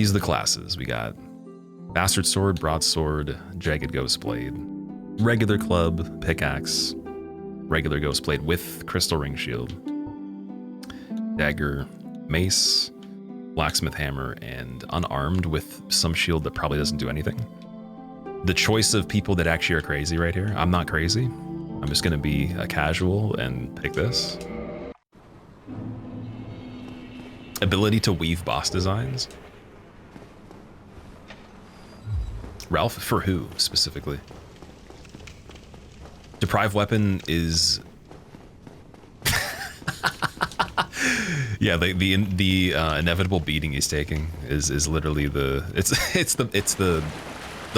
These are the classes. We got Bastard Sword, Broadsword, Jagged Ghost Blade, regular club, pickaxe, regular Ghost Blade with Crystal Ring Shield, dagger, mace, blacksmith hammer, and unarmed with some shield that probably doesn't do anything. The choice of people that actually are crazy right here. I'm not crazy. I'm just gonna be a casual and pick this. Ability to weave boss designs. Ralph, for who specifically? Deprive weapon is yeah, the inevitable beating he's taking is literally it's the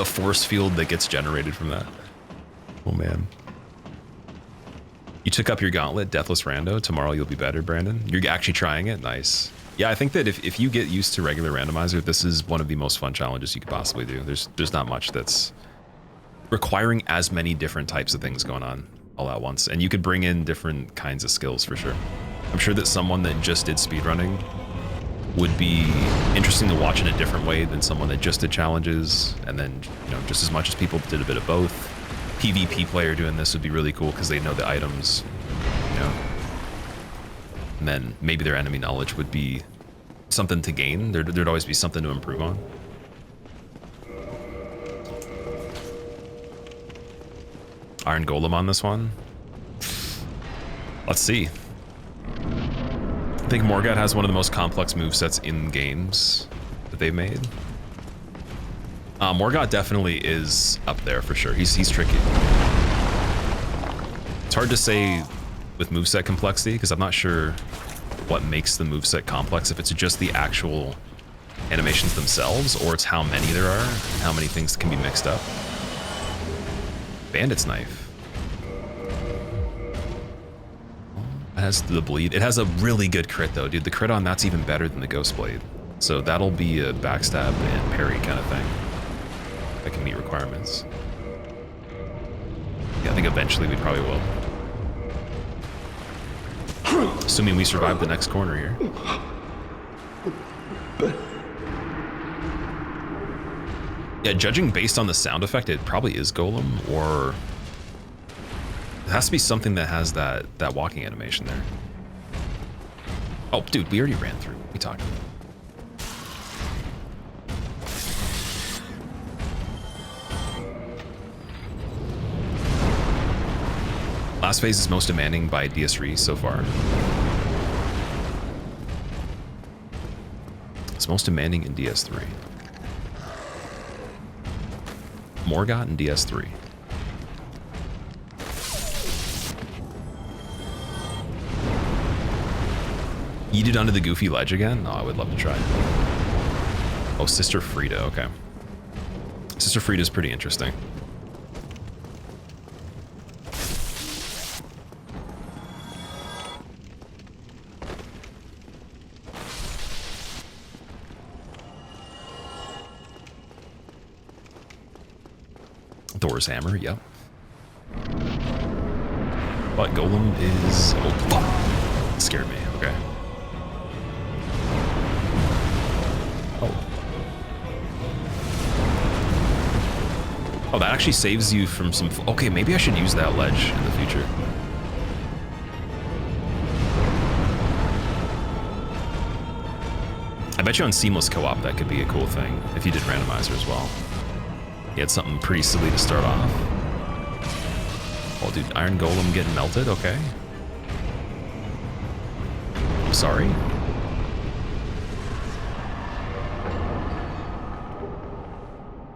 force field that gets generated from that. Oh man. You took up your gauntlet, Deathless Rando. Tomorrow you'll be better, Brandon. You're actually trying it? Nice. Yeah, I think that if you get used to regular randomizer, this is one of the most fun challenges you could possibly do. There's not much that's requiring as many different types of things going on all at once. And you could bring in different kinds of skills for sure. I'm sure that someone that just did speedrunning would be interesting to watch in a different way than someone that just did challenges. And then, you know, just as much as people did a bit of both. PvP player doing this would be really cool because they know the items, you know. And then maybe their enemy knowledge would be something to gain. There'd always be something to improve on. Iron Golem on this one. Let's see. I think Morgat has one of the most complex movesets in games that they've made. Morgat definitely is up there for sure. He's tricky. It's hard to say with moveset complexity because I'm not sure what makes the moveset complex, if it's just the actual animations themselves or it's how many there are, how many things can be mixed up. Bandit's Knife. It has the bleed. It has a really good crit though, dude. The crit on that's even better than the Ghost Blade. So that'll be a backstab and parry kind of thing that can meet requirements. Yeah, I think eventually we probably will. Assuming we survive the next corner here. Yeah, judging based on the sound effect, it probably is Golem, or it has to be something that has that walking animation there. Oh, dude, we already ran through. What are we talking about? Last phase is most demanding by DS3 so far. It's most demanding in DS3. Morgat in DS3. Yeeted onto the goofy ledge again? Oh, I would love to try. Oh, Sister Frida, okay. Sister Frida's pretty interesting. Thor's hammer, yep. But Golem is... oh, fuck! It scared me, okay. Oh. Oh, that actually saves you from some... okay, maybe I should use that ledge in the future. I bet you on Seamless Co-op that could be a cool thing, if you did Randomizer as well. You had something pretty silly to start off. Oh, dude, Iron Golem getting melted? Okay. I'm sorry.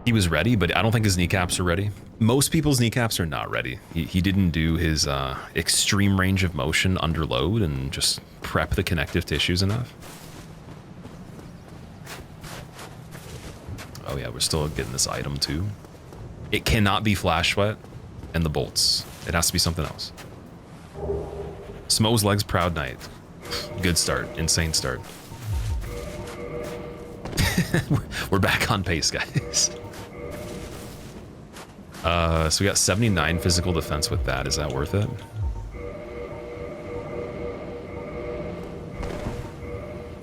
He was ready, but I don't think his kneecaps are ready. Most people's kneecaps are not ready. He didn't do his extreme range of motion under load and just prep the connective tissues enough. Oh yeah, we're still getting this item too. It cannot be Flash Sweat and the bolts. It has to be something else. Smo's legs, Proud Knight. Good start, insane start. We're back on pace, guys. So we got 79 physical defense with that. Is that worth it?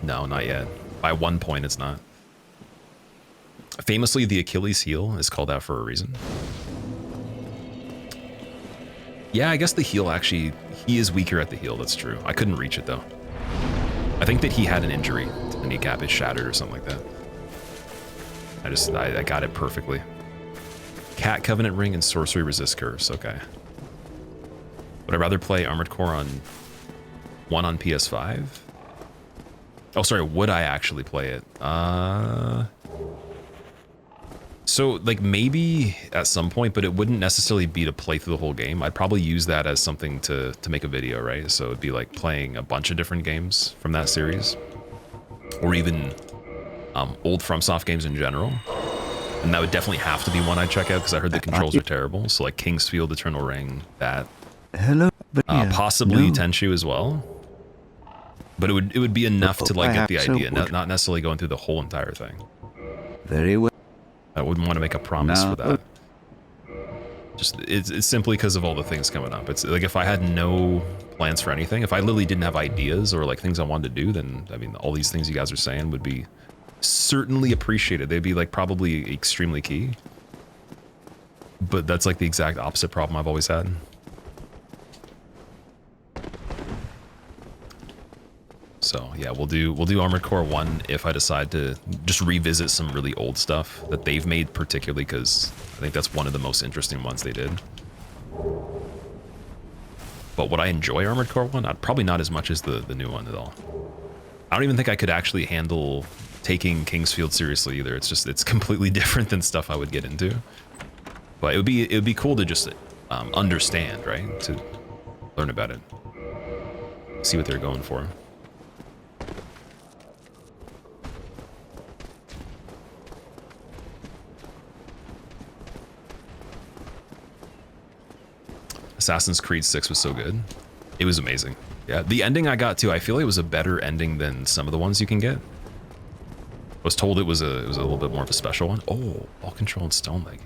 No, not yet. By 1 point, it's not. Famously, the Achilles heel is called out for a reason. Yeah, I guess the heel actually, he is weaker at the heel, that's true. I couldn't reach it though. I think that he had an injury to the kneecap, it shattered or something like that. I got it perfectly. Cat Covenant Ring and Sorcery Resist Curse, okay. Would I rather play Armored Core on one on PS5? Oh, sorry, would I actually play it? So, like, maybe at some point, but it wouldn't necessarily be to play through the whole game. I'd probably use that as something to make a video, right? So it'd be like playing a bunch of different games from that series. Or even old FromSoft games in general. And that would definitely have to be one I'd check out, because I heard the controls are terrible. So like King's Field, Eternal Ring, that. Hello, possibly no. Tenchu as well. But it would be enough to like get the idea, not necessarily going through the whole entire thing. Very well. I wouldn't want to make a promise for that. Just it's simply because of all the things coming up. It's like if I had no plans for anything, if I literally didn't have ideas or like things I wanted to do, then I mean all these things you guys are saying would be certainly appreciated. They'd be like probably extremely key. But that's like the exact opposite problem I've always had. So yeah, we'll do Armored Core 1 if I decide to just revisit some really old stuff that they've made, particularly because I think that's one of the most interesting ones they did. But would I enjoy Armored Core 1? Probably not as much as the new one at all. I don't even think I could actually handle taking King's Field seriously either. It's completely different than stuff I would get into. But it would be cool to just understand, right? To learn about it, see what they're going for. Assassin's Creed 6 was so good. It was amazing. Yeah, the ending I got to, I feel like it was a better ending than some of the ones you can get. I was told it was a little bit more of a special one. Oh, ball control and stone leg.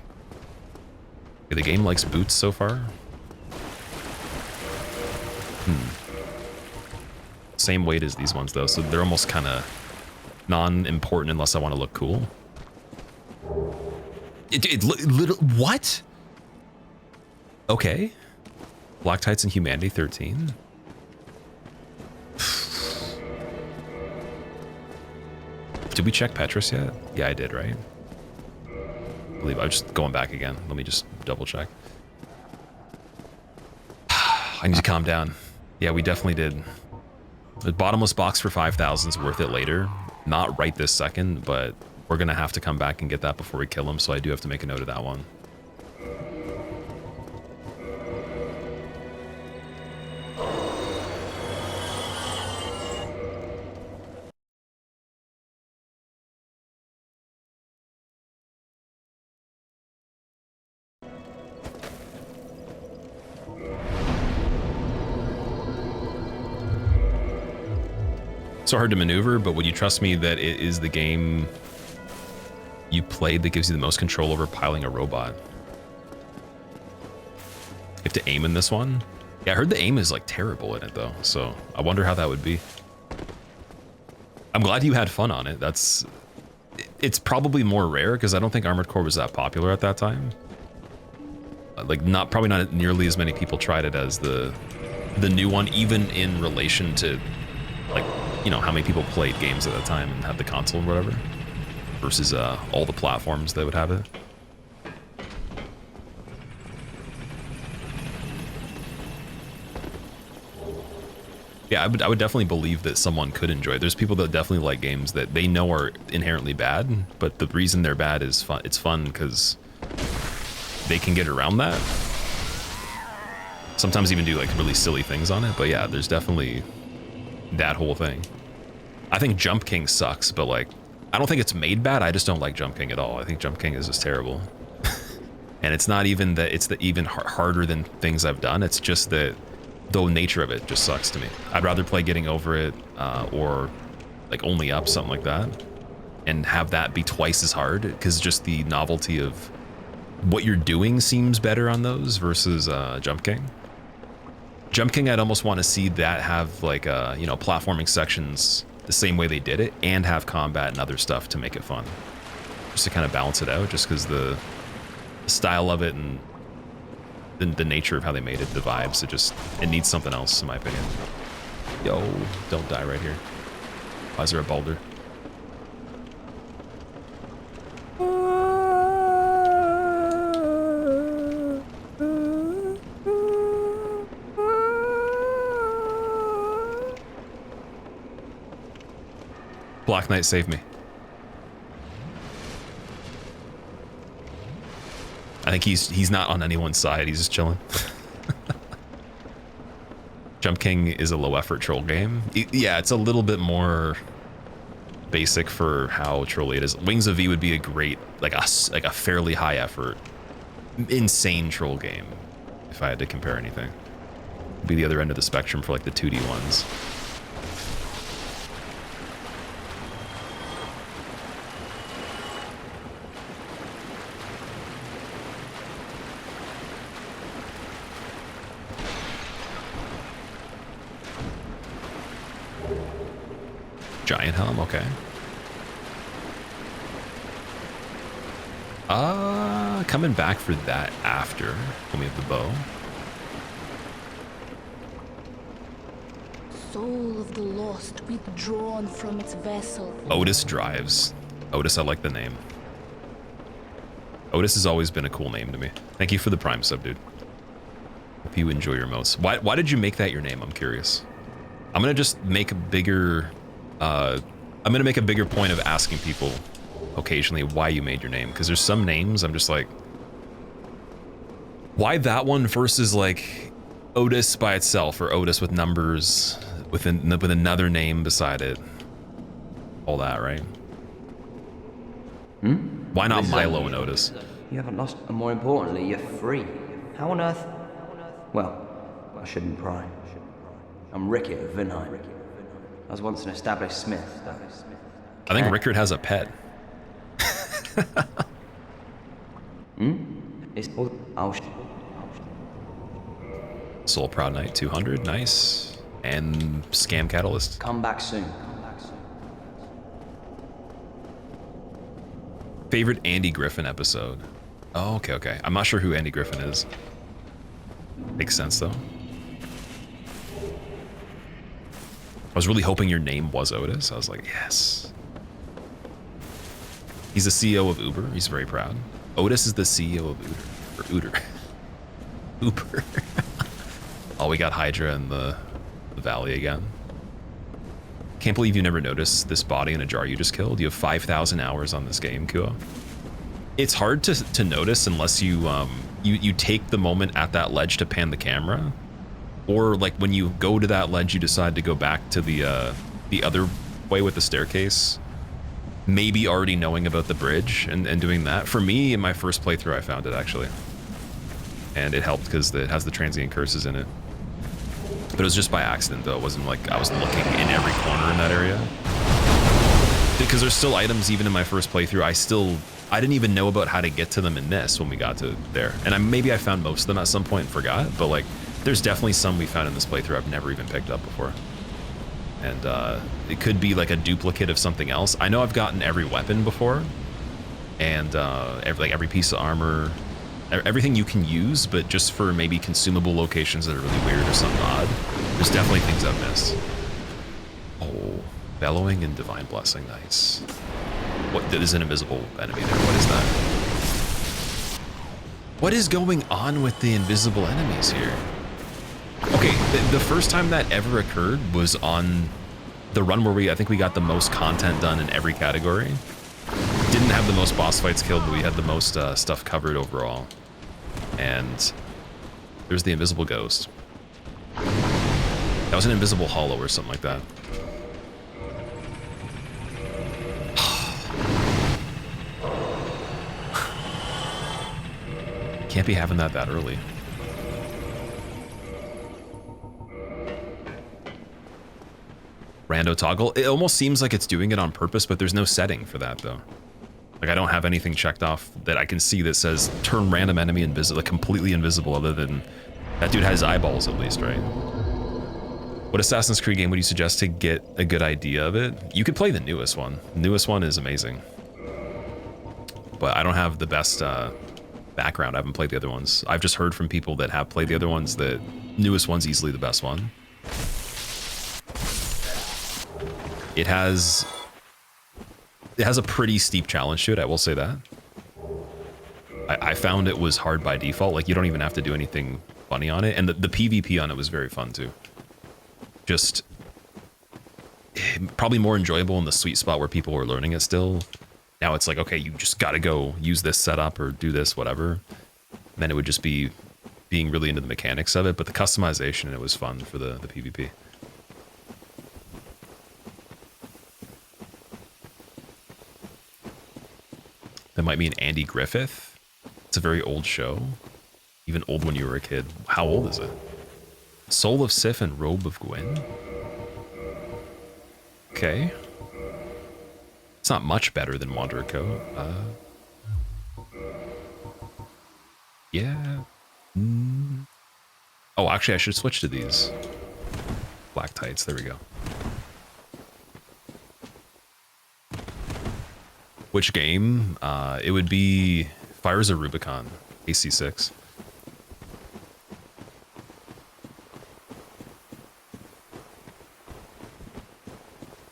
Okay, the game likes boots so far. Same weight as these ones though, so they're almost kind of non-important unless I want to look cool. What? Okay. Black Tights and Humanity 13. Did we check Petrus yet? Yeah, I did, right? I believe I was just going back again. Let me just double check. I need to calm down. Yeah, we definitely did. The bottomless box for 5,000 is worth it later. Not right this second, but we're gonna have to come back and get that before we kill him, so I do have to make a note of that one. So hard to maneuver, but would you trust me that it is the game you played that gives you the most control over piloting a robot? You have to aim in this one? Yeah, I heard the aim is like terrible in it though, so I wonder how that would be. I'm glad you had fun on it. It's probably more rare because I don't think Armored Core was that popular at that time. Like probably not nearly as many people tried it as the new one, even in relation to like, you know, how many people played games at that time and had the console and whatever, versus all the platforms that would have it. Yeah, I would definitely believe that someone could enjoy it. There's people that definitely like games that they know are inherently bad, but the reason they're bad is fun. It's fun because they can get around that. Sometimes even do like really silly things on it, but yeah, there's definitely that whole thing. I think Jump King sucks, but like, I don't think it's made bad. I just don't like Jump King at all. I think Jump King is just terrible. And it's not even that it's even harder than things I've done. It's just that the nature of it just sucks to me. I'd rather play Getting Over It or like Only Up, something like that, and have that be twice as hard, because just the novelty of what you're doing seems better on those versus Jump King. Jump King, I'd almost want to see that have like you know, platforming sections the same way they did it, and have combat and other stuff to make it fun. just to kind of balance it out, just because the style of it and the nature of how they made it, the vibes, it needs something else, in my opinion. Yo, don't die right here. Why is there a boulder? Black Knight, save me. I think he's not on anyone's side, he's just chilling. Jump King is a low effort troll game. Yeah, it's a little bit more basic for how trolly it is. Wings of V would be a great, like a fairly high effort, insane troll game, if I had to compare anything. It'd be the other end of the spectrum for like the 2D ones. Giant Helm, okay. Coming back for that after when we have the bow. Soul of the lost withdrawn from its vessel. Otis drives. Otis, I like the name. Otis has always been a cool name to me. Thank you for the Prime sub, dude. Hope you enjoy your modes. Why did you make that your name? I'm curious. I'm gonna just make a bigger I'm gonna make a bigger point of asking people occasionally why you made your name, because there's some names I'm just like, why that one versus like Otis by itself, or Otis with numbers with another name beside it, all that, right? Why not Milo and Otis? You haven't lost, and more importantly, you're free. How on earth? Well, I shouldn't pry. I'm Rickett of Vinheim. I was once an established smith, though. I think Rickard has a pet. It's all. Soul Proud Knight 200, nice. And Scam Catalyst. Come back soon. Favorite Andy Griffin episode? Oh, okay. I'm not sure who Andy Griffin is. Makes sense, though. I was really hoping your name was Otis. I was like, yes. He's the CEO of Uber. He's very proud. Otis is the CEO of Uber. Uber. Oh, we got Hydra in the valley again. Can't believe you never noticed this body in a jar you just killed. You have 5,000 hours on this game, Kua. It's hard to notice unless you you take the moment at that ledge to pan the camera. Or like when you go to that ledge, you decide to go back to the other way with the staircase. Maybe already knowing about the bridge and doing that. For me, in my first playthrough, I found it actually. And it helped because it has the transient curses in it. But it was just by accident though. It wasn't like I was looking in every corner in that area. Because there's still items even in my first playthrough. I didn't even know about how to get to them in this when we got to there. And maybe I found most of them at some point and forgot, but like, there's definitely some we found in this playthrough I've never even picked up before. And it could be like a duplicate of something else. I know I've gotten every weapon before, and every piece of armor, everything you can use, but just for maybe consumable locations that are really weird or something odd. There's definitely things I've missed. Oh, Bellowing and Divine Blessing, nice. What, there's an invisible enemy there, what is that? What is going on with the invisible enemies here? Okay, the first time that ever occurred was on the run where I think we got the most content done in every category. Didn't have the most boss fights killed, but we had the most stuff covered overall. And there's the invisible ghost. That was an invisible hollow or something like that. Can't be having that early. Rando toggle. It almost seems like it's doing it on purpose, but there's no setting for that though. Like I don't have anything checked off that I can see that says turn random enemy invisible, like completely invisible, other than that dude has eyeballs at least, right? What Assassin's Creed game would you suggest to get a good idea of it? You could play the newest one. The newest one is amazing. but I don't have the best background. I haven't played the other ones. I've just heard from people that have played the other ones that newest one's easily the best one. It has a pretty steep challenge to it, I will say that. I found it was hard by default. Like, you don't even have to do anything funny on it. And the PvP on it was very fun, too. Just probably more enjoyable in the sweet spot where people were learning it still. Now it's like, okay, you just got to go use this setup or do this, whatever. And then it would just be being really into the mechanics of it. But the customization, it was fun for the PvP. That might mean Andy Griffith. It's a very old show. Even old when you were a kid. How old is it? Soul of Sif and Robe of Gwyn? Okay. It's not much better than Wanderer Co. Yeah. Oh, actually, I should switch to these. Black tights. There we go. Which game? It would be Fires of Rubicon, AC6.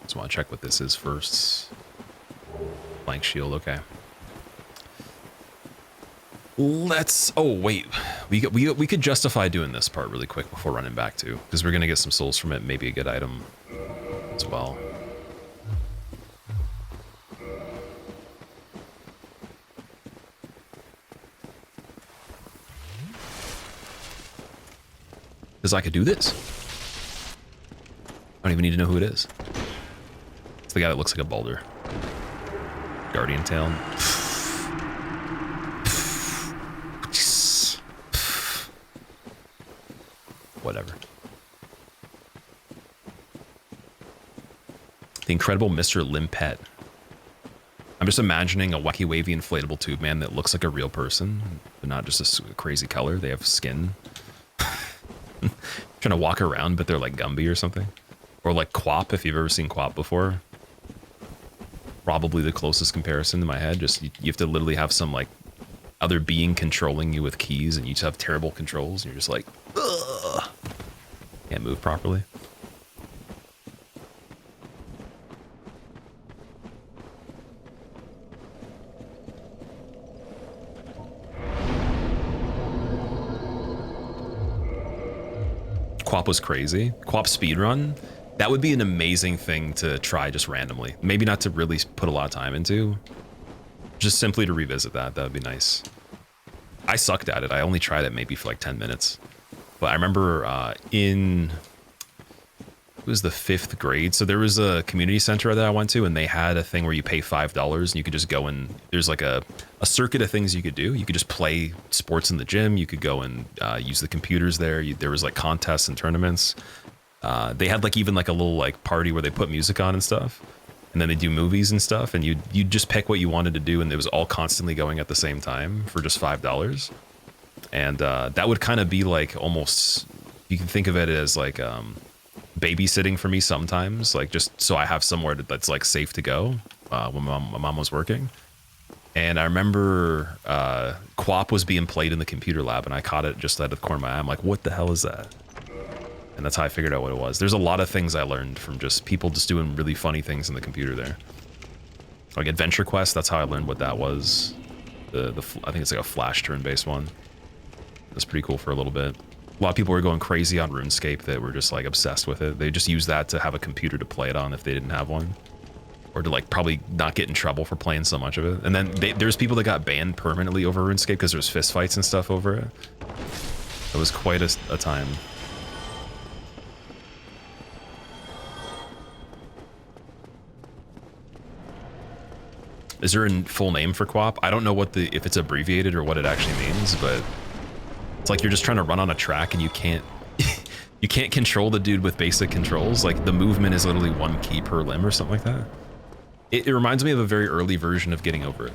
Just want to check what this is first. Blank shield, okay. Let's. Oh wait, we could justify doing this part really quick before running back to, because we're gonna get some souls from it. Maybe a good item as well. Because I could do this. I don't even need to know who it is. It's the guy that looks like a boulder. Guardian Tail. Whatever. The Incredible Mr. Limpet. I'm just imagining a wacky wavy inflatable tube man that looks like a real person, but not just a crazy color. They have skin. Trying to walk around, but they're like Gumby or something. Or like Quap, if you've ever seen Quap before. Probably the closest comparison in my head. Just you have to literally have some like other being controlling you with keys, and you just have terrible controls, and you're just like, ugh. Can't move properly. Quap was crazy. Quap speedrun, that would be an amazing thing to try just randomly. Maybe not to really put a lot of time into. Just simply to revisit that. That would be nice. I sucked at it. I only tried it maybe for like 10 minutes. But I remember it was the 5th grade. So there was a community center that I went to, and they had a thing where you pay $5 and you could just go and there's like a circuit of things you could do. You could just play sports in the gym. You could go and use the computers there. There was like contests and tournaments. They had like even like a little like party where they put music on and stuff. And then they do movies and stuff. And you'd just pick what you wanted to do. And it was all constantly going at the same time for just $5. And that would kind of be like almost, you can think of it as like babysitting for me sometimes, like just so I have somewhere that's like safe to go when my mom was working. And I remember Quap was being played in the computer lab, and I caught it just out of the corner of my eye. I'm like, what the hell is that? And that's how I figured out what it was. There's a lot of things I learned from just people just doing really funny things in the computer there. Like Adventure Quest, that's how I learned what that was. I think it's like a flash turn-based one. That's pretty cool for a little bit. A lot of people were going crazy on RuneScape that were just like obsessed with it. They just used that to have a computer to play it on if they didn't have one. Or to like probably not get in trouble for playing so much of it. And then there's people that got banned permanently over RuneScape because there's fist fights and stuff over it. It was quite a time. Is there a full name for Quap? I don't know if it's abbreviated or what it actually means, but it's like you're just trying to run on a track and you can't you can't control the dude with basic controls. Like the movement is literally 1 key per limb or something like that. It reminds me of a very early version of Getting Over It.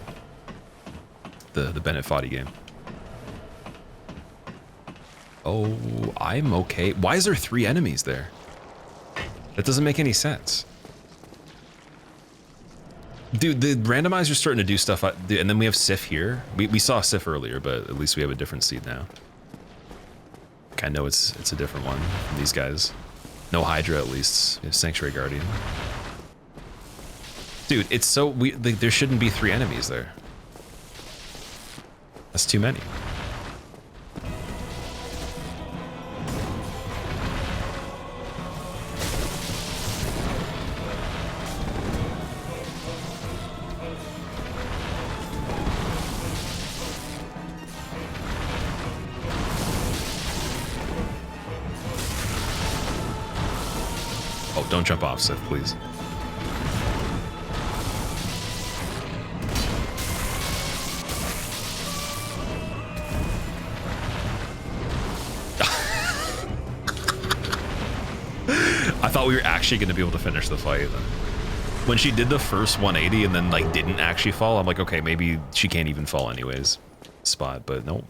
The Bennett Foddy game. Oh, I'm okay. Why is there 3 enemies there? That doesn't make any sense. Dude, the randomizer's starting to do stuff, and then we have Sif here. We saw Sif earlier, but at least we have a different seed now. I know it's a different one from these guys. No Hydra, at least. We have Sanctuary Guardian. Dude, it's so there shouldn't be 3 enemies there. That's too many. Oh, don't jump off, Sif, please. I thought we were actually going to be able to finish the fight. When she did the first 180 and then like didn't actually fall, I'm like, okay, maybe she can't even fall anyways. Spot, but nope.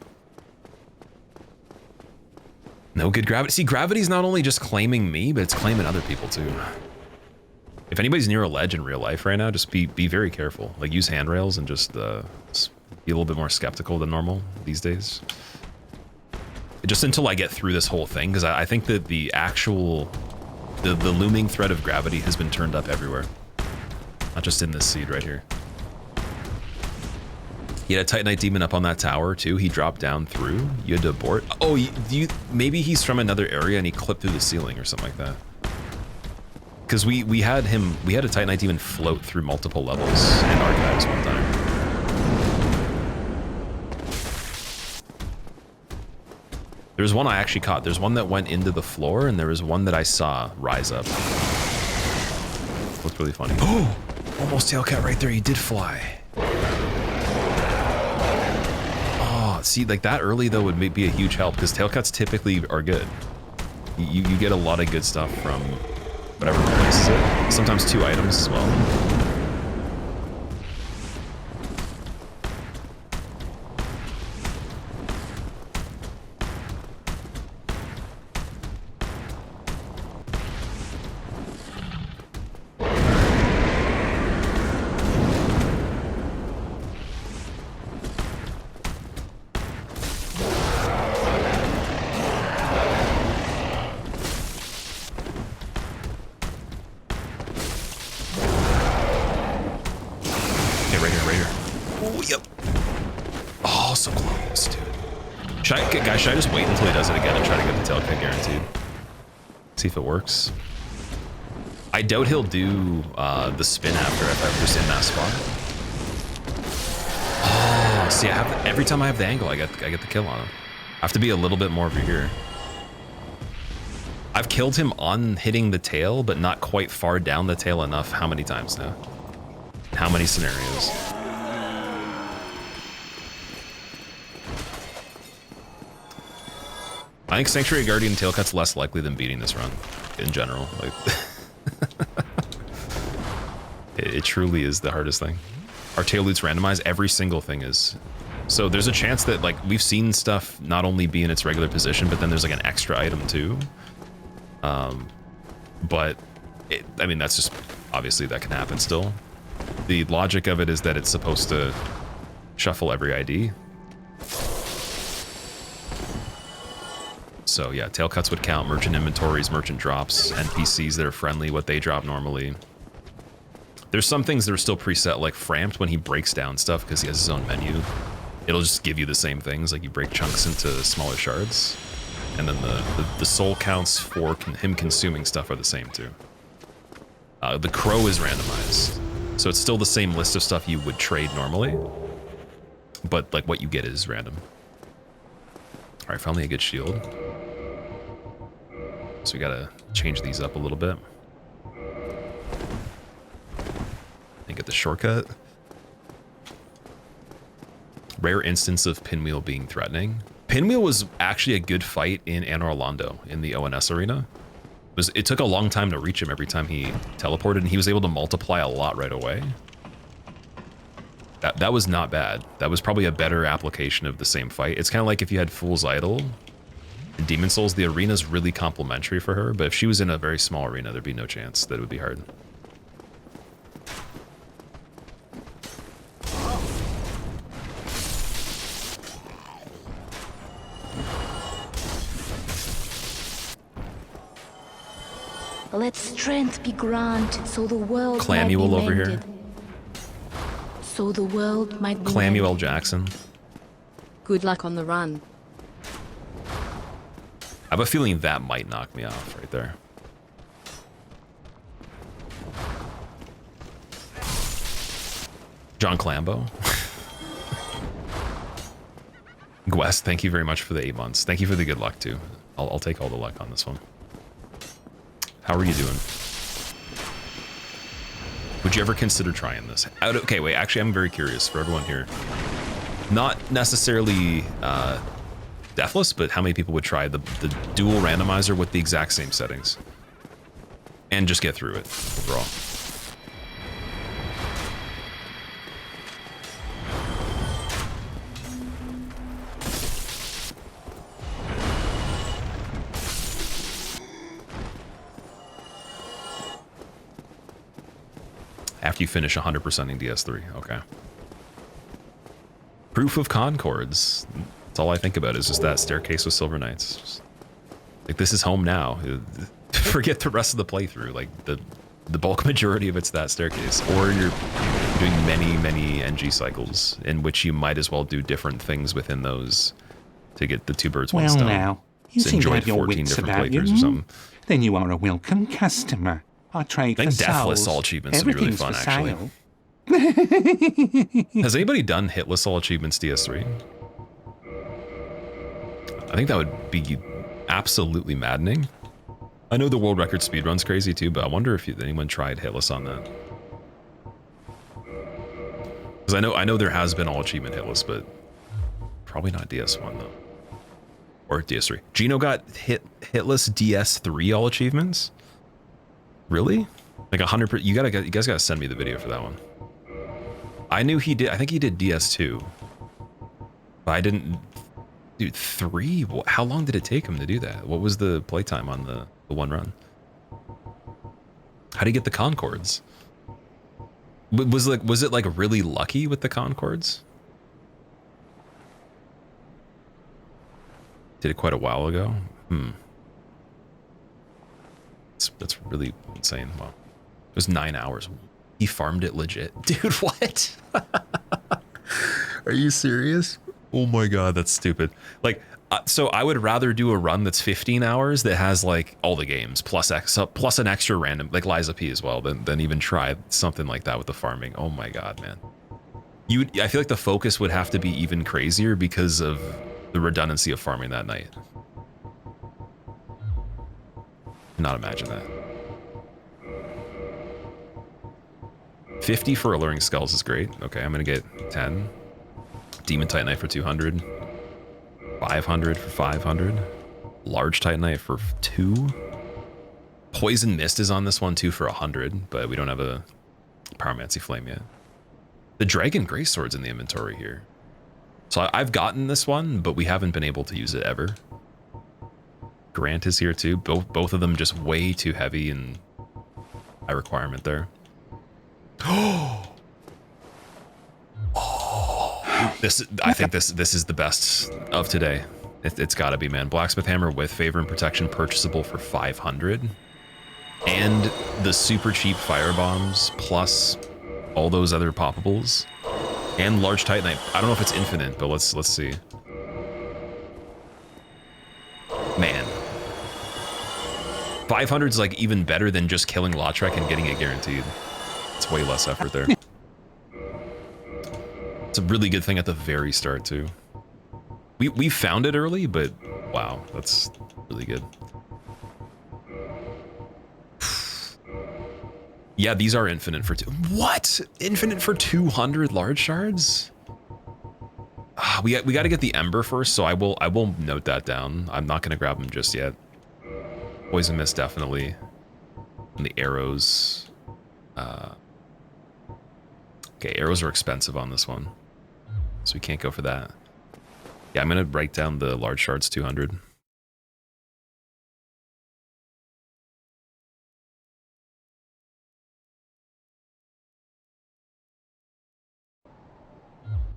No good gravity. See, gravity's not only just claiming me, but it's claiming other people too. If anybody's near a ledge in real life right now, just be very careful. Like use handrails and just be a little bit more skeptical than normal these days. Just until I get through this whole thing, because I think that the actual the looming threat of gravity has been turned up everywhere, not just in this seed right here. He had a Titanite demon up on that tower too. He dropped down through. You had to abort. Oh, maybe he's from another area and he clipped through the ceiling or something like that. Because we had a Titanite demon float through multiple levels in Archives one time. There's one I actually caught. There's one that went into the floor, and there was one that I saw rise up. Looked really funny. Oh, almost Tailcat right there. He did fly. Oh, see, like that early though would be a huge help because Tailcats typically are good. You get a lot of good stuff from whatever replaces it. Sometimes 2 items as well. Should I just wait until he does it again and try to get the Tailcat guaranteed? See if it works. I doubt he'll do the spin after if I'm just in that spot. Oh, see, every time I have the angle, I get the kill on him. I have to be a little bit more over here. I've killed him on hitting the tail, but not quite far down the tail enough. How many times now? How many scenarios? I think Sanctuary Guardian Tailcat's less likely than beating this run, in general. Like, it truly is the hardest thing. Our tail loot's randomized, every single thing is. So there's a chance that like we've seen stuff not only be in its regular position, but then there's like an extra item too. But I mean, that's just, obviously that can happen still. The logic of it is that it's supposed to shuffle every ID. So yeah, tailcuts would count, merchant inventories, merchant drops, NPCs that are friendly, what they drop normally. There's some things that are still preset, like Framped when he breaks down stuff because he has his own menu. It'll just give you the same things, like you break chunks into smaller shards. And then the soul counts for him consuming stuff are the same too. The Crow is randomized. So it's still the same list of stuff you would trade normally. But like what you get is random. All right, finally a good shield. So we gotta change these up a little bit. And get the shortcut. Rare instance of Pinwheel being threatening. Pinwheel was actually a good fight in Anor Londo in the ONS arena. It took a long time to reach him every time he teleported, and he was able to multiply a lot right away. That was not bad. That was probably a better application of the same fight. It's kind of like if you had Fool's Idol in Demon Souls, the arena's really complimentary for her, but if she was in a very small arena, there'd be no chance that it would be hard. Let strength be granted so the world Clamuel might be over here. mended. So the world might be Clamuel mended. Jackson. Good luck on the run. I have a feeling that might knock me off right there. John Clambo. Gwest, thank you very much for the 8 months. Thank you for the good luck too. I'll take all the luck on this one. How are you doing? Would you ever consider trying this? Okay, wait, actually I'm very curious for everyone here. Not necessarily deathless, but how many people would try the dual randomizer with the exact same settings? And just get through it overall. After you finish 100% in DS3, okay. Proof of Concords. That's all I think about is just that staircase with Silver Knights. Just, like, this is home now. Forget the rest of the playthrough. Like, the bulk majority of it's that staircase. Or you're doing many NG cycles in which you might as well do different things within those to get the 2 birds, 1 stone. Well now, you So seem to enjoyed have your 14 wits different about you. playthroughs or something. Then you are a welcome customer. I trade I think for deathless souls. all achievements would be really Everything's fun, for actually. sale. Has anybody done hitless all achievements DS3? I think that would be absolutely maddening. I know the world record speedrun's crazy too, but I wonder if anyone tried hitless on that. Because I know there has been all achievement hitless, but probably not DS1 though. Or DS3. Gino got hitless DS3 all achievements? Really? Like 100%? You guys gotta send me the video for that one. I knew he did. I think he did DS2, but I didn't. Dude, 3? How long did it take him to do that? What was the playtime on the one run? How did he get the Concords? Was it like really lucky with the Concords? Did it quite a while ago? That's really insane. Wow. It was 9 hours. He farmed it legit. Dude, what? Are you serious? Oh my god, that's stupid. Like, so I would rather do a run that's 15 hours that has like all the games plus an extra random, like Liza P as well, than even try something like that with the farming. Oh my god, man. I feel like the focus would have to be even crazier because of the redundancy of farming that night. Cannot imagine that. 50 for Alluring Skulls is great. Okay, I'm gonna get 10. Demon Titanite for 200. 500 for 500. Large Titanite for 2. Poison Mist is on this one too for 100, but we don't have a Pyromancy Flame yet. The Dragon Greysword's in the inventory here. So I've gotten this one, but we haven't been able to use it ever. Grant is here too. Both of them just way too heavy and high requirement there. Oh, I think this is the best of today. It's got to be, man. Blacksmith Hammer with Favor and Protection purchasable for 500, and the super cheap fire bombs plus all those other poppables and large Titanite. I don't know if it's infinite, but let's see. Man, 500 is like even better than just killing Lautrec and getting it guaranteed. It's way less effort there. It's a really good thing at the very start too. We found it early, but wow, that's really good. Yeah, these are infinite for what? Infinite for 200 large shards? We got to get the Ember first, so I will note that down. I'm not gonna grab them just yet. Poison Mist definitely, and the arrows. Okay, arrows are expensive on this one, so we can't go for that. Yeah, I'm gonna write down the large shards 200.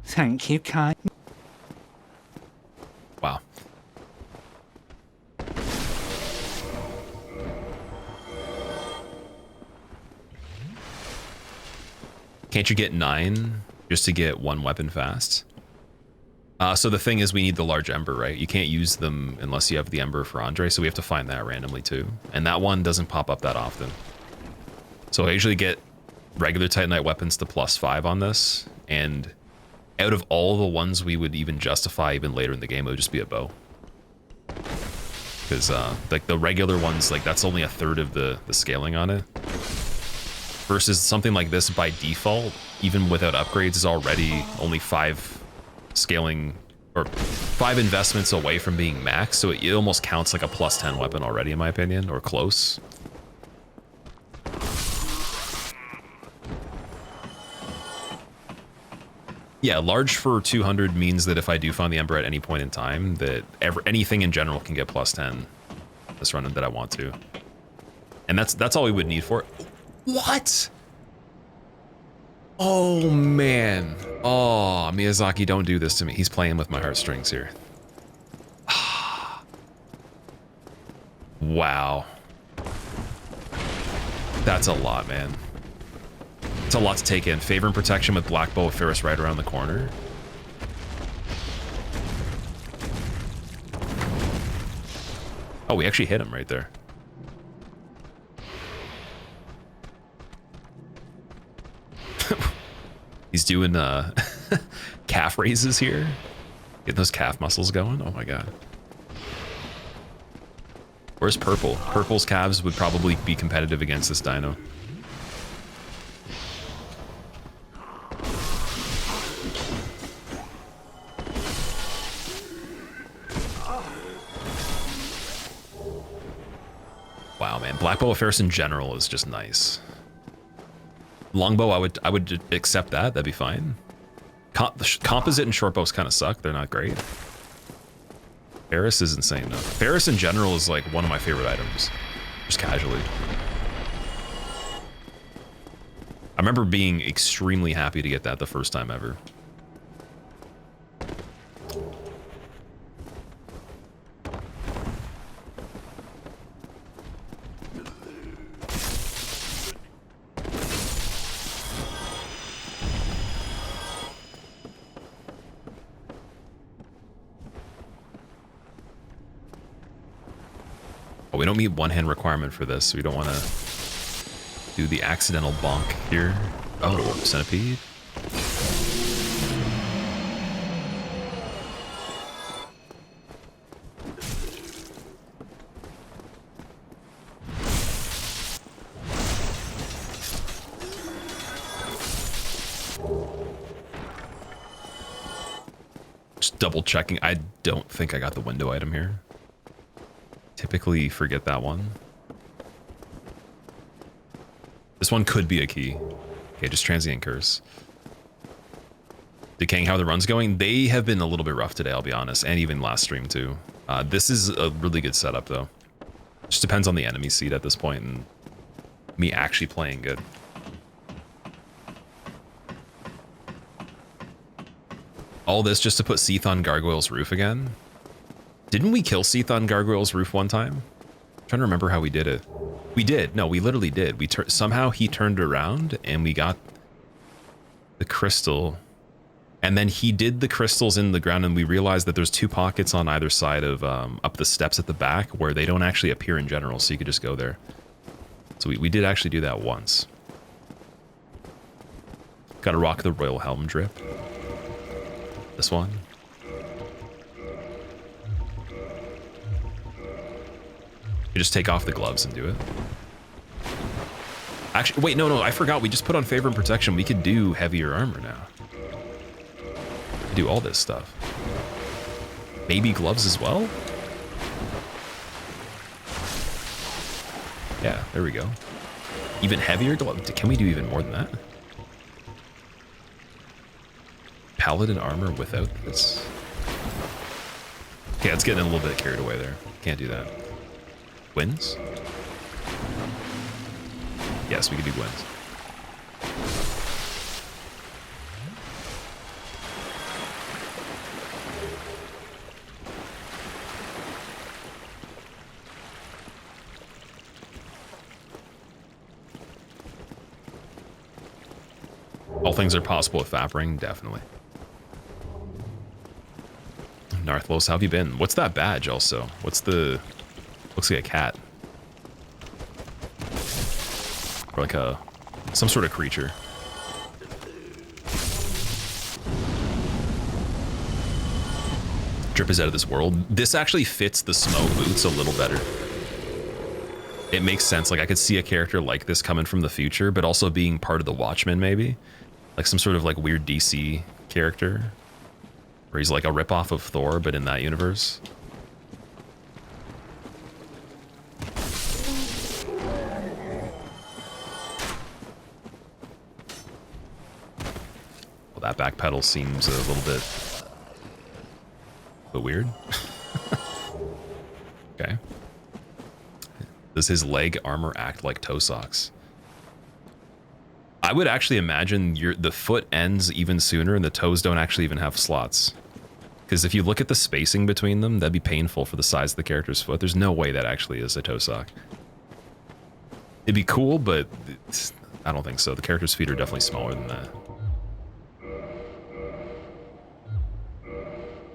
Thank you, Kai. Wow. Can't you get 9 just to get 1 weapon fast? So the thing is, we need the large ember, right? You can't use them unless you have the ember for Andre, so we have to find that randomly too. And that one doesn't pop up that often. So I usually get regular Titanite weapons to +5 on this, and out of all the ones we would even justify even later in the game, it would just be a bow. Because like the regular ones, like that's only 1/3 of the scaling on it. Versus something like this by default, even without upgrades, is already only 5 scaling or 5 investments away from being max, so it almost counts like a +10 weapon already, in my opinion, or close. Yeah, large for 200 means that if I do find the ember at any point in time, that anything in general can get +10 this run that I want to. And that's all we would need for it. What? Oh, man. Oh, Miyazaki, don't do this to me. He's playing with my heartstrings here. Wow. That's a lot, man. It's a lot to take in. Favor and protection with Black Bow of Ferris right around the corner. Oh, we actually hit him right there. He's doing calf raises here. Getting those calf muscles going. Oh my god. Where's Purple? Purple's calves would probably be competitive against this Dino. Wow, man. Black Bow of Ferris in general is just nice. Longbow, I would accept that. That'd be fine. Composite and short bows kind of suck. They're not great. Ferris is insane though. Ferris in general is like one of my favorite items, just casually. I remember being extremely happy to get that the first time ever. Oh, we don't meet one-hand requirement for this, so we don't want to do the accidental bonk here. Oh, centipede. Just double checking. I don't think I got the window item here. Typically forget that one. This one could be a key. Okay, just transient curse. Decaying, how the run's going? They have been a little bit rough today, I'll be honest, and even last stream too. This is a really good setup though. Just depends on the enemy seed at this point and me actually playing good. All this just to put Seath on Gargoyle's roof again? Didn't we kill Seath on Gargoyle's roof one time? I'm trying to remember how we did it. We did. No, we literally did. Somehow he turned around and we got the crystal. And then he did the crystals in the ground and we realized that there's 2 pockets on either side of up the steps at the back where they don't actually appear in general, so you could just go there. So we did actually do that once. Gotta rock the Royal Helm drip. This one. You just take off the gloves and do it. Actually, wait, no, I forgot. We just put on favor and protection. We could do heavier armor now. Do all this stuff. Maybe gloves as well? Yeah, there we go. Even heavier gloves. Can we do even more than that? Paladin armor without this. Okay, it's getting a little bit carried away there. Can't do that. Wins? Yes, we could do wins. All things are possible with Vapring, definitely. Narthlos, how have you been? What's that badge also? What's the... Looks like a cat. Or like a... some sort of creature. Drip is out of this world. This actually fits the smoke boots a little better. It makes sense. Like, I could see a character like this coming from the future, but also being part of the Watchmen, maybe. Like some sort of like weird DC character. Where he's like a ripoff of Thor, but in that universe. Well, that back pedal seems a little bit weird. Okay. Does his leg armor act like toe socks? I would actually imagine the foot ends even sooner and the toes don't actually even have slots. Because if you look at the spacing between them, that'd be painful for the size of the character's foot. There's no way that actually is a toe sock. It'd be cool, but I don't think so. The character's feet are definitely smaller than that.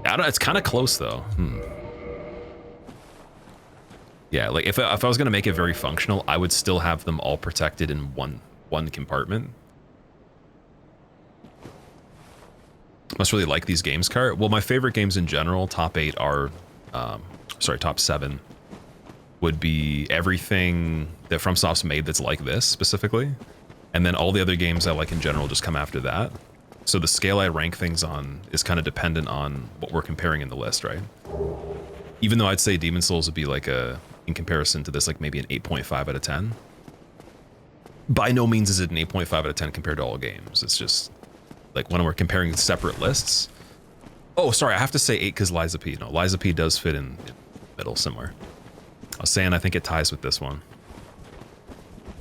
I don't, it's kind of close though. Yeah, like if I was gonna make it very functional, I would still have them all protected in one compartment. Must really like these games, Car. Well, my favorite games in general, top 8 are, top 7, would be everything that FromSoft's made that's like this specifically, and then all the other games I like in general just come after that. So the scale I rank things on is kind of dependent on what we're comparing in the list, right? Even though I'd say Demon Souls would be like in comparison to this, like maybe an 8.5 out of 10. By no means is it an 8.5 out of 10 compared to all games. It's just like when we're comparing separate lists. Oh, sorry, I have to say 8 because Liza P. No, Liza P does fit in the middle somewhere. I was saying I think it ties with this one.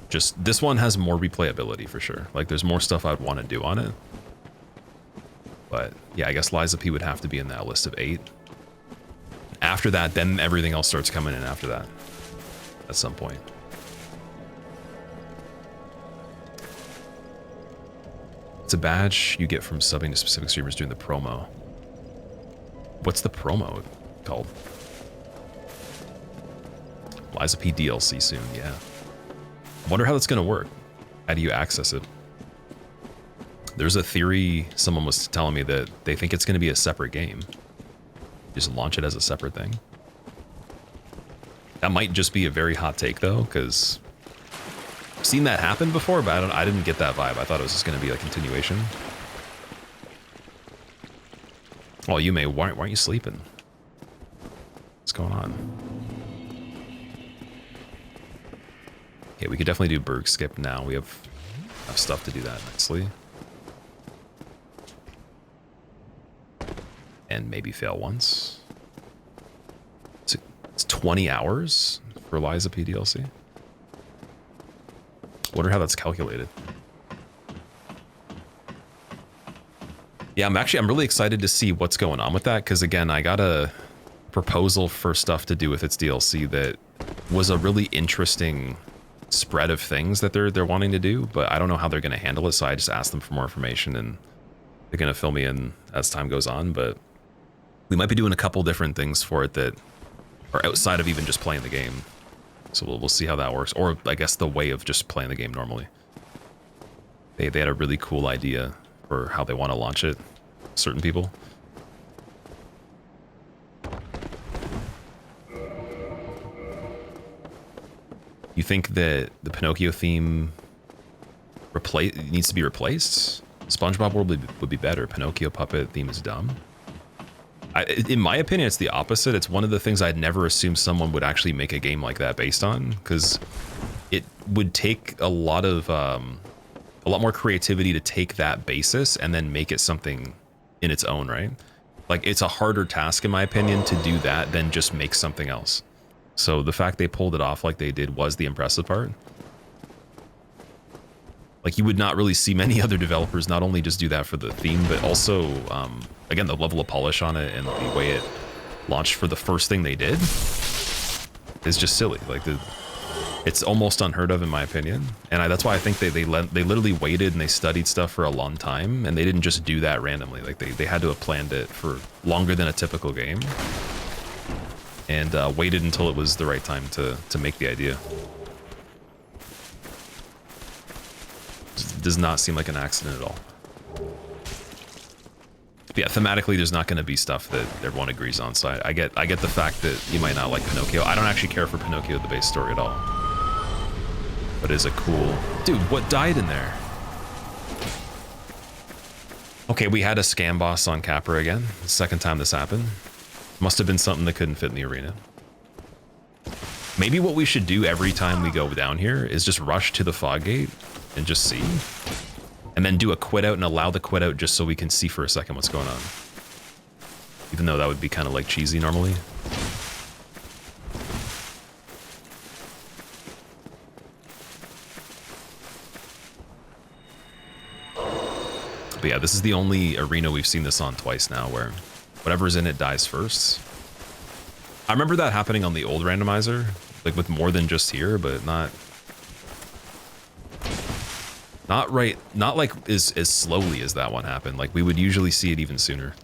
Just this one has more replayability for sure. Like there's more stuff I'd want to do on it. But yeah, I guess Liza P would have to be in that list of 8. After that, then everything else starts coming in after that at some point. It's a badge you get from subbing to specific streamers during the promo. What's the promo called? Liza P DLC soon, yeah. I wonder how that's gonna work. How do you access it? There's a theory, someone was telling me that they think it's gonna be a separate game. Just launch it as a separate thing. That might just be a very hot take though, because I've seen that happen before, but I didn't get that vibe. I thought it was just gonna be a continuation. Oh, you may, why aren't you sleeping? What's going on? Okay, we could definitely do Berg skip now. We have stuff to do that nicely. And maybe fail once. It's 20 hours for Liza P DLC. Wonder how that's calculated. Yeah, I'm really excited to see what's going on with that, because again, I got a proposal for stuff to do with its DLC that was a really interesting spread of things that they're wanting to do, but I don't know how they're going to handle it, so I just asked them for more information, and they're going to fill me in as time goes on. But we might be doing a couple different things for it that are outside of even just playing the game. So we'll see how that works, or I guess the way of just playing the game normally. They had a really cool idea for how they want to launch it, certain people. You think that the Pinocchio theme needs to be replaced? SpongeBob World would be better. Pinocchio puppet theme is dumb. In my opinion, it's the opposite. It's one of the things I'd never assumed someone would actually make a game like that based on, because it would take a lot more creativity to take that basis and then make it something in its own, right? Like, it's a harder task, in my opinion, to do that than just make something else. So the fact they pulled it off like they did was the impressive part. Like, you would not really see many other developers not only just do that for the theme, but also, again, the level of polish on it and the way it launched for the first thing they did is just silly. Like, It's almost unheard of in my opinion, and that's why I think they literally waited and they studied stuff for a long time, and they didn't just do that randomly. Like they had to have planned it for longer than a typical game, and waited until it was the right time to make the idea. It does not seem like an accident at all. But yeah, thematically, there's not going to be stuff that everyone agrees on. So I get the fact that you might not like Pinocchio. I don't actually care for Pinocchio, the base story, at all. But it's a cool... Dude, what died in there? Okay, we had a scam boss on Capra again. The second time this happened. Must have been something that couldn't fit in the arena. Maybe what we should do every time we go down here is just rush to the fog gate and just see. And then do a quit out and allow the quit out just so we can see for a second what's going on. Even though that would be kind of like cheesy normally. But yeah, this is the only arena we've seen this on twice now where whatever's in it dies first. I remember that happening on the old randomizer, like with more than just here, but not like as slowly as that one happened. Like we would usually see it even sooner.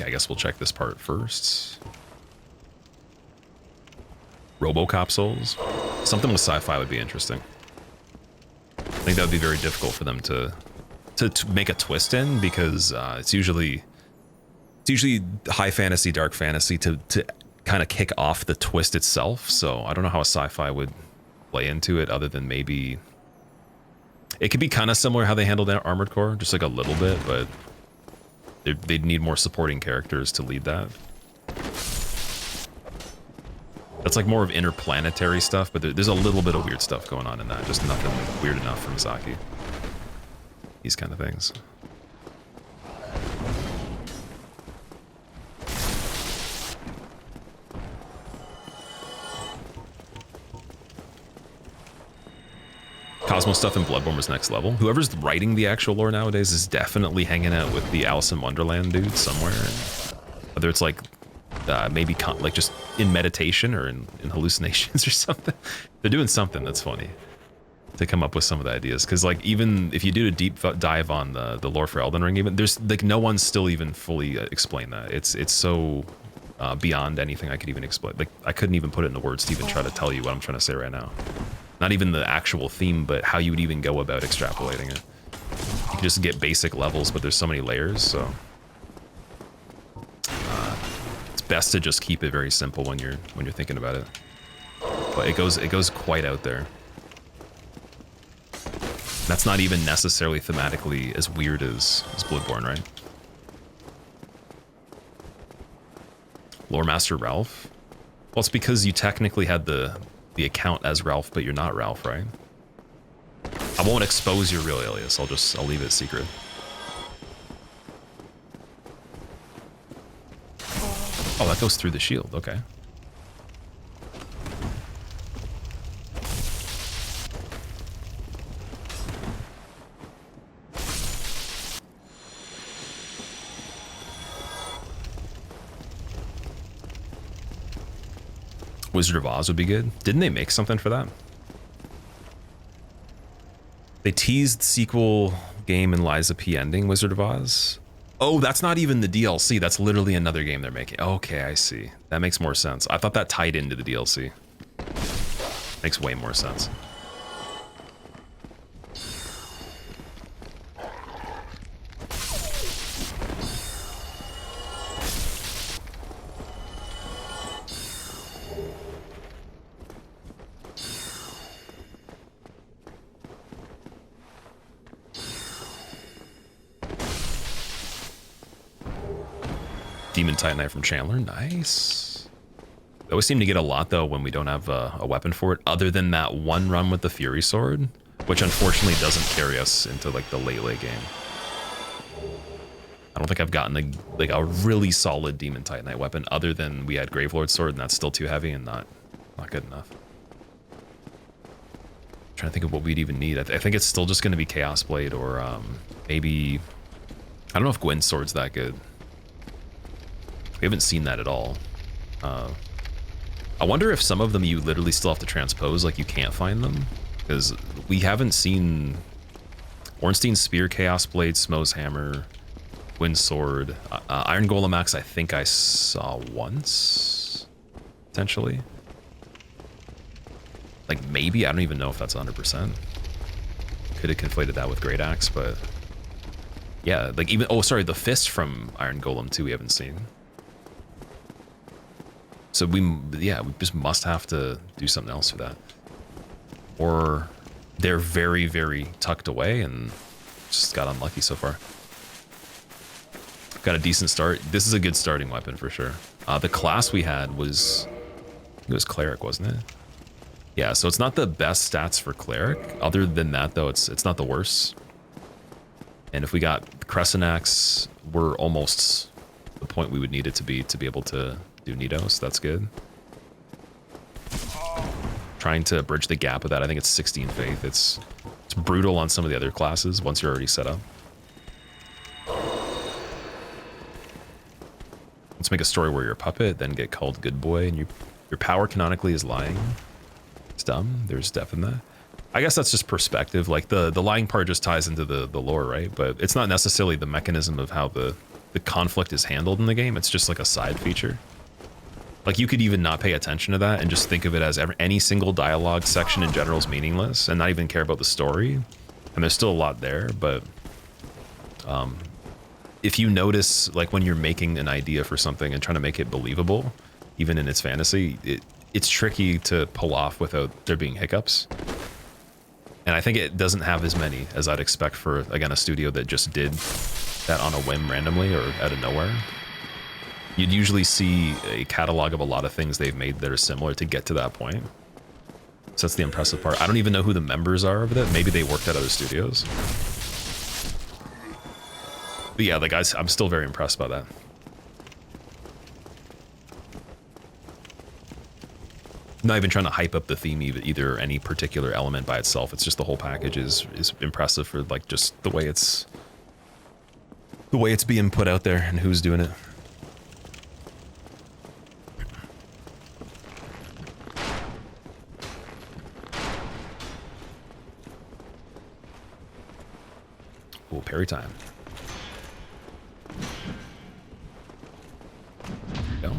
I guess we'll check this part first. Robo-capsules. Something with sci-fi would be interesting. I think that would be very difficult for them to make a twist in, because it's usually high fantasy, dark fantasy to kind of kick off the twist itself. So I don't know how a sci-fi would play into it, other than maybe it could be kind of similar how they handled Armored Core, just like a little bit, but they'd need more supporting characters to lead that. That's like more of interplanetary stuff, but there's a little bit of weird stuff going on in that. Just nothing weird enough for Misaki. These kind of things. Cosmo stuff in Bloodborne was next level. Whoever's writing the actual lore nowadays is definitely hanging out with the Alice in Wonderland dude somewhere. Whether it's like maybe like just in meditation or in hallucinations or something. They're doing something that's funny to come up with some of the ideas. Because like even if you do a deep dive on the lore for Elden Ring, even there's like no one's still even fully explained that. It's so beyond anything I could even explain. Like I couldn't even put it into words to even try to tell you what I'm trying to say right now. Not even the actual theme, but how you would even go about extrapolating it. You can just get basic levels, but there's so many layers, so it's best to just keep it very simple when you're thinking about it. But it goes quite out there. That's not even necessarily thematically as weird as Bloodborne, right? Lore Master Ralph? Well, it's because you technically had the account as Ralph, but you're not Ralph, right? I won't expose your real alias. I'll leave it secret. Oh, that goes through the shield. Okay. Wizard of Oz would be good. Didn't they make something for that? They teased sequel game in Liza P ending, Wizard of Oz. Oh, that's not even the DLC. That's literally another game they're making. Okay, I see. That makes more sense. I thought that tied into the DLC. Makes way more sense. Demon Titanite from Chandler, nice. I always seem to get a lot though when we don't have a weapon for it, other than that one run with the Fury Sword, which unfortunately doesn't carry us into like the late game. I don't think I've gotten a really solid Demon Titanite weapon other than we had Gravelord sword, and that's still too heavy and not good enough. I'm trying to think of what we'd even need. I think it's still just going to be Chaos Blade or maybe, I don't know if Gwyn's sword's that good. We haven't seen that at all. I wonder if some of them you literally still have to transpose, like you can't find them, because we haven't seen Ornstein's Spear, Chaos Blade, Smo's Hammer, Gwyn's sword, Iron Golem Axe. I think I saw once, potentially. Like maybe, I don't even know if that's 100%. Could have conflated that with Great Axe, but yeah, like even, oh sorry, the fist from Iron Golem too we haven't seen. So we just must have to do something else for that. Or they're very, very tucked away and just got unlucky so far. Got a decent start. This is a good starting weapon for sure. The class we had was, it was Cleric, wasn't it? Yeah, so it's not the best stats for Cleric. Other than that though, it's not the worst. And if we got Crescent Axe, we're almost the point we would need it to be able to do Nito, so that's good. Trying to bridge the gap with that. I think it's 16 Faith. It's brutal on some of the other classes once you're already set up. Let's make a story where you're a puppet, then get called good boy, and your power canonically is lying. It's dumb. There's depth in that. I guess that's just perspective. Like the lying part just ties into the lore, right? But it's not necessarily the mechanism of how the conflict is handled in the game. It's just like a side feature. Like you could even not pay attention to that and just think of it as any single dialogue section in general is meaningless and not even care about the story. And there's still a lot there, but if you notice, like when you're making an idea for something and trying to make it believable, even in its fantasy, it's tricky to pull off without there being hiccups. And I think it doesn't have as many as I'd expect for, again, a studio that just did that on a whim randomly or out of nowhere. You'd usually see a catalog of a lot of things they've made that are similar to get to that point. So that's the impressive part. I don't even know who the members are of that. Maybe they worked at other studios. But yeah, like I'm still very impressed by that. Not even trying to hype up the theme either any particular element by itself. It's just the whole package is impressive for like just the way it's being put out there and who's doing it. Oh, parry time. Go.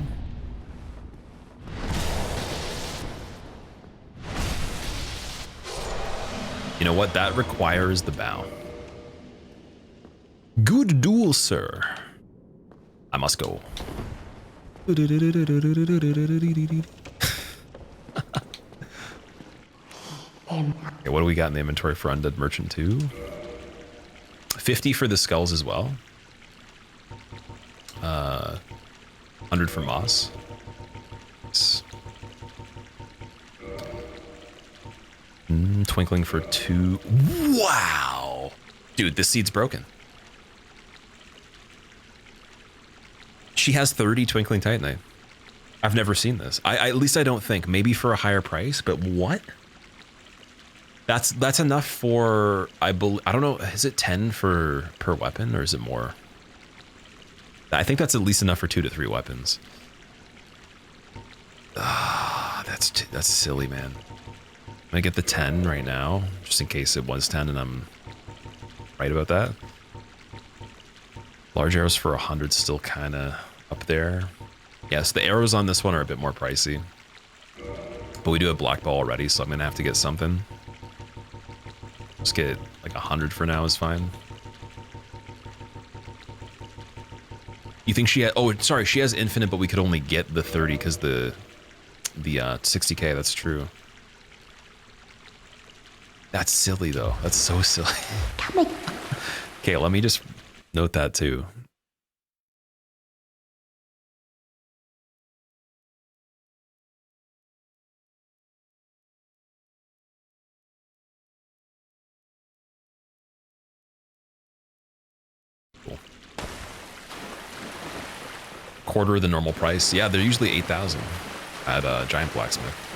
You know what? That requires the bow. Good duel, sir. I must go. Okay, what do we got in the inventory for Undead Merchant 2? 50 for the skulls as well. 100 for moss. Twinkling for 2. Wow! Dude, this seed's broken. She has 30 Twinkling Titanite. I've never seen this. At least I don't think. Maybe for a higher price, but what? That's enough for, I don't know, is it 10 per weapon or is it more? I think that's at least enough for 2 to 3 weapons. Ah, that's silly, man. I'm gonna get the 10 right now, just in case it was 10 and I'm right about that. Large arrows for 100 still kind of up there. Yes, the arrows on this one are a bit more pricey. But we do have black ball already, so I'm gonna have to get something. Just get like 100 for now is fine. You think she had, oh, sorry, she has infinite, but we could only get the 30 because the 60k, that's true. That's silly though. That's so silly. Okay, let me just note that too. quarter of the normal price. Yeah, they're usually 8,000 at Giant Blacksmith.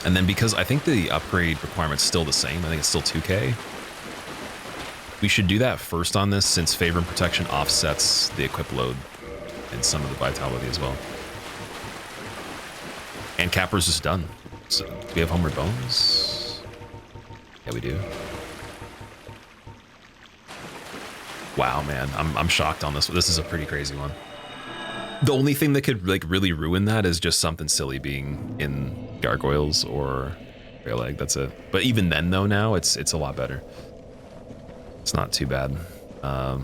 And then because I think the upgrade requirement's still the same, I think it's still 2K. We should do that first on this, since favor and protection offsets the equip load and some of the vitality as well. And Capper's just done. So, do we have Homeward Bones? Yeah, we do. Wow, man, I'm shocked on this one. This is a pretty crazy one. The only thing that could like really ruin that is just something silly being in Gargoyles or Rail Egg. That's it. But even then, though, now it's a lot better. It's not too bad. So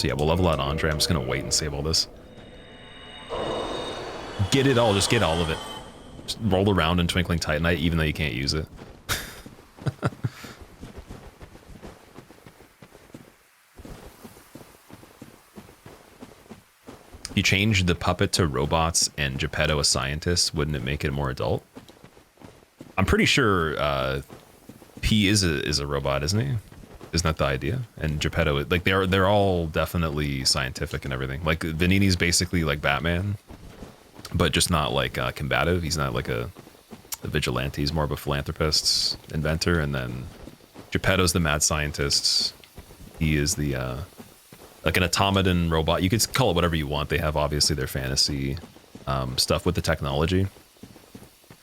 yeah, we'll level out Andre. I'm just gonna wait and save all this. Get it all. Just get all of it. Just roll around in Twinkling Titanite, even though you can't use it. You change the puppet to robots and Geppetto a scientist, wouldn't it make it more adult? I'm pretty sure P is a robot, isn't he? Isn't that the idea? And Geppetto, like they're all definitely scientific and everything. Like Venini's basically like Batman, but just not like combative. He's not like a vigilante. He's more of a philanthropist, inventor. And then Geppetto's the mad scientist. He is the like an automaton robot. You could call it whatever you want. They have obviously their fantasy stuff with the technology,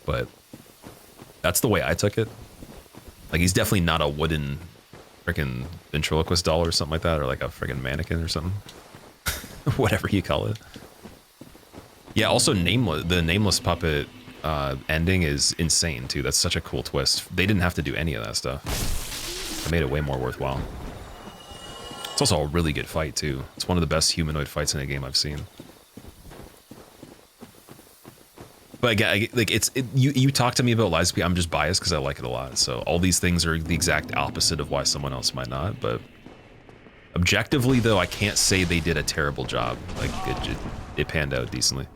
but that's the way I took it. Like he's definitely not a wooden freaking ventriloquist doll or something like that, or like a freaking mannequin or something. Whatever you call it. Yeah, also the nameless puppet ending is insane too. That's such a cool twist. They didn't have to do any of that stuff. It made it way more worthwhile. It's also a really good fight too. It's one of the best humanoid fights in a game I've seen. But again, like you talk to me about Lies of P. I'm just biased because I like it a lot. So all these things are the exact opposite of why someone else might not. But objectively, though, I can't say they did a terrible job. Like it panned out decently.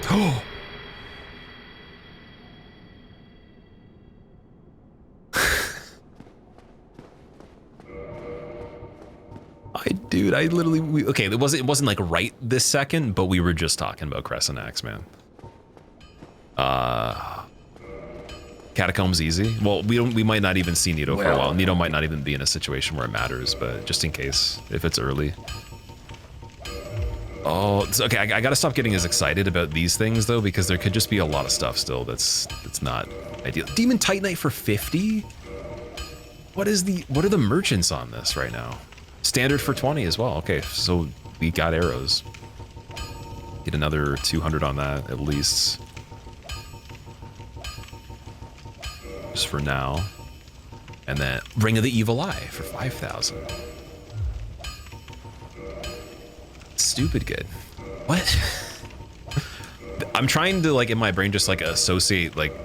Oh. Dude, I literally okay. It wasn't like right this second, but we were just talking about Crescent Axe, man. Catacombs easy. Well, we might not even see Nito for a while. Nito might not even be in a situation where it matters, but just in case, if it's early. Oh, it's, okay. I gotta stop getting as excited about these things though, because there could just be a lot of stuff still that's not ideal. Demon Titanite for 50. What are the merchants on this right now? Standard for 20 as well. Okay, so we got arrows. Get another 200 on that at least. Just for now. And then Ring of the Evil Eye for 5,000. Stupid good. What? I'm trying to like in my brain just like associate like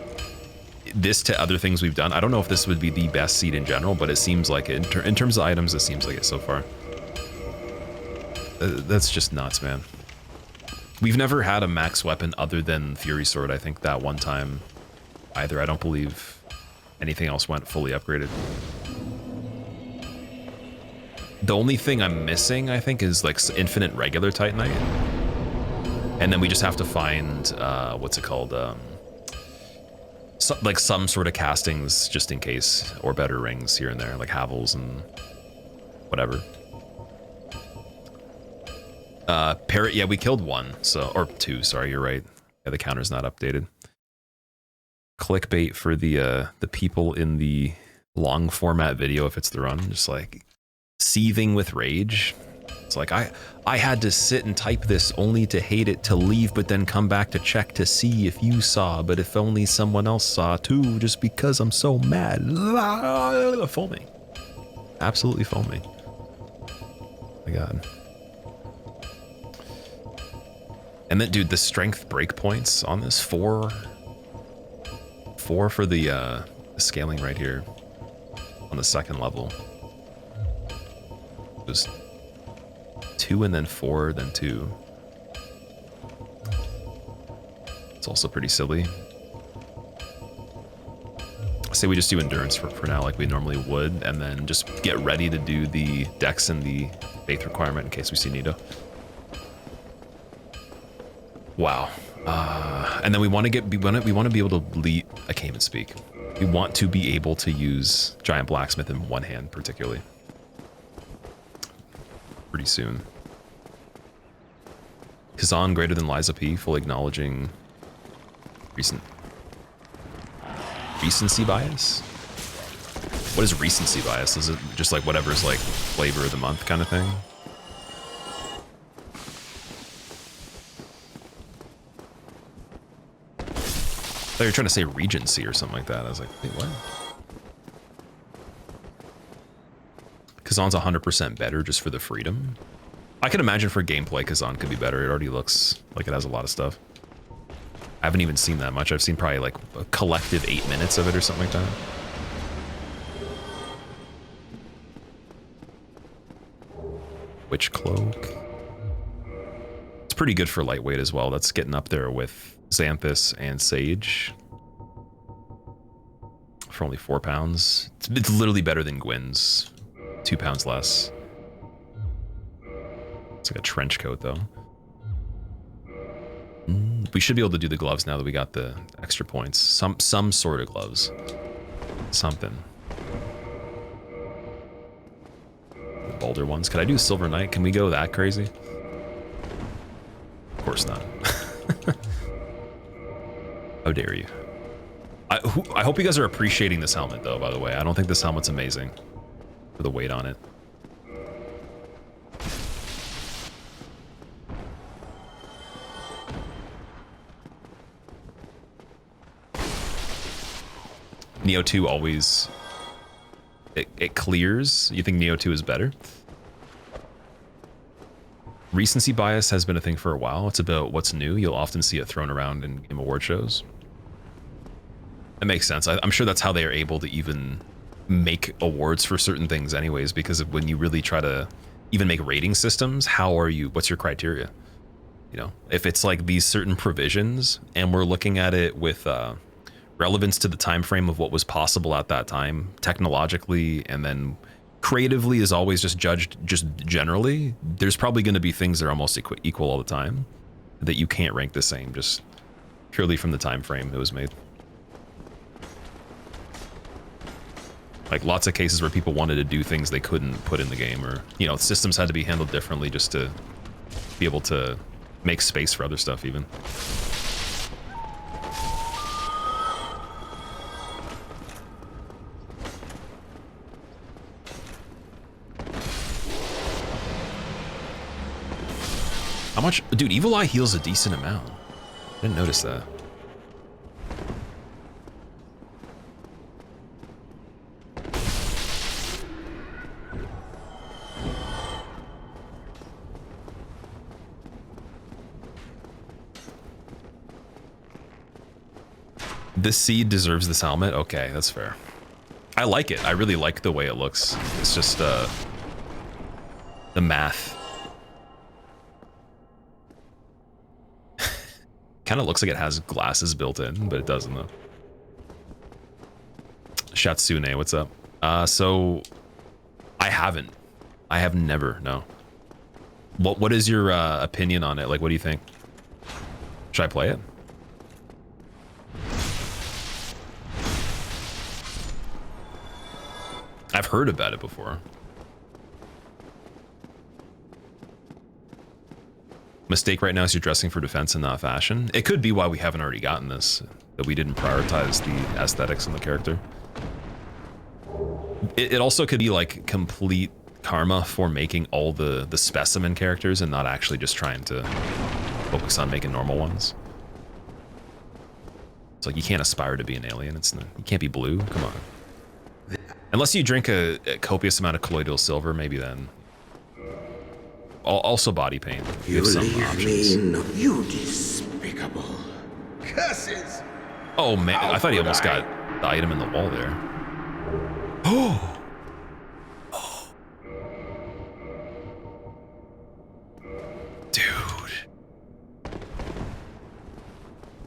this to other things we've done. I don't know if this would be the best seed in general, but it seems like it. In terms of items, it seems like it so far. That's just nuts, man. We've never had a max weapon other than Fury Sword, I think, that one time either. I don't believe anything else went fully upgraded. The only thing I'm missing, I think, is like infinite regular Titanite. And then we just have to find, what's it called? So, like some sort of castings just in case, or better rings here and there, like Havels and whatever. Parrot, yeah, we killed one, so, or two, sorry, you're right. Yeah, the counter's not updated. Clickbait for the people in the long format video, if it's the run, just like seething with rage. It's like, I had to sit and type this only to hate it, to leave, but then come back to check to see if you saw, but if only someone else saw too, just because I'm so mad. Foaming. Absolutely foaming. Oh my God. And then, dude, the strength breakpoints on this, four for the scaling right here on the second level. Just 2 and then 4, then 2. It's also pretty silly. say we just do endurance for now like we normally would, and then just get ready to do the dex and the faith requirement in case we see Nito. Wow. And then we want to be able to lead. I can't even speak. We want to be able to use Giant Blacksmith in one hand, particularly. Pretty soon. Kazan greater than Liza P, fully acknowledging recency bias? What is recency bias? Is it just like whatever's like flavor of the month kind of thing? I thought you were trying to say Regency or something like that. I was like, wait, what? Kazan's 100% better just for the freedom. I can imagine for gameplay, Kazan could be better. It already looks like it has a lot of stuff. I haven't even seen that much. I've seen probably like a collective 8 minutes of it or something like that. Witch Cloak. It's pretty good for lightweight as well. That's getting up there with Xanthus and Sage. For only 4 pounds. It's literally better than Gwyn's. 2 pounds less. It's like a trench coat though. We should be able to do the gloves now that we got the extra points. Some sort of gloves. Something. The Boulder ones. Could I do Silver Knight? Can we go that crazy? Of course not. How dare you. I hope you guys are appreciating this helmet though, by the way. I don't think this helmet's amazing for the weight on it. Neo 2 always, it clears. You think Neo 2 is better? Recency bias has been a thing for a while. It's about what's new. You'll often see it thrown around in game award shows. It makes sense. I'm sure that's how they are able to even make awards for certain things anyways, because when you really try to even make rating systems, what's your criteria? You know, if it's like these certain provisions and we're looking at it with relevance to the time frame of what was possible at that time technologically, and then creatively is always just judged just generally, there's probably going to be things that are almost equal all the time that you can't rank the same just purely from the time frame it was made. Like lots of cases where people wanted to do things they couldn't put in the game, or you know, systems had to be handled differently just to be able to make space for other stuff even. How much? Dude, Evil Eye heals a decent amount. Didn't notice that. This seed deserves this helmet? Okay, that's fair. I like it. I really like the way it looks. It's just the math. Kind of looks like it has glasses built in, but it doesn't though. Shatsune, what's up? So I have never, no. What is your opinion on it? Like, what do you think? Should I play it? I've heard about it before. Mistake right now is you're dressing for defense and not fashion. It could be why we haven't already gotten this, that we didn't prioritize the aesthetics in the character. It also could be like complete karma for making all the specimen characters and not actually just trying to focus on making normal ones. It's like you can't aspire to be an alien. You can't be blue. Come on. Unless you drink a copious amount of colloidal silver, maybe then. Also body paint. You have some options. You despicable curses! Oh man, I thought he almost got the item in the wall there. Oh! Dude.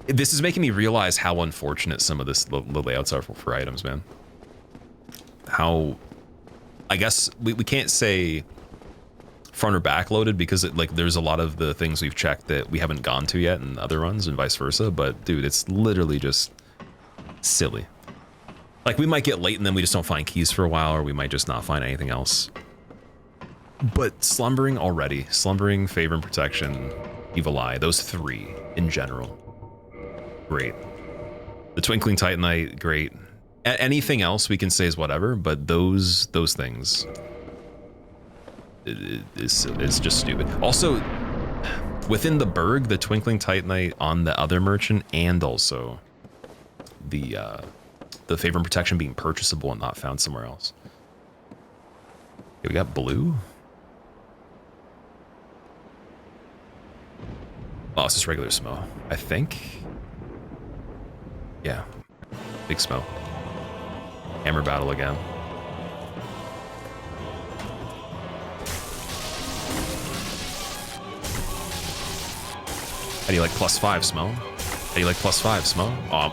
This is making me realize how unfortunate some of the layouts are for items, man. How, I guess we can't say front or back loaded because there's a lot of the things we've checked that we haven't gone to yet in other runs and vice versa. But dude, it's literally just silly. Like we might get late and then we just don't find keys for a while, or we might just not find anything else. But slumbering, favor and protection, evil eye, those three in general, great. The twinkling titanite, great. Anything else we can say is whatever, but those things is just stupid. Also, within the Berg, the twinkling titanite on the other merchant, and also the favor and protection being purchasable and not found somewhere else. Okay, we got blue. Oh, it's just regular smoke, I think. Yeah, big smoke. Hammer battle again. How do you like +5, Smo? How do you like +5, Smo? Oh,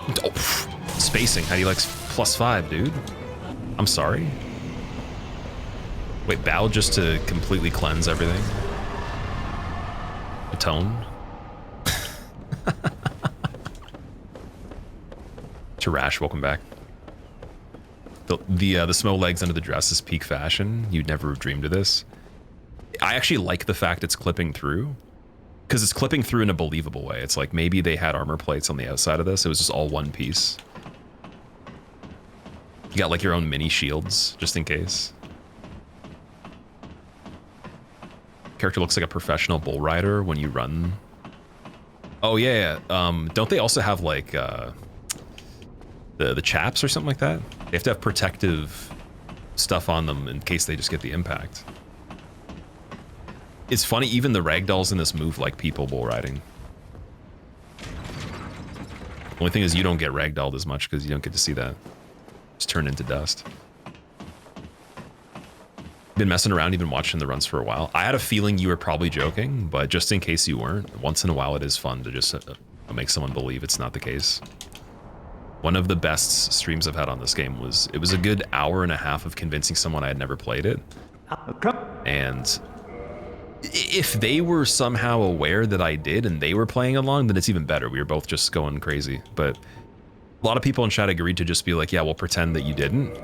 spacing. How do you like +5, dude? I'm sorry. Wait, bow just to completely cleanse everything? Atone? Tarash, welcome back. The Smo legs under the dress is peak fashion. You'd never have dreamed of this. I actually like the fact it's clipping through, because it's clipping through in a believable way. It's like maybe they had armor plates on the outside of this. It was just all one piece. You got like your own mini shields just in case. Character looks like a professional bull rider when you run. Oh yeah. Don't they also have like the chaps or something like that? They have to have protective stuff on them in case they just get the impact. It's funny, even the ragdolls in this move like people bull riding. Only thing is you don't get ragdolled as much because you don't get to see that. Just turn into dust. Been messing around, even watching the runs for a while. I had a feeling you were probably joking, but just in case you weren't, once in a while it is fun to just make someone believe it's not the case. One of the best streams I've had on this game was, it was a good hour and a half of convincing someone I had never played it. And if they were somehow aware that I did and they were playing along, then it's even better. We were both just going crazy. But a lot of people in chat agreed to just be like, yeah, we'll pretend that you didn't.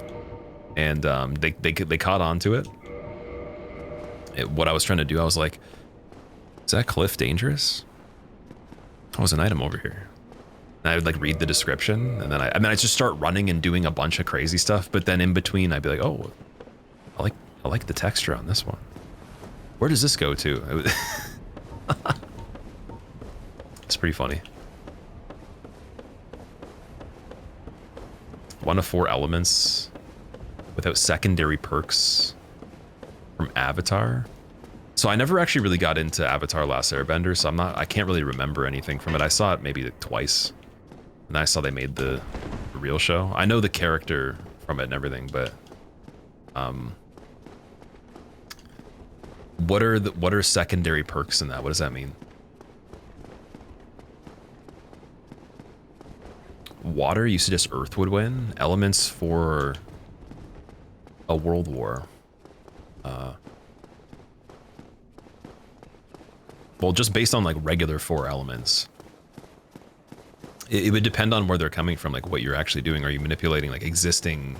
And they caught on to it. What I was trying to do, I was like, is that cliff dangerous? Oh, there's an item over here. And I would like read the description, and then I just start running and doing a bunch of crazy stuff. But then in between, I'd be like, oh, I like the texture on this one. Where does this go to? It's pretty funny. 1 of 4 elements without secondary perks from Avatar. So I never actually really got into Avatar Last Airbender, so I can't really remember anything from it. I saw it maybe like twice, and I saw they made the real show. I know the character from it and everything, but what are secondary perks in that? What does that mean? Water, you suggest Earth would win. Elements for a world war. Well, just based on like regular 4 elements. It would depend on where they're coming from, like what you're actually doing. Are you manipulating like existing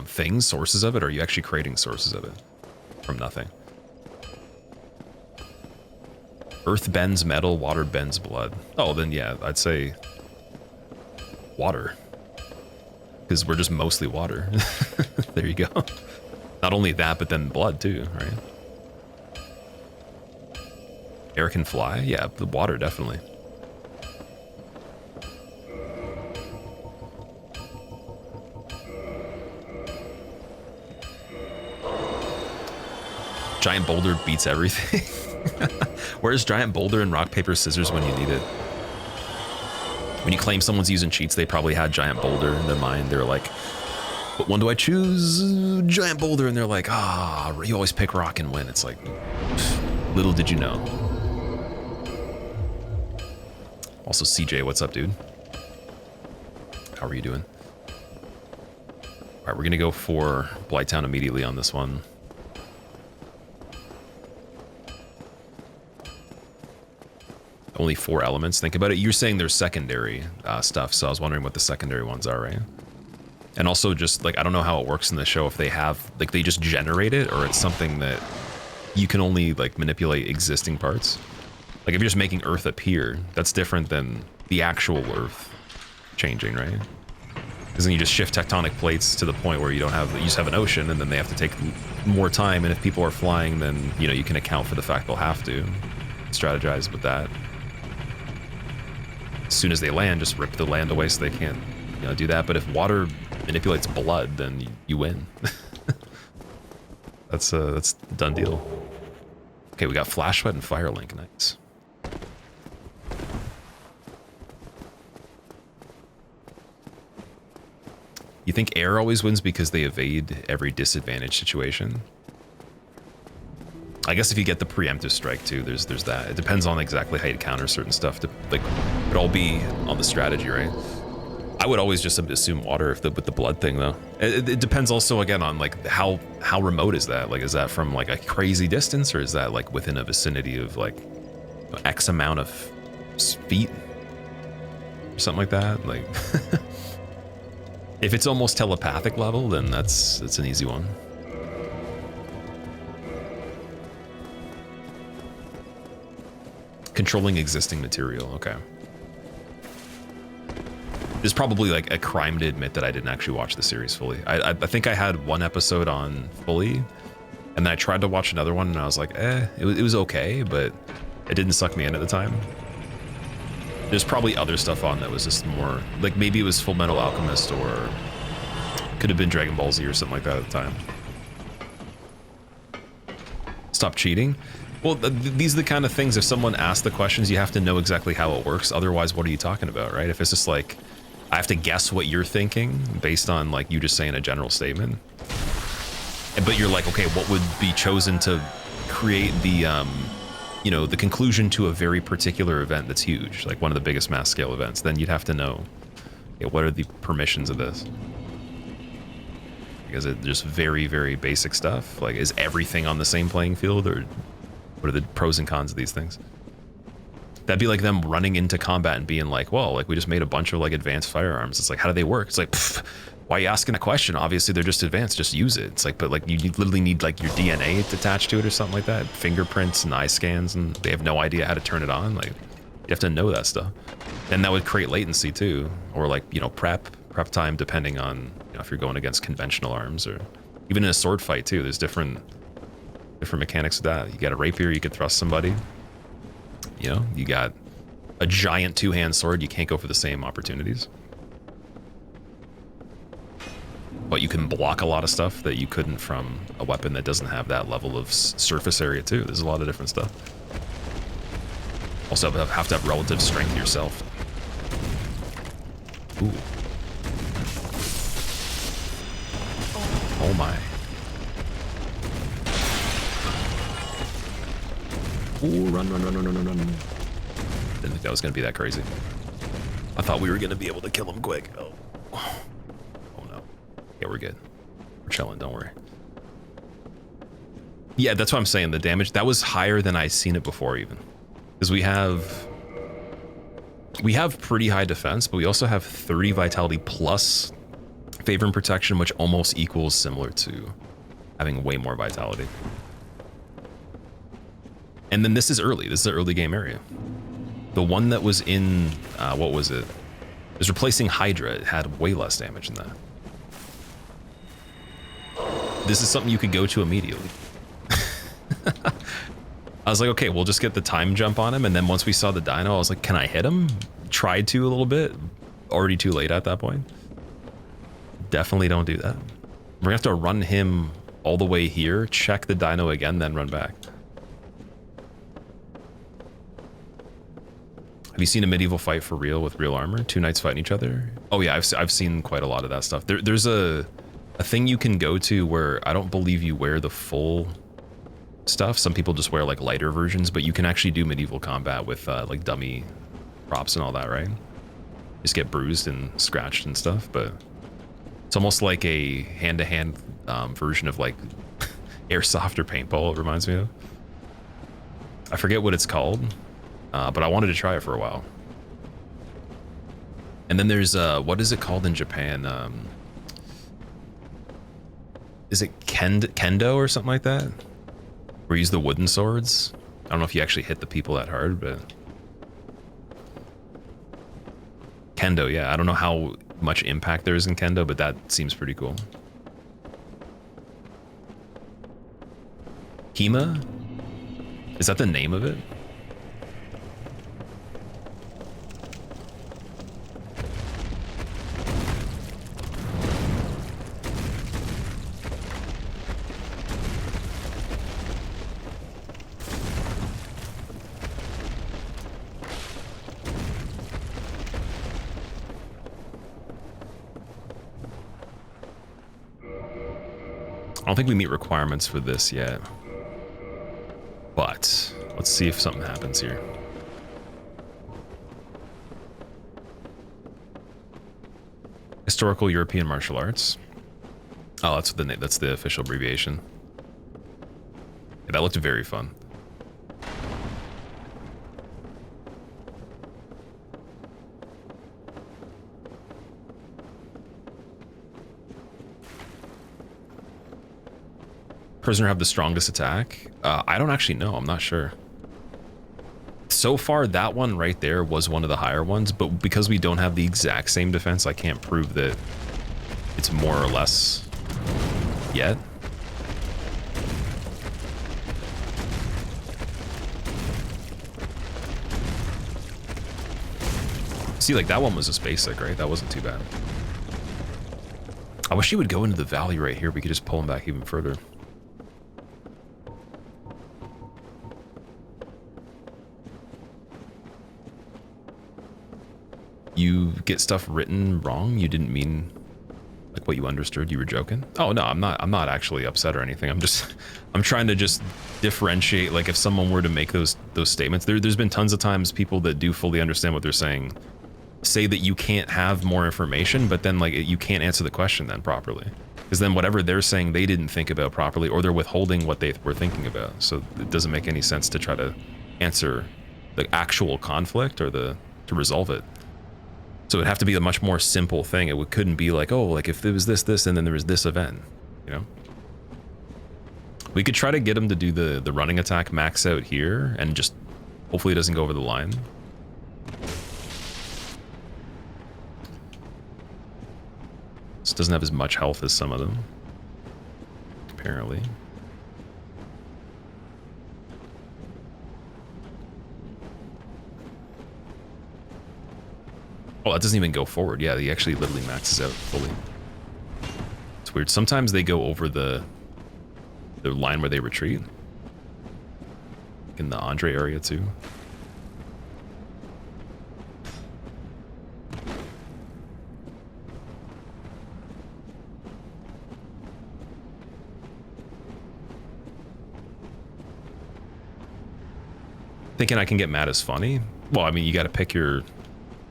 things, sources of it, or are you actually creating sources of it from nothing? Earth bends metal, water bends blood. Oh, then yeah, I'd say water. Because we're just mostly water. There you go. Not only that, but then blood too, right? Air can fly? Yeah, the water definitely. Giant boulder beats everything. Where's giant boulder and rock, paper, scissors when you need it? When you claim someone's using cheats, they probably had giant boulder in their mind. They're like, what one do I choose? Giant boulder. And they're like, you always pick rock and win. It's like, little did you know. Also, CJ, what's up, dude? How are you doing? All right, we're gonna go for Blighttown immediately on this one. Only 4 elements. Think about it. You're saying there's secondary stuff, so I was wondering what the secondary ones are, right? And also just like, I don't know how it works in the show, if they have, like they just generate it, or it's something that you can only like manipulate existing parts. Like if you're just making Earth appear, that's different than the actual Earth changing, right? Because then you just shift tectonic plates to the point where you don't have, you just have an ocean, and then they have to take more time. And if people are flying, then, you know, you can account for the fact they'll have to strategize with that. As soon as they land, just rip the land away so they can't, you know, do that. But if water manipulates blood, then you win. That's a done deal. Okay, we got Flash Sweat and Firelink. Nice. You think air always wins because they evade every disadvantage situation? I guess if you get the preemptive strike too, there's that. It depends on exactly how you counter certain stuff. To like, it'd all be on the strategy, right? I would always just assume water if with the blood thing though. It depends also again on like how remote is that? Like, is that from like a crazy distance, or is that like within a vicinity of like X amount of feet or something like that? Like. If it's almost telepathic level, then that's an easy one. Controlling existing material, okay. There's probably like a crime to admit that I didn't actually watch the series fully. I think I had 1 episode on fully, and then I tried to watch another one, and I was like, it was okay, but it didn't suck me in at the time. There's probably other stuff on that was just more, like maybe it was Full Metal Alchemist, or could have been Dragon Ball Z or something like that at the time. Stop cheating? Well, these are the kind of things, if someone asks the questions, you have to know exactly how it works. Otherwise, what are you talking about, right? If it's just like, I have to guess what you're thinking based on like you just saying a general statement. But you're like, okay, what would be chosen to create the, you know, the conclusion to a very particular event that's huge, like one of the biggest mass scale events, then you'd have to know, okay, what are the permissions of this? Because it's just very, very basic stuff. Like, is everything on the same playing field, or what are the pros and cons of these things? That'd be like them running into combat and being like, well, like we just made a bunch of like advanced firearms. It's like, how do they work? It's like, pff, why are you asking a question? Obviously they're just advanced, just use it. It's like, but like you literally need like your DNA attached to it or something like that. Fingerprints and eye scans, and they have no idea how to turn it on. Like, you have to know that stuff. And that would create latency too. Or like, you know, prep time, depending on, you know, if you're going against conventional arms, or even in a sword fight too. There's different mechanics of that. You got a rapier, you could thrust somebody. You know, you got a giant 2-hand sword, you can't go for the same opportunities. But you can block a lot of stuff that you couldn't from a weapon that doesn't have that level of surface area too. There's a lot of different stuff. Also have to have relative strength yourself. Ooh. Oh my. Ooh, run. Didn't think that was gonna be that crazy. I thought we were gonna be able to kill him quick. Oh no. Yeah, we're good. We're chilling, don't worry. Yeah, that's what I'm saying. The damage, that was higher than I'd seen it before even. Because we have pretty high defense, but we also have 30 vitality plus favor and protection, which almost equals similar to having way more vitality. And then this is early. This is an early game area. The one that was in, what was it? It was replacing Hydra. It had way less damage than that. This is something you could go to immediately. I was like, okay, we'll just get the time jump on him. And then once we saw the Dino, I was like, can I hit him? Tried to a little bit. Already too late at that point. Definitely don't do that. We're gonna have to run him all the way here, check the Dino again, then run back. Have you seen a medieval fight for real with real armor? 2 knights fighting each other? Oh yeah, I've seen quite a lot of that stuff. There's a thing you can go to where I don't believe you wear the full stuff. Some people just wear like lighter versions, but you can actually do medieval combat with like dummy props and all that, right? just get bruised and scratched and stuff, but it's almost like a hand-to-hand version of like airsoft or paintball, it reminds me of. I forget what it's called, but I wanted to try it for a while. And then there's, what is it called in Japan? Is it kendo or something like that? Where you use the wooden swords? I don't know if you actually hit the people that hard, but... Kendo, yeah. I don't know how much impact there is in kendo, but that seems pretty cool. Hema? Is that the name of it? I don't think we meet requirements for this yet. But let's see if something happens here. Historical European martial arts. Oh, that's the name. That's the official abbreviation. Yeah, that looked very fun. Prisoner have the strongest attack? I don't actually know. I'm not sure. So far, that one right there was one of the higher ones, but because we don't have the exact same defense, I can't prove that it's more or less yet. See, like that one was just basic, right? That wasn't too bad. I wish he would go into the valley right here. We could just pull him back even further. You get stuff written wrong? You didn't mean like what you understood? You were joking? Oh no, I'm not actually upset or anything. I'm trying to just differentiate, like if someone were to make those statements. There's been tons of times people that do fully understand what they're saying say that you can't have more information, but then like you can't answer the question then properly. Because then whatever they're saying they didn't think about properly, or they're withholding what they were thinking about. So it doesn't make any sense to try to answer the actual conflict or to resolve it. So it'd have to be a much more simple thing. It couldn't be like, oh, like if there was this, and then there was this event, you know? We could try to get him to do the running attack max out here, and just hopefully it doesn't go over the line. This doesn't have as much health as some of them, apparently. Oh, that doesn't even go forward. Yeah, he actually literally maxes out fully. It's weird. Sometimes they go over the line where they retreat. In the Andre area too. Thinking I can get mad is funny? Well, I mean, you got to pick your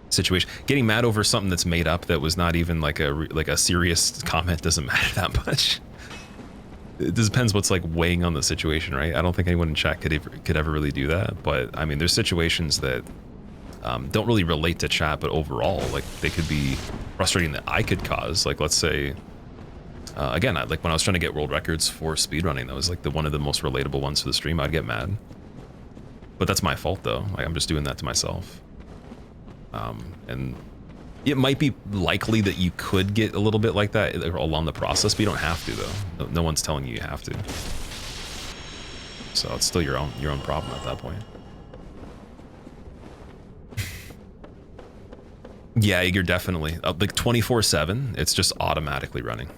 situation. Getting mad over something that's made up that was not even like a serious comment doesn't matter that much. It just depends what's like weighing on the situation, right? I don't think anyone in chat could ever really do that, but I mean, there's situations that don't really relate to chat, but overall, like they could be frustrating that I could cause. Like, let's say, again, like when I was trying to get world records for speedrunning, that was like one of the most relatable ones for the stream. I'd get mad, but that's my fault though. Like, I'm just doing that to myself. And it might be likely that you could get a little bit like that along the process, but you don't have to though. No one's telling you have to. So it's still your own problem at that point. Yeah, you're definitely like 24/7. It's just automatically running.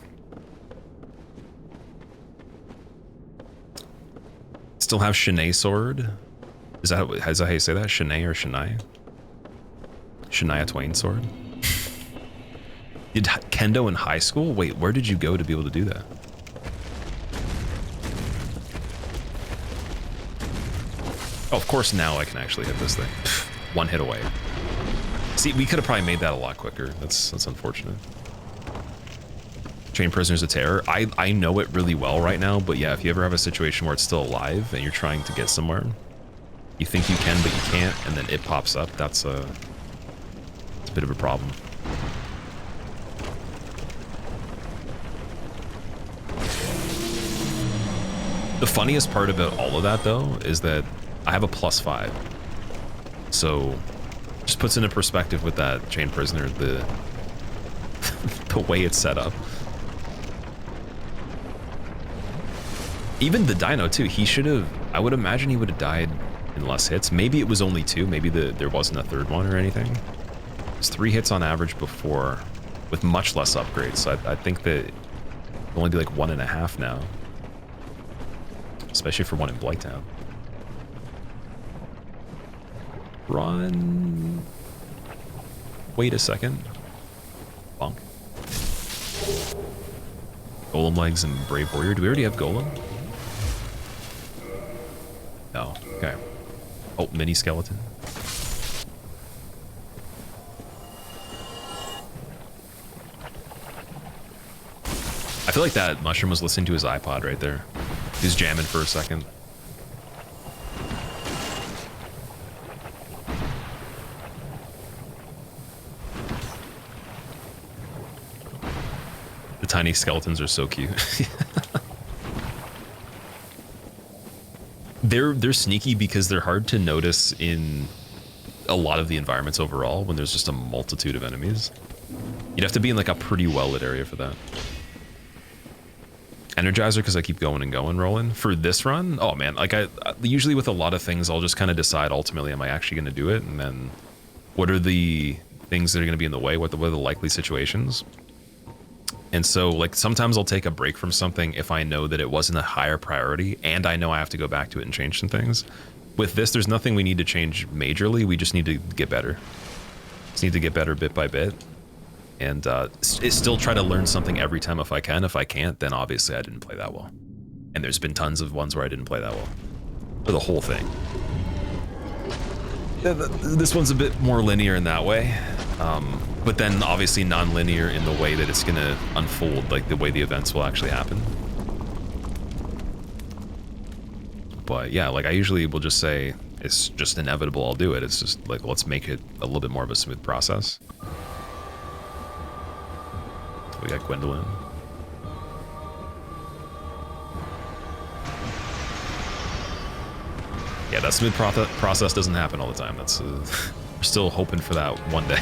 Still have Shanae sword. Is that how you say that? Shanae or Shania? Shania Twain sword. Did kendo in high school? Wait, where did you go to be able to do that? Oh, of course now I can actually hit this thing. One hit away. See, we could have probably made that a lot quicker. That's unfortunate. Chain Prisoners of Terror. I know it really well right now, but yeah, if you ever have a situation where it's still alive and you're trying to get somewhere, you think you can, but you can't, and then it pops up, it's a bit of a problem. The funniest part about all of that, though, is that I have a +5. So, just puts into perspective with that Chain Prisoner, the way it's set up. Even the Dino, too, he should have... I would imagine he would have died in less hits. Maybe it was only 2. Maybe there wasn't a third one or anything. It was 3 hits on average before, with much less upgrades. So I think that it'll only be like 1.5 now. Especially for one in Blighttown. Run. Wait a second. Bonk. Golem legs and Brave Warrior. Do we already have Golem? No. Okay. Oh, mini skeleton. I feel like that mushroom was listening to his iPod right there. He was jamming for a second. The tiny skeletons are so cute. They're sneaky because they're hard to notice in a lot of the environments overall when there's just a multitude of enemies. You'd have to be in like a pretty well-lit area for that. Energizer, because I keep going and going, rolling. For this run, oh man, like I usually with a lot of things, I'll just kind of decide ultimately, am I actually going to do it? And then what are the things that are going to be in the way? What are the likely situations? And so like sometimes I'll take a break from something if I know that it wasn't a higher priority and I know I have to go back to it and change some things. With this, there's nothing we need to change majorly. We just need to get better. Just need to get better bit by bit. And still try to learn something every time if I can. If I can't, then obviously I didn't play that well. And there's been tons of ones where I didn't play that well. For the whole thing. This one's a bit more linear in that way. But then obviously non-linear in the way that it's going to unfold, like the way the events will actually happen. But yeah, like I usually will just say, it's just inevitable, I'll do it. It's just like, let's make it a little bit more of a smooth process. We got Gwendolyn. Yeah, that smooth process doesn't happen all the time. That's we're still hoping for that one day.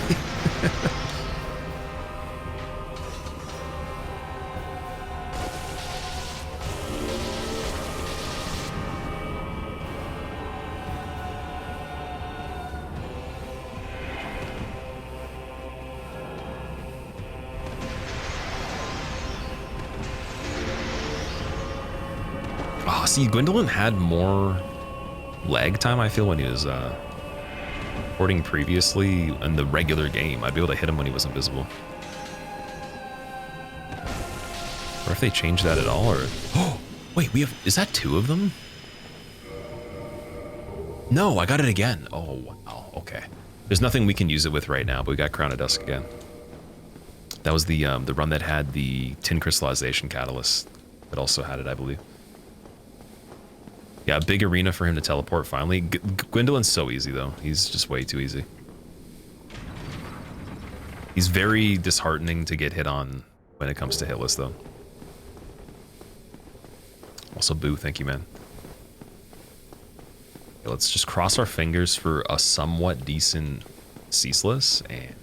Oh, see, Gwendolyn had more lag time, I feel, when he was recording previously in the regular game. I'd be able to hit him when he was invisible. Or if they changed that at all, or... Oh, wait, we have... Is that 2 of them? No, I got it again. Oh, wow, okay. There's nothing we can use it with right now, but we got Crown of Dusk again. That was the run that had the tin crystallization catalyst. That also had it, I believe. Yeah, big arena for him to teleport finally. Gwendolyn's so easy, though. He's just way too easy. He's very disheartening to get hit on when it comes to hitless, though. Also, Boo, thank you, man. Okay, let's just cross our fingers for a somewhat decent ceaseless, and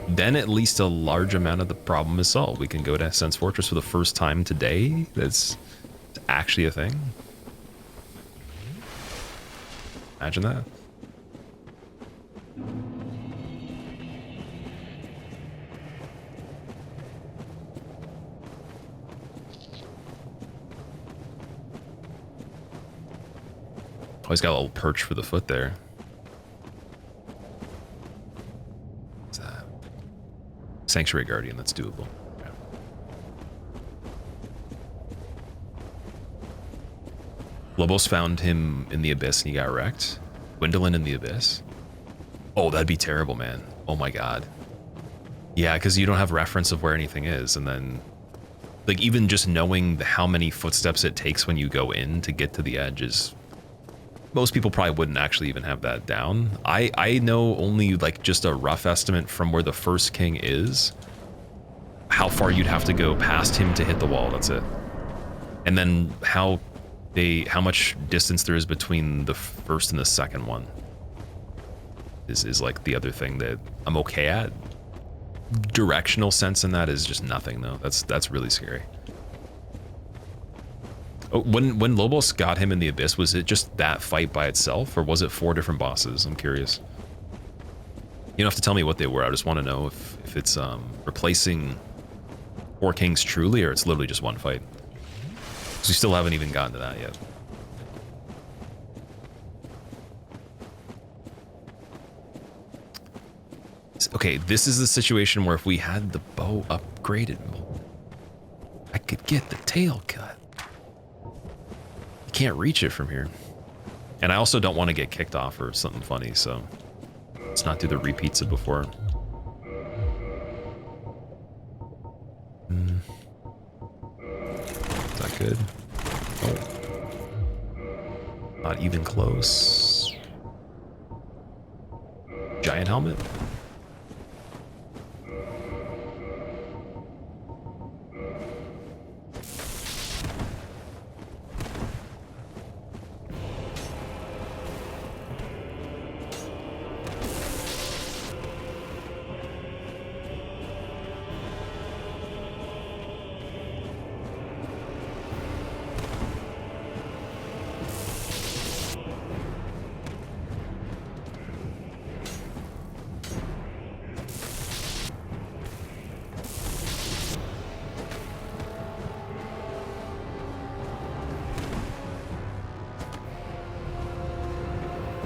then at least a large amount of the problem is solved. We can go to Sense Fortress for the first time today. That's actually a thing. Imagine that. Oh, he's got a little perch for the foot there. What's that? Sanctuary Guardian, that's doable. Yeah. Lobos found him in the Abyss and he got wrecked. Gwendolyn in the Abyss. Oh, that'd be terrible, man. Oh my god. Yeah, because you don't have reference of where anything is, and then like even just knowing how many footsteps it takes when you go in to get to the edge is, most people probably wouldn't actually even have that down. I know only like just a rough estimate from where the first king is, how far you'd have to go past him to hit the wall. That's it. And then how much distance there is between the first and the second one is like the other thing that I'm okay at. Directional sense in that is just nothing though. That's really scary. Oh, when Lobos got him in the abyss, was it just that fight by itself, or was it 4 different bosses? I'm curious. You don't have to tell me what they were. I just want to know if it's replacing 4 kings truly, or it's literally just one fight. Because we still haven't even gotten to that yet. Okay, this is the situation where if we had the bow upgraded, I could get the tail cut. You can't reach it from here. And I also don't want to get kicked off or something funny, so let's not do the repeats of before. Is that good? Oh. Not even close. Giant helmet?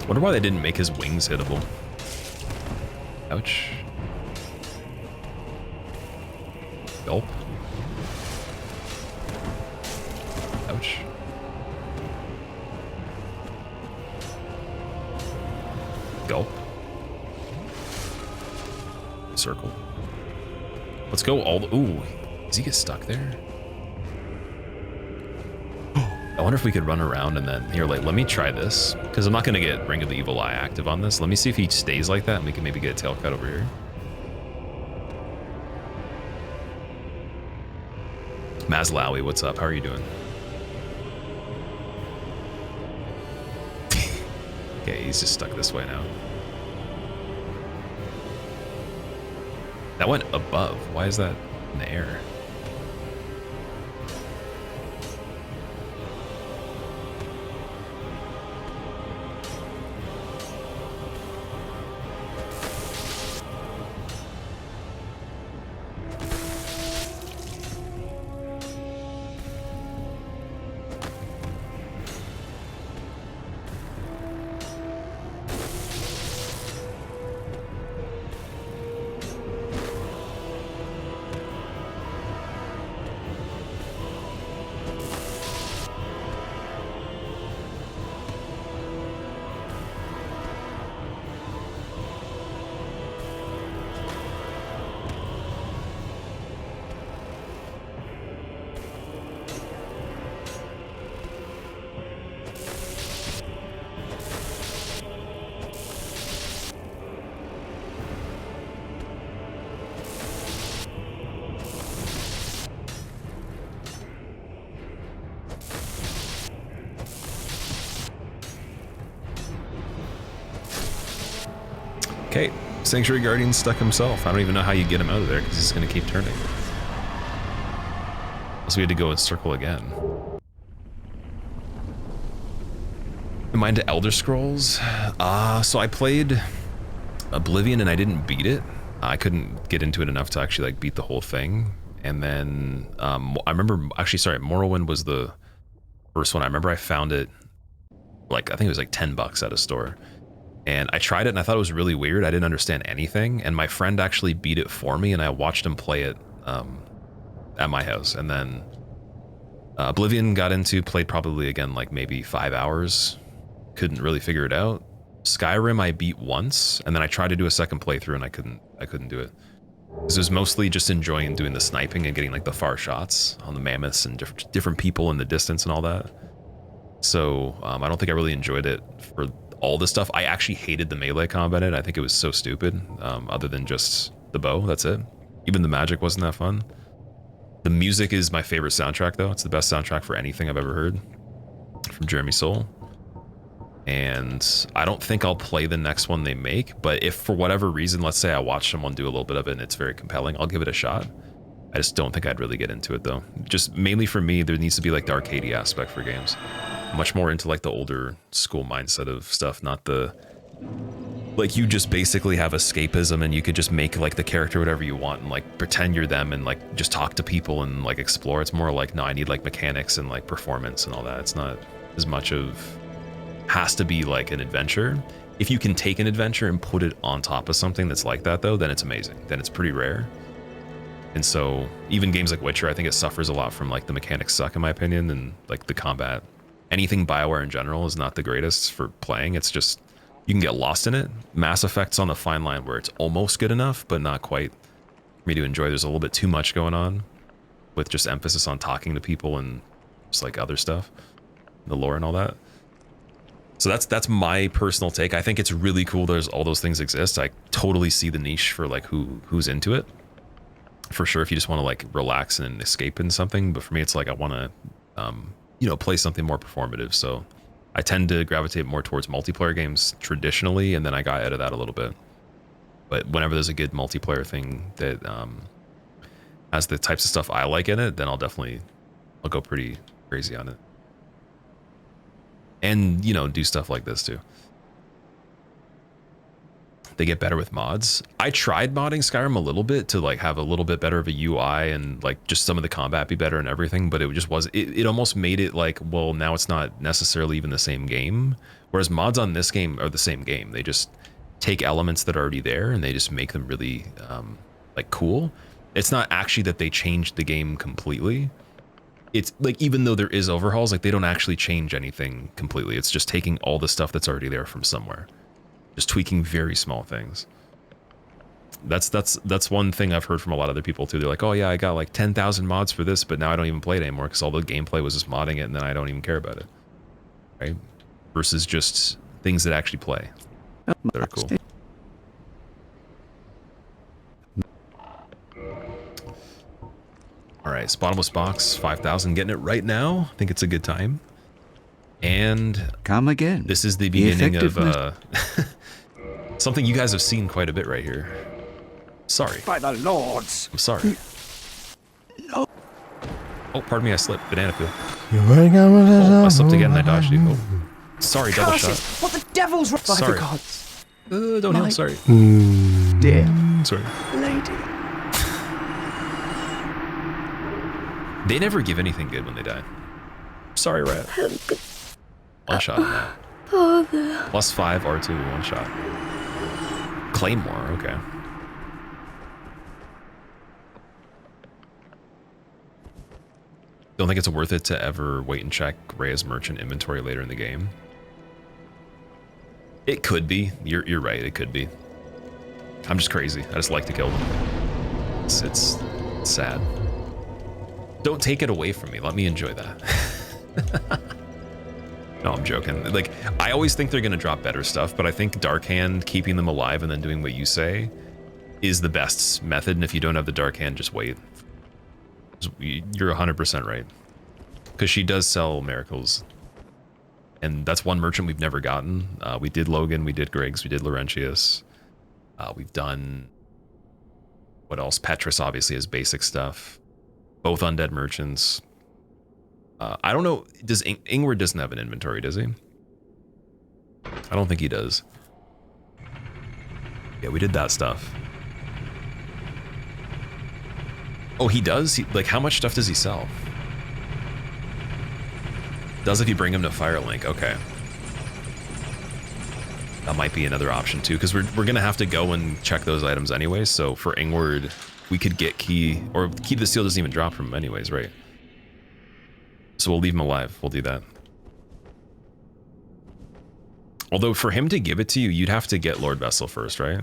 Wonder why they didn't make his wings hittable. Ouch. Gulp. Ouch. Gulp. Circle. Let's go all the... Ooh. Does he get stuck there? I wonder if we could run around and then... Here, like, let me try this. Because I'm not going to get Ring of the Evil Eye active on this. Let me see if he stays like that and we can maybe get a tail cut over here. Mazlawi, what's up? How are you doing? Okay, he's just stuck this way now. That went above. Why is that in the air? Okay, Sanctuary Guardian stuck himself. I don't even know how you get him out of there because he's going to keep turning. So we had to go and circle again. Am I into Elder Scrolls? So I played Oblivion and I didn't beat it. I couldn't get into it enough to actually like beat the whole thing. And then I remember, actually, sorry, Morrowind was the first one. I remember I found it, like, I think it was like $10 at a store. And I tried it and I thought it was really weird. I didn't understand anything. And my friend actually beat it for me and I watched him play it at my house. And then Oblivion got into, played probably again like maybe 5 hours. Couldn't really figure it out. Skyrim I beat once, and then I tried to do a second playthrough, and I couldn't do it. Because it was mostly just enjoying doing the sniping and getting like the far shots on the mammoths and different people in the distance and all that. So I don't think I really enjoyed it for all the stuff. I actually hated the melee combat in it. I think it was so stupid, other than just the bow, that's it. Even the magic wasn't that fun. The music is my favorite soundtrack though. It's the best soundtrack for anything I've ever heard from Jeremy Soule. And I don't think I'll play the next one they make, but if for whatever reason, let's say I watch someone do a little bit of it and it's very compelling, I'll give it a shot. I just don't think I'd really get into it though. Just mainly for me, there needs to be like the arcadey aspect for games. Much more into like the older school mindset of stuff, not the, like you just basically have escapism and you could just make like the character whatever you want and like pretend you're them and like just talk to people and like explore. It's more like, no, I need like mechanics and like performance and all that. It's not as much of, has to be like an adventure. If you can take an adventure and put it on top of something that's like that though, then it's amazing. Then it's pretty rare. And so even games like Witcher, I think it suffers a lot from like the mechanics suck in my opinion, and like the combat. Anything BioWare in general is not the greatest for playing. It's just, you can get lost in it. Mass Effect's on the fine line where it's almost good enough, but not quite for me to enjoy. There's a little bit too much going on with just emphasis on talking to people and just like other stuff, the lore and all that. So that's my personal take. I think it's really cool there's all those things exist. I totally see the niche for like who's into it. For sure, if you just want to like relax and escape in something. But for me, it's like I want to, you know, play something more performative. So I tend to gravitate more towards multiplayer games traditionally, and then I got out of that a little bit. But whenever there's a good multiplayer thing that has the types of stuff I like in it, then I'll go pretty crazy on it. And, you know, do stuff like this too. They get better with mods. I tried modding Skyrim a little bit to like have a little bit better of a UI and like just some of the combat be better and everything, but it just wasn't, it almost made it like, well, now it's not necessarily even the same game. Whereas mods on this game are the same game. They just take elements that are already there and they just make them really like cool. It's not actually that they changed the game completely. It's like, even though there is overhauls, like they don't actually change anything completely. It's just taking all the stuff that's already there from somewhere, just tweaking very small things. That's one thing I've heard from a lot of other people too. They're like, oh yeah, I got like 10,000 mods for this, but now I don't even play it anymore because all the gameplay was just modding it and then I don't even care about it. Right? Versus just things that actually play that are cool. All right, Bottomless Box 5,000, getting it right now. I think it's a good time. And Come again. This is the beginning of something you guys have seen quite a bit right here. Sorry. By the lords. I'm sorry. No. Oh, pardon me, I slipped. Banana peel. Oh, I slipped again and I dodged you. Oh. Sorry, double shot. What the devil's wrong? By Sorry. the gods. Don't heal, sorry. Dear Sorry. lady. They never give anything good when they die. Sorry, Rat. One shot on that. +5 R2, one shot. Claymore, okay. Don't think it's worth it to ever wait and check Rhea's merchant inventory later in the game. It could be. You're right, it could be. I'm just crazy. I just like to kill them. It's sad. Don't take it away from me. Let me enjoy that. No, I'm joking. Like, I always think they're going to drop better stuff, but I think Dark Hand, keeping them alive and then doing what you say, is the best method. And if you don't have the Dark Hand, just wait. You're 100% right. Because she does sell miracles. And that's one merchant we've never gotten. We did Logan, we did Griggs, we did Laurentius. We've done... What else? Petrus obviously has basic stuff. Both undead merchants. I don't know. Does Ingward doesn't have an inventory, does he? I don't think he does. Yeah, we did that stuff. Oh, he does? Like, how much stuff does he sell? Does if you bring him to Firelink. Okay. That might be another option too, because we're gonna have to go and check those items anyway. So for Ingward, we could get key, or key to the seal doesn't even drop from him anyways, right? So we'll leave him alive. We'll do that. Although for him to give it to you, you'd have to get Lord Vessel first, right?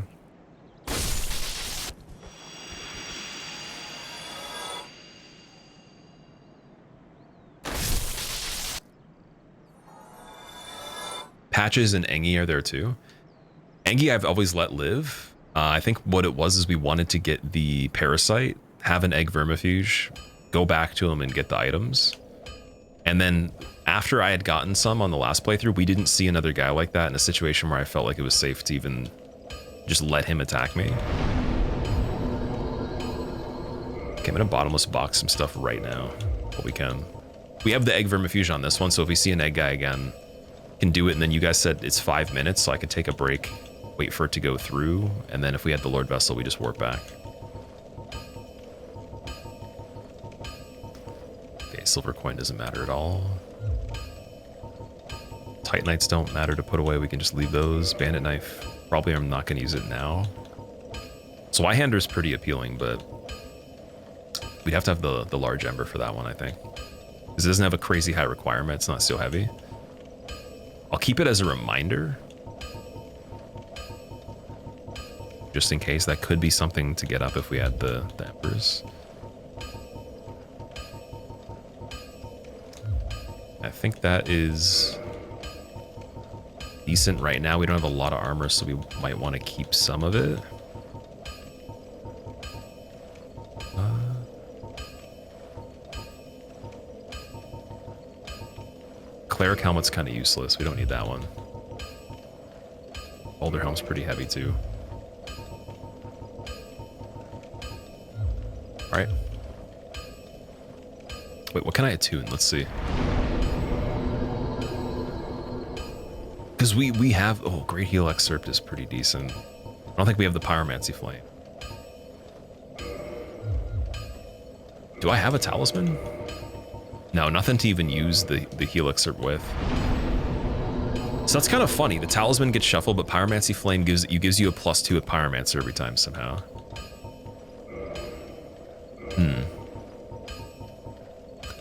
Patches and Engie are there too. Engie I've always let live. I think what it was is we wanted to get the Parasite, have an Egg Vermifuge, go back to him and get the items. And then after I had gotten some on the last playthrough, we didn't see another guy like that in a situation where I felt like it was safe to even just let him attack me. Okay, I'm gonna bottomless box some stuff right now, what we can. We have the Egg Vermifuge on this one, so if we see an egg guy again, can do it. And then you guys said it's 5 minutes, so I could take a break, wait for it to go through, and then if we had the Lord Vessel, we just warp back. Okay, silver coin doesn't matter at all. Titanites don't matter to put away, we can just leave those. Bandit knife, probably I'm not gonna use it now. Zweihander is pretty appealing, but we'd have to have the large ember for that one, I think. Because it doesn't have a crazy high requirement, it's not so heavy. I'll keep it as a reminder. Just in case, that could be something to get up if we had the embers. I think that is decent right now. We don't have a lot of armor, so we might want to keep some of it. Cleric helmet's kind of useless. We don't need that one. Boulder helm's pretty heavy too. All right. Wait, what can I attune? Let's see. Because we have... Oh, Great Heal Excerpt is pretty decent. I don't think we have the Pyromancy Flame. Do I have a talisman? No, nothing to even use the Heal Excerpt with. So that's kind of funny. The talisman gets shuffled, but Pyromancy Flame gives you a +2 with Pyromancer every time somehow.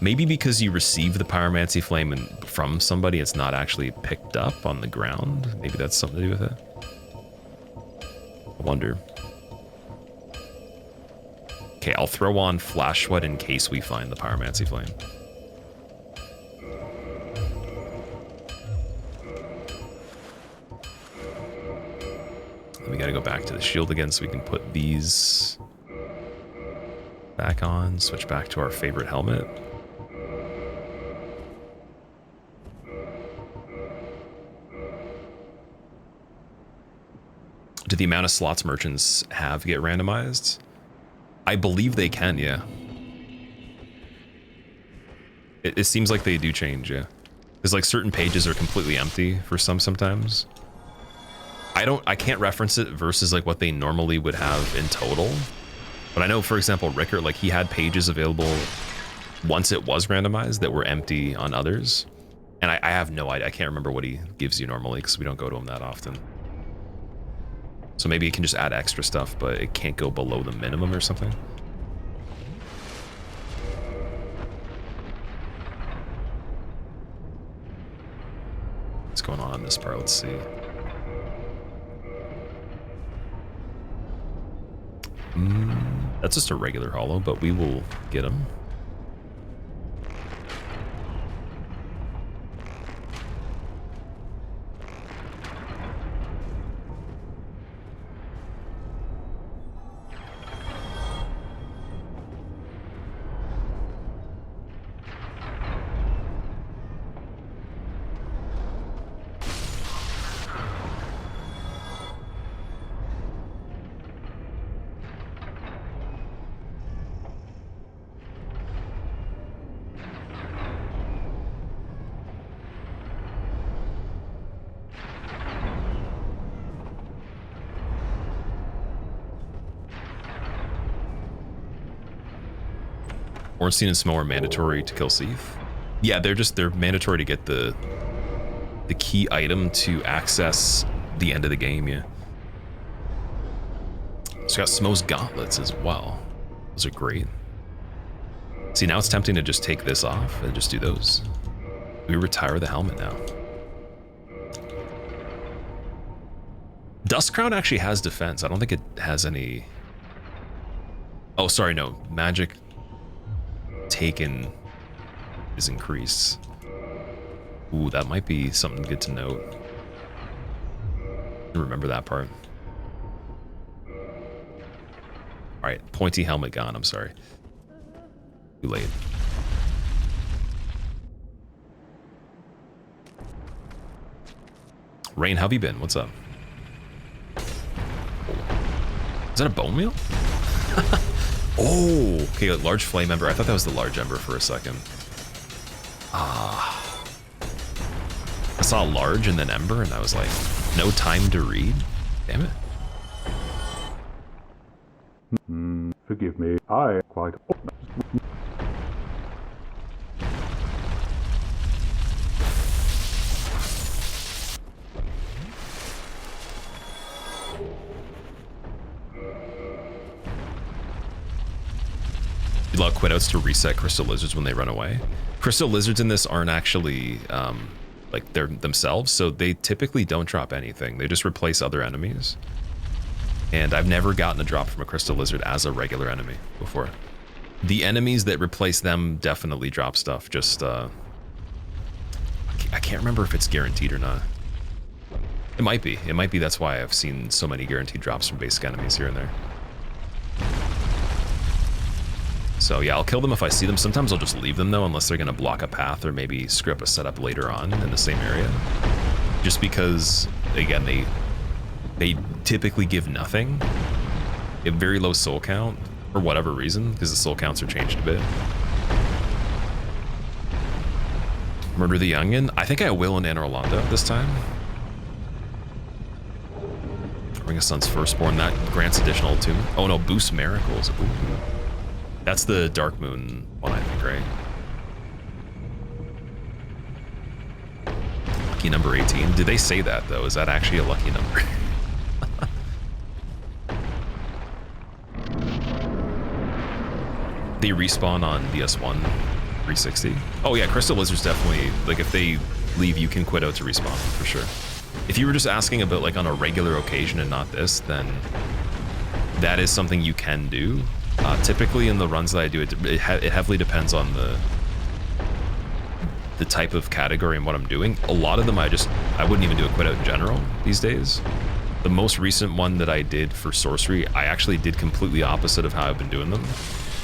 Maybe because you receive the Pyromancy Flame from somebody, it's not actually picked up on the ground. Maybe that's something to do with it. I wonder. Okay, I'll throw on Flash Sweat in case we find the Pyromancy Flame. Then we gotta go back to the shield again so we can put these back on, switch back to our favorite helmet. Do the amount of slots merchants have get randomized? I believe they can, yeah. It seems like they do change, yeah. Because like certain pages are completely empty for sometimes. I can't reference it versus like what they normally would have in total. But I know, for example, Rickert, like he had pages available once it was randomized that were empty on others. And I have no idea, I can't remember what he gives you normally because we don't go to him that often. So maybe it can just add extra stuff, but it can't go below the minimum or something. What's going on this part? Let's see. That's just a regular hollow, but we will get him. Ornstein and Smough are mandatory to kill Seath. Yeah, they're mandatory to get the key item to access the end of the game, yeah. So we got Smough's gauntlets as well. Those are great. See, now it's tempting to just take this off and just do those. We retire the helmet now. Dust Crown actually has defense. I don't think it has any... Oh, sorry, no. Magic taken is increased. Ooh, that might be something good to note. Remember that part. Alright, pointy helmet gone, I'm sorry. Too late. Rain, how have you been? What's up? Is that a bone meal? Oh, okay, large flame ember. I thought that was the large ember for a second. Ah. I saw large and then ember, and I was like, no time to read? Damn it. Forgive me, I quite... You allow quitouts to reset crystal lizards when they run away. Crystal lizards in this aren't actually like they're themselves, so they typically don't drop anything. They just replace other enemies. And I've never gotten a drop from a crystal lizard as a regular enemy before. The enemies that replace them definitely drop stuff. Just I can't remember if it's guaranteed or not. It might be. It might be. That's why I've seen so many guaranteed drops from basic enemies here and there. So yeah, I'll kill them if I see them. Sometimes I'll just leave them though, unless they're gonna block a path or maybe screw up a setup later on in the same area. Just because, again, they typically give nothing. They have very low soul count for whatever reason, because the soul counts are changed a bit. Murder the Youngin? I think I will in Anor Londo this time. Ring of Sun's Firstborn, that grants additional attunement. Oh no, boost miracles. Ooh. That's the Dark Moon one, I think, right? Lucky number 18. Did they say that, though? Is that actually a lucky number? They respawn on DS1 360. Oh yeah, Crystal Lizards definitely, like if they leave, you can quit out to respawn, for sure. If you were just asking about like on a regular occasion and not this, then that is something you can do. Typically in the runs that I do, it heavily depends on the type of category and what I'm doing. A lot of them I wouldn't even do a quit out in general these days. The most recent one that I did for sorcery, I actually did completely opposite of how I've been doing them,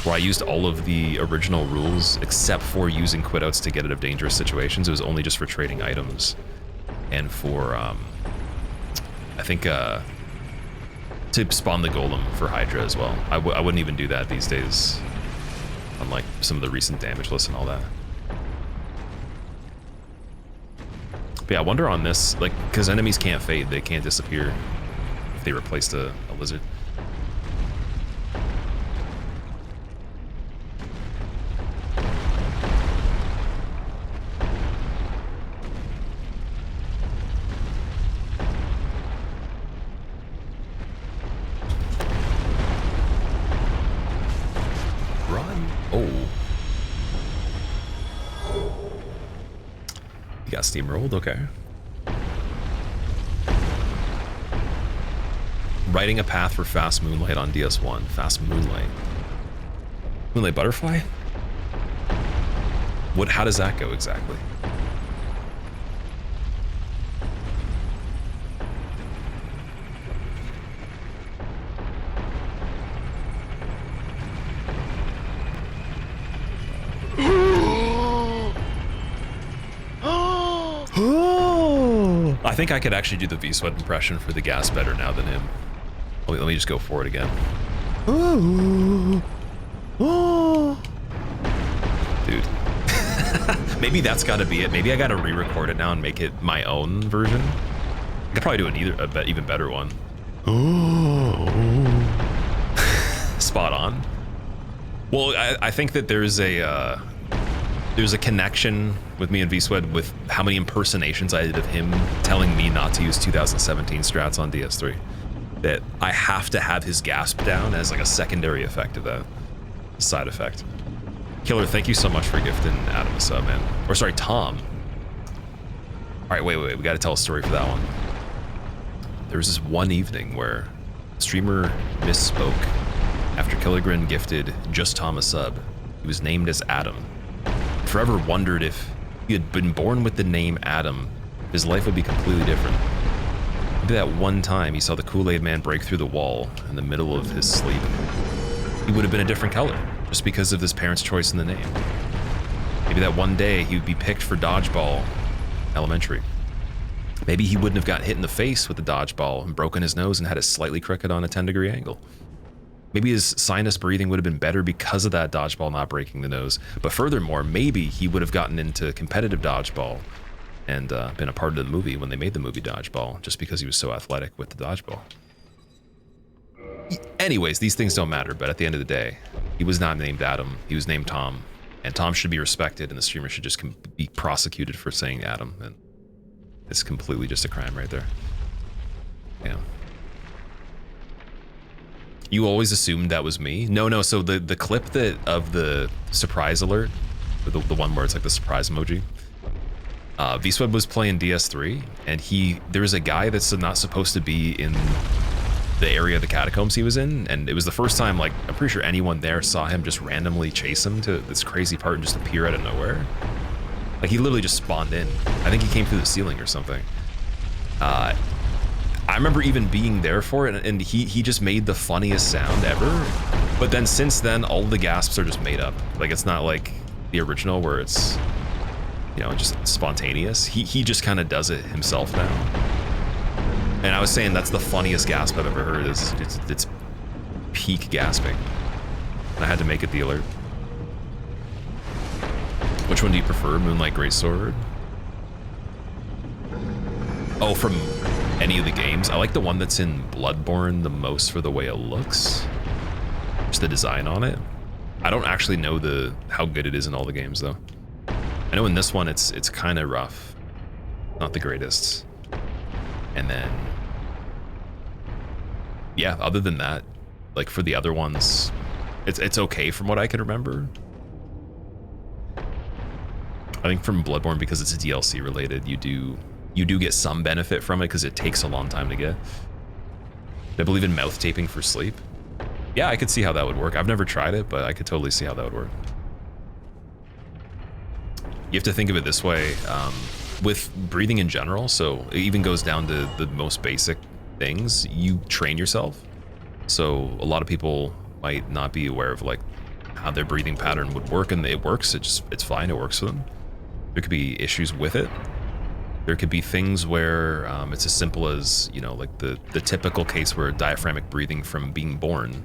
where I used all of the original rules except for using quit outs to get out of dangerous situations. It was only just for trading items and for I think to spawn the golem for Hydra as well. I wouldn't even do that these days, unlike some of the recent damage lists and all that. But yeah, I wonder on this, like, because enemies can't fade, they can't disappear if they replaced a lizard. Got steamrolled, okay. Writing a path for Fast Moonlight on DS1. Fast Moonlight. Moonlight Butterfly? How does that go exactly? I think I could actually do the V-Sweat impression for the gas better now than him. Let me just go for it again. Dude. Maybe that's gotta be it. Maybe I gotta re-record it now and make it my own version. I could probably do an even better one. Spot on. Well, I think that there's a connection with me and V-Sweat with how many impersonations I did of him telling me not to use 2017 strats on DS3. That I have to have his gasp down as like a secondary effect of that side effect. Killer, thank you so much for gifting Adam a sub, man. Or sorry, Tom. All right, wait, we gotta tell a story for that one. there was this one evening where the streamer misspoke after Killigren gifted Just Tom a sub. He was named as Adam. Forever wondered if he had been born with the name Adam, his life would be completely different. Maybe that one time he saw the Kool-Aid Man break through the wall in the middle of his sleep, he would have been a different color, just because of his parents' choice in the name. Maybe that one day he would be picked for dodgeball elementary. Maybe he wouldn't have got hit in the face with the dodgeball and broken his nose and had it slightly crooked on a 10-degree angle. Maybe his sinus breathing would have been better because of that dodgeball not breaking the nose. But furthermore, maybe he would have gotten into competitive dodgeball and been a part of the movie when they made the movie Dodgeball, just because he was so athletic with the dodgeball. Anyways, these things don't matter, but at the end of the day, he was not named Adam, he was named Tom, and Tom should be respected, and the streamer should just be prosecuted for saying Adam, and it's completely just a crime right there. Yeah. You always assumed that was me? No, so the clip of the surprise alert, the one where it's like the surprise emoji, V-Sweb was playing DS3, and there was a guy that's not supposed to be in the area of the catacombs he was in, and it was the first time, like, I'm pretty sure anyone there saw him just randomly chase him to this crazy part and just appear out of nowhere. Like, he literally just spawned in. I think he came through the ceiling or something. I remember even being there for it, and he just made the funniest sound ever. But then since then, all the gasps are just made up. Like, it's not like the original where it's, you know, just spontaneous. He just kind of does it himself now. And I was saying that's the funniest gasp I've ever heard. It's peak gasping. And I had to make it the alert. Which one do you prefer, Moonlight Greatsword? Oh, from any of the games? I like the one that's in Bloodborne the most for the way it looks. Just the design on it. I don't actually know how good it is in all the games though. I know in this one it's kind of rough. Not the greatest. And then, yeah, other than that, like for the other ones, it's okay from what I can remember. I think from Bloodborne, because it's DLC related, you do get some benefit from it because it takes a long time to get. I believe in mouth taping for sleep. Yeah, I could see how that would work. I've never tried it, but I could totally see how that would work. You have to think of it this way, with breathing in general, so it even goes down to the most basic things. You train yourself. So a lot of people might not be aware of like how their breathing pattern would work, and it works. It's fine, it works for them. There could be issues with it. There could be things where it's as simple as, you know, like the typical case where diaphragmatic breathing from being born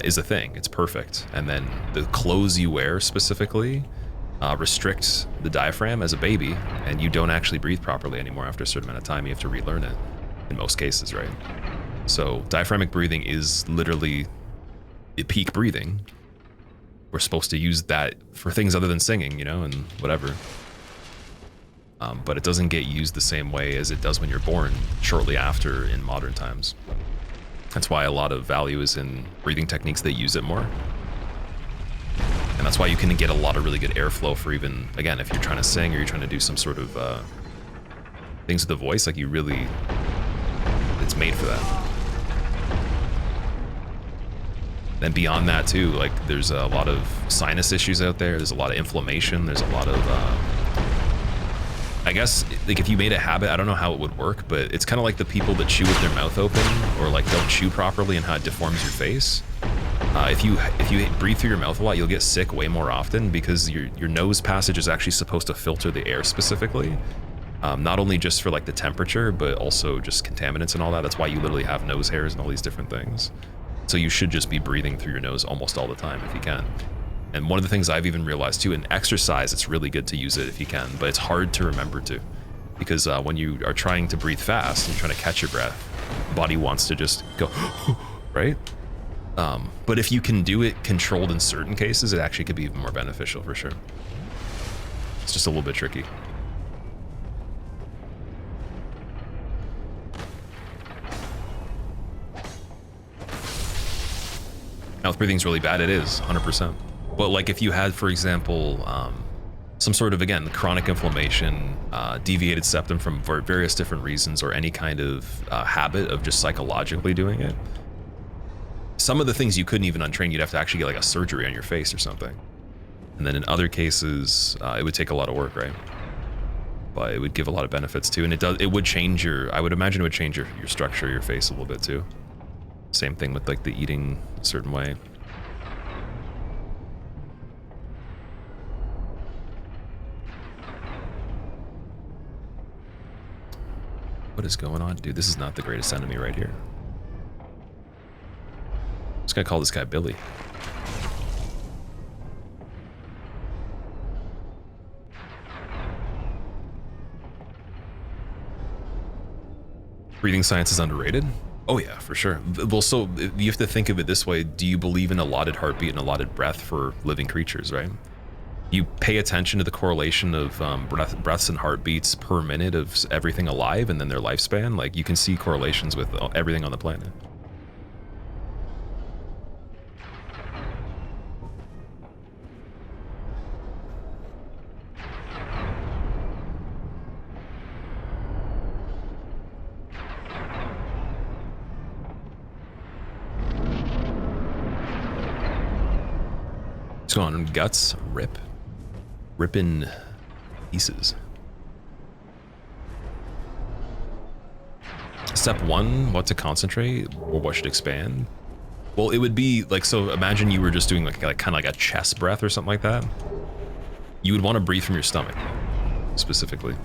is a thing. It's perfect. And then the clothes you wear specifically restrict the diaphragm as a baby, and you don't actually breathe properly anymore after a certain amount of time. You have to relearn it in most cases, right? So diaphragmatic breathing is literally the peak breathing. We're supposed to use that for things other than singing, you know, and whatever. But it doesn't get used the same way as it does when you're born shortly after in modern times. That's why a lot of value is in breathing techniques that use it more. And that's why you can get a lot of really good airflow for even, again, if you're trying to sing or you're trying to do some sort of things with the voice, like it's made for that. Then beyond that too, like there's a lot of sinus issues out there. There's a lot of inflammation. There's a lot of, I guess, like if you made a habit, I don't know how it would work, but it's kind of like the people that chew with their mouth open or like don't chew properly and how it deforms your face. If you breathe through your mouth a lot, you'll get sick way more often because your nose passage is actually supposed to filter the air specifically. Not only just for like the temperature, but also just contaminants and all that. That's why you literally have nose hairs and all these different things. So you should just be breathing through your nose almost all the time if you can. And one of the things I've even realized too, in exercise, it's really good to use it if you can, but it's hard to remember to. Because when you are trying to breathe fast and trying to catch your breath, the body wants to just go, right? But if you can do it controlled in certain cases, it actually could be even more beneficial for sure. It's just a little bit tricky. Mouth breathing is really bad. It is 100%. But like if you had, for example, some sort of, again, chronic inflammation, deviated septum from various different reasons, or any kind of habit of just psychologically doing it. Some of the things you couldn't even untrain, you'd have to actually get like a surgery on your face or something. And then in other cases, it would take a lot of work, right? But it would give a lot of benefits too. And it would change your, I would imagine it would change your structure of your face a little bit too. Same thing with like the eating a certain way. What is going on? Dude, this is not the greatest enemy right here. I'm just gonna call this guy Billy. Breathing science is underrated? Oh yeah, for sure. Well, so you have to think of it this way. Do you believe in allotted heartbeat and allotted breath for living creatures, right? You pay attention to the correlation of breaths and heartbeats per minute of everything alive and then their lifespan. Like, you can see correlations with everything on the planet. What's going on? Guts? Rip. Rip in pieces. Step 1, what to concentrate or what should expand? Well, it would be like, so imagine you were just doing like kind of like a chest breath or something like that. You would want to breathe from your stomach, specifically.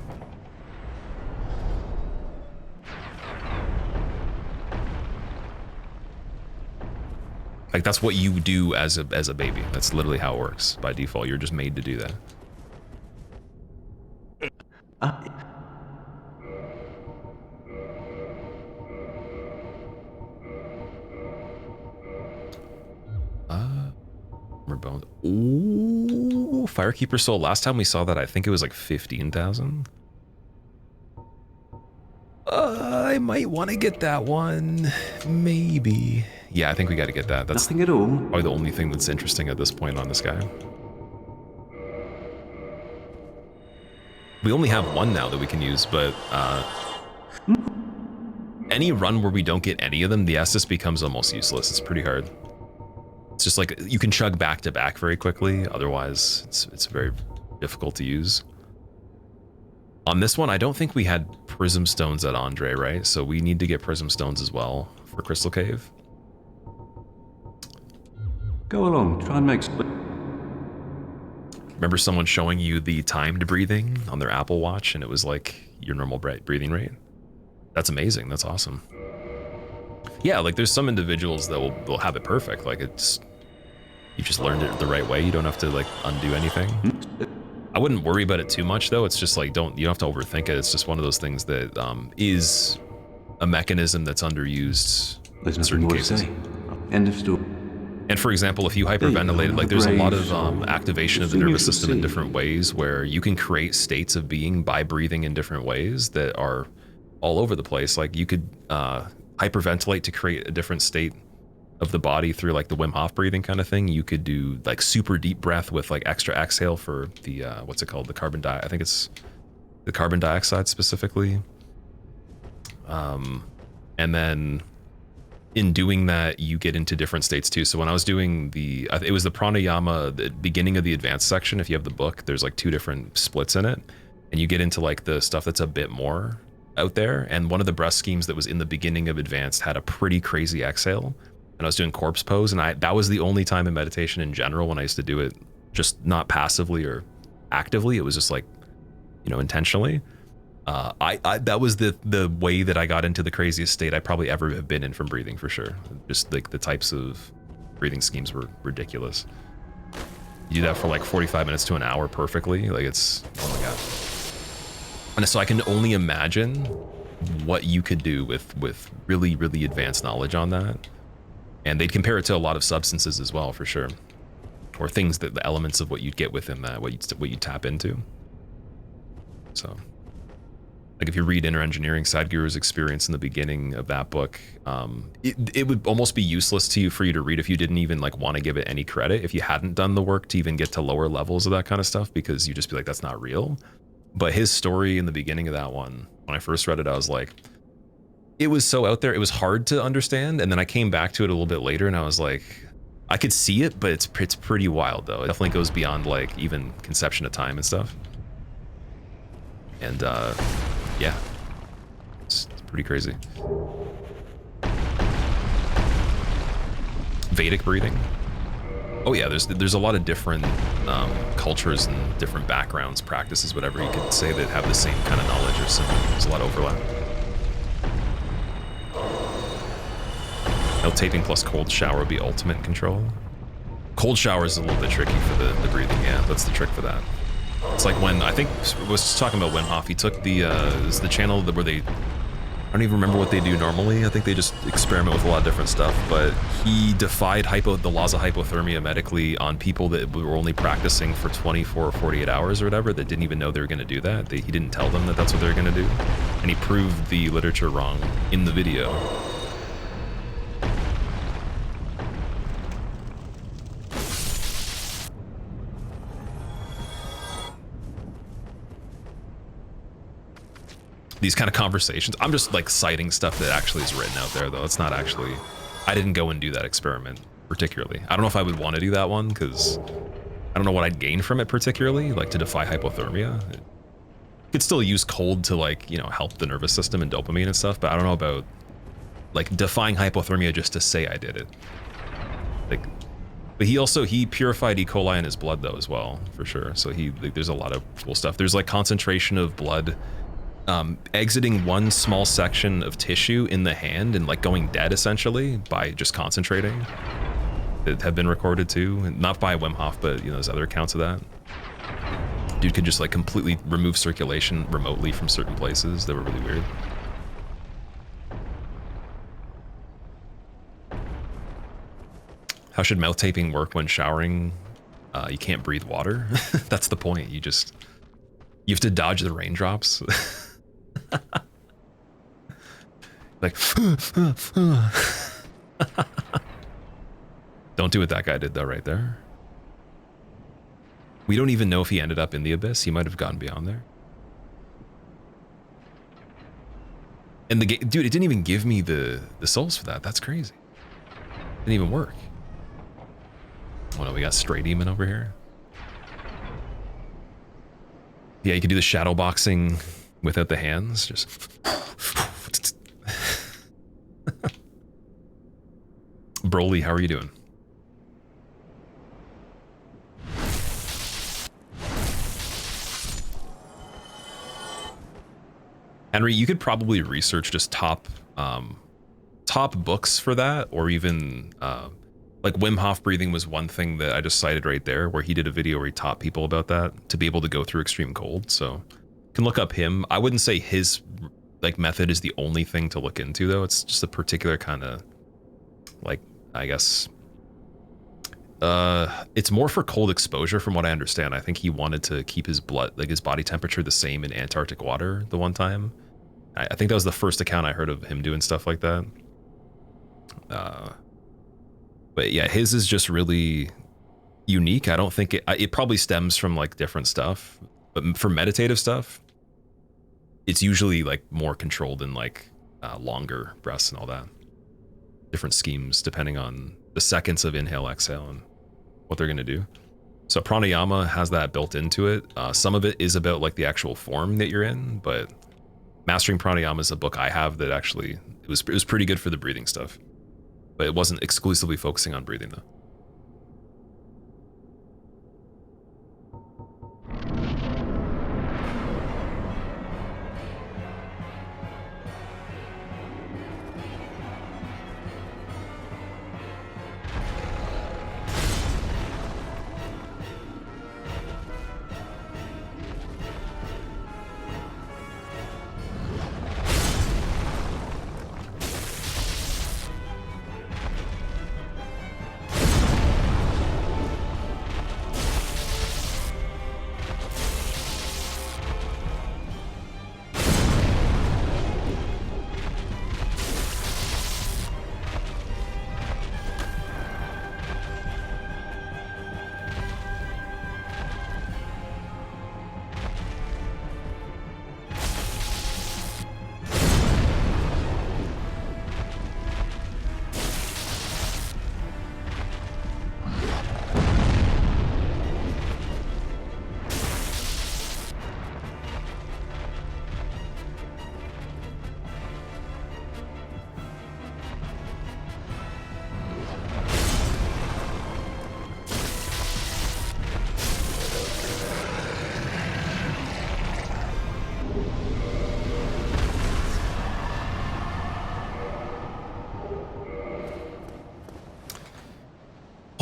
Like, that's what you do as a baby. That's literally how it works by default. You're just made to do that. Bones. Ooh, Firekeeper Soul. Last time we saw that, I think it was like 15,000. I might want to get that one. Maybe. Yeah, I think we got to get that. That's Nothing at all. probably the only thing that's interesting at this point on this guy. We only have one now that we can use, but any run where we don't get any of them, the Estus becomes almost useless. It's pretty hard. It's just like, you can chug back to back very quickly. Otherwise, it's very difficult to use. On this one, I don't think we had Prism Stones at Andre, right? So we need to get Prism Stones as well for Crystal Cave. Go along, try and make split. Remember someone showing you the timed breathing on their Apple Watch, and it was like your normal breathing rate? That's amazing. That's awesome. Yeah, like there's some individuals that will have it perfect. Like, it's, you just learned it the right way. You don't have to like undo anything. I wouldn't worry about it too much though. It's just like, you don't have to overthink it. It's just one of those things that is a mechanism that's underused There's in nothing certain more to cases. say. End of story. And for example, if you hyperventilated, like there's a lot of activation of the nervous system in different ways where you can create states of being by breathing in different ways that are all over the place. Like, you could hyperventilate to create a different state of the body through like the Wim Hof breathing kind of thing. You could do like super deep breath with like extra exhale for the what's it called, the I think it's the carbon dioxide specifically. And then in doing that, you get into different states too. So when I was doing it was the pranayama, the beginning of the advanced section. If you have the book, there's like 2 different splits in it, and you get into like the stuff that's a bit more out there. And one of the breath schemes that was in the beginning of advanced had a pretty crazy exhale. And I was doing corpse pose, and that was the only time in meditation in general when I used to do it, just not passively or actively. It was just like, intentionally. That was the way that I got into the craziest state I probably ever have been in from breathing, for sure. Just like the types of breathing schemes were ridiculous. You do that for like 45 minutes to an hour perfectly. Like, it's, oh my God. And so I can only imagine what you could do with really, really advanced knowledge on that. And they'd compare it to a lot of substances as well, for sure. Or things that the elements of what you'd get within that, what you tap into. So Like if you read Inner Engineering, Sadhguru's experience in the beginning of that book, it would almost be useless to you for you to read if you didn't even like want to give it any credit, if you hadn't done the work to even get to lower levels of that kind of stuff, because you just be like, that's not real. But his story in the beginning of that one, when I first read it, I was like, it was so out there, it was hard to understand. And then I came back to it a little bit later and I was like, I could see it, but it's pretty wild though. It definitely goes beyond like even conception of time and stuff. And yeah, it's pretty crazy. Vedic breathing. Oh yeah, there's a lot of different cultures and different backgrounds, practices, whatever you could say, that have the same kind of knowledge or similar. There's a lot of overlap. No taping plus cold shower would be ultimate control. Cold shower is a little bit tricky for the breathing. Yeah, that's the trick for that. It's like when, I think, I was talking about Wim Hof, he took the channel where they, I don't even remember what they do normally. I think they just experiment with a lot of different stuff, but he defied the laws of hypothermia medically on people that were only practicing for 24 or 48 hours or whatever, that didn't even know they were going to do that. He didn't tell them that that's what they were going to do. And he proved the literature wrong in the video. These kind of conversations, I'm just like citing stuff that actually is written out there though. It's not actually, I didn't go and do that experiment particularly. I don't know if I would want to do that one because I don't know what I'd gain from it particularly, like to defy hypothermia. You could still use cold to like, you know, help the nervous system and dopamine and stuff, but I don't know about like defying hypothermia just to say I did it. Like, but he purified E. coli in his blood though as well, for sure. So there's a lot of cool stuff. There's like concentration of blood exiting one small section of tissue in the hand and like going dead essentially by just concentrating. It have been recorded too, not by Wim Hof, but you know, there's other accounts of that. Dude could just like completely remove circulation remotely from certain places that were really weird. How should mouth taping work when showering? You can't breathe water. That's the point. You have to dodge the raindrops. Like, don't do what that guy did though, right there. We don't even know if he ended up in the abyss. He might have gone beyond there. And the game, dude, it didn't even give me the souls for that. That's crazy. Didn't even work. Oh no, we got Stray Demon over here. Yeah, you can do the shadow boxing without the hands. Just Broly, how are you doing? Henry, you could probably research just top books for that, or even like Wim Hof breathing was one thing that I just cited right there, where he did a video where he taught people about that to be able to go through extreme cold. So you can look up him. I wouldn't say his like method is the only thing to look into though. It's just a particular kind of like, I guess, it's more for cold exposure from what I understand. I think he wanted to keep his blood, like his body temperature the same in Antarctic water the one time. I think that was the first account I heard of him doing stuff like that. But yeah, his is just really unique. I don't think it probably stems from like different stuff, but for meditative stuff, it's usually like more controlled and like longer breaths and all that. Different schemes depending on the seconds of inhale, exhale, and what they're gonna do. So pranayama has that built into it. Some of it is about like the actual form that you're in, but Mastering Pranayama is a book I have that actually, it was pretty good for the breathing stuff. But it wasn't exclusively focusing on breathing though.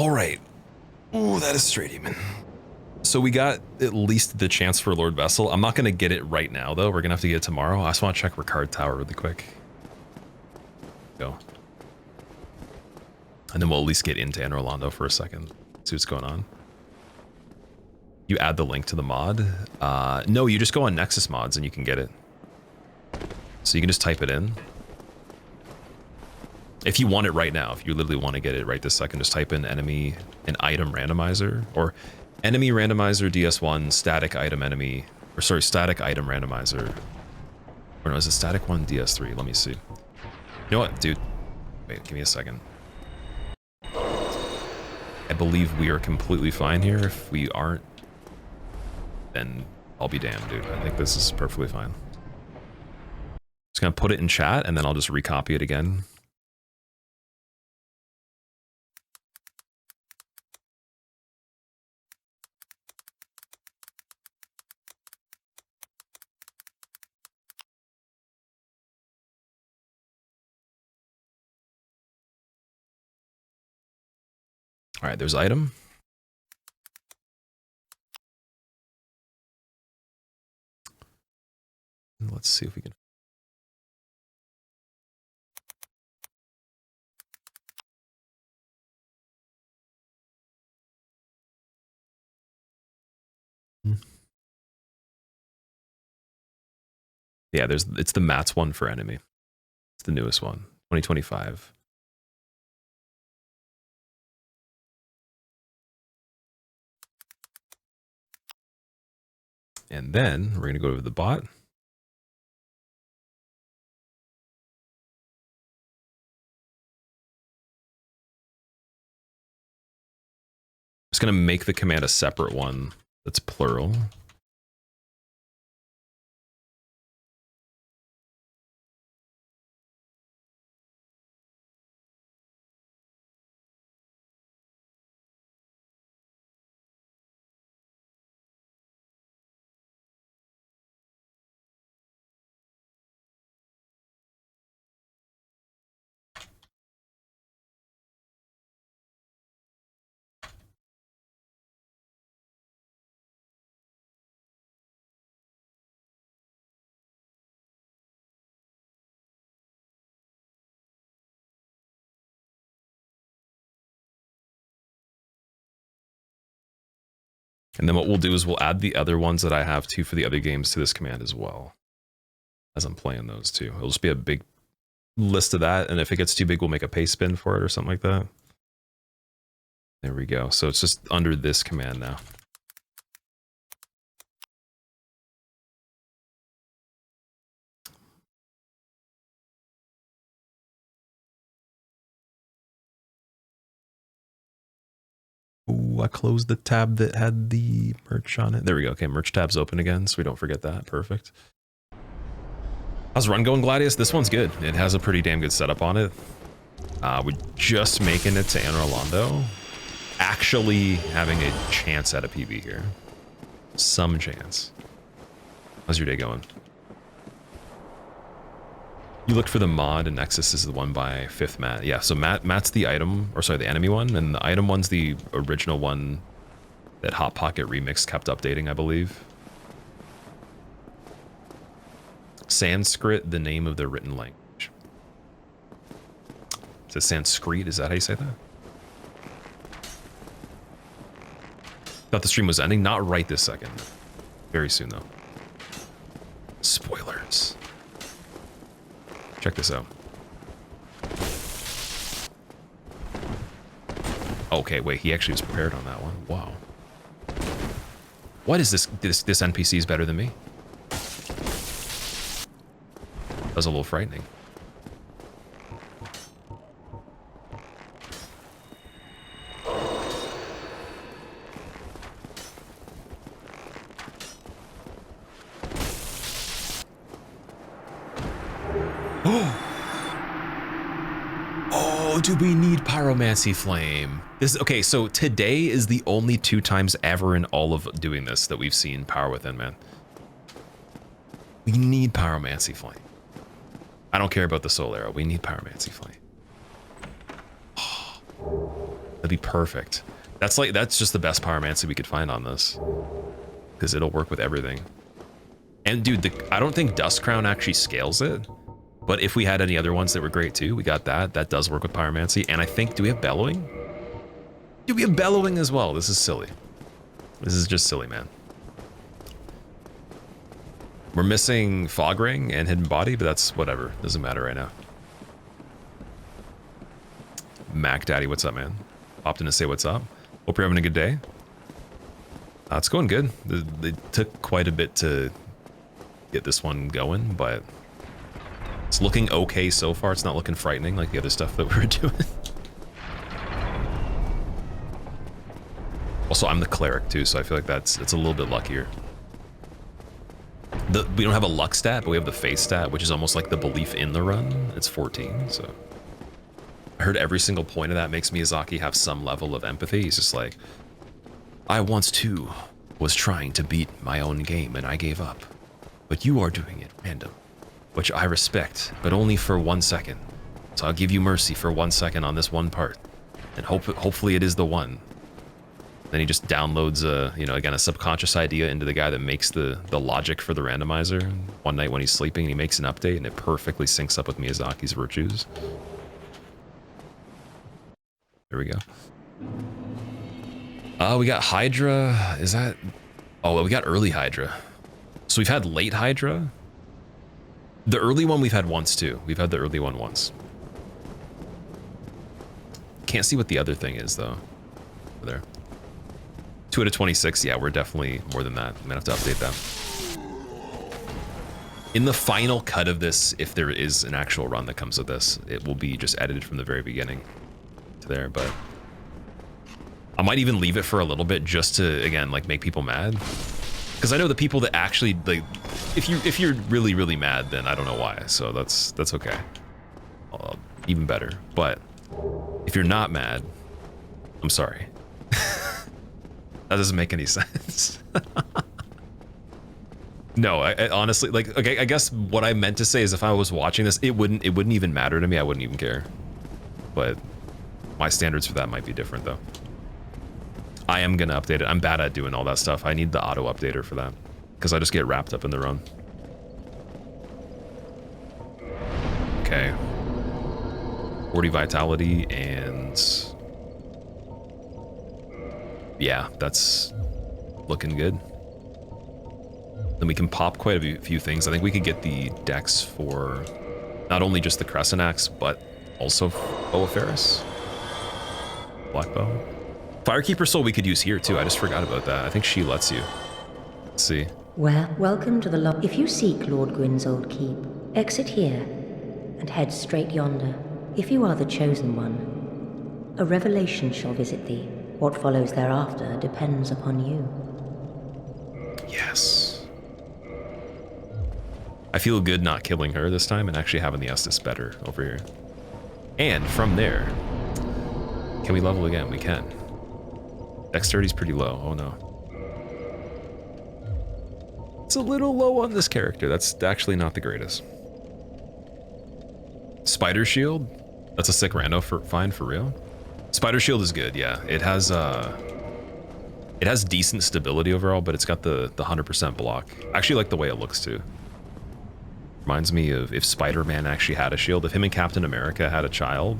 All right. Ooh, that is straight even. So we got at least the chance for Lord Vessel. I'm not going to get it right now, though. We're going to have to get it tomorrow. I just want to check Ricard Tower really quick. Go. And then we'll at least get into Anne Rolando for a second. See what's going on. You add the link to the mod. No, you just go on Nexus Mods and you can get it. So you can just type it in. If you want it right now, if you literally want to get it right this second, just type in enemy and item randomizer, or enemy randomizer DS1 static item enemy, or sorry, static item randomizer. Or no, is it static one DS3? Let me see. You know what, dude? Wait, give me a second. I believe we are completely fine here. If we aren't, then I'll be damned, dude. I think this is perfectly fine. Just gonna put it in chat and then I'll just recopy it again. All right, there's item. Let's see if we can. Yeah, it's the Mats one for enemy. It's the newest one, 2025. And then we're gonna go to the bot. Just gonna make the command a separate one that's plural. And then what we'll do is we'll add the other ones that I have too for the other games to this command as well, as I'm playing those too. It'll just be a big list of that, and if it gets too big, we'll make a paste bin for it or something like that. There we go. So it's just under this command now. Ooh, I closed the tab that had the merch on it. There we go. Okay, merch tab's open again, so we don't forget that. Perfect. How's run going, Gladius? This one's good. It has a pretty damn good setup on it. We're just making it to Anne Rolando. Actually having a chance at a PB here. Some chance. How's your day going? You looked for the mod, and Nexus is the one by 5th Matt. Yeah, so Matt's the item, or sorry, the enemy one, and the item one's the original one that Hot Pocket Remix kept updating, I believe. Sanskrit, the name of the written language. Is it Sanskrit? Is that how you say that? Thought the stream was ending. Not right this second. Very soon, though. Spoilers. Check this out. Okay, wait, he actually was prepared on that one. Wow. What is this? This NPC is better than me. That was a little frightening. Oh, do we need Pyromancy Flame? This okay, so today is the only 2 times ever in all of doing this that we've seen Power Within, man. We need Pyromancy Flame. I don't care about the Soul Arrow. We need Pyromancy Flame. That'd be perfect. That's just the best pyromancy we could find on this, because it'll work with everything. And dude, I don't think Dust Crown actually scales it, but if we had any other ones that were great too, we got that. That does work with pyromancy. And I think, do we have bellowing? Do we have bellowing as well? This is silly. This is just silly, man. We're missing Fog Ring and Hidden Body, but that's whatever. Doesn't matter right now. Mac Daddy, what's up, man? Popped in to say what's up. Hope you're having a good day. It's going good. It took quite a bit to get this one going, but it's looking okay so far. It's not looking frightening like the other stuff that we were doing. Also, I'm the cleric too, so I feel like it's a little bit luckier. We don't have a luck stat, but we have the faith stat, which is almost like the belief in the run. It's 14, so I heard every single point of that makes Miyazaki have some level of empathy. He's just like, I once too was trying to beat my own game and I gave up, but you are doing it random, which I respect, but only for 1 second. So I'll give you mercy for 1 second on this one part, and hopefully it is the one. Then he just downloads again, a subconscious idea into the guy that makes the logic for the randomizer. One night when he's sleeping, he makes an update and it perfectly syncs up with Miyazaki's virtues. There we go. We got Hydra. Is that... Oh, well, we got early Hydra. So we've had late Hydra. The early one we've had once too. We've had the early one once. Can't see what the other thing is though. Over there. 2 out of 26, yeah, we're definitely more than that. I'm gonna have to update that. In the final cut of this, if there is an actual run that comes with this, it will be just edited from the very beginning to there, but I might even leave it for a little bit just to, again, like make people mad. Because I know the people that actually, like, if you're really, really mad, then I don't know why, so that's okay. Even better, but if you're not mad, I'm sorry. That doesn't make any sense. No, I honestly, like, okay, I guess what I meant to say is if I was watching this, it wouldn't even matter to me. I wouldn't even care. But my standards for that might be different though. I am gonna update it. I'm bad at doing all that stuff. I need the auto updater for that because I just get wrapped up in the run. Okay. 40 vitality and yeah, that's looking good. Then we can pop quite a few things. I think we could get the dex for not only just the Crescent Axe, but also Bow of Ferris. Black Bow. Firekeeper Soul we could use here too. I just forgot about that. I think she lets you. Let's see. Well, welcome to the If you seek Lord Gwyn's old keep, exit here and head straight yonder. If you are the chosen one, a revelation shall visit thee. What follows thereafter depends upon you. Yes. I feel good not killing her this time and actually having the Estus better over here. And from there, can we level again? We can. Dexterity's pretty low. Oh no. It's a little low on this character. That's actually not the greatest. Spider Shield? That's a sick rando find for real. Spider Shield is good, yeah. It has decent stability overall, but it's got the 100% block. I actually like the way it looks too. Reminds me of if Spider-Man actually had a shield. If him and Captain America had a child,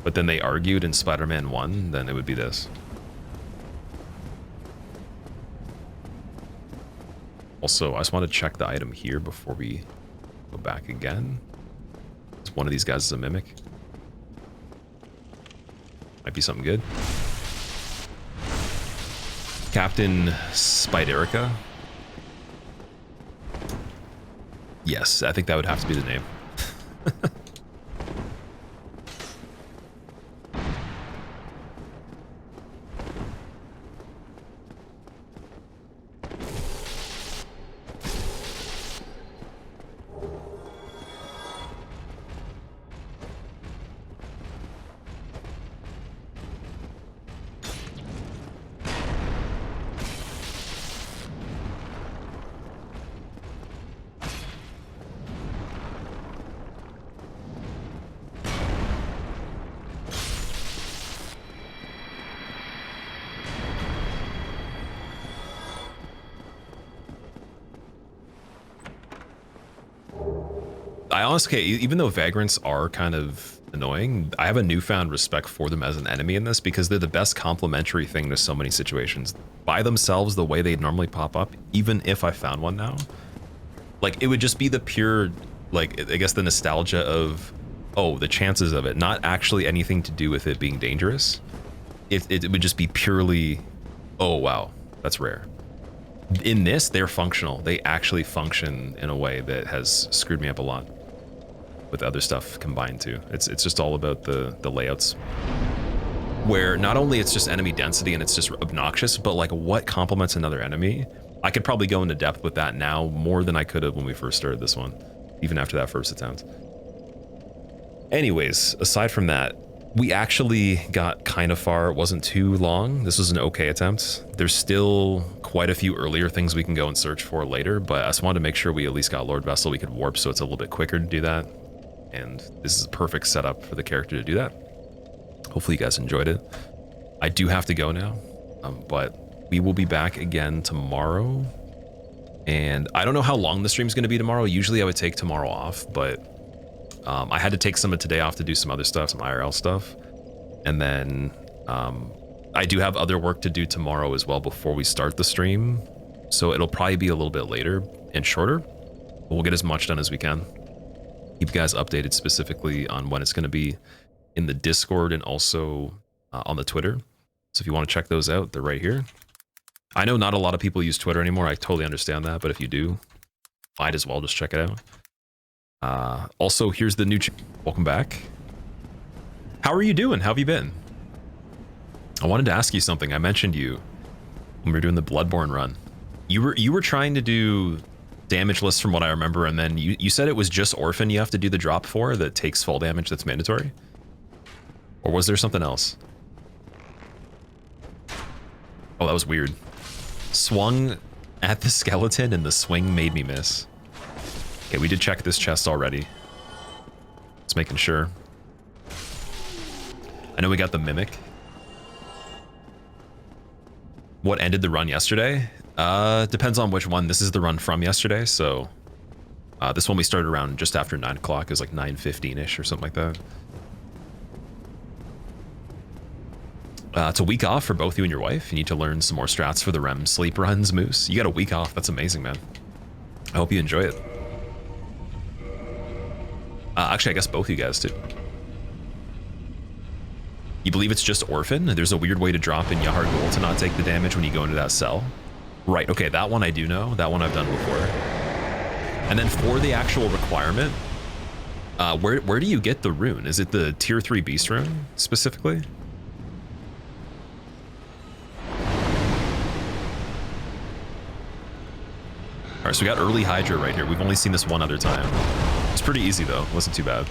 but then they argued and Spider-Man won, then it would be this. Also, I just want to check the item here before we go back again. One of these guys is a mimic. Might be something good. Captain Spiderica. Yes, I think that would have to be the name. I honestly, even though vagrants are kind of annoying, I have a newfound respect for them as an enemy in this because they're the best complementary thing to so many situations. By themselves, the way they'd normally pop up, even if I found one now, like it would just be the pure, like, I guess the nostalgia of, oh, the chances of it, not actually anything to do with it being dangerous. It would just be purely, oh, wow, that's rare. In this, they're functional. They actually function in a way that has screwed me up a lot with other stuff combined too. It's just all about the layouts, where not only it's just enemy density and it's just obnoxious, but like what complements another enemy. I could probably go into depth with that now more than I could have when we first started this one, even after that first attempt. Anyways, aside from that, we actually got kind of far. It wasn't too long. This was an okay attempt. There's still quite a few earlier things we can go and search for later, but I just wanted to make sure we at least got Lord Vessel. We could warp, so it's a little bit quicker to do that. And this is a perfect setup for the character to do that. Hopefully you guys enjoyed it. I do have to go now, but we will be back again tomorrow. And I don't know how long the stream's going to be tomorrow. Usually I would take tomorrow off, but I had to take some of today off to do some other stuff, some IRL stuff. And then I do have other work to do tomorrow as well before we start the stream. So it'll probably be a little bit later and shorter, but we'll get as much done as we can. Keep you guys updated specifically on when it's going to be in the Discord and also on the Twitter. So if you want to check those out, they're right here. I know not a lot of people use Twitter anymore. I totally understand that, but if you do, might as well just check it out. Also, here's the new welcome back. How are you doing? How have you been? I wanted to ask you something. I mentioned you when we were doing the Bloodborne run. You were trying to do damage lists from what I remember, and then you said it was just Orphan you have to do the drop for that takes fall damage that's mandatory? Or was there something else? Oh, that was weird. Swung at the skeleton and the swing made me miss. Okay, we did check this chest already. Just making sure. I know we got the Mimic. What ended the run yesterday? Depends on which one. This is the run from yesterday, so this one we started around just after 9 o'clock. It was like 9:15-ish or something like that. It's a week off for both you and your wife. You need to learn some more strats for the REM sleep runs, Moose. You got a week off. That's amazing, man. I hope you enjoy it. Actually, I guess both you guys too. You believe it's just Orphan? There's a weird way to drop in Yahar Gold to not take the damage when you go into that cell. Right, okay, that one I do know. That one I've done before. And then for the actual requirement, where do you get the rune? Is it the tier 3 beast rune specifically? Alright, so we got early Hydra right here. We've only seen this one other time. It's pretty easy though, it wasn't too bad.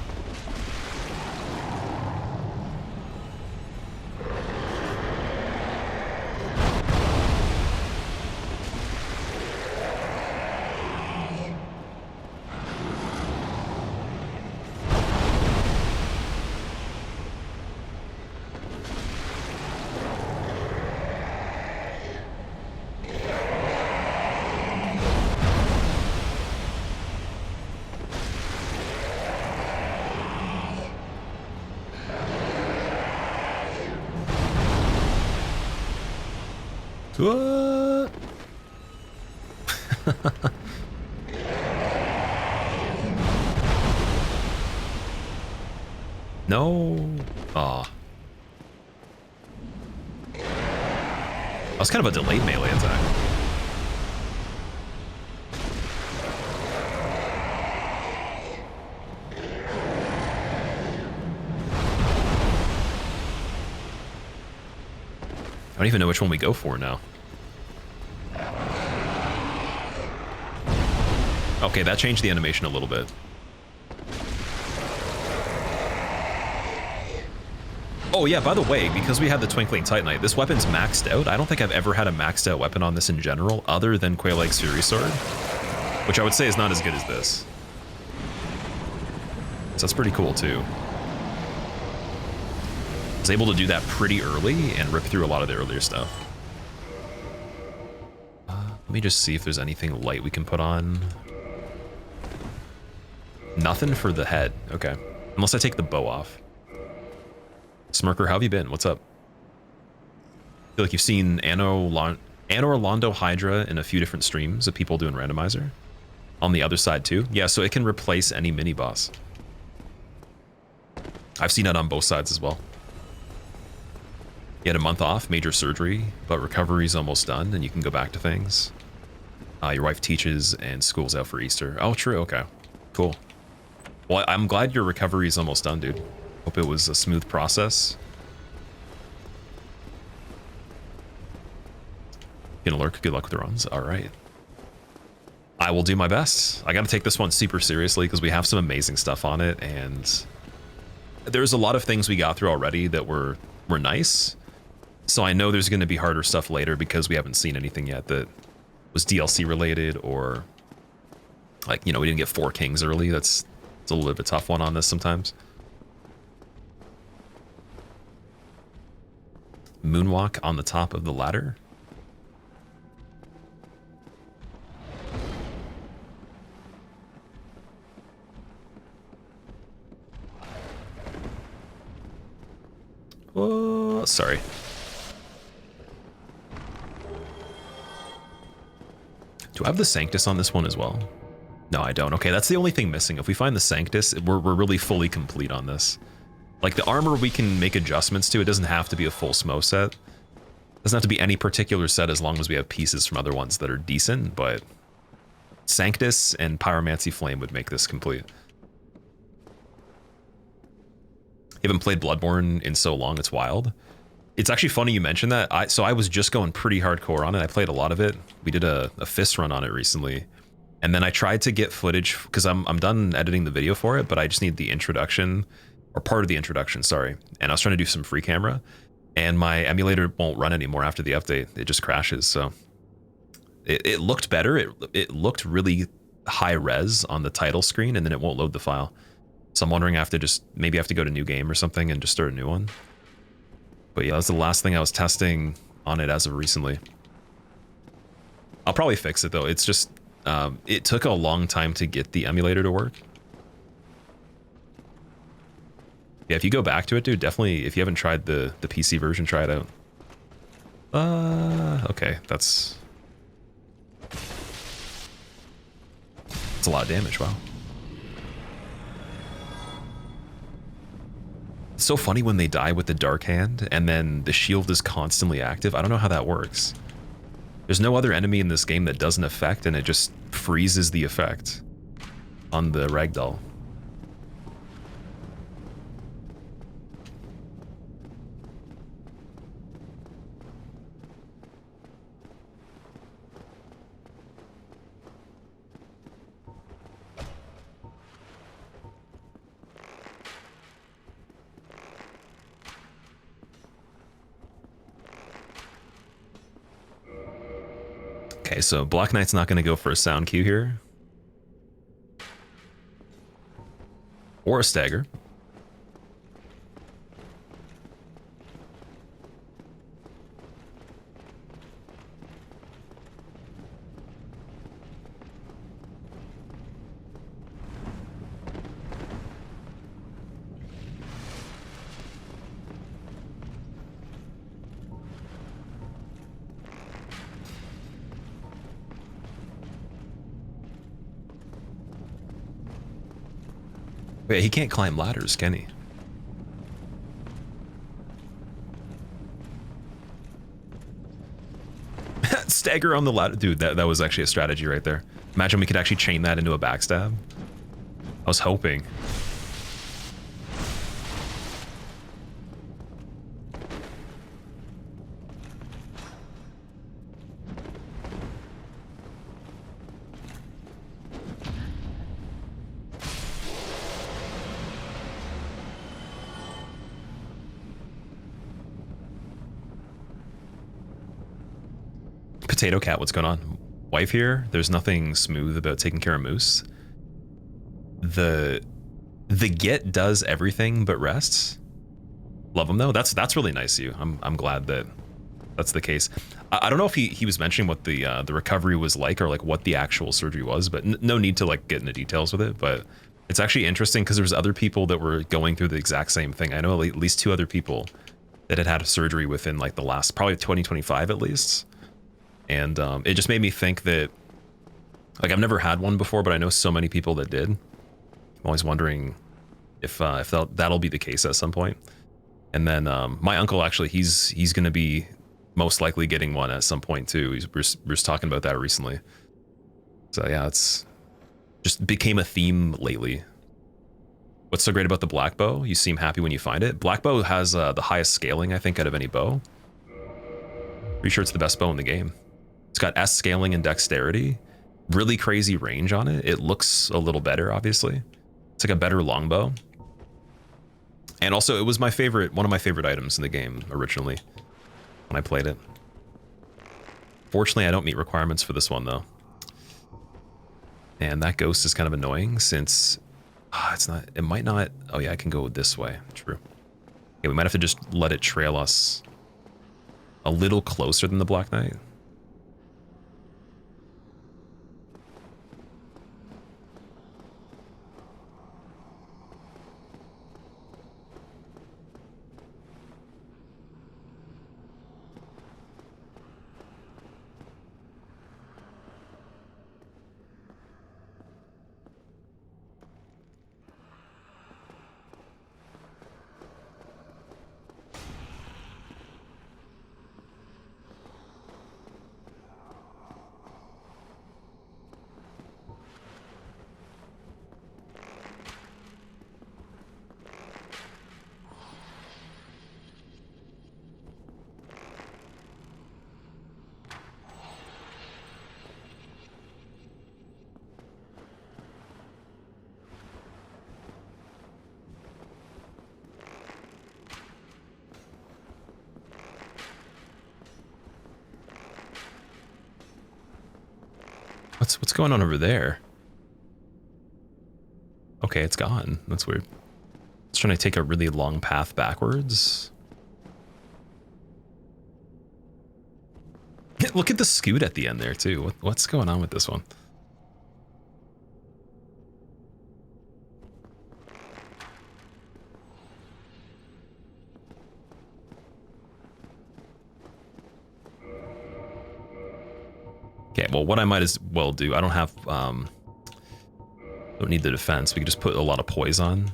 What? No. Aw. That was kind of a delayed melee attack. I don't even know which one we go for now. Okay, that changed the animation a little bit. Oh yeah, by the way, because we have the Twinkling Titanite, this weapon's maxed out. I don't think I've ever had a maxed out weapon on this in general, other than Quelaag's Fury Sword, which I would say is not as good as this. So that's pretty cool too. I was able to do that pretty early and rip through a lot of the earlier stuff. Let me just see if there's anything light we can put on. Nothing for the head. Okay. Unless I take the bow off. Smirker, how have you been? What's up? I feel like you've seen Anno Orlando Hydra in a few different streams of people doing randomizer. On the other side too. Yeah, so it can replace any mini boss. I've seen it on both sides as well. You had a month off, major surgery, but recovery's almost done and you can go back to things. Your wife teaches and school's out for Easter. Oh, true. Okay, cool. Well, I'm glad your recovery is almost done, dude. Hope it was a smooth process. Gonna lurk. Good luck with the runs. All right. I will do my best. I got to take this one super seriously because we have some amazing stuff on it, and there's a lot of things we got through already that were nice. So I know there's going to be harder stuff later because we haven't seen anything yet that was DLC related, or like, you know, we didn't get 4 Kings early. It's a little bit of a tough one on this sometimes. Moonwalk on the top of the ladder. Oh, sorry. Do I have the Sanctus on this one as well? No, I don't. Okay, that's the only thing missing. If we find the Sanctus, we're really fully complete on this. Like, the armor we can make adjustments to. It doesn't have to be a full Smo set. It doesn't have to be any particular set as long as we have pieces from other ones that are decent, but Sanctus and Pyromancy Flame would make this complete. You haven't played Bloodborne in so long, it's wild. It's actually funny you mentioned that. So I was just going pretty hardcore on it. I played a lot of it. We did a fist run on it recently. And then I tried to get footage, because I'm done editing the video for it, but I just need the introduction, or part of the introduction, sorry. And I was trying to do some free camera, and my emulator won't run anymore after the update. It just crashes, so. It looked better. It looked really high res on the title screen, and then it won't load the file. So I'm wondering, I have to just, maybe I have to go to new game or something and just start a new one. But yeah, that's the last thing I was testing on it as of recently. I'll probably fix it though. It's just, it took a long time to get the emulator to work. Yeah, if you go back to it, dude, definitely, if you haven't tried the PC version, try it out. Okay, that's a lot of damage, wow. It's so funny when they die with the Dark Hand and then the shield is constantly active. I don't know how that works. There's no other enemy in this game that doesn't affect, and it just freezes the effect on the ragdoll. Okay, so Black Knight's not going to go for a sound cue here. Or a stagger. Wait, he can't climb ladders, can he? Stagger on the ladder. Dude, that was actually a strategy right there. Imagine we could actually chain that into a backstab. I was hoping. Potato Cat, what's going on? Wife here, there's nothing smooth about taking care of moose. The Git does everything but rests. Love him though. That's really nice of you. I'm glad that that's the case. I don't know if he was mentioning what the recovery was like, or like what the actual surgery was, but no need to like get into details with it. But It's actually interesting because there's other people that were going through the exact same thing. I know at least 2 other people that had had surgery within like the last, probably 2025 at least. And it just made me think that, like, I've never had one before, but I know so many people that did. I'm always wondering if that'll be the case at some point. And then my uncle, actually, he's going to be most likely getting one at some point too. We're just talking about that recently. So yeah, it's just became a theme lately. What's so great about the black bow? You seem happy when you find it. Black bow has the highest scaling, I think, out of any bow. Pretty sure it's the best bow in the game. It's got S scaling and dexterity. Really crazy range on it. It looks a little better, obviously. It's like a better longbow. And also, it was my favorite, one of my favorite items in the game originally when I played it. Fortunately, I don't meet requirements for this one though. And that ghost is kind of annoying since it's not, it might not, oh yeah, I can go this way. True. Yeah, we might have to just let it trail us a little closer than the Black Knight. What's going on over there? Okay, it's gone. That's weird. It's trying to take a really long path backwards. Look at the scoot at the end there too. What's going on with this one? Okay, well, what I might as well do, I don't have, don't need the defense. We could just put a lot of poise on.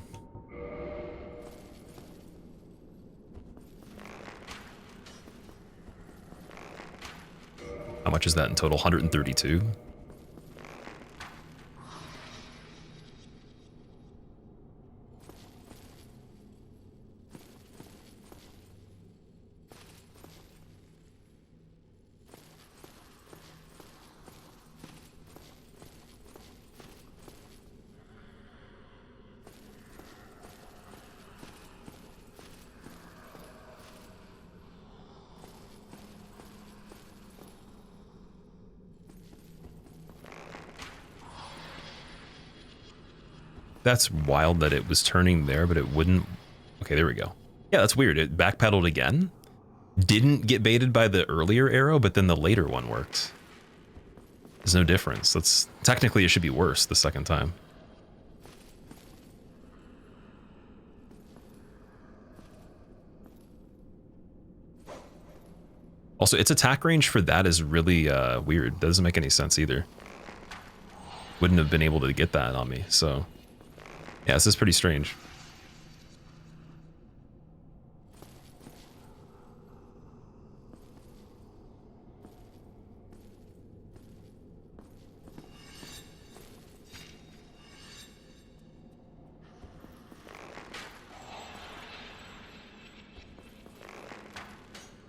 How much is that in total? 132? That's wild that it was turning there, but it wouldn't. Okay, there we go. Yeah, that's weird. It backpedaled again. Didn't get baited by the earlier arrow, but then the later one worked. There's no difference. That's technically, it should be worse the second time. Also, its attack range for that is really weird. Doesn't make any sense either. Wouldn't have been able to get that on me, so... Yeah, this is pretty strange.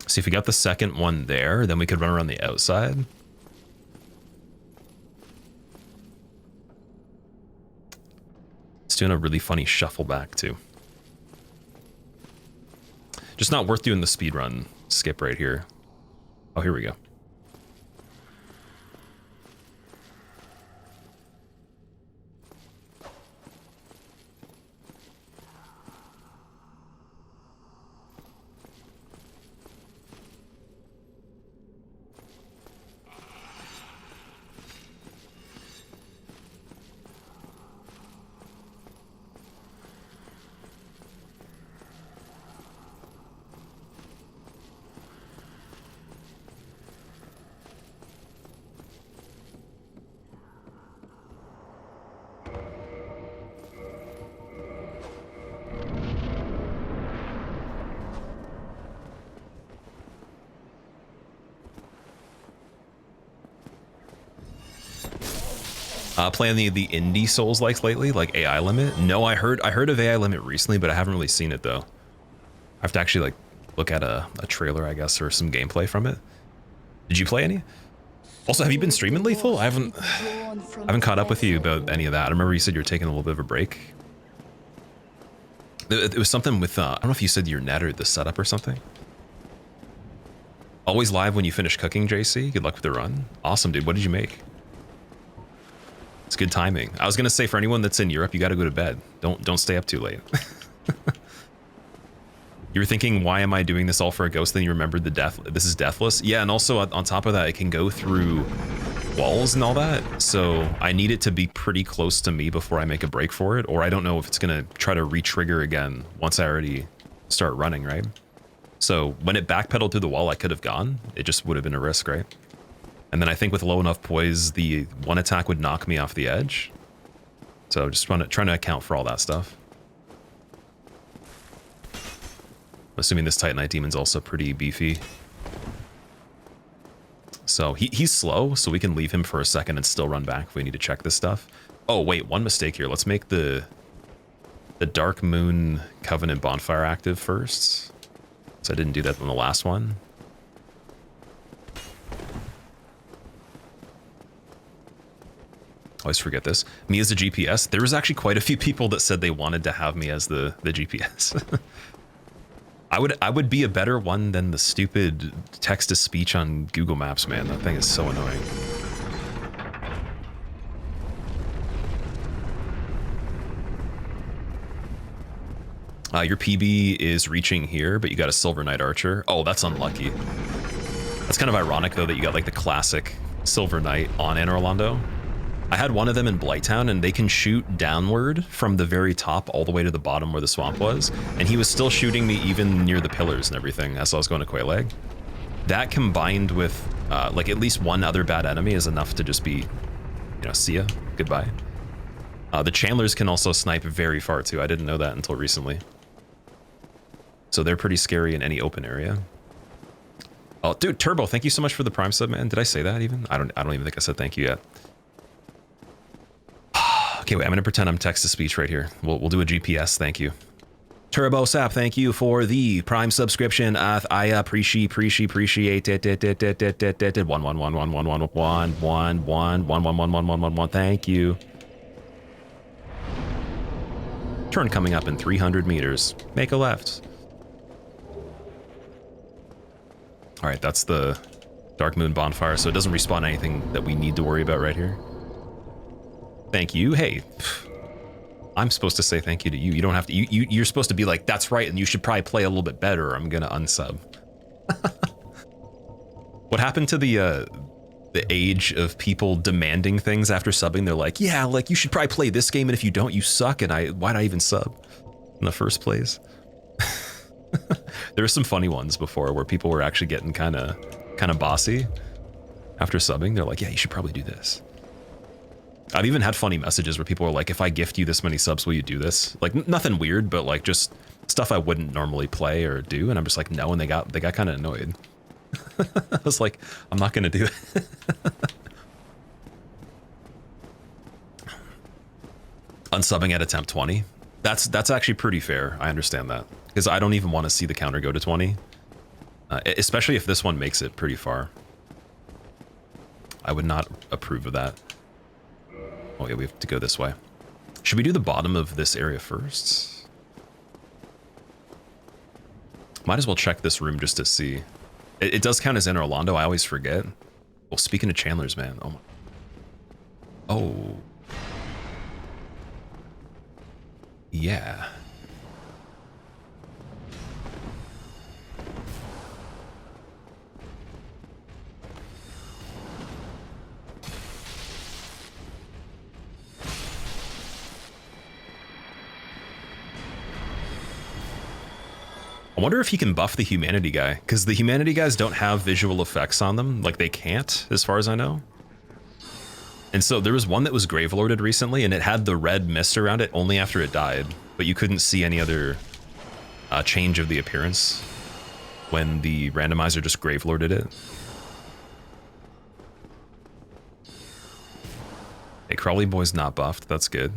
See, if we got the second one there, then we could run around the outside. It's doing a really funny shuffle back too. Just not worth doing the speed run skip right here. Oh, here we go. Playing the indie Souls likes lately, like AI Limit. No, I heard of AI Limit recently, but I haven't really seen it though. I have to actually like look at a trailer, I guess, or some gameplay from it. Did you play any? Also, have you been streaming Lethal? I haven't caught up with you about any of that. I remember you said you were taking a little bit of a break. It was something with I don't know if you said your net or the setup or something. Always live when you finish cooking, JC. Good luck with the run. Awesome, dude. What did you make? It's good timing. I was gonna say, for anyone that's in Europe, you got to go to bed. Don't stay up too late. You were thinking, why am I doing this all for a ghost? Then you remembered the death. This is deathless. Yeah, and also on top of that, it can go through walls and all that. So I need it to be pretty close to me before I make a break for it, or I don't know if it's gonna try to re-trigger again once I already start running, right? So when it backpedaled through the wall, I could have gone. It just would have been a risk, right? And then I think with low enough poise, the one attack would knock me off the edge. So just trying to account for all that stuff. I'm assuming this Titanite Demon's also pretty beefy. So he's slow, so we can leave him for a second and still run back if we need to check this stuff. Oh wait, one mistake here. Let's make the Dark Moon Covenant Bonfire active first. So I didn't do that on the last one. Always forget this. Me as the GPS. There was actually quite a few people that said they wanted to have me as the GPS. I would be a better one than the stupid text-to-speech on Google Maps, man. That thing is so annoying. Your PB is reaching here, but you got a Silver Knight Archer. Oh, that's unlucky. That's kind of ironic, though, that you got like the classic Silver Knight on Anne Orlando. I had one of them in Blighttown, and they can shoot downward from the very top all the way to the bottom where the swamp was, and he was still shooting me even near the pillars and everything as I was going to Quelaag. That combined with like at least one other bad enemy is enough to just be, you know, see ya, goodbye. The Chandlers can also snipe very far too. I didn't know that until recently. So they're pretty scary in any open area. Oh, dude, Turbo, thank you so much for the Prime sub, man. Did I say that even? I don't even think I said thank you yet. Okay, wait, I'm gonna pretend I'm text-to-speech right here. We'll do a GPS, thank you. Turbo Sap, thank you for the Prime subscription. I appreciate it. 1. Thank you. Turn coming up in 300 meters. Make a left. All right, that's the Dark Moon Bonfire, so it doesn't respawn anything that we need to worry about right here. Thank you. Hey, I'm supposed to say thank you to you. You don't have to. You're supposed to be like, that's right, and you should probably play a little bit better. Or I'm gonna unsub. What happened to the age of people demanding things after subbing? They're like, yeah, like you should probably play this game, and if you don't, you suck. And why'd I even sub in the first place? There were some funny ones before where people were actually getting kind of bossy after subbing. They're like, yeah, you should probably do this. I've even had funny messages where people are like, if I gift you this many subs, will you do this? Like nothing weird, but like just stuff I wouldn't normally play or do. And I'm just like, no. And they got kind of annoyed. I was like, I'm not going to do it. Unsubbing at attempt 20. That's actually pretty fair. I understand that because I don't even want to see the counter go to 20, especially if this one makes it pretty far. I would not approve of that. Oh yeah, we have to go this way. Should we do the bottom of this area first? Might as well check this room just to see. It does count as Inner Orlando, I always forget. Well, speaking of Chandlers, man. Oh my. Oh. Yeah. I wonder if he can buff the humanity guy, because the humanity guys don't have visual effects on them. Like, they can't, as far as I know. And so there was one that was Gravelorded recently, and it had the red mist around it only after it died, but you couldn't see any other change of the appearance when the randomizer just Gravelorded it. Hey, Crawley Boy's not buffed. That's good.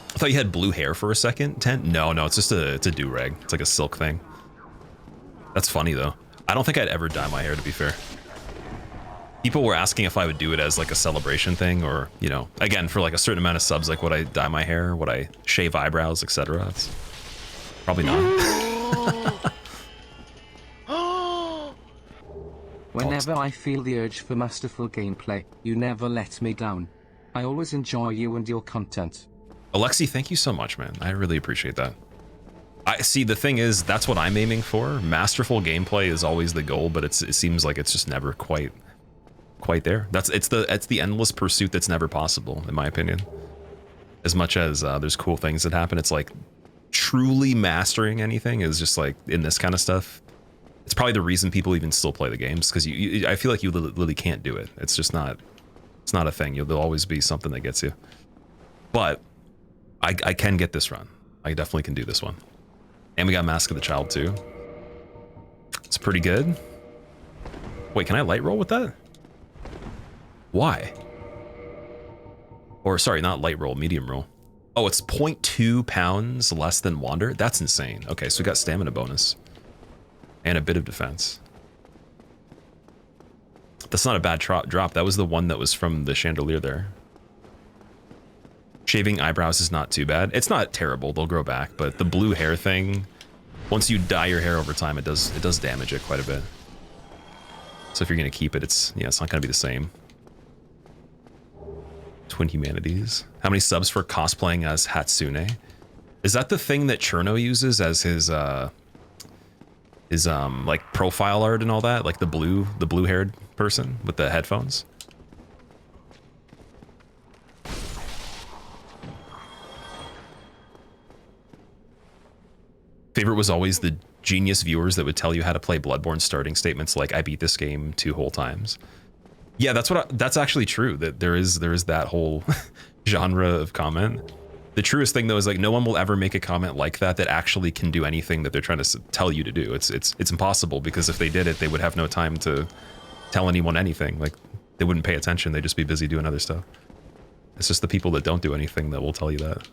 I thought you had blue hair for a second, Tent. No, it's just it's a do-rag. It's like a silk thing. That's funny though. I don't think I'd ever dye my hair, to be fair. People were asking if I would do it as like a celebration thing, or, you know, again, for like a certain amount of subs, like would I dye my hair, would I shave eyebrows, etc. It's probably not. Whenever I feel the urge for masterful gameplay, you never let me down. I always enjoy you and your content. Alexi, thank you so much, man. I really appreciate that. I see, the thing is, that's what I'm aiming for. Masterful gameplay is always the goal, but it seems like it's just never quite there. It's the endless pursuit that's never possible, in my opinion. As much as there's cool things that happen, it's like truly mastering anything is just like, in this kind of stuff, it's probably the reason people even still play the games, because I feel like you literally can't do it. It's just not, it's not a thing. There'll always be something that gets you. But I can get this run. I definitely can do this one. And we got Mask of the Child too. It's pretty good. Wait, can I light roll with that? Why? Or sorry, not light roll, medium roll. Oh, it's 0.2 pounds less than Wander? That's insane. Okay, so we got stamina bonus. And a bit of defense. That's not a bad drop. That was the one that was from the chandelier there. Shaving eyebrows is not too bad. It's not terrible, they'll grow back, but the blue hair thing, once you dye your hair over time, it does damage it quite a bit. So if you're gonna keep it, it's not gonna be the same. Twin Humanities. How many subs for cosplaying as Hatsune? Is that the thing that Cherno uses as his like profile art and all that? Like the blue haired person with the headphones? Favorite was always the genius viewers that would tell you how to play Bloodborne, starting statements like, I beat this game 2 whole times. Yeah, that's actually true, that there is that whole genre of comment. The truest thing though is like no one will ever make a comment like that actually can do anything that they're trying to tell you to do. It's impossible, because if they did it, they would have no time to tell anyone anything. Like they wouldn't pay attention, they'd just be busy doing other stuff. It's just the people that don't do anything that will tell you that.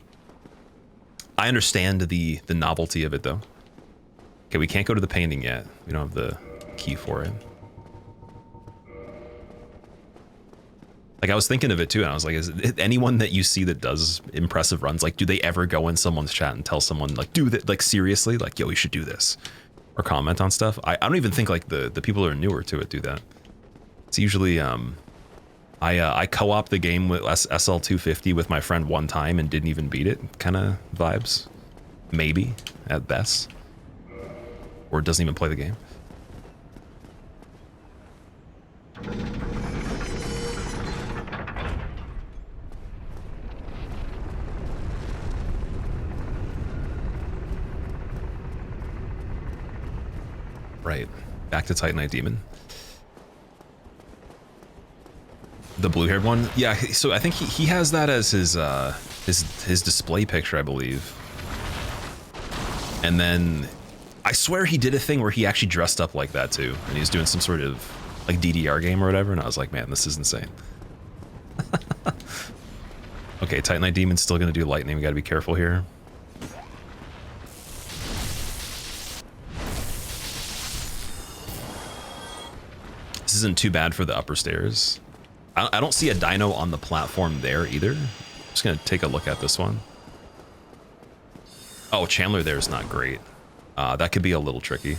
I understand the novelty of it though. Okay, we can't go to the painting yet. We don't have the key for it. Like I was thinking of it too, and I was like, is it anyone that you see that does impressive runs, like do they ever go in someone's chat and tell someone like, do that, like seriously, like, yo, you should do this, or comment on stuff? I don't even think like the people who are newer to it do that. It's usually I co-op the game with SL250 with my friend one time and didn't even beat it, kind of vibes, maybe at best, or doesn't even play the game. Right, back to Titanite Demon. The blue-haired one? Yeah, so I think he has that as his display picture, I believe. And then I swear he did a thing where he actually dressed up like that too, and he was doing some sort of like DDR game or whatever, and I was like, man, this is insane. Okay, Titanite Demon's still gonna do lightning. We gotta be careful here. This isn't too bad for the upper stairs. I don't see a dino on the platform there either. I'm just gonna take a look at this one. Oh, Chandler there is not great. That could be a little tricky.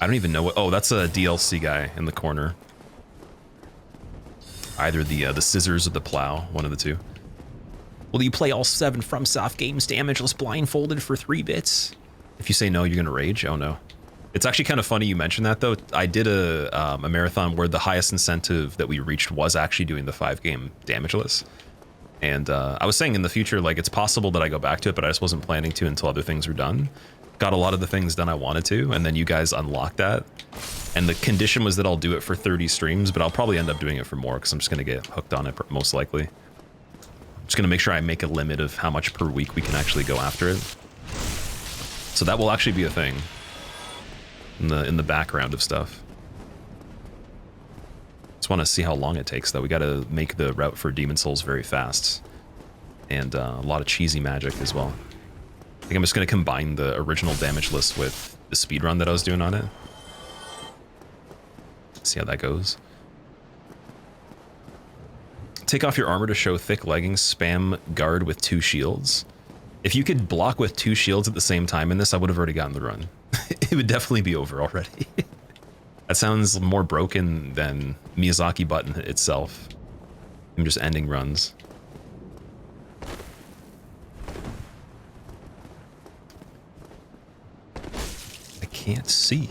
I don't even know what. Oh, that's a DLC guy in the corner. Either the scissors or the plow, one of the two. Will you play all 7 FromSoft games damageless blindfolded for 3 bits? If you say no, you're gonna rage. Oh no. It's actually kind of funny you mentioned that though. I did a marathon where the highest incentive that we reached was actually doing the 5-game damageless. And I was saying in the future, like it's possible that I go back to it, but I just wasn't planning to until other things were done. got a lot of the things done I wanted to, and then you guys unlocked that. And the condition was that I'll do it for 30 streams, but I'll probably end up doing it for more because I'm just going to get hooked on it most likely. I'm just going to make sure I make a limit of how much per week we can actually go after it. So that will actually be a thing in the background of stuff. Just want to see how long it takes, though. We got to make the route for Demon Souls very fast. And a lot of cheesy magic as well. I think I'm just going to combine the original damage list with the speedrun that I was doing on it. See how that goes. Take off your armor to show thick leggings. Spam guard with 2 shields. If you could block with 2 shields at the same time in this, I would have already gotten the run. It would definitely be over already. That sounds more broken than Miyazaki button itself. I'm just ending runs. I can't see.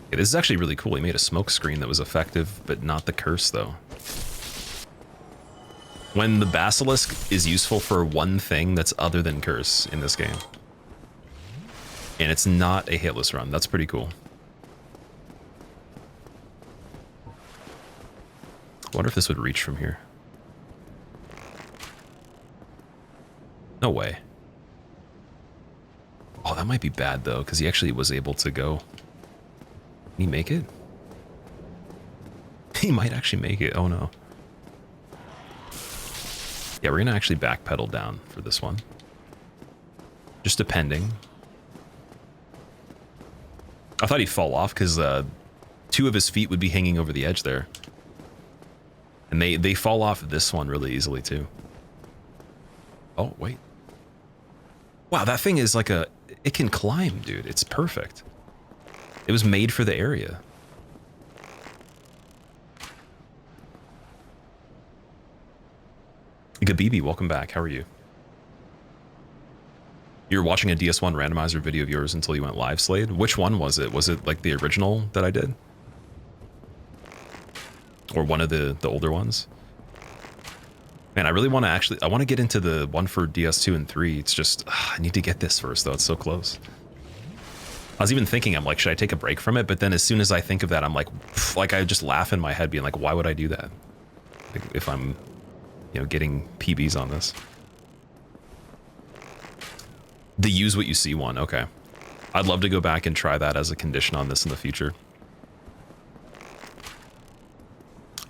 Okay, this is actually really cool. He made a smoke screen that was effective, but not the curse, though. When the basilisk is useful for one thing that's other than curse in this game. And it's not a hitless run. That's pretty cool. I wonder if this would reach from here. No way. Oh, that might be bad, though, because he actually was able to go. Can he make it? He might actually make it. Oh, no. Yeah, we're going to actually backpedal down for this one. Just depending. I thought he'd fall off because 2 of his feet would be hanging over the edge there. And they fall off this one really easily, too. Oh, wait. Wow, that thing is like a... It can climb, dude. It's perfect. It was made for the area. Gabibi, welcome back. How are you? You were watching a DS1 randomizer video of yours until you went live, Slade. Which one was it? Was it like the original that I did? Or one of the older ones? Man, I really want to I want to get into the one for DS2 and 3. It's just, I need to get this first, though. It's so close. I was even thinking, I'm like, should I take a break from it? But then as soon as I think of that, I'm like I just laugh in my head being like, why would I do that? Like, if I'm, you know, getting PBs on this. The use what you see one, okay. I'd love to go back and try that as a condition on this in the future.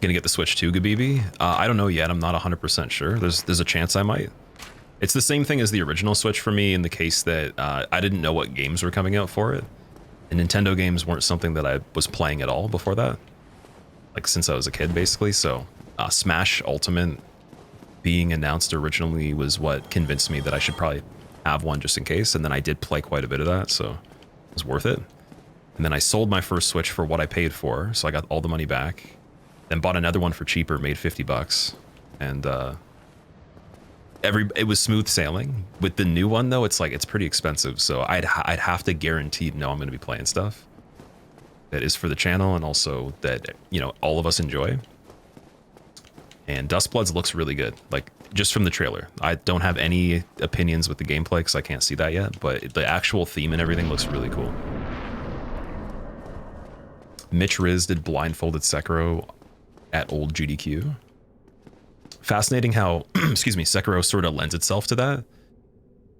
Gonna get the Switch too, Gabibi? I don't know yet. I'm not 100% sure. There's a chance I might. It's the same thing as the original Switch for me in the case that I didn't know what games were coming out for it. And Nintendo games weren't something that I was playing at all before that. Like since I was a kid, basically. So Smash Ultimate being announced originally was what convinced me that I should probably have one just in case. And then I did play quite a bit of that, so it was worth it. And then I sold my first Switch for what I paid for, so I got all the money back. Then bought another one for cheaper, made 50 bucks. And it was smooth sailing. With the new one though, it's like it's pretty expensive, so I'd have to guaranteed know I'm going to be playing stuff that is for the channel and also that, you know, all of us enjoy. And Dustbloods looks really good, like just from the trailer. I don't have any opinions with the gameplay because I can't see that yet, but the actual theme and everything looks really cool. Mitch Riz did blindfolded Sekiro at old GDQ. Fascinating how, excuse me, Sekiro sort of lends itself to that.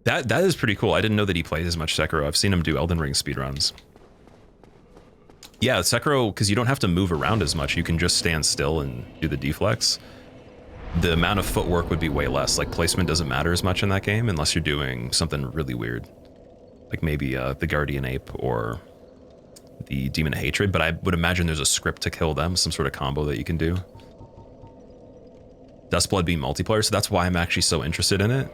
That is pretty cool. I didn't know that he played as much Sekiro. I've seen him do Elden Ring speedruns. Yeah, Sekiro, because you don't have to move around as much. You can just stand still and do the deflex. The amount of footwork would be way less. Like, placement doesn't matter as much in that game unless you're doing something really weird. Like maybe the Guardian Ape or the Demon of Hatred, but I would imagine there's a script to kill them, some sort of combo that you can do. Dustblood being multiplayer, so that's why I'm actually so interested in it.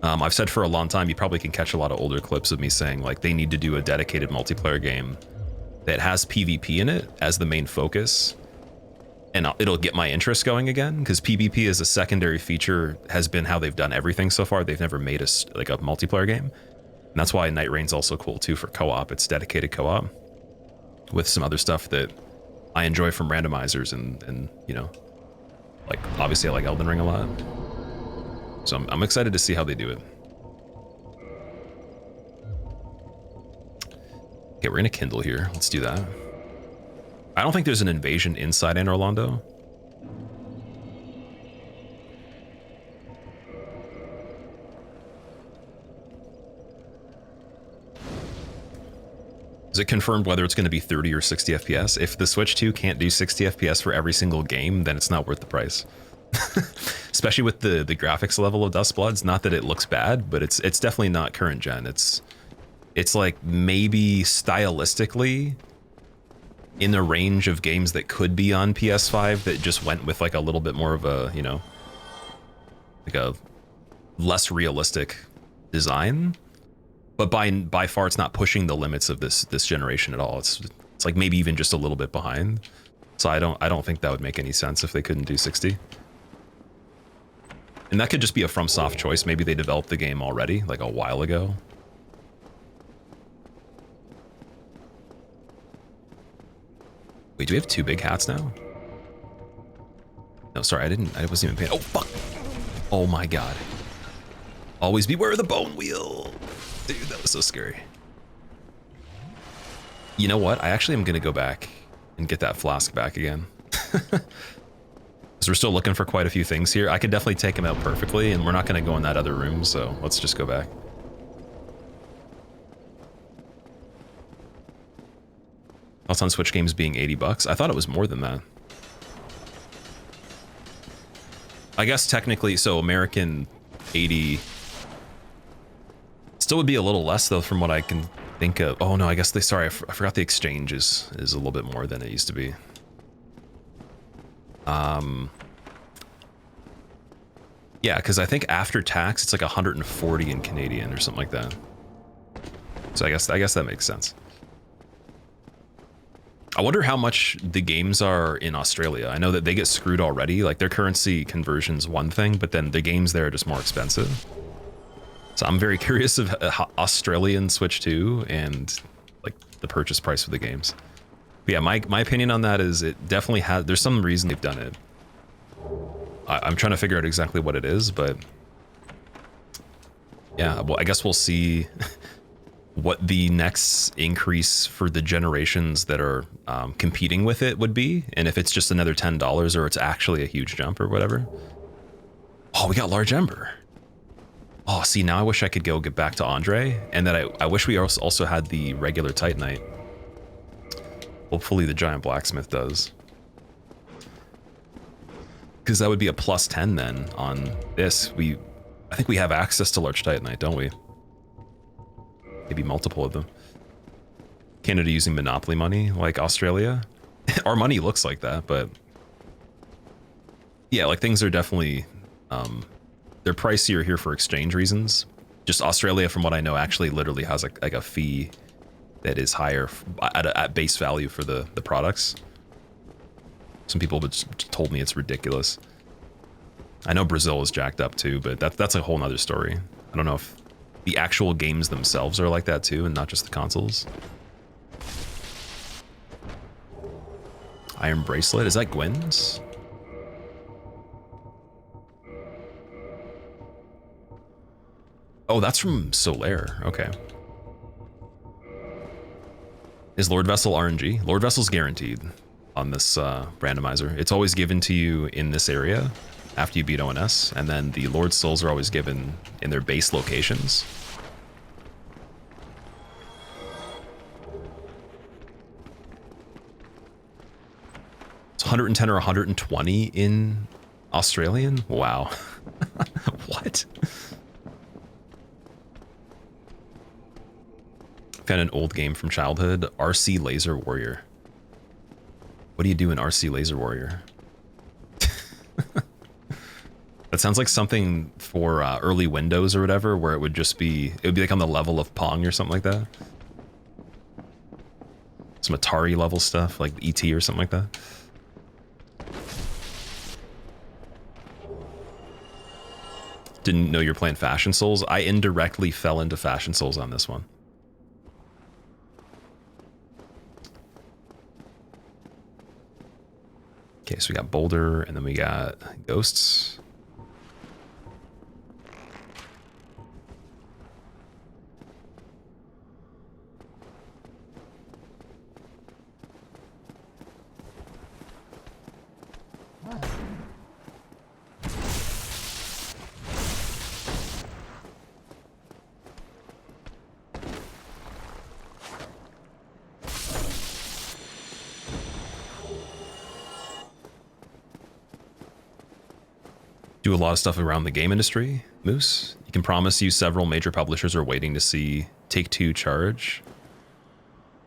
I've said for a long time, you probably can catch a lot of older clips of me saying like they need to do a dedicated multiplayer game that has PvP in it as the main focus, and it'll get my interest going again, because PvP as a secondary feature has been how they've done everything so far. They've never made us like a multiplayer game, and that's why Night Rain's also cool too for co-op. It's dedicated co-op with some other stuff that I enjoy from randomizers, and you know, like obviously I like Elden Ring a lot, so I'm excited to see how they do it. Okay, we're gonna kindle here. Let's do that. I don't think there's an invasion inside Anne Orlando. Is it confirmed whether it's going to be 30 or 60 FPS? If the Switch 2 can't do 60 FPS for every single game, then it's not worth the price. Especially with the graphics level of Dustbloods. Not that it looks bad, but it's definitely not current gen. It's like maybe stylistically in the range of games that could be on PS5 that just went with like a little bit more of a, you know, like a less realistic design. But by far, it's not pushing the limits of this generation at all. It's like maybe even just a little bit behind. So I don't think that would make any sense if they couldn't do 60. And that could just be a FromSoft choice. Maybe they developed the game already, like a while ago. Wait, do we have 2 big hats now? No, sorry, I wasn't even paying. Oh fuck! Oh my god! Always beware of the bone wheel. Dude, that was so scary. You know what? I actually am gonna go back and get that flask back again. Because we're still looking for quite a few things here. I could definitely take them out perfectly, and we're not gonna go in that other room, so let's just go back. Thoughts on Switch games being 80 bucks? I thought it was more than that. I guess technically, so American 80... Still would be a little less though from what I can think of. Oh no, I guess sorry, I forgot the exchange is a little bit more than it used to be. Yeah, because I think after tax it's like 140 in Canadian or something like that. So I guess that makes sense. I wonder how much the games are in Australia. I know that they get screwed already. Like their currency conversion's one thing, but then the games there are just more expensive. So I'm very curious of Australian Switch 2 and like the purchase price for the games. But yeah, my opinion on that is it definitely has, there's some reason they've done it. I'm trying to figure out exactly what it is, but yeah, well, I guess we'll see what the next increase for the generations that are competing with it would be. And if it's just another $10 or it's actually a huge jump or whatever. Oh, we got Large Ember. Oh, see, now I wish I could go get back to Andre, and that I wish we also had the regular Titanite. Hopefully the Giant Blacksmith does. Because that would be a plus 10 then on this. I think we have access to Large Titanite, don't we? Maybe multiple of them. Canada using Monopoly money like Australia? Our money looks like that, but... Yeah, like things are definitely... they're pricier here for exchange reasons. Just Australia, from what I know, actually literally has like a fee that is higher at base value for the products. Some people have told me it's ridiculous. I know Brazil is jacked up too, but that's a whole nother story. I don't know if the actual games themselves are like that too, and not just the consoles. Iron Bracelet, is that Gwen's? Oh, that's from Solaire. Okay. Is Lord Vessel RNG? Lord Vessel's guaranteed on this randomizer. It's always given to you in this area after you beat ONS, and then the Lord Souls are always given in their base locations. It's 110 or 120 in Australian? Wow. What? Found an old game from childhood, RC Laser Warrior. What do you do in RC Laser Warrior? That sounds like something for early Windows or whatever, where it would be like on the level of Pong or something like that. Some Atari level stuff, like ET or something like that. Didn't know you're playing Fashion Souls. I indirectly fell into Fashion Souls on this one. Okay, so we got Boulder, and then we got Ghosts. do a lot of stuff around the game industry, Moose. You can promise you several major publishers are waiting to see Take-Two charge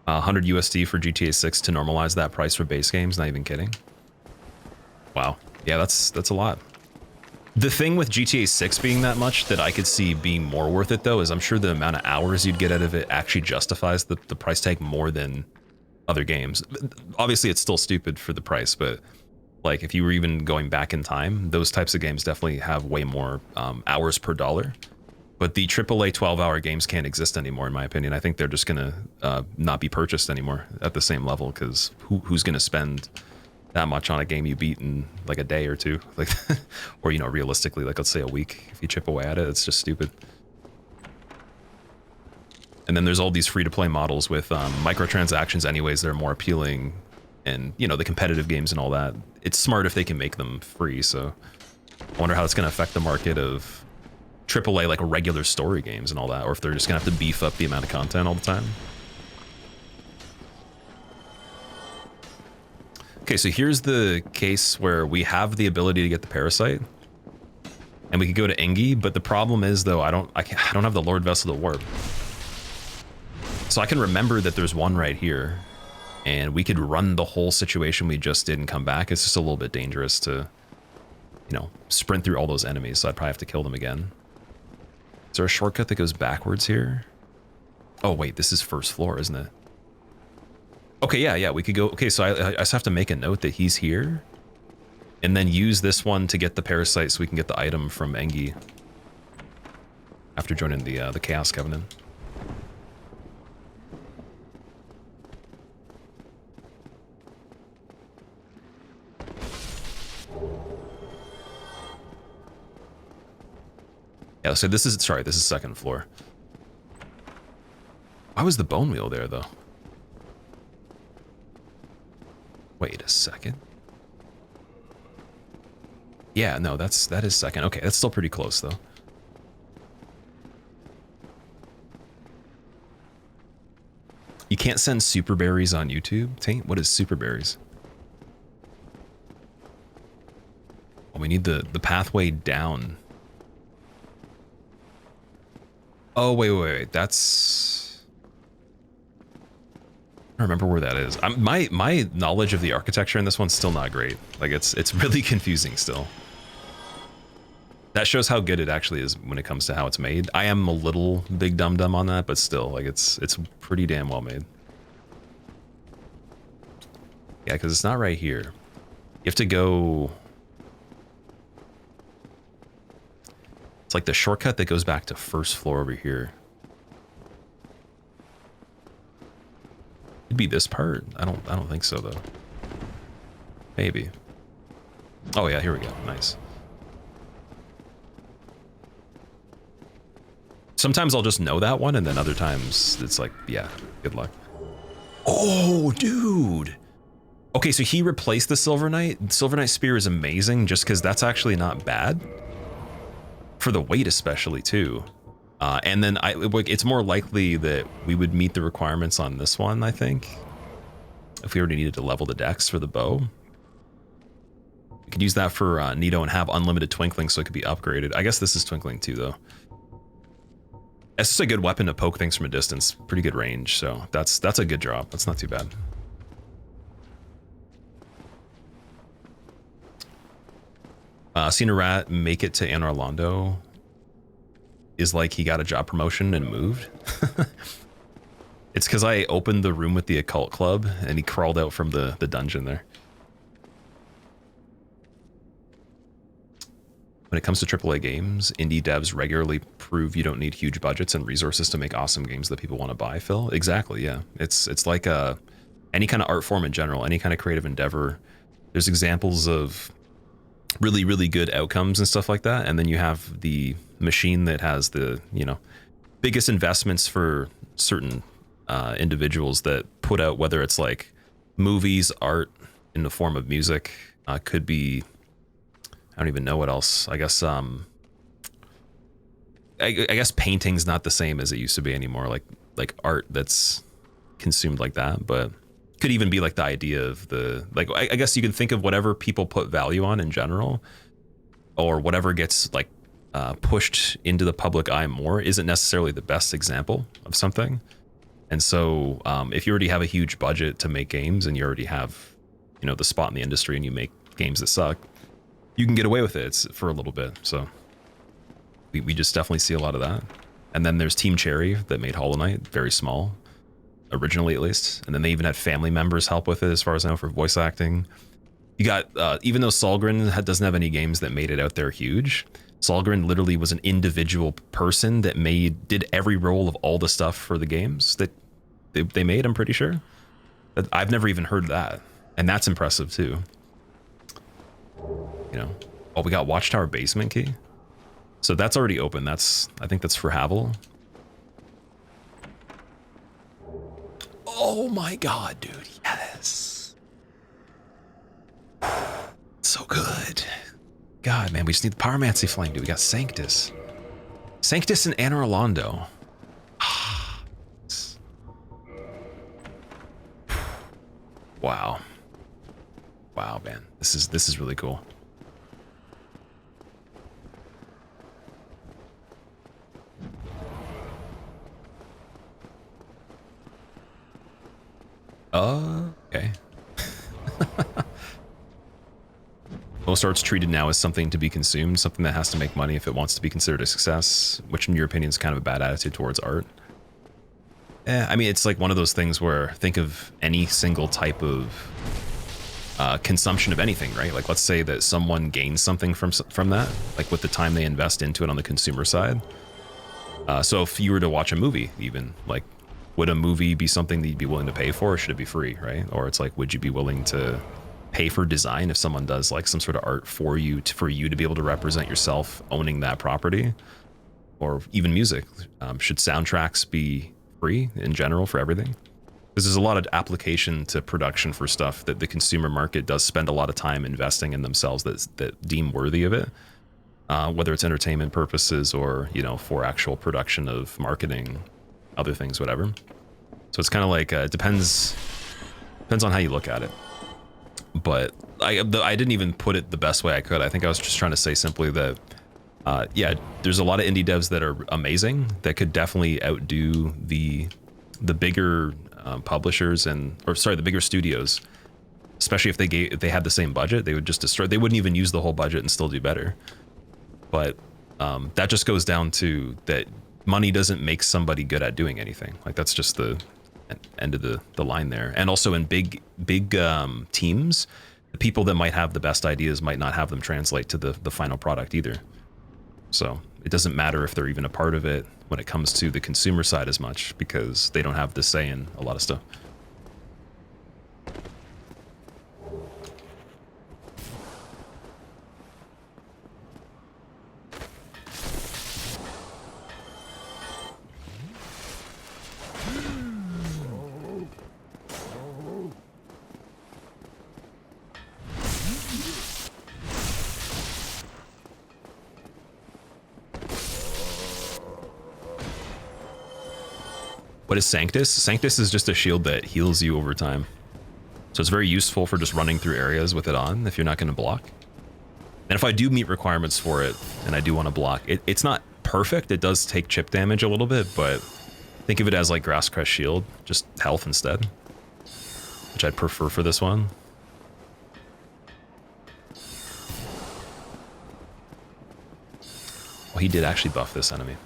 100 USD for GTA 6 to normalize that price for base games. Not even kidding. Wow. Yeah, that's a lot. The thing with GTA 6 being that much that I could see being more worth it though is I'm sure the amount of hours you'd get out of it actually justifies the price tag more than other games. Obviously it's still stupid for the price, but like if you were even going back in time, those types of games definitely have way more hours per dollar. But the AAA 12-hour games can't exist anymore, in my opinion. I think they're just gonna not be purchased anymore at the same level, because who's gonna spend that much on a game you beat in like a day or two, like, or you know, realistically, like let's say a week. If you chip away at it, it's just stupid. And then there's all these free-to-play models with microtransactions, anyways. They're more appealing, and you know, the competitive games and all that. It's smart if they can make them free. So I wonder how it's going to affect the market of AAA, like regular story games and all that, or if they're just gonna have to beef up the amount of content all the time. Okay, so here's the case where we have the ability to get the parasite, and we could go to Engi, but the problem is though I don't have the Lord Vessel to warp. So I can remember that there's one right here, and we could run the whole situation we just did and come back. It's just a little bit dangerous to, you know, sprint through all those enemies, so I'd probably have to kill them again. Is there a shortcut that goes backwards here? Oh wait, this is first floor, isn't it? Okay, yeah, we could go. Okay, so I just have to make a note that he's here, and then use this one to get the parasite so we can get the item from Engi after joining the Chaos Covenant. Yeah, so this is second floor. Why was the bone wheel there though? Wait a second. Yeah, no, that is second. Okay, that's still pretty close though. You can't send super berries on YouTube, Taint? What is super berries? Well, we need the pathway down. Oh, wait, that's... I don't remember where that is. My knowledge of the architecture in this one's still not great. Like, it's really confusing still. That shows how good it actually is when it comes to how it's made. I am a little big dum-dum on that, but still, like, it's pretty damn well made. Yeah, because it's not right here. You have to go... It's like the shortcut that goes back to first floor over here. It'd be this part. I don't think so though. Maybe. Oh yeah, here we go. Nice. Sometimes I'll just know that one, and then other times it's like, yeah, good luck. Oh, dude. Okay, so he replaced the Silver Knight. Silver Knight Spear is amazing just because that's actually not bad. For the weight especially too. And then it's more likely that we would meet the requirements on this one, I think. If we already needed to level the dex for the bow. We could use that for Nito and have unlimited twinkling so it could be upgraded. I guess this is twinkling too though. It's just a good weapon to poke things from a distance. Pretty good range, so that's a good drop. That's not too bad. Seeing a rat make it to Anne Orlando is like he got a job promotion and moved. It's because I opened the room with the occult club and he crawled out from the dungeon there. When it comes to AAA games, indie devs regularly prove you don't need huge budgets and resources to make awesome games that people want to buy, Phil. Exactly, yeah. It's like any kind of art form in general, any kind of creative endeavor. There's examples of really, really good outcomes and stuff like that. And then you have the machine that has the, you know, biggest investments for certain individuals that put out, whether it's like movies, art in the form of music, could be, I don't even know what else. I guess, I guess painting's not the same as it used to be anymore. Like art that's consumed like that, but could even be like the idea of the, like, I guess you can think of whatever people put value on in general or whatever gets like pushed into the public eye more isn't necessarily the best example of something. And so if you already have a huge budget to make games and you already have, you know, the spot in the industry and you make games that suck, you can get away with it for a little bit. So we just definitely see a lot of that. And then there's Team Cherry that made Hollow Knight, very small, originally at least. And then they even had family members help with it, as far as I know, for voice acting. You got, even though Solgren doesn't have any games that made it out there huge, Solgren literally was an individual person that did every role of all the stuff for the games that they made, I'm pretty sure. I've never even heard that. And that's impressive too. You know, oh, we got Watchtower Basement Key. So that's already open. I think that's for Havel. Oh my God, dude. Yes. So good. God, man, we just need the Pyromancy Flame, dude. We got Sanctus. Sanctus and Anor Londo. Wow. Wow, man. This is really cool. Okay. Most art's treated now as something to be consumed, something that has to make money if it wants to be considered a success, which in your opinion is kind of a bad attitude towards art. I mean, it's like one of those things where think of any single type of consumption of anything, right? Like let's say that someone gains something from that, like with the time they invest into it on the consumer side. So if you were to watch a movie, even like, would a movie be something that you'd be willing to pay for, or should it be free, right? Or it's like, would you be willing to pay for design if someone does like some sort of art for you to be able to represent yourself owning that property? Or even music, should soundtracks be free in general for everything? Because there's a lot of application to production for stuff that the consumer market does spend a lot of time investing in themselves that deem worthy of it, whether it's entertainment purposes or, you know, for actual production of marketing, other things, whatever. So it's kind of like it depends on how you look at it. But I didn't even put it the best way I could. I think I was just trying to say simply that yeah, there's a lot of indie devs that are amazing that could definitely outdo the bigger publishers the bigger studios. Especially if they had the same budget, they would just destroy. They wouldn't even use the whole budget and still do better. But that just goes down to that money doesn't make somebody good at doing anything. Like that's just the end of the line there. And also in big teams, the people that might have the best ideas might not have them translate to the final product either. So it doesn't matter if they're even a part of it when it comes to the consumer side as much, because they don't have the say in a lot of stuff. What is Sanctus? Sanctus is just a shield that heals you over time. So it's very useful for just running through areas with it on if you're not going to block. And if I do meet requirements for it and I do want to block, it's not perfect. It does take chip damage a little bit, but think of it as like Grass Crest Shield, just health instead, which I'd prefer for this one. Well, he did actually buff this enemy.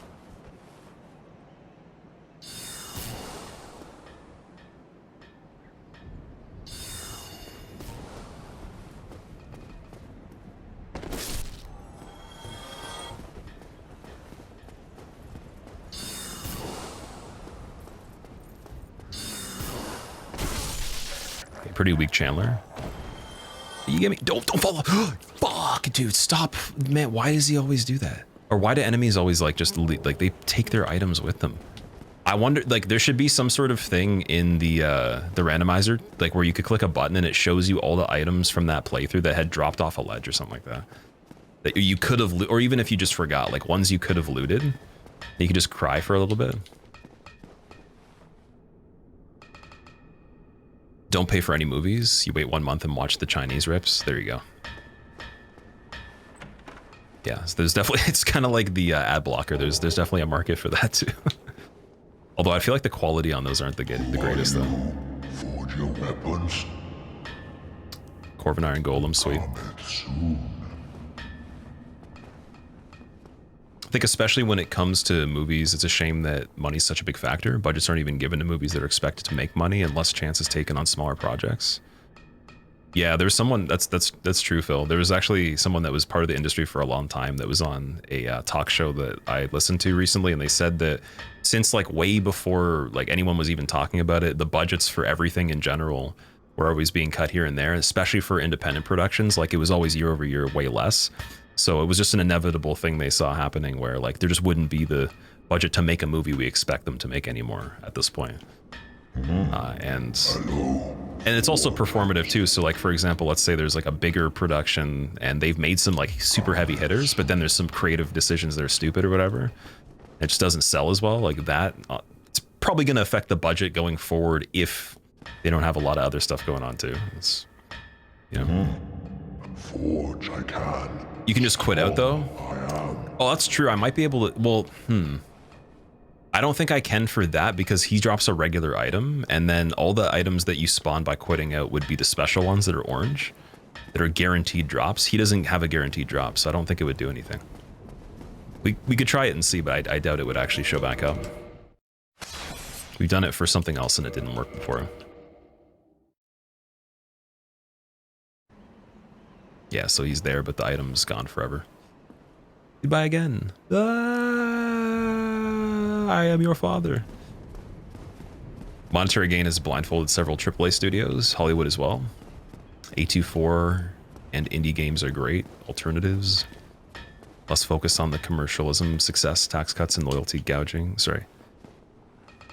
Pretty weak Chandler. You get me? Don't follow. Fuck, dude, stop, man. Why does he always do that? Or why do enemies always like just like they take their items with them? I wonder, like there should be some sort of thing in the randomizer, like where you could click a button and it shows you all the items from that playthrough that had dropped off a ledge or something like that. That you could have, or even if you just forgot, like ones you could have looted, you could just cry for a little bit. Don't pay for any movies. You wait 1 month and watch the Chinese rips. There you go. Yeah, so there's definitely, it's kind of like the ad blocker. There's definitely a market for that too. Although I feel like the quality on those aren't the greatest though. Forge your weapons. Corvin Iron Golem, sweet. I think especially when it comes to movies, it's a shame that money's such a big factor. Budgets aren't even given to movies that are expected to make money and less chances taken on smaller projects. Yeah, there's someone, that's true, Phil. There was actually someone that was part of the industry for a long time that was on a talk show that I listened to recently, and they said that since like way before like anyone was even talking about it, the budgets for everything in general were always being cut here and there, especially for independent productions. Like it was always year over year way less. So it was just an inevitable thing they saw happening where like there just wouldn't be the budget to make a movie we expect them to make anymore at this point. And it's also performative too. So like, for example, let's say there's like a bigger production and they've made some like super heavy hitters, but then there's some creative decisions that are stupid or whatever. It just doesn't sell as well like that. It's probably going to affect the budget going forward if they don't have a lot of other stuff going on too. It's, you know. Forge, I can. You can just quit out though? Oh, that's true. I might be able to, well, I don't think I can for that because he drops a regular item and then all the items that you spawn by quitting out would be the special ones that are orange, that are guaranteed drops. He doesn't have a guaranteed drop, so I don't think it would do anything. We could try it and see, but I doubt it would actually show back up. We've done it for something else and it didn't work before. Yeah, so he's there, but the item's gone forever. Goodbye again. I am your father. Monetary Gain has blindfolded several AAA studios, Hollywood as well. A24 and indie games are great alternatives. Less focus on the commercialism, success, tax cuts, and loyalty gouging. Sorry.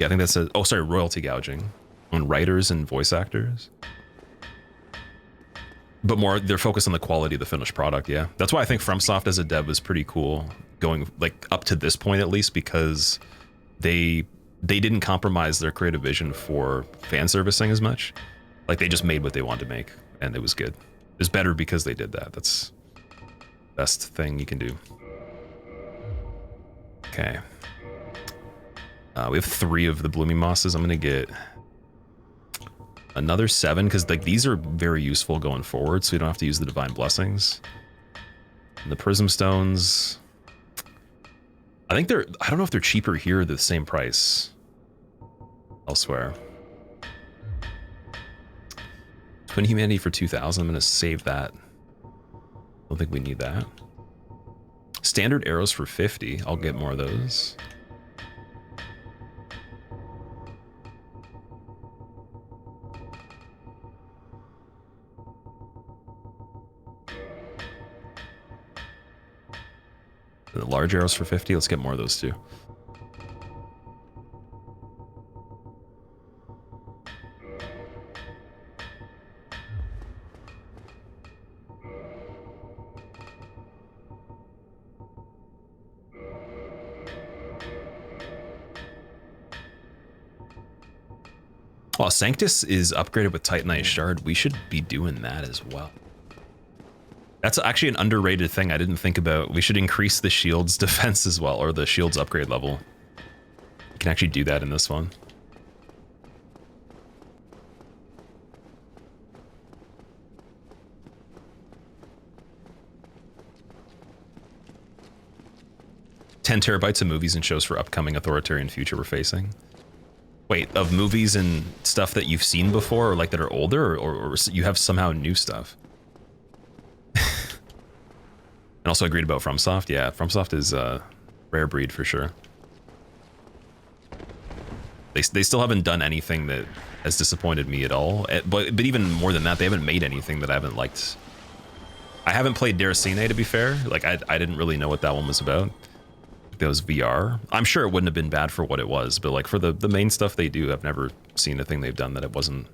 Yeah, I think that's royalty gouging on writers and voice actors. But more, they're focused on the quality of the finished product, yeah. That's why I think FromSoft as a dev was pretty cool, going like up to this point at least, because they didn't compromise their creative vision for fan servicing as much. Like they just made what they wanted to make, and it was good. It was better because they did that. That's the best thing you can do. Okay. We have 3 of the blooming mosses. I'm gonna get another 7 because like these are very useful going forward, so we don't have to use the divine blessings. And the prism stones, I think I don't know if they're cheaper here or the same price elsewhere. Twin humanity for 2,000. I'm gonna save that. Don't think we need that. Standard arrows for 50. I'll get more of those. The large arrows for 50. Let's get more of those too. Oh, Sanctus is upgraded with Titanite Shard. We should be doing that as well. That's actually an underrated thing I didn't think about. We should increase the shield's defense as well, or the shield's upgrade level. You can actually do that in this one. $10 terabytes of movies and shows for upcoming authoritarian future we're facing. Wait, of movies and stuff that you've seen before, or like that are older, or you have somehow new stuff? And also agreed about FromSoft. Yeah, FromSoft is a rare breed for sure. They still haven't done anything that has disappointed me at all. But even more than that, they haven't made anything that I haven't liked. I haven't played Deracine, to be fair. Like I didn't really know what that one was about. That was VR. I'm sure it wouldn't have been bad for what it was, but like for the main stuff they do, I've never seen a thing they've done that it wasn't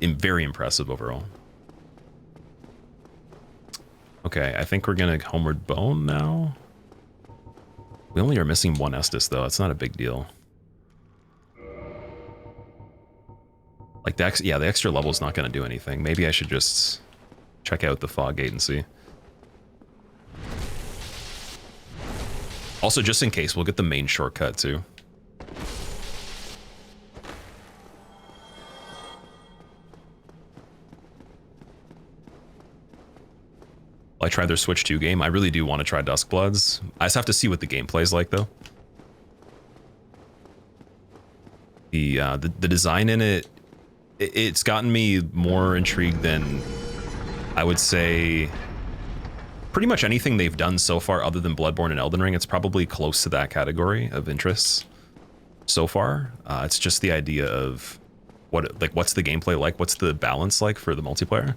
very impressive overall. Okay, I think we're gonna Homeward Bone now. We only are missing 1 Estus though, it's not a big deal. Like the extra level's not gonna do anything. Maybe I should just check out the fog gate and see. Also, just in case, we'll get the main shortcut too. I tried their Switch 2 game. I really do want to try Duskbloods. I just have to see what the gameplay is like, though. The design in it, it's gotten me more intrigued than I would say pretty much anything they've done so far other than Bloodborne and Elden Ring. It's probably close to that category of interests so far. It's just the idea of what's the gameplay like? What's the balance like for the multiplayer?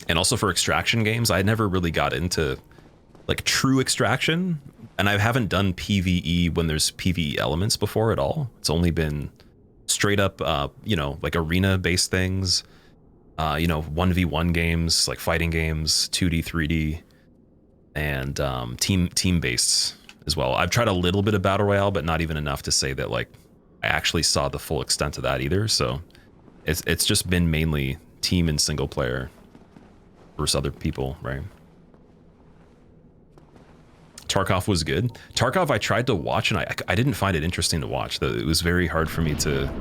And also for extraction games, I never really got into like true extraction, and I haven't done PvE when there's PvE elements before at all. It's only been straight up, you know, like arena based things, you know, 1v1 games, like fighting games, 2D, 3D, and team based as well. I've tried a little bit of Battle Royale, but not even enough to say that like I actually saw the full extent of that either. So it's just been mainly team and single player versus other people, right? Tarkov was good. Tarkov I tried to watch and I didn't find it interesting to watch. It was very hard for me to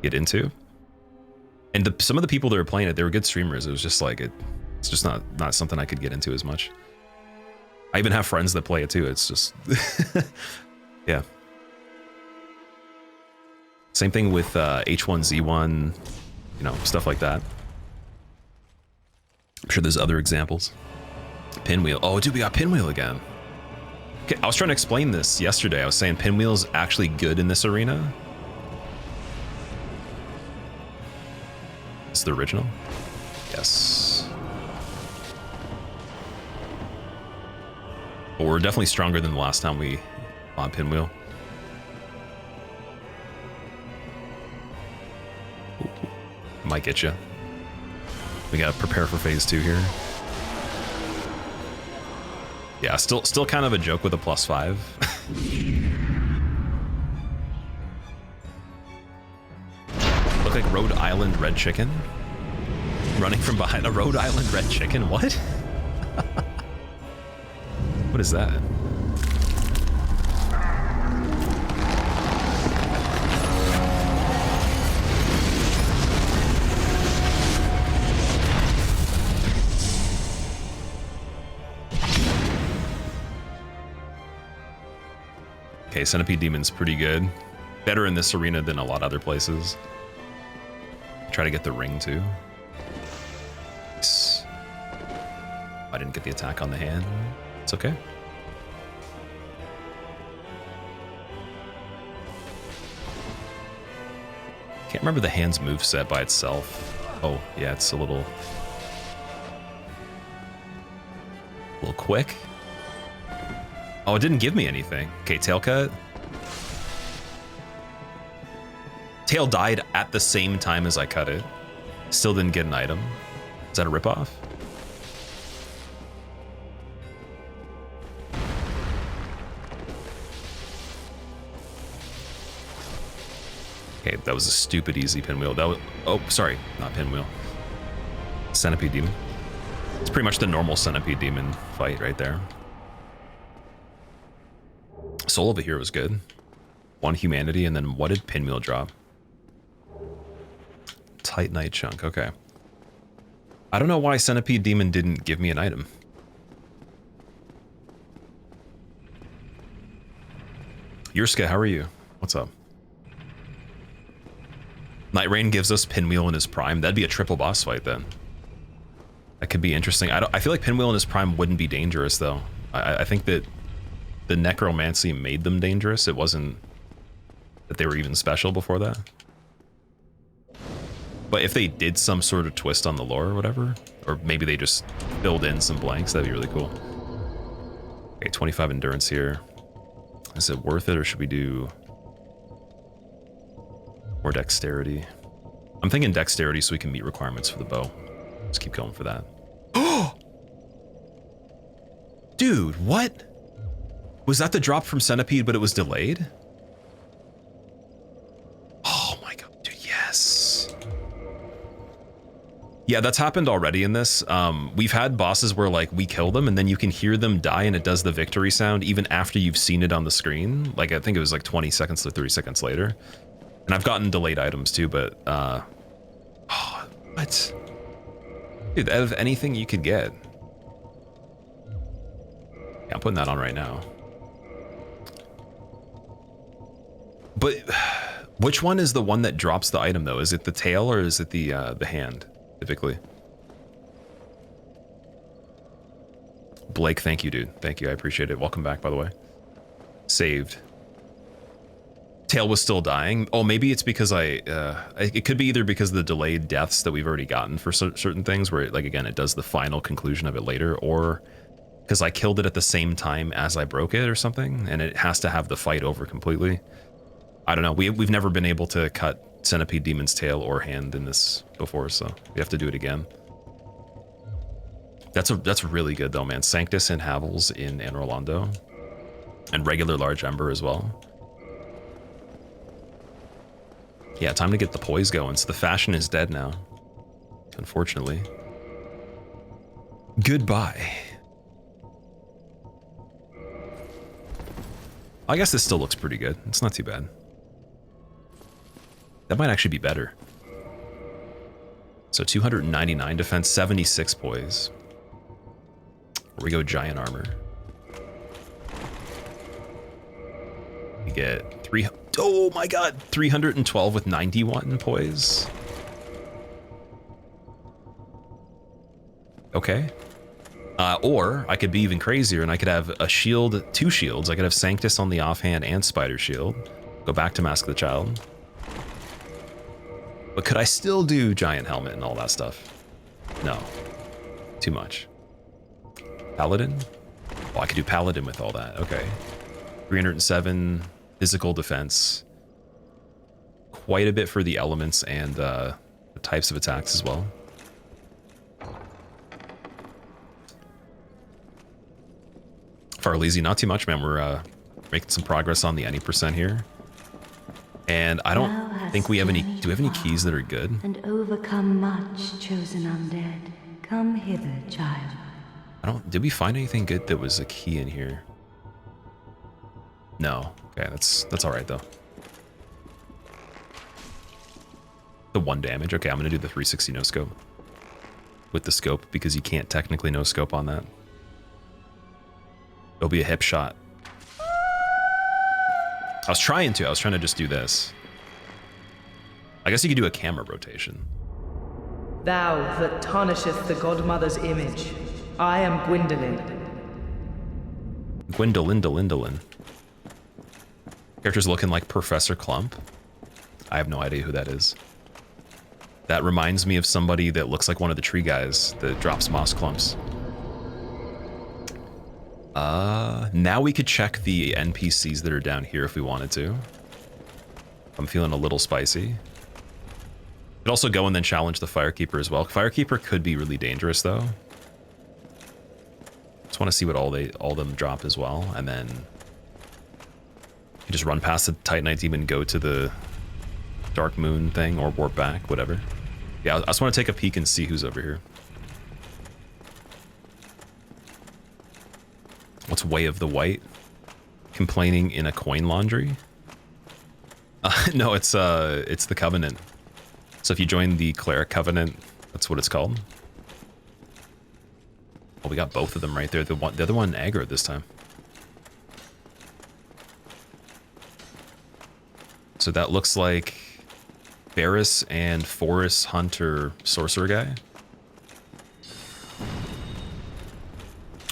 get into. And some of the people that were playing it, they were good streamers. It was just like it's just not something I could get into as much. I even have friends that play it too. It's just yeah. Same thing with H1Z1, you know, stuff like that. I'm sure there's other examples. Pinwheel. Oh, dude, we got Pinwheel again. Okay, I was trying to explain this yesterday. I was saying Pinwheel's actually good in this arena. It's the original? Yes. But we're definitely stronger than the last time we on Pinwheel. Ooh, might get you. We gotta prepare for phase 2 here. Yeah, still kind of a joke with a +5. Look like Rhode Island red chicken. Running from behind a Rhode Island red chicken. What? What is that? Okay, Centipede Demon's pretty good. Better in this arena than a lot of other places. Try to get the ring too. Nice. I didn't get the attack on the hand. It's okay. Can't remember the hand's moveset by itself. Oh, yeah, it's a little quick. Oh, it didn't give me anything. Okay, tail cut. Tail died at the same time as I cut it. Still didn't get an item. Is that a ripoff? Okay, that was a stupid easy pinwheel. That was, oh, sorry, not pinwheel. Centipede Demon. It's pretty much the normal Centipede Demon fight right there. Soul of a Hero was good. 1 humanity, and then what did Pinwheel drop? Titanite chunk, okay. I don't know why Centipede Demon didn't give me an item. Yurska, how are you? What's up? Night Rain gives us Pinwheel in his prime. That'd be a triple boss fight then. That could be interesting. I feel like Pinwheel in his prime wouldn't be dangerous though. I think that the necromancy made them dangerous. It wasn't that they were even special before that. But if they did some sort of twist on the lore or whatever, or maybe they just filled in some blanks, that'd be really cool. Okay, 25 endurance here. Is it worth it, or should we do more dexterity? I'm thinking dexterity so we can meet requirements for the bow. Let's keep going for that. Oh! Dude, what? Was that the drop from Centipede, but it was delayed? Oh my god, dude, yes. Yeah, that's happened already in this. We've had bosses where like we kill them and then you can hear them die and it does the victory sound even after you've seen it on the screen. Like I think it was like 20 seconds to 30 seconds later. And I've gotten delayed items too, but oh, what? Dude, out of anything you could get. Yeah, I'm putting that on right now. But which one is the one that drops the item though? Is it the tail or is it the hand? Typically. Blake, thank you, dude. Thank you, I appreciate it. Welcome back, by the way. Saved. Tail was still dying. Oh, maybe it's because it could be either because of the delayed deaths that we've already gotten for certain things where, like, again, it does the final conclusion of it later, or because I killed it at the same time as I broke it or something, and it has to have the fight over completely. I don't know. We've never been able to cut Centipede Demon's tail or hand in this before, so we have to do it again. That's really good though, man. Sanctus and Havels in Anne Rolando, and regular Large Ember as well. Yeah, time to get the poise going. So the fashion is dead now, unfortunately. Goodbye. I guess this still looks pretty good. It's not too bad. That might actually be better. So 299 defense, 76 poise. Here we go, giant armor. We get 300. Oh my god, 312 with 91 poise. Okay. Or I could be even crazier and I could have a shield, 2 shields. I could have Sanctus on the offhand and Spider Shield. Go back to Mask of the Child. But could I still do Giant Helmet and all that stuff? No. Too much. Paladin? Oh, I could do Paladin with all that. Okay. 307 physical defense. Quite a bit for the elements and the types of attacks as well. Farleezy, not too much, man. We're making some progress on the any percent here. And I don't think we have any... Do we have any keys that are good? And overcome much, chosen undead. Come hither, child. I don't... Did we find anything good that was a key in here? No. Okay, that's all right, though. The 1 damage. Okay, I'm going to do the 360 no-scope. With the scope, because you can't technically no-scope on that. It'll be a hip shot. I was trying to just do this. I guess you could do a camera rotation. Thou that tarnisheth the Godmother's image, I am Gwendolyn. Gwendolyn. Character's looking like Professor Clump. I have no idea who that is. That reminds me of somebody that looks like one of the tree guys that drops moss clumps. Now we could check the NPCs that are down here if we wanted to. I'm feeling a little spicy. Could also go and then challenge the Firekeeper as well. Firekeeper could be really dangerous though. Just want to see what all them drop as well, and then you just run past the Titanite Demon, go to the Dark Moon thing, or warp back, whatever. Yeah, I just want to take a peek and see who's over here. What's Way of the White? Complaining in a coin laundry? No, it's the Covenant. So if you join the Cleric Covenant, that's what it's called. Well, we got both of them right there. The other one aggro this time. So that looks like Ferris and Forest Hunter Sorcerer guy.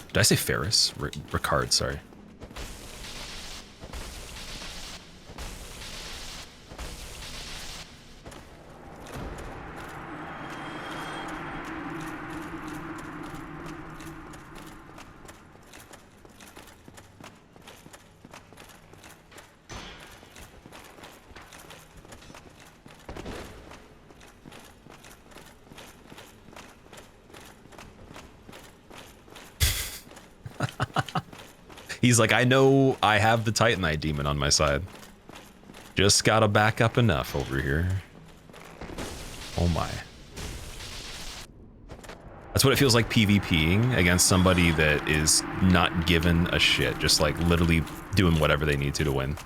Did I say Ferris? Ricard, sorry. He's like, I know I have the Titanite Demon on my side. Just gotta back up enough over here. Oh my. That's what it feels like PvPing against somebody that is not given a shit, just like literally doing whatever they need to win.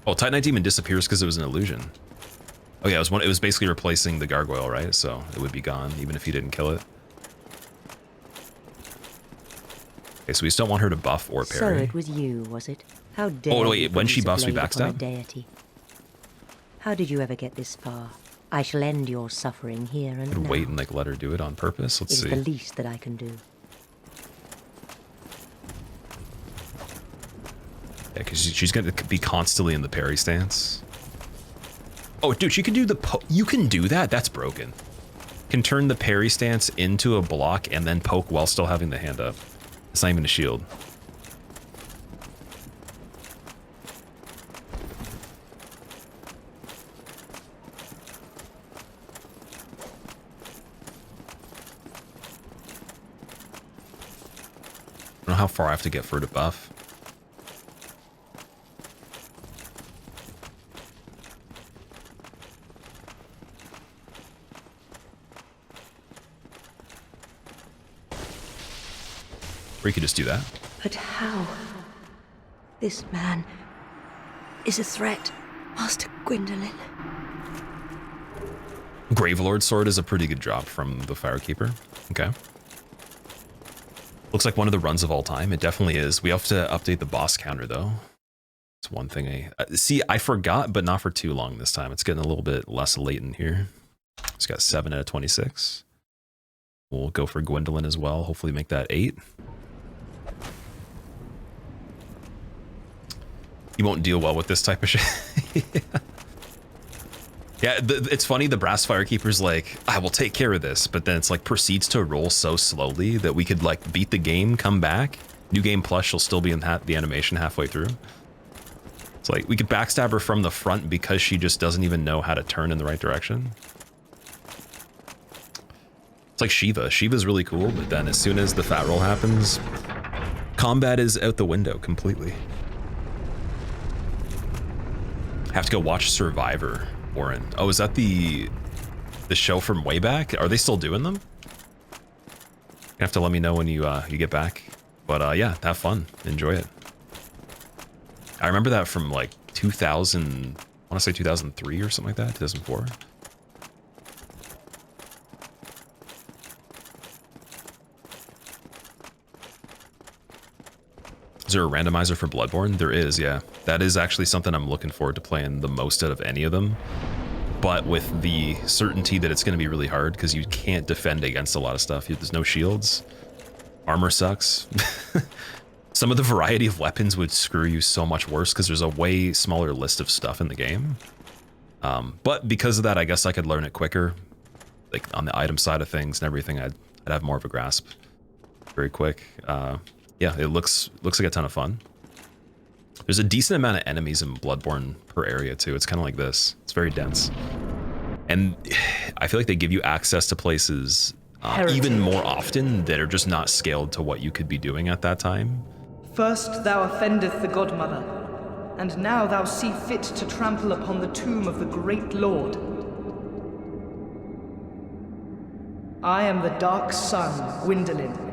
Oh, Titanite Demon disappears because it was an illusion. Oh yeah, it was basically replacing the gargoyle, right? So it would be gone even if you didn't kill it. Okay, so we still want her to buff or parry. So it was you, was it? How dare Oh wait, when she buffs, we backstab? Deity. How did you ever get this far? I shall end your suffering here and I'd now. wait and like let her do it on purpose. Let's It is see. the least that I can do. Yeah, because she's going to be constantly in the parry stance. Oh, dude, she can do the you can do that? That's broken. Can turn the parry stance into a block and then poke while still having the hand up. It's not even a shield. I don't know how far I have to get for her to buff. Or you could just do that. But how? This man is a threat, Master Gwendolyn. Gravelord sword is a pretty good drop from the Firekeeper. Okay. Looks like one of the runs of all time. It definitely is. We have to update the boss counter though. It's one thing see, I forgot, but not for too long this time. It's getting a little bit less latent here. It's got 7 out of 26. We'll go for Gwendolyn as well. Hopefully make that 8. You won't deal well with this type of shit. Yeah, it's funny, the Brass Firekeeper's like, I will take care of this, but then it's like proceeds to roll so slowly that we could like beat the game, come back, new game plus, she'll still be in the animation halfway through. It's like, we could backstab her from the front because she just doesn't even know how to turn in the right direction. It's like Shiva. Shiva's really cool, but then as soon as the fat roll happens, combat is out the window completely. Have to go watch Survivor, Warren. Oh, is that the show from way back? Are they still doing them? You have to let me know when you get back. But yeah, have fun. Enjoy it. I remember that from like 2000, I want to say 2003 or something like that, 2004. Is there a randomizer for Bloodborne? There is, yeah. That is actually something I'm looking forward to playing the most out of any of them. But with the certainty that it's going to be really hard because you can't defend against a lot of stuff. There's no shields. Armor sucks. Some of the variety of weapons would screw you so much worse because there's a way smaller list of stuff in the game. But because of that, I guess I could learn it quicker. Like on the item side of things and everything, I'd have more of a grasp very quick. Yeah, it looks like a ton of fun. There's a decent amount of enemies in Bloodborne per area too. It's kind of like this. It's very dense. And I feel like they give you access to places even more often that are just not scaled to what you could be doing at that time. First thou offendeth the Godmother, and now thou see fit to trample upon the tomb of the great Lord. I am the Dark Sun, Gwendolyn.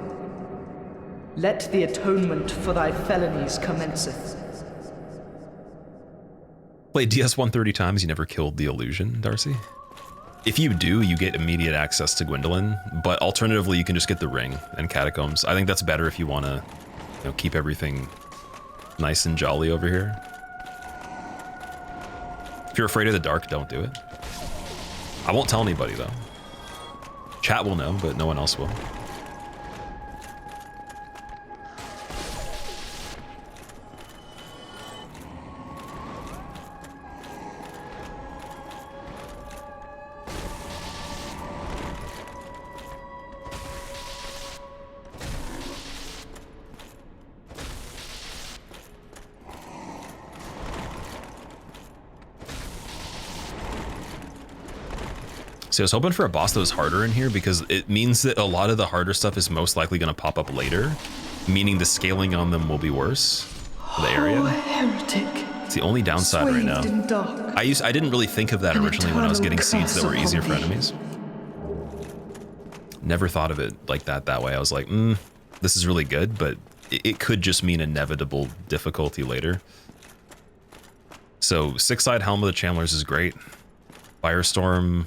Let the atonement for thy felonies commenceth. Played DS 130 times, you never killed the illusion, Darcy? If you do, you get immediate access to Gwendolyn, but alternatively, you can just get the ring and catacombs. I think that's better if you want to, keep everything nice and jolly over here. If you're afraid of the dark, don't do it. I won't tell anybody though. Chat will know, but no one else will. So I was hoping for a boss that was harder in here because it means that a lot of the harder stuff is most likely going to pop up later, meaning the scaling on them will be worse for the area. Oh, heretic. It's the only downside right now. I didn't really think of that originally when I was getting seeds that were easier for enemies. Never thought of it like that way. I was like, this is really good, but it could just mean inevitable difficulty later. So 6-side Helm of the Chandlers is great. Firestorm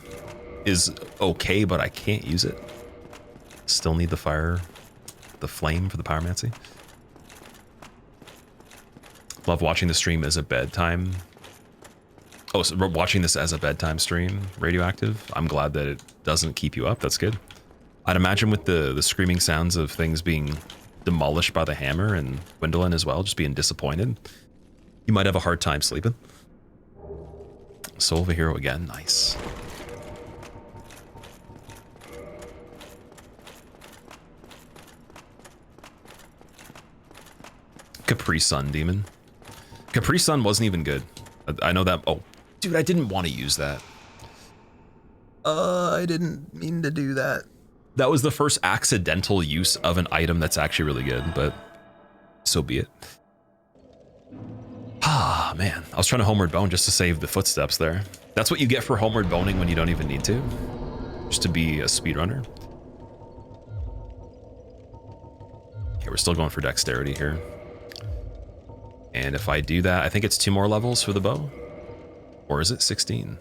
is okay, but I can't use it. Still need the flame for the pyromancy. Love watching the stream as a bedtime. Oh, so we're watching this as a bedtime stream, Radioactive. I'm glad that it doesn't keep you up. That's good. I'd imagine with the screaming sounds of things being demolished by the hammer and Gwendolyn as well, just being disappointed, you might have a hard time sleeping. Soul of a Hero again, nice. Capri Sun Demon. Capri Sun wasn't even good. I know that. Oh, dude, I didn't want to use that. I didn't mean to do that. That was the first accidental use of an item that's actually really good, but so be it. Ah, man. I was trying to homeward bone just to save the footsteps there. That's what you get for homeward boning when you don't even need to. Just to be a speedrunner. Okay, we're still going for dexterity here. And if I do that, I think it's 2 more levels for the bow. Or is it 16?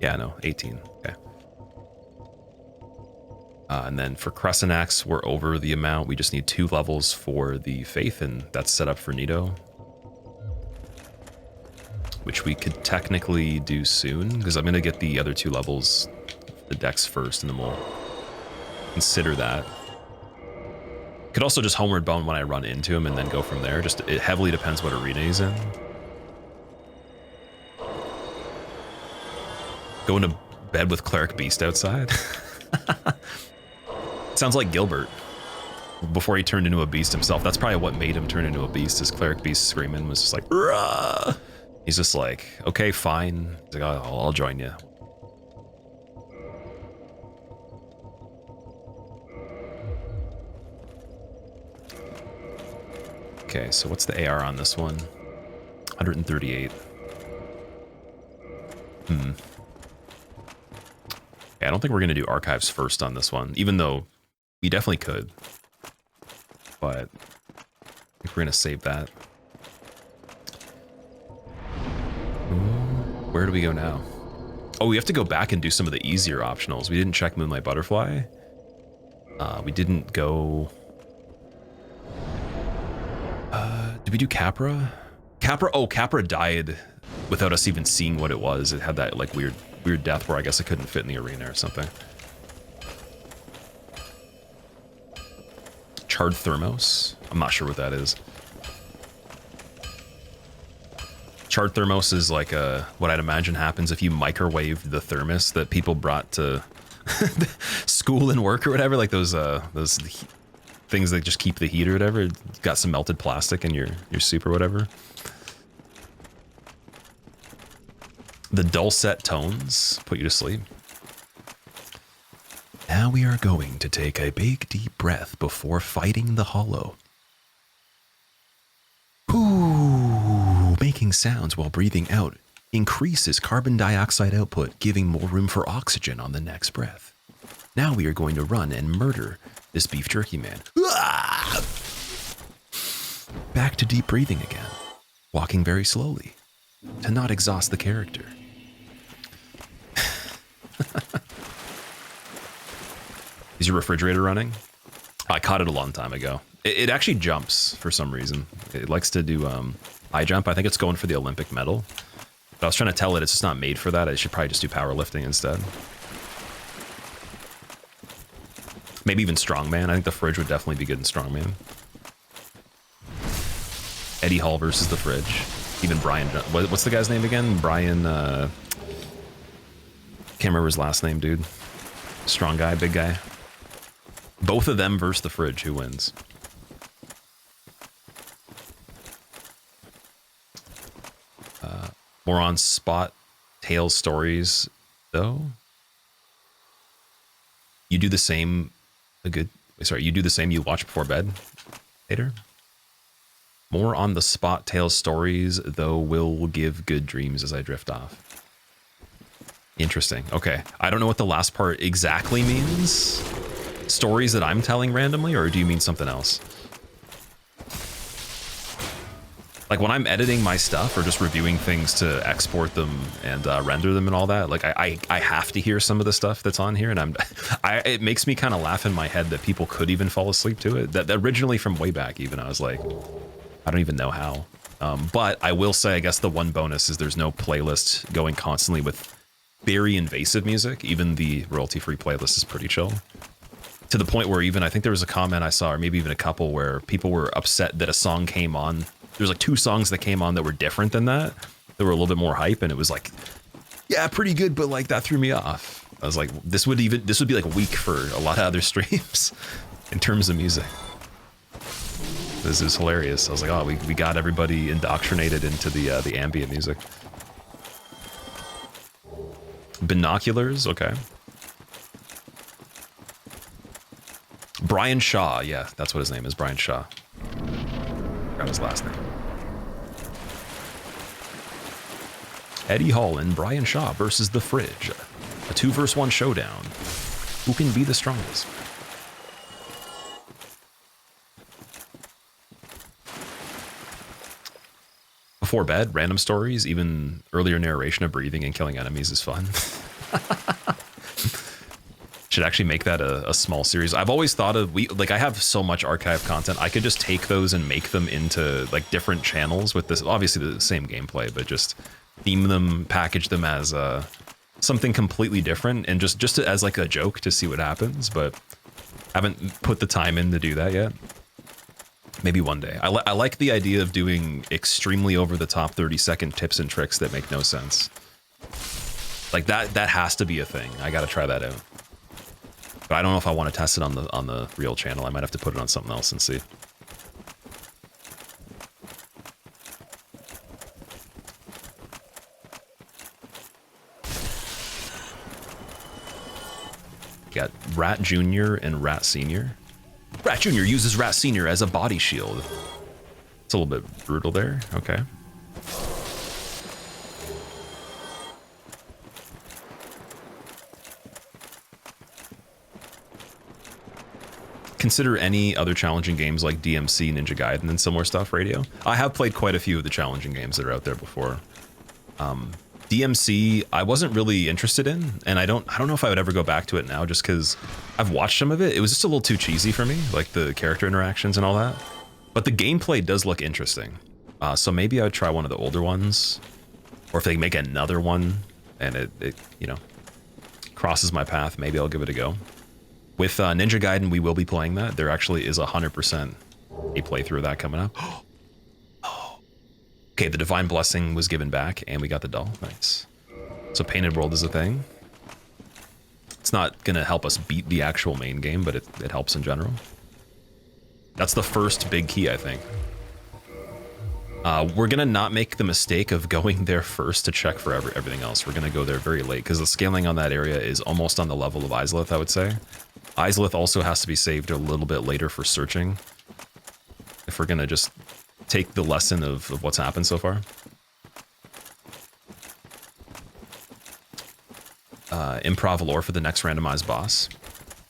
Yeah, no, 18. Okay. And then for Crescent Axe, we're over the amount. We just need 2 levels for the Faith, and that's set up for Nito. Which we could technically do soon, because I'm going to get the other 2 levels, the dex first, and then we'll consider that. Could also just homeward bone when I run into him and then go from there. Just, it heavily depends what arena he's in. Going to bed with Cleric Beast outside. Sounds like Gilbert before he turned into a beast himself. That's probably what made him turn into a beast. His Cleric Beast screaming was just like, "Rah!" He's just like, okay, fine. He's like, I'll join you. Okay, so what's the AR on this one? 138. Okay, I don't think we're going to do archives first on this one, even though we definitely could. But I think we're going to save that. Where do we go now? Oh, we have to go back and do some of the easier optionals. We didn't check Moonlight Butterfly. We didn't go... did we do Capra? Capra died without us even seeing what it was. It had that like weird death where I guess it couldn't fit in the arena or something. Charred Thermos? I'm not sure what that is. Charred Thermos is like what I'd imagine happens if you microwave the thermos that people brought to school and work or whatever, like those things that just keep the heat or whatever. It's got some melted plastic in your soup or whatever. The dulcet tones put you to sleep. Now we are going to take a big deep breath before fighting the hollow. Ooh, making sounds while breathing out increases carbon dioxide output, giving more room for oxygen on the next breath. Now we are going to run and murder this beef jerky man. Ah! Back to deep breathing again, walking very slowly to not exhaust the character. Is your refrigerator running? I caught it a long time ago. It actually jumps for some reason. It likes to do high jump. I think it's going for the Olympic medal. But I was trying to tell it it's just not made for that. I should probably just do powerlifting instead. Maybe even strongman. I think the fridge would definitely be good in strongman. Eddie Hall versus the fridge. Even Brian. What's the guy's name again? Brian. Can't remember his last name, dude. Strong guy, big guy. Both of them versus the fridge. Who wins? More on spot tales stories, though. You do the same. You do the same you watch before bed, Hater? More on the spot tales stories, though will give good dreams as I drift off. Interesting. Okay. I don't know what the last part exactly means. Stories that I'm telling randomly, or do you mean something else? Like when I'm editing my stuff or just reviewing things to export them and render them and all that, like I have to hear some of the stuff that's on here, and it makes me kind of laugh in my head that people could even fall asleep to it. That originally from way back even, I was like, I don't even know how. But I will say, I guess the one bonus is there's no playlist going constantly with very invasive music. Even the royalty-free playlist is pretty chill. To the point where even, I think there was a comment I saw, or maybe even a couple, where people were upset that a song came on. There's like 2 songs that came on that were different than that. That were a little bit more hype, and it was like, yeah, pretty good, but like that threw me off. I was like, this would be like weak for a lot of other streams in terms of music. This is hilarious. I was like, oh, we got everybody indoctrinated into the ambient music. Binoculars, okay. Brian Shaw, yeah, that's what his name is, Brian Shaw. Got his last name. Eddie Hall and Brian Shaw versus The Fridge. A 2-versus-1 showdown. Who can be the strongest? Before bed, random stories, even earlier narration of breathing and killing enemies is fun. Should actually make that a small series. I've always thought of, I have so much archive content, I could just take those and make them into like different channels with this, obviously the same gameplay, but just theme them, package them as something completely different, and just as like a joke to see what happens, but haven't put the time in to do that yet. Maybe one day. I like the idea of doing extremely over-the-top 30-second tips and tricks that make no sense. Like that has to be a thing. I gotta try that out. But I don't know if I want to test it on the real channel. I might have to put it on something else and see. Got Rat Jr. and Rat Senior. Rat Jr. uses Rat Senior as a body shield. It's a little bit brutal there. Okay. Consider any other challenging games like DMC, Ninja Gaiden, and similar stuff, Radio? I have played quite a few of the challenging games that are out there before. DMC, I wasn't really interested in, and I don't know if I would ever go back to it now, just because I've watched some of it. It was just a little too cheesy for me, like the character interactions and all that. But the gameplay does look interesting. So maybe I would try one of the older ones, or if they make another one and it you know, crosses my path, maybe I'll give it a go. With Ninja Gaiden, we will be playing that. There actually is 100% a playthrough of that coming up. Okay, the Divine Blessing was given back, and we got the doll. Nice. So Painted World is a thing. It's not going to help us beat the actual main game, but it helps in general. That's the first big key, I think. We're going to not make the mistake of going there first to check for everything else. We're going to go there very late, because the scaling on that area is almost on the level of Izalith, I would say. Izalith also has to be saved a little bit later for searching, if we're going to just take the lesson of what's happened so far. Improv lore for the next randomized boss.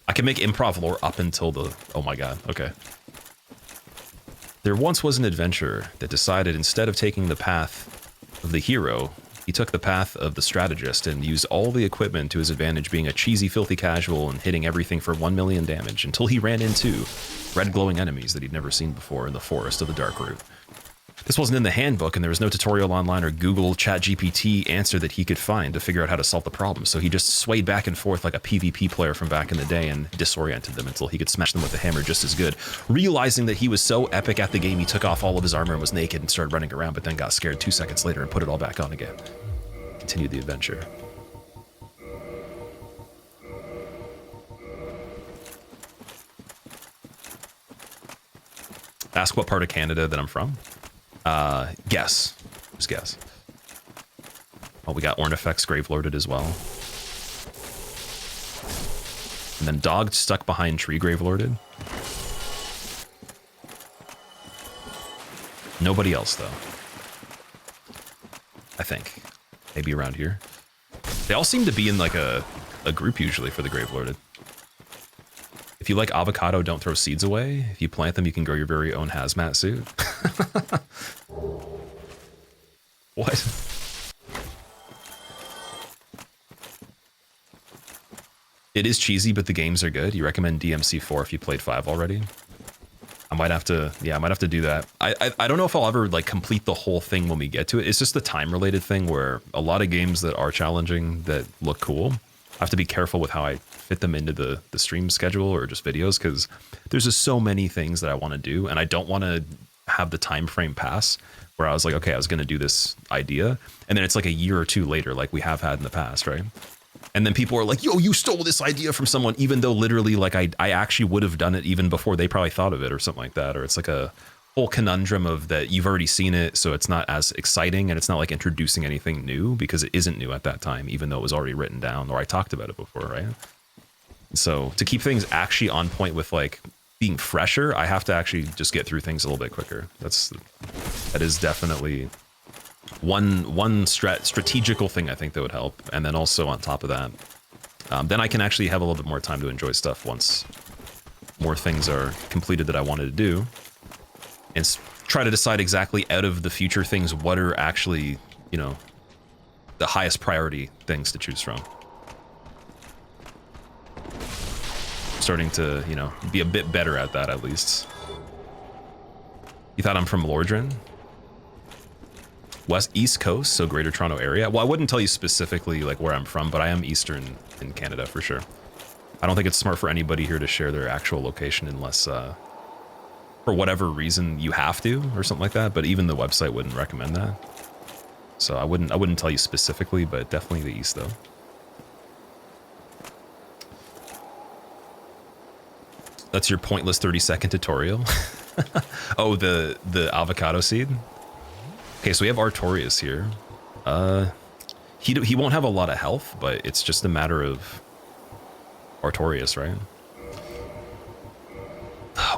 I can make improv lore up until the... Oh my god, okay. There once was an adventurer that decided instead of taking the path of the hero, he took the path of the strategist and used all the equipment to his advantage, being a cheesy, filthy casual and hitting everything for 1 million damage until he ran into red glowing enemies that he'd never seen before in the forest of the Dark Root. This wasn't in the handbook, and there was no tutorial online or Google ChatGPT answer that he could find to figure out how to solve the problem, so he just swayed back and forth like a PvP player from back in the day and disoriented them until he could smash them with the hammer just as good. Realizing that he was so epic at the game, he took off all of his armor and was naked and started running around, but then got scared 2 seconds later and put it all back on again. Continued the adventure. Ask what part of Canada that I'm from. Guess. Just guess. Oh, we got Ornifex Gravelorded as well. And then Dog stuck behind tree Gravelorded. Nobody else, though. I think. Maybe around here. They all seem to be in like a group usually for the Gravelord. If you like avocado, don't throw seeds away. If you plant them, you can grow your very own hazmat suit. What? It is cheesy, but the games are good. You recommend DMC4 if you played 5 already? I might have to, yeah, I might have to do that. I don't know if I'll ever like complete the whole thing when we get to it. It's just the time related thing where a lot of games that are challenging that look cool, I have to be careful with how I fit them into the stream schedule or just videos, because there's just so many things that I want to do, and I don't want to have the time frame pass where I was like, okay, I was going to do this idea, and then it's like a year or two later, like we have had in the past, right? And then people are like, yo, you stole this idea from someone, even though literally like I actually would have done it even before they probably thought of it or something like that. Or it's like a whole conundrum of that you've already seen it, so it's not as exciting, and it's not like introducing anything new because it isn't new at that time, even though it was already written down or I talked about it before, right? So to keep things actually on point with like being fresher, I have to actually just get through things a little bit quicker. That is definitely one strategical thing I think that would help. And then also on top of that, then I can actually have a little bit more time to enjoy stuff once more things are completed that I wanted to do, and try to decide exactly out of the future things what are actually, you know, the highest priority things to choose from. Starting to, you know, be a bit better at that at least. You thought I'm from Lordran? East Coast, so Greater Toronto area. Well, I wouldn't tell you specifically like where I'm from, but I am Eastern in Canada for sure. I don't think it's smart for anybody here to share their actual location unless for whatever reason you have to or something like that, but even the website wouldn't recommend that. So I wouldn't tell you specifically, but definitely the East though. That's your pointless 30-second tutorial. Oh, the avocado seed. Okay, so we have Artorias here. He won't have a lot of health, but it's just a matter of Artorias, right?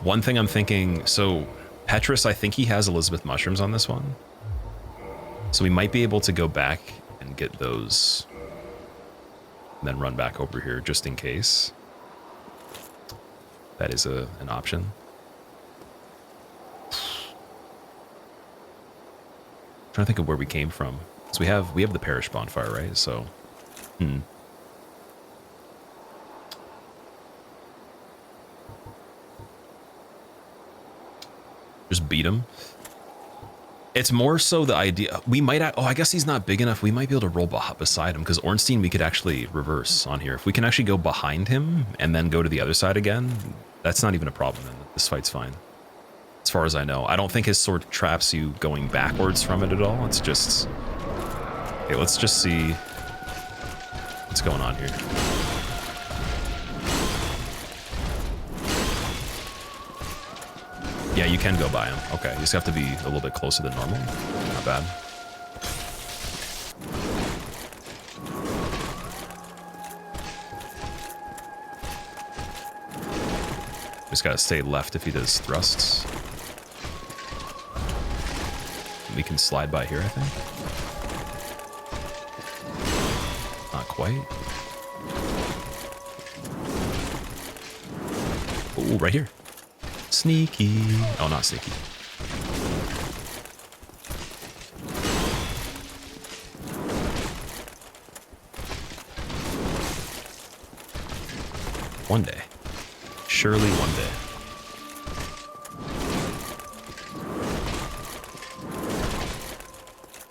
One thing I'm thinking, so Petrus, I think he has Elizabeth mushrooms on this one. So we might be able to go back and get those and then run back over here just in case. That is an option. Trying to think of where we came from. So we have the parish bonfire, right? So, just beat him. It's more so the idea we might. Oh, I guess he's not big enough. We might be able to roll beside him because Ornstein we could actually reverse on here. If we can actually go behind him and then go to the other side again, that's not even a problem. Then this fight's fine. As far as I know, I don't think his sword traps you going backwards from it at all. It's just... Okay, let's just see what's going on here. Yeah, you can go by him. Okay, you just have to be a little bit closer than normal. Not bad. Just gotta stay left if he does thrusts. We can slide by here, I think. Not quite. Oh, right here. Sneaky. Oh, not sneaky. One day. Surely one day.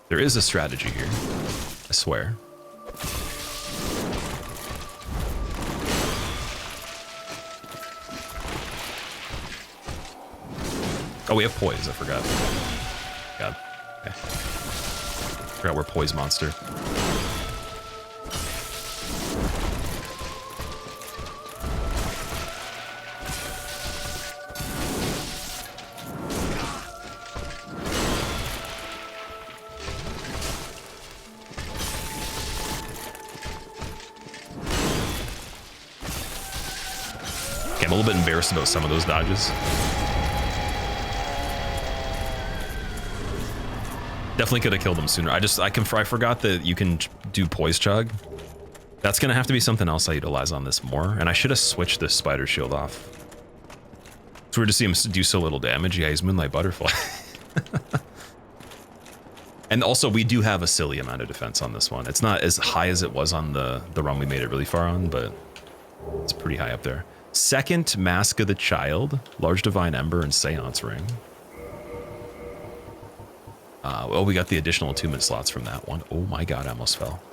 There is a strategy here, I swear. Oh, we have poise, I forgot. God. Okay. Forgot we're poise monster. Okay, I'm a little bit embarrassed about some of those dodges. Definitely could have killed him sooner. I forgot that you can do poise chug. That's gonna have to be something else I utilize on this more, and I should have switched the spider shield off. It's weird to see him do so little damage. Yeah, he's Moonlight Butterfly. And also, we do have a silly amount of defense on this one. It's not as high as it was on the run we made it really far on, but it's pretty high up there. Second, Mask of the Child, Large Divine Ember, and Seance Ring. Well, we got the additional attunement slots from that one. Oh my god, I almost fell.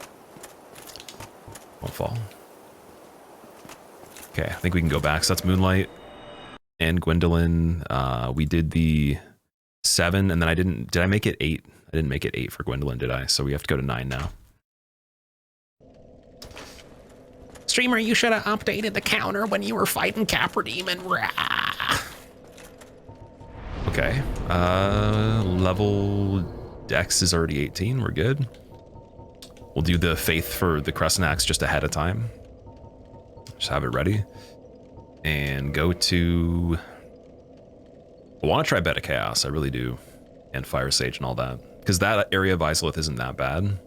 Won't fall. Okay, I think we can go back. So that's Moonlight and Gwendolyn. We did the 7, and then I didn't... Did I make it 8? I didn't make it 8 for Gwendolyn, did I? So we have to go to 9 now. Streamer, you should have updated the counter when you were fighting Capra Demon. Rah. Okay. Level Dex is already 18. We're good. We'll do the Faith for the Crescent Axe just ahead of time. Just have it ready. And go to... I want to try Beta Chaos. I really do. And Fire Sage and all that. Because that area of Isolith isn't that bad.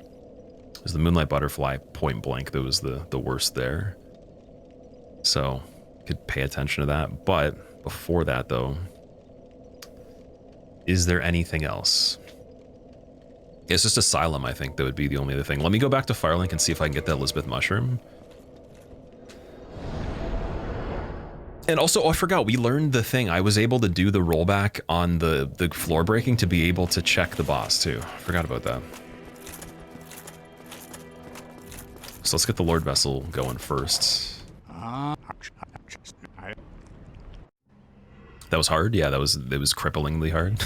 There's the Moonlight Butterfly point blank that was the worst there. So, could pay attention to that. But before that, though, is there anything else? It's just Asylum, I think, that would be the only other thing. Let me go back to Firelink and see if I can get that Elizabeth Mushroom. And also, oh, I forgot, we learned the thing. I was able to do the rollback on the floor breaking to be able to check the boss, too. I forgot about that. So let's get the Lord Vessel going first. That was hard? Yeah, it was cripplingly hard.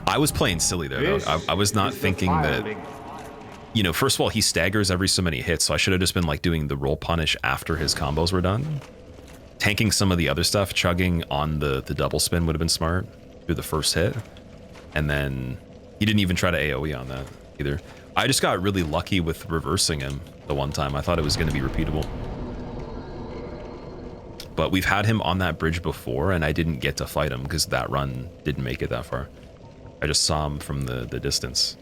I was playing silly there, though. I was not thinking that... You know, first of all, he staggers every so many hits, so I should have just been, like, doing the roll punish after his combos were done. Tanking some of the other stuff, chugging on the double spin would have been smart through the first hit. And then he didn't even try to AoE on that either. I just got really lucky with reversing him the one time. I thought it was going to be repeatable. But we've had him on that bridge before, and I didn't get to fight him because that run didn't make it that far. I just saw him from the distance.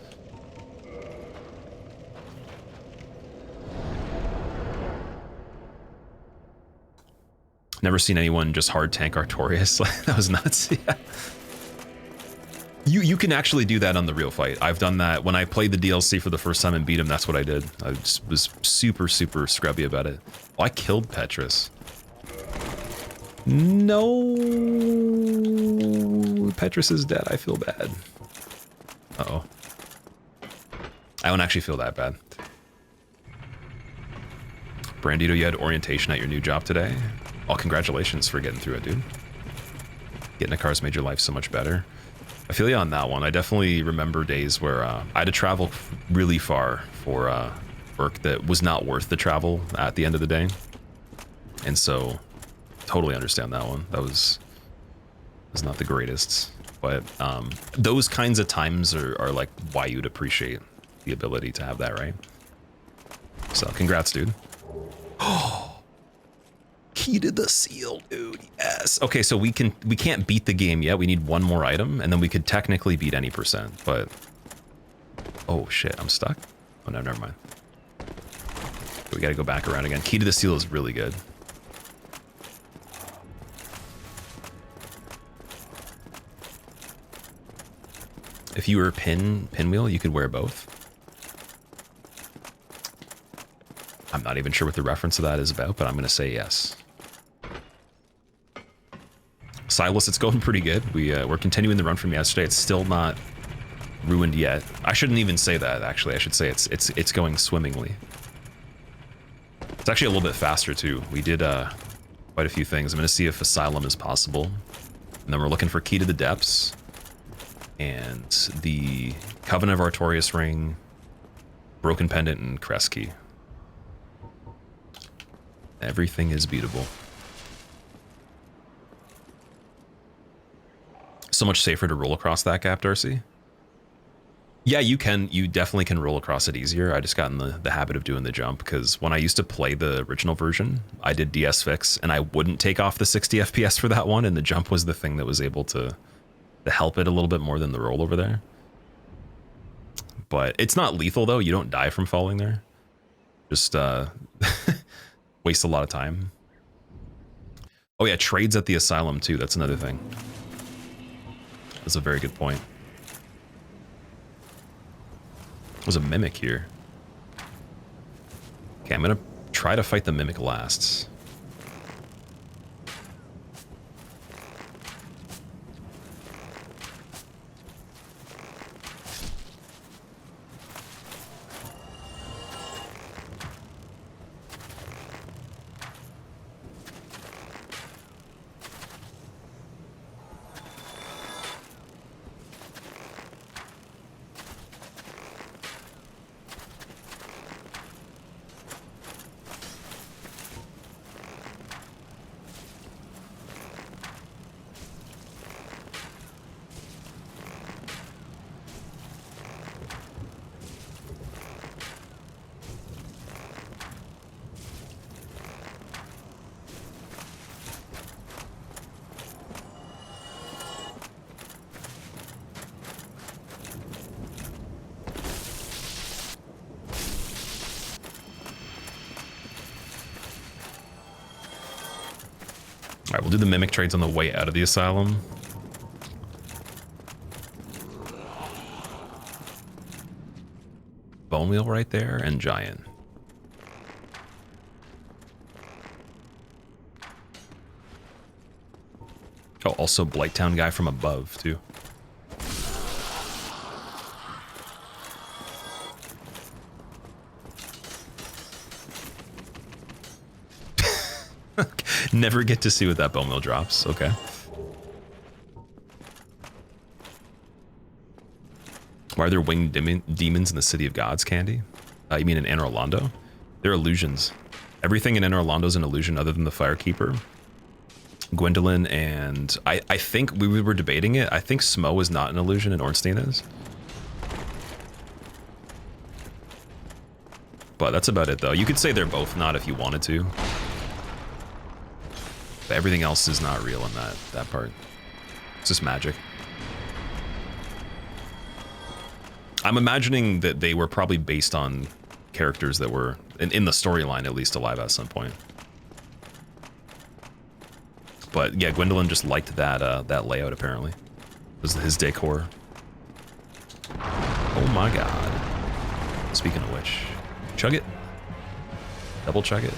Never seen anyone just hard tank Artorias. That was nuts. Yeah. You can actually do that on the real fight. I've done that when I played the DLC for the first time and beat him. That's what I did. I just was super scrubby about it. Oh, I killed Petrus. No, Petrus is dead. I feel bad. Uh-oh. I don't actually feel that bad. Brandito, you had orientation at your new job today. Oh, congratulations for getting through it, dude. Getting a car's made your life so much better. I feel you on that one. I definitely remember days where I had to travel really far for work that was not worth the travel at the end of the day. And so, totally understand that one. That was not the greatest. But those kinds of times are like why you'd appreciate the ability to have that, right? So, congrats, dude. Oh. Key to the seal, dude. Yes. Okay, so we can't beat the game yet. We need one more item, and then we could technically beat any percent. But oh shit, I'm stuck. Oh no, never mind. We got to go back around again. Key to the seal is really good. If you were pinwheel, you could wear both. I'm not even sure what the reference of that is about, but I'm gonna say yes. Silas, it's going pretty good. We're continuing the run from yesterday. It's still not ruined yet. I shouldn't even say that, actually. I should say it's going swimmingly. It's actually a little bit faster, too. We did quite a few things. I'm going to see if Asylum is possible. And then we're looking for Key to the Depths. And the Covenant of Artorias Ring, Broken Pendant, and Crest Key. Everything is beatable. So much safer to roll across that gap, Darcy. Yeah, you can. You definitely can roll across it easier. I just got in the habit of doing the jump because when I used to play the original version, I did DS Fix and I wouldn't take off the 60 FPS for that one, and the jump was the thing that was able to help it a little bit more than the roll over there. But it's not lethal though. You don't die from falling there. Just waste a lot of time. Oh yeah, trades at the asylum too. That's another thing. That's a very good point. There's a mimic here. Okay, I'm gonna try to fight the mimic last. Alright, we'll do the mimic trades on the way out of the asylum. Bone wheel right there, and giant. Oh, also Blighttown guy from above, too. Never get to see what that bone wheel drops. Okay. Why are there winged demons in the City of Gods, Candy? You mean in Anor Londo? They're illusions. Everything in Anor Londo is an illusion other than the Firekeeper. Gwendolyn and... I think we were debating it. I think Smo is not an illusion and Ornstein is. But that's about it, though. You could say they're both not if you wanted to. But everything else is not real in that part. It's just magic. I'm imagining that they were probably based on characters that were, in the storyline at least, alive at some point. But yeah, Gwendolyn just liked that layout apparently. It was his decor. Oh my god. Speaking of which, chug it. Double chug it.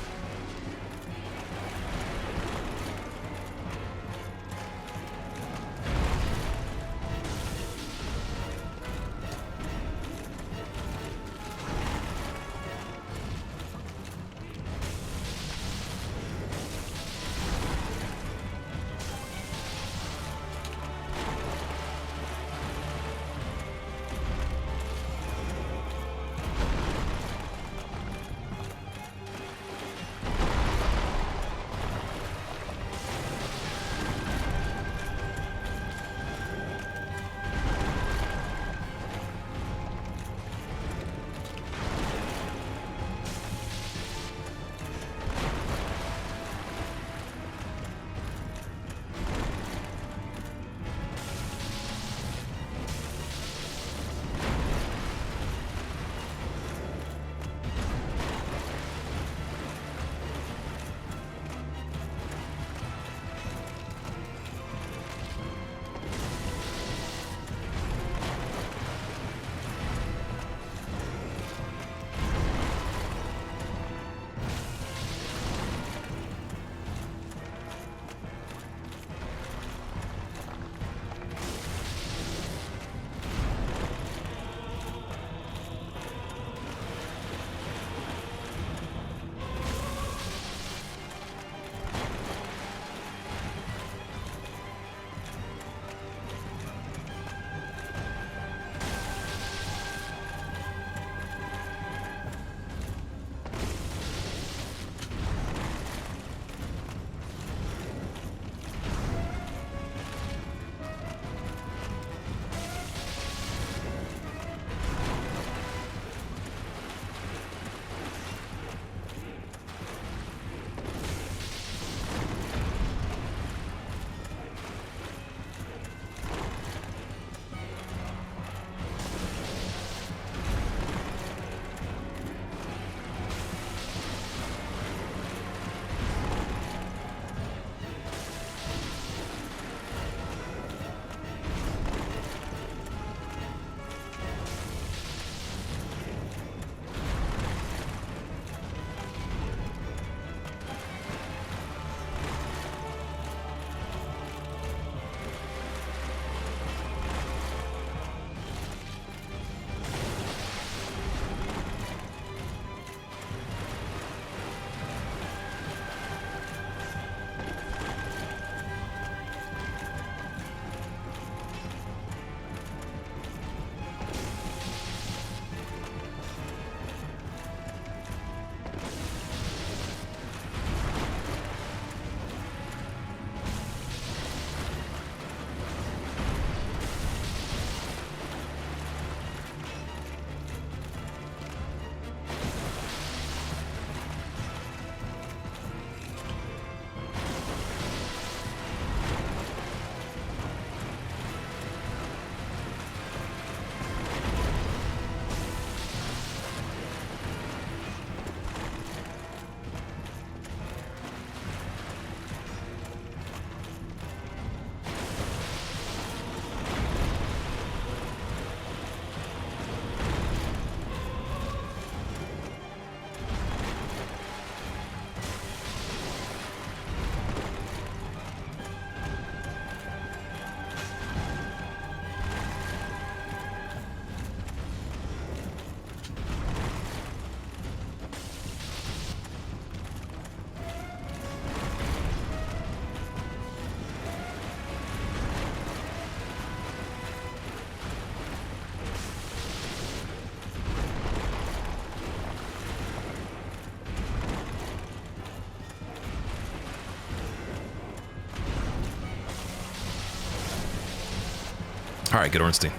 All right, good Ornstein.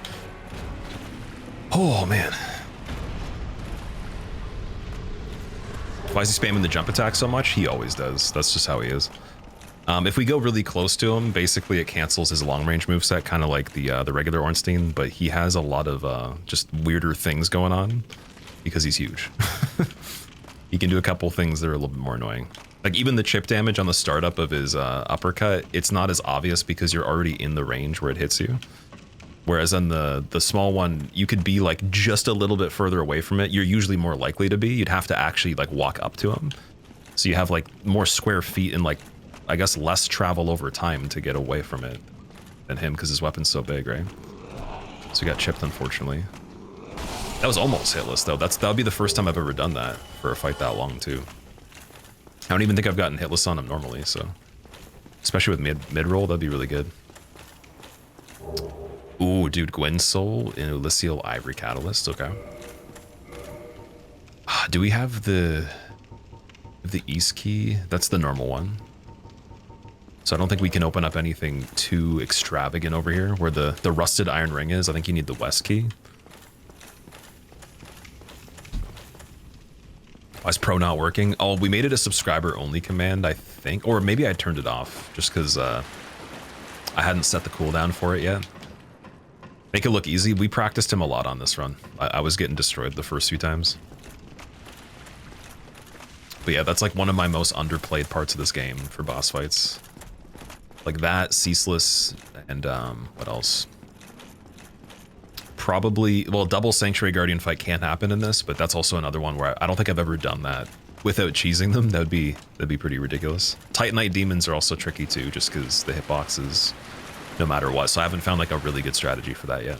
Oh, man. Why is he spamming the jump attack so much? He always does. That's just how he is. If we go really close to him, basically it cancels his long-range moveset, kind of like the regular Ornstein, but he has a lot of just weirder things going on because he's huge. He can do a couple things that are a little bit more annoying. Like even the chip damage on the startup of his uppercut, it's not as obvious because you're already in the range where it hits you. Whereas on the small one, you could be like just a little bit further away from it. You're usually more likely to be. You'd have to actually like walk up to him. So you have like more square feet and like, I guess less travel over time to get away from it than him because his weapon's so big, right? So he got chipped, unfortunately. That was almost hitless though. That would be the first time I've ever done that for a fight that long too. I don't even think I've gotten hitless on him normally, so. Especially with mid-roll, that'd be really good. Ooh, dude, Gwen's Soul in Elysial Ivory Catalyst, okay. Do we have the East Key? That's the normal one. So I don't think we can open up anything too extravagant over here. Where the Rusted Iron Ring is, I think you need the West Key. Why is Pro not working? Oh, we made it a subscriber-only command, I think. Or maybe I turned it off, just because I hadn't set the cooldown for it yet. Make it look easy. We practiced him a lot on this run. I was getting destroyed the first few times. But yeah, that's like one of my most underplayed parts of this game for boss fights. Like that, Ceaseless, and what else? Probably, well, double Sanctuary Guardian fight can't happen in this, but that's also another one where I don't think I've ever done that without cheesing them. That'd be pretty ridiculous. Titanite Demons are also tricky too, just because the hitbox is no matter what. So I haven't found like a really good strategy for that yet.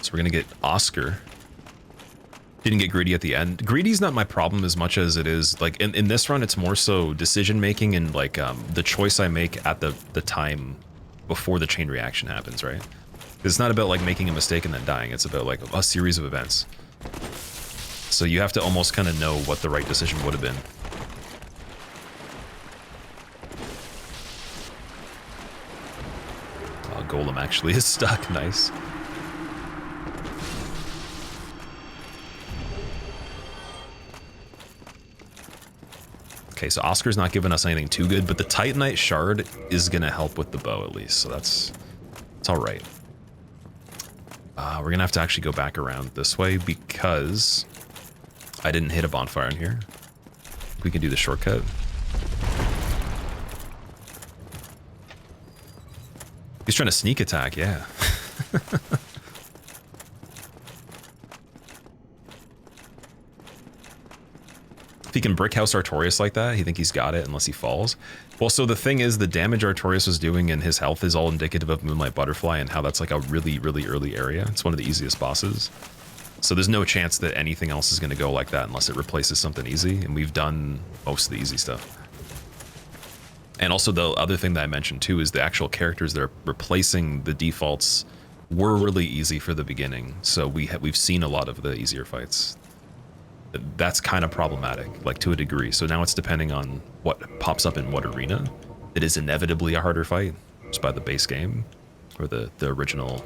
So we're gonna get Oscar. Didn't get greedy at the end. Greedy's not my problem as much as it is like in this run, it's more so decision making and like the choice I make at the time before the chain reaction happens, right? It's not about like making a mistake and then dying. It's about like a series of events. So you have to almost kind of know what the right decision would have been. Oh, Golem actually is stuck. Nice. Okay, so Oscar's not giving us anything too good, but the Titanite Shard is gonna help with the bow at least, so it's all right. We're gonna have to actually go back around this way because I didn't hit a bonfire in here. We can do the shortcut. He's trying to sneak attack, yeah. If he can brickhouse Artorias like that, you think he's got it unless he falls. Well, so the thing is, the damage Artorias was doing and his health is all indicative of Moonlight Butterfly and how that's like a really, really early area. It's one of the easiest bosses. So there's no chance that anything else is going to go like that unless it replaces something easy. And we've done most of the easy stuff. And also the other thing that I mentioned too is the actual characters that are replacing the defaults were really easy for the beginning. So we've seen a lot of the easier fights. That's kind of problematic, like to a degree. So now it's depending on what pops up in what arena. It is inevitably a harder fight just by the base game or the original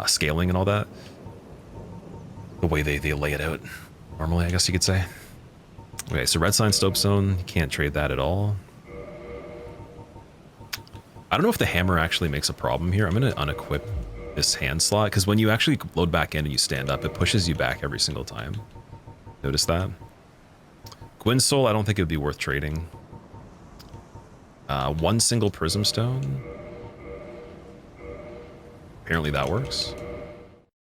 scaling and all that. The way they lay it out normally, I guess you could say. Okay, so Red Sign Stopestone, you can't trade that at all. I don't know if the hammer actually makes a problem here. I'm going to unequip this hand slot because when you actually load back in and you stand up, it pushes you back every single time. Notice that. Gwen's Soul, I don't think it would be worth trading. One single Prism Stone. Apparently that works.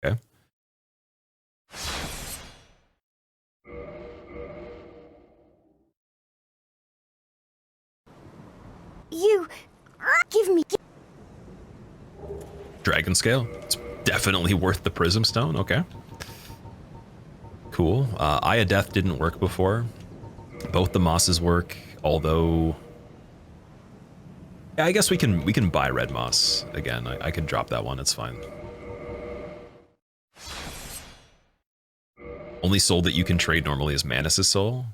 Okay. You give me Dragon Scale. It's definitely worth the Prism Stone. Okay. Cool. Eye of Death didn't work before. Both the mosses work, although yeah, I guess we can buy red moss again. I could drop that one. It's fine. Only soul that you can trade normally is Manus' soul.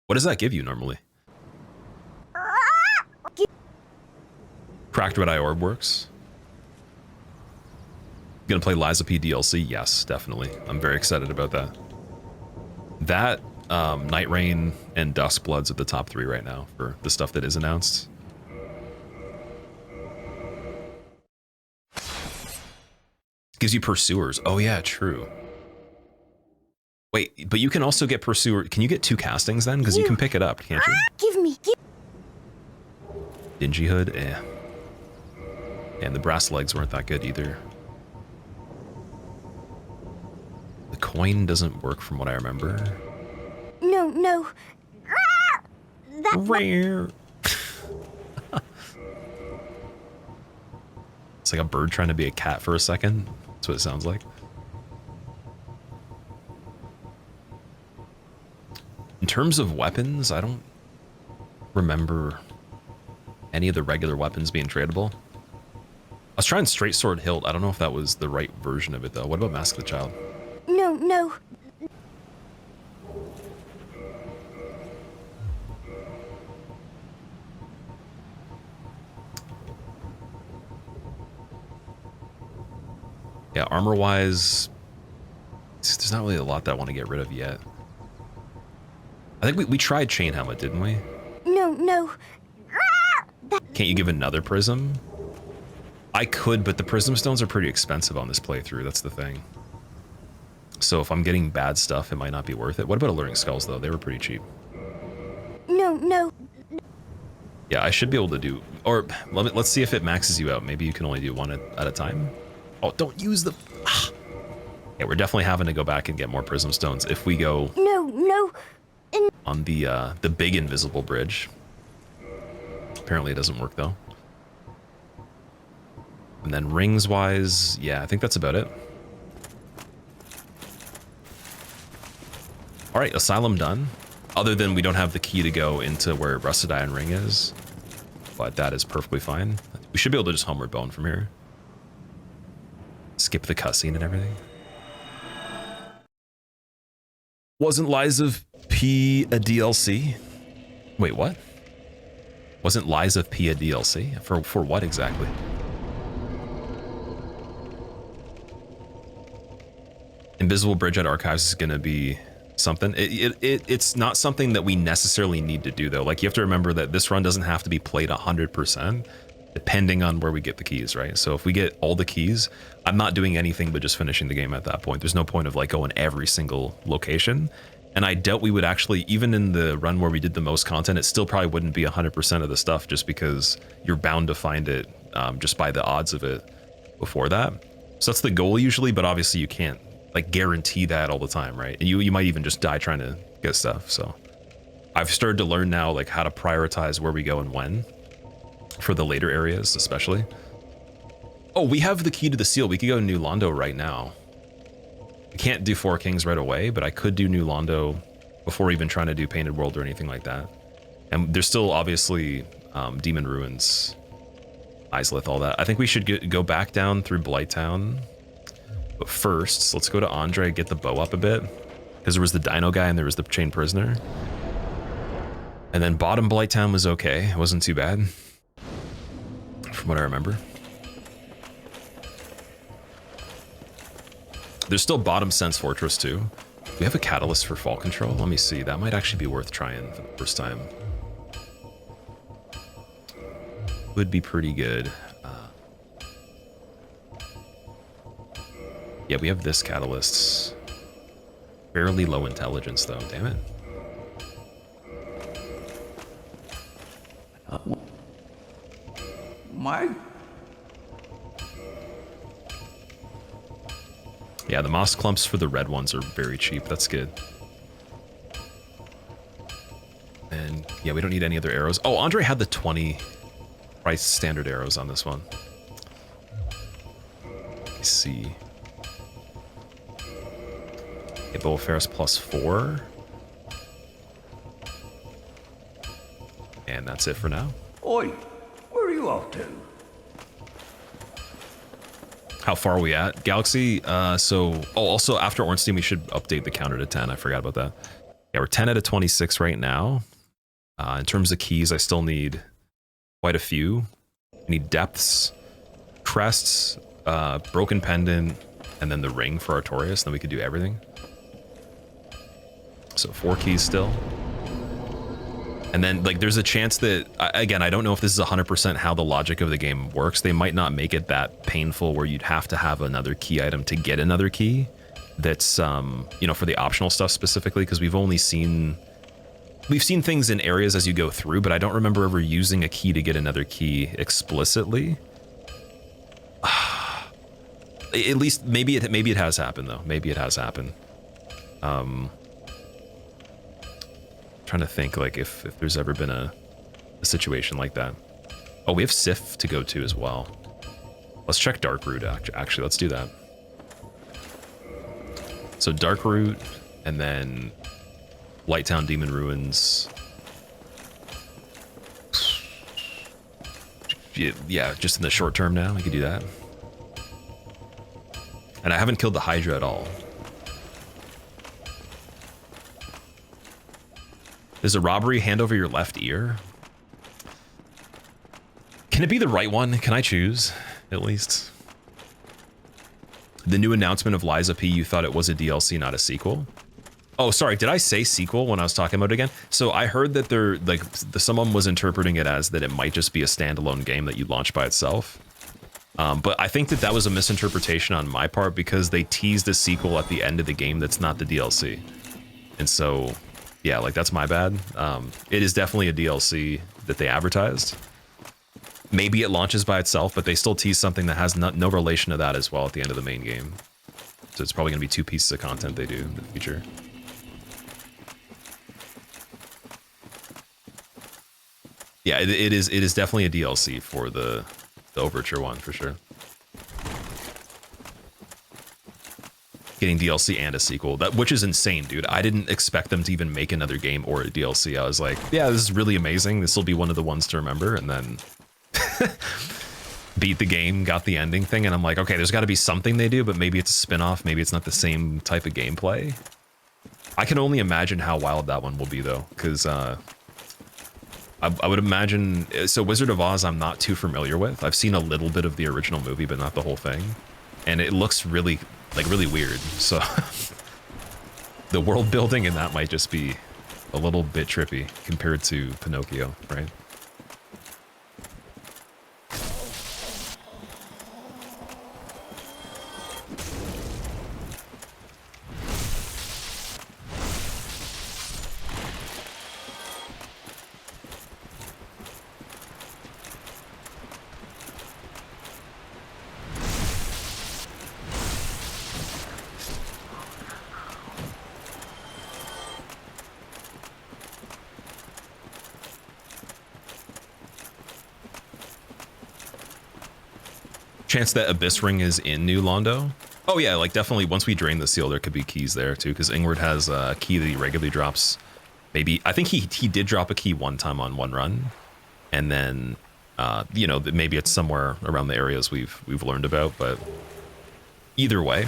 What does that give you normally? Cracked Red Eye Orb works. Gonna play Liza P DLC? Yes, definitely. I'm very excited about that. That, Night Rain, and Duskbloods are the top 3 right now for the stuff that is announced. Gives you Pursuers. Oh yeah, true. Wait, but you can also get Pursuer. Can you get 2 castings then? Because you can pick it up, can't you? Give me. Dingy Hood, eh. And the brass legs weren't that good either. The coin doesn't work from what I remember. No. Rare. It's like a bird trying to be a cat for a second. That's what it sounds like. In terms of weapons, I don't remember any of the regular weapons being tradable. I was trying Straight Sword Hilt. I don't know if that was the right version of it though. What about Mask of the Child? No. Yeah, armor-wise, there's not really a lot that I want to get rid of yet. I think we tried Chain Helmet, didn't we? No. Can't you give another prism? I could, but the prism stones are pretty expensive on this playthrough. That's the thing. So if I'm getting bad stuff, it might not be worth it. What about Alluring Skulls, though? They were pretty cheap. No. Yeah, I should be able to do... Or let's see if it maxes you out. Maybe you can only do 1 at a time. Oh, don't use the... Yeah, we're definitely having to go back and get more prism stones if we go... No. On the big invisible bridge. Apparently it doesn't work, though. And then rings-wise, yeah, I think that's about it. All right, Asylum done. Other than we don't have the key to go into where Rusted Iron Ring is. But that is perfectly fine. We should be able to just Homeward Bone from here. Skip the cutscene and everything. Wasn't Lies of P a DLC? Wait, what? Wasn't Lies of P a DLC? For what exactly? Invisible Bridge at Archives is going to be something. It's not something that we necessarily need to do, though. Like, you have to remember that this run doesn't have to be played 100%, depending on where we get the keys, right? So if we get all the keys, I'm not doing anything but just finishing the game at that point. There's no point of, like, going every single location. And I doubt we would actually, even in the run where we did the most content, it still probably wouldn't be 100% of the stuff, just because you're bound to find it just by the odds of it before that. So that's the goal usually, but obviously you can't like guarantee that all the time, right? And you might even just die trying to get stuff. So I've started to learn now like how to prioritize where we go and when for the later areas, especially. Oh, we have the key to the seal. We could go to New Londo right now. I can't do Four Kings right away, but I could do New Londo before even trying to do Painted World or anything like that. And there's still obviously Demon Ruins, Islith, all that. I think we should go back down through Blighttown. But first, let's go to Andre, get the bow up a bit. Because there was the Dino guy and there was the Chained Prisoner. And then bottom Blighttown was okay. It wasn't too bad. From what I remember. There's still bottom Sense Fortress too. We have a catalyst for fall control. Let me see. That might actually be worth trying for the first time. Would be pretty good. Yeah, we have this catalyst. Fairly low intelligence though, damn it. My... Yeah, the moss clumps for the red ones are very cheap. That's good. And yeah, we don't need any other arrows. Oh, Andre had the 20 price standard arrows on this one. Let's see. Okay, Bow of Ferris +4. And that's it for now. Oi, where are you off to? How far are we at? Galaxy, also after Ornstein, we should update the counter to 10. I forgot about that. Yeah, we're 10 out of 26 right now. In terms of keys, I still need quite a few. I need depths, crests, broken pendant, and then the ring for Artorias. Then we could do everything. So 4 keys still. And then, like, there's a chance that, again, I don't know if this is 100% how the logic of the game works. They might not make it that painful where you'd have to have another key item to get another key. That's, you know, for the optional stuff specifically, because we've seen things in areas as you go through, but I don't remember ever using a key to get another key explicitly. At least, maybe it has happened, though. Maybe it has happened. Trying to think, like, if there's ever been a situation like that. Oh, we have Sif to go to as well. Let's check Dark Root, actually. Let's do that. So Dark Root, and then Lighttown Demon Ruins. Yeah, just in the short term now, we could do that. And I haven't killed the Hydra at all. There's a robbery, hand over your left ear. Can it be the right one? Can I choose, at least? The new announcement of Liza P, you thought it was a DLC, not a sequel? Oh, sorry, did I say sequel when I was talking about it again? So I heard that someone was interpreting it as that it might just be a standalone game that you launch by itself. But I think that was a misinterpretation on my part because they teased a sequel at the end of the game that's not the DLC. And so, yeah, like, that's my bad. It is definitely a DLC that they advertised. Maybe it launches by itself, but they still tease something that has no relation to that as well at the end of the main game. So it's probably going to be 2 pieces of content they do in the future. Yeah, it is definitely a DLC for the Overture one, for sure. Getting DLC and a sequel, which is insane, dude. I didn't expect them to even make another game or a DLC. I was like, yeah, this is really amazing. This will be one of the ones to remember. And then beat the game, got the ending thing, and I'm like, okay, there's got to be something they do, but maybe it's a spin-off. Maybe it's not the same type of gameplay. I can only imagine how wild that one will be, though, because I would imagine... So Wizard of Oz I'm not too familiar with. I've seen a little bit of the original movie, but not the whole thing. And it looks really weird. So the world building in that might just be a little bit trippy compared to Pinocchio, right? Chance that Abyss Ring is in New Londo? Oh yeah, like definitely once we drain the seal, there could be keys there too, because Ingward has a key that he regularly drops. Maybe, I think he did drop a key one time on one run, and then, you know, maybe it's somewhere around the areas we've learned about, but either way,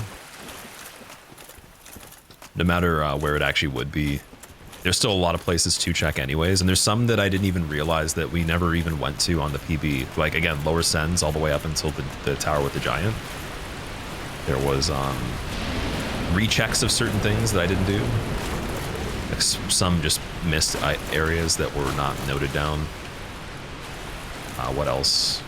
no matter where it actually would be, there's still a lot of places to check anyways, and there's some that I didn't even realize that we never even went to on the PB. Like, again, Lower Sens all the way up until the Tower with the Giant. There was rechecks of certain things that I didn't do. Like, some just missed areas that were not noted down. What else?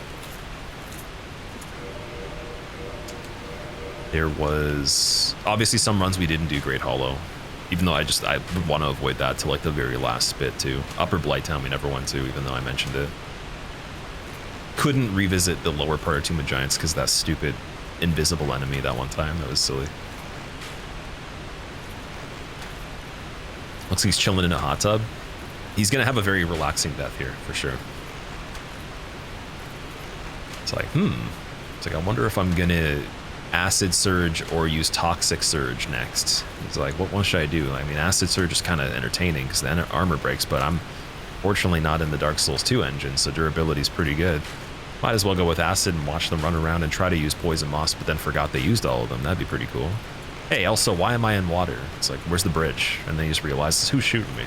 There was obviously some runs we didn't do Great Hollow. Even though I would want to avoid that to like the very last bit too. Upper Blighttown we never went to, even though I mentioned it. Couldn't revisit the lower part of Tomb of Giants because that stupid invisible enemy that one time. That was silly. Looks like he's chilling in a hot tub. He's gonna have a very relaxing death here for sure. It's like, It's like, I wonder if I'm gonna Acid Surge or use Toxic Surge next. It's like, what one should I do? I mean, Acid Surge is kind of entertaining because the armor breaks, but I'm fortunately not in the Dark Souls 2 engine, so durability is pretty good. Might as well go with Acid and watch them run around and try to use Poison Moss, but then forgot they used all of them. That'd be pretty cool. Hey, also, why am I in water? It's like, where's the bridge? And then you just realize, who's shooting me?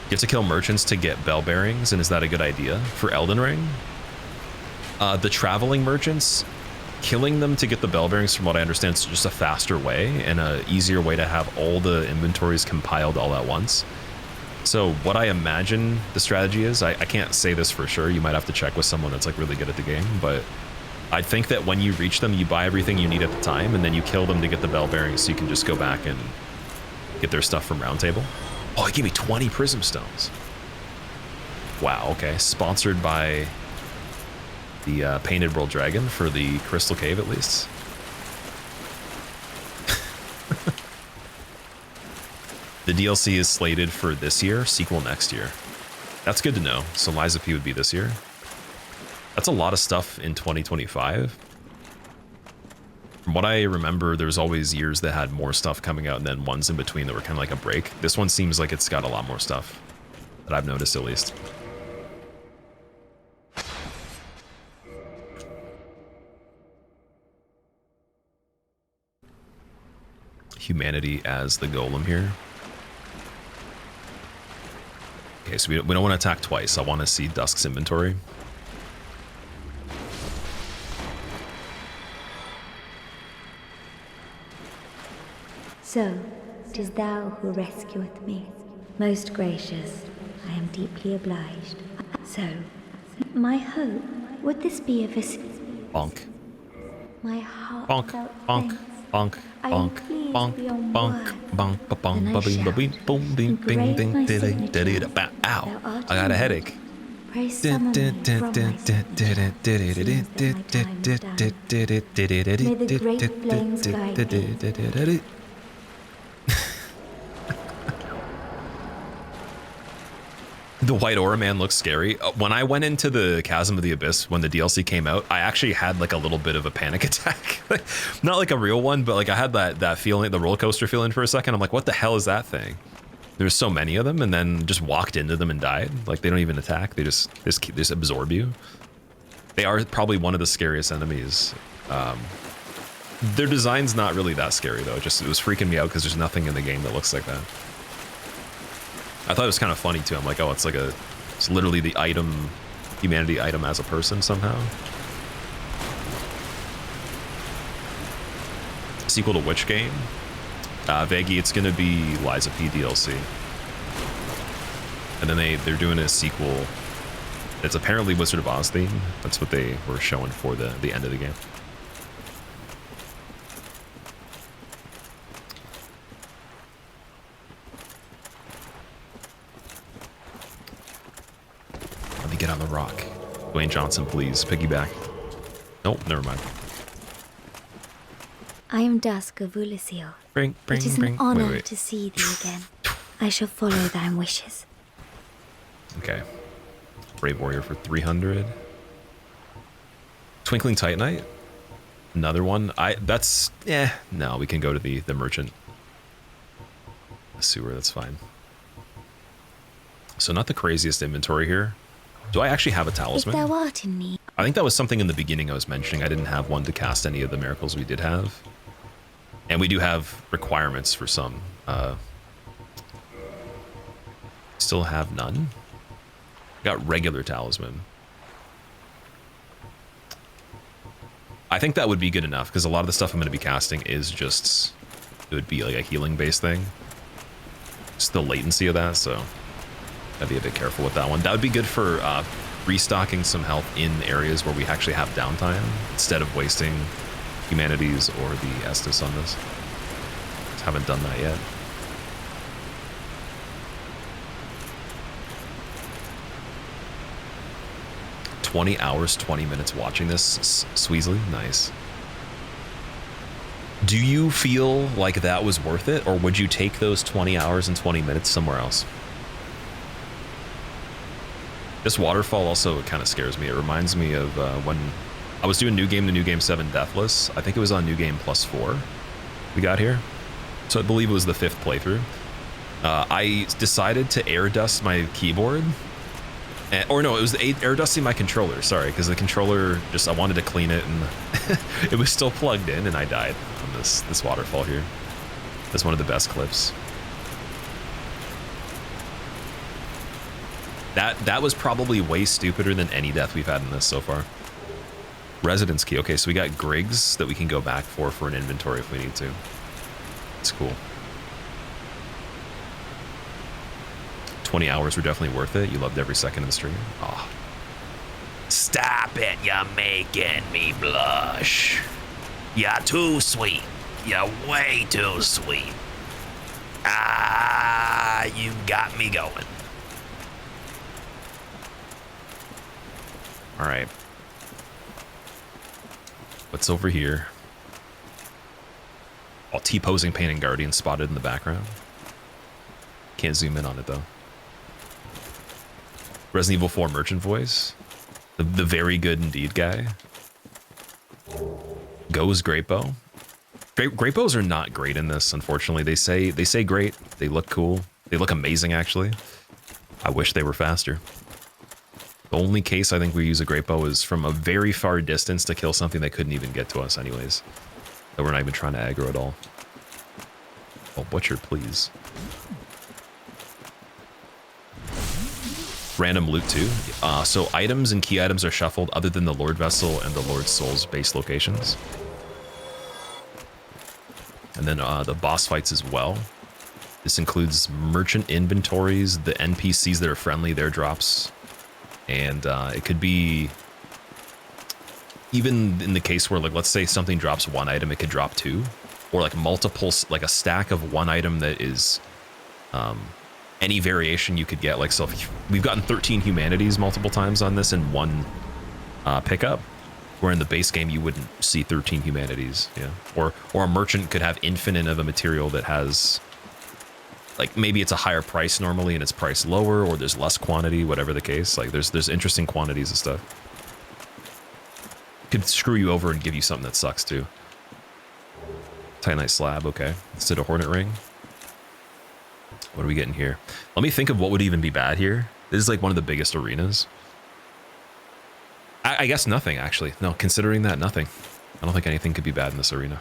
You have to kill merchants to get bell bearings, and is that a good idea for Elden Ring? The traveling merchants, killing them to get the bell bearings, from what I understand, is just a faster way and a easier way to have all the inventories compiled all at once. So what I imagine the strategy is, I can't say this for sure, you might have to check with someone that's like really good at the game, but I think that when you reach them, you buy everything you need at the time, and then you kill them to get the bell bearings so you can just go back and get their stuff from Round Table. Oh, he gave me 20 prism stones. Wow, okay. Sponsored by the Painted World Dragon for the Crystal Cave, at least. The DLC is slated for this year, sequel next year. That's good to know. So Liza P would be this year. That's a lot of stuff in 2025. From what I remember, there's always years that had more stuff coming out and then ones in between that were kind of like a break. This one seems like it's got a lot more stuff that I've noticed, at least. Humanity as the golem here. Okay, so we don't want to attack twice. I want to see Dusk's inventory. So, 'tis thou who rescueth me. Most gracious, I am deeply obliged. So, my hope, would this be a visit? Bonk. My heart Bonk, felt bonk, thanks. bonk, I am bonk, pleased bonk, beyond bonk, word. bonk, bonk, Then I bonk, shall bonk, boom, bing, bing, engrave ding, my diddy, signature. diddy, da, ow! Thou art I got a in headache. me. Pray summon me from my sleep. Seems that my time is done. May the great flames guide me. The White Aura Man looks scary. When I went into the Chasm of the Abyss, when the DLC came out, I actually had like a little bit of a panic attack. Not like a real one, but like I had that feeling, the roller coaster feeling for a second. I'm like, what the hell is that thing? There's so many of them, and then just walked into them and died. Like they don't even attack. They just absorb you. They are probably one of the scariest enemies. Their design's not really that scary though. It was freaking me out because there's nothing in the game that looks like that. I thought it was kind of funny too. I'm like, oh, it's literally the item, humanity item as a person somehow. Sequel to which game? Veggie, it's gonna be Liza P DLC. And then they're doing a sequel. It's apparently Wizard of Oz theme. That's what they were showing for the end of the game. Let me get on the rock. Dwayne Johnson, please, piggyback. Nope, never mind. I am Dusk of Ulisil. Bring, It is an honor wait. to see thee again. I shall follow thy wishes. Okay. Brave Warrior for 300. Twinkling Titanite. Another one. No, we can go to the merchant. The sewer, that's fine. So not the craziest inventory here. Do I actually have a If talisman? thou art in need, I think that was something in the beginning I was mentioning. I didn't have one to cast any of the miracles we did have. And we do have requirements for some. Still have none. Got regular talisman. I think that would be good enough because a lot of the stuff I'm going to be casting is just, it would be like a healing based thing. Just the latency of that, so I'd be a bit careful with that one. That would be good for restocking some health in areas where we actually have downtime instead of wasting humanities or the Estus on this. Just haven't done that yet. $20 hours, 20 minutes watching this, Sweesley. Nice. Do you feel like that was worth it, or would you take those 20 hours and 20 minutes somewhere else? This waterfall also kind of scares me. It reminds me of when I was doing the New Game 7 Deathless. I think it was on New Game +4 we got here. So I believe it was the 5th playthrough. I decided to air dust my keyboard Or no, it was the air dusting my controller, sorry, because the controller just, I wanted to clean it and it was still plugged in and I died on this waterfall here. That's one of the best clips. That was probably way stupider than any death we've had in this so far. Residence key. Okay, so we got Griggs that we can go back for an inventory if we need to. It's cool. 20 hours were definitely worth it. You loved every second of the stream. Oh. Stop it, you're making me blush. You're too sweet. You're way too sweet. Ah, you got me going. All right. What's over here? Oh, T-posing Pain and Guardian spotted in the background. Can't zoom in on it though. Resident Evil 4 merchant voice. The very good indeed guy. Goes Great Bow. Great bows are not great in this, unfortunately. They say great. They look cool. They look amazing, actually. I wish they were faster. The only case I think we use a great bow is from a very far distance to kill something that couldn't even get to us anyways. That we're not even trying to aggro at all. Oh, butcher, please. Random loot too. So items and key items are shuffled other than the Lord Vessel and the Lord Soul's base locations. And then the boss fights as well. This includes merchant inventories, the NPCs that are friendly, their drops. And it could be, even in the case where, like, let's say something drops one item, it could drop two. Or like multiple, like a stack of one item that is any variation you could get. Like, so we've gotten 13 humanities multiple times on this in one pickup. Where in the base game you wouldn't see 13 humanities, yeah. Or a merchant could have infinite of a material that has, like, maybe it's a higher price normally and it's priced lower, or there's less quantity, whatever the case. Like, there's interesting quantities of stuff. Could screw you over and give you something that sucks too. Titanite slab, okay. Instead of Hornet ring. What are we getting here? Let me think of what would even be bad here. This is like one of the biggest arenas. I guess nothing, actually. No, considering that, nothing. I don't think anything could be bad in this arena.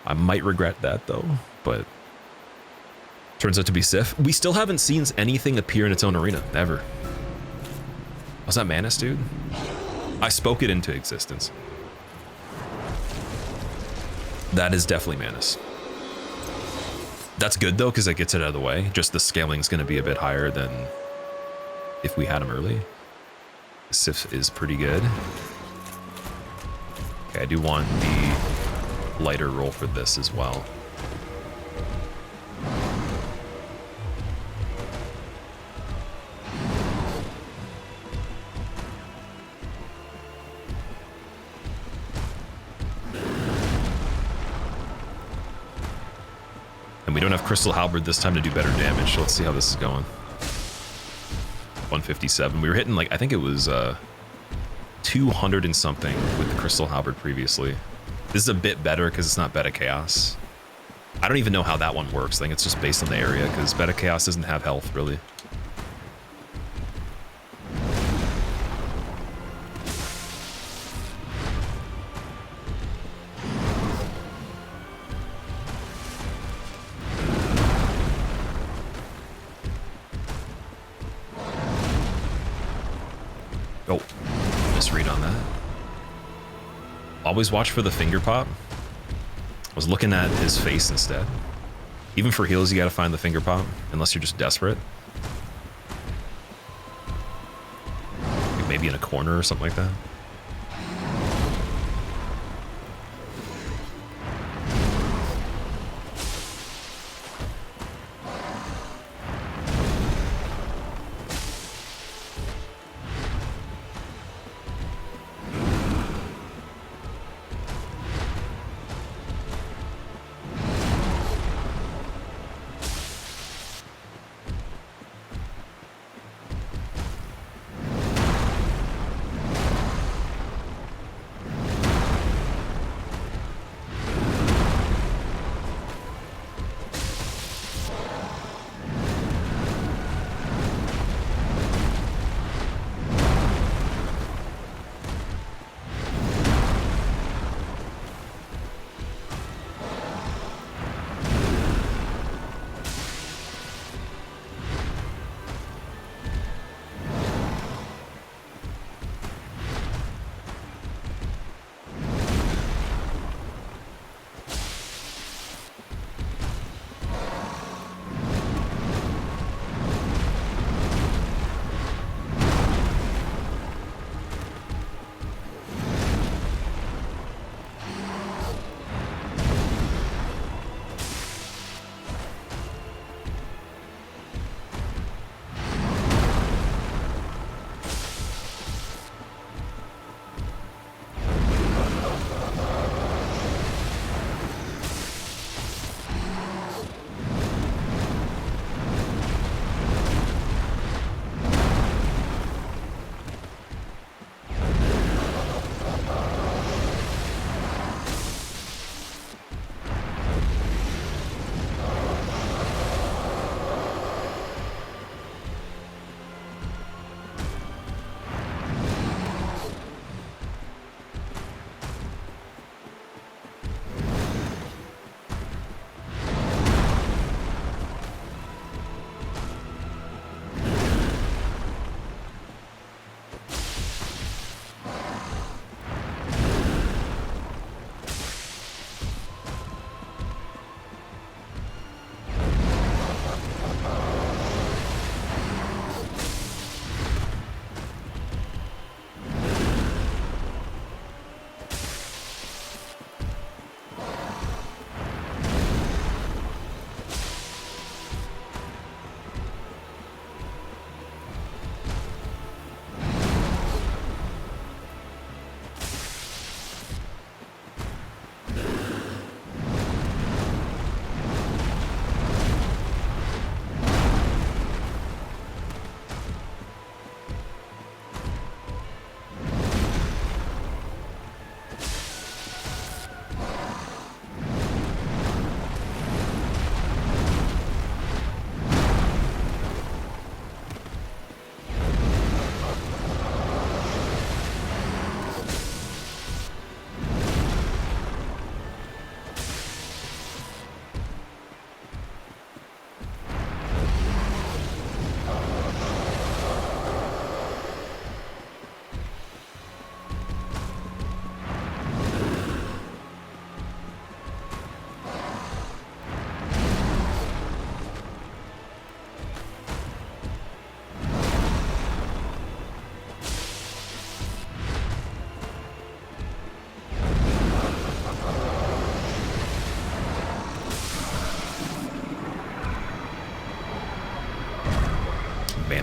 I might regret that, though, but turns out to be Sif. We still haven't seen anything appear in its own arena, ever. Was that Manus, dude? I spoke it into existence. That is definitely Manus. That's good, though, because it gets it out of the way. Just the scaling's going to be a bit higher than if we had him early. Sif is pretty good. Okay, I do want the lighter roll for this as well. And we don't have Crystal Halberd this time to do better damage, so let's see how this is going. 157. We were hitting, like, I think it was 200 and something with the Crystal Halberd previously. This is a bit better because it's not Beta Chaos. I don't even know how that one works. I think it's just based on the area because Beta Chaos doesn't have health, really. Oh, misread on that. Always watch for the finger pop. I was looking at his face instead. Even for heals, you gotta find the finger pop, unless you're just desperate. Like maybe in a corner or something like that.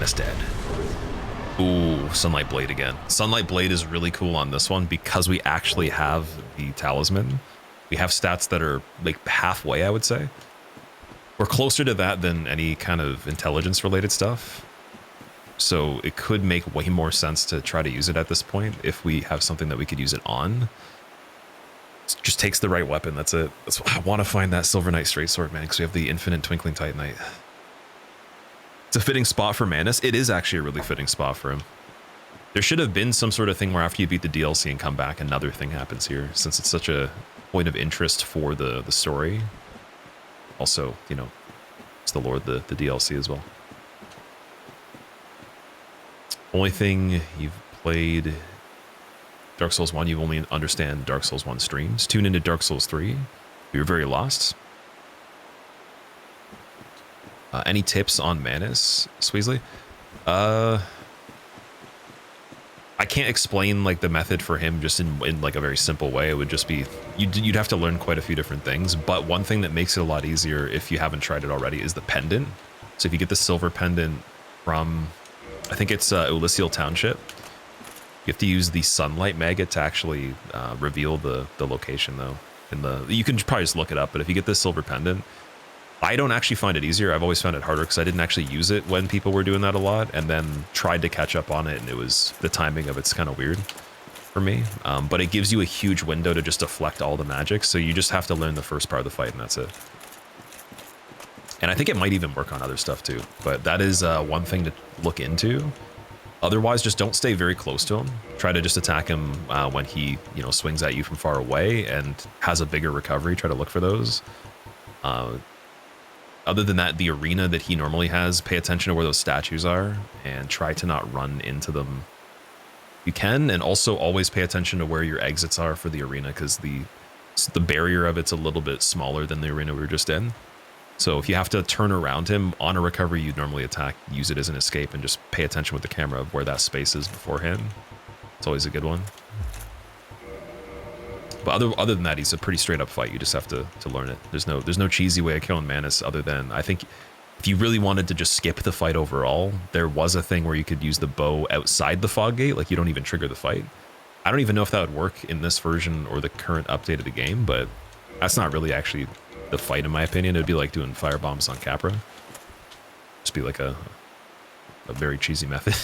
Manus dead. Ooh, Sunlight Blade again. Sunlight Blade is really cool on this one because we actually have the talisman. We have stats that are like halfway, I would say. We're closer to that than any kind of intelligence related stuff. So it could make way more sense to try to use it at this point if we have something that we could use it on. It just takes the right weapon, that's it. That's why I want to find that Silver Knight Straight Sword, man, because we have the Infinite Twinkling Titanite. It's a fitting spot for Manus. It is actually a really fitting spot for him. There should have been some sort of thing where after you beat the DLC and come back, another thing happens here, since it's such a point of interest for the story. Also, you know, it's the Lord, the DLC as well. Only thing you've played Dark Souls 1, you only understand Dark Souls 1 streams. Tune into Dark Souls 3. You're very lost. Any tips on Manus, Sweesley? I can't explain like the method for him just in like a very simple way. It would just be, you'd have to learn quite a few different things. But one thing that makes it a lot easier if you haven't tried it already is the pendant. So if you get the silver pendant from, I think it's Elysial Township, you have to use the sunlight maggot to actually reveal the location though. You can probably just look it up, but if you get this silver pendant, I don't actually find it easier. I've always found it harder because I didn't actually use it when people were doing that a lot, and then tried to catch up on it, and it was, the timing of it's kind of weird for me. But it gives you a huge window to just deflect all the magic, so you just have to learn the first part of the fight, and that's it. And I think it might even work on other stuff too, but that is one thing to look into. Otherwise, just don't stay very close to him. Try to just attack him when he, you know, swings at you from far away and has a bigger recovery. Try to look for those. Other than that, the arena that he normally has, pay attention to where those statues are and try to not run into them. You can, and also always pay attention to where your exits are for the arena, because the barrier of it's a little bit smaller than the arena we were just in. So if you have to turn around him on a recovery, you'd normally attack, use it as an escape, and just pay attention with the camera of where that space is beforehand. It's always a good one. But other than that, he's a pretty straight up fight. You just have to learn it. There's no cheesy way of killing Manus other than, I think if you really wanted to just skip the fight overall, there was a thing where you could use the bow outside the fog gate, like you don't even trigger the fight. I don't even know if that would work in this version or the current update of the game, but that's not really actually the fight in my opinion. It'd be like doing fire bombs on Capra. Just be like a very cheesy method.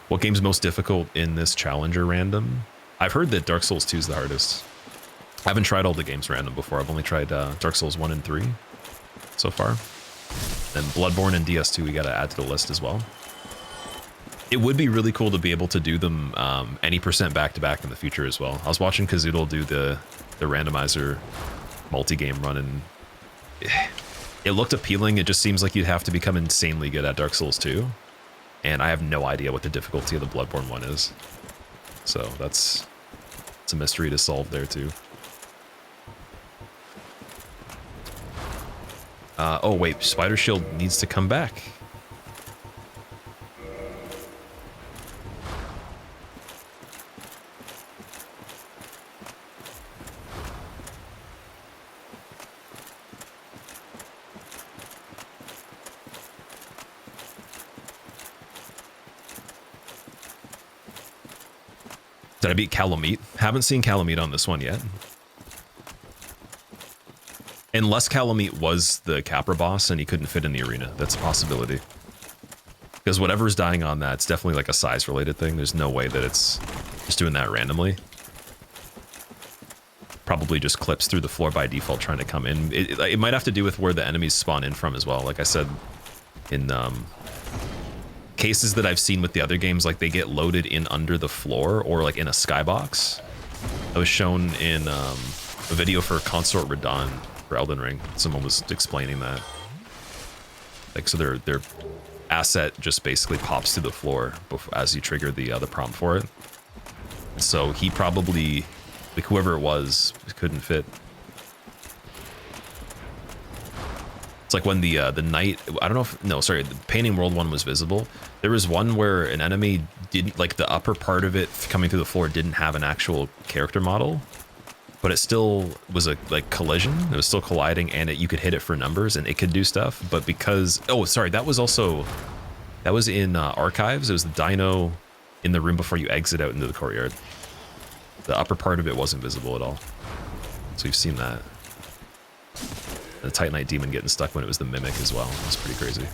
What game's most difficult in this Challenger random? I've heard that Dark Souls 2 is the hardest. I haven't tried all the games random before. I've only tried Dark Souls 1 and 3 so far. And Bloodborne and DS2 we gotta add to the list as well. It would be really cool to be able to do them any percent back-to-back in the future as well. I was watching Kazoodle do the Randomizer multi-game run, and it looked appealing. It just seems like you'd have to become insanely good at Dark Souls 2. And I have no idea what the difficulty of the Bloodborne one is. So it's a mystery to solve there too. Oh wait, Spider Shield needs to come back. Did I beat Calamite? Haven't seen Calamite on this one yet. Unless Calamite was the Capra boss and he couldn't fit in the arena. That's a possibility. Because whatever's dying on that, it's definitely like a size related thing. There's no way that it's just doing that randomly. Probably just clips through the floor by default trying to come in. It might have to do with where the enemies spawn in from as well. Like I said, in cases that I've seen with the other games, like they get loaded in under the floor or like in a skybox. I was shown in a video for Consort Radon for Elden Ring. Someone was explaining that. Like, so their asset just basically pops through the floor as you trigger the prompt for it. So he probably, like whoever it was, couldn't fit. It's like when the knight, I don't know if, no, sorry, the Painting World one was visible. There was one where an enemy didn't, like the upper part of it coming through the floor didn't have an actual character model. but it still was a like collision. It was still colliding, and you could hit it for numbers, and it could do stuff. But because that was in archives. It was the Dino in the room before you exit out into the courtyard. The upper part of it wasn't visible at all, so you've seen that. The Titanite demon getting stuck when it was the mimic as well. It was pretty crazy.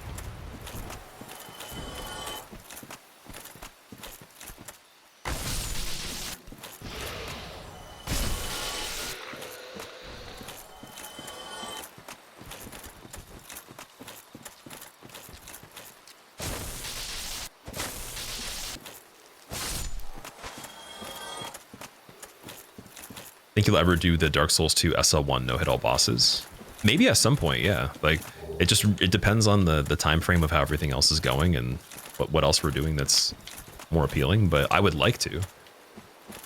Think you'll ever do the Dark Souls 2 SL1 no hit all bosses? Maybe at some point, yeah. Like it depends on the time frame of how everything else is going and what else we're doing that's more appealing. But I would like to.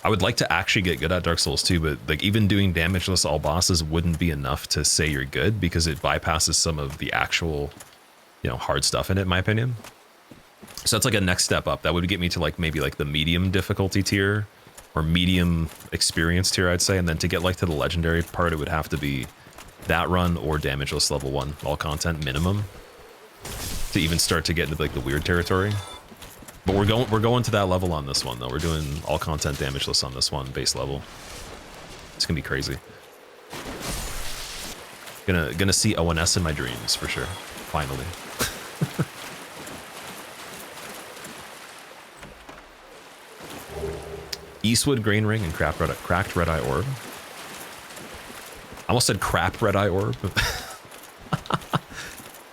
I would like to actually get good at Dark Souls 2, but like even doing damageless all bosses wouldn't be enough to say you're good because it bypasses some of the actual, hard stuff in it, in my opinion. So that's like a next step up. That would get me to like maybe like the medium difficulty tier. Or medium experience tier, I'd say, and then to get like to the legendary part, it would have to be that run or damageless level 1 all content minimum to even start to get into like the weird territory. But we're going to that level on this one though. We're doing all content damageless on this one base level. It's gonna be crazy. Gonna see ONS in my dreams for sure. Finally. Eastwood Grain Ring and cracked Red Eye Orb. I almost said crap Red Eye Orb.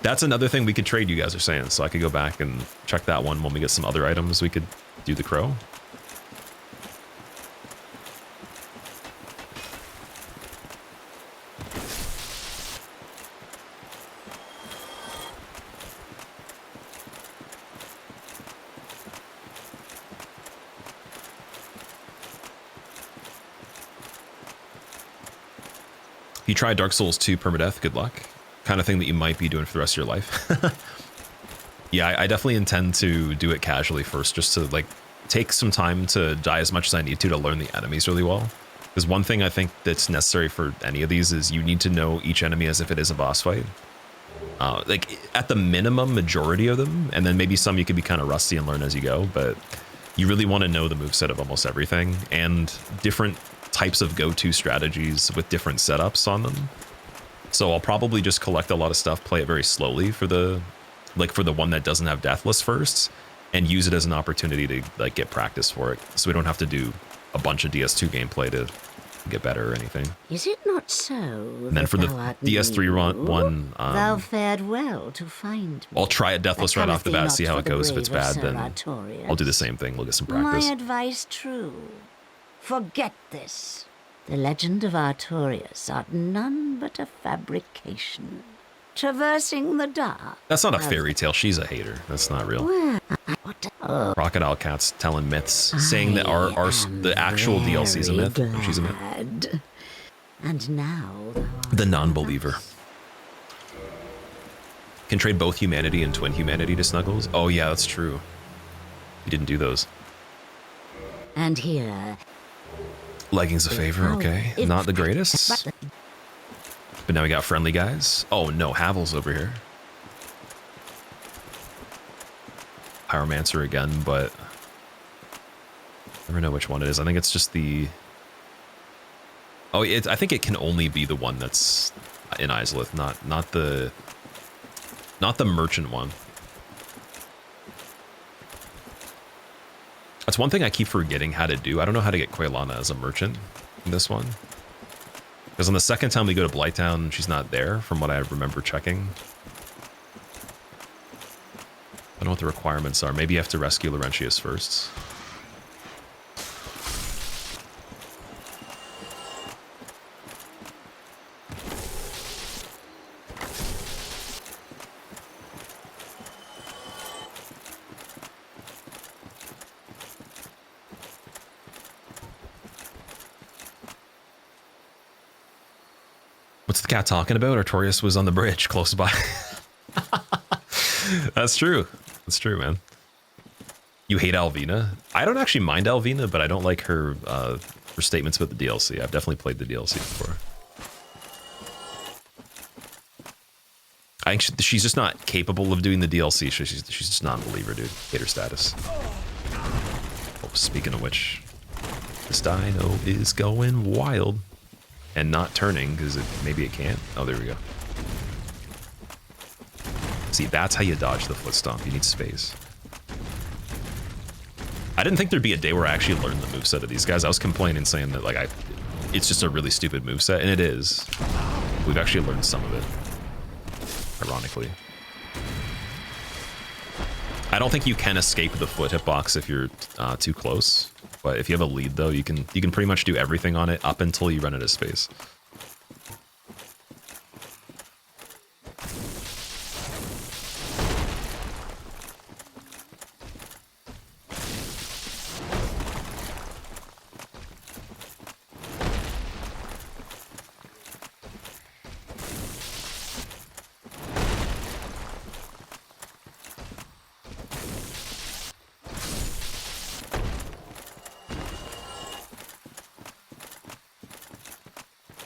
That's another thing we could trade, you guys are saying, so I could go back and check that one when we get some other items. We could do the crow. You try Dark Souls 2 permadeath, good luck. Kind of thing that you might be doing for the rest of your life. Yeah, I definitely intend to do it casually first, just to like take some time to die as much as I need to learn the enemies really well. Because one thing I think that's necessary for any of these is you need to know each enemy as if it is a boss fight. Like at the minimum, majority of them, and then maybe some you could be kind of rusty and learn as you go, but you really want to know the moveset of almost everything and different types of go-to strategies with different setups on them. So I'll probably just collect a lot of stuff, play it very slowly for the one that doesn't have Deathless first, and use it as an opportunity to like get practice for it, so we don't have to do a bunch of DS2 gameplay to get better or anything. Is it not so? And then for the DS3 one, thou fared well to find me. I'll try it Deathless right off the bat, see how it goes. If it's bad, then I'll do the same thing. We'll get some practice. My advice true. Forget this. The legend of Artorias art none but a fabrication. Traversing the dark. That's not a fairy tale. She's a hater. That's not real. Crocodile Cat's telling myths, saying that the actual DLC is a myth. And she's a myth. And now the non-believer can trade both humanity and twin humanity to Snuggles. Oh yeah, that's true. You didn't do those. And here. Leggings a favor, okay. Not the greatest. But now we got friendly guys. Oh no, Havel's over here. Pyromancer again, but I never know which one it is. I think it's just the... Oh, I think it can only be the one that's in Izalith, not the merchant one. That's one thing I keep forgetting how to do. I don't know how to get Quailana as a merchant in this one. Because on the second time we go to Blighttown, she's not there, from what I remember checking. I don't know what the requirements are. Maybe you have to rescue Laurentius first. What's the cat talking about? Artorias was on the bridge close by. That's true. That's true, man. You hate Alvina? I don't actually mind Alvina, but I don't like her for statements about the DLC. I've definitely played the DLC before. I think she's just not capable of doing the DLC. She's just not a believer, dude. Hater status. Oh, speaking of which, this Dino is going wild and not turning because maybe it can't. Oh, there we go. See, that's how you dodge the foot stomp. You need space. I didn't think there'd be a day where I actually learned the moveset of these guys. I was complaining, saying that like it's just a really stupid moveset, and it is. We've actually learned some of it, ironically. I don't think you can escape the foot hitbox if you're too close. But if you have a lead, though, you can pretty much do everything on it up until you run out of space.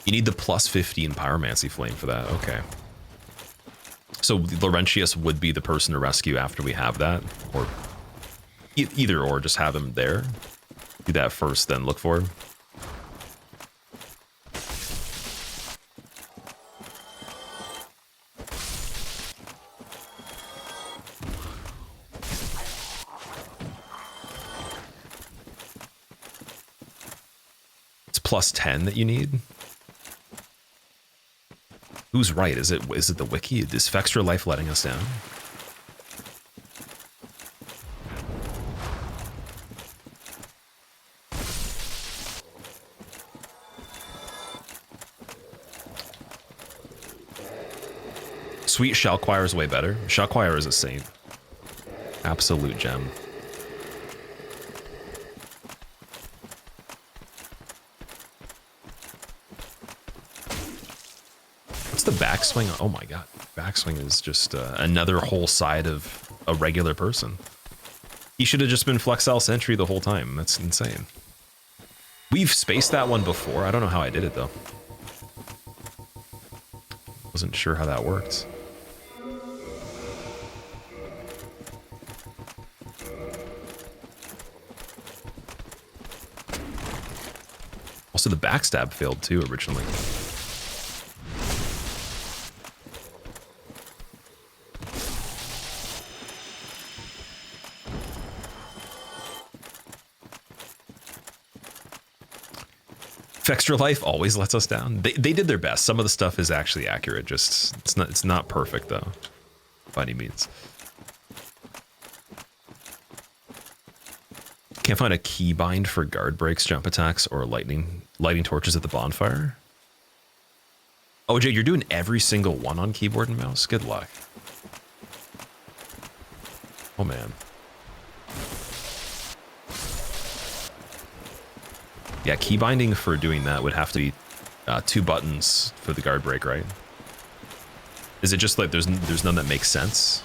You need the plus 15 Pyromancy Flame for that. Okay. So Laurentius would be the person to rescue after we have that, or either or, just have him there. Do that first, then look for him. It's plus 10 that you need. Who's right? Is it the wiki? Is Fextra Life letting us down? Sweet Shellquire is way better. Shellquire is a saint. Absolute gem. What's the backswing? Oh my god. Backswing is just another whole side of a regular person. He should have just been Flexel Sentry the whole time. That's insane. We've spaced that one before. I don't know how I did it though. Wasn't sure how that worked. Also, the backstab failed too originally. Extra Life always lets us down. They did their best. Some of the stuff is actually accurate. Just it's not perfect though, by any means. Can't find a keybind for guard breaks, jump attacks, or lighting torches at the bonfire. Oh, Jade, you're doing every single one on keyboard and mouse. Good luck. Oh man. Yeah, key binding for doing that would have to be 2 buttons for the guard break, right? Is it just like there's none that makes sense?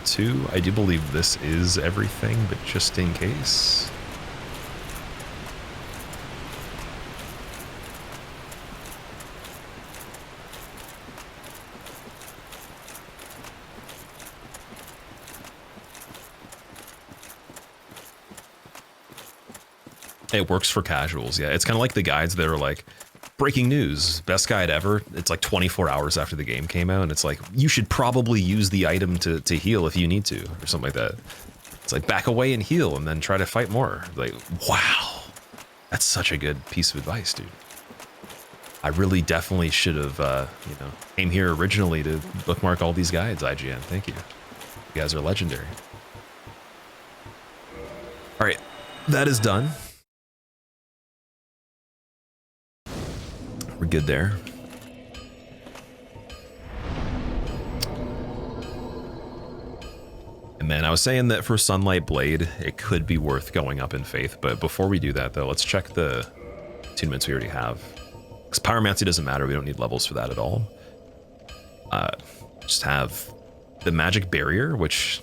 Too. I do believe this is everything, but just in case. It works for casuals, yeah. It's kind of like the guides that are like, breaking news, best guide ever. It's like 24 hours after the game came out, and it's like, you should probably use the item to heal if you need to, or something like that. It's like, back away and heal, and then try to fight more. Like, wow. That's such a good piece of advice, dude. I really definitely should have, you know, came here originally to bookmark all these guides, IGN. Thank you. You guys are legendary. All right, that is done. We're good there. And then I was saying that for Sunlight Blade, it could be worth going up in Faith. But before we do that, though, let's check the attunements we already have. Because Pyromancy doesn't matter. We don't need levels for that at all. Just have the Magic Barrier, which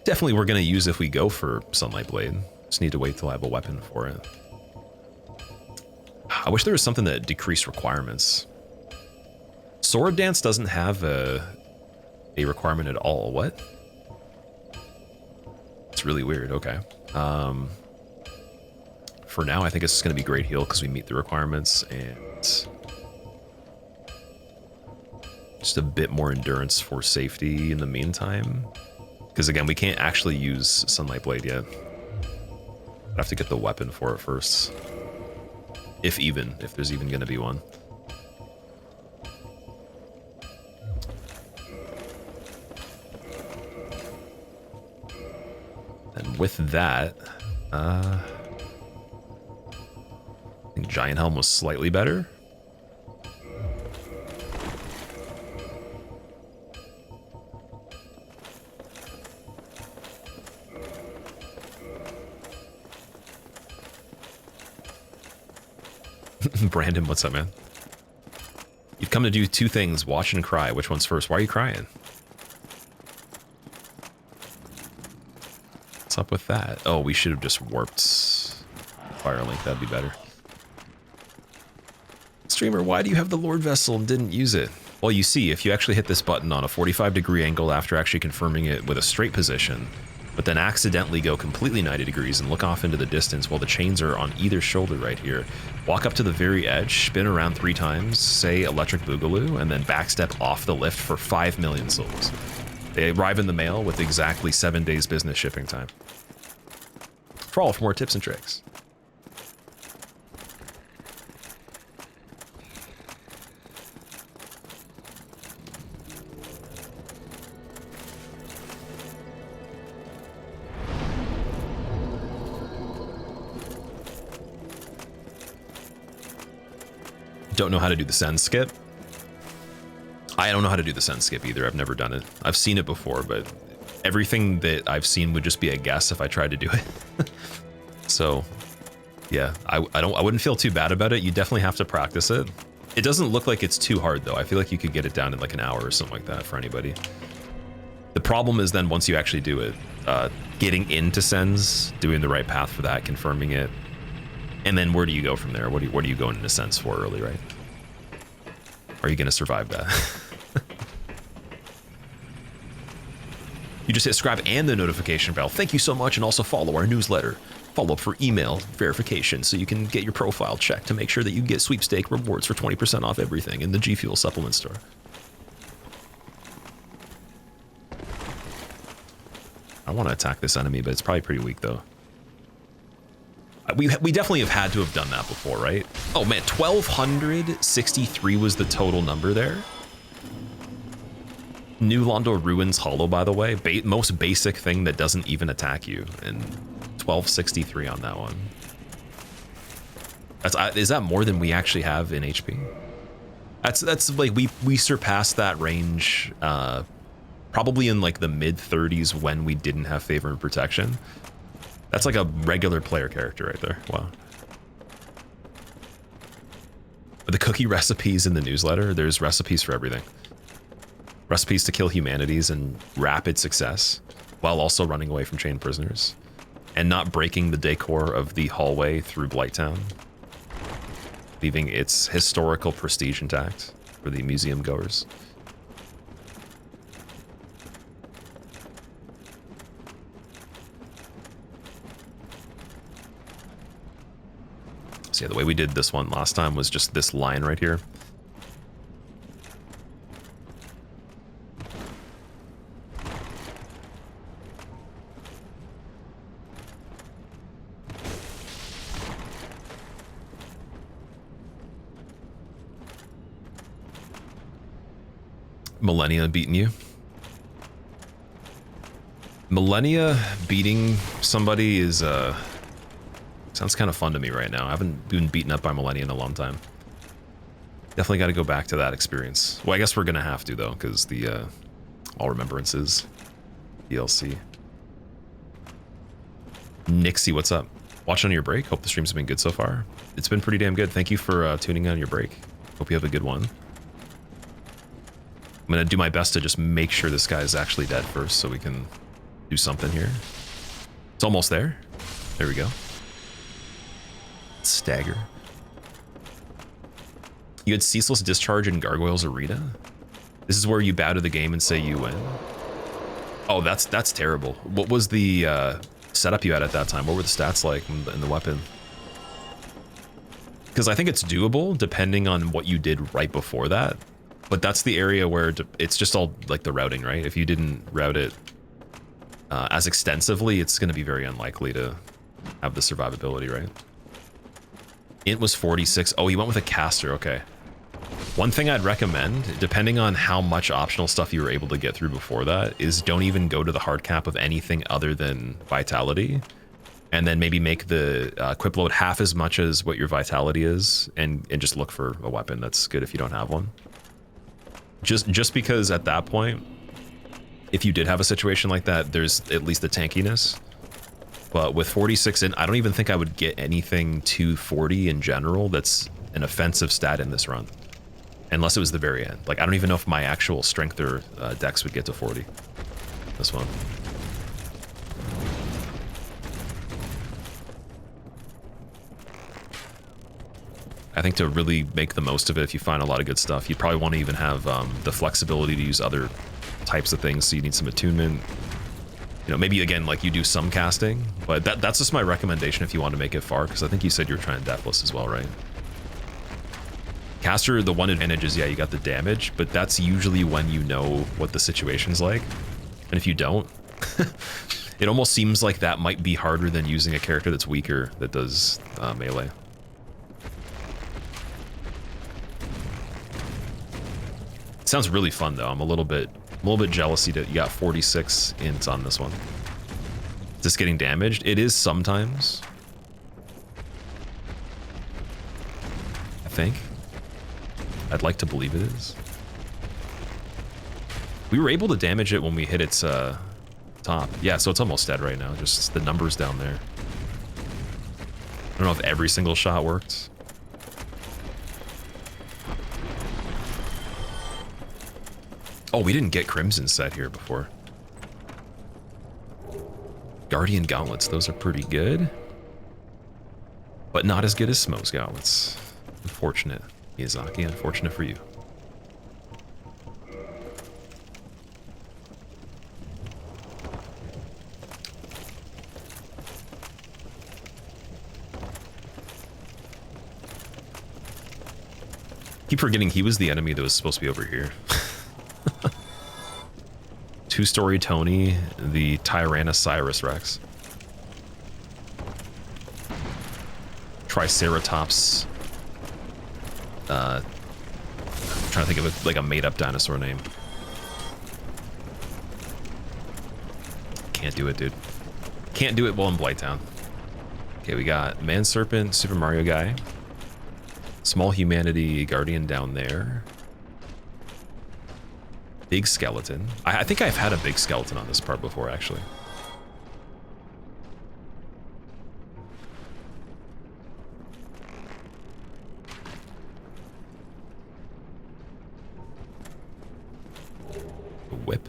definitely we're going to use if we go for Sunlight Blade. Just need to wait till I have a weapon for it. I wish there was something that decreased requirements. Sword Dance doesn't have a requirement at all. What? It's really weird. Okay. For now, I think it's just going to be Great Heal because we meet the requirements and just a bit more endurance for safety in the meantime. Because again, we can't actually use Sunlight Blade yet. I have to get the weapon for it first. If there's even going to be one. And with that, I think Giant Helm was slightly better. Brandon, what's up, man? You've come to do two things, watch and cry. Which one's first? Why are you crying? What's up with that? Oh, we should have just warped Firelink. That'd be better. Streamer, why do you have the Lord Vessel and didn't use it? Well, you see, if you actually hit this button on a 45-degree angle after actually confirming it with a straight position, but then accidentally go completely 90 degrees and look off into the distance while the chains are on either shoulder right here, walk up to the very edge, spin around 3 times, say Electric Boogaloo, and then backstep off the lift for 5 million souls. They arrive in the mail with exactly 7 days business shipping time. For more tips and tricks. Don't know how to do the send skip. I don't know how to do the send skip either. I've never done it. I've seen it before, but everything that I've seen would just be a guess if I tried to do it. So, yeah, I wouldn't feel too bad about it. You definitely have to practice it. It doesn't look like it's too hard though. I feel like you could get it down in like an hour or something like that for anybody. The problem is then once you actually do it, getting into sends, doing the right path for that, confirming it, and then where do you go from there? What are you going into sends for early, right? Are you going to survive that? You just hit subscribe and the notification bell. Thank you so much, and also follow our newsletter. Follow up for email verification so you can get your profile checked to make sure that you get sweepstake rewards for 20% off everything in the G Fuel supplement store. I want to attack this enemy, but it's probably pretty weak though. We definitely have had to have done that before, right? Oh man, 1263 was the total number there. New Londo Ruins Hollow, by the way, most basic thing that doesn't even attack you, and 1263 on that one. Is that more than we actually have in HP? That's like we surpassed that range probably in like the mid 30s when we didn't have favor and protection. That's like a regular player character right there. Wow. The cookie recipes in the newsletter, there's recipes for everything. Recipes to kill humanities and rapid success while also running away from chained prisoners and not breaking the decor of the hallway through Blighttown, leaving its historical prestige intact for the museum goers. So yeah, the way we did this one last time was just this line right here. Millennia beating you. Millennia beating somebody is sounds kind of fun to me right now. I haven't been beaten up by Millennia in a long time. Definitely got to go back to that experience. Well, I guess we're gonna have to though, because the all remembrances. DLC. Nixie, what's up? Watching on your break? Hope the streams have been good so far. It's been pretty damn good. Thank you for tuning in on your break. Hope you have a good one. I'm gonna do my best to just make sure this guy is actually dead first so we can do something here. It's almost there. There we go. Stagger. You had Ceaseless Discharge in Gargoyles Arena? This is where you bow to the game and say you win? Oh, that's terrible. What was the setup you had at that time? What were the stats like in the weapon? Because I think it's doable depending on what you did right before that. But that's the area where it's just all like the routing, right? If you didn't route it as extensively, it's going to be very unlikely to have the survivability, right? It was 46. Oh, he went with a caster. Okay. One thing I'd recommend, depending on how much optional stuff you were able to get through before that, is don't even go to the hard cap of anything other than vitality. And then maybe make the equip load half as much as what your vitality is, and just look for a weapon that's good if you don't have one. Just because at that point, if you did have a situation like that, there's at least the tankiness. But with 46 in, I don't even think I would get anything to 40 in general that's an offensive stat in this run. Unless it was the very end. Like, I don't even know if my actual strength or dex would get to 40. This one. I think to really make the most of it, if you find a lot of good stuff, you'd probably want to even have the flexibility to use other types of things. So you need some attunement. You know, maybe again, like you do some casting, but that's just my recommendation if you want to make it far, because I think you said you're trying Deathless as well, right? Caster, the one advantage is, yeah, you got the damage, but that's usually when you know what the situation's like. And if you don't, it almost seems like that might be harder than using a character that's weaker that does melee. It sounds really fun though. I'm a little bit jealousy that you got 46 ints on this one. Just getting damaged? It is sometimes. I think. I'd like to believe it is. We were able to damage it when we hit its top. Yeah, so it's almost dead right now. Just the numbers down there. I don't know if every single shot worked. Oh, we didn't get Crimson set here before. Guardian Gauntlets, those are pretty good. But not as good as Smoke's Gauntlets. Unfortunate, Miyazaki, unfortunate for you. Keep forgetting he was the enemy that was supposed to be over here. Two-story Tony, the Tyrannosaurus Rex. Triceratops. I'm trying to think of it like a made-up dinosaur name. Can't do it, dude. Can't do it while in Blighttown. Okay, we got Man Serpent, Super Mario guy. Small Humanity Guardian down there. Big skeleton. I think I've had a big skeleton on this part before, actually. A whip.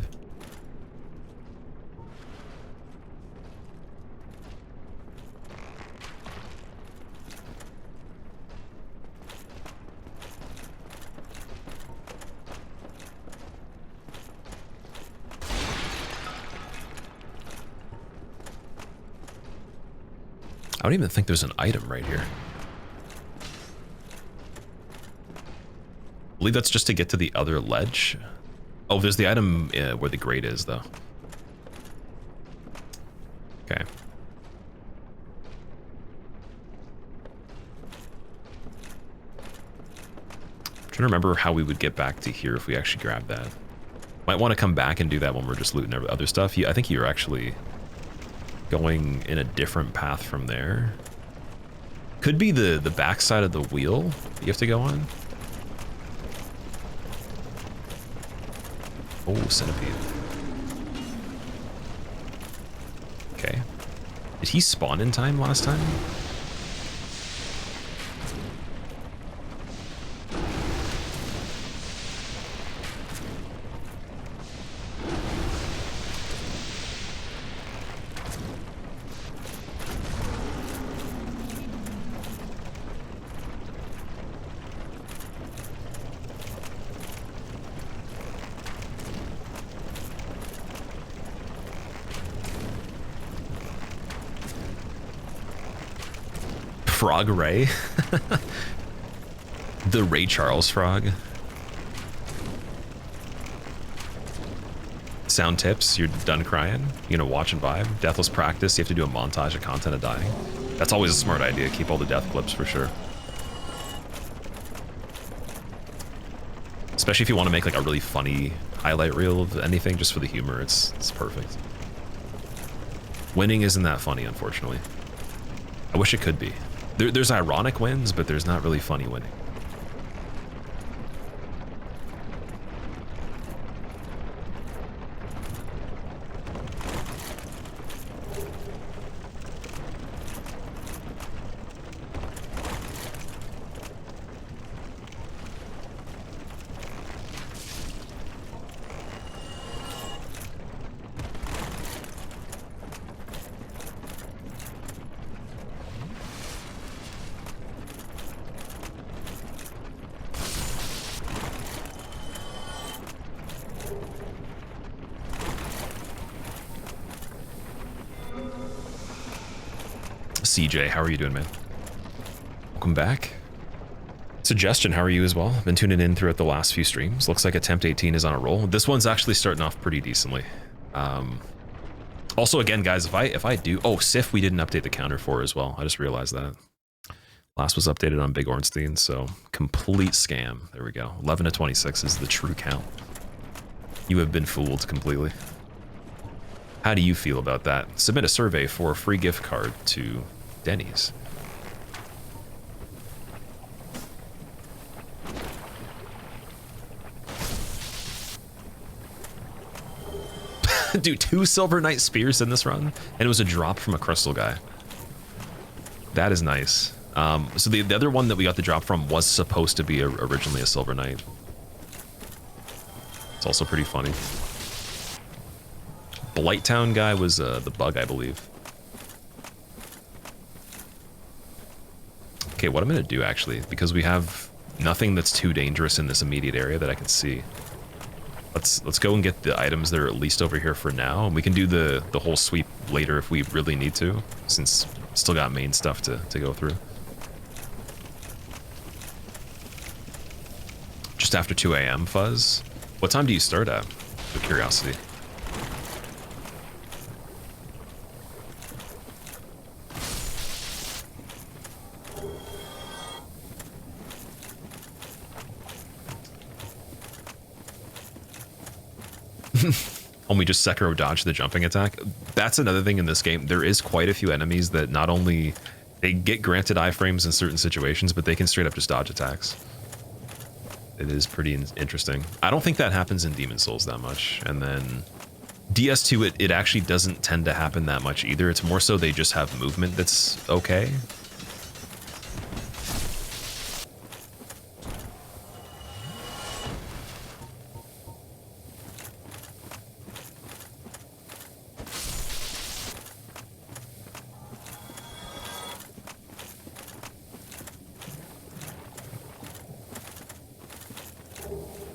I don't even think there's an item right here. I believe that's just to get to the other ledge. Oh, there's the item where the grate is, though. Okay. I'm trying to remember how we would get back to here if we actually grabbed that. Might want to come back and do that when we're just looting other stuff. I think you're actually going in a different path from there. Could be the backside of the wheel you have to go on. Oh, centipede. Okay. Did he spawn in time last time? Frog Ray? The Ray Charles frog. Sound tips, you're done crying. You gonna watch and vibe. Deathless practice, you have to do a montage of content of dying. That's always a smart idea, keep all the death clips for sure. Especially if you want to make like a really funny highlight reel of anything just for the humor, it's perfect. Winning isn't that funny, unfortunately. I wish it could be. There's ironic wins, but there's not really funny winning. CJ, how are you doing, man? Welcome back. Suggestion, how are you as well? Been tuning in throughout the last few streams. Looks like Attempt 18 is on a roll. This one's actually starting off pretty decently. Also, again, guys, if I do... Oh, Sif, we didn't update the counter for as well. I just realized that. Last was updated on Big Ornstein, so complete scam. There we go. 11 to 26 is the true count. You have been fooled completely. How do you feel about that? Submit a survey for a free gift card to Denny's. Dude, 2 Silver Knight Spears in this run, and it was a drop from a crystal guy. That is nice. So the other one that we got the drop from was supposed to be originally a Silver Knight. It's also pretty funny. Blighttown guy was the bug, I believe. Okay, what I'm gonna do actually, because we have nothing that's too dangerous in this immediate area that I can see. Let's go and get the items that are at least over here for now, and we can do the whole sweep later if we really need to, since still got main stuff to go through. Just after 2 a.m. Fuzz. What time do you start at? For curiosity. Only just Sekiro dodge the jumping attack. That's another thing in this game. There is quite a few enemies that not only they get granted iframes in certain situations, but they can straight up just dodge attacks. It is pretty interesting. I don't think that happens in Demon Souls that much. And then DS2, it actually doesn't tend to happen that much either. It's more so they just have movement that's okay.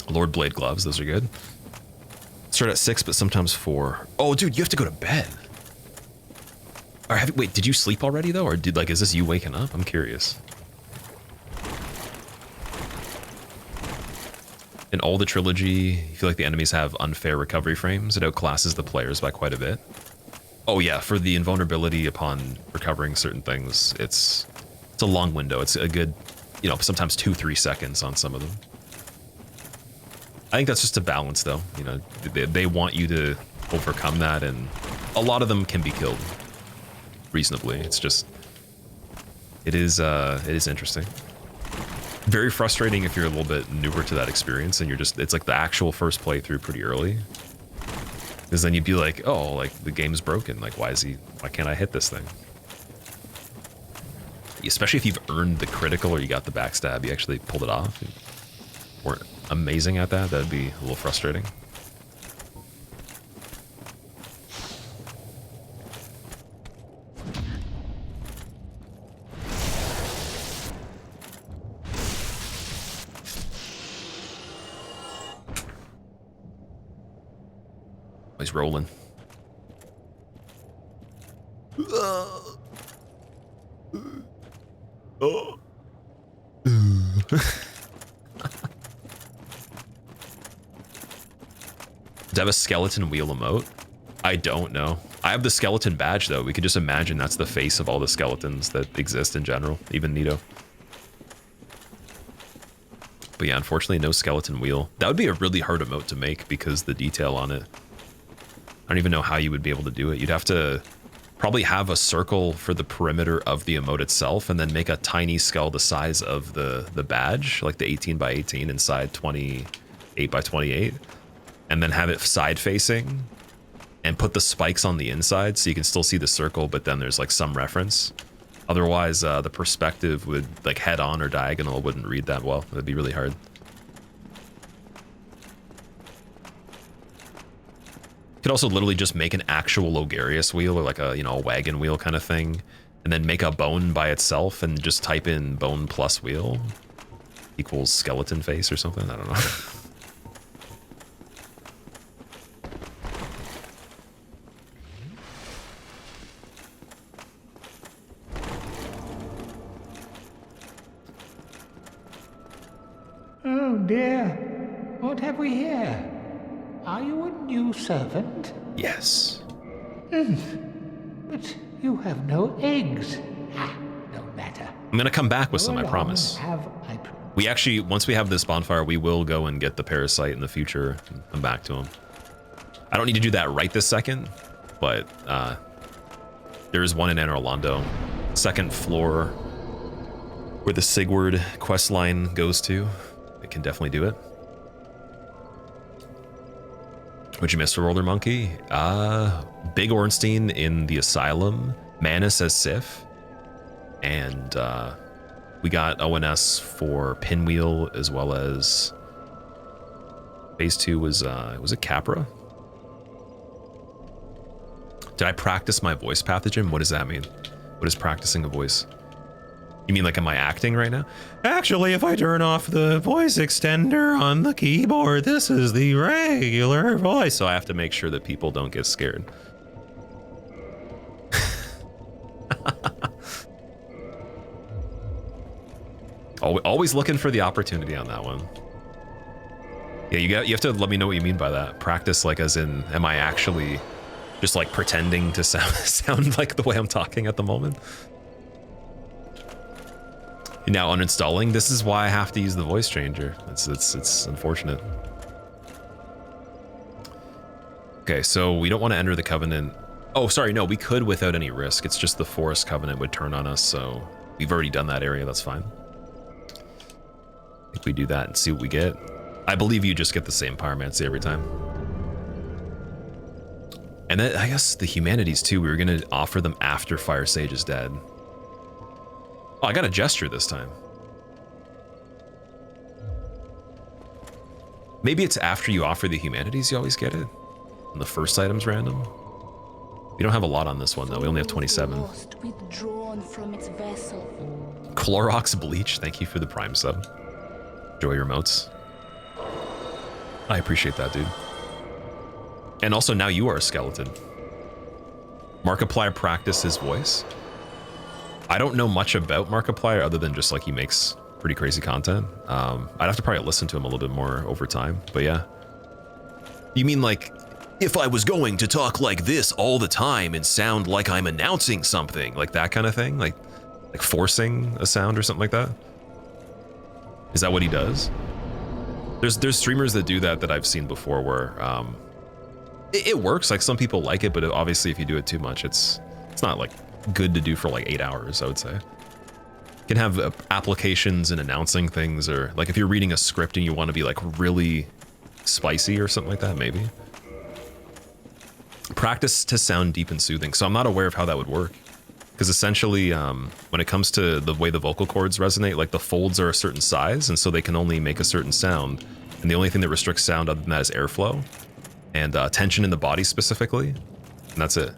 Lord Blade gloves, those are good. Start at 6, but sometimes 4. Oh, dude, you have to go to bed. Or wait, did you sleep already though, or is this you waking up? I'm curious. In all the trilogy, you feel like the enemies have unfair recovery frames. It outclasses the players by quite a bit. Oh yeah, for the invulnerability upon recovering certain things, it's a long window. It's a good, sometimes 2-3 seconds on some of them. I think that's just a balance, though. They want you to overcome that, and a lot of them can be killed reasonably. It's just, it is interesting. Very frustrating if you're a little bit newer to that experience, and it's like the actual first playthrough pretty early. Because then you'd be like, oh, like the game's broken. Like, why can't I hit this thing? Especially if you've earned the critical or you got the backstab, you actually pulled it off. You weren't amazing at that. That'd be a little frustrating. He's rolling. Oh. Does it have a skeleton wheel emote? I don't know. I have the skeleton badge though. We could just imagine that's the face of all the skeletons that exist in general, even Nito. But yeah, unfortunately no skeleton wheel. That would be a really hard emote to make because the detail on it. I don't even know how you would be able to do it. You'd have to probably have a circle for the perimeter of the emote itself and then make a tiny skull the size of the badge, like the 18 by 18 inside 28 by 28, and then have it side facing and put the spikes on the inside so you can still see the circle, but then there's like some reference. Otherwise, the perspective would, like head on or diagonal, wouldn't read that well. It'd be really hard. You could also literally just make an actual Logarius wheel or like a, you know, a wagon wheel kind of thing, and then make a bone by itself and just type in bone plus wheel equals skeleton face or something. I don't know. Oh dear. What have we here? Are you a new servant? Yes. But you have no eggs. No matter. I'm gonna come back with some, I promise. We actually, once we have this bonfire, we will go and get the parasite in the future and come back to him. I don't need to do that right this second, but there is one in Anor Londo, second floor, where the Sigurd quest line goes to. It can definitely do it. What'd you miss, Roller Monkey? Big Ornstein in the Asylum, Manus as Sif, and we got ONS for Pinwheel, as well as phase 2 was it Capra? Did I practice my voice pathogen? What does that mean? What is practicing a voice? You mean like, am I acting right now? Actually, if I turn off the voice extender on the keyboard, this is the regular voice. So I have to make sure that people don't get scared. Always looking for the opportunity on that one. Yeah, you have to let me know what you mean by that. Practice, like, as in, am I actually just like pretending to sound like the way I'm talking at the moment? Now uninstalling. This is why I have to use the voice changer. It's unfortunate. Okay, so we don't want to enter the Covenant. Oh, sorry, no, we could without any risk. It's just the Forest Covenant would turn on us, so we've already done that area. That's fine. If we do that and see what we get. I believe you just get the same Pyromancy every time. And then I guess the Humanities too. We were gonna offer them after Fire Sage is dead. Oh, I got a gesture this time. Maybe it's after you offer the Humanities you always get it. And the first item's random. We don't have a lot on this one though. We only have 27. Lost, withdrawn from its vessel. Clorox Bleach, thank you for the Prime sub. Enjoy your emotes. I appreciate that, dude. And also now you are a skeleton. Markiplier practice his voice. I don't know much about Markiplier other than just like he makes pretty crazy content. I'd have to probably listen to him a little bit more over time, but yeah. You mean like, if I was going to talk like this all the time and sound like I'm announcing something, like that kind of thing? Like forcing a sound or something like that? Is that what he does? There's streamers that do that I've seen before where it works. Like some people like it, but obviously if you do it too much, it's not like good to do for like 8 hours, I would say. You can have applications and announcing things, or like if you're reading a script and you want to be like really spicy or something like that, maybe. practice to sound deep and soothing. So I'm not aware of how that would work. Because essentially, when it comes to the way the vocal cords resonate, like the folds are a certain size, and so they can only make a certain sound. And the only thing that restricts sound other than that is airflow and tension in the body specifically, and that's it.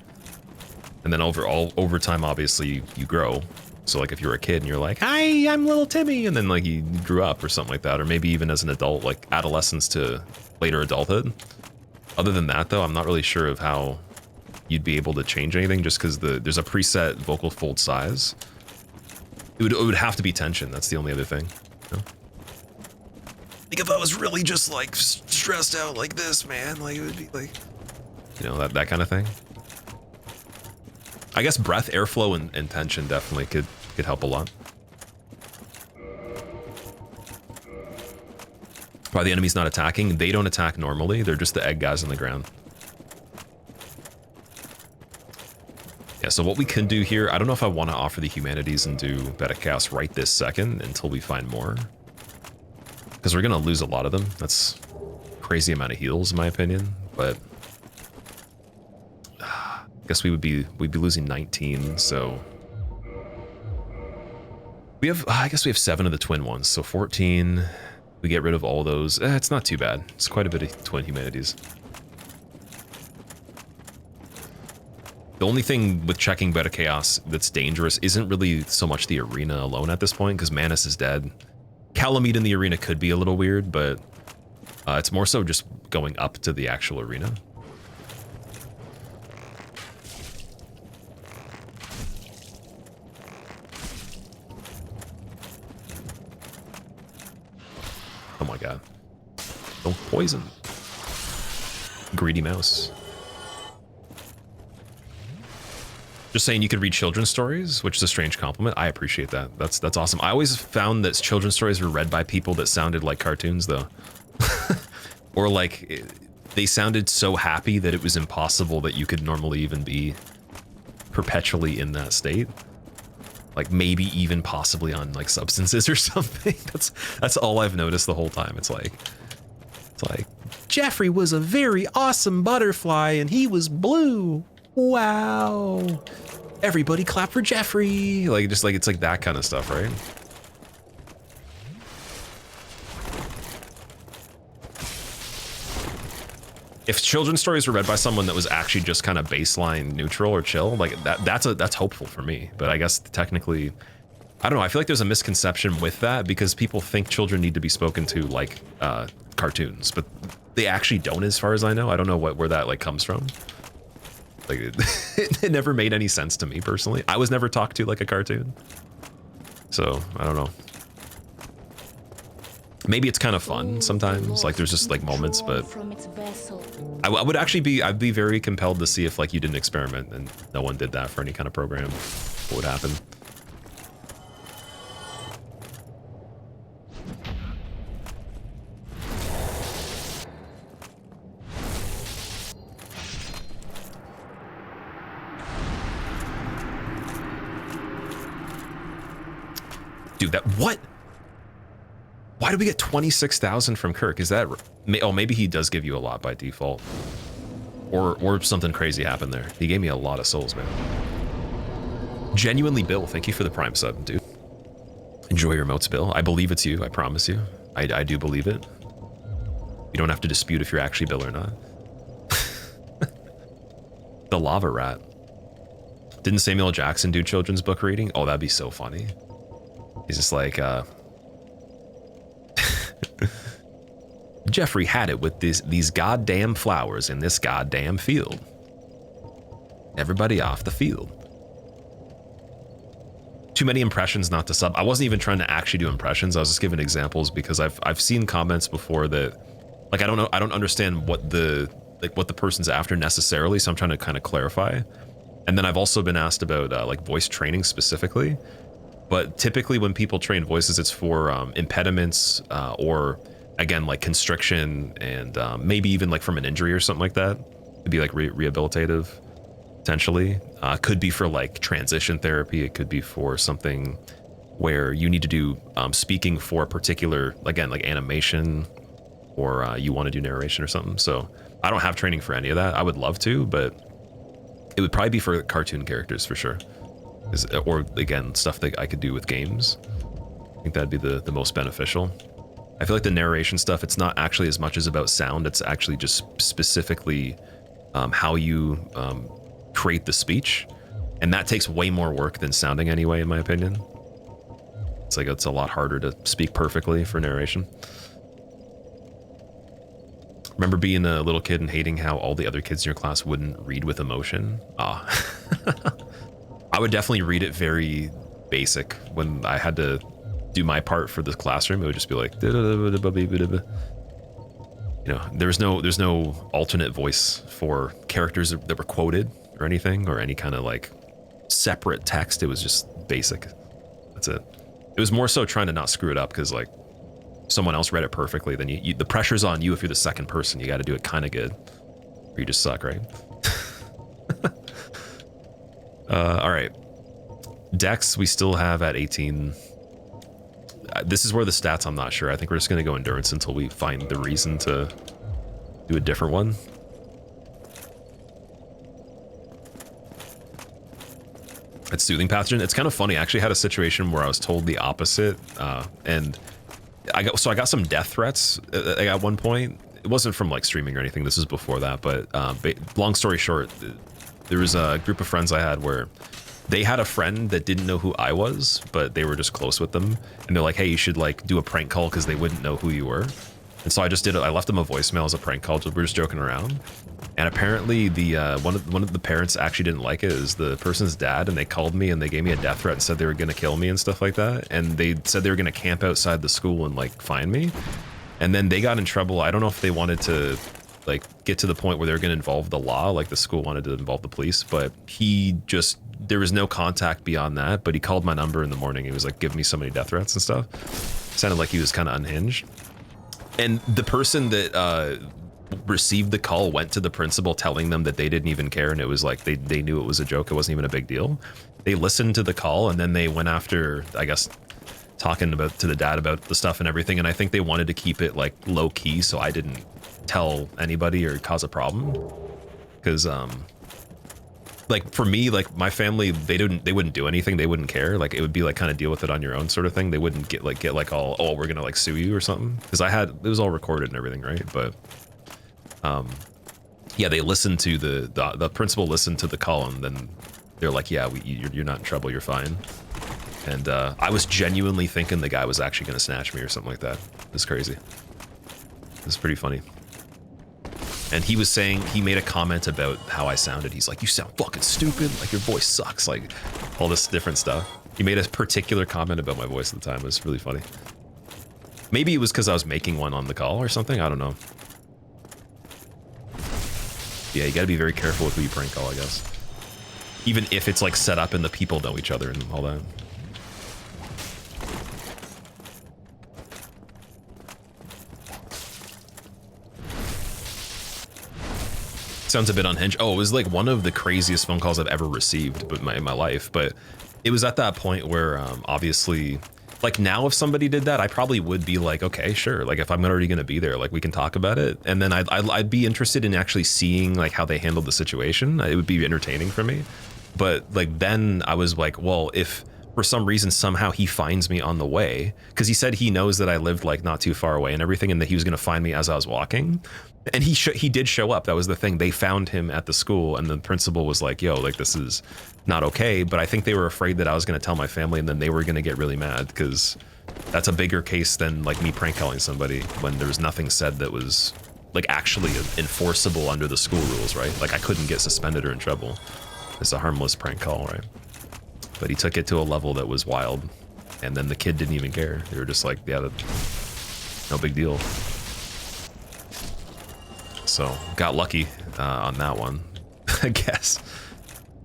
And then over time, obviously, you grow. So like if you're a kid and you're like, "Hi, I'm little Timmy," and then like you grew up or something like that, or maybe even as an adult, like adolescence to later adulthood. Other than that, though, I'm not really sure of how you'd be able to change anything, just because there's a preset vocal fold size. It would have to be tension. That's the only other thing. You know? Like if I was really just like stressed out like this, man, like it would be like, you know, that kind of thing. I guess breath, airflow, and tension definitely could help a lot. Why the enemy's not attacking? They don't attack normally. They're just the egg guys on the ground. Yeah, so what we can do here, I don't know if I want to offer the humanities and do Beta Chaos right this second until we find more. Because we're going to lose a lot of them. That's a crazy amount of heals, in my opinion. But I guess we'd be losing 19, so we have, I guess we have 7 of the twin ones, so 14. We get rid of all those. It's not too bad. It's quite a bit of twin humanities. The only thing with checking Beta Chaos that's dangerous isn't really so much the arena alone at this point, because Manus is dead. Calamite in the arena could be a little weird, but it's more so just going up to the actual arena. Oh my god. Don't poison. Greedy mouse. Just saying you could read children's stories, which is a strange compliment. I appreciate that. That's awesome. I always found that children's stories were read by people that sounded like cartoons, though. Or like, they sounded so happy that it was impossible that you could normally even be perpetually in that state. Like maybe even possibly on like substances or something. That's all I've noticed the whole time. It's like Jeffrey was a very awesome butterfly and he was blue. Wow. Everybody clap for Jeffrey. Like just like it's like that kind of stuff, right? If children's stories were read by someone that was actually just kind of baseline neutral or chill, like that's hopeful for me. But I guess technically, I don't know. I feel like there's a misconception with that because people think children need to be spoken to like cartoons, but they actually don't, as far as I know. I don't know where that like comes from. Like it never made any sense to me personally. I was never talked to like a cartoon, so I don't know. Maybe it's kind of fun sometimes, like there's just like moments, but I'd be very compelled to see if like you did an experiment and no one did that for any kind of program, what would happen? Dude, what? Why do we get 26,000 from Kirk? Is that, oh, maybe he does give you a lot by default. Or something crazy happened there. He gave me a lot of souls, man. Genuinely, Bill, thank you for the Prime sub, dude. Enjoy your emotes, Bill. I believe it's you, I promise you. I do believe it. You don't have to dispute if you're actually Bill or not. The Lava Rat. Didn't Samuel L. Jackson do children's book reading? Oh, that'd be so funny. He's just like, Jeffrey had it with these goddamn flowers in this goddamn field. Everybody off the field. Too many impressions not to sub. I wasn't even trying to actually do impressions. I was just giving examples because I've seen comments before that, like, I don't understand what the person's after necessarily, so I'm trying to kind of clarify. And then I've also been asked about like voice training specifically. But typically when people train voices, it's for impediments or, again, like constriction and maybe even like from an injury or something like that. It'd be like rehabilitative, potentially. Could be for like transition therapy. It could be for something where you need to do speaking for a particular, again, like animation, or you want to do narration or something. So I don't have training for any of that. I would love to, but it would probably be for cartoon characters for sure. Or again, stuff that I could do with games. I think that'd be the most beneficial. I feel like the narration stuff, it's not actually as much as about sound. It's actually just specifically how you create the speech. And that takes way more work than sounding anyway, in my opinion. It's like, it's a lot harder to speak perfectly for narration. Remember being a little kid and hating how all the other kids in your class wouldn't read with emotion? Ah. I would definitely read it very basic. When I had to do my part for the classroom, it would just be like, you know, there's no alternate voice for characters that were quoted or anything, or any kind of like separate text. It was just basic. That's it. It was more so trying to not screw it up, because like someone else read it perfectly, then the pressure's on you if you're the second person. You got to do it kind of good, or you just suck, right? All right. Dex, we still have at 18. This is where the stats, I'm not sure. I think we're just going to go endurance until we find the reason to do a different one. It's soothing pathogen. It's kind of funny. I actually had a situation where I was told the opposite, and I got some death threats at one point. It wasn't from like streaming or anything. This was before that, but long story short, there was a group of friends I had where they had a friend that didn't know who I was, but they were just close with them, and they're like, hey, you should like do a prank call because they wouldn't know who you were. And so I just did it. I left them a voicemail as a prank call. We were just joking around. And apparently the one of the parents actually didn't like it. It was the person's dad, and they called me and they gave me a death threat and said they were going to kill me and stuff like that. And they said they were going to camp outside the school and like find me. And then they got in trouble. I don't know if they wanted to like get to the point where they were going to involve the law, like the school wanted to involve the police, but there was no contact beyond that. But he called my number in the morning. He was like, give me so many death threats and stuff. Sounded like he was kind of unhinged. And the person that received the call went to the principal telling them that they didn't even care, and it was like they knew it was a joke. It wasn't even a big deal. They listened to the call, and then they went after, I guess, talking to the dad about the stuff and everything. And I think they wanted to keep it like low key, so I didn't tell anybody or cause a problem. Because like for me, like my family, they wouldn't do anything. They wouldn't care. Like it would be like kind of deal with it on your own sort of thing. They wouldn't get like all, oh, we're gonna like sue you or something. Because it was all recorded and everything, right? But yeah, they listened to the principal listened to the call, and then they're like, yeah, you're not in trouble, you're fine. And I was genuinely thinking the guy was actually gonna snatch me or something like that. It was crazy. It was pretty funny. And he was saying, he made a comment about how I sounded. He's like, you sound fucking stupid, like your voice sucks, like all this different stuff. He made a particular comment about my voice at the time. It was really funny. Maybe it was because I was making one on the call or something, I don't know. Yeah, you gotta be very careful with who you prank call, I guess. Even if it's like set up and the people know each other and all that. Sounds a bit unhinged. Oh, it was like one of the craziest phone calls I've ever received in my life. But it was at that point where obviously, like now if somebody did that, I probably would be like, okay, sure. Like if I'm already going to be there, like we can talk about it. And then I'd be interested in actually seeing like how they handled the situation. It would be entertaining for me. But like then I was like, well, if for some reason somehow he finds me on the way, because he said he knows that I lived like not too far away and everything, and that he was going to find me as I was walking. And he did show up. That was the thing. They found him at the school, and the principal was like, yo, like this is not okay. But I think they were afraid that I was going to tell my family, and then they were going to get really mad, because that's a bigger case than like me prank calling somebody when there was nothing said that was like actually enforceable under the school rules, right? Like I couldn't get suspended or in trouble. It's a harmless prank call, right? But he took it to a level that was wild, and then the kid didn't even care. They were just like, yeah, no big deal. So got lucky on that one, I guess.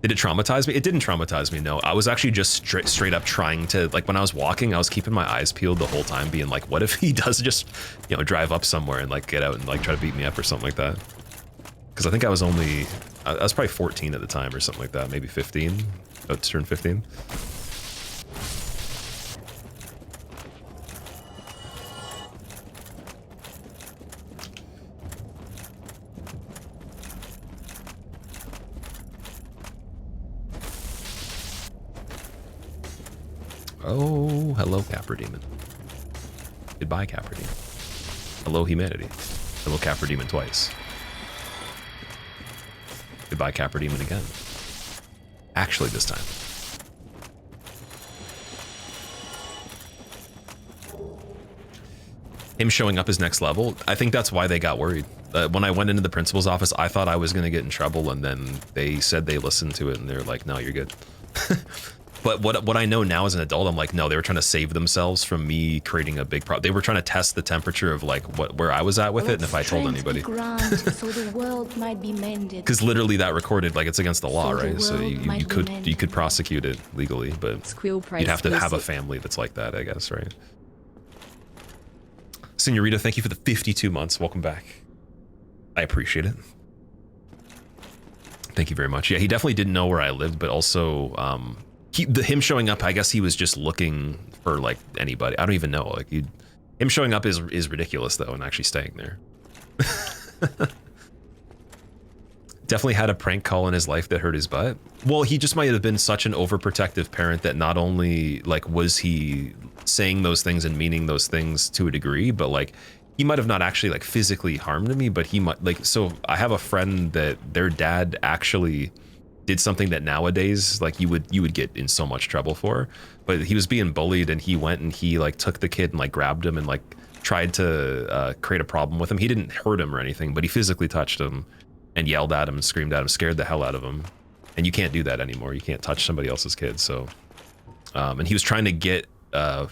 Did it traumatize me? It didn't traumatize me, no. I was actually just straight up trying to, like when I was walking, I was keeping my eyes peeled the whole time, being like, what if he does just, you know, drive up somewhere and like get out and like try to beat me up or something like that? Because I think I was probably 14 at the time or something like that, maybe 15, about to turn 15. Oh, hello, Capra Demon. Goodbye, Capra Demon. Hello, humanity. Hello, Capra Demon twice. Goodbye, Capra Demon again. Actually, this time. Him showing up as next level, I think that's why they got worried. When I went into the principal's office, I thought I was going to get in trouble, and then they said they listened to it, and they're like, no, you're good. But what I know now as an adult, I'm like, no, they were trying to save themselves from me creating a big problem. They were trying to test the temperature of like where I was at with it, and if I told anybody. So the world might be mended. Because literally that recorded, like, it's against the law, So the right? So world you might be mended. could prosecute it legally, but Squeal price you'd have to have a exclusive. family that's like that, I guess, right? Senorita, thank you for the 52 months. Welcome back. I appreciate it. Thank you very much. Yeah, he definitely didn't know where I lived, but also him showing up, I guess he was just looking for like anybody. I don't even know. Like him showing up is ridiculous though, and actually staying there. Definitely had a prank call in his life that hurt his butt. Well, he just might have been such an overprotective parent that not only like was he saying those things and meaning those things to a degree, but like he might have not actually like physically harmed me, but he might like, so I have a friend that their dad actually did something that nowadays like you would get in so much trouble for, but he was being bullied and he went and he like took the kid and like grabbed him and like tried to create a problem with him. He didn't hurt him or anything, but he physically touched him and yelled at him and screamed at him, scared the hell out of him. And you can't do that anymore. You can't touch somebody else's kid. So and he was trying to get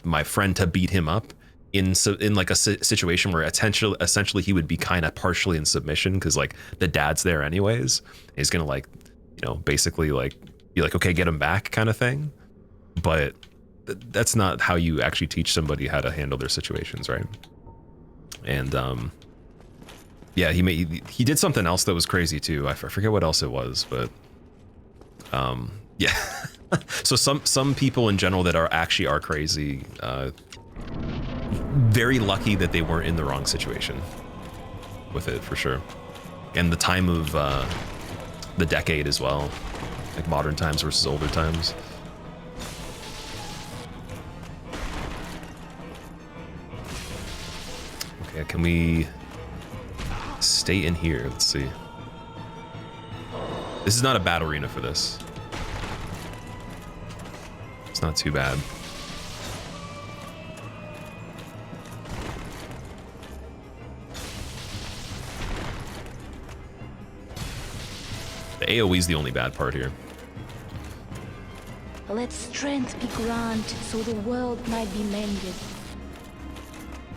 my friend to beat him up in like a situation where essentially he would be kind of partially in submission because like the dad's there anyways. He's gonna like, you know, basically like be like, okay, get him back kind of thing. But that's not how you actually teach somebody how to handle their situations, right? And yeah, he did something else that was crazy too. I forget what else it was, but yeah. So some people in general that are crazy, very lucky that they weren't in the wrong situation with it for sure. And the time of the decade as well, like modern times versus older times. Okay, can we stay in here? Let's see. This is not a bad arena for this. It's not too bad. The AoE is the only bad part here. Let strength be granted so the world might be mended.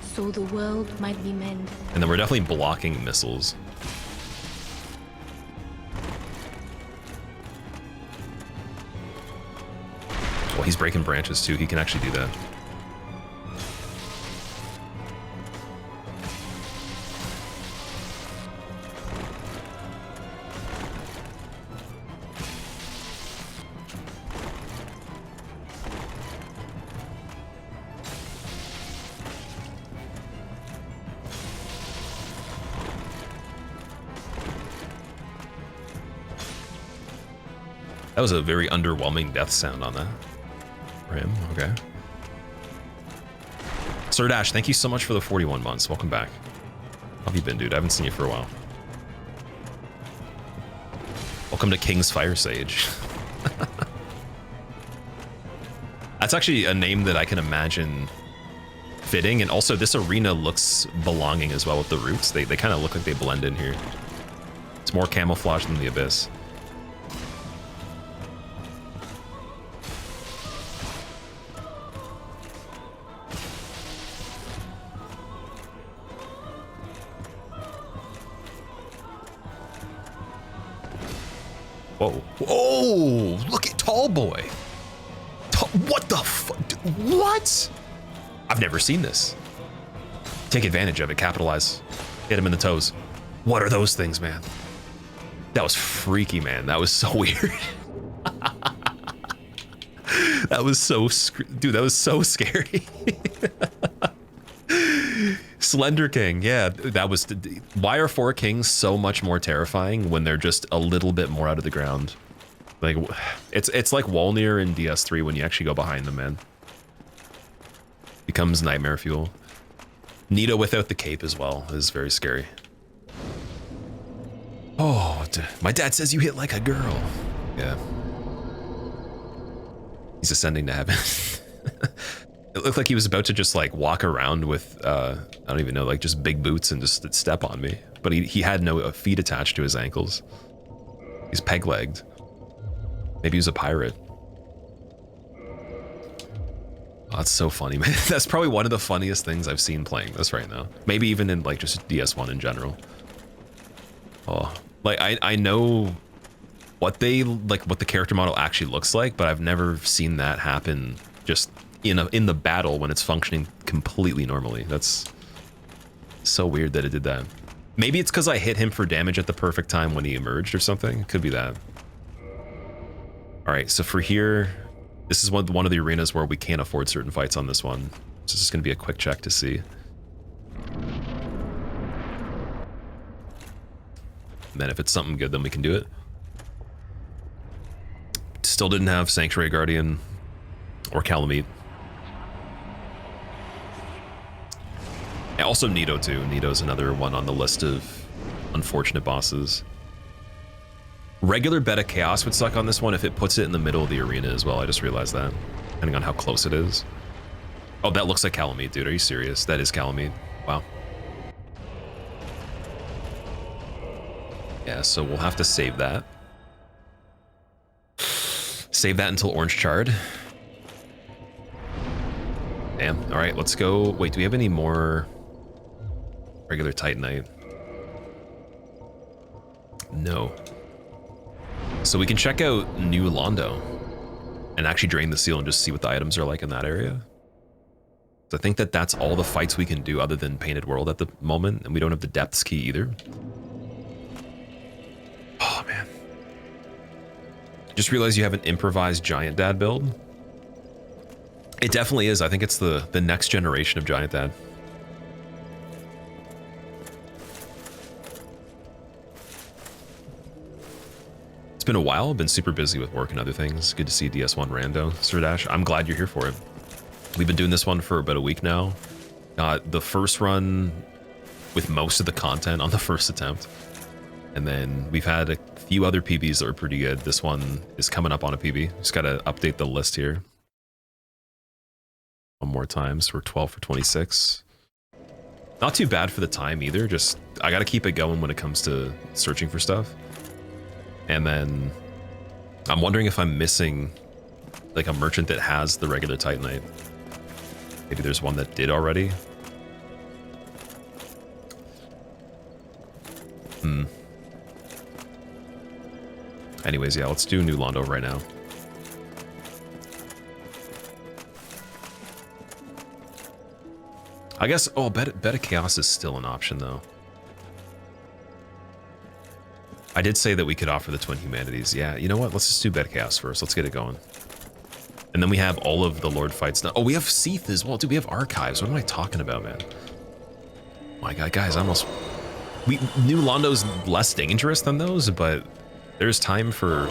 So the world might be mended. And then we're definitely blocking missiles. Well, he's breaking branches too. He can actually do that. That was a very underwhelming death sound on that. For him, okay. Sir Dash, thank you so much for the 41 months. Welcome back. How have you been, dude? I haven't seen you for a while. Welcome to King's Fire Sage. That's actually a name that I can imagine fitting, and also this arena looks belonging as well with the roots. They kind of look like they blend in here. It's more camouflage than the Abyss. Whoa. Whoa! Look at Tall Boy! What the fuck? What? I've never seen this. Take advantage of it, capitalize. Hit him in the toes. What are those things, man? That was freaky, man. That was so weird. That was so... Dude, that was so scary. Slender King, yeah, that was... Why are 4 kings so much more terrifying when they're just a little bit more out of the ground? Like, it's like Walnir in DS3 when you actually go behind them, man. becomes nightmare fuel. Nito without the cape as well is very scary. Oh, my dad says you hit like a girl. Yeah. He's ascending to heaven. It looked like he was about to just like walk around with, I don't even know, like just big boots and just step on me. But he had no feet attached to his ankles. He's peg-legged. Maybe he was a pirate. Oh, that's so funny, man. That's probably one of the funniest things I've seen playing this right now. Maybe even in like just DS1 in general. Oh, like I know what the character model actually looks like, but I've never seen that happen just in the battle when it's functioning completely normally. That's so weird that it did that. Maybe it's because I hit him for damage at the perfect time when he emerged or something. Could be that. All right, so for here, this is one of the arenas where we can't afford certain fights on this one. So this is going to be a quick check to see. And then if it's something good, then we can do it. Still didn't have Sanctuary Guardian or Calamite. And also Nito too. Nito's another one on the list of unfortunate bosses. Regular Beta Chaos would suck on this one if it puts it in the middle of the arena as well. I just realized that, depending on how close it is. Oh, that looks like Calamite, dude. Are you serious? That is Calamite. Wow. Yeah, so we'll have to save that. Save that until Orange Chard. Damn. All right, let's go. Wait, do we have any more regular Titanite? No. So we can check out New Londo and actually drain the seal and just see what the items are like in that area. So I think that that's all the fights we can do other than Painted World at the moment, and we don't have the Depths key either. Oh, man. Just realized you have an improvised Giant Dad build. It definitely is. I think it's the next generation of Giant Dad. It's been a while. I've been super busy with work and other things. Good to see DS1 Rando, Sir Dash. I'm glad you're here for it. We've been doing this one for about a week now. The first run with most of the content on the first attempt. And then we've had a few other PBs that are pretty good. This one is coming up on a PB. Just got to update the list here. One more time, so we're 12 for 26. Not too bad for the time either. Just, I got to keep it going when it comes to searching for stuff. And then I'm wondering if I'm missing like a merchant that has the regular Titanite. Maybe there's one that did already. Anyways, yeah, let's do New Londo right now. I guess, oh, Beta Chaos is still an option though. I did say that we could offer the Twin Humanities. Yeah, you know what? Let's just do Beta Chaos first. Let's get it going. And then we have all of the Lord fights now. Oh, we have Seath as well. Dude, we have Archives. What am I talking about, man? Oh my God, guys, New Londo's less dangerous than those, but there's time for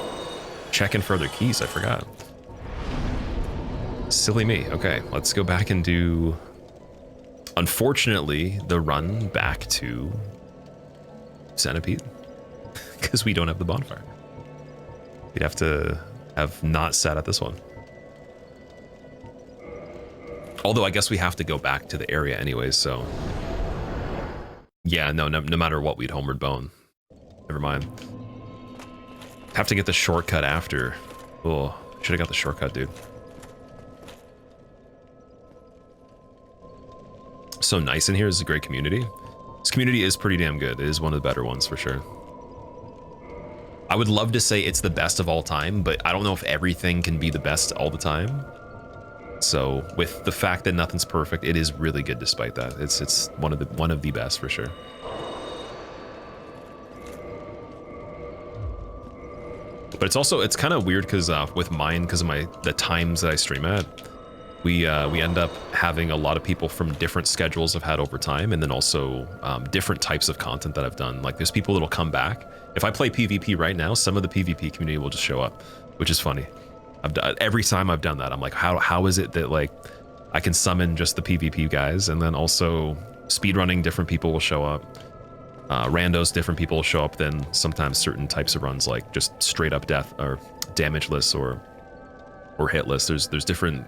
checking for other keys. I forgot. Silly me. Okay, let's go back and do, unfortunately, the run back to Centipede. Because we don't have the bonfire. We'd have to have not sat at this one. Although I guess we have to go back to the area anyways, so... Yeah, no matter what, we'd homeward bone. Never mind. Have to get the shortcut after. Oh, should have got the shortcut, dude. So nice in here. This is a great community. This community is pretty damn good. It is one of the better ones for sure. I would love to say it's the best of all time, but I don't know if everything can be the best all the time. So with the fact that nothing's perfect, it is really good despite that. It's one of the best for sure. But it's kind of weird because with mine, because of the times that I stream at, we end up having a lot of people from different schedules I've had over time, and then also different types of content that I've done. Like there's people that'll come back. If I play PvP right now, some of the PvP community will just show up, which is funny. Every time I've done that, I'm like, how is it that like I can summon just the PvP guys, and then also speedrunning, different people will show up. Randos, different people will show up, then sometimes certain types of runs, like just straight up death or damageless or hitless. There's different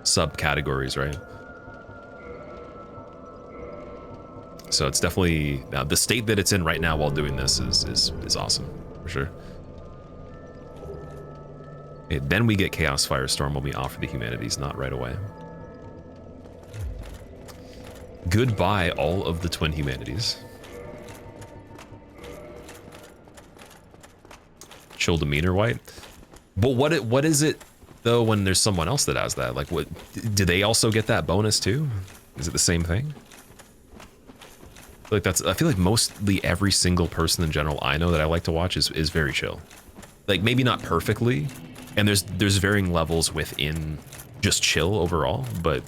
subcategories, right? So it's definitely the state that it's in right now while doing this is awesome for sure. Okay, then we get Chaos Firestorm when we offer the humanities, not right away. Goodbye, all of the twin humanities. Chill demeanor white. But what is it though when there's someone else that has that? Like, what do they also get that bonus too? Is it the same thing? Like I feel like mostly every single person in general I know that I like to watch is very chill. Like maybe not perfectly, and there's varying levels within just chill overall, but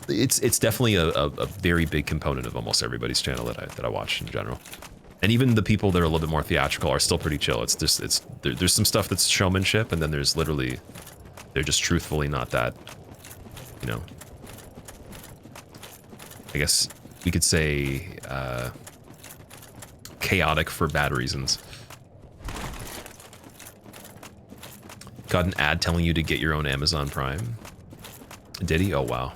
it's definitely a very big component of almost everybody's channel that I watch in general. And even the people that are a little bit more theatrical are still pretty chill. It's just there's some stuff that's showmanship, and then there's literally they're just truthfully not that, you know. I guess we could say chaotic for bad reasons. Got an ad telling you to get your own Amazon Prime. Did he? Oh wow.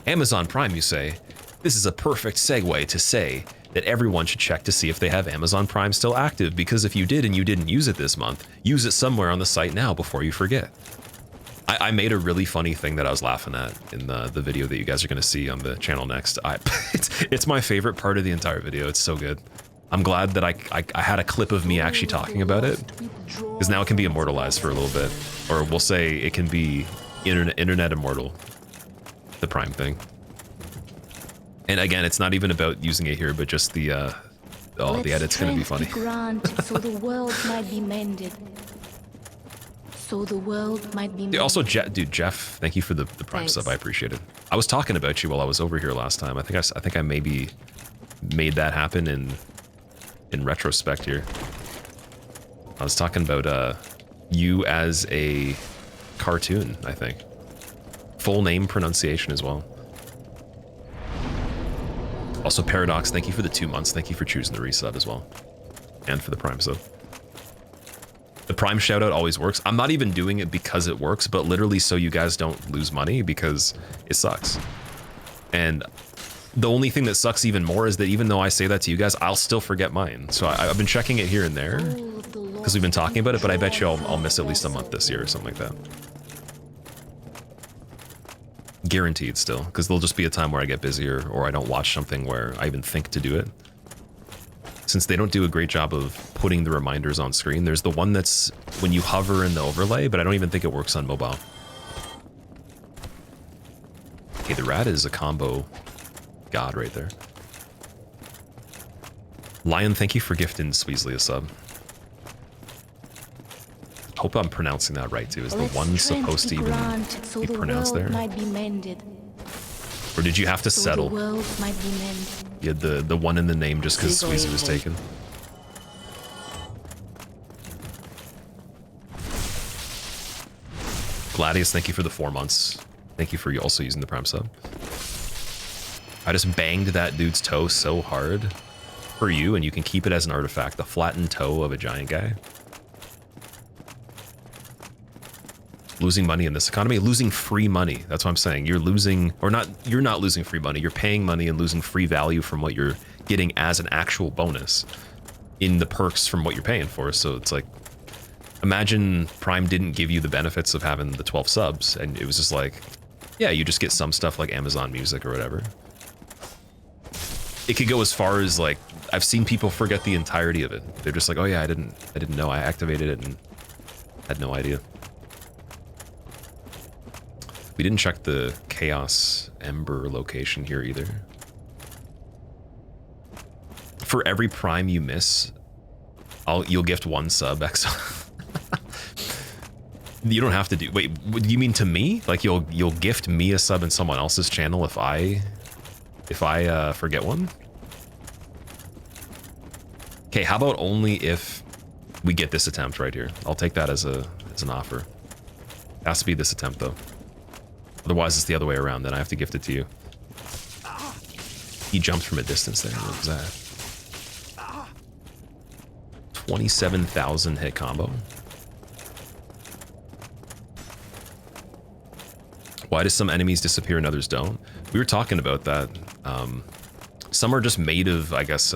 Amazon Prime, you say? This is a perfect segue to say that everyone should check to see if they have Amazon Prime still active, because if you did and you didn't use it this month, use it somewhere on the site now before you forget. I made a really funny thing that I was laughing at in the video that you guys are going to see on the channel next. It's my favorite part of the entire video. It's so good. I'm glad that I had a clip of me actually talking about it, because now it can be immortalized for a little bit, or we'll say it can be internet immortal, the Prime thing. And again, it's not even about using it here, but just the edit's gonna be funny. So the world might be mended. So the world might be mended. Also, Jeff, thank you for the Prime sub. I appreciate it. I was talking about you while I was over here last time. I think I maybe made that happen in retrospect here. I was talking about you as a cartoon, I think. Full name pronunciation as well. Also, Paradox, thank you for the 2 months. Thank you for choosing the resub as well. And for the Prime sub. The Prime shoutout always works. I'm not even doing it because it works, but literally so you guys don't lose money, because it sucks. And the only thing that sucks even more is that even though I say that to you guys, I'll still forget mine. So I've been checking it here and there because we've been talking about it, but I bet you I'll miss at least a month this year or something like that. Guaranteed still, because there'll just be a time where I get busier or I don't watch something where I even think to do it. Since they don't do a great job of putting the reminders on screen, there's the one that's when you hover in the overlay, but I don't even think it works on mobile. Okay, the rat is a combo god right there. Lion, thank you for gifting Sweesley a sub. Hope I'm pronouncing that right too. Is the one supposed to even be pronounced there? Or did you have to settle? You had the one in the name just because Sweezy was taken. Gladius, thank you for the 4 months. Thank you for also using the Prime sub. I just banged that dude's toe so hard for you, and you can keep it as an artifact. The flattened toe of a giant guy. Losing money in this economy, losing free money. That's what I'm saying. You're losing, or not, you're not losing free money. You're paying money and losing free value from what you're getting as an actual bonus in the perks from what you're paying for. So it's like, imagine Prime didn't give you the benefits of having the 12 subs, and it was just like, yeah, you just get some stuff like Amazon Music or whatever. It could go as far as like, I've seen people forget the entirety of it. They're just like, oh yeah, I didn't know. I activated it and had no idea. We didn't check the Chaos Ember location here either. For every Prime you miss, you'll gift 1 sub extra. You don't have to do. Wait, you mean to me? Like you'll gift me a sub in someone else's channel if I forget one? Okay, how about only if we get this attempt right here? I'll take that as an offer. Has to be this attempt though. Otherwise, it's the other way around. Then I have to gift it to you. He jumped from a distance there. What was that? 27,000 hit combo. Why do some enemies disappear and others don't? We were talking about that. Some are just made of, I guess,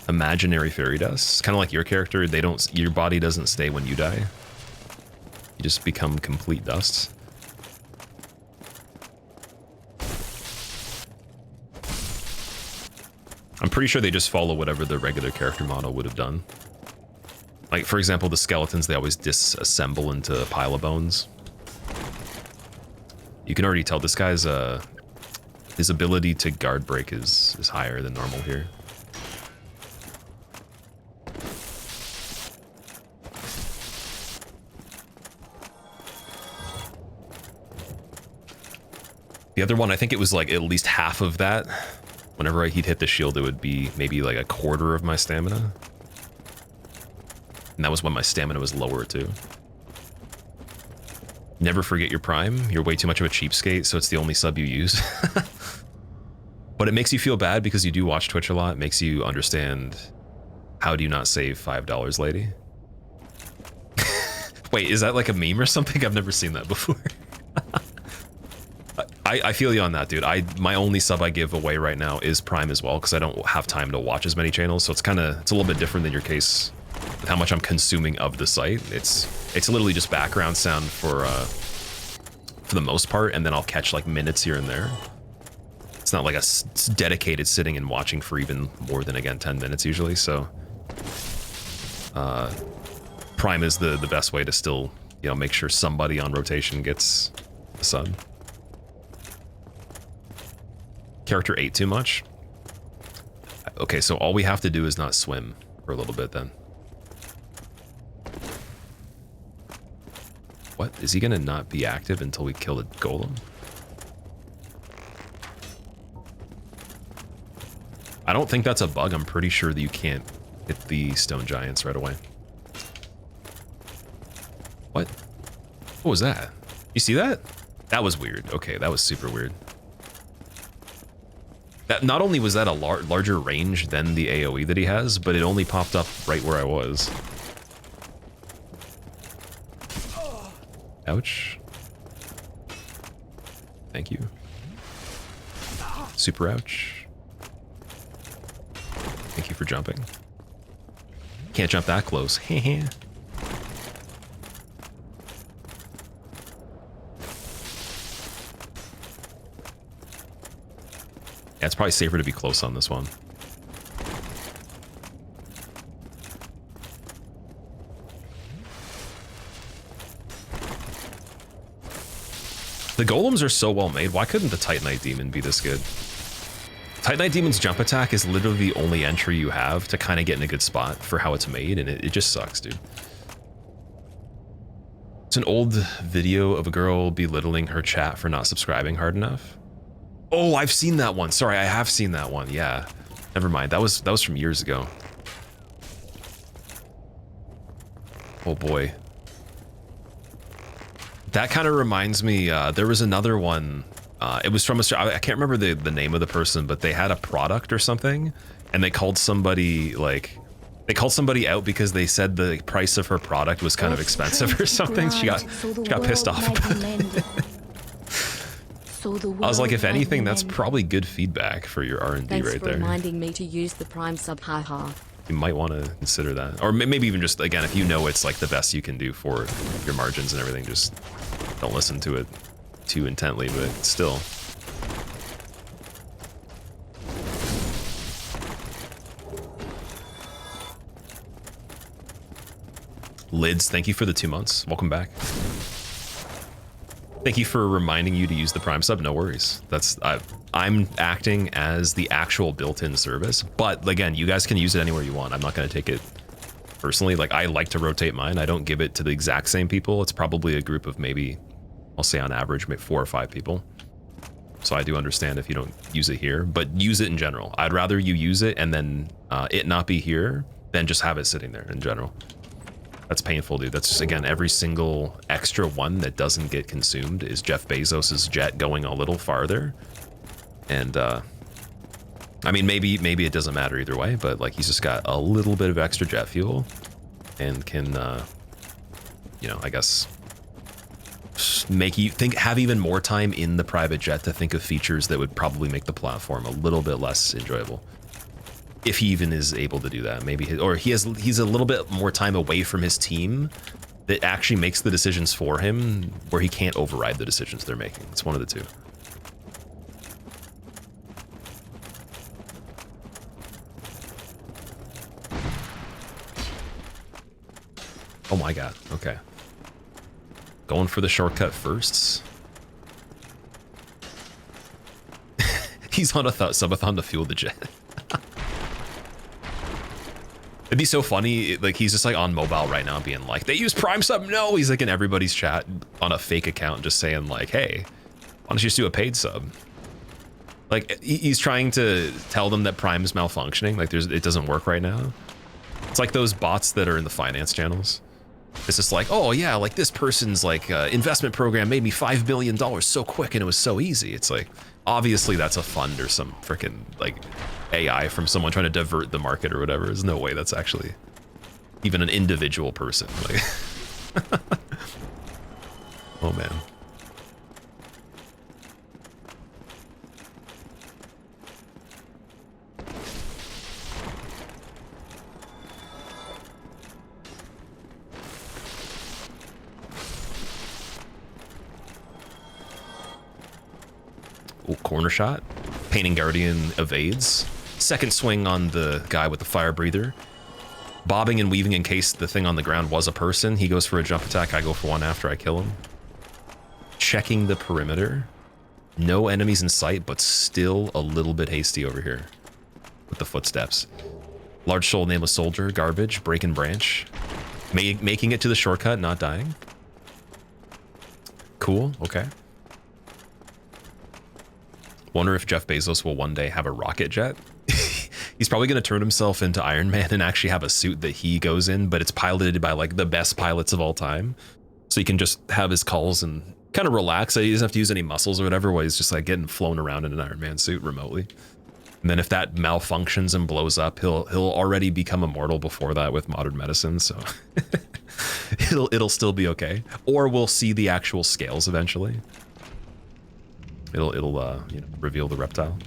imaginary fairy dust. Kind of like your character. They don't. Your body doesn't stay when you die. You just become complete dust. I'm pretty sure they just follow whatever the regular character model would have done. Like, for example, the skeletons, they always disassemble into a pile of bones. You can already tell this guy's, his ability to guard break is higher than normal here. The other one, I think it was like at least half of that. Whenever he'd hit the shield, it would be maybe like a quarter of my stamina. And that was when my stamina was lower too. Never forget your prime. You're way too much of a cheapskate, so it's the only sub you use. But it makes you feel bad because you do watch Twitch a lot. It makes you understand, how do you not save $5, lady? Wait, is that like a meme or something? I've never seen that before. I feel you on that, dude. My only sub I give away right now is Prime as well, because I don't have time to watch as many channels, so it's a little bit different than your case with how much I'm consuming of the site. It's literally just background sound for the most part, and then I'll catch like minutes here and there. It's not like a dedicated sitting and watching for even more than, again, 10 minutes usually, so Prime is the best way to still, you know, make sure somebody on rotation gets a sub. Character ate too much? Okay, so all we have to do is not swim for a little bit then. What? Is he gonna not be active until we kill the golem? I don't think that's a bug. I'm pretty sure that you can't hit the stone giants right away. What? What was that? You see that? That was weird. Okay, that was super weird. That not only was that a larger range than the AoE that he has, but it only popped up right where I was. Ouch. Thank you. Super ouch. Thank you for jumping. Can't jump that close. Heh. Yeah, it's probably safer to be close on this one. The golems are so well made. Why couldn't the Titanite Demon be this good? Titanite Demon's jump attack is literally the only entry you have to kind of get in a good spot for how it's made, and it just sucks, dude. It's an old video of a girl belittling her chat for not subscribing hard enough. Oh, I've seen that one. Sorry, I have seen that one. Yeah. Never mind. That was from years ago. Oh boy. That kind of reminds me, there was another one. It was from I can't remember the name of the person, but they had a product or something, and they called somebody out because they said the price of her product was kind of expensive or something. She got pissed off about it. I was like, if anything, that's probably good feedback for your R&D right there. Thanks for reminding me to use the Prime sub, haha. You might want to consider that. Or maybe even just, again, if you know it's like the best you can do for your margins and everything, just don't listen to it too intently, but still. Lids, thank you for the 2 months. Welcome back. Thank you for reminding you to use the Prime sub. No worries. I'm acting as the actual built-in service, but again, you guys can use it anywhere you want. I'm not going to take it personally. Like, I like to rotate mine. I don't give it to the exact same people. It's probably a group of maybe, I'll say on average, maybe 4 or 5 people. So I do understand if you don't use it here, but use it in general. I'd rather you use it and then it not be here than just have it sitting there in general. That's painful, dude. That's just, again, every single extra one that doesn't get consumed is Jeff Bezos's jet going a little farther. And, I mean, maybe it doesn't matter either way, but like he's just got a little bit of extra jet fuel and can, you know, I guess make you have even more time in the private jet to think of features that would probably make the platform a little bit less enjoyable. If he even is able to do that, maybe, he's a little bit more time away from his team that actually makes the decisions for him, where he can't override the decisions they're making. It's one of the two. Oh my god, okay. Going for the shortcut first. He's on a subathon to fuel the jet. It'd be so funny, like he's just like on mobile right now being like, they use Prime Sub, no! He's like in everybody's chat on a fake account just saying like, hey, why don't you just do a paid sub? Like he's trying to tell them that Prime's malfunctioning, like it doesn't work right now. It's like those bots that are in the finance channels. It's just like, oh yeah, like this person's like investment program made me $5 billion so quick and it was so easy. It's like, obviously that's a fund or some freaking like AI from someone trying to divert the market or whatever. There's no way that's actually even an individual person. Like, oh man. Oh, corner shot. Painting Guardian evades. Second swing on the guy with the fire breather. Bobbing and weaving in case the thing on the ground was a person. He goes for a jump attack. I go for one after I kill him. Checking the perimeter. No enemies in sight, but still a little bit hasty over here with the footsteps. Large soul, nameless soldier. Garbage. Break and branch. Making it to the shortcut, not dying. Cool. Okay. Wonder if Jeff Bezos will one day have a rocket jet. He's probably going to turn himself into Iron Man and actually have a suit that he goes in, but it's piloted by like the best pilots of all time. So he can just have his calls and kind of relax. He doesn't have to use any muscles or whatever, while he's just like getting flown around in an Iron Man suit remotely. And then if that malfunctions and blows up, he'll already become immortal before that with modern medicine. So it'll still be okay. Or we'll see the actual scales eventually. It'll you know, reveal the reptile.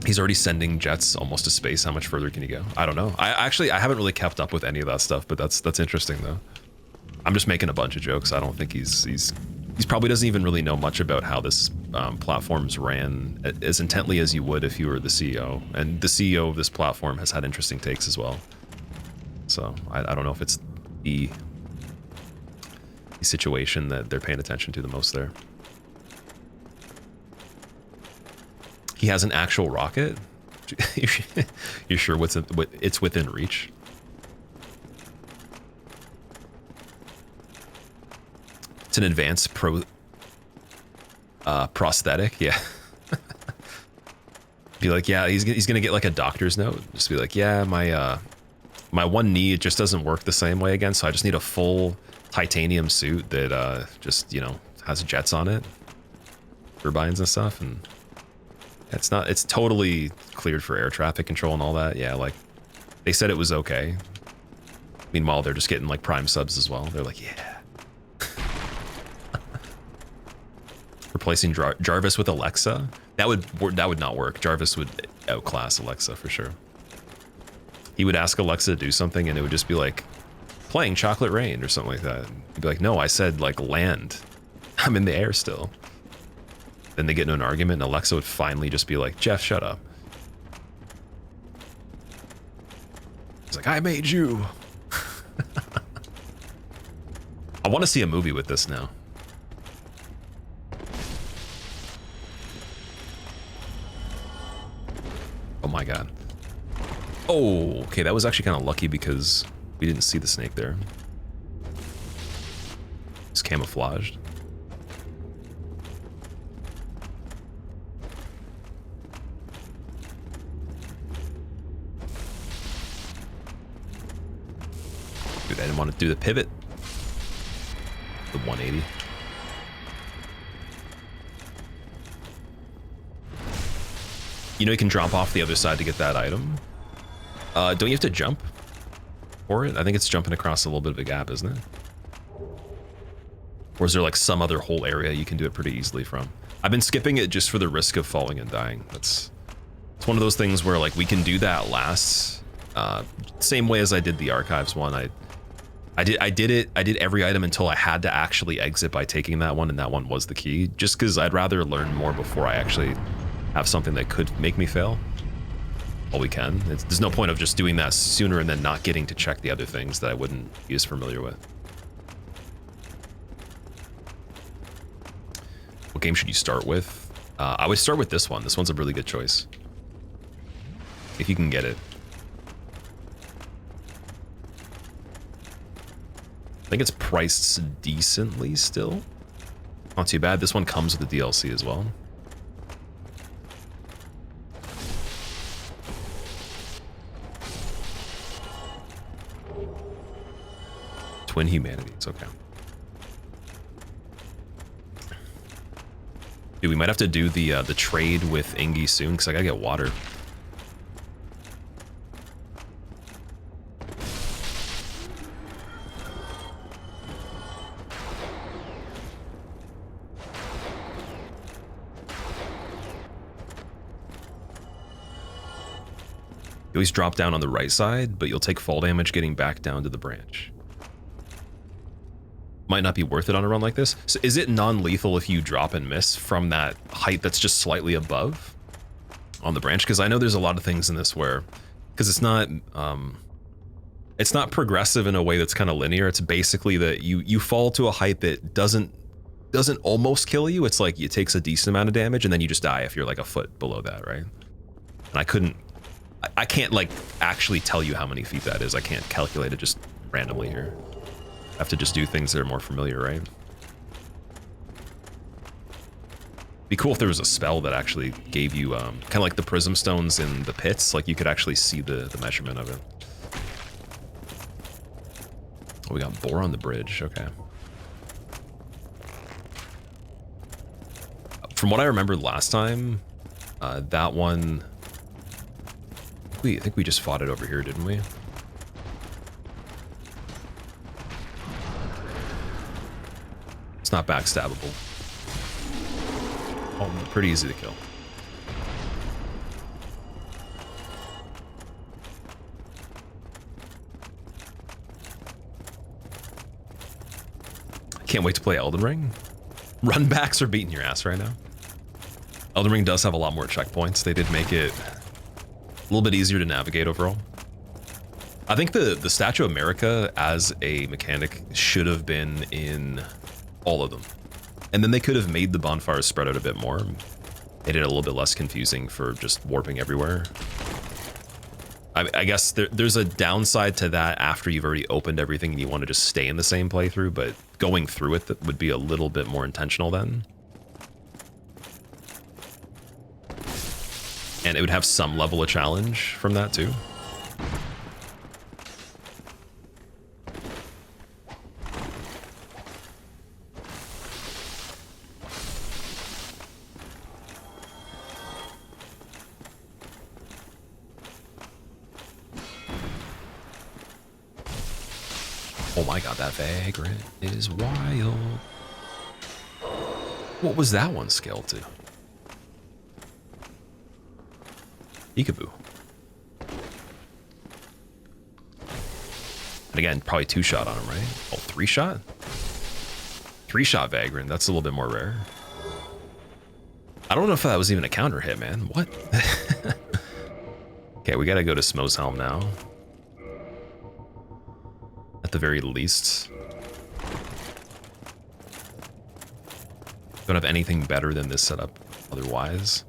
He's already sending jets almost to space. How much further can he go? I don't know. I haven't really kept up with any of that stuff, but that's interesting though. I'm just making a bunch of jokes. I don't think he's probably doesn't even really know much about how this platform's ran as intently as you would if you were the CEO. And the CEO of this platform has had interesting takes as well. So I don't know if it's the situation that they're paying attention to the most there. He has an actual rocket? You're sure it's within reach? It's an advanced prosthetic, yeah. Be like, yeah, he's gonna get like a doctor's note. Just be like, yeah, my one knee, it just doesn't work the same way again, so I just need a full titanium suit that just, you know, has jets on it, turbines and stuff, and it's totally cleared for air traffic control and all that. Yeah, like they said it was okay. Meanwhile, they're just getting like Prime subs as well. They're like, yeah. Replacing Jarvis with Alexa, that would not work. Jarvis would outclass Alexa for sure. He would ask Alexa to do something and it would just be like playing Chocolate Rain or something like that. He'd be like, no, I said like land. I'm in the air still. Then they get into an argument and Alexa would finally just be like, Jeff, shut up. He's like, I made you. I want to see a movie with this now. Oh my god. Oh, okay, that was actually kind of lucky because we didn't see the snake there. It's camouflaged. I didn't want to do the pivot. The 180. You know you can drop off the other side to get that item. Don't you have to jump for it? I think it's jumping across a little bit of a gap, isn't it? Or is there like some other whole area you can do it pretty easily from? I've been skipping it just for the risk of falling and dying. It's one of those things where like we can do that last. Same way as I did the archives one. I did every item until I had to actually exit by taking that one, and that one was the key. Just because I'd rather learn more before I actually have something that could make me fail. All we can. There's no point of just doing that sooner and then not getting to check the other things that I wouldn't be as familiar with. What game should you start with? I would start with this one. This one's a really good choice. If you can get it. I think it's priced decently still. Not too bad. This one comes with the DLC as well. Twin Humanities, okay. Dude, we might have to do the trade with Ingi soon, because I gotta get water. You always drop down on the right side, but you'll take fall damage getting back down to the branch. Might not be worth it on a run like this. So is it non-lethal if you drop and miss from that height that's just slightly above on the branch? Because I know there's a lot of things in this where, because it's not progressive in a way that's kind of linear. It's basically that you fall to a height that doesn't almost kill you. It's like it takes a decent amount of damage and then you just die if you're like a foot below that, right? And I can't like actually tell you how many feet that is. I can't calculate it just randomly here. I have to just do things that are more familiar, right? Be cool if there was a spell that actually gave you kind of like the prism stones in the pits, like you could actually see the measurement of it. Oh, we got boar on the bridge, okay. From what I remember last time, that one, I think we just fought it over here, didn't we? It's not backstabbable. Oh, pretty easy to kill. Can't wait to play Elden Ring. Runbacks are beating your ass right now. Elden Ring does have a lot more checkpoints. They did make it a little bit easier to navigate overall. I think the Statue of America as a mechanic should have been in all of them. And then they could have made the bonfires spread out a bit more. Made it a little bit less confusing for just warping everywhere. I guess there's a downside to that after you've already opened everything and you want to just stay in the same playthrough, but going through it would be a little bit more intentional then. And it would have some level of challenge from that too. Oh my god, that vagrant is wild. What was that one scaled to? Peekaboo. And again, probably 2-shot on him, right? Oh, 3-shot? 3-shot vagrant, that's a little bit more rare. I don't know if that was even a counter hit, man. What? Okay, we gotta go to Smo's Helm now. At the very least. Don't have anything better than this setup otherwise.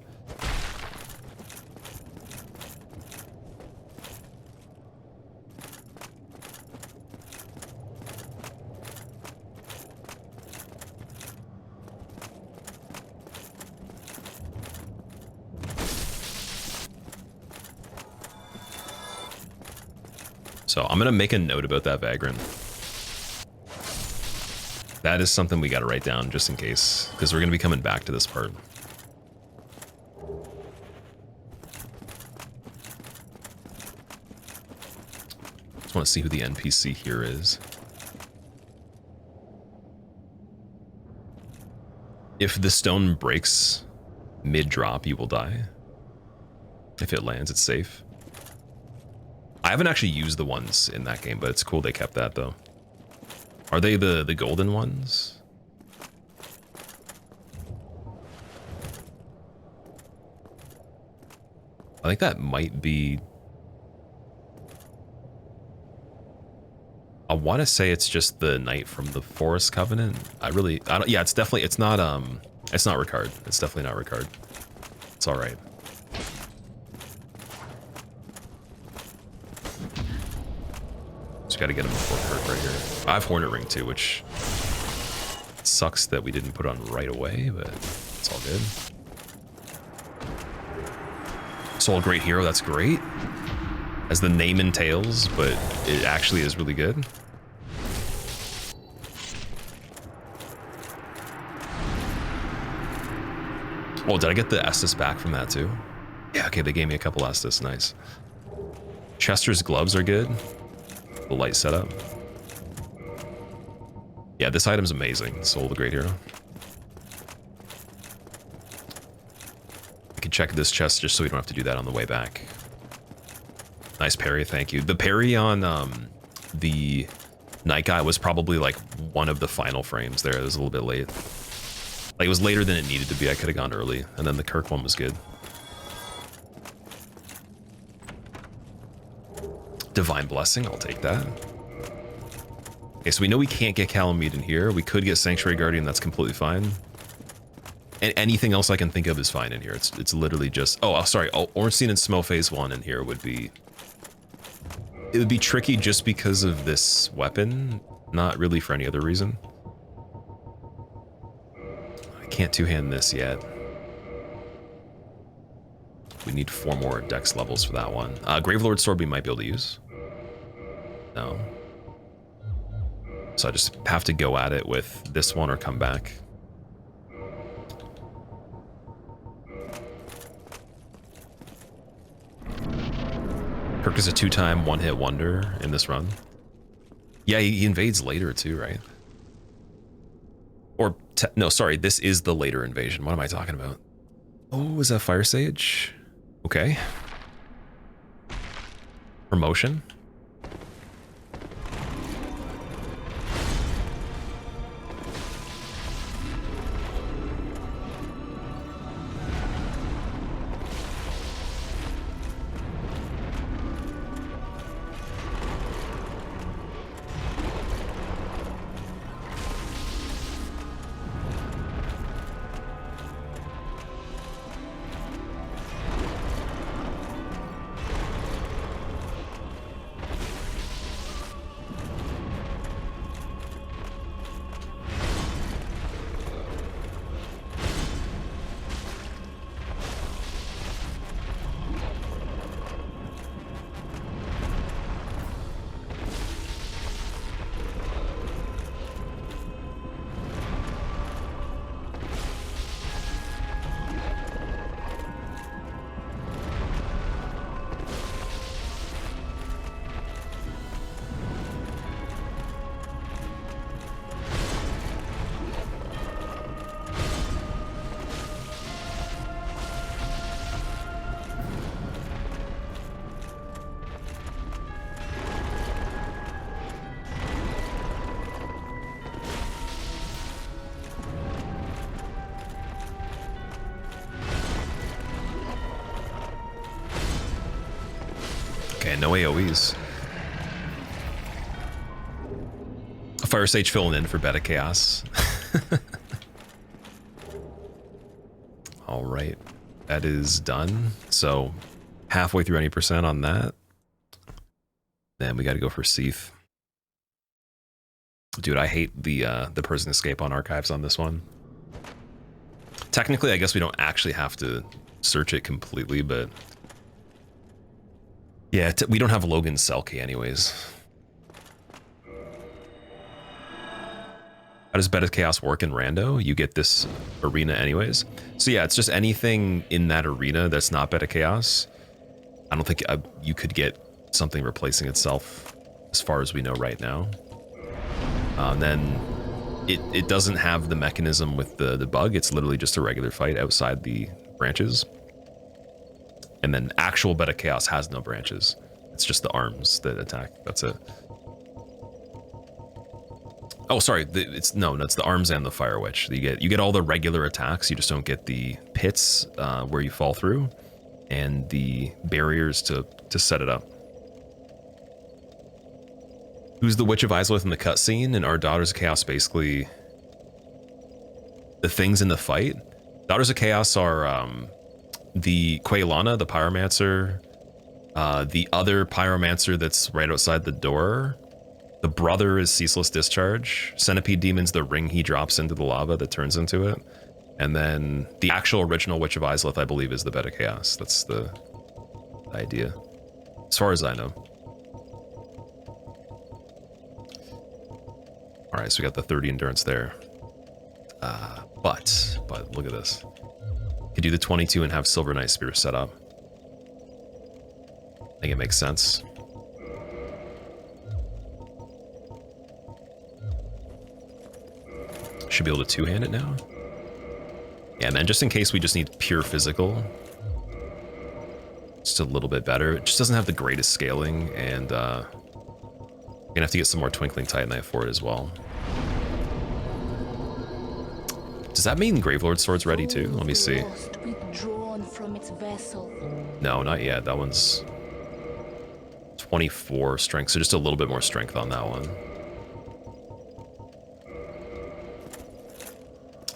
So I'm gonna make a note about that vagrant. That is something we gotta write down just in case, because we're gonna be coming back to this part. Just want to see who the NPC here is. If the stone breaks mid-drop, you will die. If it lands, it's safe. I haven't actually used the ones in that game, but it's cool they kept that, though. Are they the golden ones? I think that might be... I want to say it's just the knight from the Forest Covenant. I don't, yeah, it's definitely, it's not Ricard. It's definitely not Ricard. It's all right. Just got to get him before Kirk right here. I have Hornet Ring too, which sucks that we didn't put on right away, but it's all good. Soul Great Hero, that's great. As the name entails, but it actually is really good. Oh, did I get the Estus back from that too? Yeah, okay, they gave me a couple Estus, nice. Chester's gloves are good. The light setup. Yeah, this item's amazing. Soul the Great Hero. I can check this chest just so we don't have to do that on the way back. Nice parry, thank you. The parry on the Night Guy was probably like one of the final frames there. It was a little bit late. Like, it was later than it needed to be. I could have gone early. And then the Kirk one was good. Divine Blessing, I'll take that. Okay, so we know we can't get Calamite in here. We could get Sanctuary Guardian, that's completely fine. And anything else I can think of is fine in here. It's literally just... Oh, sorry. Ornstein and Smo Phase 1 in here would be... It would be tricky just because of this weapon. Not really for any other reason. I can't two-hand this yet. We need 4 more dex levels for that one. Gravelord Sword we might be able to use. No. So I just have to go at it with this one or come back. Kirk is a 2-time one-hit wonder in this run. Yeah, he invades later too, right? Or, no, sorry, this is the later invasion. What am I talking about? Oh, is that Fire Sage? Okay. Promotion? Okay, no AoEs. A Fire Sage filling in for Beta Chaos. All right, that is done. So halfway through any percent on that. Then we got to go for Seath. Dude, I hate the prison escape on archives on this one. Technically, I guess we don't actually have to search it completely, but Yeah, we don't have Logan's cell key anyways. How does Beta Chaos work in Rando? You get this arena anyways. So yeah, it's just anything in that arena that's not Beta Chaos. I don't think you could get something replacing itself as far as we know right now. Then it doesn't have the mechanism with the bug. It's literally just a regular fight outside the branches. And then actual Beta Chaos has no branches. It's just the arms that attack. That's it. Oh, sorry. It's the arms and the Fire Witch. You get all the regular attacks. You just don't get the pits where you fall through, and the barriers to set it up. Who's the Witch of Izalith in the cutscene? And our Daughters of Chaos basically the things in the fight. Daughters of Chaos are the Quailana, the Pyromancer, the other Pyromancer that's right outside the door. The brother is Ceaseless Discharge. Centipede Demon's the ring he drops into the lava that turns into it. And then the actual original Witch of Izalith, I believe, is the Beta Chaos. That's the idea, as far as I know. All right, so we got the 30 endurance there. But look at this. Could do the 22 and have Silver Knight Spear set up. I think it makes sense. Should be able to two-hand it now. Yeah, and then just in case we just need pure physical, just a little bit better. It just doesn't have the greatest scaling, and we're gonna have to get some more Twinkling Titanite for it as well. Does that mean Gravelord Sword's ready too? Let me see. Withdrawn from its vessel. No, not yet. That one's 24 strength, so just a little bit more strength on that one.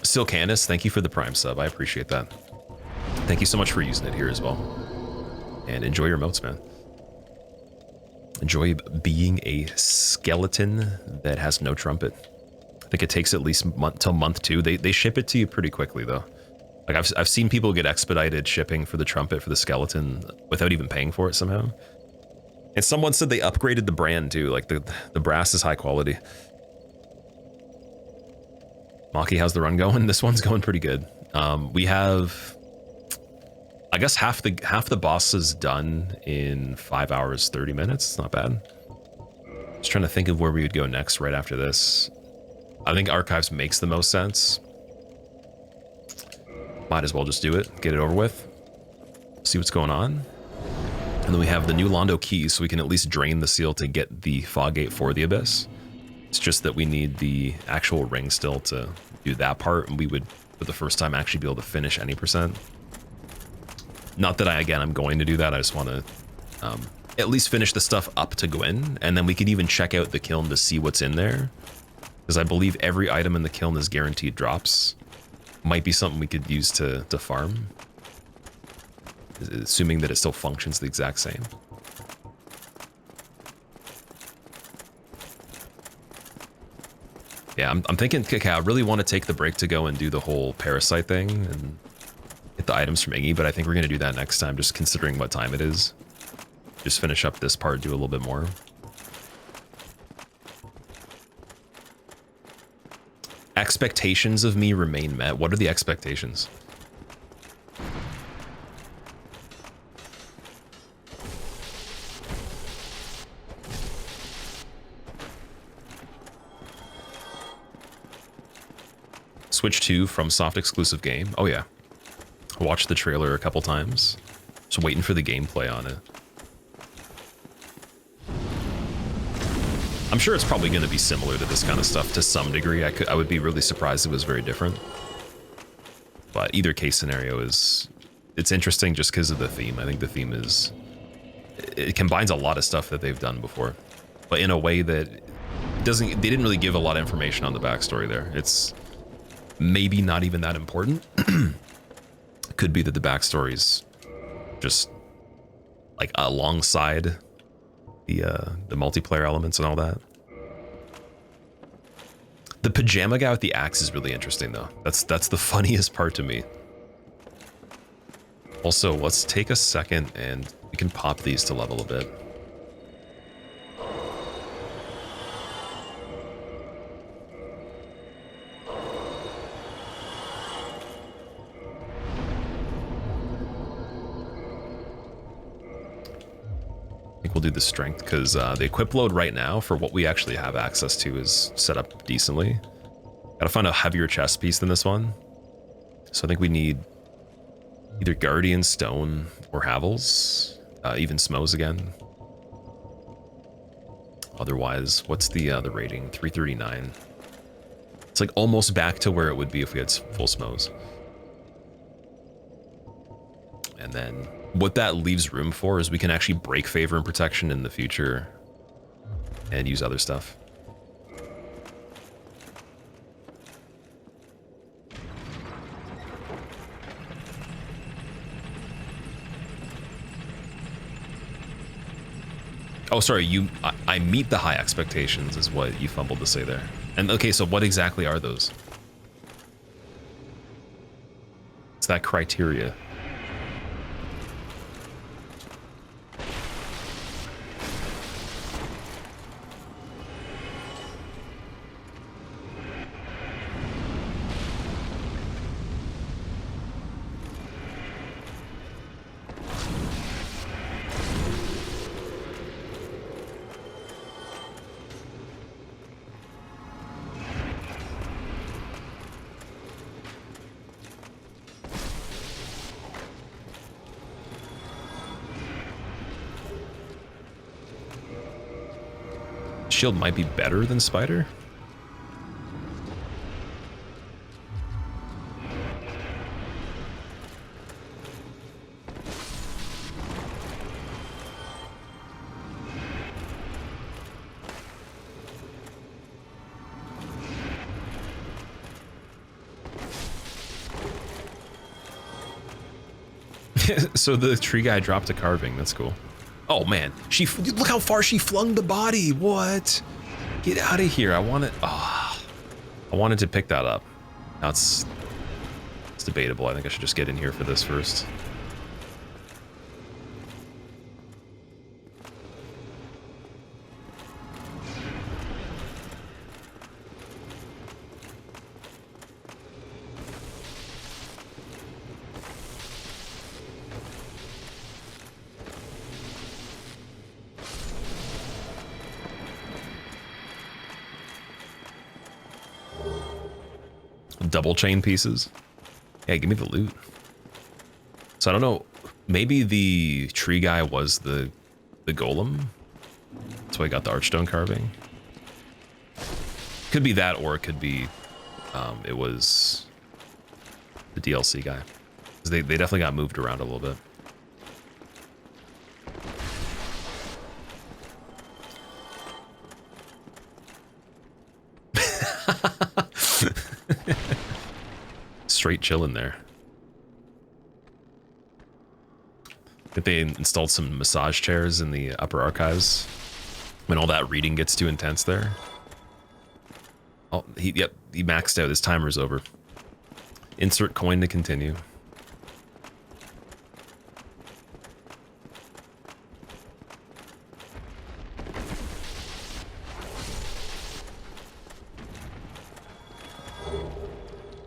Silcanus, thank you for the Prime sub. I appreciate that. Thank you so much for using it here as well. And enjoy your motes, man. Enjoy being a skeleton that has no trumpet. I think it takes at least till month 2. They ship it to you pretty quickly though. Like I've seen people get expedited shipping for the trumpet for the skeleton without even paying for it somehow. And someone said they upgraded the brand too. Like the brass is high quality. Maki, how's the run going? This one's going pretty good. We have, I guess half the bosses done in 5 hours 30 minutes. It's not bad. Just trying to think of where we would go next right after this. I think Archives makes the most sense. Might as well just do it, get it over with, see what's going on. And then we have the new Londo keys, so we can at least drain the seal to get the fog gate for the Abyss. It's just that we need the actual ring still to do that part, and we would, for the first time, actually be able to finish any %. Not that I'm going to do that. I just want to at least finish the stuff up to Gwyn, and then we could even check out the kiln to see what's in there. Because I believe every item in the kiln is guaranteed drops. Might be something we could use to farm. Assuming that it still functions the exact same. Yeah, I'm thinking, okay, I really want to take the break to go and do the whole parasite thing and get the items from Iggy, but I think we're going to do that next time, just considering what time it is. Just finish up this part, do a little bit more. Expectations of me remain met. What are the expectations? Switch 2 from soft exclusive game. Oh yeah. Watched the trailer a couple times. Just waiting for the gameplay on it. I'm sure it's probably going to be similar to this kind of stuff to some degree. I would be really surprised if it was very different. But either case scenario it's interesting just because of the theme. I think the theme it combines a lot of stuff that they've done before, but in a way that they didn't really give a lot of information on the backstory there. It's maybe not even that important. Could be that the backstory's just like alongside the multiplayer elements and all that. The pajama guy with the axe is really interesting though. That's the funniest part to me. Also, let's take a second and We can pop these to level a bit. I think we'll do the strength because the equip load right now for what we actually have access to is set up decently. Gotta find a heavier chest piece than this one. So I think we need either Guardian Stone or Havels, even Smoes again. Otherwise, what's the rating? 339. It's like almost back to where it would be if we had full Smoes. And then what that leaves room for is we can actually break Favor and Protection in the future and use other stuff. Oh, sorry, I meet the high expectations is what you fumbled to say there. And okay, so what exactly are those? It's that criteria. Shield might be better than Spider. So the tree guy dropped a carving. That's cool. Oh man, look how far she flung the body. What? Get out of here. I wanted to pick that up. Now it's debatable. I think I should just get in here for this first. Double chain pieces. Yeah, give me the loot. So I don't know. Maybe the tree guy was the golem. That's why I got the archstone carving. Could be that, or it could be it was the DLC guy. 'Cause they definitely got moved around a little bit. Straight chilling there. I think they installed some massage chairs in the upper archives when all that reading gets too intense there. Oh, he maxed out. His timer's over. Insert coin to continue.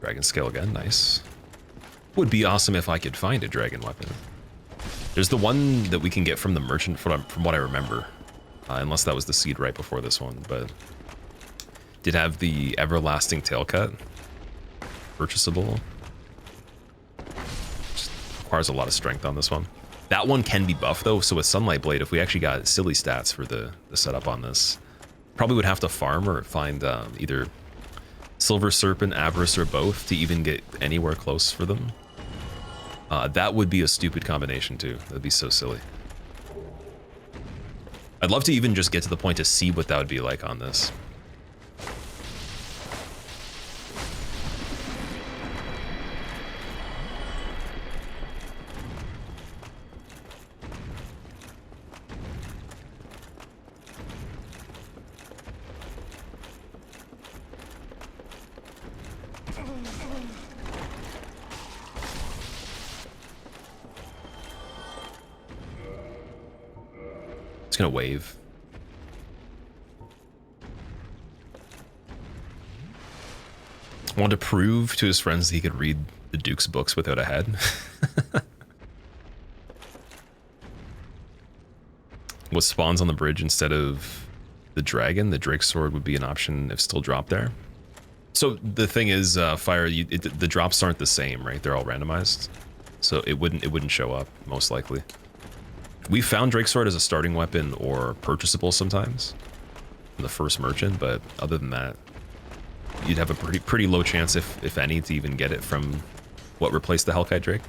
Dragon scale again, nice. Would be awesome if I could find a dragon weapon. There's the one that we can get from the merchant from what I remember. Unless that was the seed right before this one, but did have the everlasting tail cut. Purchasable. Just requires a lot of strength on this one. That one can be buffed though, so with Sunlight Blade, if we actually got silly stats for the setup on this, probably would have to farm or find either Silver Serpent, Avarice, or both to even get anywhere close for them. That would be a stupid combination too. That'd be so silly. I'd love to even just get to the point to see what that would be like on this. gonna wave. Wanted to prove to his friends that he could read the Duke's books without a head. What spawns on the bridge instead of the dragon? The Drake sword would be an option if still dropped there. So the thing is, Fire, the drops aren't the same, right? They're all randomized, so it wouldn't show up most likely. We found Drake sword as a starting weapon or purchasable sometimes in the first merchant, but other than that, you'd have a pretty low chance, if any, to even get it from what replaced the Hellkite Drake.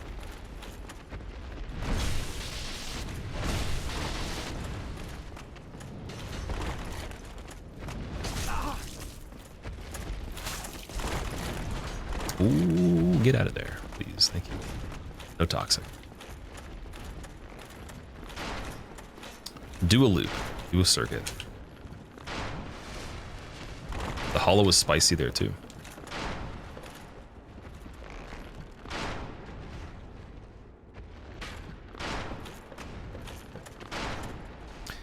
Ooh, get out of there, please. Thank you. No toxic. Do a loop. Do a circuit. The hollow is spicy there too.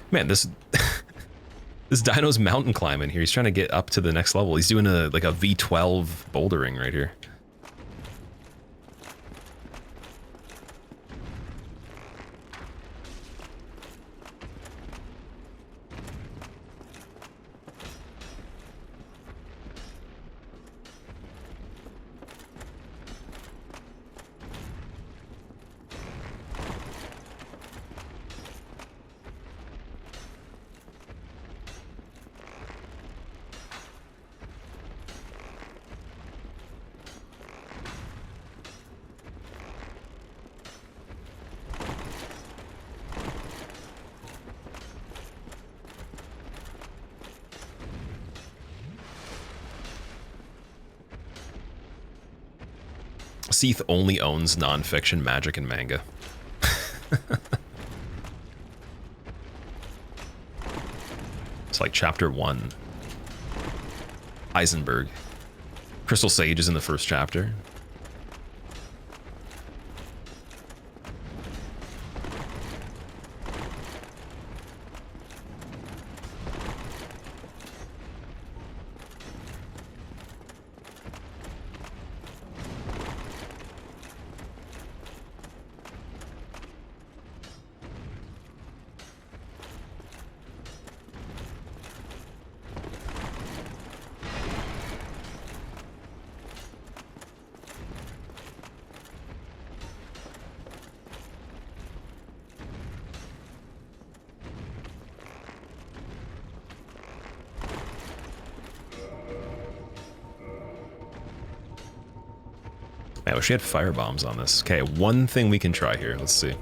Man, this this Dino's mountain climbing here. He's trying to get up to the next level. He's doing like a V12 bouldering right here. Seath only owns non-fiction magic and manga. It's like chapter 1. Heisenberg. Crystal Sage is in the first chapter. I wish we had fire bombs on this. Okay, one thing we can try here. Let's see.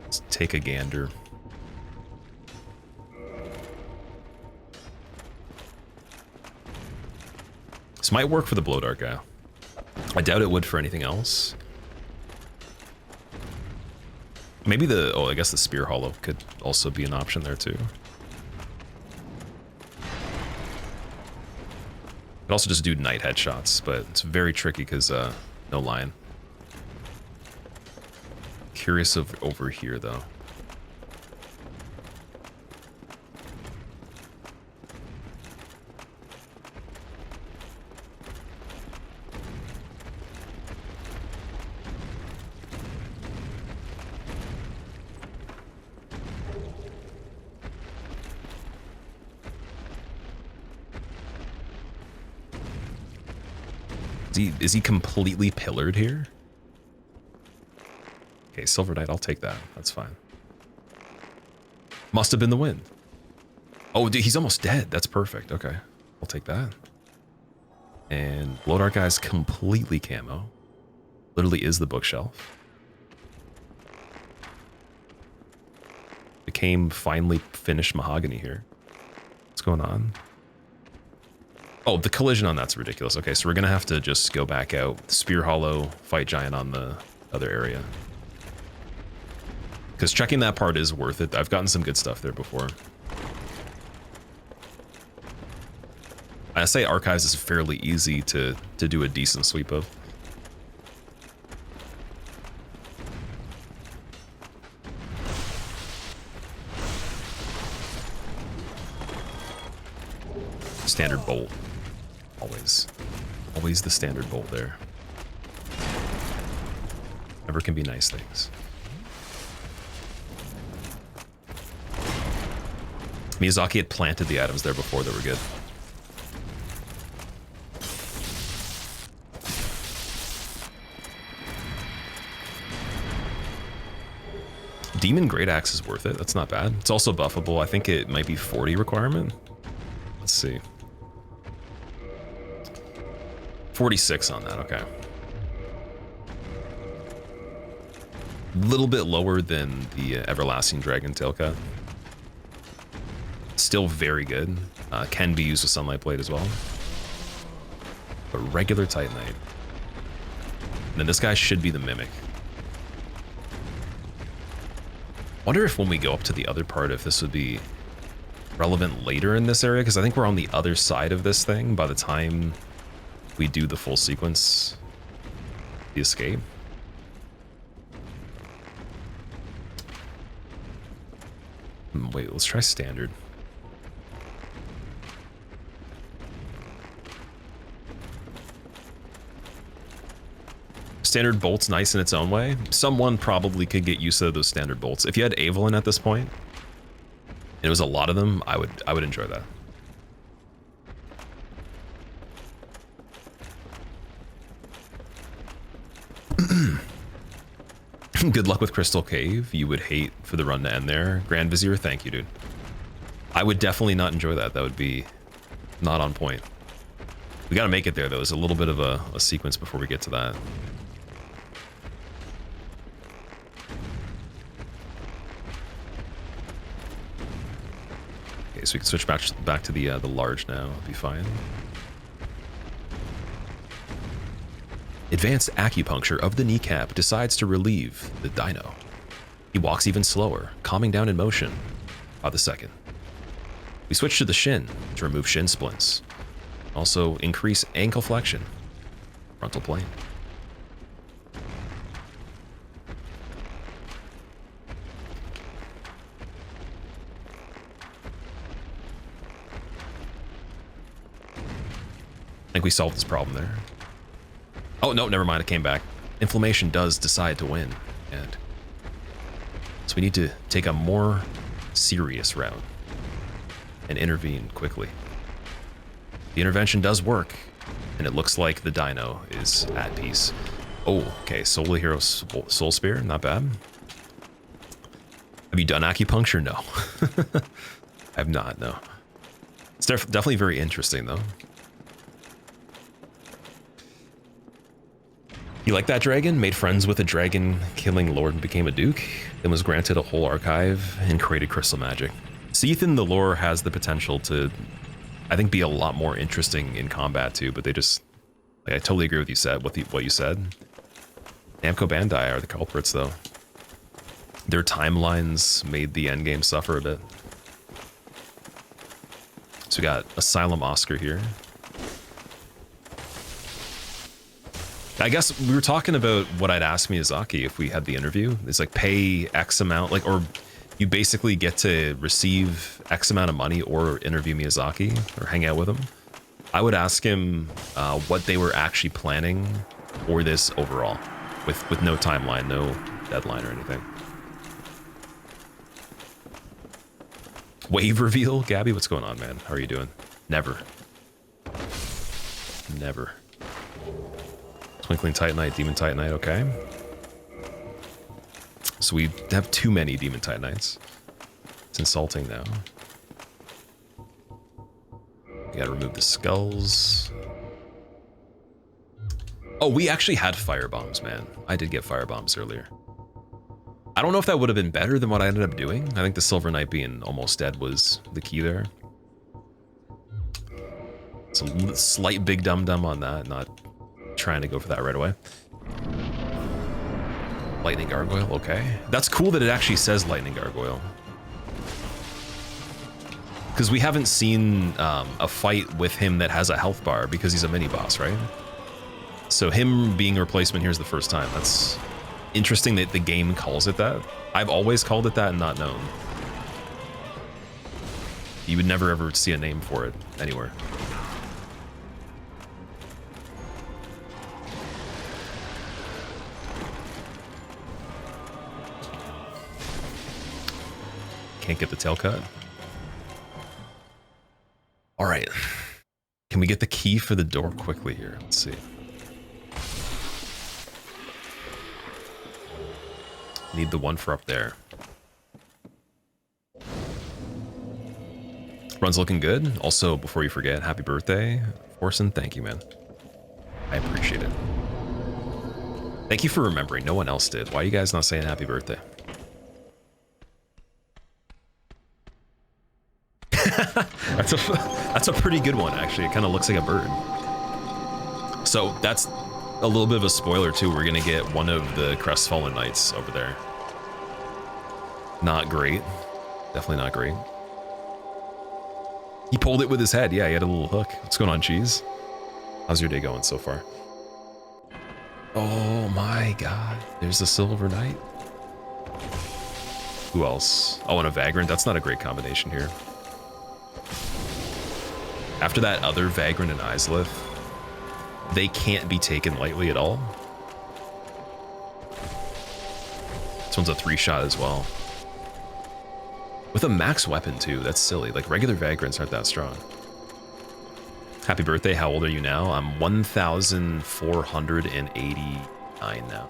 Let's take a gander. This might work for the blow dart guy. I doubt it would for anything else. Maybe the... oh, I guess the spear hollow could also be an option there too. Could also just do night headshots, but it's very tricky because no line. Curious of over here though. Is he completely pillared here? Okay, Silver Knight, I'll take that. That's fine. Must have been the wind. Oh, dude, he's almost dead. That's perfect. Okay, I'll take that. And Blow Dart guy's completely camo. Literally is the bookshelf. Became finely finished mahogany here. What's going on? Oh, the collision on that's ridiculous. Okay, so we're gonna have to just go back out. Spear Hollow, Fight Giant on the other area. Because checking that part is worth it. I've gotten some good stuff there before. I say Archives is fairly easy to do a decent sweep of. Standard bolt. Always. Always the standard bolt there. Never can be nice things. Miyazaki had planted the items there before that were good. Demon Great Axe is worth it. That's not bad. It's also buffable. I think it might be 40 requirement. Let's see. 46 on that. Okay. Little bit lower than the Everlasting Dragon Tail Cut. Still very good. Can be used with Sunlight Blade as well. But regular Titanite. And then this guy should be the Mimic. Wonder if when we go up to the other part, if this would be relevant later in this area, because I think we're on the other side of this thing by the time we do the full sequence, the escape. Wait, let's try standard. Standard bolt's nice in its own way. Someone probably could get used to those standard bolts. If you had Evelyn at this point, and it was a lot of them, I would enjoy that. Good luck with Crystal Cave. You would hate for the run to end there. Grand Vizier, thank you, dude. I would definitely not enjoy that. That would be not on point. We gotta make it there, though. There's a little bit of a sequence before we get to that. Okay, so we can switch back to the large now. It'll be fine. Advanced acupuncture of the kneecap decides to relieve the Dino. He walks even slower, calming down in motion by the second. We switch to the shin to remove shin splints. Also increase ankle flexion, frontal plane. I think we solved this problem there. Oh, no, never mind. It came back. Inflammation does decide to win. And so we need to take a more serious route and intervene quickly. The intervention does work, and it looks like the Dino is at peace. Oh, okay. Soul Hero Soul Spear. Not bad. Have you done acupuncture? No. I have not, no. It's definitely very interesting, though. You like that dragon? Made friends with a dragon-killing lord and became a duke, then was granted a whole archive and created crystal magic. Seath in the lore has the potential to, I think, be a lot more interesting in combat too, but they just, like, I totally agree with you, what you said. Namco Bandai are the culprits, though. Their timelines made the endgame suffer a bit. So we got Asylum Oscar here. I guess we were talking about what I'd ask Miyazaki if we had the interview. It's like pay X amount, like, or you basically get to receive X amount of money or interview Miyazaki or hang out with him. I would ask him what they were actually planning for this overall, with no timeline, no deadline or anything. Wave reveal, Gabby, what's going on, man? How are you doing? Never. Never. Twinkling Titanite, Demon Titanite, okay. So we have too many Demon Titanites. It's insulting now. We gotta remove the skulls. Oh, we actually had fire bombs, man. I did get fire bombs earlier. I don't know if that would have been better than what I ended up doing. I think the Silver Knight being almost dead was the key there. It's a slight big dum-dum on that, not trying to go for that right away. Lightning Gargoyle, okay. That's cool that it actually says Lightning Gargoyle. Because we haven't seen a fight with him that has a health bar because he's a mini-boss, right? So him being a replacement here is the first time. That's interesting that the game calls it that. I've always called it that and not known. You would never ever see a name for it anywhere. can't get the tail cut. All right. Can we get the key for the door quickly here? Let's see. Need the one for up there. Run's looking good. Also, before you forget, happy birthday, Orson. Thank you, man. I appreciate it. Thank you for remembering. No one else did. Why are you guys not saying happy birthday? That's a pretty good one, actually. It kind of looks like a bird. So that's a little bit of a spoiler too. We're gonna get one of the Crestfallen Knights over there. Not great. Definitely not great. He pulled it with his head. Yeah, he had a little hook. What's going on, Cheese? How's your day going so far? Oh my god. There's the Silver Knight. Who else? Oh, and a Vagrant. That's not a great combination here. After that other Vagrant and Islith, they can't be taken lightly at all. This one's a 3-shot as well. With a max weapon too, that's silly. Like regular Vagrants aren't that strong. Happy birthday, how old are you now? I'm 1,489 now.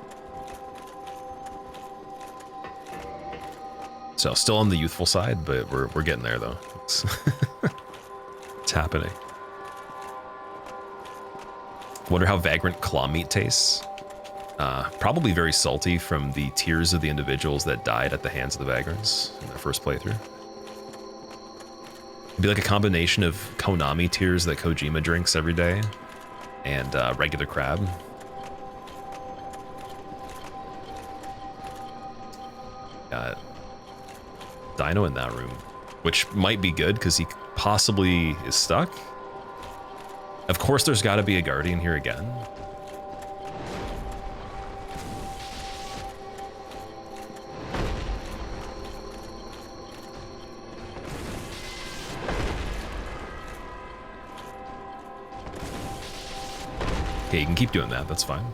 So still on the youthful side, but we're getting there though. It's, it's happening. Wonder how Vagrant claw meat tastes. Probably very salty from the tears of the individuals that died at the hands of the Vagrants in their first playthrough. It'd be like a combination of Konami tears that Kojima drinks every day and regular crab. Got Dino in that room, which might be good because he possibly is stuck. Of course, there's got to be a Guardian here again. Okay, you can keep doing that, that's fine.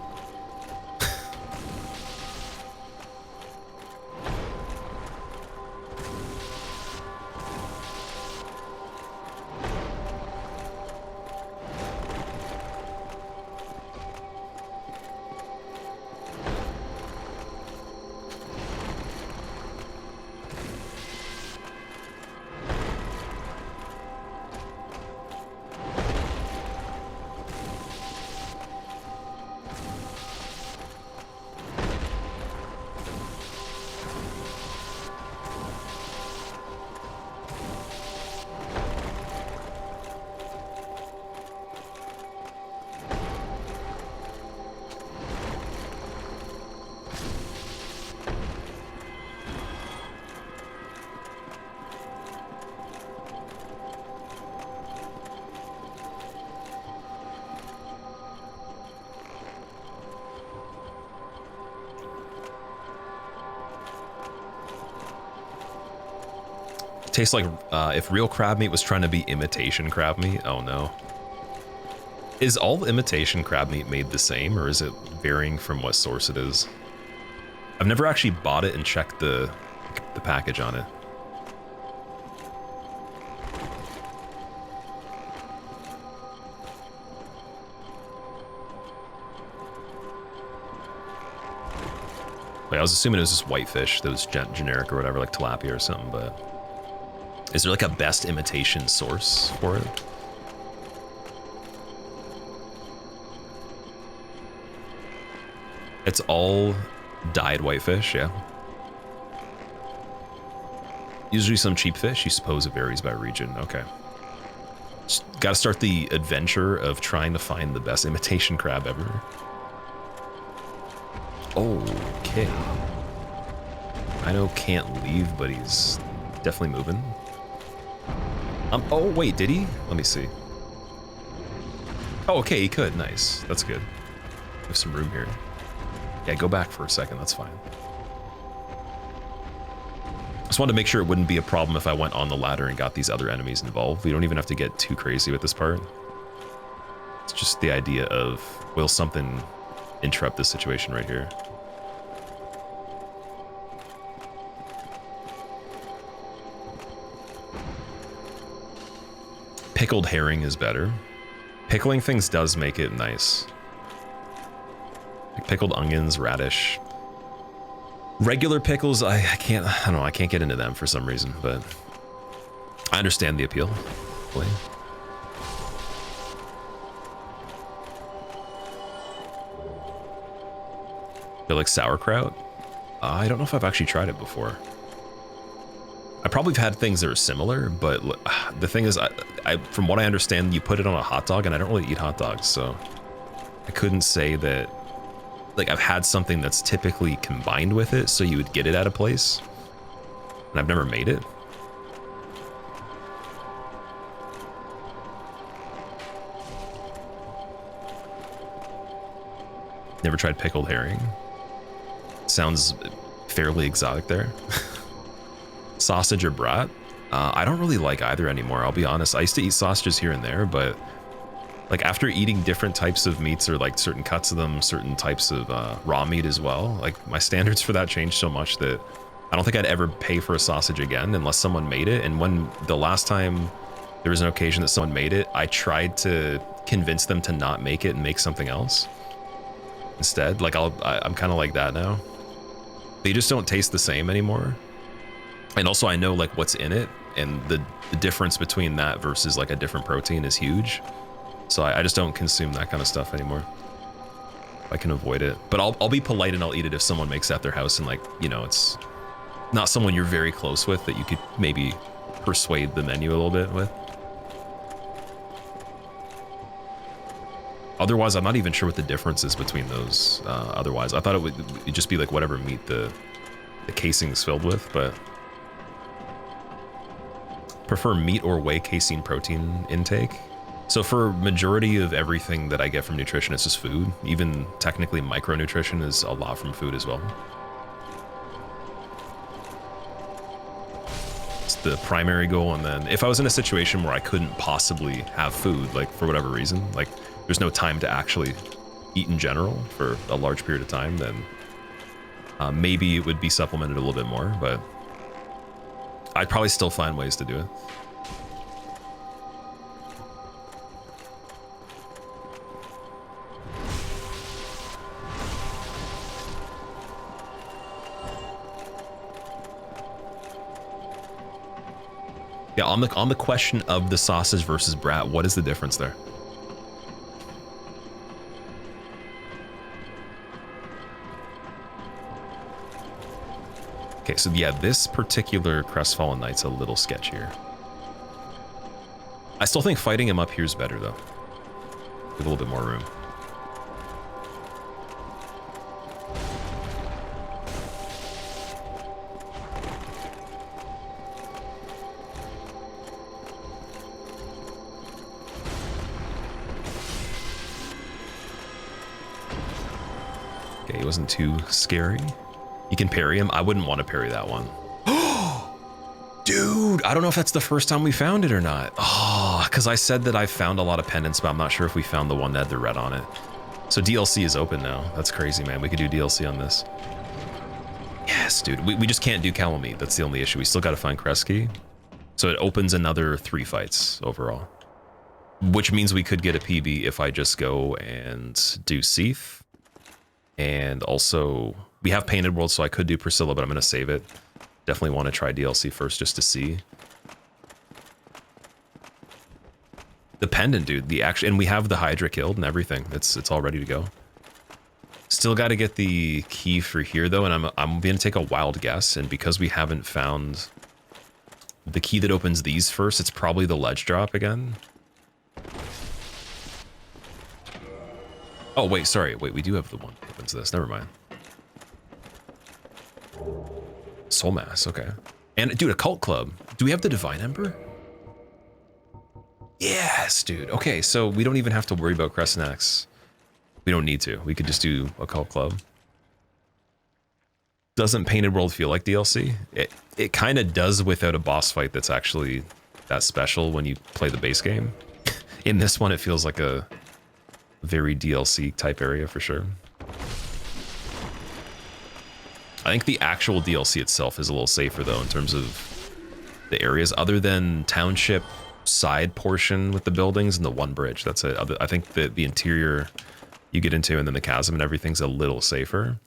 Tastes like if real crab meat was trying to be imitation crab meat. Oh no. Is all imitation crab meat made the same, or is it varying from what source it is? I've never actually bought it and checked the package on it. Wait, I was assuming it was just whitefish that was generic or whatever, like tilapia or something, but... Is there like a best imitation source for it? It's all dyed whitefish, yeah. Usually some cheap fish, you suppose it varies by region, okay. Got to start the adventure of trying to find the best imitation crab ever. Okay. I know can't leave, but he's definitely moving. Oh wait, did he? Let me see. Oh, okay, he could. Nice. That's good. We have some room here. Yeah, go back for a second. That's fine. Just wanted to make sure it wouldn't be a problem if I went on the ladder and got these other enemies involved. We don't even have to get too crazy with this part. It's just the idea of, will something interrupt this situation right here? pickled herring is better. Pickling things does make it nice. Like pickled onions, radish. Regular pickles, I don't know, I can't get into them for some reason, but I understand the appeal. Hopefully. They're like sauerkraut. I don't know if I've actually tried it before. I probably have had things that are similar, but the thing is, I from what I understand, you put it on a hot dog, and I don't really eat hot dogs, so I couldn't say that. Like, I've had something that's typically combined with it, so you would get it at a place, and I've never made it. Never tried pickled herring. Sounds fairly exotic there. Sausage or brat? I don't really like either anymore, I'll be honest. I used to eat sausages here and there, but like after eating different types of meats or like certain cuts of them, certain types of raw meat as well, like my standards for that changed so much that I don't think I'd ever pay for a sausage again unless someone made it. And when the last time there was an occasion that someone made it, I tried to convince them to not make it and make something else instead. Like I'm kind of like that now. They just don't taste the same anymore. And also I know like what's in it, and the difference between that versus like a different protein is huge. So I just don't consume that kind of stuff anymore. I can avoid it, but I'll be polite and I'll eat it if someone makes it at their house, and like, you know, it's not someone you're very close with that you could maybe persuade the menu a little bit with. Otherwise, I'm not even sure what the difference is between those. Otherwise, I thought it would just be like whatever meat the casing's filled with, but prefer meat or whey casein protein intake. So for majority of everything that I get from nutrition, it's just food. Even technically micronutrition is a lot from food as well. It's the primary goal, and then if I was in a situation where I couldn't possibly have food, like for whatever reason, like there's no time to actually eat in general for a large period of time, then maybe it would be supplemented a little bit more, but I'd probably still find ways to do it. Yeah, on the question of the sausage versus brat, what is the difference there? Okay, so yeah, this particular Crestfallen Knight's a little sketchier. I still think fighting him up here is better, though. With a little bit more room. Okay, he wasn't too scary. You can parry him. I wouldn't want to parry that one. Dude, I don't know if that's the first time we found it or not. Oh, because I said that I found a lot of pendants, but I'm not sure if we found the one that had the red on it. So DLC is open now. That's crazy, man. We could do DLC on this. Yes, dude. We just can't do Calamite. That's the only issue. We still got to find Kresge. So it opens another 3 fights overall. Which means we could get a PB if I just go and do Seath. And also, we have Painted World, so I could do Priscilla, but I'm going to save it. Definitely want to try DLC first just to see. The pendant, dude. And we have the Hydra killed and everything. It's all ready to go. Still got to get the key for here, though, and I'm going to take a wild guess. And because we haven't found the key that opens these first, it's probably the ledge drop again. Oh, wait, sorry. Wait, we do have the one that opens this. Never mind. Soul Mass, okay. And, dude, a Cult Club. Do we have the Divine Ember? Yes, dude. Okay, so we don't even have to worry about Crescent X. We don't need to. We could just do a Cult Club. Doesn't Painted World feel like DLC? It kind of does without a boss fight that's actually that special when you play the base game. In this one, it feels like a very DLC type area for sure. I think the actual DLC itself is a little safer though in terms of the areas, other than Township side portion with the buildings and the one bridge. That's it. I think the interior you get into and then the chasm and everything's a little safer.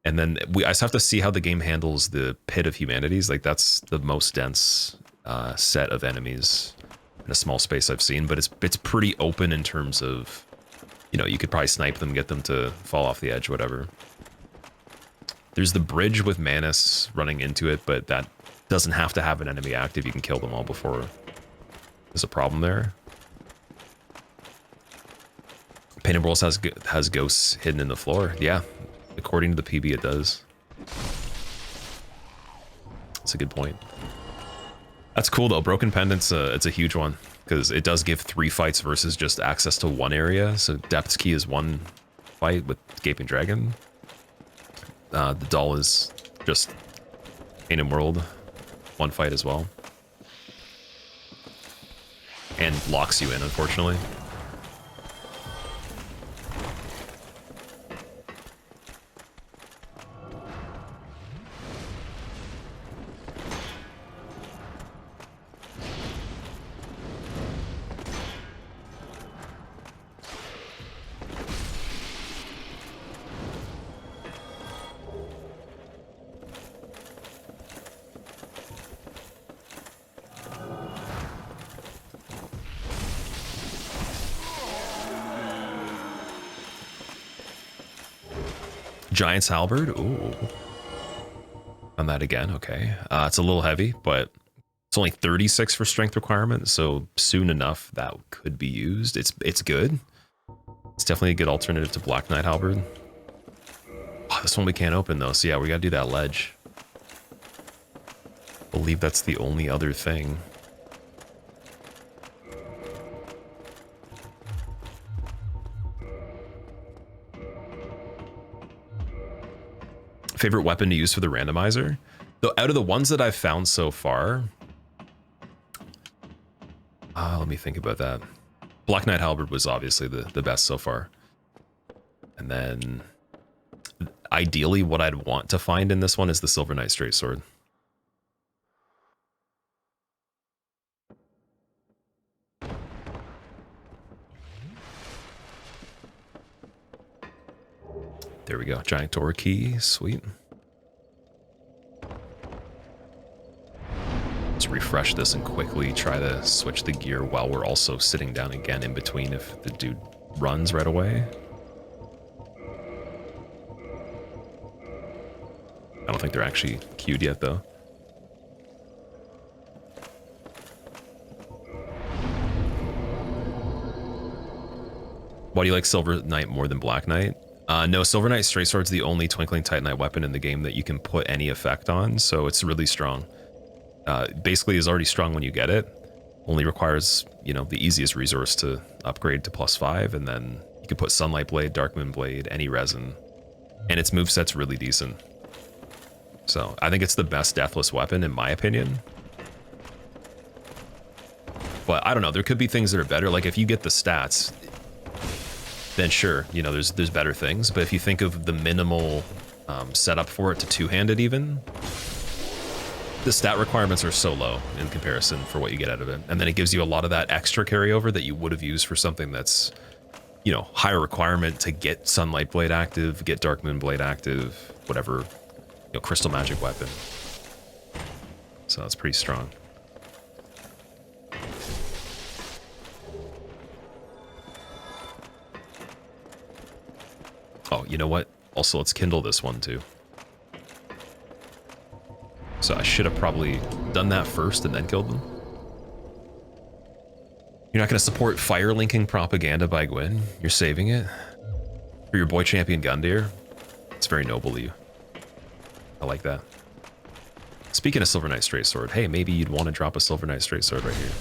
And then I just have to see how the game handles the Pit of Humanities. Like, that's the most dense set of enemies in a small space I've seen, but it's pretty open in terms of, you know, you could probably snipe them, get them to fall off the edge, whatever. There's the bridge with Manus running into it, but that doesn't have to have an enemy active. You can kill them all before there's a problem there. Painted Worlds has ghosts hidden in the floor. Yeah, according to the PB, it does. That's a good point. That's cool though. Broken Pendant's it's a huge one because it does give 3 fights versus just access to one area. So Depth's Key is one fight with Gaping Dragon. The doll is just Painted World, one fight as well. And locks you in, unfortunately. Giant's Halberd, ooh. On that again, okay. It's a little heavy, but it's only 36 for strength requirement, so soon enough that could be used. It's good. It's definitely a good alternative to Black Knight Halberd. Oh, this one we can't open though, so yeah, we gotta do that ledge. I believe that's the only other thing. Favorite weapon to use for the randomizer? Though out of the ones that I've found so far, let me think about that. Black Knight Halberd was obviously the best so far. And then ideally what I'd want to find in this one is the Silver Knight Straight Sword. There we go. Giant door key. Sweet. Let's refresh this and quickly try to switch the gear while we're also sitting down again in between if the dude runs right away. I don't think they're actually queued yet, though. Why do you like Silver Knight more than Black Knight? No, Silver Knight Straight Sword's the only Twinkling Titanite weapon in the game that you can put any effect on, so it's really strong. Basically is already strong when you get it. Only requires, you know, the easiest resource to upgrade to +5, and then you can put Sunlight Blade, Darkmoon Blade, any resin. And its moveset's really decent. So I think it's the best deathless weapon in my opinion. But I don't know, there could be things that are better. Like if you get the stats, then sure, you know, there's better things. But if you think of the minimal setup for it to two-handed even, the stat requirements are so low in comparison for what you get out of it. And then it gives you a lot of that extra carryover that you would have used for something that's, you know, higher requirement to get Sunlight Blade active, get Darkmoon Blade active, whatever, you know, Crystal Magic weapon. So that's pretty strong. Oh, you know what? Also, let's kindle this one too. So I should have probably done that first and then killed them. You're not going to support fire linking propaganda by Gwyn. You're saving it for your boy champion Gundyr. It's very noble of you. I like that. Speaking of Silver Knight Straight Sword, hey, maybe you'd want to drop a Silver Knight Straight Sword right here.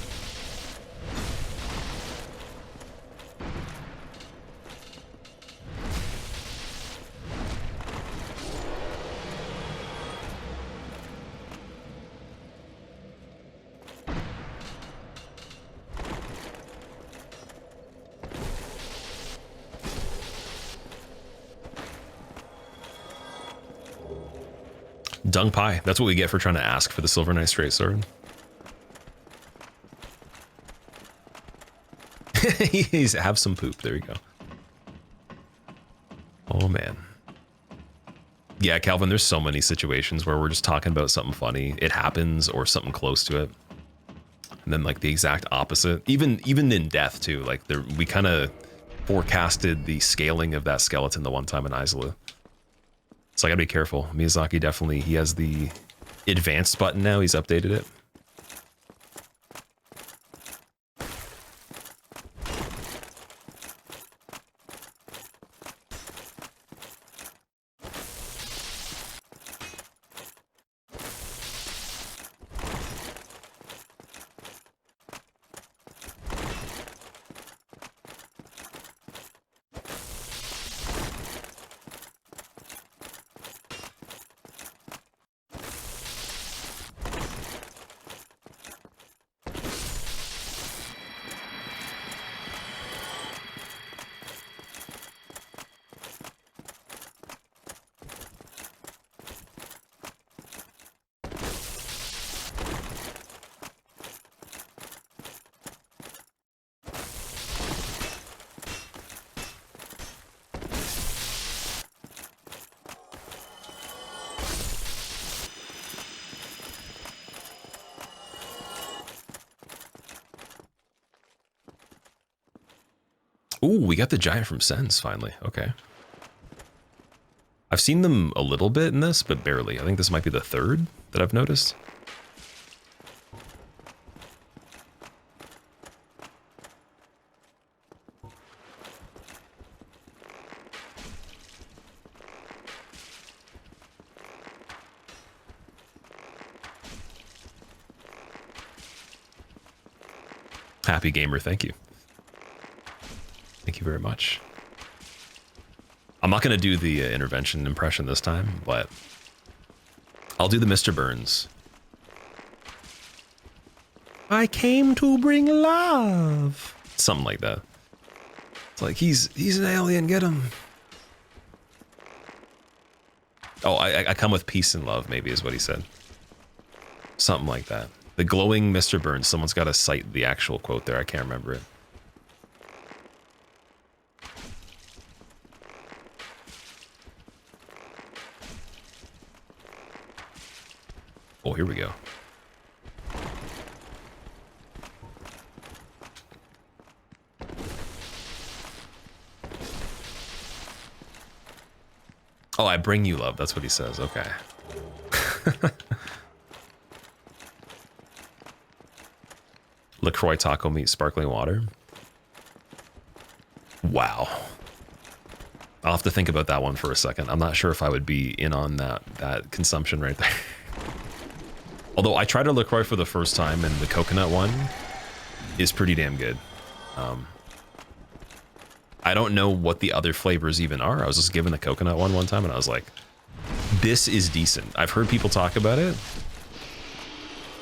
Dung Pie. That's what we get for trying to ask for the Silver Knight Straight Sword. He's have some poop. There you go. Oh man. Yeah, Calvin, there's so many situations where we're just talking about something funny. It happens or something close to it. And then like the exact opposite. Even in death too. Like we kind of forecasted the scaling of that skeleton the one time in Isola. So I gotta be careful. Miyazaki definitely, he has the advanced button now. He's updated it. Ooh, we got the giant from Sens finally. Okay. I've seen them a little bit in this, but barely. I think this might be the third that I've noticed. Happy gamer, thank you. Thank you very much. I'm not going to do the intervention impression this time, but I'll do the Mr. Burns. I came to bring love. Something like that. It's like, he's an alien, get him. Oh, I come with peace and love, maybe is what he said. Something like that. The glowing Mr. Burns. Someone's got to cite the actual quote there. I can't remember it. Oh, here we go. Oh, I bring you love. That's what he says. Okay. LaCroix taco meat, sparkling water. Wow. I'll have to think about that one for a second. I'm not sure if I would be in on that consumption right there. Although I tried a LaCroix for the first time, and the coconut one is pretty damn good. I don't know what the other flavors even are. I was just given the coconut one time, and I was like, this is decent. I've heard people talk about it.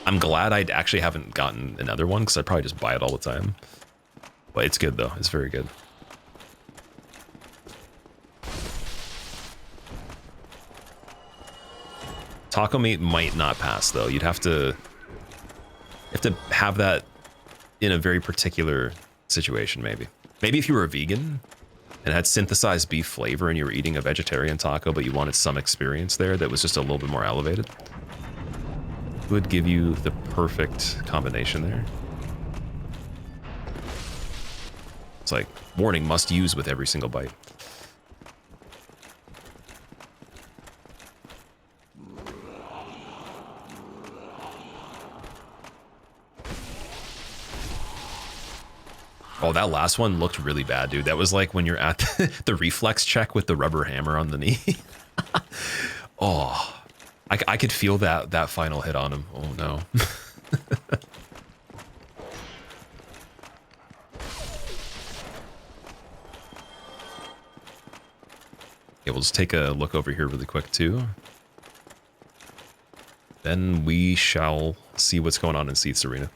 I'm glad I actually haven't gotten another one, because I'd probably just buy it all the time. But it's good, though. It's very good. Taco meat might not pass, though. You'd have to have that in a very particular situation, maybe. Maybe if you were a vegan and had synthesized beef flavor and you were eating a vegetarian taco, but you wanted some experience there that was just a little bit more elevated, it would give you the perfect combination there. It's like, warning, must use with every single bite. Oh, that last one looked really bad, dude. That was like when you're at the reflex check with the rubber hammer on the knee. Oh, I could feel that final hit on him. Oh, no. Okay, we'll just take a look over here really quick, too. Then we shall see what's going on in Seath's Arena.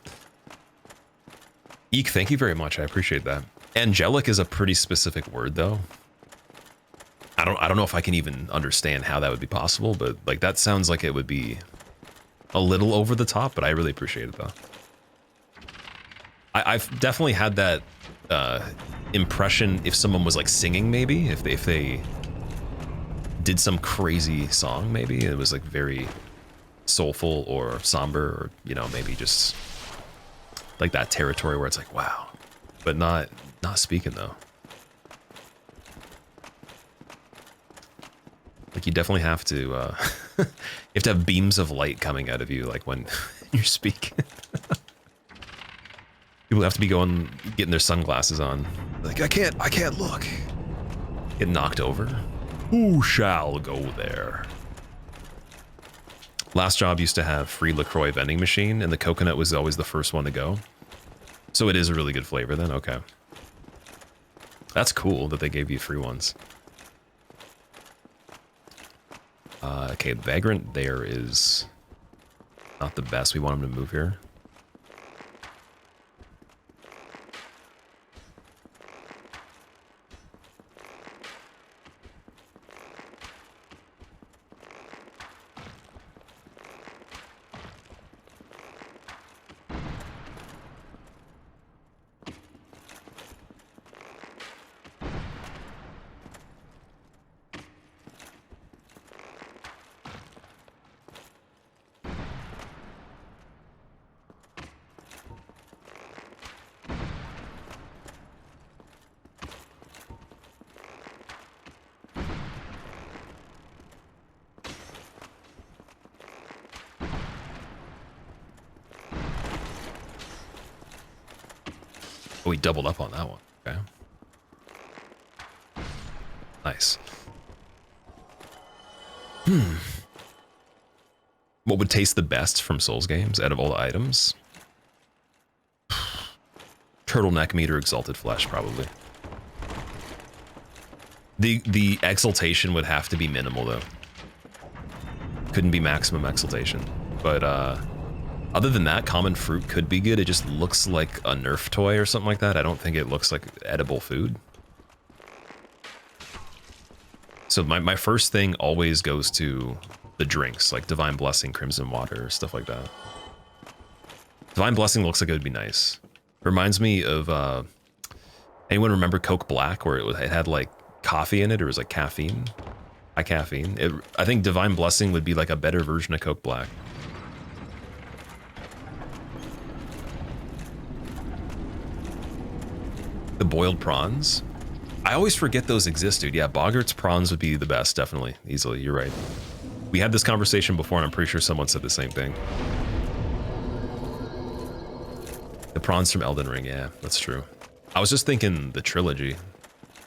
Eek, thank you very much. I appreciate that. Angelic is a pretty specific word, though. I don't know if I can even understand how that would be possible, but like that sounds like it would be a little over the top, but I really appreciate it, though. I've definitely had that impression if someone was like singing, maybe if they did some crazy song, maybe it was like very soulful or somber, or you know, maybe just like that territory where it's like wow, but not speaking though. Like you definitely have to you have to have beams of light coming out of you like when you're speaking. People have to be getting their sunglasses on. Like I can't look. Get knocked over. Who shall go there? Last job used to have free LaCroix vending machine, and the coconut was always the first one to go. So it is a really good flavor then, okay. That's cool that they gave you free ones. Okay, the vagrant there is not the best. We want him to move here. Oh, he doubled up on that one. Okay. Nice. What would taste the best from Souls games out of all the items? Turtleneck meat or exalted flesh, probably. The exaltation would have to be minimal, though. Couldn't be maximum exaltation. But, other than that, common fruit could be good. It just looks like a Nerf toy or something like that. I don't think it looks like edible food. So my first thing always goes to the drinks, like Divine Blessing, Crimson Water, stuff like that. Divine Blessing looks like it would be nice. Reminds me of, anyone remember Coke Black, where it had like coffee in it, or it was like caffeine? High caffeine. I think Divine Blessing would be like a better version of Coke Black. The boiled prawns. I always forget those exist, dude. Yeah, Boggart's prawns would be the best, definitely. Easily, you're right. We had this conversation before, and I'm pretty sure someone said the same thing. The prawns from Elden Ring, yeah, that's true. I was just thinking the trilogy,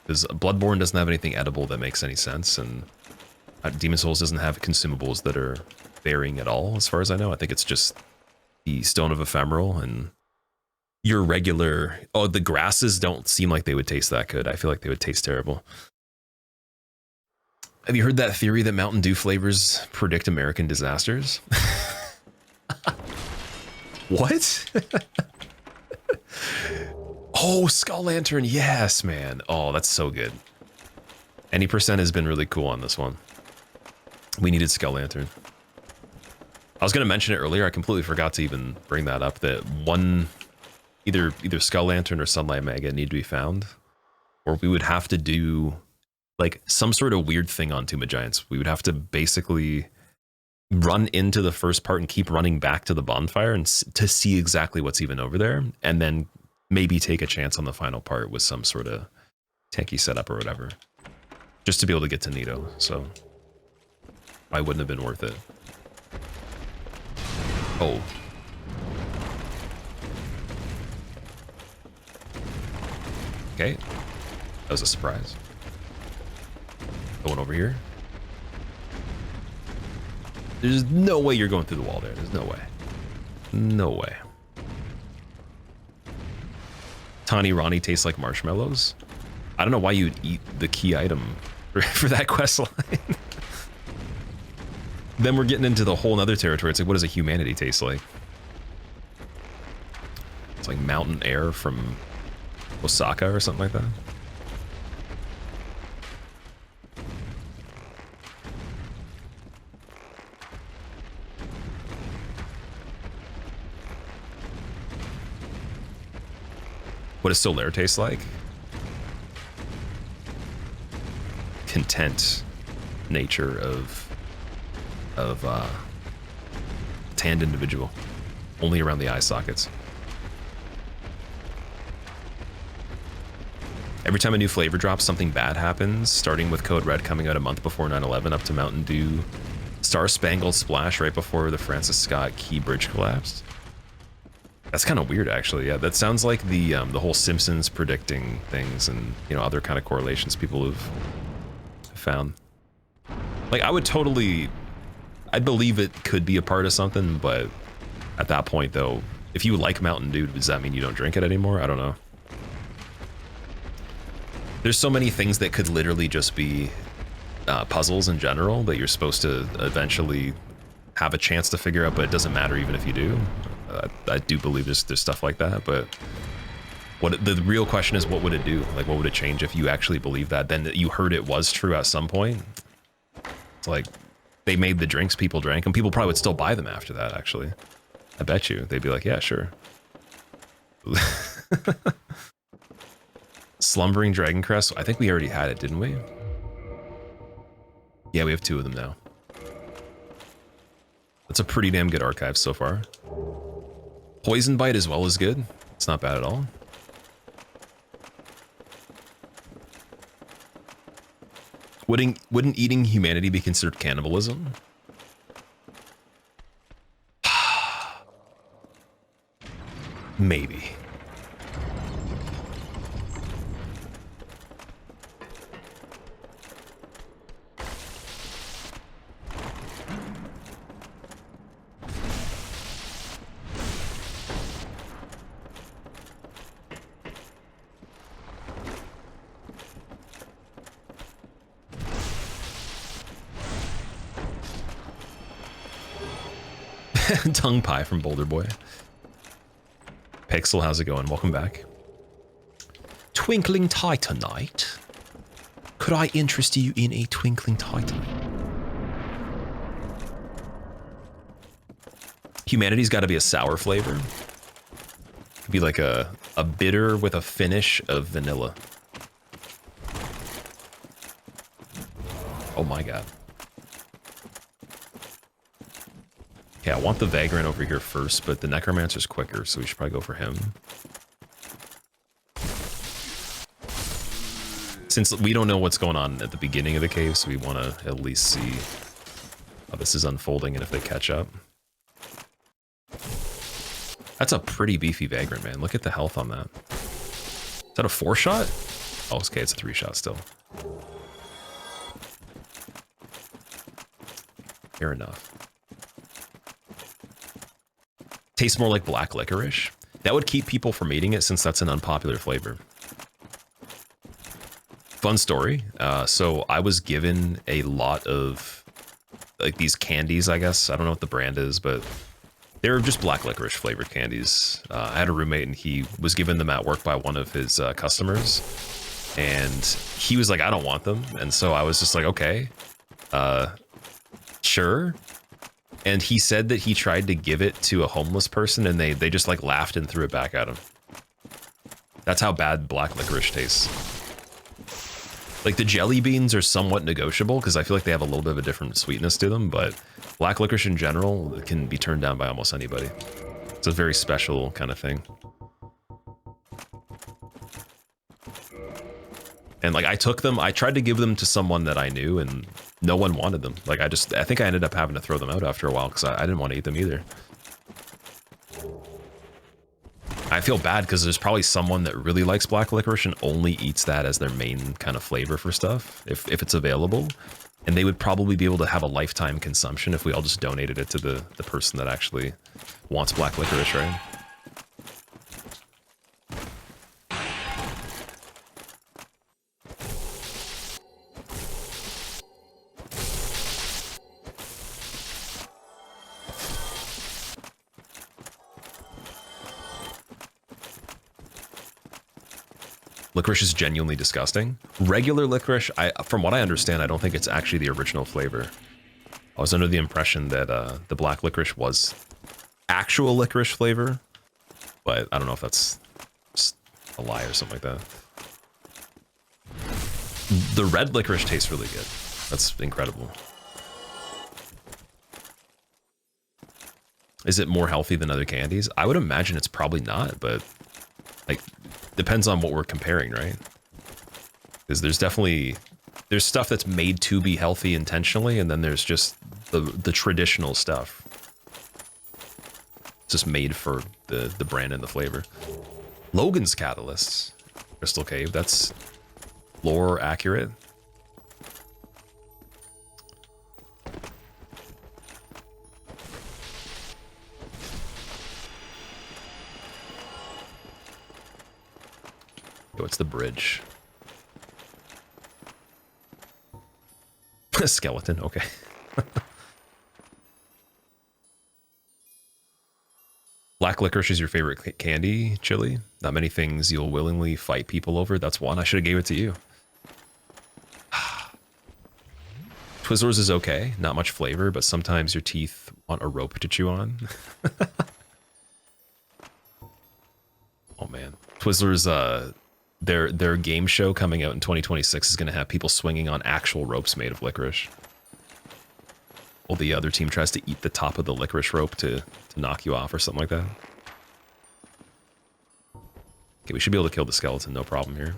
because Bloodborne doesn't have anything edible that makes any sense, and Demon's Souls doesn't have consumables that are varying at all, as far as I know. I think it's just the Stone of Ephemeral and your regular... Oh, the grasses don't seem like they would taste that good. I feel like they would taste terrible. Have you heard that theory that Mountain Dew flavors predict American disasters? What? Oh, Skull Lantern, yes, man. Oh, that's so good. Any percent has been really cool on this one. We needed Skull Lantern. I was going to mention it earlier. I completely forgot to even bring that up. That one... Either Skull Lantern or Sunlight Maggot need to be found, or we would have to do like some sort of weird thing on Tomb of Giants. We would have to basically run into the first part and keep running back to the bonfire and to see exactly what's even over there, and then maybe take a chance on the final part with some sort of tanky setup or whatever, just to be able to get to Nito. So I wouldn't have been worth it. Oh. Okay, that was a surprise. Going over here. There's no way you're going through the wall there. There's no way. No way. Tawny Ronnie tastes like marshmallows. I don't know why you'd eat the key item for that quest line. Then we're getting into the whole nother territory. It's like, what does a humanity taste like? It's like mountain air from Osaka or something like that. What does Solaire taste like? Content nature of tanned individual. Only around the eye sockets. Every time a new flavor drops, something bad happens, starting with Code Red coming out a month before 9/11 up to Mountain Dew Star Spangled Splash right before the Francis Scott Key Bridge collapsed. That's kind of weird, actually. Yeah, that sounds like the whole Simpsons predicting things and, you know, other kind of correlations people have found. Like, I'd believe it could be a part of something, but at that point, though, if you like Mountain Dew, does that mean you don't drink it anymore? I don't know. There's so many things that could literally just be puzzles in general that you're supposed to eventually have a chance to figure out, but it doesn't matter even if you do. I do believe there's stuff like that, but the real question is, what would it do? Like, what would it change if you actually believe that? Then you heard it was true at some point. It's like they made the drinks people drank, and people probably would still buy them after that, actually. I bet you. They'd be like, yeah, sure. Slumbering Dragon Crest. I think we already had it, didn't we? Yeah, we have 2 of them now. That's a pretty damn good archive so far. Poison Bite as well is good. It's not bad at all. Wouldn't eating humanity be considered cannibalism? Maybe. Tongue Pie from Boulder Boy. Pixel, how's it going? Welcome back. Twinkling Titanite. Could I interest you in a Twinkling Titanite? Humanity's got to be a sour flavor. Could be like a bitter with a finish of vanilla. Oh my god. Okay, I want the Vagrant over here first, but the Necromancer's quicker, so we should probably go for him. Since we don't know what's going on at the beginning of the cave, so we want to at least see how this is unfolding and if they catch up. That's a pretty beefy Vagrant, man. Look at the health on that. Is that a 4-shot? Oh, okay, it's a 3-shot still. Fair enough. Tastes more like black licorice. That would keep people from eating it since that's an unpopular flavor. Fun story. So I was given a lot of like these candies, I guess. I don't know what the brand is, but they're just black licorice flavored candies. I had a roommate and he was given them at work by one of his customers. And he was like, I don't want them. And so I was just like, okay, sure. And he said that he tried to give it to a homeless person and they just like laughed and threw it back at him. That's how bad black licorice tastes. Like the jelly beans are somewhat negotiable because I feel like they have a little bit of a different sweetness to them, but black licorice in general can be turned down by almost anybody. It's a very special kind of thing. And like I took them, I tried to give them to someone that I knew and no one wanted them. Like I think I ended up having to throw them out after a while because I didn't want to eat them either. I feel bad because there's probably someone that really likes black licorice and only eats that as their main kind of flavor for stuff, if it's available. And they would probably be able to have a lifetime consumption if we all just donated it to the person that actually wants black licorice, right? Licorice is genuinely disgusting. Regular licorice, from what I understand, I don't think it's actually the original flavor. I was under the impression that the black licorice was actual licorice flavor, but I don't know if that's a lie or something like that. The red licorice tastes really good. That's incredible. Is it more healthy than other candies? I would imagine it's probably not, but like depends on what we're comparing, right? Because there's stuff that's made to be healthy intentionally, and then there's just the traditional stuff. It's just made for the brand and the flavor. Logan's Catalysts. Crystal Cave, that's lore accurate. What's the bridge? A skeleton, okay. Black licorice is your favorite candy, Chili? Not many things you'll willingly fight people over. That's one. I should have gave it to you. Twizzlers is okay. Not much flavor, but sometimes your teeth want a rope to chew on. Oh man. Twizzlers, their game show coming out in 2026 is going to have people swinging on actual ropes made of licorice. Well, the other team tries to eat the top of the licorice rope to knock you off or something like that. Okay, we should be able to kill the skeleton, no problem here.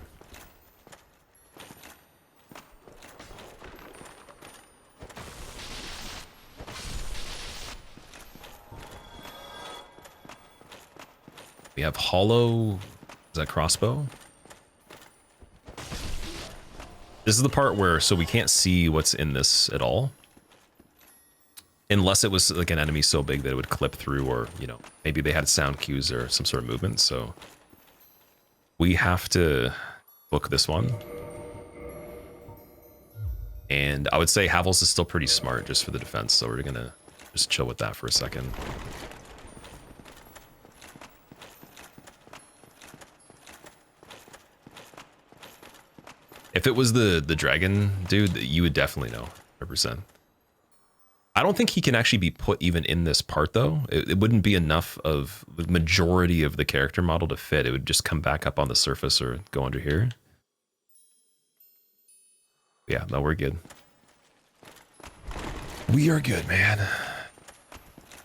We have hollow, is that crossbow? This is the part where, so we can't see what's in this at all. Unless it was like an enemy so big that it would clip through, or, you know, maybe they had sound cues or some sort of movement, so we have to book this one. And I would say Havels is still pretty smart just for the defense, so we're gonna just chill with that for a second. If it was the dragon dude, you would definitely know, 100%. I don't think he can actually be put even in this part, though. It wouldn't be enough of the majority of the character model to fit. It would just come back up on the surface or go under here. Yeah, no, we're good. We are good, man.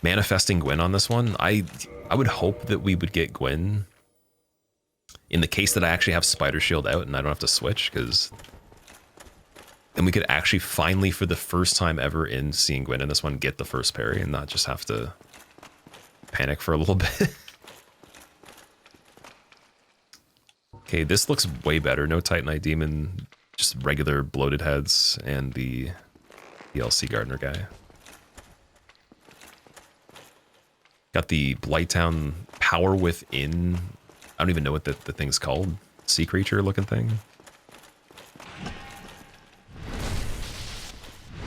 Manifesting Gwen on this one. I would hope that we would get Gwen in the case that I actually have Spider Shield out and I don't have to switch, because then we could actually finally, for the first time ever in seeing Gwen in this one, get the first parry and not just have to panic for a little bit. Okay, this looks way better. No Titanite Demon, just regular bloated heads and the DLC Gardener guy. Got the Blighttown Power Within. I don't even know what the thing's called. Sea creature looking thing.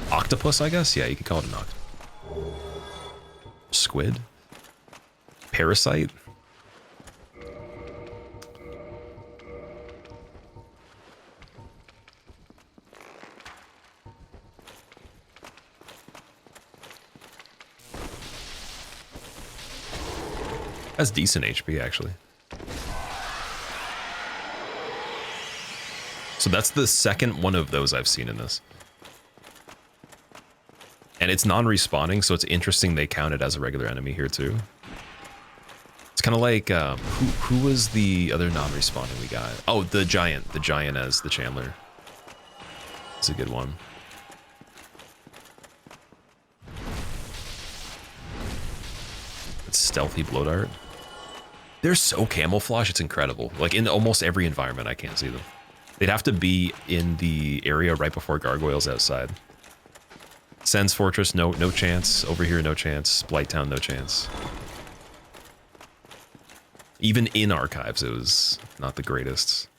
Octopus, I guess? Yeah, you could call it an octopus. Squid? Parasite? That's decent HP, actually. So that's the second one of those I've seen in this. And it's non-respawning, so it's interesting they count it as a regular enemy here too. It's kind of like, who was the other non-respawning we got? Oh, the giant as the Chandler. It's a good one. It's stealthy blow dart. They're so camouflage, it's incredible. Like in almost every environment, I can't see them. They'd have to be in the area right before Gargoyles outside. Sen's Fortress, no chance. Over here, no chance. Blighttown, no chance. Even in Archives, it was not the greatest.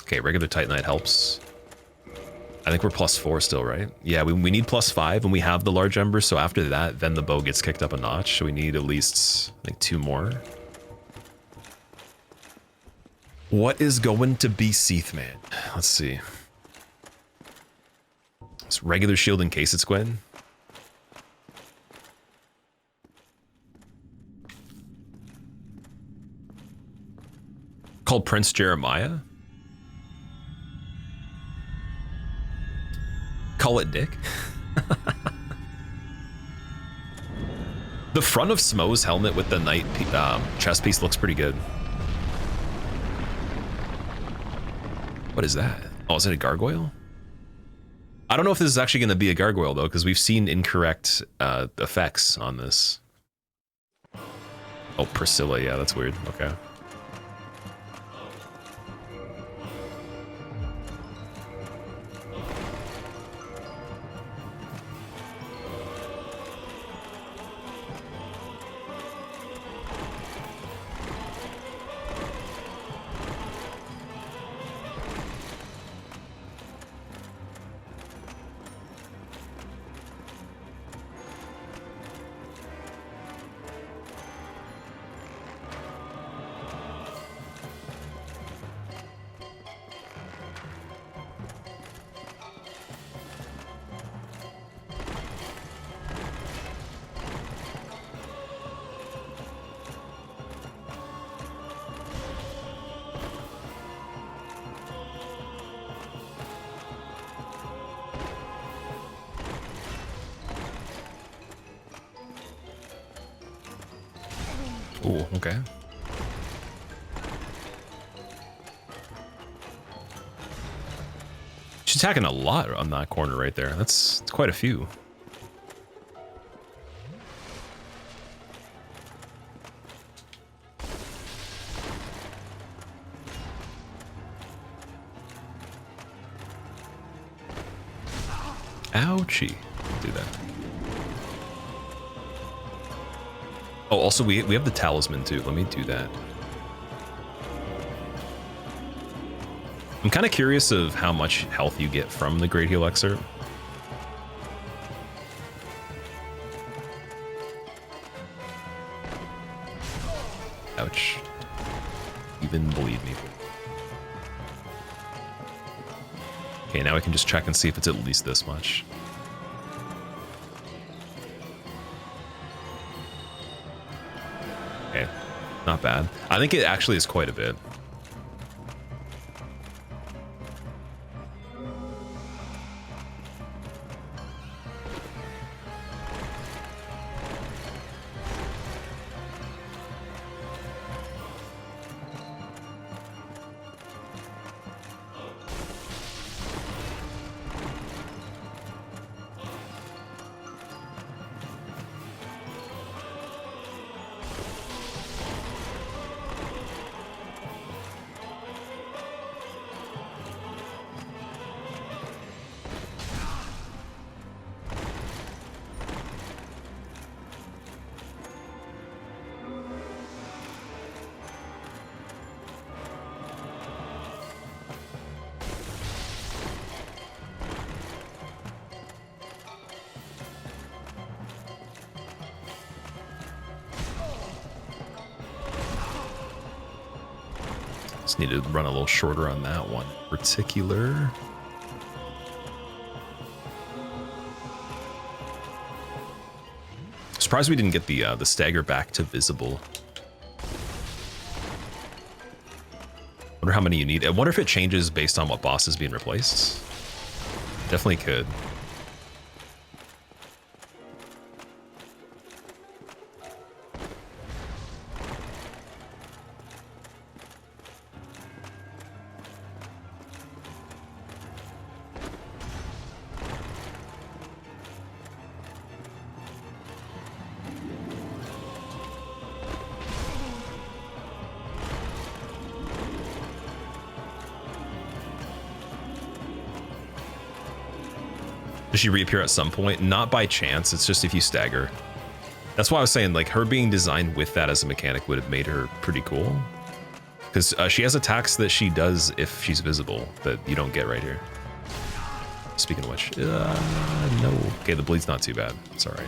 Okay, regular Titanite helps. I think we're +4 still, right? Yeah, we need +5, and we have the large ember, so after that, then the bow gets kicked up a notch, so we need at least, I think, 2 more. What is going to be Seathman? Let's see. It's regular shield in case it's Gwen. Called Prince Jeremiah? Call it Dick? The front of Smo's helmet with the knight chest piece looks pretty good. What is that? Oh, is it a gargoyle? I don't know if this is actually going to be a gargoyle, though, because we've seen incorrect effects on this. Oh, Priscilla. Yeah, that's weird. Okay. Ooh, okay. She's attacking a lot on that corner right there. That's quite a few. Ouchie. Do that. Oh, also we have the talisman too. Let me do that. I'm kind of curious of how much health you get from the Great Heal Excerpt. Ouch. Even believe me. Okay, now we can just check and see if it's at least this much. Okay, not bad. I think it actually is quite a bit. Just need to run a little shorter on that one in particular. Surprised we didn't get the stagger back to visible. Wonder how many you need. I wonder if it changes based on what boss is being replaced. Definitely could. Does she reappear at some point? Not by chance, it's just if you stagger. That's why I was saying, like, her being designed with that as a mechanic would have made her pretty cool. Because she has attacks that she does if she's visible that you don't get right here. Speaking of which, no. Okay, the bleed's not too bad. It's all right.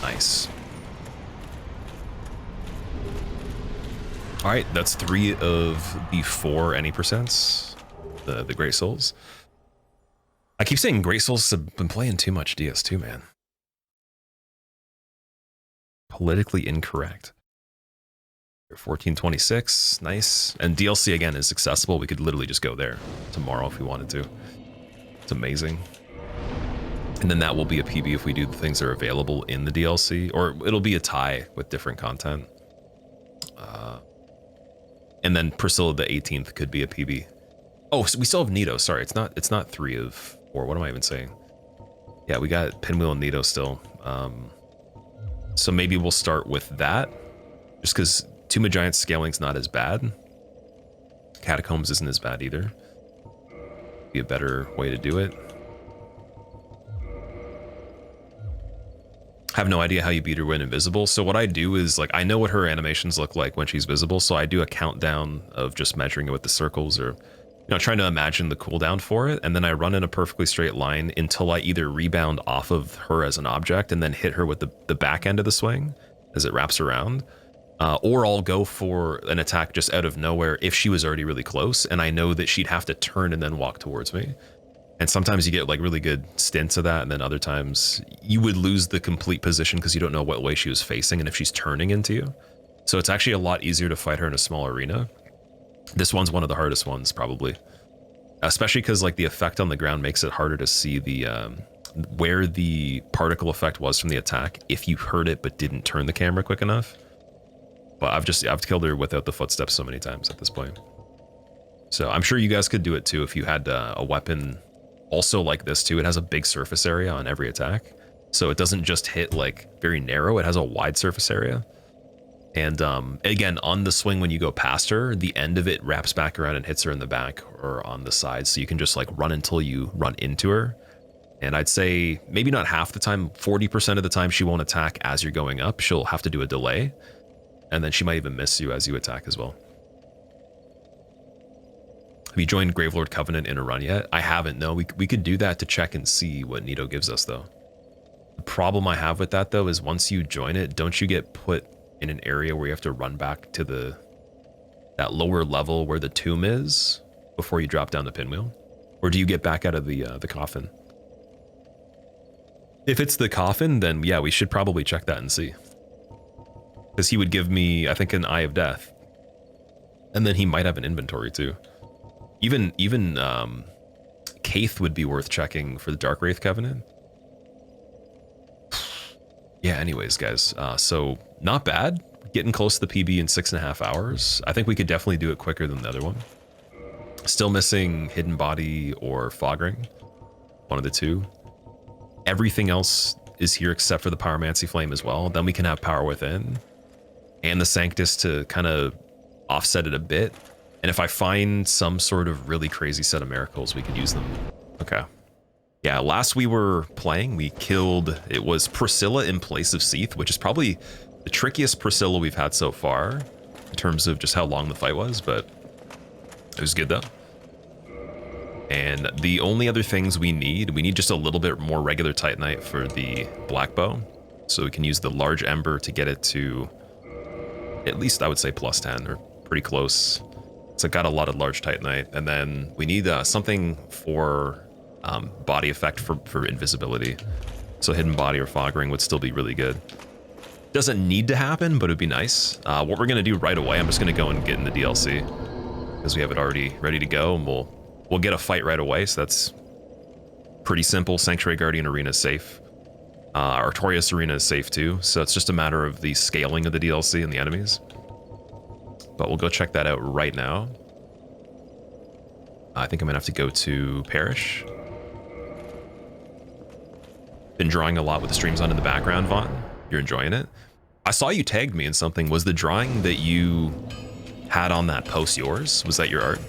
Nice. All right, that's 3 of the 4 any percents. The Great Souls. I keep saying Great Souls have been playing too much DS2, man. Politically incorrect. 1426, nice. And DLC again is accessible. We could literally just go there tomorrow if we wanted to. It's amazing. And then that will be a PB if we do the things that are available in the DLC, or it'll be a tie with different content. And then Priscilla the 18th could be a PB. Oh, so we still have Nito. Sorry, it's not 3 of 4. What am I even saying? Yeah, we got Pinwheel and Nito still. So maybe we'll start with that, just because Tomb of Giants scaling's not as bad. Catacombs isn't as bad either. Be a better way to do it. Have no idea how you beat her when invisible. So what I do is, like, I know what her animations look like when she's visible, so I do a countdown of just measuring it with the circles, or, you know, trying to imagine the cooldown for it, and then I run in a perfectly straight line until I either rebound off of her as an object and then hit her with the back end of the swing as it wraps around, or I'll go for an attack just out of nowhere if she was already really close and I know that she'd have to turn and then walk towards me. And sometimes you get like really good stints of that, and then other times you would lose the complete position because you don't know what way she was facing and if she's turning into you. So it's actually a lot easier to fight her in a small arena. This one's one of the hardest ones, probably. Especially because like the effect on the ground makes it harder to see the where the particle effect was from the attack if you heard it but didn't turn the camera quick enough. But I've killed her without the footsteps so many times at this point. So I'm sure you guys could do it too if you had a weapon also like this too. It has a big surface area on every attack, so it doesn't just hit like very narrow, it has a wide surface area. And again, on the swing when you go past her, the end of it wraps back around and hits her in the back or on the side, so you can just like run until you run into her. And I'd say maybe not half the time, 40% of the time she won't attack as you're going up. She'll have to do a delay, and then she might even miss you as you attack as well. Have you joined Gravelord Covenant in a run yet? I haven't, no. We could do that to check and see what Nito gives us, though. The problem I have with that, though, is once you join it, don't you get put in an area where you have to run back to that lower level where the tomb is before you drop down the pinwheel? Or do you get back out of the coffin? If it's the coffin, then yeah, we should probably check that and see. Because he would give me, I think, an Eye of Death. And then he might have an inventory, too. Even Kaith would be worth checking for the Dark Wraith Covenant. Yeah, anyways, guys. So, not bad. Getting close to the PB in 6.5 hours. I think we could definitely do it quicker than the other one. Still missing Hidden Body or Fog Ring. One of the two. Everything else is here except for the Pyromancy Flame as well. Then we can have Power Within. And the Sanctus to kind of offset it a bit. And if I find some sort of really crazy set of miracles, we could use them. Okay. Yeah, last we were playing, we killed, it was Priscilla in place of Seath, which is probably the trickiest Priscilla we've had so far in terms of just how long the fight was, but it was good though. And the only other things we need just a little bit more regular Titanite for the Black Bow. So we can use the large Ember to get it to at least, I would say, +10 or pretty close. So got a lot of large Titanite, and then we need something for body effect for invisibility. So Hidden Body or Fog Ring would still be really good. Doesn't need to happen, but it'd be nice. What we're gonna do right away, I'm just gonna go and get in the DLC because we have it already ready to go, and we'll get a fight right away. So that's pretty simple. Sanctuary Guardian Arena is safe. Artorias Arena is safe too. So it's just a matter of the scaling of the DLC and the enemies. But we'll go check that out right now. I think I'm gonna have to go to Parish. Been drawing a lot with the streams on in the background, Vaughn. You're enjoying it? I saw you tagged me in something. Was the drawing that you had on that post yours? Was that your art?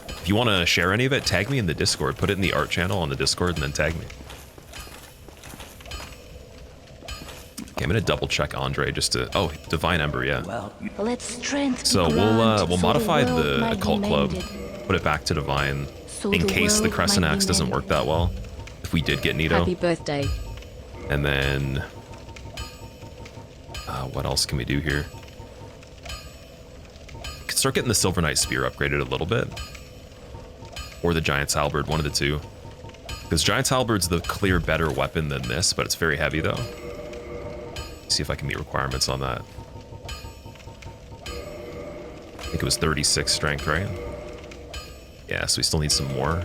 If you want to share any of it, tag me in the Discord. Put it in the art channel on the Discord and then tag me. Okay, I'm gonna double check Andre just to. Oh, Divine Ember, yeah. Well, let's strength. So we'll modify the Occult Club, put it back to Divine in case the Crescent Axe doesn't work that well. if we did get Nito. Happy birthday. And then, what else can we do here? We could start getting the Silver Knight Spear upgraded a little bit. Or the Giant's Halberd, one of the two. Because Giant's Halberd's the clear better weapon than this, but it's very heavy though. See if I can meet requirements on that. I think it was 36 strength, right? Yeah, so we still need some more.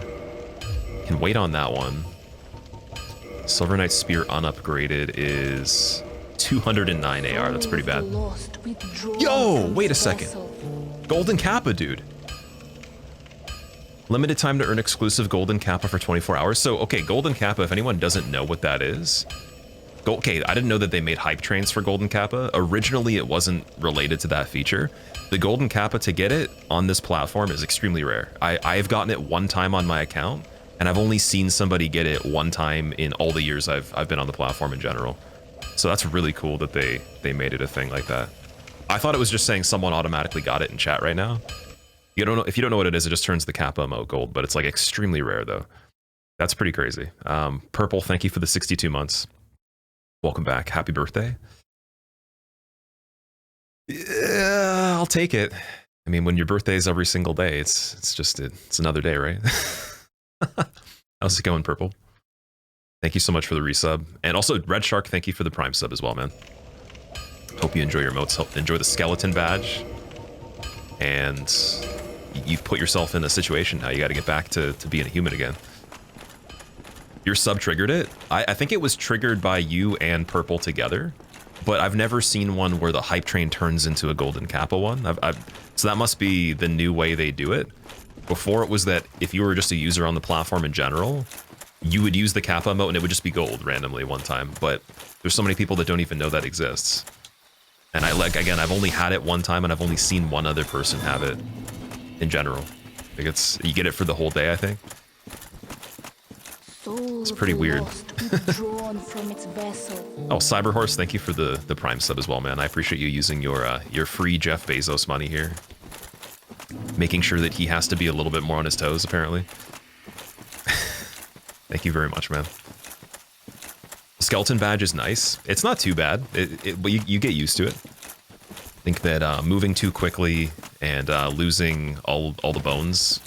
Can wait on that one. Silver Knight Spear unupgraded is 209 AR. That's pretty bad. Yo, wait a second. Golden Kappa, dude. Limited time to earn exclusive Golden Kappa for 24 hours. So, okay, Golden Kappa, if anyone doesn't know what that is. Okay, I didn't know that they made hype trains for Golden Kappa. Originally, it wasn't related to that feature. The Golden Kappa, to get it on this platform is extremely rare. I've gotten it one time on my account, and I've only seen somebody get it one time in all the years I've been on the platform in general. So that's really cool that they made it a thing like that. I thought it was just saying someone automatically got it in chat right now. You don't know, if you don't know what it is, it just turns the Kappa emote gold, but it's like extremely rare though. That's pretty crazy. Purple, thank you for the 62 months. Welcome back. Happy birthday. Yeah, I'll take it. I mean, when your birthday is every single day, it's another day, right? How's it going, Purple? Thank you so much for the resub. And also, Red Shark, thank you for the Prime sub as well, man. Hope you enjoy your emotes. Enjoy the skeleton badge. And you've put yourself in a situation now. You got to get back to being a human again. Your sub triggered it? I think it was triggered by you and Purple together, but I've never seen one where the hype train turns into a Golden Kappa one. So that must be the new way they do it. Before it was that if you were just a user on the platform in general, you would use the Kappa emote and it would just be gold randomly one time, but there's so many people that don't even know that exists. And again, I've only had it one time and I've only seen one other person have it in general. Like you get it for the whole day, I think. It's pretty weird. Oh, Cyberhorse, thank you for the Prime sub as well, man. I appreciate you using your free Jeff Bezos money here. Making sure that he has to be a little bit more on his toes, apparently. Thank you very much, man. The skeleton badge is nice. It's not too bad, but you get used to it. I think that moving too quickly and losing all the bones,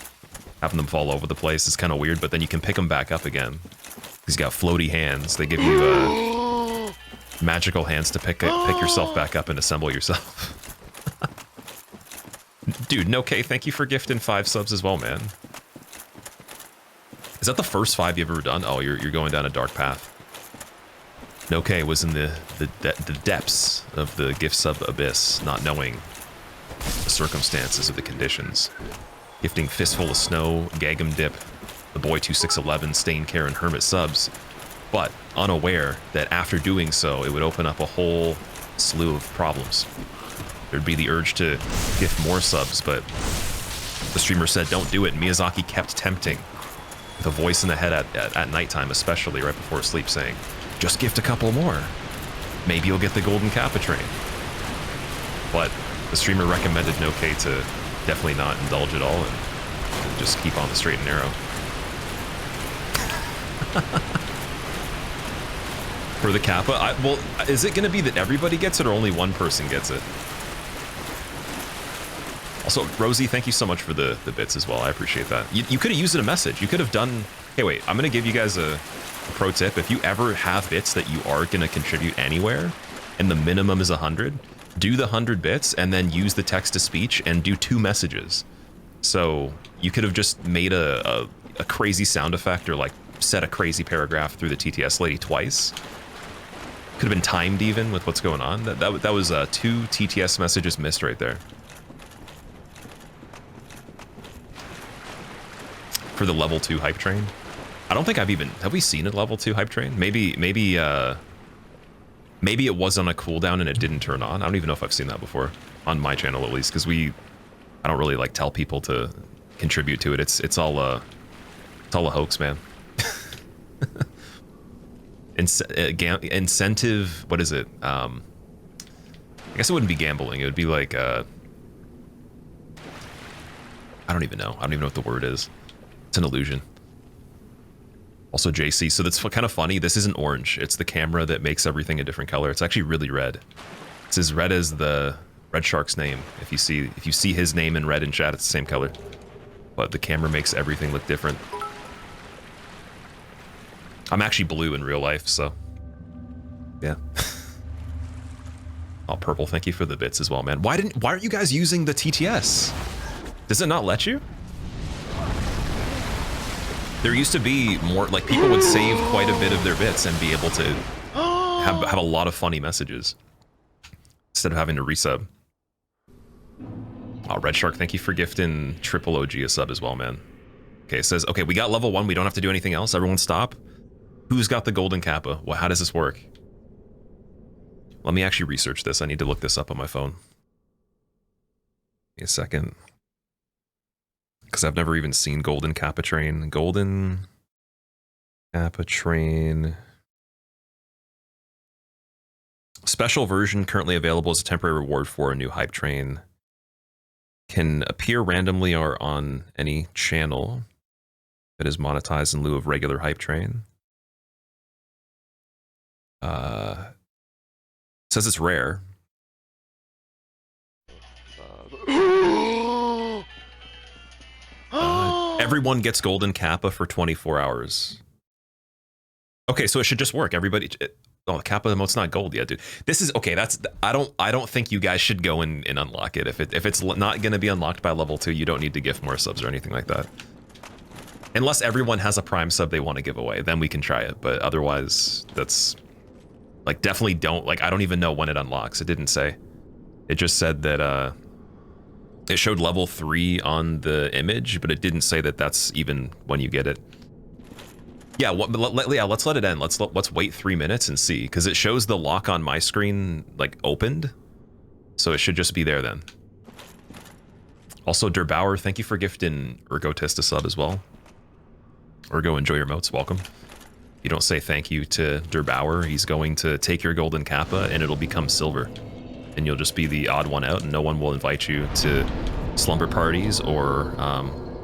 having them fall over the place is kind of weird, but then you can pick them back up again. He's got floaty hands. They give you magical hands to pick yourself back up and assemble yourself. Dude, no K, thank you for gifting 5 subs as well, man. Is that the first 5 you've ever done? Oh, you're going down a dark path. No K was in the depths of the gift sub abyss, not knowing the circumstances of the conditions. Gifting Fistful of Snow, Gagum Dip, the Boy 2611, Stain Care, and Hermit subs, but unaware that after doing so, it would open up a whole slew of problems. There'd be the urge to gift more subs, but the streamer said don't do it, and Miyazaki kept tempting, with a voice in the head at nighttime, especially right before sleep, saying, just gift a couple more. Maybe you'll get the Golden Kappa train. But the streamer recommended no K to definitely not indulge at all and just keep on the straight and narrow. For the Kappa, well, is it going to be that everybody gets it or only one person gets it? Also, Rosie, thank you so much for the bits as well. I appreciate that. You could have used it a message. You could have done... Hey, wait, I'm going to give you guys a pro tip. If you ever have bits that you are going to contribute anywhere, and the minimum is 100, do the 100 bits and then use the text-to-speech and do 2 messages. So you could have just made a crazy sound effect or like said a crazy paragraph through the TTS lady twice. Could have been timed even with what's going on. That was 2 TTS messages missed right there. For the level 2 hype train. I don't think have we seen a level 2 hype train? Maybe it was on a cooldown and it didn't turn on. I don't even know if I've seen that before on my channel, at least, because I don't really like tell people to contribute to it. It's all a hoax, man. Incentive, what is it? I guess it wouldn't be gambling. It would be like I don't even know. I don't even know what the word is. It's an illusion. Also JC, so that's kind of funny. This isn't orange. It's the camera that makes everything a different color. It's actually really red. It's as red as the Red Shark's name. If you see his name in red in chat, it's the same color. But the camera makes everything look different. I'm actually blue in real life, so yeah. Oh, purple, thank you for the bits as well, man. Why aren't you guys using the TTS? Does it not let you? There used to be more, like, people would save quite a bit of their bits and be able to have a lot of funny messages instead of having to resub. Oh, Red Shark, thank you for gifting Triple OG a sub as well, man. Okay, it says, okay, we got level 1, we don't have to do anything else. Everyone stop. Who's got the golden kappa? Well, how does this work? Let me actually research this. I need to look this up on my phone. Give me a second. Because I've never even seen Golden Kappa Train. Golden Kappa Train. Special version currently available as a temporary reward for a new hype train. Can appear randomly or on any channel that is monetized in lieu of regular hype train. Says it's rare. Everyone gets Golden Kappa for 24 hours. Okay, so it should just work. Everybody. Oh, Kappa emote's not gold yet, dude. This is okay. That's I don't think you guys should go and unlock it. If it's not going to be unlocked by level 2, you don't need to gift more subs or anything like that. Unless everyone has a prime sub they want to give away, then we can try it. But otherwise, that's like definitely don't. Like I don't even know when it unlocks. It didn't say. It just said that it showed level 3 on the image, but it didn't say that that's even when you get it. Yeah, let's let it end. Let's wait 3 minutes and see, because it shows the lock on my screen like opened, so it should just be there then. Also, Derbauer, thank you for gifting Ergotist a sub as well. Ergo, enjoy your motes. Welcome. You don't say thank you to Derbauer, he's going to take your golden kappa and it'll become silver. And you'll just be the odd one out, and no one will invite you to slumber parties or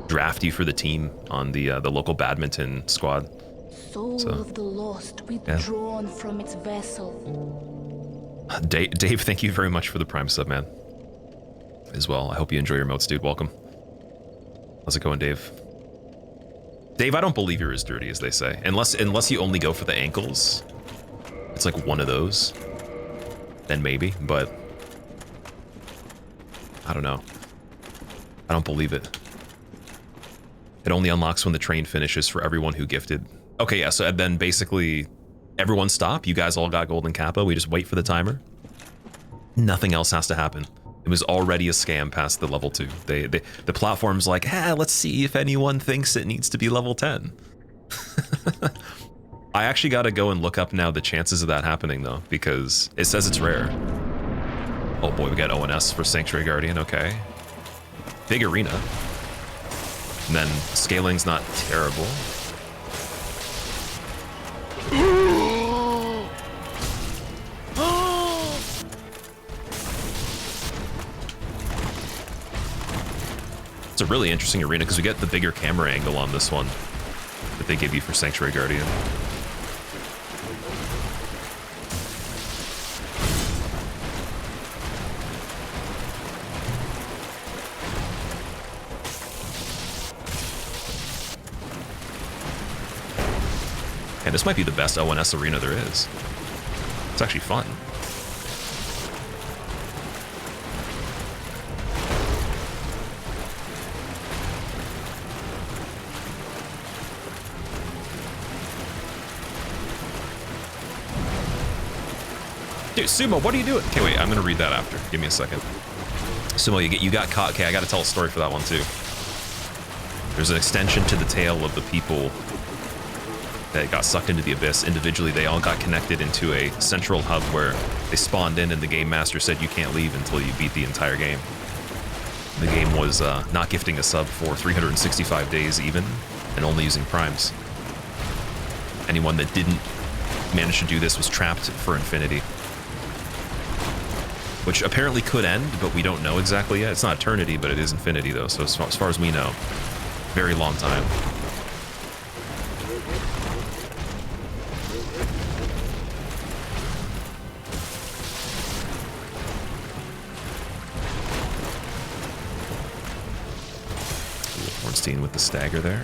draft you for the team on the local badminton squad. Soul of the lost withdrawn from its vessel. Dave, thank you very much for the prime sub, man. As well. I hope you enjoy your motes, dude. Welcome. How's it going, Dave? Dave, I don't believe you're as dirty as they say. Unless you only go for the ankles. It's like one of those. Then maybe, but I don't know. I don't believe it. It only unlocks when the train finishes for everyone who gifted. Okay, yeah, so then basically everyone stop. You guys all got golden kappa. We just wait for the timer. Nothing else has to happen. It was already a scam past the level 2. The platform's like, let's see if anyone thinks it needs to be level 10. I actually got to go and look up now the chances of that happening, though, because it says it's rare. Oh boy, we got ONS for Sanctuary Guardian, okay. Big arena. And then scaling's not terrible. It's a really interesting arena because we get the bigger camera angle on this one that they give you for Sanctuary Guardian. And this might be the best ONS arena there is. It's actually fun. Dude, Sumo, what are you doing? Okay, wait, I'm gonna read that after. Give me a second. Sumo, you got caught. Okay, I gotta tell a story for that one too. There's an extension to the tale of the people that got sucked into the abyss. Individually, they all got connected into a central hub where they spawned in, and the game master said you can't leave until you beat the entire game. The game was not gifting a sub for 365 days even, and only using primes. Anyone that didn't manage to do this was trapped for infinity. Which apparently could end, but we don't know exactly yet. It's not eternity, but it is infinity though, so as far as we know, very long time. 16 with the stagger there.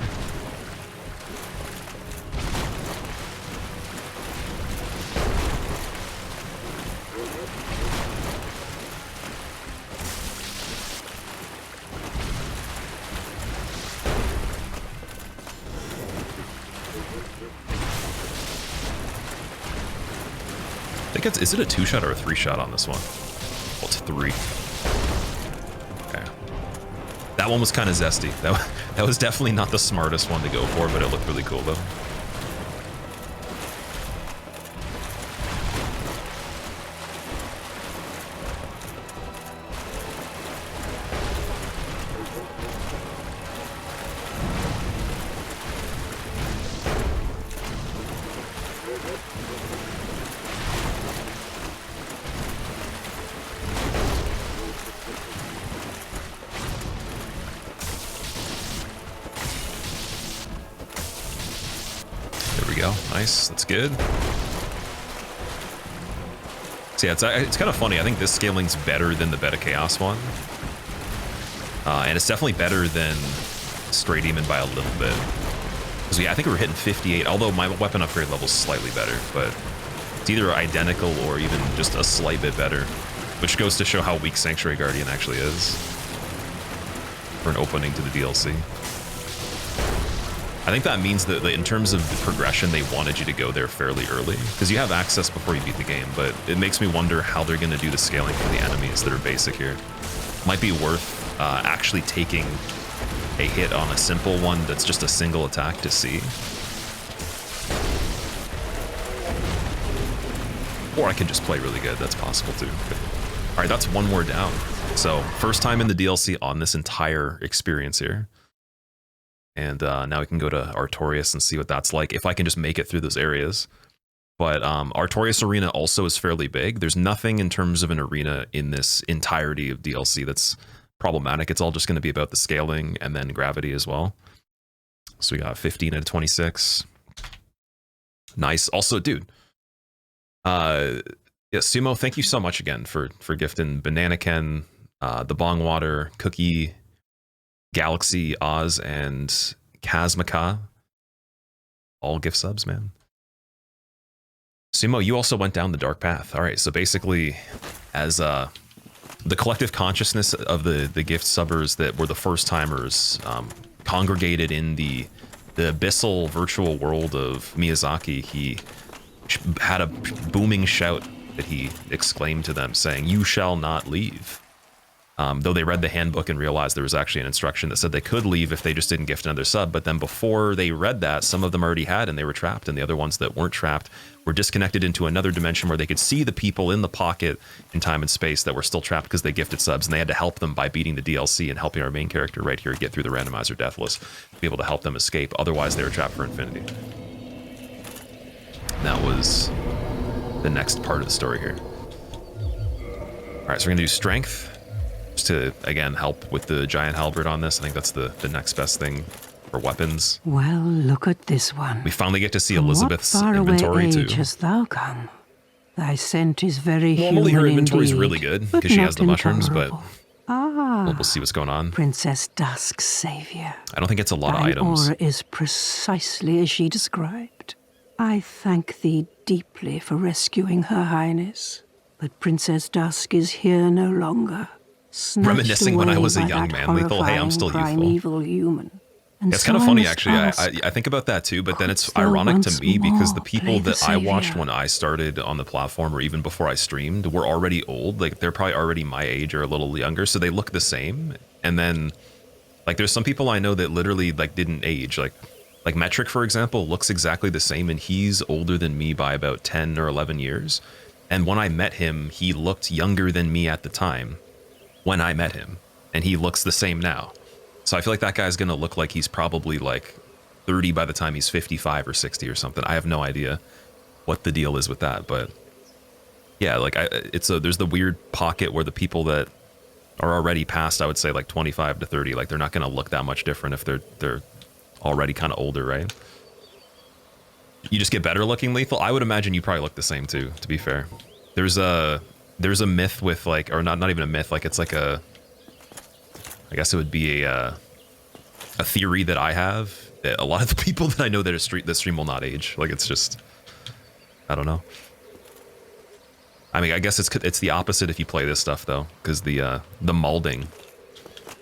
I think is it a 2-shot or a 3-shot on this one? Well, it's 3. Okay. That one was kind of zesty. That was definitely not the smartest one to go for, but it looked really cool though. Nice, that's good. So yeah, it's kind of funny. I think this scaling's better than the Beta Chaos one. And it's definitely better than Stray Demon by a little bit. Because yeah, I think we were hitting 58, although my weapon upgrade level's slightly better, but it's either identical or even just a slight bit better, which goes to show how weak Sanctuary Guardian actually is for an opening to the DLC. I think that means that in terms of the progression, they wanted you to go there fairly early, because you have access before you beat the game, but it makes me wonder how they're going to do the scaling for the enemies that are basic here. Might be worth actually taking a hit on a simple one that's just a single attack to see. Or I can just play really good, that's possible too. All right, that's one more down. So first time in the DLC on this entire experience here. And now we can go to Artorias and see what that's like, if I can just make it through those areas. But Artorias Arena also is fairly big. There's nothing in terms of an arena in this entirety of DLC that's problematic. It's all just going to be about the scaling and then gravity as well. So we got 15 out of 26. Nice. Also, dude, yeah, Sumo, thank you so much again for gifting Banana Ken, the Bong Water, Cookie, Galaxy, Oz, and Kazmaka. All gift subs, man. Sumo, you also went down the dark path. All right, so basically, as the collective consciousness of the gift subbers that were the first timers congregated in the abyssal virtual world of Miyazaki, he had a booming shout that he exclaimed to them, saying, "You shall not leave." Though they read the handbook and realized there was actually an instruction that said they could leave if they just didn't gift another sub, but then before they read that, some of them already had and they were trapped, and the other ones that weren't trapped were disconnected into another dimension where they could see the people in the pocket in time and space that were still trapped because they gifted subs, and they had to help them by beating the DLC and helping our main character right here get through the randomizer deathless, to be able to help them escape. Otherwise, they were trapped for infinity. And that was the next part of the story here. All right, so we're gonna do strength. To again help with the giant halberd on this. I think that's the next best thing for weapons. Well, look at this one. We finally get to see Elizabeth's what inventory too. Hast thou come? Thy scent is very normally human her inventory is indeed, really good because she has the mushrooms, but we'll see what's going on. Princess Dusk's savior. I don't think it's a lot of Thine items. aura is precisely as she described. I thank thee deeply for rescuing Her Highness, but Princess Dusk is here no longer. Reminiscing when I was a young man, Lethal. Hey, I'm still youthful. Human. It's kind of funny, actually. I think about that too, but then it's ironic to me because the people that I watched when I started on the platform, or even before I streamed, were already old. Like, they're probably already my age or a little younger, so they look the same. And then, like, there's some people I know that literally, like, didn't age. Like Metric, for example, looks exactly the same, and he's older than me by about 10 or 11 years. And when I met him, he looked younger than me at the time. When I met him, and he looks the same now. So I feel like that guy's gonna look like he's probably like 30 by the time he's 55 or 60 or something. I have no idea what the deal is with that, but yeah, like there's the weird pocket where the people that are already past, I would say like 25 to 30, like they're not gonna look that much different if they're already kind of older, right? You just get better looking, Lethal. I would imagine you probably look the same too, to be fair. There's a myth with like, or not even a myth, like it's like I guess it would be a a theory that I have. That a lot of the people that I know that stream will not age. Like, it's just, I don't know. I mean, I guess it's the opposite if you play this stuff though, because the malding,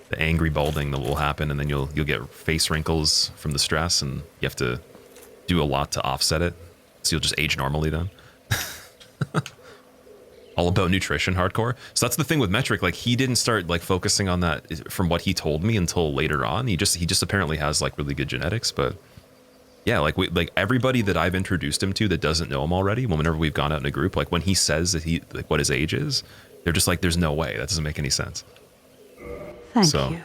the angry balding that will happen, and then you'll get face wrinkles from the stress, and you have to do a lot to offset it. So you'll just age normally then. All about nutrition hardcore. So that's the thing with Metric, like he didn't start like focusing on that from what he told me until later on. He just apparently has like really good genetics, but yeah, like everybody that I've introduced him to that doesn't know him already, whenever we've gone out in a group, like when he says that he like what his age is, they're just like, there's no way, that doesn't make any sense. Thank you.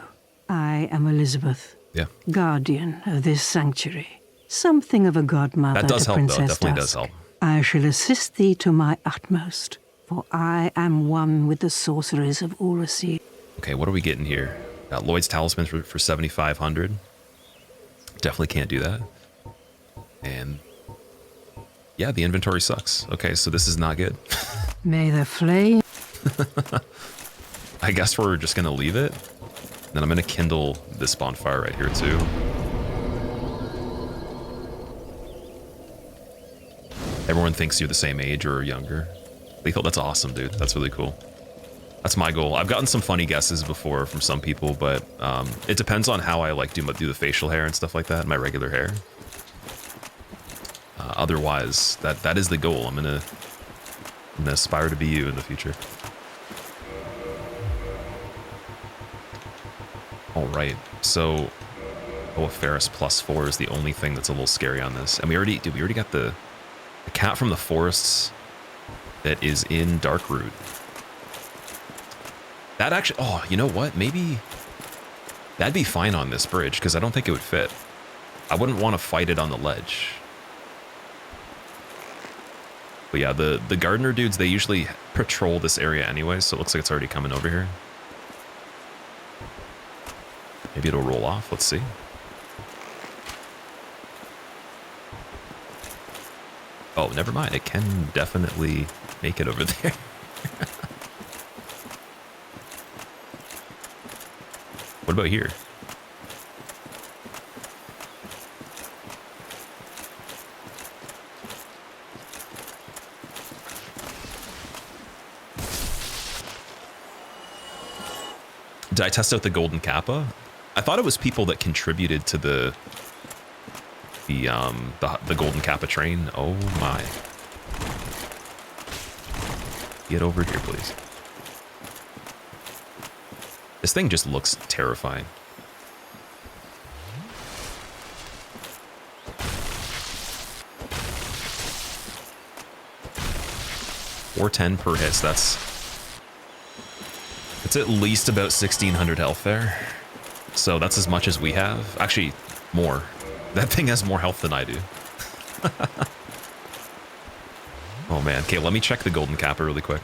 I am Elizabeth. Yeah. Guardian of this sanctuary. Something of a godmother that does to help Princess though, definitely Dusk. does help. I shall assist thee to my utmost, for I am one with the sorceries of Uracy. Okay, what are we getting here? Got Lloyd's Talisman for 7,500. Definitely can't do that. And yeah, the inventory sucks. Okay, so this is not good. May the flame... I guess we're just gonna leave it. Then I'm gonna kindle this bonfire right here too. Everyone thinks you're the same age or younger. Lethal, that's awesome, dude. That's really cool. That's my goal. I've gotten some funny guesses before from some people, but it depends on how I like do the facial hair and stuff like that, my regular hair. Otherwise, that is the goal. I'm gonna aspire to be you in the future. All right, so Ferris +4 is the only thing that's a little scary on this, and we already got the cat from the forests that is in Darkroot. That actually, oh, you know what? Maybe that'd be fine on this bridge because I don't think it would fit. I wouldn't want to fight it on the ledge. But yeah, the gardener dudes, they usually patrol this area anyway, so it looks like it's already coming over here. Maybe it'll roll off. Let's see. Oh, never mind. It can definitely make it over there. What about here? Did I test out the golden kappa? I thought it was people that contributed to the golden kappa train. Oh my. Get over here, please. This thing just looks terrifying. $410 per hit, so it's at least about 1,600 health there. So that's as much as we have. Actually, more. That thing has more health than I do. Oh man. Okay, let me check the golden kappa really quick.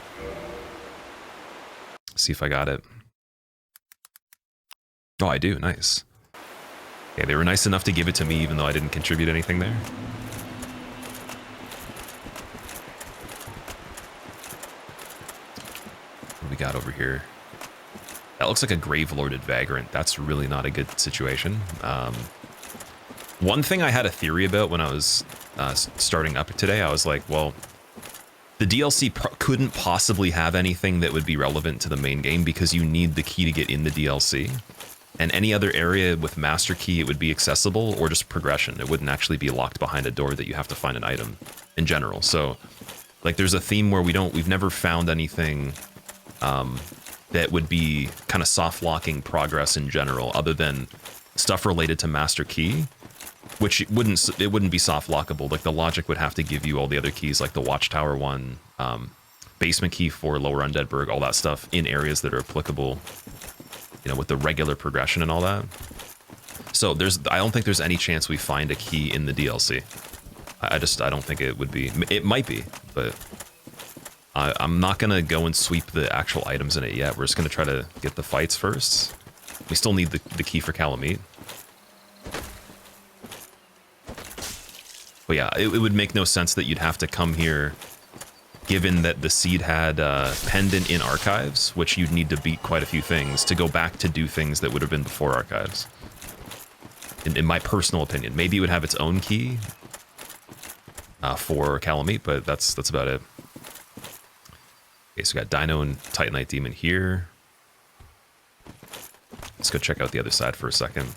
See if I got it. Oh, I do. Nice. Okay, they were nice enough to give it to me even though I didn't contribute anything there. What do we got over here? That looks like a Gravelorded Vagrant. That's really not a good situation. One thing I had a theory about when I was starting up today, I was like, well, the DLC couldn't possibly have anything that would be relevant to the main game because you need the key to get in the DLC. And any other area with Master Key, it would be accessible or just progression. It wouldn't actually be locked behind a door that you have to find an item in general. So, like, there's a theme where we've never found anything that would be kind of soft locking progress in general, other than stuff related to Master Key, which it wouldn't be soft lockable. Like the logic would have to give you all the other keys, like the Watchtower one, basement key for Lower Undeadburg, all that stuff in areas that are applicable, you know, with the regular progression and all that. So I don't think there's any chance we find a key in the DLC. I don't think it would be. It might be, but I'm not gonna go and sweep the actual items in it yet. We're just gonna try to get the fights first. We still need the key for Calamite. But yeah, it would make no sense that you'd have to come here, given that the seed had pendant in archives, which you'd need to beat quite a few things to go back to do things that would have been before archives. in my personal opinion. Maybe it would have its own key for Calamite, but that's about it. Okay, so we got Dino and Titanite Demon here. Let's go check out the other side for a second.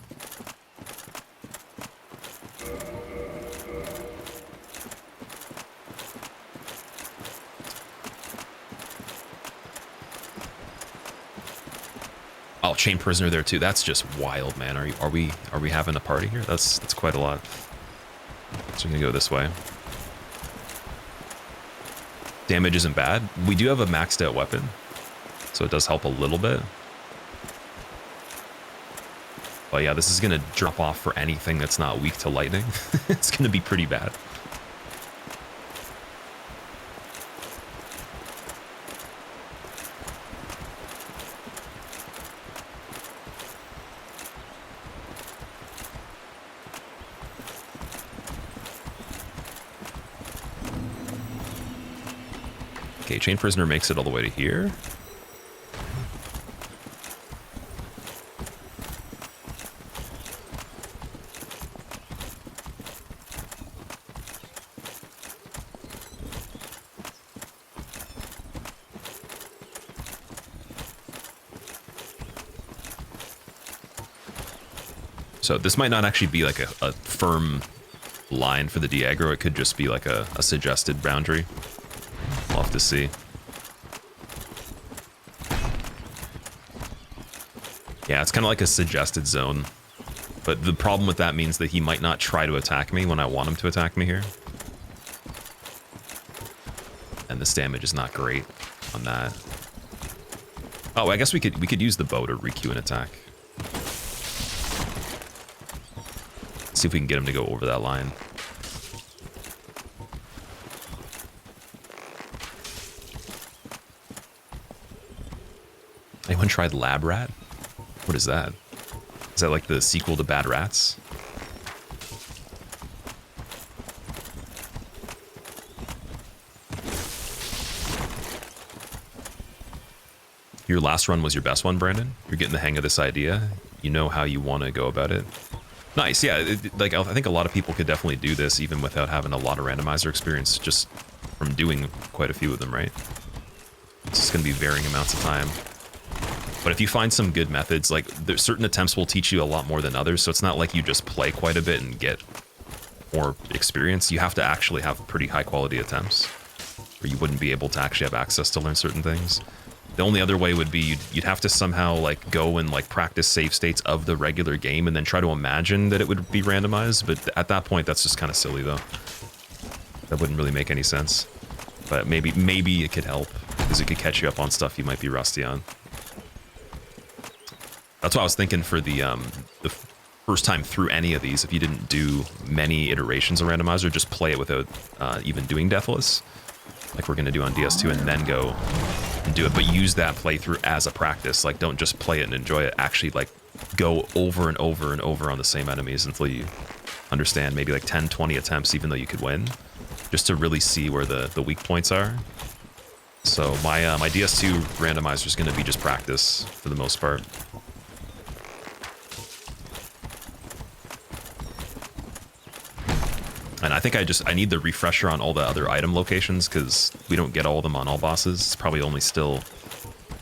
Oh, Chain Prisoner there too. That's just wild, man. Are we having a party here? That's quite a lot. So we're gonna go this way. Damage isn't bad. We do have a maxed out weapon, so it does help a little bit. But yeah, this is gonna drop off for anything that's not weak to lightning. It's gonna be pretty bad. Okay, Chain Prisoner makes it all the way to here. So this might not actually be like a firm line for the Diagro. It could just be like a suggested boundary. We'll have to see. Yeah, it's kind of like a suggested zone. But the problem with that means that he might not try to attack me when I want him to attack me here. And this damage is not great on that. Oh, I guess we could use the bow to requeue an attack. See if we can get him to go over that line. Anyone tried Lab Rat? What is that? Is that like the sequel to Bad Rats? Your last run was your best one, Brandon? You're getting the hang of this idea. You know how you want to go about it. Nice, yeah. Like I think a lot of people could definitely do this even without having a lot of randomizer experience, just from doing quite a few of them, right? It's just going to be varying amounts of time. But if you find some good methods, like there's certain attempts will teach you a lot more than others, so it's not like you just play quite a bit and get more experience. You have to actually have pretty high quality attempts, or you wouldn't be able to actually have access to learn certain things. The only other way would be you'd have to somehow like go and like practice save states of the regular game and then try to imagine that it would be randomized. But at that point, that's just kind of silly though. That wouldn't really make any sense. But maybe it could help because it could catch you up on stuff you might be rusty on. That's what I was thinking for the first time through any of these. If you didn't do many iterations of Randomizer, just play it without even doing Deathless, like we're gonna do on DS2, and then go and do it. But use that playthrough as a practice. Like, don't just play it and enjoy it. Actually, like, go over and over and over on the same enemies until you understand maybe like 10, 20 attempts, even though you could win, just to really see where the weak points are. So my DS2 Randomizer is gonna be just practice for the most part. And I think I need the refresher on all the other item locations because we don't get all of them on all bosses. It's probably only still,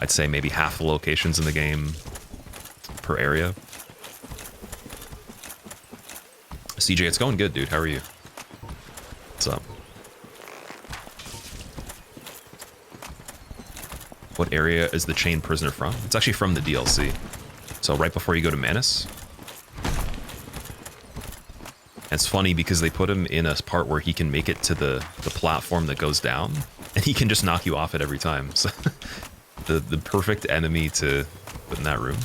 I'd say maybe half the locations in the game per area. CJ, it's going good, dude. How are you? What's up? What area is the Chain Prisoner from? It's actually from the DLC. So right before you go to Manus. It's funny because they put him in a part where he can make it to the platform that goes down, and he can just knock you off it every time. So the perfect enemy to put in that room.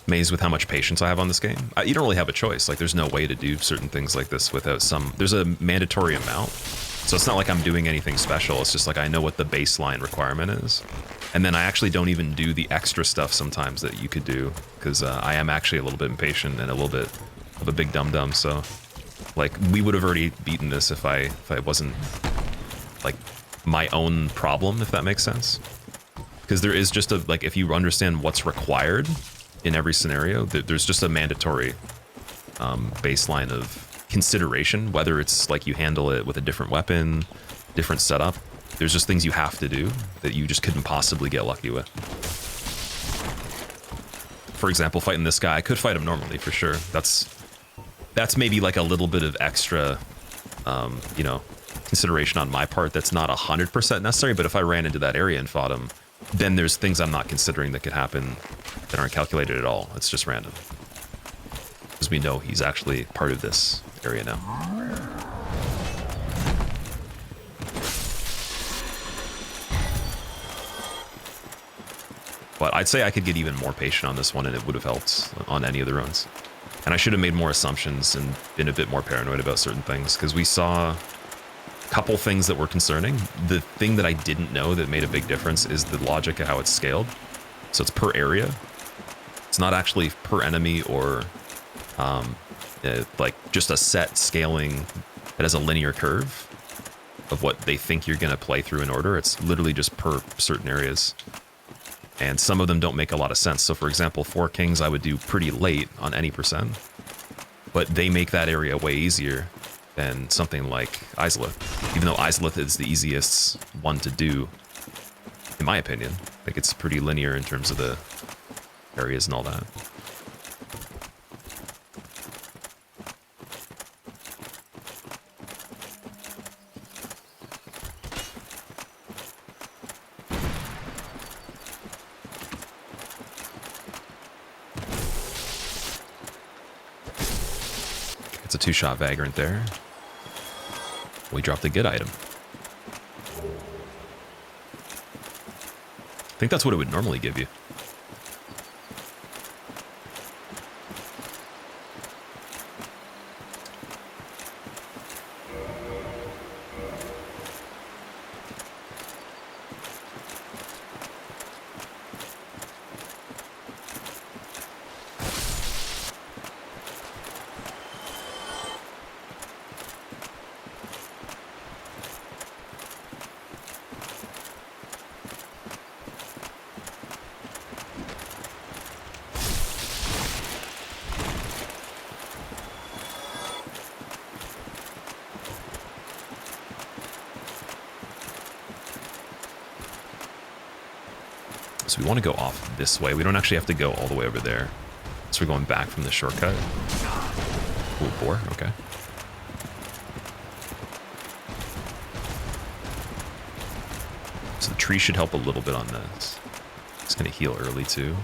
Amazed with how much patience I have on this game. You don't really have a choice. Like, there's no way to do certain things like this without some... There's a mandatory amount. So it's not like I'm doing anything special. It's just like I know what the baseline requirement is. And then I actually don't even do the extra stuff sometimes that you could do, because I am actually a little bit impatient and a little bit of a big dum-dum, so Like, we would have already beaten this if I wasn't, like, my own problem, if that makes sense. Because there is just a, like, if you understand what's required in every scenario, there's just a mandatory baseline of consideration, whether it's like you handle it with a different weapon, different setup. There's just things you have to do that you just couldn't possibly get lucky with. For example, fighting this guy, I could fight him normally for sure. That's maybe like a little bit of extra, you know, consideration on my part that's not 100% necessary, but if I ran into that area and fought him, then there's things I'm not considering that could happen that aren't calculated at all. It's just random. Because we know he's actually part of this area now. But I'd say I could get even more patient on this one and it would have helped on any of the runs. And I should have made more assumptions and been a bit more paranoid about certain things, because we saw a couple things that were concerning. The thing that I didn't know that made a big difference is the logic of how it's scaled. So it's per area. It's not actually per enemy or like just a set scaling that has a linear curve of what they think you're going to play through in order. It's literally just per certain areas. And some of them don't make a lot of sense. So for example, 4 Kings I would do pretty late on any percent, but they make that area way easier than something like Izalith. Even though Izalith is the easiest one to do, in my opinion. I think it's pretty linear in terms of the areas and all that. It's a 2-shot Vagrant there. We dropped a good item. I think that's what it would normally give you. So we want to go off this way. We don't actually have to go all the way over there. So we're going back from the shortcut. Ooh, boar, okay. So the tree should help a little bit on this. It's going to heal early too.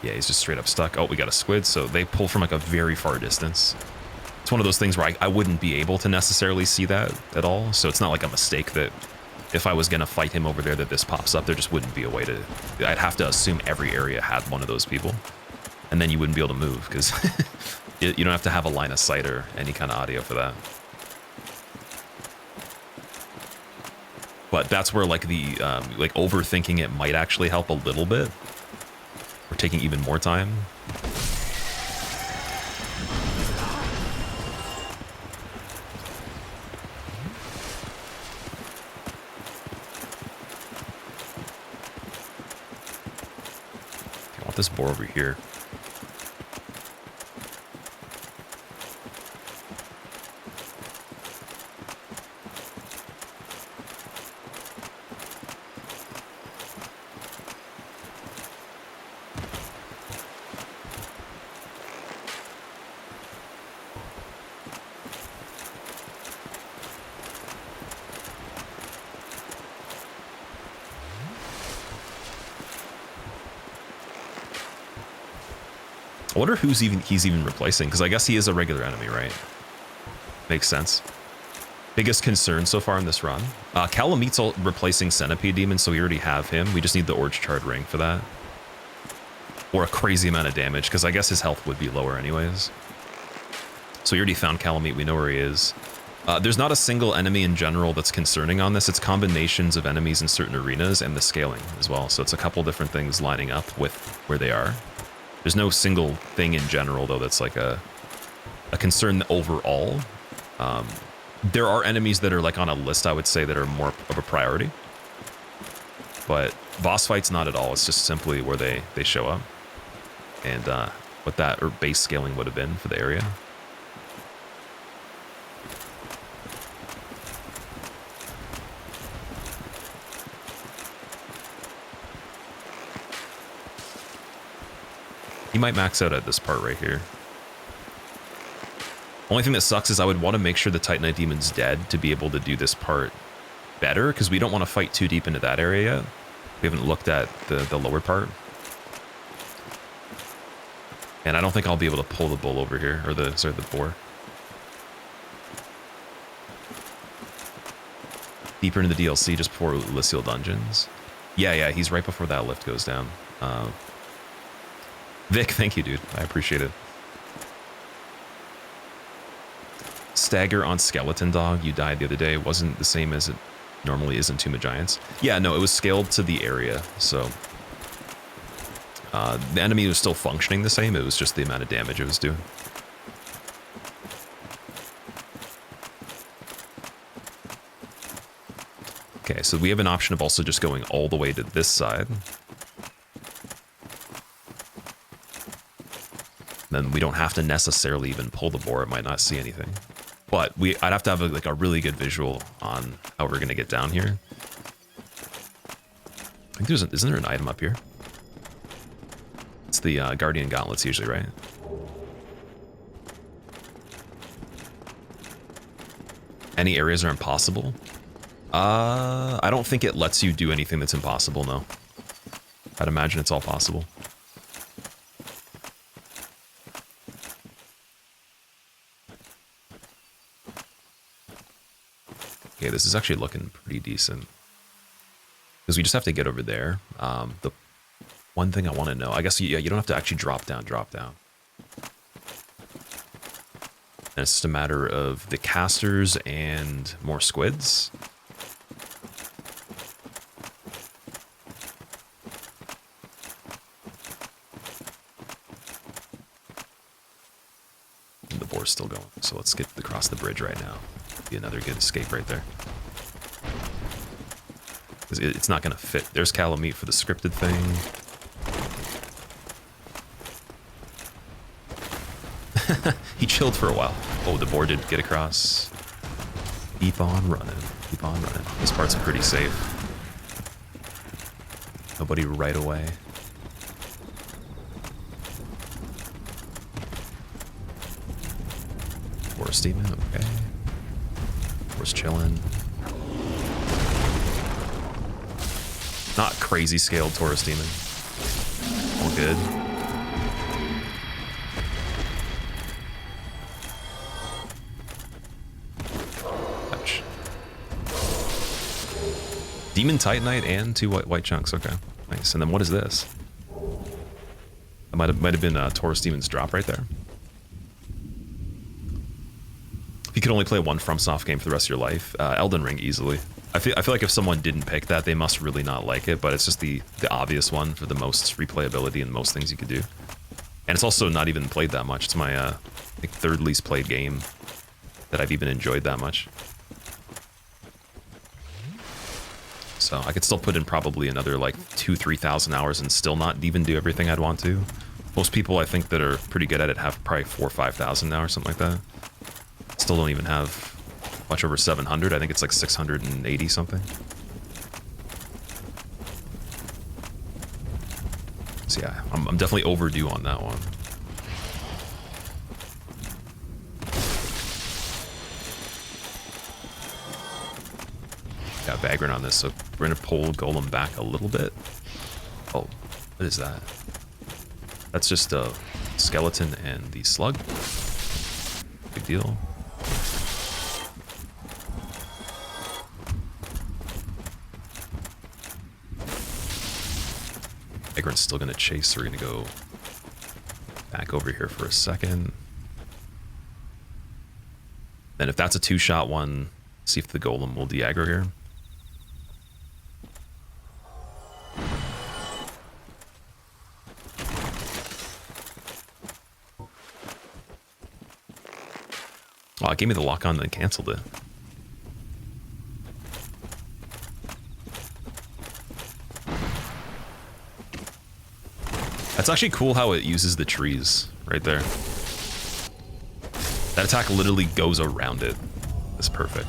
Yeah, he's just straight up stuck. Oh, we got a squid, so they pull from like a very far distance. It's one of those things where I wouldn't be able to necessarily see that at all, so it's not like a mistake that if I was going to fight him over there that this pops up, there just wouldn't be a way to... I'd have to assume every area had one of those people, and then you wouldn't be able to move, because you don't have to have a line of sight or any kind of audio for that. But that's where like the like overthinking it might actually help a little bit, or taking even more time. I want this boar over here. I wonder who's he's even replacing, because I guess he is a regular enemy, right? Makes sense. Biggest concern so far in this run. Calamit's replacing Centipede Demon, so we already have him. We just need the Orch Charred Ring for that. Or a crazy amount of damage, because I guess his health would be lower anyways. So we already found Calamite, we know where he is. There's not a single enemy in general that's concerning on this. It's combinations of enemies in certain arenas and the scaling as well. So it's a couple different things lining up with where they are. There's no single thing in general, though, that's like a concern overall. There are enemies that are like on a list, I would say, that are more of a priority. But boss fights, not at all. It's just simply where they show up. And what that or base scaling would have been for the area. You might max out at this part right here. Only thing that sucks is I would want to make sure the Titanite Demon's dead to be able to do this part better, because we don't want to fight too deep into that area yet. We haven't looked at the lower part. And I don't think I'll be able to pull the bull over here, or the boar. Deeper into the DLC, just before Elysial Dungeons. Yeah, he's right before that lift goes down. Vic, thank you, dude. I appreciate it. Stagger on Skeleton Dog, you died the other day. Wasn't the same as it normally is in Tomb of Giants. Yeah, no, it was scaled to the area, so... the enemy was still functioning the same, it was just the amount of damage it was doing. Okay, so we have an option of also just going all the way to this side. Then we don't have to necessarily even pull the boar, it might not see anything. But I'd have to have a really good visual on how we're gonna get down here. I think isn't there an item up here? It's the Guardian Gauntlets usually, right? Any areas are impossible? I don't think it lets you do anything that's impossible, no. I'd imagine it's all possible. Okay, this is actually looking pretty decent. Because we just have to get over there. The one thing I want to know, I guess, yeah, you don't have to actually drop down. And it's just a matter of the casters and more squids. And the boar's still going, so let's get across the bridge right now. Be another good escape right there. It's not going to fit. There's Calamite for the scripted thing. He chilled for a while. Oh, the boar did get across. Keep on running. Keep on running. This part's pretty safe. Nobody right away. Forest Demon, okay. Forest chilling. Not crazy scaled Taurus Demon. All good. Ouch. Demon Titanite and 2 white chunks. Okay, nice. And then what is this? That might have been Taurus Demon's drop right there. If you could only play one FromSoft game for the rest of your life, Elden Ring easily. I feel like if someone didn't pick that, they must really not like it, but it's just the obvious one for the most replayability and most things you could do. And it's also not even played that much. It's my I think 3rd least played game that I've even enjoyed that much. So I could still put in probably another like 2,000-3,000 hours and still not even do everything I'd want to. Most people I think that are pretty good at it have probably 4,000 or 5,000 now or something like that. Still don't even have much over 700. I think it's like 680 something. So yeah, I'm definitely overdue on that one. Got Vagrant on this, so we're gonna pull Golem back a little bit. Oh, what is that? That's just a skeleton and the slug. Big deal. Vagrant's still gonna chase, so we're gonna go back over here for a second. Then if that's a 2-shot one, see if the Golem will de-aggro here. Oh, it gave me the lock on and then canceled it. That's actually cool how it uses the trees right there. That attack literally goes around it. That's perfect.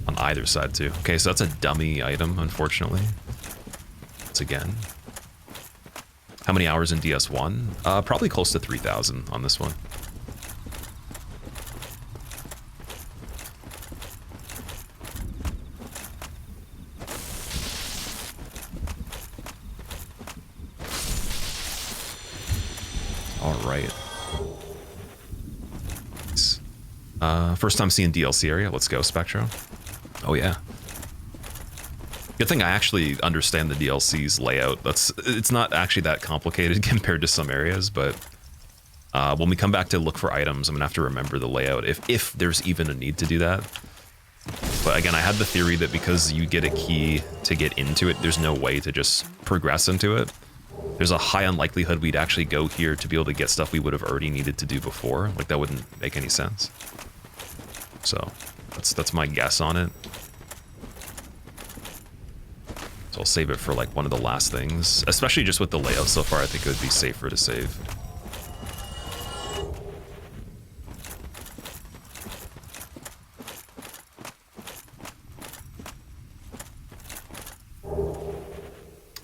On either side too. Okay, so that's a dummy item, unfortunately. Once again. How many hours in DS1? Probably close to 3,000 on this one. Alright. First time seeing DLC area. Let's go, Spectro. Oh yeah. Good thing I actually understand the DLC's layout. It's not actually that complicated compared to some areas, but when we come back to look for items, I'm gonna have to remember the layout if there's even a need to do that. But again, I had the theory that because you get a key to get into it, there's no way to just progress into it. There's a high unlikelihood we'd actually go here to be able to get stuff we would have already needed to do before. Like, that wouldn't make any sense. So that's my guess on it. So I'll save it for like one of the last things. Especially just with the layout so far, I think it would be safer to save.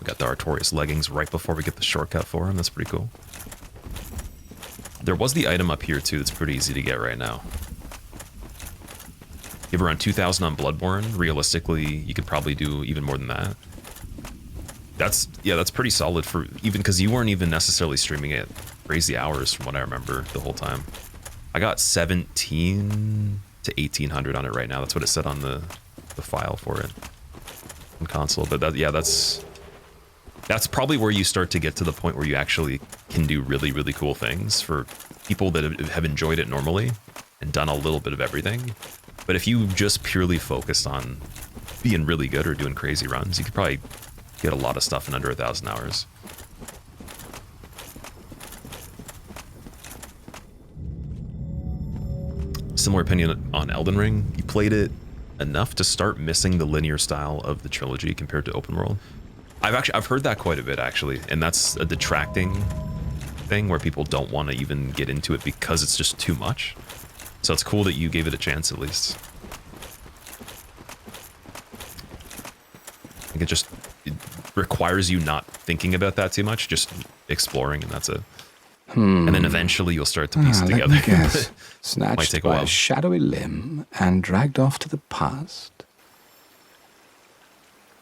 We got the Artorias leggings right before we get the shortcut for him. That's pretty cool. There was the item up here too that's pretty easy to get right now. You have around 2,000 on Bloodborne. Realistically, you could probably do even more than that. That's pretty solid for even because you weren't even necessarily streaming it crazy hours from what I remember the whole time. I got 17 to 1,800 on it right now. That's what it said on the file for it in console. But that's probably where you start to get to the point where you actually can do really, really cool things for people that have enjoyed it normally and done a little bit of everything. But if you just purely focused on being really good or doing crazy runs, you could probably get a lot of stuff in under 1,000 hours. Similar opinion on Elden Ring. You played it enough to start missing the linear style of the trilogy compared to open world. I've heard that quite a bit actually, and that's a detracting thing where people don't want to even get into it because it's just too much. So it's cool that you gave it a chance at least. I think it requires you not thinking about that too much, just exploring, and that's it. And then eventually you'll start to piece it together. Let me guess. Might Snatched take a by while. a shadowy limb and dragged off to the past.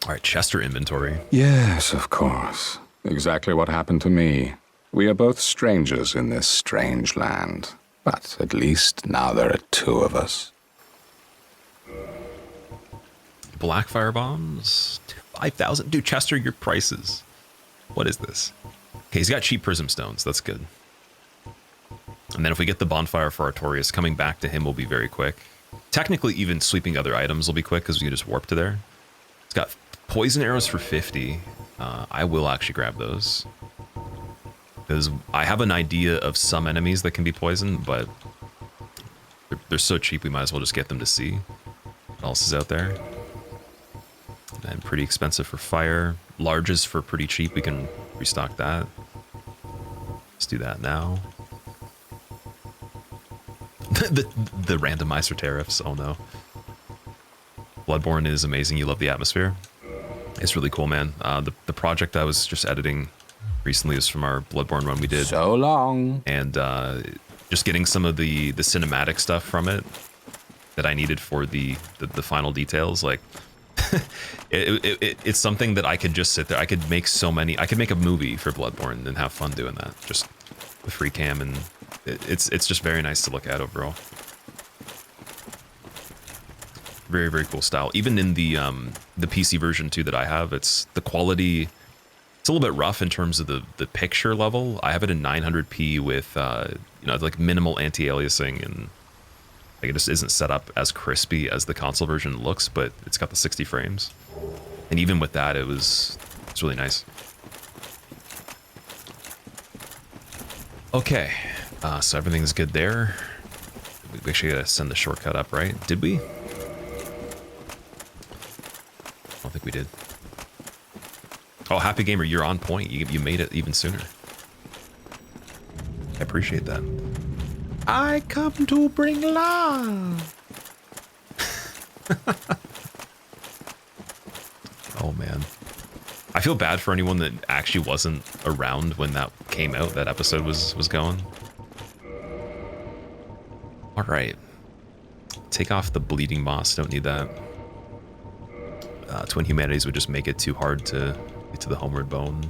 All right, Chester inventory. Yes, of course. Exactly what happened to me. We are both strangers in this strange land. But at least now there are two of us. Black fire bombs, 5,000. Dude, Chester, your prices. What is this? Okay, he's got cheap prism stones. That's good. And then if we get the bonfire for Artorias, coming back to him will be very quick. Technically, even sweeping other items will be quick because we can just warp to there. It's got poison arrows for 50. I will actually grab those. Because I have an idea of some enemies that can be poisoned, but they're so cheap we might as well just get them to see what else is out there. And pretty expensive for fire. Larges for pretty cheap, we can restock that. Let's do that now. the randomizer tariffs, oh no. Bloodborne is amazing, you love the atmosphere. It's really cool, man. The project I was just editing recently is from our Bloodborne run we did. So long. And just getting some of the cinematic stuff from it that I needed for the final details. Like, it's something that I could just sit there. I could make a movie for Bloodborne and have fun doing that. Just with free cam, and it's just very nice to look at overall. Very, very cool style. Even in the PC version too that I have, it's the quality. It's a little bit rough in terms of the picture level. I have it in 900p with like minimal anti-aliasing, and like it just isn't set up as crispy as the console version looks, but it's got the 60 frames. And even with that, it's really nice. Okay, so everything's good there. we actually gotta send the shortcut up, right? Did we? I don't think we did. Oh, Happy Gamer, you're on point. You made it even sooner. I appreciate that. I come to bring love. Oh man, I feel bad for anyone that actually wasn't around when that came out. That episode was going. All right, take off the bleeding moss. Don't need that. Twin Humanities would just make it too hard to get to the homeward bone.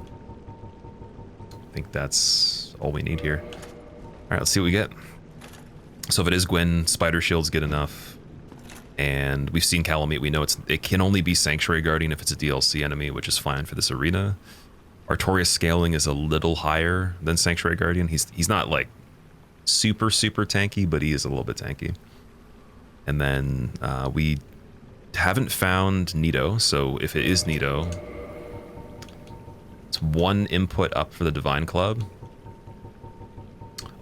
I think that's all we need here. All right, let's see what we get. So if it is Gwen, Spider Shield's good enough. And we've seen Calamite. We know it can only be Sanctuary Guardian if it's a DLC enemy, which is fine for this arena. Artorias scaling is a little higher than Sanctuary Guardian. He's not like super tanky, but he is a little bit tanky. And then we haven't found Nito, so if it is Nito, it's 1 input up for the Divine Club.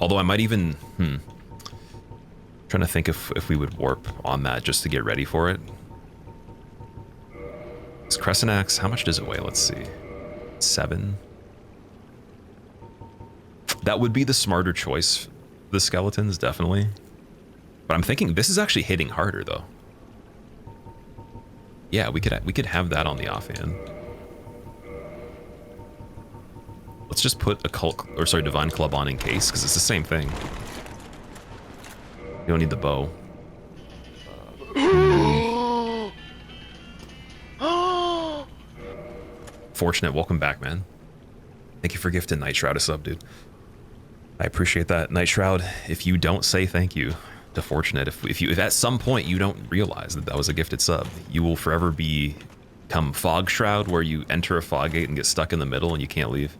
Although I might even trying to think if we would warp on that just to get ready for it. This Crescent Axe, how much does it weigh? Let's see. 7. That would be the smarter choice. The skeletons, definitely. But I'm thinking this is actually hitting harder though. Yeah, we could have that on the offhand. Let's just put Divine Club on in case, because it's the same thing. You don't need the bow. Fortunate, welcome back, man. Thank you for gifting Night Shroud a sub, dude. I appreciate that, Night Shroud. If you don't say thank you to Fortunate, if at some point you don't realize that was a gifted sub, you will forever become Fog Shroud, where you enter a fog gate and get stuck in the middle and you can't leave.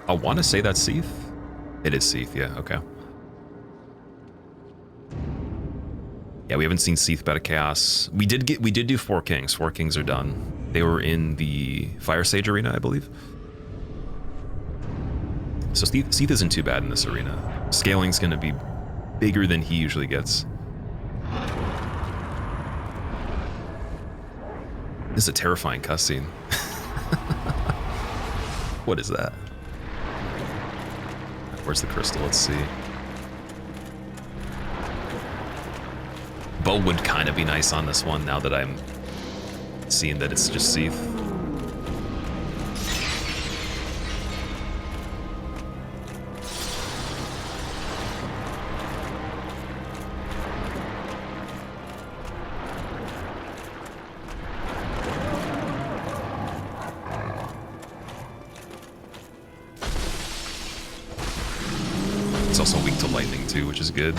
I want to say that's Seath. It is Seath, yeah, okay. Yeah, we haven't seen Seath Bed of Chaos. We did do 4 Kings. 4 Kings are done. They were in the Fire Sage arena, I believe. So Seath isn't too bad in this arena. Scaling's gonna be bigger than he usually gets. This is a terrifying cutscene. What is that? Where's the crystal? Let's see. Bow would kind of be nice on this one now that I'm seeing that it's just Seath. It's also weak to lightning too, which is good.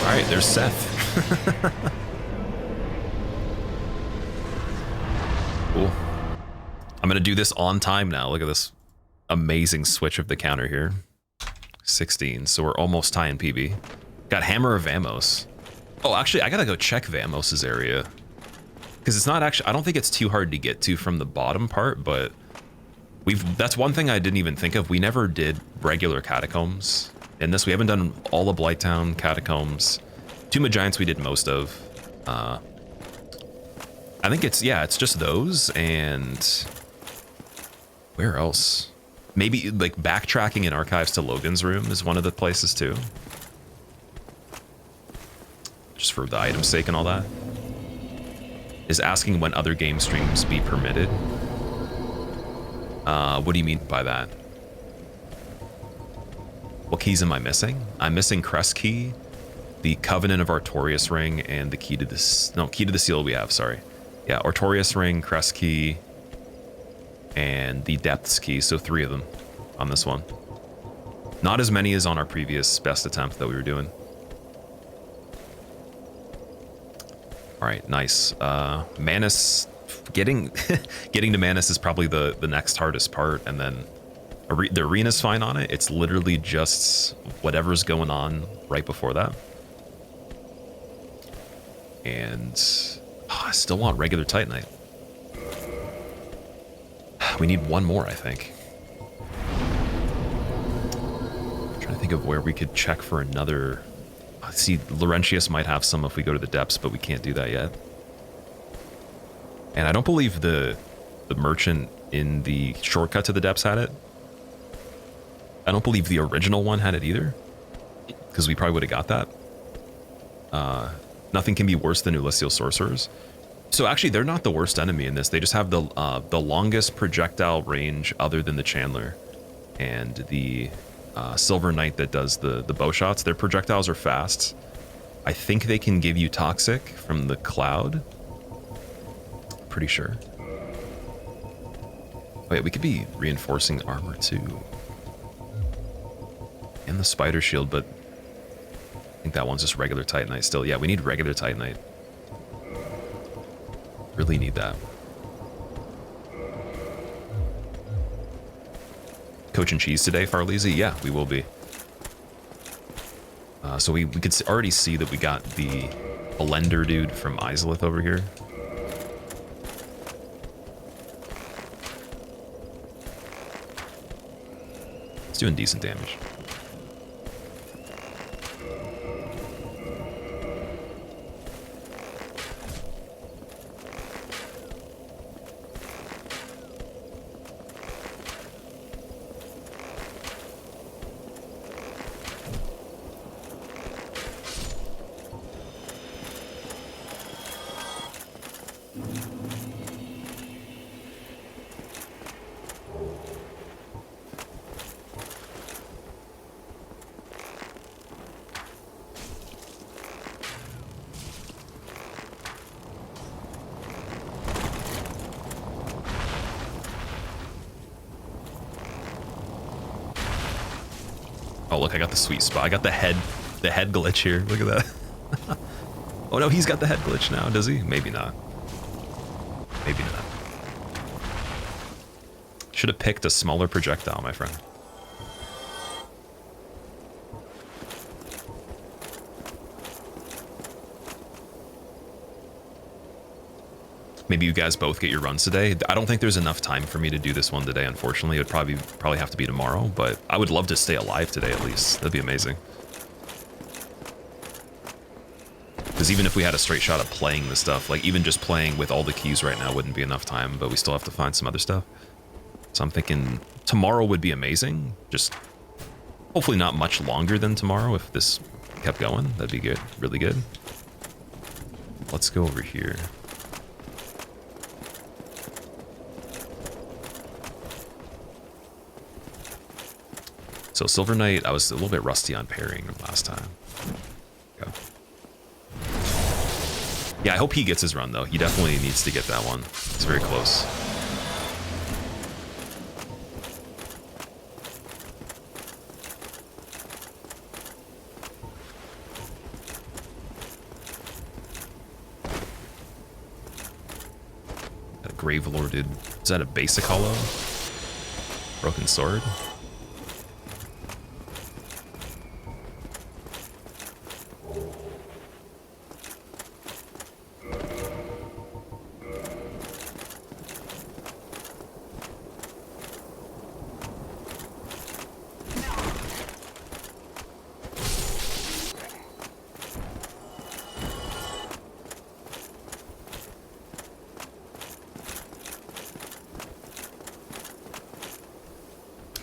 Alright, there's Seth. Cool. I'm gonna do this on time now. Look at this amazing switch of the counter here. 16, so we're almost tying PB. Got Hammer of Vamos. Oh, actually, I gotta go check Vamos's area. Because it's not actually, I don't think it's too hard to get to from the bottom part, but that's one thing I didn't even think of. We never did regular catacombs in this. We haven't done all of Blighttown catacombs. Tomb of Giants we did most of. I think it's just those, and where else? Maybe like backtracking in archives to Logan's room is one of the places too. Just for the item's sake and all that. Is asking when other game streams be permitted. What do you mean by that? What keys am I missing? I'm missing Crest Key, the Covenant of Artorias Ring, and the Key to the... No, Key to the Seal we have, sorry. Yeah, Artorias Ring, Crest Key, and the Depths Key, so 3 of them on this one. Not as many as on our previous best attempt that we were doing. Alright, nice. Manus... Getting to Manus is probably the next hardest part, and then the arena's fine on it. It's literally just whatever's going on right before that. And I still want regular Titanite. We need one more, I think. I'm trying to think of where we could check for another. See, Laurentius might have some if we go to the depths, but we can't do that yet. And I don't believe the merchant in the shortcut to the depths had it. I don't believe the original one had it either, because we probably would have got that. Nothing can be worse than Ulysseal Sorcerers. So actually, they're not the worst enemy in this. They just have the longest projectile range other than the Chandler. And the Silver Knight that does the bow shots. Their projectiles are fast. I think they can give you Toxic from the Cloud. Pretty sure. Wait, we could be reinforcing armor too. And the Spider Shield, but I think that one's just regular Titanite still. Yeah, we need regular Titanite. Really need that. Coach and cheese today, Farleezy? Yeah, we will be. So we could already see that we got the Blender dude from Izalith over here. It's doing decent damage. Oh, look, I got the sweet spot. I got the head glitch here. Look at that. Oh no, he's got the head glitch now, does he? Maybe not. Maybe not. Should have picked a smaller projectile, my friend. Maybe you guys both get your runs today. I don't think there's enough time for me to do this one today, unfortunately. It would probably have to be tomorrow, but I would love to stay alive today at least. That'd be amazing. Because even if we had a straight shot at playing the stuff, like even just playing with all the keys right now wouldn't be enough time, but we still have to find some other stuff. So I'm thinking tomorrow would be amazing. Just hopefully not much longer than tomorrow if this kept going. That'd be good, really good. Let's go over here. So Silver Knight, I was a little bit rusty on pairing last time. Okay. Yeah, I hope he gets his run though. He definitely needs to get that one. It's very close. Gravelorded. Is that a basic hollow? Broken sword?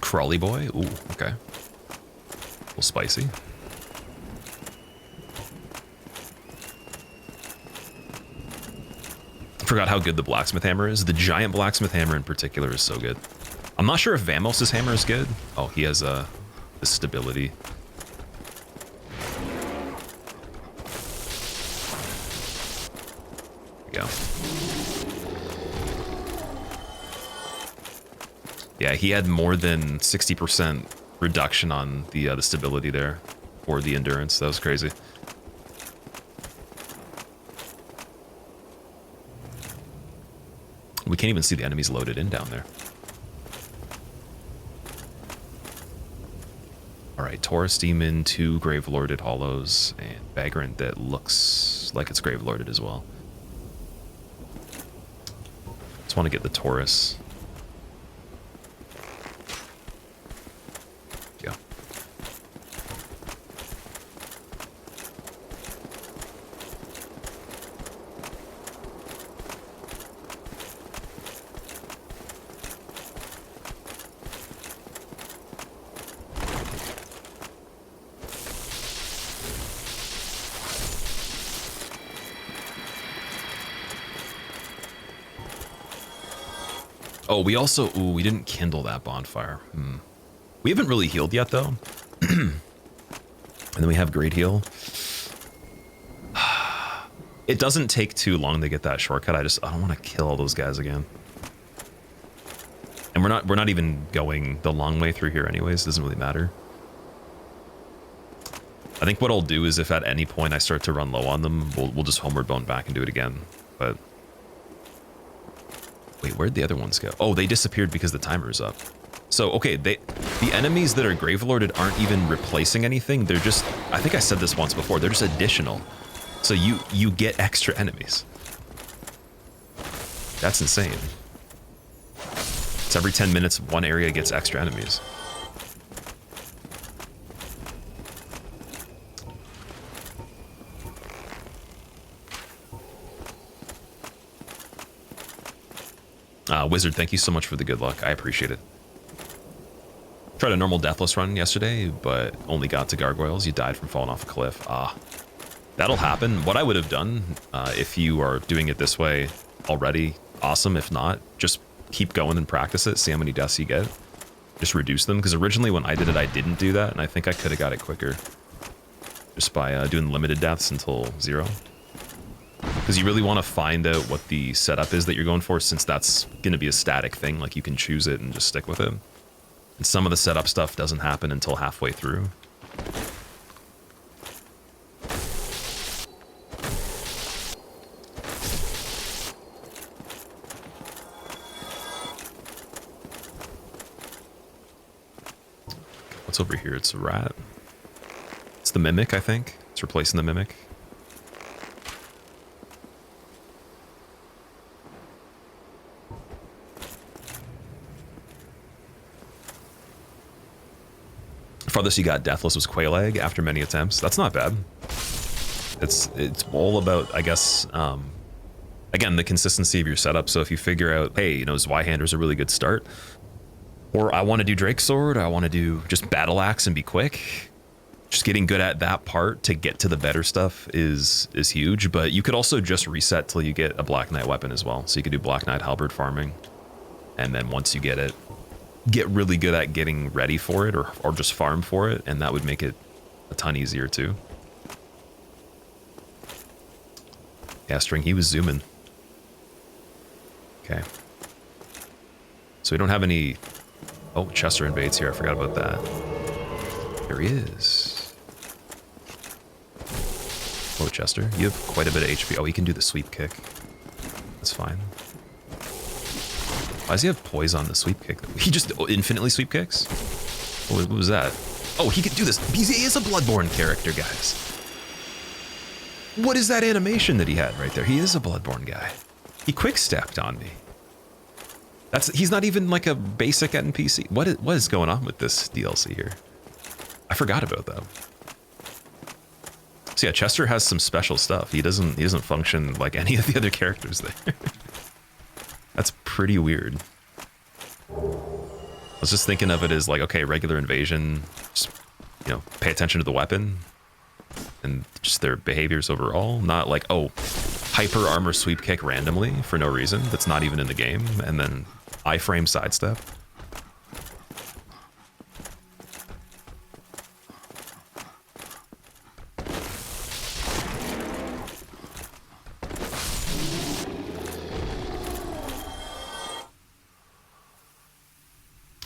Crawly boy? Ooh, okay. A little spicy. Forgot how good the blacksmith hammer is. The giant blacksmith hammer in particular is so good. I'm not sure if Vamos' hammer is good. Oh, he has the stability. There we go. Yeah, he had more than 60% reduction on the stability there, or the endurance. That was crazy. We can't even see the enemies loaded in down there. All right, Taurus Demon, 2 Gravelorded Hollows, and Vagrant that looks like it's Gravelorded as well. Just want to get the Taurus. Yeah. Oh, we also, ooh, we didn't kindle that bonfire. We haven't really healed yet, though. And then we have Great Heal. It doesn't take too long to get that shortcut. I don't want to kill all those guys again. And we're not even going the long way through here anyways. It doesn't really matter. I think what I'll do is if at any point I start to run low on them, we'll just homeward bone back and do it again. But wait, where'd the other ones go? Oh, they disappeared because the timer is up. So, okay, the enemies that are Gravelorded aren't even replacing anything. They're just, I think I said this once before, they're just additional. So you get extra enemies. That's insane. It's every 10 minutes, one area gets extra enemies. Wizard, thank you so much for the good luck. I appreciate it. Tried a normal deathless run yesterday, but only got to gargoyles. You died from falling off a cliff. That'll happen. What I would have done, if you are doing it this way already, awesome. If not, just keep going and practice it. See how many deaths you get. Just reduce them, because originally when I did it, I didn't do that, and I think I could have got it quicker. Just by doing limited deaths until 0. Because you really want to find out what the setup is that you're going for, since that's going to be a static thing. Like, you can choose it and just stick with it. And some of the setup stuff doesn't happen until halfway through. What's over here? It's a rat. It's the Mimic, I think. It's replacing the Mimic. Farthest you got deathless was Quail Egg after many attempts. That's not bad. It's all about, I guess, again, the consistency of your setup. So if you figure out, hey, you know, Zweihander's a really good start, or I want to do Drake Sword, I want to do just Battle Axe and be quick. Just getting good at that part to get to the better stuff is huge. But you could also just reset till you get a Black Knight weapon as well. So you could do Black Knight Halberd farming, and then once you get it, get really good at getting ready for it, or just farm for it, and that would make it a ton easier too. Yeah, String, he was zooming. Okay. So we don't have any... Oh, Chester invades here. I forgot about that. There he is. Oh, Chester, you have quite a bit of HP. Oh, he can do the sweep kick. That's fine. Why does he have poise on the sweep kick? He just infinitely sweep kicks? What was that? Oh, he could do this. He is a Bloodborne character, guys. What is that animation that he had right there? He is a Bloodborne guy. He quick stepped on me. He's not even like a basic NPC. What is going on with this DLC here? I forgot about that. So yeah, Chester has some special stuff. He doesn't function like any of the other characters there. That's pretty weird. I was just thinking of it as like, okay, regular invasion, just, you know, pay attention to the weapon and just their behaviors overall. Not like, oh, hyper armor sweep kick randomly for no reason. That's not even in the game. And then iframe sidestep.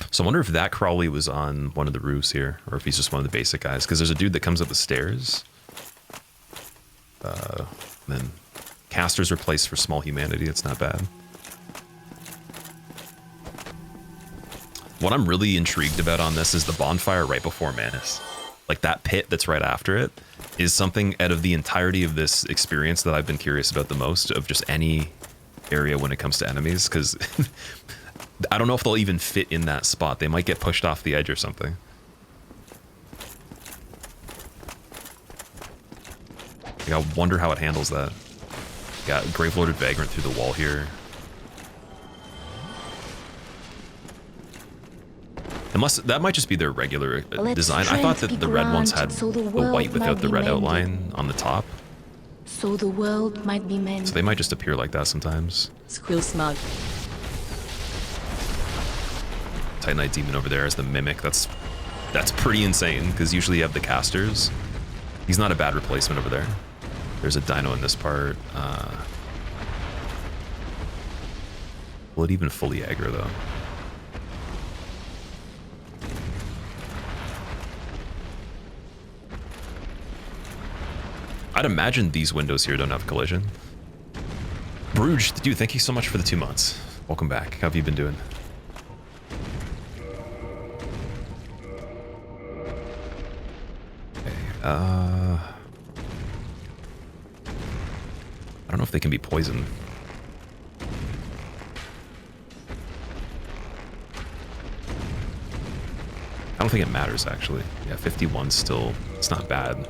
So I wonder if that Crawley was on one of the roofs here, or if he's just one of the basic guys. Because there's a dude that comes up the stairs. Then casters are placed for small humanity. It's not bad. What I'm really intrigued about on this is the bonfire right before Manus. Like that pit that's right after it is something out of the entirety of this experience that I've been curious about the most of just any area when it comes to enemies. Because I don't know if they'll even fit in that spot. They might get pushed off the edge or something. Like, I wonder how it handles that. Got Gravelord Vagrant through the wall here. That might just be their regular design. I thought that the red ones had the white without the red outline on the top. So the world might be mended. So they might just appear like that sometimes. Squill smug. Titanite Demon over there as the mimic. That's pretty insane because usually you have the casters. He's not a bad replacement over there. There's a Dino in this part. Will it even fully aggro though? I'd imagine these windows here don't have collision. Bruges, dude, thank you so much for the 2 months. Welcome back. How have you been doing? Okay, I don't know if they can be poisoned. I don't think it matters, actually. Yeah, 51 still, it's not bad.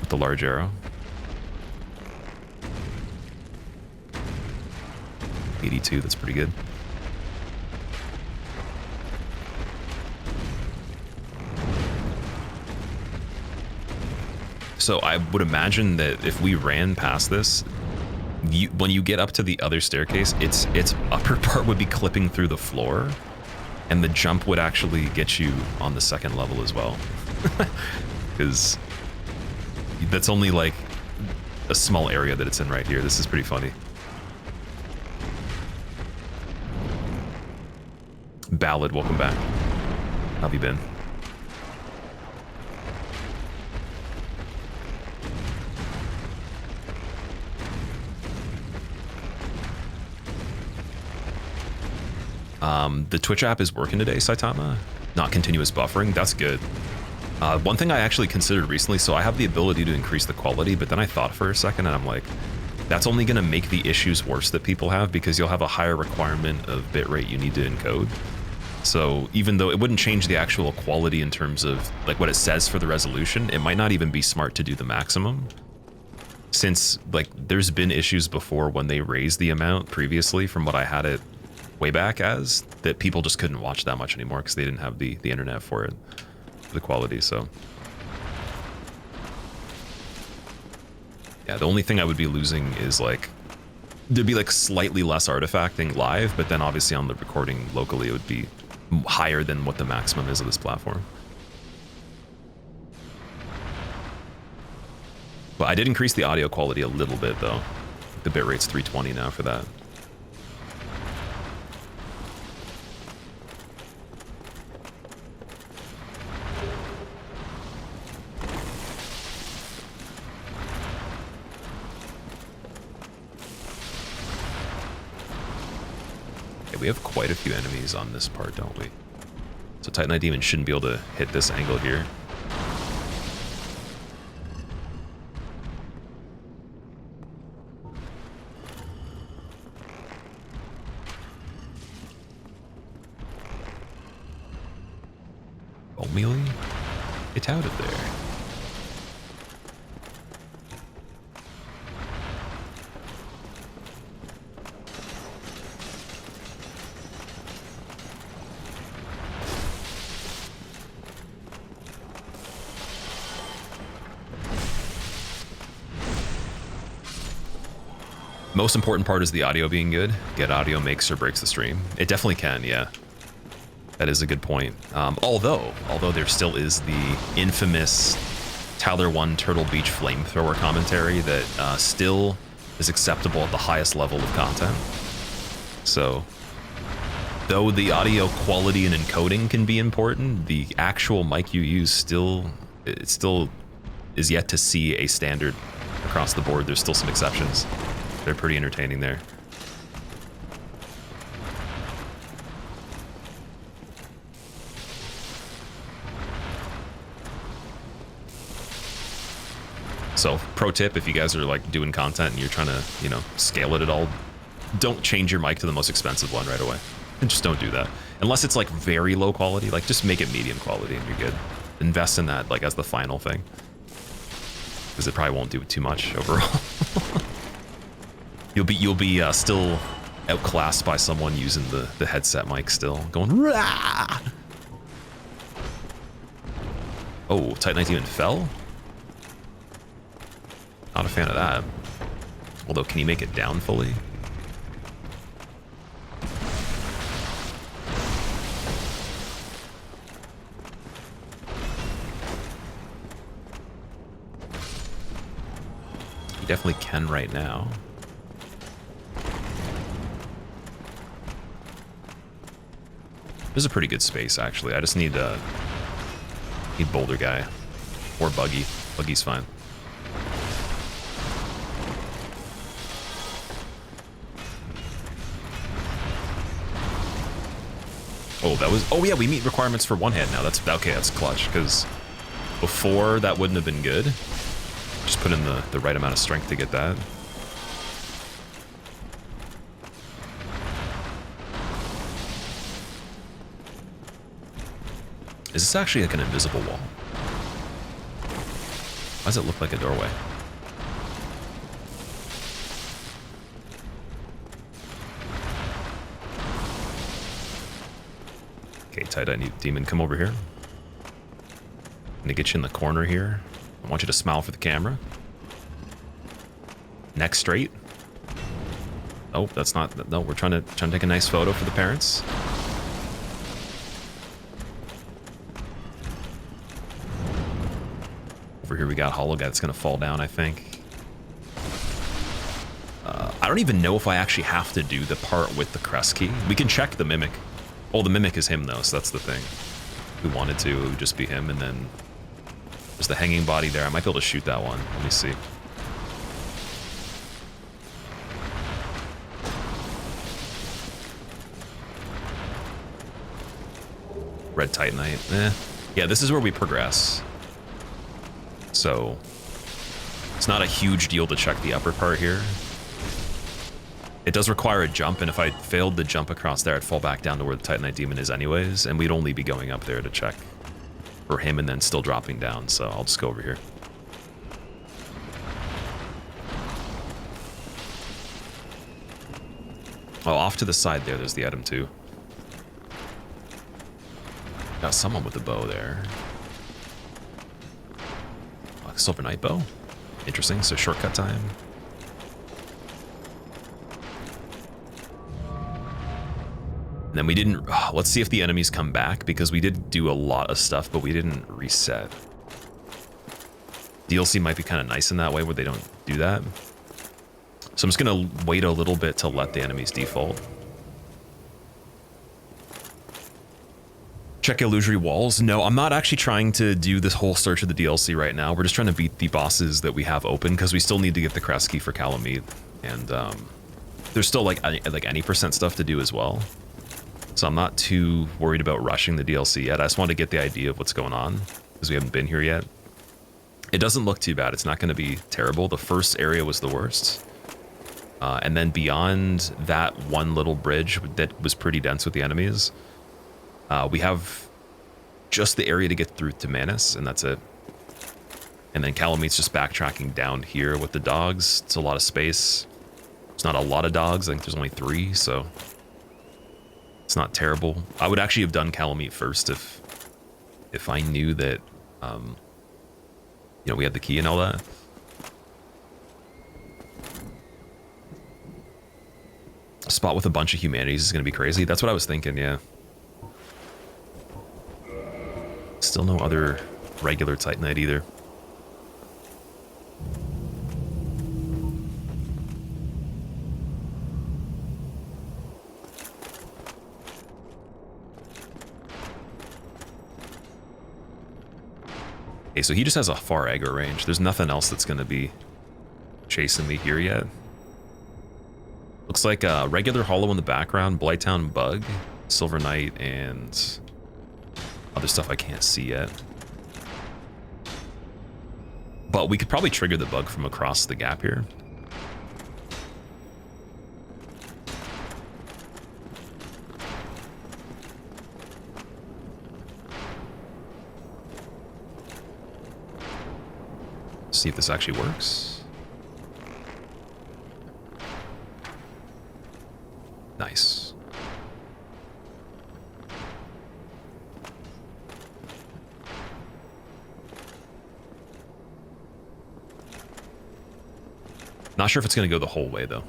With the large arrow. 82, that's pretty good. So I would imagine that if we ran past this, when you get up to the other staircase, its upper part would be clipping through the floor, and the jump would actually get you on the second level as well. Because that's only like a small area that it's in right here. This is pretty funny. Ballad, welcome back. How have you been? The Twitch app is working today, Saitama. Not continuous buffering. That's good. One thing I actually considered recently, so I have the ability to increase the quality, but then I thought for a second and I'm like, that's only going to make the issues worse that people have because you'll have a higher requirement of bitrate you need to encode. So even though it wouldn't change the actual quality in terms of like what it says for the resolution, it might not even be smart to do the maximum. Since like there's been issues before when they raised the amount previously from what I had it way back as, that people just couldn't watch that much anymore because they didn't have the internet for it, the quality. So yeah, the only thing I would be losing is like there'd be like slightly less artifacting live, but then obviously on the recording locally it would be higher than what the maximum is of this platform. But I did increase the audio quality a little bit though. The bitrate's 320 now for that. We we have quite a few enemies on this part, don't we? So Titanite Demon shouldn't be able to hit this angle here. Oh, melee? Get out of there. Most important part is the audio being good. Get audio makes or breaks the stream. It definitely can, yeah. That is a good point. Although there still is the infamous Tyler 1 Turtle Beach flamethrower commentary that still is acceptable at the highest level of content. So, though the audio quality and encoding can be important, the actual mic you use still is yet to see a standard across the board. There's still some exceptions. They're pretty entertaining there. So, pro tip, if you guys are like doing content and you're trying to, you know, scale it at all, don't change your mic to the most expensive one right away. And just don't do that. Unless it's like very low quality, like just make it medium quality and you're good. Invest in that like as the final thing. Because it probably won't do too much overall. You'll be still outclassed by someone using the headset mic still, going rah! Oh, Titanite Demon fell? Not a fan of that. Although, can you make it down fully? You definitely can right now. This is a pretty good space, actually. I just need Boulder Guy. Or Buggy. Buggy's fine. Oh, that was... Oh, yeah, we meet requirements for one head now. That's... Okay, that's clutch, because before, that wouldn't have been good. Just put in the right amount of strength to get that. Is this actually like an invisible wall? Why does it look like a doorway? Okay, Titanite Demon, come over here. I'm gonna get you in the corner here. I want you to smile for the camera. Neck straight. Oh, that's not... No, we're trying to take a nice photo for the parents. Over here we got Hollow Guy that's gonna fall down, I think. I don't even know if I actually have to do the part with the crest key. We can check the Mimic. Oh, the Mimic is him though, so that's the thing. If we wanted to, it would just be him, and then there's the hanging body there. I might be able to shoot that one. Let me see. Red Titanite. Eh. Yeah, this is where we progress. So, it's not a huge deal to check the upper part here. It does require a jump, and if I failed to jump across there, I'd fall back down to where the Titanite Demon is anyways, and we'd only be going up there to check for him and then still dropping down, so I'll just go over here. Oh, off to the side there's the item too. Got someone with a bow there. Silver Knight bow. Interesting, so shortcut time. And then we didn't... let's see if the enemies come back, because we did do a lot of stuff, but we didn't reset. DLC might be kind of nice in that way, where they don't do that. So I'm just going to wait a little bit to let the enemies default. Check illusory walls. No, I'm not actually trying to do this whole search of the DLC right now. We're just trying to beat the bosses that we have open, because we still need to get the crest key for Calamite. And there's still like any percent stuff to do as well. So I'm not too worried about rushing the DLC yet. I just want to get the idea of what's going on because we haven't been here yet. It doesn't look too bad. It's not going to be terrible. The first area was the worst. And then beyond that one little bridge that was pretty dense with the enemies, we have just the area to get through to Manus, and that's it. And then Calamete's just backtracking down here with the dogs. It's a lot of space. It's not a lot of dogs. I think there's only 3, so it's not terrible. I would actually have done Calamite first if I knew that, you know, we had the key and all that. A spot with a bunch of humanities is going to be crazy. That's what I was thinking, yeah. Still no other regular Titanite either. Okay, so he just has a far aggro range. There's nothing else that's going to be chasing me here yet. Looks like a regular hollow in the background, Blighttown Bug, Silver Knight, and other stuff I can't see yet. But we could probably trigger the bug from across the gap here. See if this actually works. Nice. Not sure if it's going to go the whole way, though.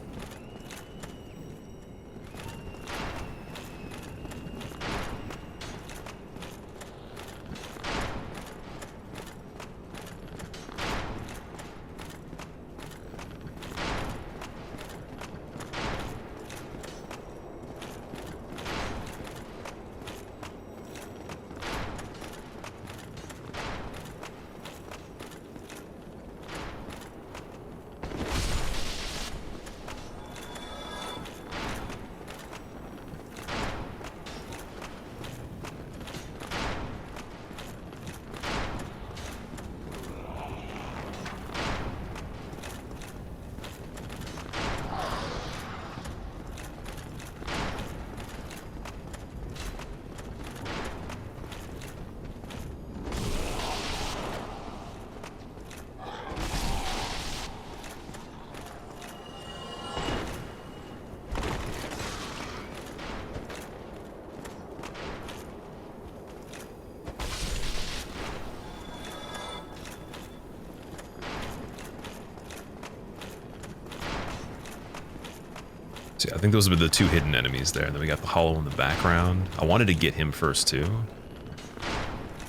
So yeah, I think those were the 2 hidden enemies there. And then we got the hollow in the background. I wanted to get him first too,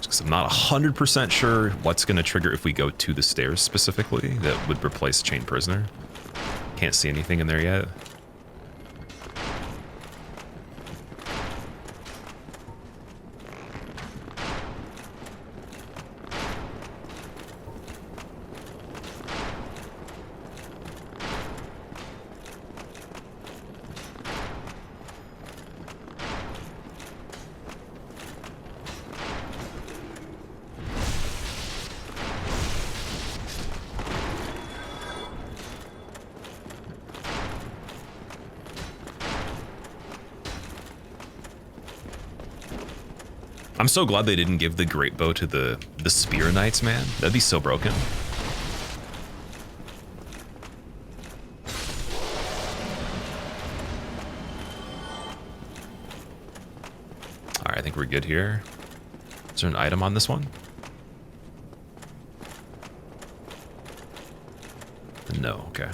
because I'm not 100% sure what's going to trigger if we go to the stairs specifically that would replace Chained Prisoner. Can't see anything in there yet. I'm so glad they didn't give the great bow to the spear knights, man. That'd be so broken. All right, I think we're good here. Is there an item on this one? No, okay.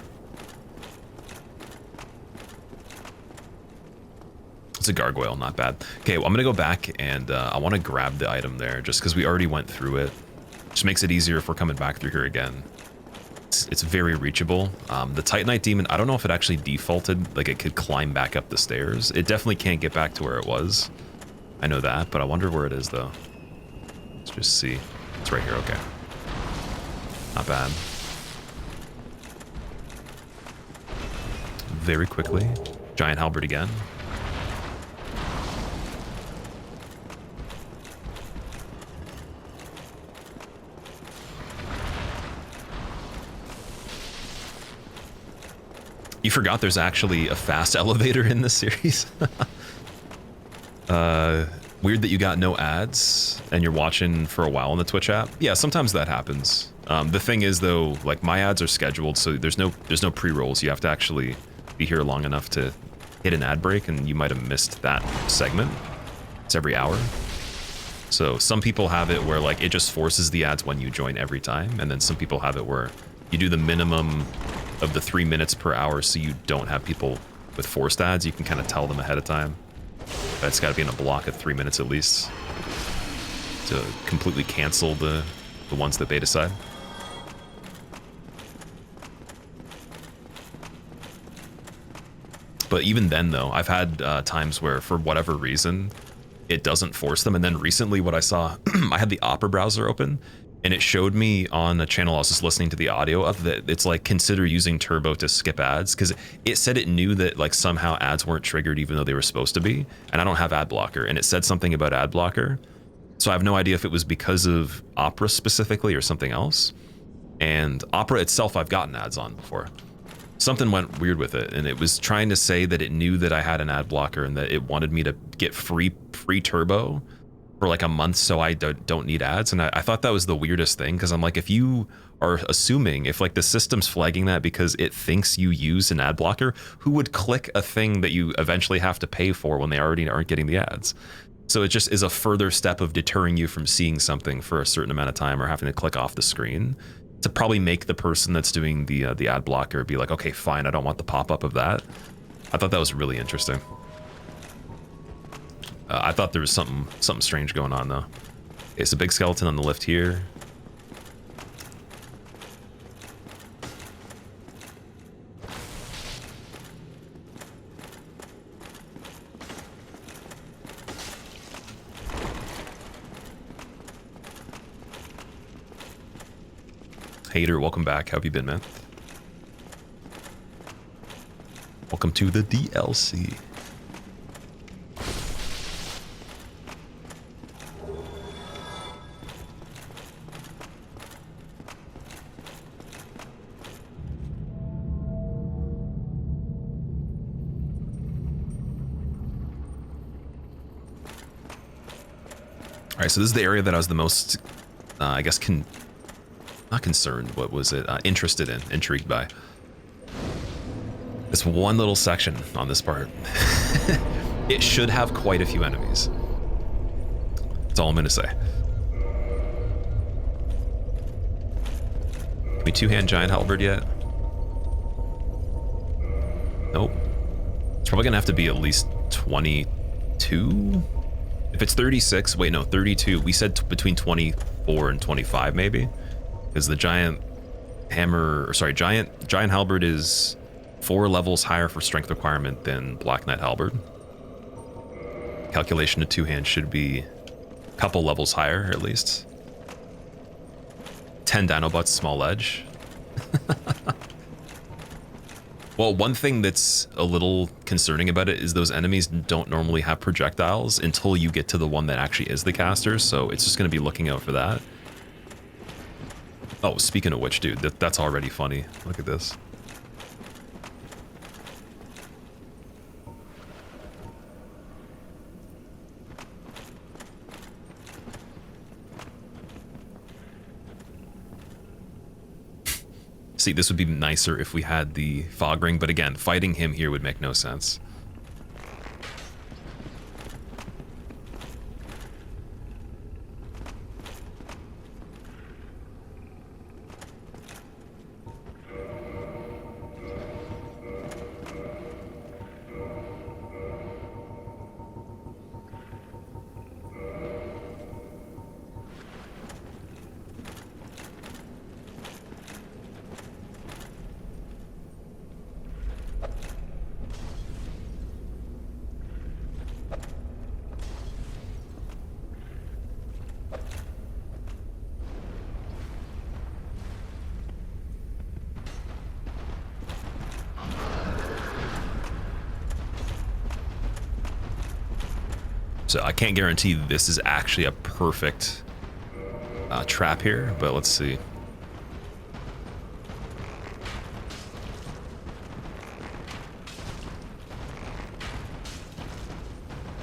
It's a gargoyle, not bad. Okay, well, I'm gonna go back and I want to grab the item there just because we already went through it. Just makes it easier if we're coming back through here again. It's very reachable. The Titanite demon, I don't know if it actually defaulted, like it could climb back up the stairs. It definitely can't get back to where it was. I know that, but I wonder where it is though. Let's just see. It's right here, okay. Not bad. Very quickly. Giant halberd again. You forgot there's actually a fast elevator in this series. Weird that you got no ads and you're watching for a while on the Twitch app. Yeah, sometimes that happens. The thing is though, like my ads are scheduled, so there's no pre-rolls. You have to actually be here long enough to hit an ad break, and you might have missed that segment. It's every hour. So some people have it where like it just forces the ads when you join every time, and then some people have it where you do the minimum of the 3 minutes per hour so you don't have people with forced ads. You can kind of tell them ahead of time. But it's got to be in a block of 3 minutes at least to completely cancel the ones that they decide. But even then though, I've had times where for whatever reason it doesn't force them. And then recently what I saw, I had the Opera browser open, and it showed me on a channel I was just listening to the audio of that it's like consider using Turbo to skip ads, because it said it knew that like somehow ads weren't triggered even though they were supposed to be, and I don't have ad blocker, and it said something about ad blocker, so I have no idea if it was because of Opera specifically or something else. And Opera itself I've gotten ads on before. Something went weird with it, and it was trying to say that it knew that I had an ad blocker and that it wanted me to get free Turbo for like a month so I don't need ads. And I thought that was the weirdest thing, because I'm like, if you are assuming, if like the system's flagging that because it thinks you use an ad blocker, who would click a thing that you eventually have to pay for when they already aren't getting the ads? So it just is a further step of deterring you from seeing something for a certain amount of time or having to click off the screen, to probably make the person that's doing the ad blocker be like, okay, fine, I don't want the pop-up of that. I thought that was really interesting. I thought there was something strange going on though. It's a big skeleton on the lift here. Hater, welcome back. How have you been, man? Welcome to the DLC. All right, so this is the area that I was the most, I guess, not concerned, what was it? Interested in, intrigued by. This one little section on this part. It should have quite a few enemies. That's all I'm gonna say. Can we two-hand giant halberd yet? Nope. It's probably gonna have to be at least 22? If it's 36, wait, no, 32. We said between 24 and 25 maybe. Because the giant hammer, or sorry, giant halberd is 4 levels higher for strength requirement than Black Knight halberd. Calculation to two-hand should be a couple levels higher, at least. 10 Dino butts, small edge. Well, one thing that's a little concerning about it is those enemies don't normally have projectiles until you get to the one that actually is the caster, so it's just going to be looking out for that. Oh, speaking of which, dude, that's already funny. Look at this. See, this would be nicer if we had the fog ring, but again, fighting him here would make no sense. So I can't guarantee this is actually a perfect trap here, but let's see.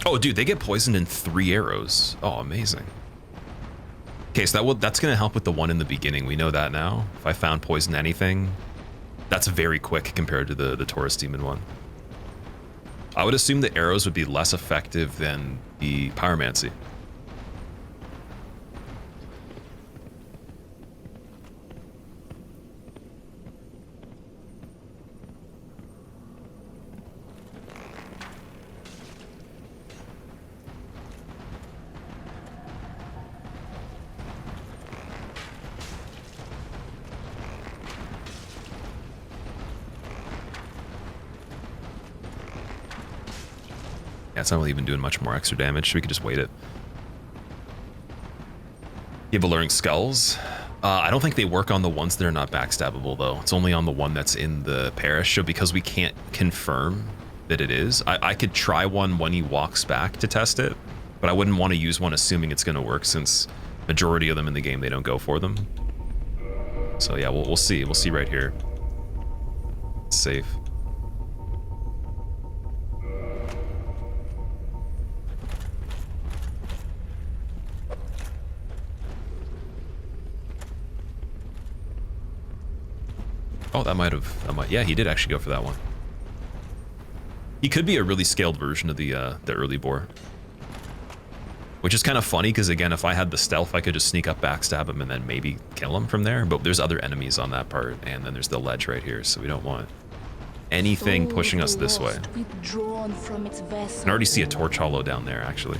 Oh, dude, they get poisoned in 3 arrows. Oh, amazing. Okay, so that's going to help with the one in the beginning. We know that now. If I found poison anything, that's very quick compared to the Taurus Demon one. I would assume the arrows would be less effective than the Pyromancy. Yeah, it's not really even doing much more extra damage, so we could just wait it. You have Alluring Skulls. I don't think they work on the ones that are not backstabbable, though. It's only on the one that's in the parish, so because we can't confirm that it is, I could try one when he walks back to test it, but I wouldn't want to use one assuming it's going to work, since majority of them in the game, they don't go for them. So yeah, we'll see. We'll see right here. It's safe. Oh, that might have. Yeah, he did actually go for that one. He could be a really scaled version of the early boar, which is kind of funny because again, if I had the stealth, I could just sneak up, backstab him, and then maybe kill him from there. But there's other enemies on that part, and then there's the ledge right here, so we don't want anything pushing us this way. Withdrawn from its vessel. I can already see a torch hollow down there, actually.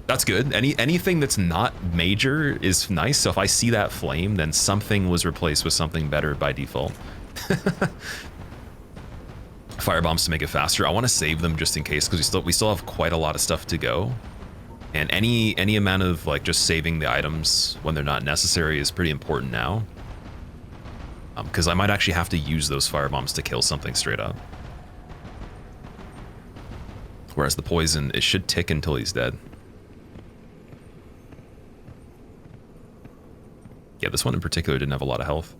That's good. Anything that's not major is nice. So if I see that flame, then something was replaced with something better by default. Firebombs to make it faster. I want to save them just in case, because we still have quite a lot of stuff to go. And any amount of like just saving the items when they're not necessary is pretty important now. Because I might actually have to use those firebombs to kill something straight up. Whereas the poison, it should tick until he's dead. Yeah, this one in particular didn't have a lot of health.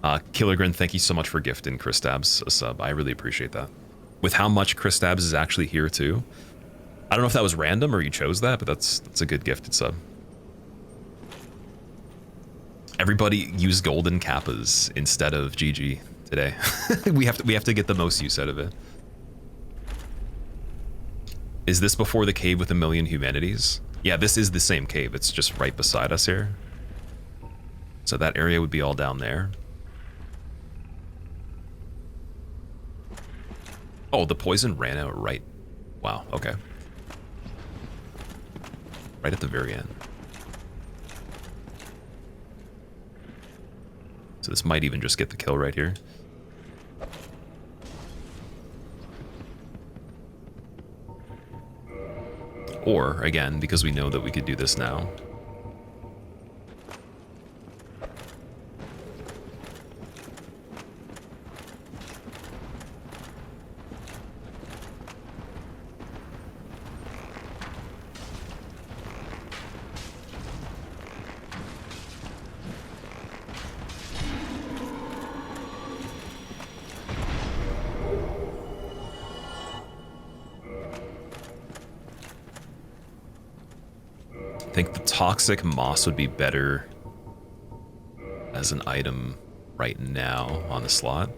Killigren, thank you so much for gifting Chris Stabs a sub. I really appreciate that. With how much Chris Stabs is actually here too. I don't know if that was random or you chose that, but that's a good gifted sub. Everybody use golden kappas instead of GG today. we have to get the most use out of it. Is this before the cave with 1,000,000 humanities? Yeah, this is the same cave. It's just right beside us here. So that area would be all down there. Oh, the poison ran out right. Wow, okay. Right at the very end. So this might even just get the kill right here. Or, again, because we know that we could do this now. I think the toxic moss would be better as an item right now on the slot.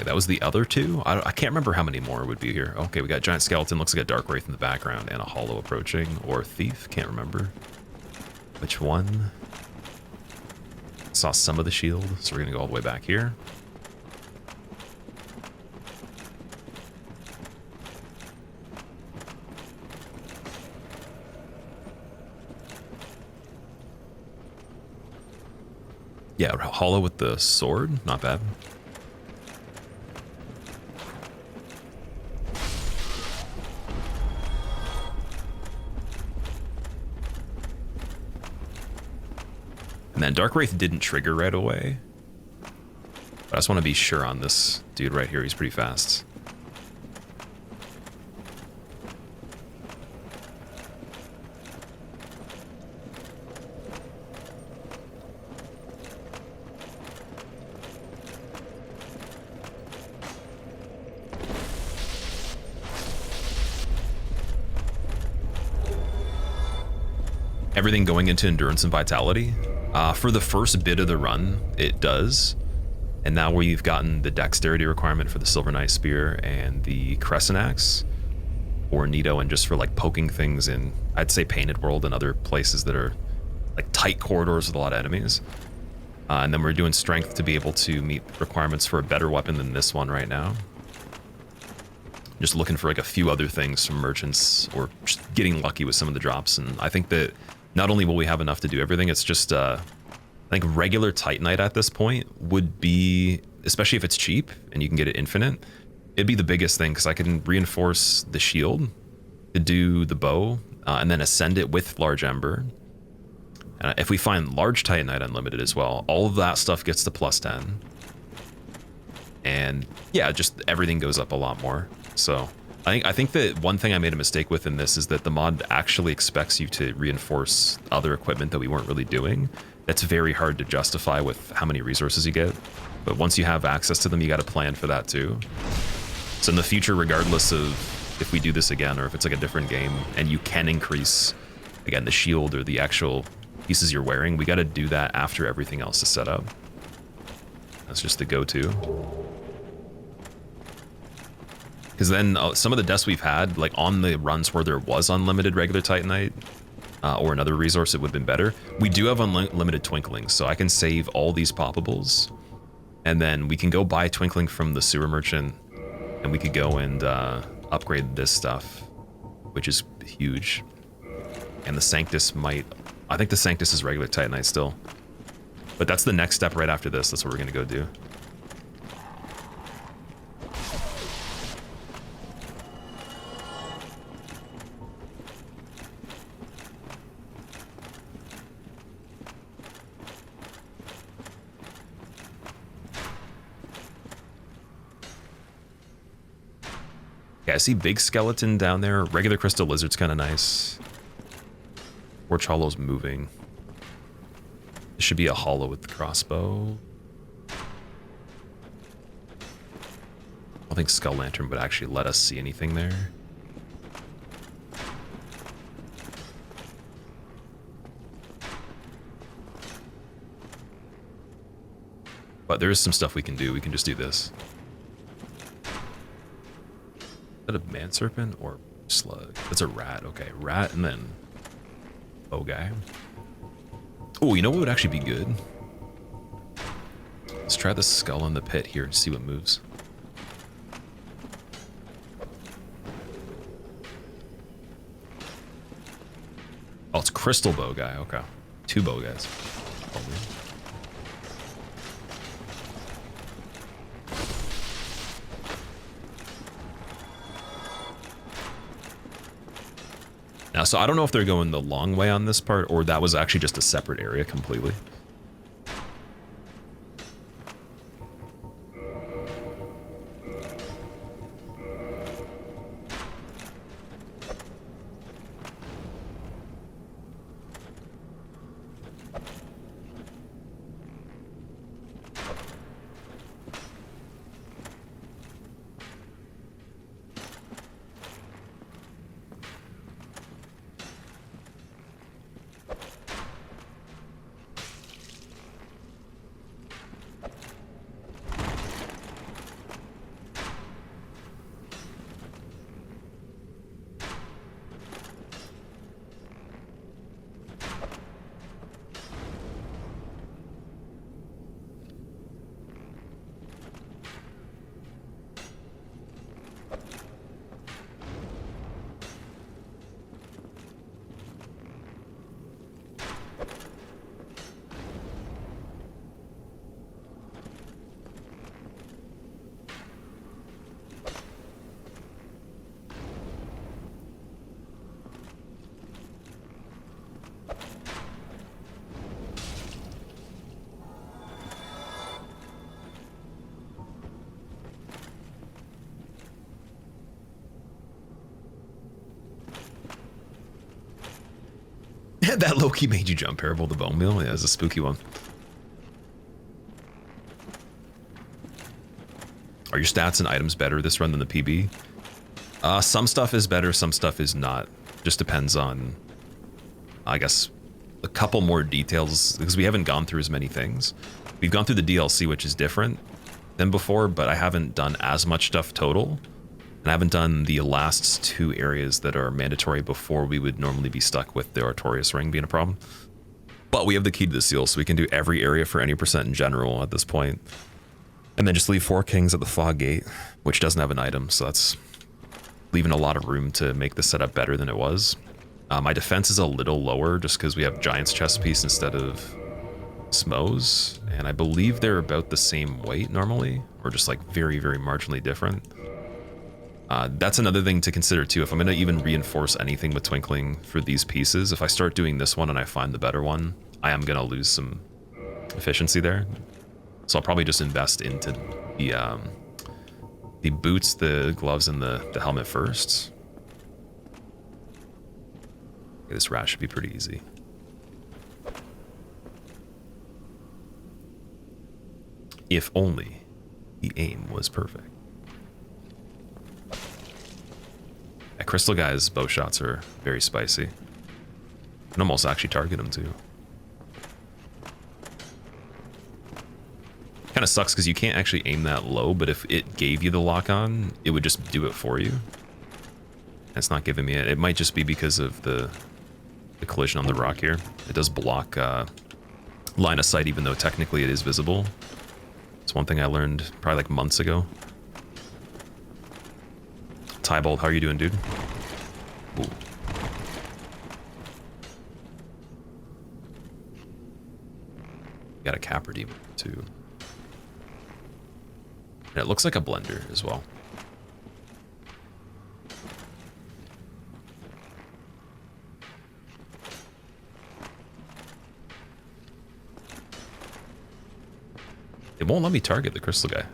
That was the other two? I can't remember how many more would be here. Okay, we got Giant Skeleton, looks like a Dark Wraith in the background, and a Hollow approaching, or Thief, can't remember. Which one? Saw some of the shield, so we're gonna go all the way back here. Yeah, Hollow with the sword, not bad. And then Dark Wraith didn't trigger right away. But I just want to be sure on this dude right here. He's pretty fast. Everything going into endurance and vitality. For the first bit of the run, it does. And now we've gotten the dexterity requirement for the Silver Knight Spear and the Crescent Axe, or Nito, and just for like poking things in, I'd say Painted World and other places that are like tight corridors with a lot of enemies. And then we're doing strength to be able to meet requirements for a better weapon than this one right now. Just looking for like a few other things from merchants, or just getting lucky with some of the drops. And I think that not only will we have enough to do everything, it's just, I think regular Titanite at this point would be, especially if it's cheap and you can get it infinite, it'd be the biggest thing, because I can reinforce the shield to do the bow, and then ascend it with Large Ember. If we find Large Titanite Unlimited as well, all of that stuff gets to +10. And yeah, just everything goes up a lot more. So I think that one thing I made a mistake with in this is that the mod actually expects you to reinforce other equipment that we weren't really doing. That's very hard to justify with how many resources you get. But once you have access to them, you got to plan for that too. So in the future, regardless of if we do this again or if it's like a different game, and you can increase, again, the shield or the actual pieces you're wearing, we got to do that after everything else is set up. That's just the go-to. Because then some of the deaths we've had, like on the runs where there was unlimited regular Titanite, or another resource, it would have been better. We do have unlimited Twinkling, so I can save all these poppables, and then we can go buy Twinkling from the sewer merchant, and we could go and upgrade this stuff, which is huge. And the Sanctus might, I think the Sanctus is regular Titanite still. But that's the next step right after this. That's what we're gonna go do. Yeah, I see Big Skeleton down there. Regular Crystal Lizard's kind of nice. Porch Hollow's moving. This should be a hollow with the crossbow. I don't think Skull Lantern would actually let us see anything there. But there is some stuff we can do. We can just do this. Is that a man serpent or slug? That's a rat. Okay, rat and then bow guy. Oh, you know what would actually be good? Let's try the skull in the pit here and see what moves. Oh, it's crystal bow guy. Okay, 2 bow guys. Probably. Now, so I don't know if they're going the long way on this part, or that was actually just a separate area completely. That Loki made you jump, Parable the Bone Meal. Yeah, it's a spooky one. Are your stats and items better this run than the PB? Some stuff is better, some stuff is not. Just depends on, I guess, a couple more details, because we haven't gone through as many things. We've gone through the DLC, which is different than before, but I haven't done as much stuff total. And I haven't done the last 2 areas that are mandatory before we would normally be stuck with the Artorias ring being a problem. But we have the key to the seal, so we can do every area for any percent in general at this point. And then just leave 4 kings at the fog gate, which doesn't have an item, so that's leaving a lot of room to make the setup better than it was. My defense is a little lower just because we have Giant's chest piece instead of Smo's, and I believe they're about the same weight normally, or just like very, very marginally different. That's another thing to consider too. If I'm going to even reinforce anything with Twinkling for these pieces, if I start doing this one and I find the better one, I am going to lose some efficiency there. So I'll probably just invest into the boots, the gloves, and the helmet first. Okay, this rat should be pretty easy. If only the aim was perfect. That Crystal guy's bow shots are very spicy. You can almost actually target him too. Kind of sucks because you can't actually aim that low, but if it gave you the lock on, it would just do it for you. It's not giving me it. It might just be because of the collision on the rock here. It does block line of sight, even though technically it is visible. It's one thing I learned probably like months ago. Tybalt, how are you doing, dude? Ooh. Got a cap redeemer too. And it looks like a blender as well. It won't let me target the crystal guy.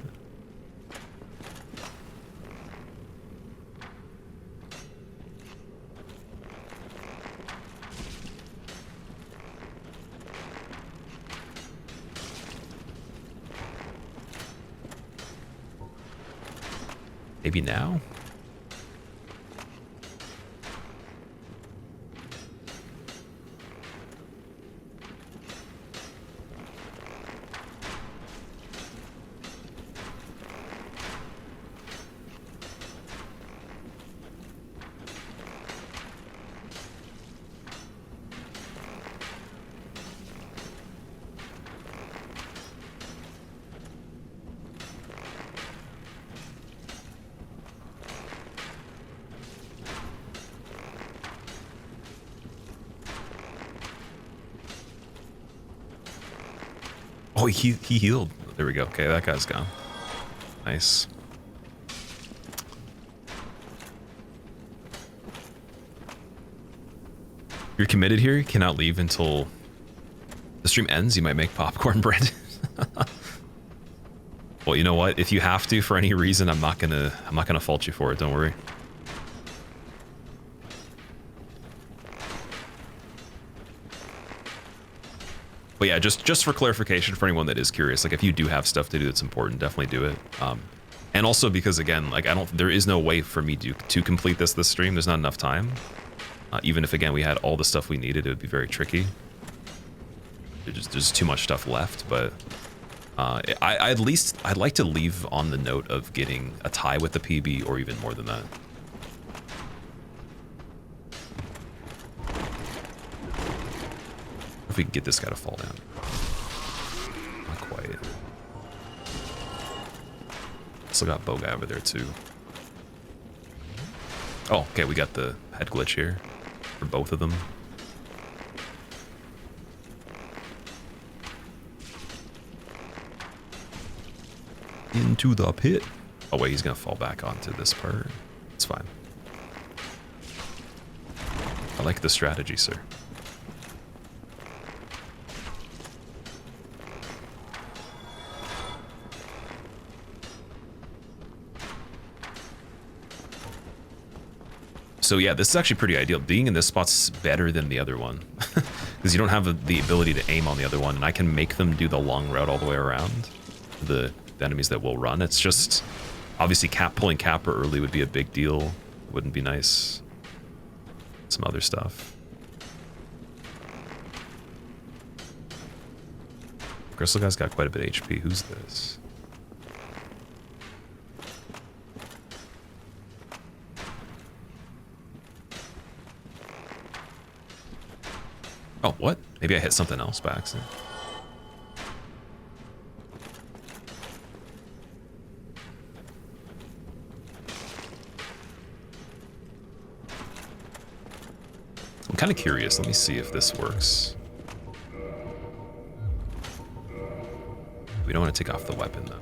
Maybe now? Oh, he healed. There we go. Okay, that guy's gone. Nice. You're committed here? You cannot leave until the stream ends? You might make popcorn bread. Well, you know what? If you have to for any reason, I'm not gonna fault you for it, don't worry. But yeah, just for clarification for anyone that is curious, like if you do have stuff to do that's important, definitely do it. And also because again, like there is no way for me to complete this stream. There's not enough time. Even if again we had all the stuff we needed, it would be very tricky. There's too much stuff left, but I'd like to leave on the note of getting a tie with the PB or even more than that. If we can get this guy to fall down. Not quite. Still got bow guy over there too. Oh, okay, we got the head glitch here for both of them. Into the pit. Oh wait, he's gonna fall back onto this part. It's fine. I like the strategy, sir. So yeah, this is actually pretty ideal. Being in this spot's better than the other one. Because you don't have the ability to aim on the other one, and I can make them do the long route all the way around. The enemies that will run. It's just, obviously pulling Capra early would be a big deal. Wouldn't be nice. Some other stuff. Crystal guy's got quite a bit of HP. Who's this? Oh, what? Maybe I hit something else by accident. I'm kind of curious. Let me see if this works. We don't want to take off the weapon, though.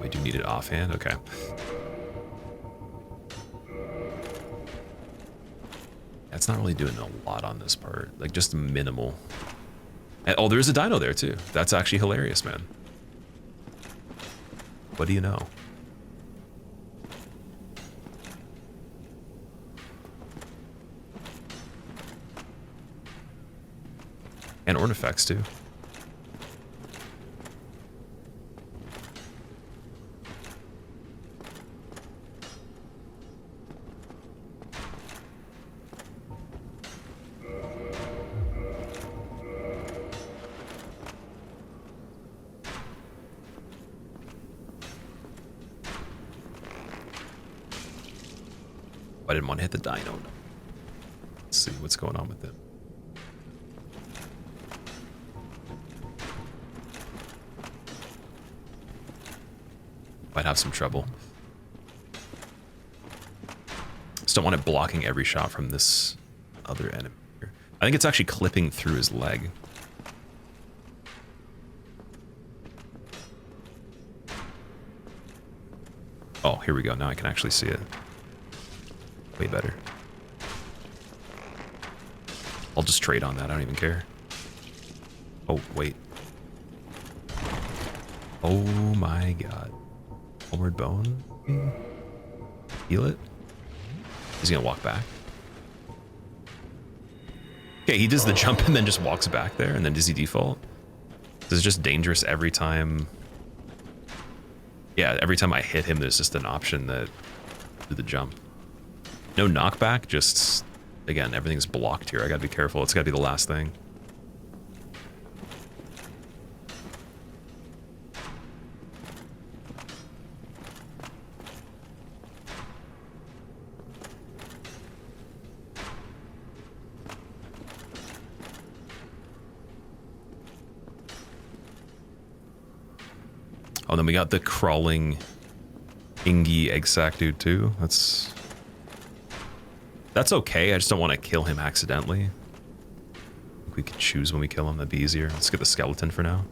We do need it offhand? Okay. That's not really doing a lot on this part. Like, just minimal. And, oh, there's a dino there, too. That's actually hilarious, man. What do you know? And artifacts, too. I didn't want to hit the dino. Let's see what's going on with it. Might have some trouble. Just don't want it blocking every shot from this other enemy here. I think it's actually clipping through his leg. Oh, here we go. Now I can actually see it. Way better. I'll just trade on that. I don't even care. Oh, wait. Oh my god. Homeward bone? Heal it? He's gonna walk back. Okay, he does the jump and then just walks back there, and then does he default? This is just dangerous every time. Yeah, every time I hit him, there's just an option that do the jump. No knockback, just, again, everything's blocked here. I gotta be careful. It's gotta be the last thing. Oh, then we got the crawling Ingy egg sack dude too. That's okay. I just don't want to kill him accidentally. We could choose when we kill him. That'd be easier. Let's get the skeleton for now.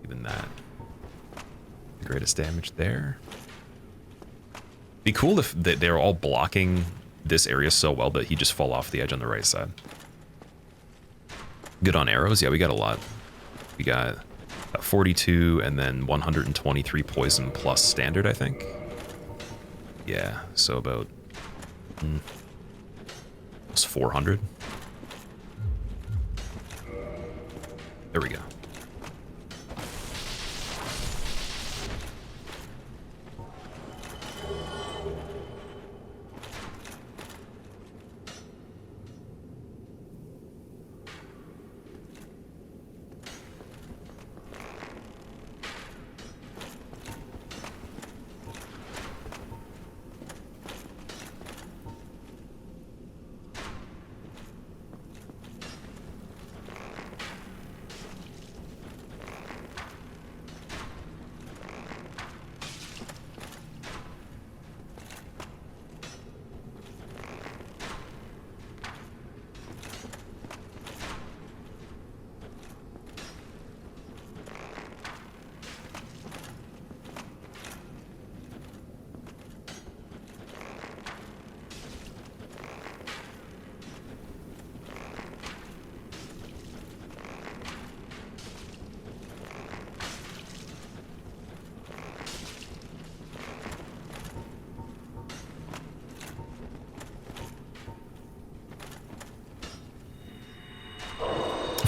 Even that. The greatest damage there. Be cool if they're all blocking this area so well that he just fall off the edge on the right side. Good on arrows. Yeah, we got a lot. We got 42 and then 123 poison plus standard, I think. Yeah, so about almost 400. There we go.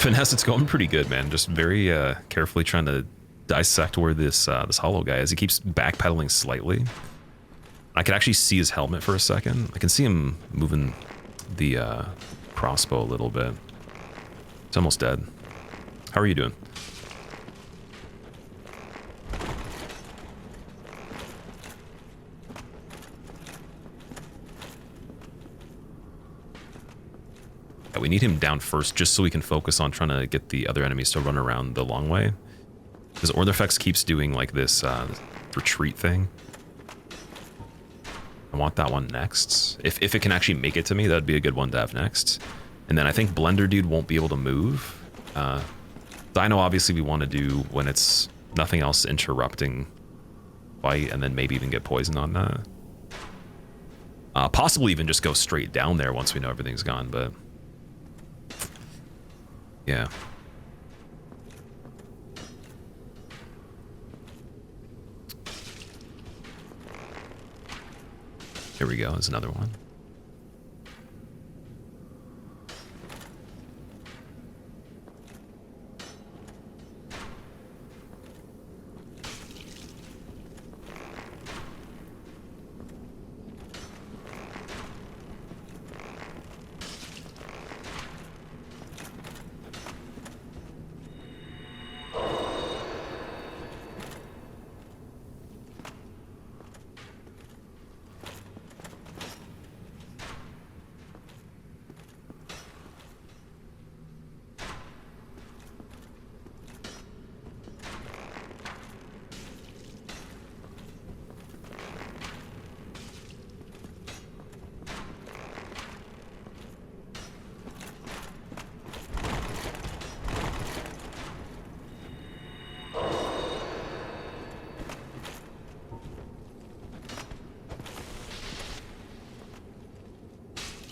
Finesse, it's going pretty good, man. Just very carefully trying to dissect where this this hollow guy is. He keeps backpedaling slightly. I can actually see his helmet for a second. I can see him moving the crossbow a little bit. It's almost dead. How are you doing? Yeah, we need him down first just so we can focus on trying to get the other enemies to run around the long way. Because Orthofex keeps doing like this retreat thing. I want that one next. If it can actually make it to me, that'd be a good one to have next. And then I think Blender Dude won't be able to move. Dino obviously we want to do when it's nothing else interrupting fight, and then maybe even get poisoned on that. Possibly even just go straight down there once we know everything's gone, but... yeah. Here we go, there's another one.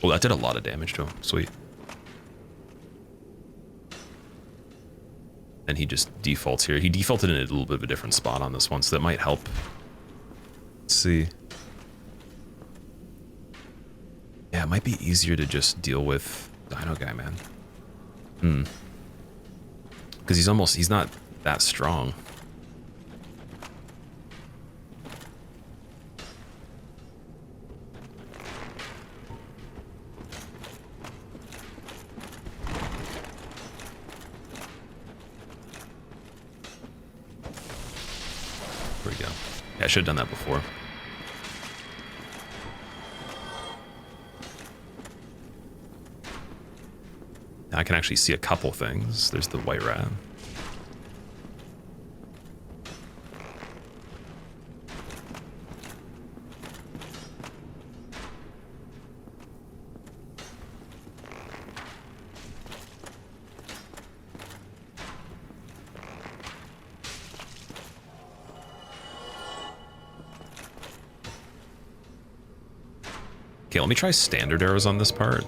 Oh, that did a lot of damage to him. Sweet. And he just defaults here. He defaulted in a little bit of a different spot on this one, so that might help. Let's see. Yeah, it might be easier to just deal with Dino guy, man. Because he's not that strong. There we go. Yeah, I should have done that before. Now I can actually see a couple things. There's the white rat. Okay, let me try standard arrows on this part.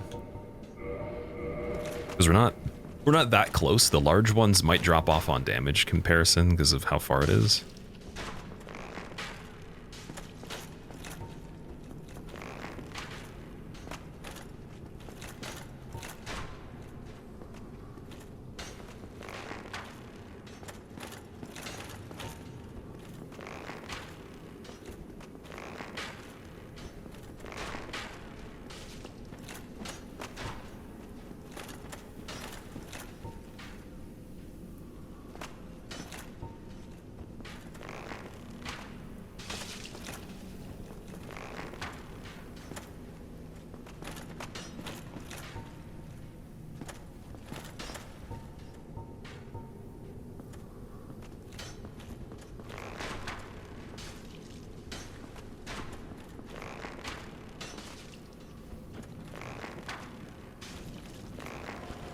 Because we're not that close. The large ones might drop off on damage comparison because of how far it is.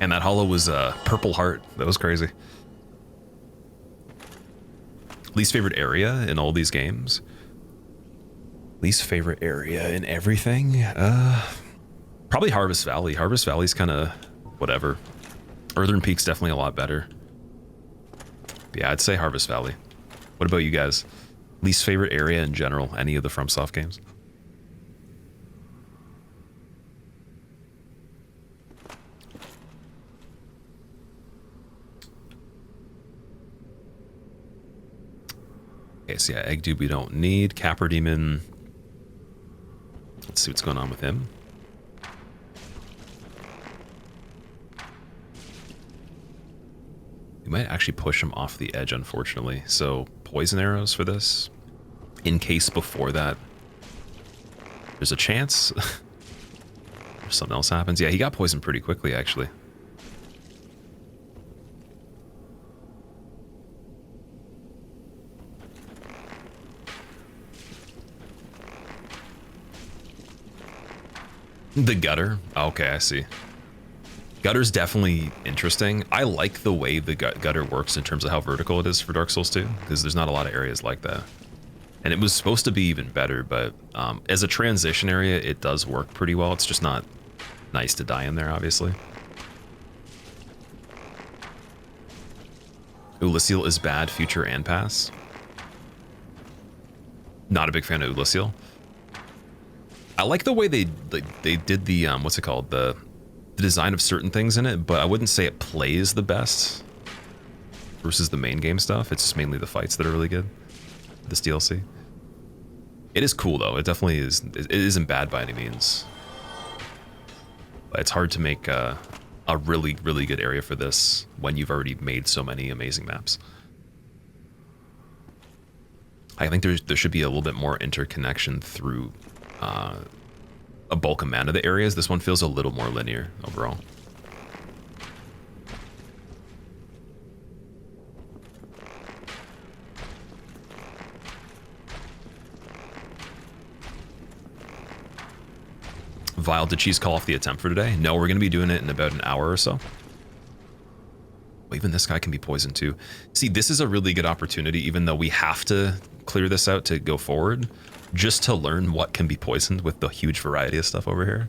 And that hollow was a purple heart. That was crazy. Least favorite area in all these games? Least favorite area in everything? Probably Harvest Valley. Harvest Valley's kind of whatever. Earthern Peak's definitely a lot better. Yeah, I'd say Harvest Valley. What about you guys? Least favorite area in general? Any of the FromSoft games? Okay, so yeah, Egg Dude we don't need. Capper Demon. Let's see what's going on with him. We might actually push him off the edge, unfortunately. So poison arrows for this. In case before that there's a chance something else happens. Yeah, he got poisoned pretty quickly, actually. The gutter. Okay, I see. Gutter's definitely interesting. I like the way the gutter works in terms of how vertical it is for Dark Souls 2, because there's not a lot of areas like that. And it was supposed to be even better, but as a transition area, it does work pretty well. It's just not nice to die in there, obviously. Ulysseal is bad, future and past. Not a big fan of Ulysseal. I like the way they did the what's it called, the design of certain things in it, but I wouldn't say it plays the best versus the main game stuff. It's just mainly the fights that are really good. This DLC. It is cool though. It definitely is. It isn't bad by any means. But it's hard to make a really, really good area for this when you've already made so many amazing maps. I think there should be a little bit more interconnection through a bulk amount of the areas. This one feels a little more linear overall. Vile, did Cheese call off the attempt for today? No, we're going to be doing it in about an hour or so. Well, even this guy can be poisoned too. See, this is a really good opportunity, even though we have to clear this out to go forward, just to learn what can be poisoned with the huge variety of stuff over here.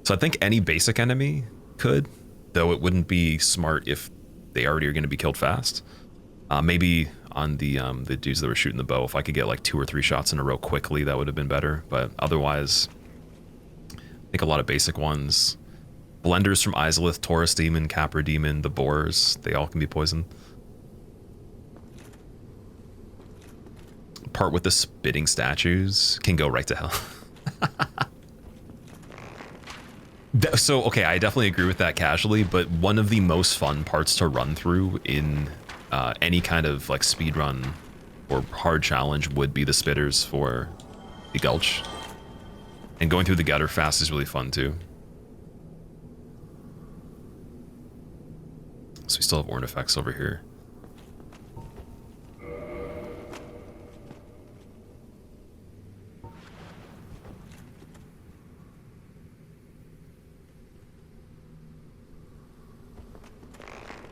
So I think any basic enemy could, though it wouldn't be smart if they already are going to be killed fast. Maybe on the dudes that were shooting the bow, if I could get like 2 or 3 shots in a row quickly, that would have been better. But otherwise, I think a lot of basic ones. Blenders from Izalith, Taurus Demon, Capra Demon, the Boars, they all can be poisoned. Part with the spitting statues can go right to hell. So, okay, I definitely agree with that casually, but one of the most fun parts to run through in any kind of like speed run or hard challenge would be the spitters for the Gulch. And going through the gutter fast is really fun too. So we still have Ornifex over here.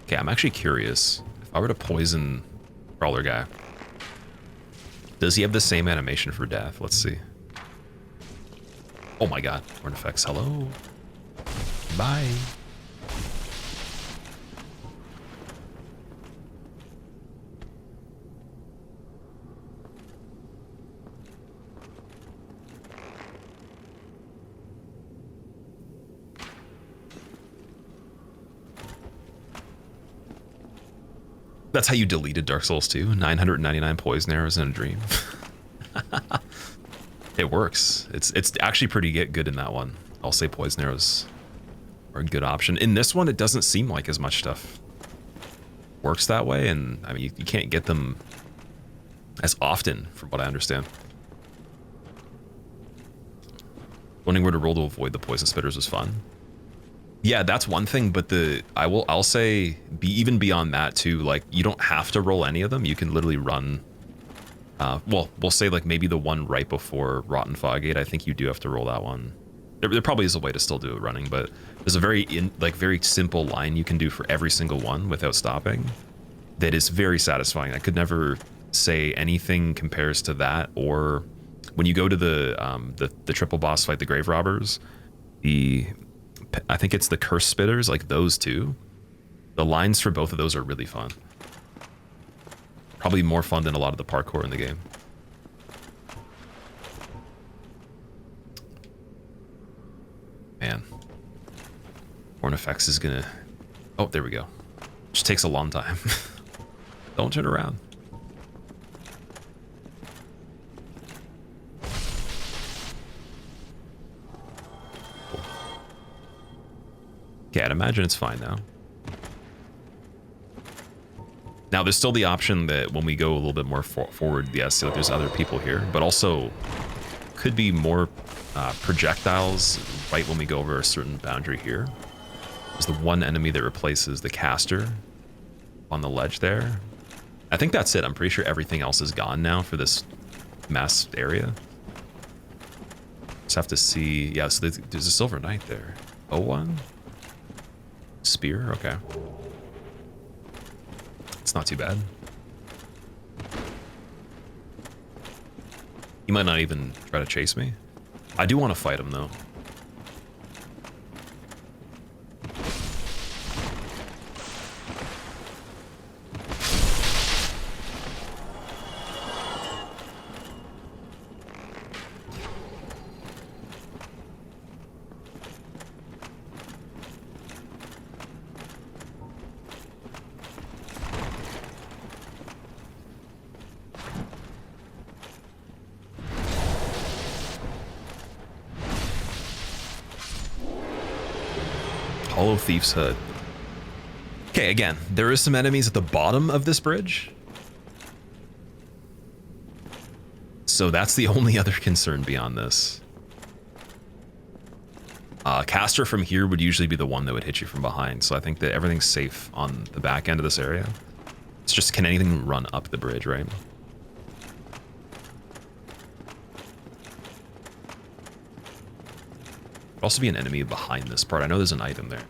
Okay, I'm actually curious. If I were to poison Crawler guy, does he have the same animation for death? Let's see. Oh my god, Ornifex, hello. Bye. That's how you deleted Dark Souls 2. 999 poison arrows in a dream. It works. It's actually pretty good in that one. I'll say poison arrows are a good option. In this one, it doesn't seem like as much stuff works that way, and I mean you can't get them as often, from what I understand. Wondering where to roll to avoid the poison spitters was fun. Yeah, that's one thing, but I'll say even beyond that too, like you don't have to roll any of them. You can literally run. Well, we'll say like maybe the one right before Rotten Foggate. I think you do have to roll that one. There probably is a way to still do it running, but there's a very simple line you can do for every single one without stopping. That is very satisfying. I could never say anything compares to that. Or when you go to the triple boss fight, the Grave Robbers, I think it's the Curse Spitters, like those two. The lines for both of those are really fun. Probably more fun than a lot of the parkour in the game. Man. Ornifex is gonna... Oh, there we go. Just takes a long time. Don't turn around. Okay, I'd imagine it's fine now. Now, there's still the option that when we go a little bit more forward, yes, like there's other people here, but also could be more projectiles right when we go over a certain boundary here. There's the one enemy that replaces the caster on the ledge there. I think that's it. I'm pretty sure everything else is gone now for this masked area. Just have to see. Yeah, so there's a Silver Knight there. O1? Spear? Okay. It's not too bad. He might not even try to chase me. I do want to fight him, though. Hollow Thief's Hood. Okay, again, there is some enemies at the bottom of this bridge. So that's the only other concern beyond this. Caster from here would usually be the one that would hit you from behind, so I think that everything's safe on the back end of this area. It's just, can anything run up the bridge, right? Could also be an enemy behind this part. I know there's an item there.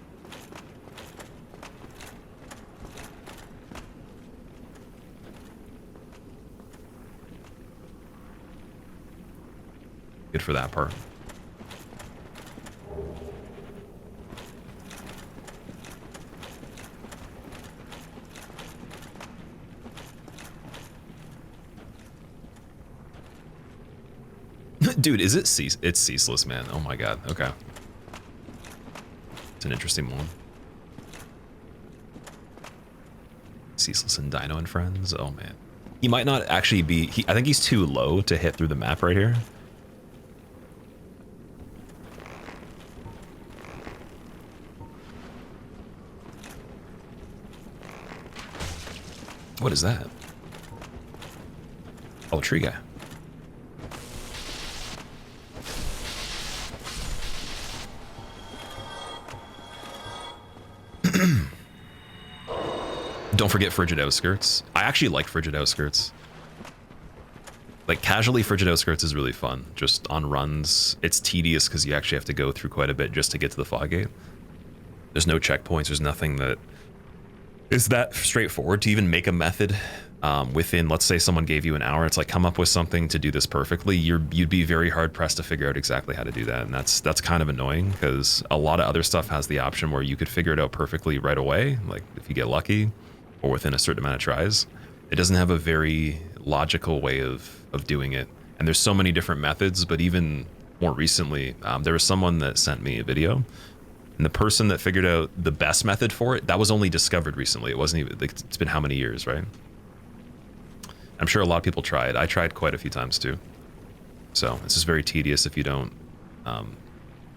Good for that part. Dude, is it it's ceaseless, man. Oh my god. Okay. It's an interesting one. Ceaseless and Dino and friends. Oh man. He might not actually be I think he's too low to hit through the map right here. What is that? Oh, tree guy. Don't forget Frigid Outskirts. I actually like Frigid Outskirts. Like, casually Frigid Outskirts is really fun. Just on runs, it's tedious because you actually have to go through quite a bit just to get to the fog gate. There's no checkpoints. There's nothing that is that straightforward to even make a method within, let's say someone gave you an hour. It's like, come up with something to do this perfectly. You'd be very hard pressed to figure out exactly how to do that. And that's kind of annoying because a lot of other stuff has the option where you could figure it out perfectly right away. Like if you get lucky or within a certain amount of tries. It doesn't have a very logical way of doing it. And there's so many different methods, but even more recently, there was someone that sent me a video. And the person that figured out the best method for it, that was only discovered recently. It wasn't even, it's been how many years, right? I'm sure a lot of people tried. I tried quite a few times too. So it's just very tedious if you don't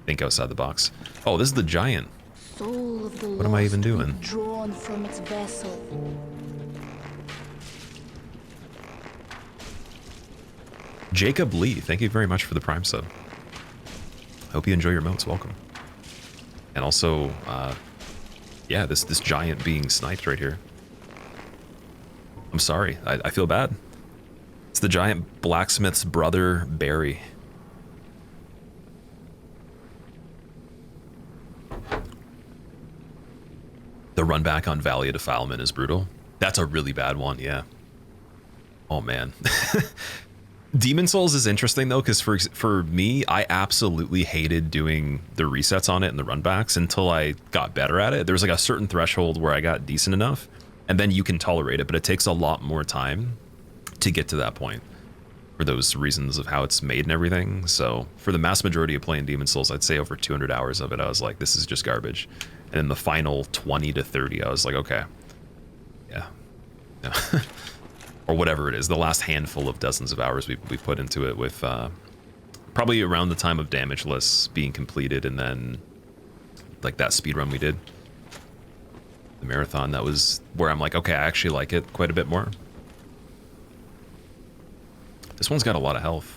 think outside the box. Oh, this is the giant. Soul of the what am I even doing? Drawn from its vessel. Jacob Lee, thank you very much for the Prime sub. Hope you enjoy your motes. Welcome. And also, yeah, this giant being sniped right here. I'm sorry. I feel bad. It's the giant blacksmith's brother, Barry. The run back on Valley of Defilement is brutal. That's a really bad one, yeah. Oh, man. Demon Souls is interesting, though, because for me, I absolutely hated doing the resets on it and the runbacks until I got better at it. There was like a certain threshold where I got decent enough, and then you can tolerate it, but it takes a lot more time to get to that point for those reasons of how it's made and everything. So for the mass majority of playing Demon Souls, I'd say over 200 hours of it, I was like, this is just garbage. And then the final 20 to 30, I was like, okay, yeah. Or whatever it is, the last handful of dozens of hours we put into it with probably around the time of Damageless being completed, and then like that speed run we did, the marathon, that was where I'm like, okay, I actually like it quite a bit more. This one's got a lot of health.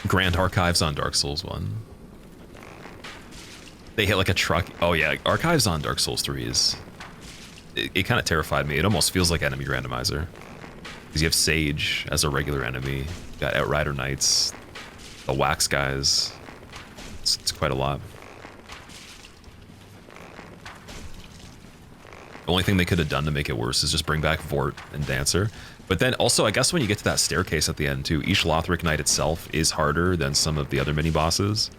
Grand Archives on Dark Souls 1. They hit like a truck. Oh yeah, Archives on Dark Souls 3 is... It kind of terrified me. It almost feels like enemy randomizer. Because you have Sage as a regular enemy. You got Outrider Knights. The Wax guys. It's quite a lot. The only thing they could have done to make it worse is just bring back Vort and Dancer. But then also, I guess when you get to that staircase at the end too, each Lothric Knight itself is harder than some of the other mini-bosses,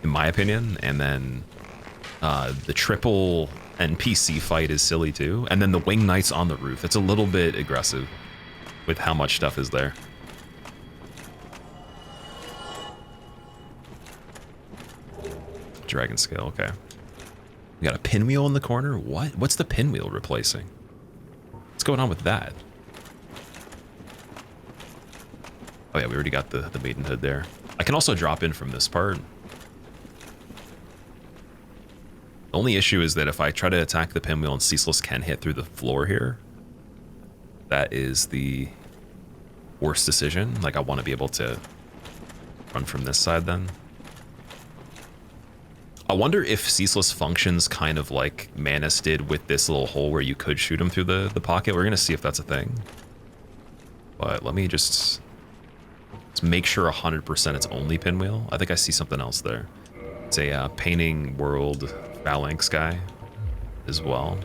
in my opinion. And then the triple NPC fight is silly too. And then the Wing Knights on the roof, it's a little bit aggressive with how much stuff is there. Dragon Scale, okay. We got a pinwheel in the corner? What? What's the pinwheel replacing? What's going on with that? Oh yeah, we already got the Maidenhood there. I can also drop in from this part. The only issue is that if I try to attack the pinwheel and Ceaseless can hit through the floor here, that is the worst decision. Like, I want to be able to run from this side then. I wonder if Ceaseless functions kind of like Manus did with this little hole where you could shoot him through the pocket. We're going to see if that's a thing. But let me just make sure 100% it's only pinwheel. I think I see something else there. It's a painting world phalanx guy as well.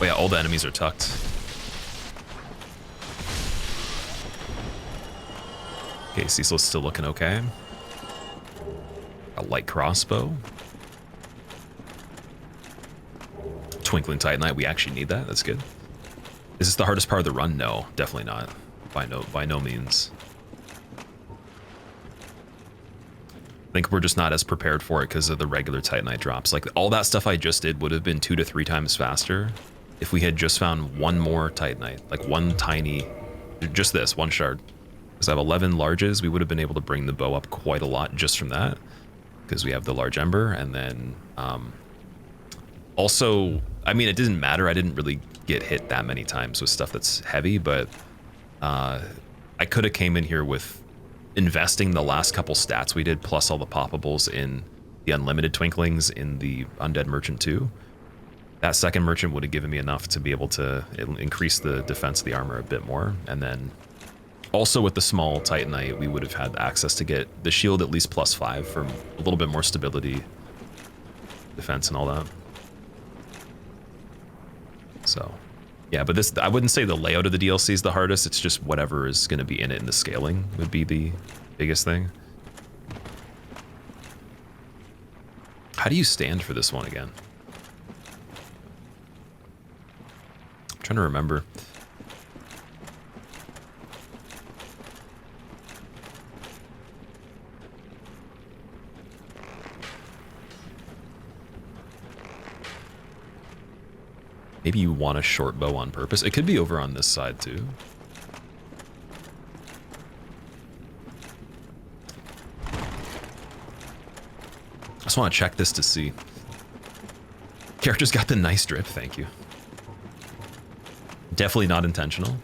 Oh yeah, all the enemies are tucked. Okay, Cecil's still looking okay. A light crossbow. Twinkling Titanite, we actually need that, that's good. Is this the hardest part of the run? No, definitely not. By no means. I think we're just not as prepared for it because of the regular Titanite drops. Like, all that stuff I just did would have been 2 to 3 times faster if we had just found one more Titanite, like one tiny, just this, one shard. Because I have 11 larges, we would have been able to bring the bow up quite a lot just from that, because we have the large ember. And then also, I mean, it didn't matter, I didn't really get hit that many times with stuff that's heavy, but I could have came in here with investing the last couple stats we did, plus all the poppables in the unlimited Twinklings in the Undead Merchant 2. That second merchant would have given me enough to be able to increase the defense of the armor a bit more. And then also with the small Titanite, we would have had access to get the shield at least +5 for a little bit more stability, defense, and all that. So, yeah, but this, I wouldn't say the layout of the DLC is the hardest. It's just whatever is going to be in it, and the scaling would be the biggest thing. How do you stand for this one again? I'm trying to remember. Maybe you want a short bow on purpose. It could be over on this side too. I just want to check this to see. Character's got the nice drip, thank you. Definitely not intentional.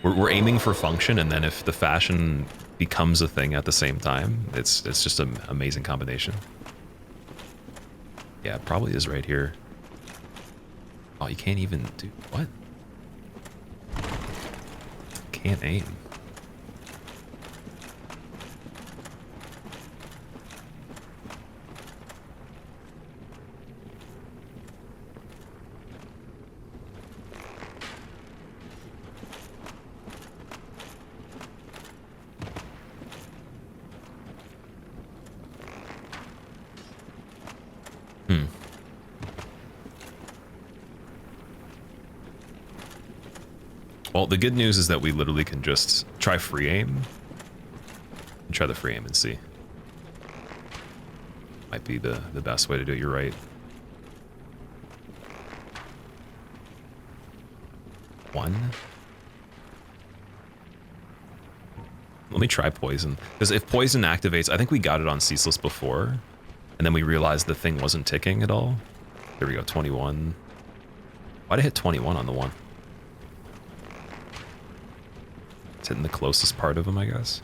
We're aiming for function, and then if the fashion becomes a thing at the same time, it's just an amazing combination. Yeah, it probably is right here. Oh, you can't even do what? Can't aim. Well, the good news is that we literally can just try free aim. And try the free aim and see. Might be the best way to do it, you're right. One. Let me try poison. Because if poison activates, I think we got it on ceaseless before. And then we realized the thing wasn't ticking at all. There we go, 21. Why'd I hit 21 on the one? It's hitting the closest part of him, I guess.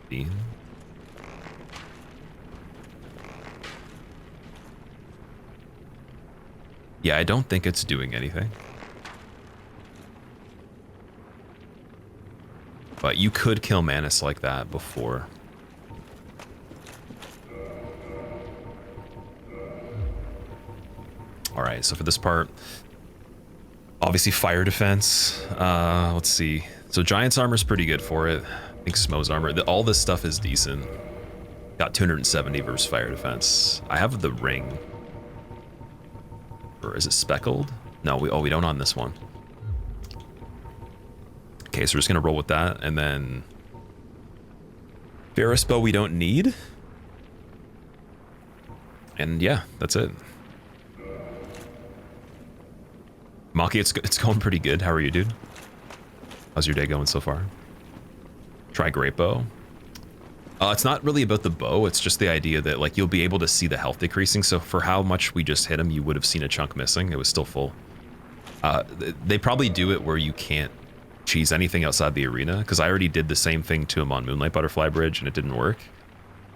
Bean. Yeah, I don't think it's doing anything. But you could kill Manus like that before. Alright, so for this part, obviously fire defense. Let's see. So Giant's armor is pretty good for it. I think Smo's armor. All this stuff is decent. Got 270 versus fire defense. I have the ring. Or is it speckled? No, we don't on this one. Okay, so we're just gonna roll with that, and then Ferris bow we don't need. And yeah, that's it. Maki, it's going pretty good. How are you, dude? How's your day going so far? Try great bow. It's not really about the bow. It's just the idea that like you'll be able to see the health decreasing. So for how much we just hit him, you would have seen a chunk missing. It was still full. They probably do it where you can't cheese anything outside the arena, because I already did the same thing to him on Moonlight Butterfly Bridge and it didn't work.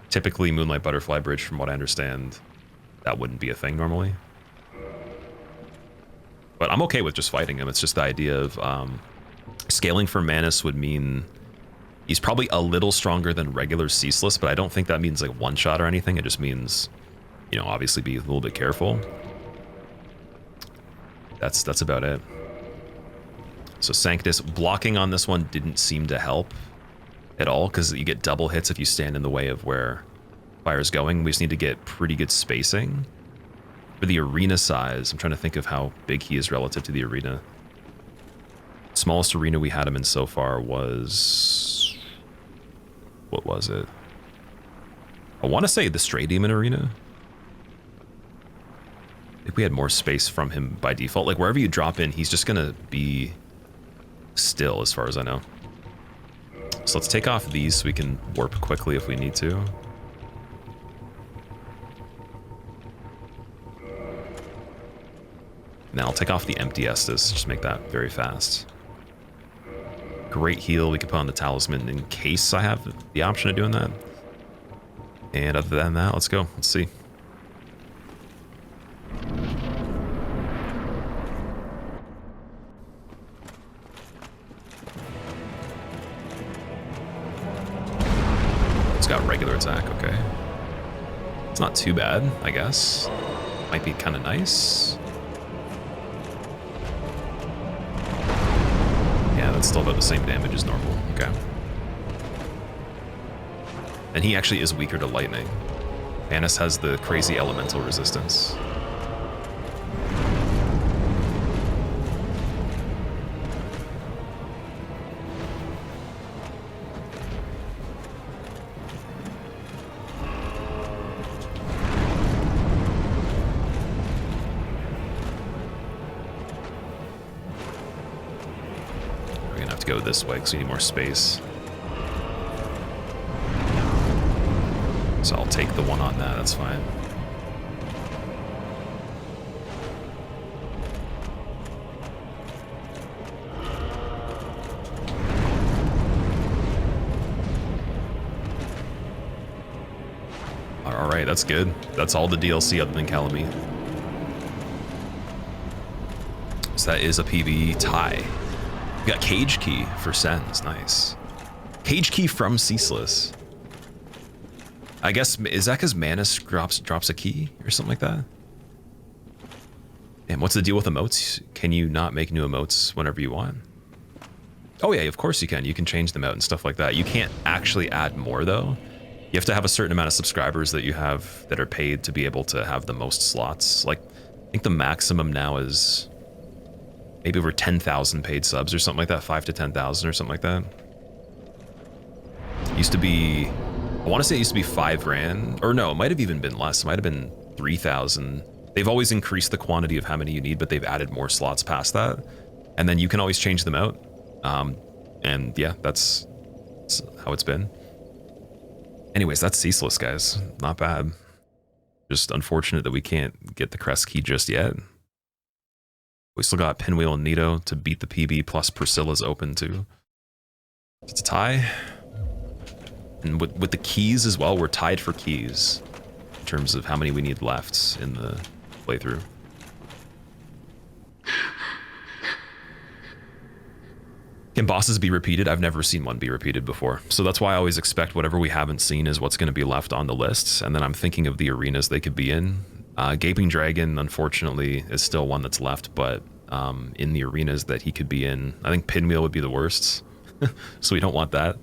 Typically Moonlight Butterfly Bridge, from what I understand, that wouldn't be a thing normally. But I'm okay with just fighting him. It's just the idea of scaling for Manus would mean he's probably a little stronger than regular ceaseless, but I don't think that means like one shot or anything. It just means, you know, obviously be a little bit careful. That's about it. So Sanctus, blocking on this one didn't seem to help at all, because you get double hits if you stand in the way of where fire's going. We just need to get pretty good spacing. For the arena size, I'm trying to think of how big he is relative to the arena. Smallest arena we had him in so far was... what was it? I want to say the Stray Demon arena. I think we had more space from him by default. Like wherever you drop in, he's just gonna be still as far as I know. So let's take off these so we can warp quickly if we need to. Now I'll take off the empty Estus, just make that very fast. Great heal we could put on the talisman in case I have the option of doing that. And other than that, let's go. Let's see. It's got regular attack, okay. It's not too bad, I guess. Might be kind of nice. Yeah, that's still about the same damage as normal. Okay. And he actually is weaker to lightning. Manus has the crazy elemental resistance. Go this way because we need more space. So I'll take the one on that, that's fine. Our that's good. That's all the DLC other than Calamite. So that is a PB tie. We got Cage Key for Sens, nice. Cage Key from Ceaseless. I guess, is that because Manus drops a key or something like that? And what's the deal with emotes? Can you not make new emotes whenever you want? Oh yeah, of course you can. You can change them out and stuff like that. You can't actually add more though. You have to have a certain amount of subscribers that you have that are paid to be able to have the most slots. Like, I think the maximum now is maybe over 10,000 paid subs or something like that. 5 to 10,000 or something like that. Used to be, I want to say it used to be 5 grand, or no, it might have even been less. It might have been 3,000. They've always increased the quantity of how many you need, but they've added more slots past that. And then you can always change them out. And yeah, that's how it's been. Anyways, that's Ceaseless, guys. Not bad. Just unfortunate that we can't get the crest key just yet. We still got Pinwheel and Nito to beat the PB, plus Priscilla's open too. It's a tie. And with the keys as well, we're tied for keys in terms of how many we need left in the playthrough. Can bosses be repeated? I've never seen one be repeated before. So that's why I always expect whatever we haven't seen is what's going to be left on the list. And then I'm thinking of the arenas they could be in. Gaping Dragon, unfortunately, is still one that's left, but in the arenas that he could be in, I think Pinwheel would be the worst. So we don't want that.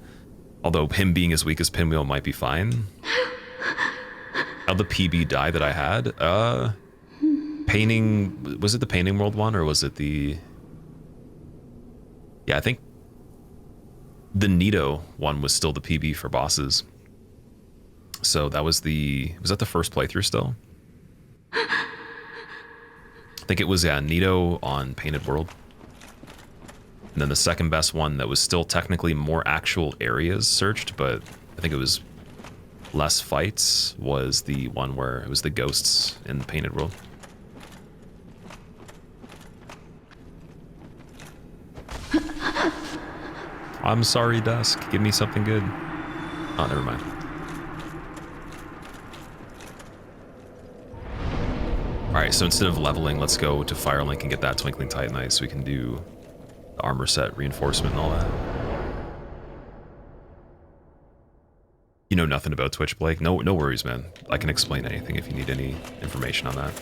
Although him being as weak as Pinwheel might be fine. How'd the PB die that I had? Painting, was it the Painting World one or was it the... Yeah, I think the Nito one was still the PB for bosses. So that was the... Was that the first playthrough still? I think it was, yeah, Nito on Painted World. And then the second best one that was still technically more actual areas searched, but I think it was less fights, was the one where it was the ghosts in Painted World. I'm sorry, Dusk. Give me something good. Oh, never mind. Alright, so instead of leveling, let's go to Firelink and get that Twinkling Titanite so we can do the armor set, reinforcement, and all that. You know nothing about Twitch, Blake? No worries, man. I can explain anything if you need any information on that.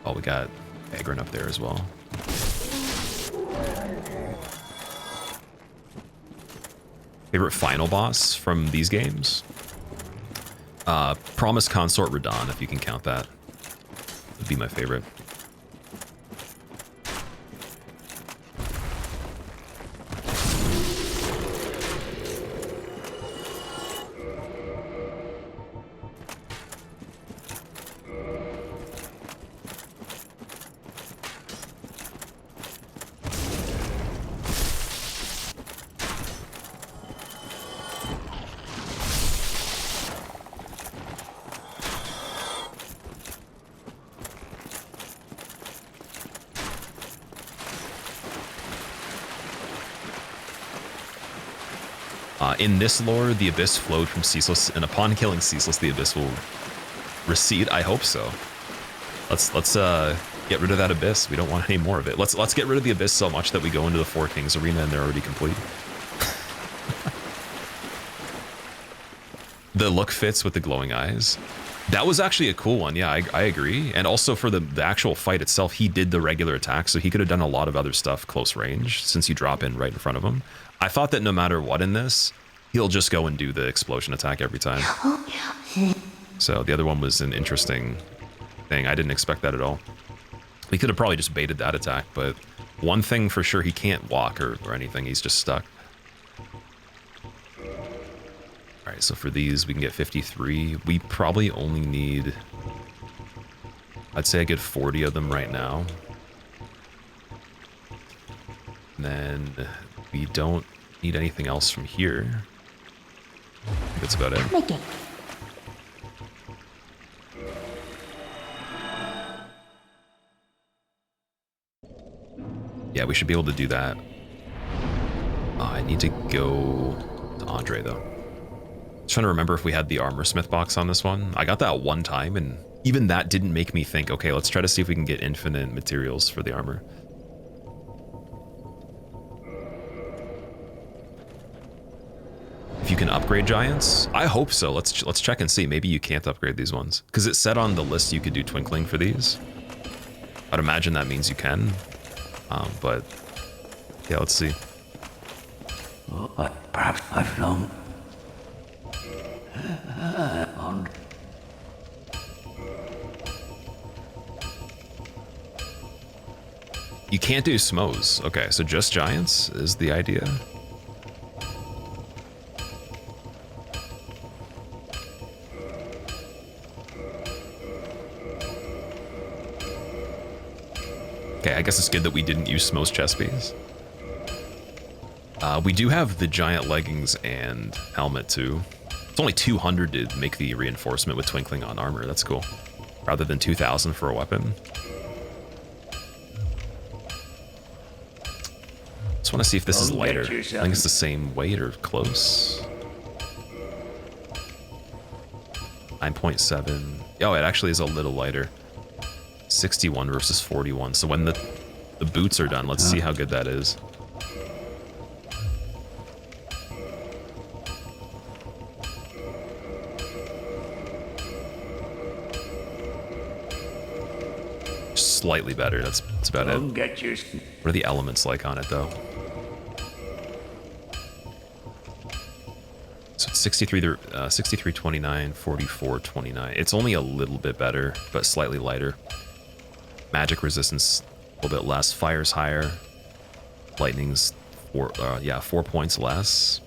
Oh, we got Agron up there as well. Favorite final boss from these games? Promised Consort Radon, if you can count that. Would be my favorite. In this lore, the Abyss flowed from Ceaseless, and upon killing Ceaseless, the Abyss will recede. I hope so. Let's get rid of that Abyss. We don't want any more of it. Let's get rid of the Abyss so much that we go into the Four Kings arena and they're already complete. The look fits with the glowing eyes. That was actually a cool one. Yeah, I agree. And also for the actual fight itself, he did the regular attack, so he could have done a lot of other stuff close range since you drop in right in front of him. I thought that no matter what in this, he'll just go and do the explosion attack every time. So the other one was an interesting thing. I didn't expect that at all. He could have probably just baited that attack, but one thing for sure, he can't walk or anything. He's just stuck. All right, so for these, we can get 53. We probably only need, I'd say I get 40 of them right now. And then we don't need anything else from here. I think that's about it. Mickey. Yeah, we should be able to do that I need to go to Andre, though. Just trying to remember if we had the armor smith box on this one. I got that one time, and even that didn't make me think, okay, let's try to see if we can get infinite materials for the armor. If you can upgrade giants? I hope so. Let's check and see. Maybe you can't upgrade these ones. Because it said on the list you could do twinkling for these. I'd imagine that means you can. But yeah, let's see. Well, perhaps I've known. You can't do smos. Okay, so just giants is the idea. Okay, I guess it's good that we didn't use Smo's chest piece. We do have the giant leggings and helmet too. It's only 200 to make the reinforcement with twinkling on armor. That's cool. Rather than 2,000 for a weapon. Just want to see if this is lighter. I think it's the same weight or close. 9.7. Oh, it actually is a little lighter. 61 versus 41. So when the boots are done, let's see how good that is. Slightly better. That's about it. What are the elements like on it though? So it's 63, 63, 29, 44, 29. It's only a little bit better, but slightly lighter. Magic resistance a little bit less. Fire's higher. Lightning's 4 points less.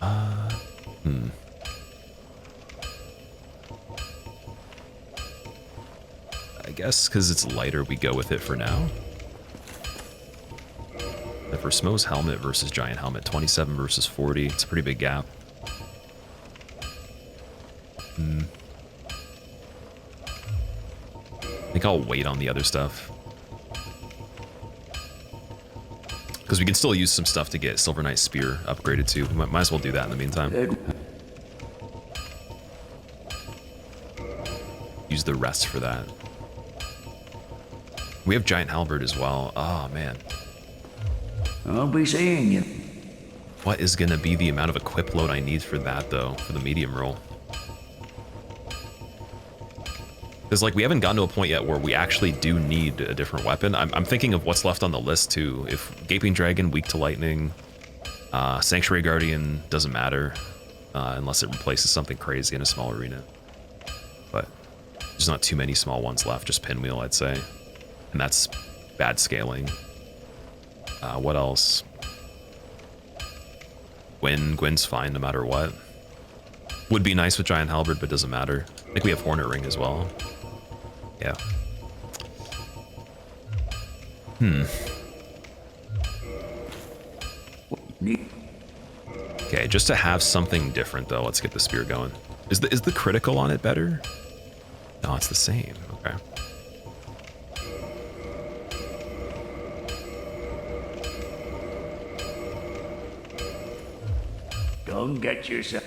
I guess because it's lighter, we go with it for now. And for Smo's helmet versus giant helmet, 27 versus 40. It's a pretty big gap. I think I'll wait on the other stuff. Because we can still use some stuff to get Silver Knight Spear upgraded too. We might as well do that in the meantime. Use the rest for that. We have Giant Halberd as well. Oh, man. I'll be seeing you. What is going to be the amount of equip load I need for that, though, for the medium roll? Because, like, we haven't gotten to a point yet where we actually do need a different weapon. I'm thinking of what's left on the list, too. If Gaping Dragon, weak to lightning, Sanctuary Guardian doesn't matter, unless it replaces something crazy in a small arena. But there's not too many small ones left, just Pinwheel, I'd say. And that's bad scaling. What else? Gwyn's fine no matter what. Would be nice with Giant Halberd, but doesn't matter. I think we have Hornet Ring as well. Yeah. Okay, just to have something different though, let's get the spear going. Is the critical on it better? No, it's the same. Okay. Don't get yourself.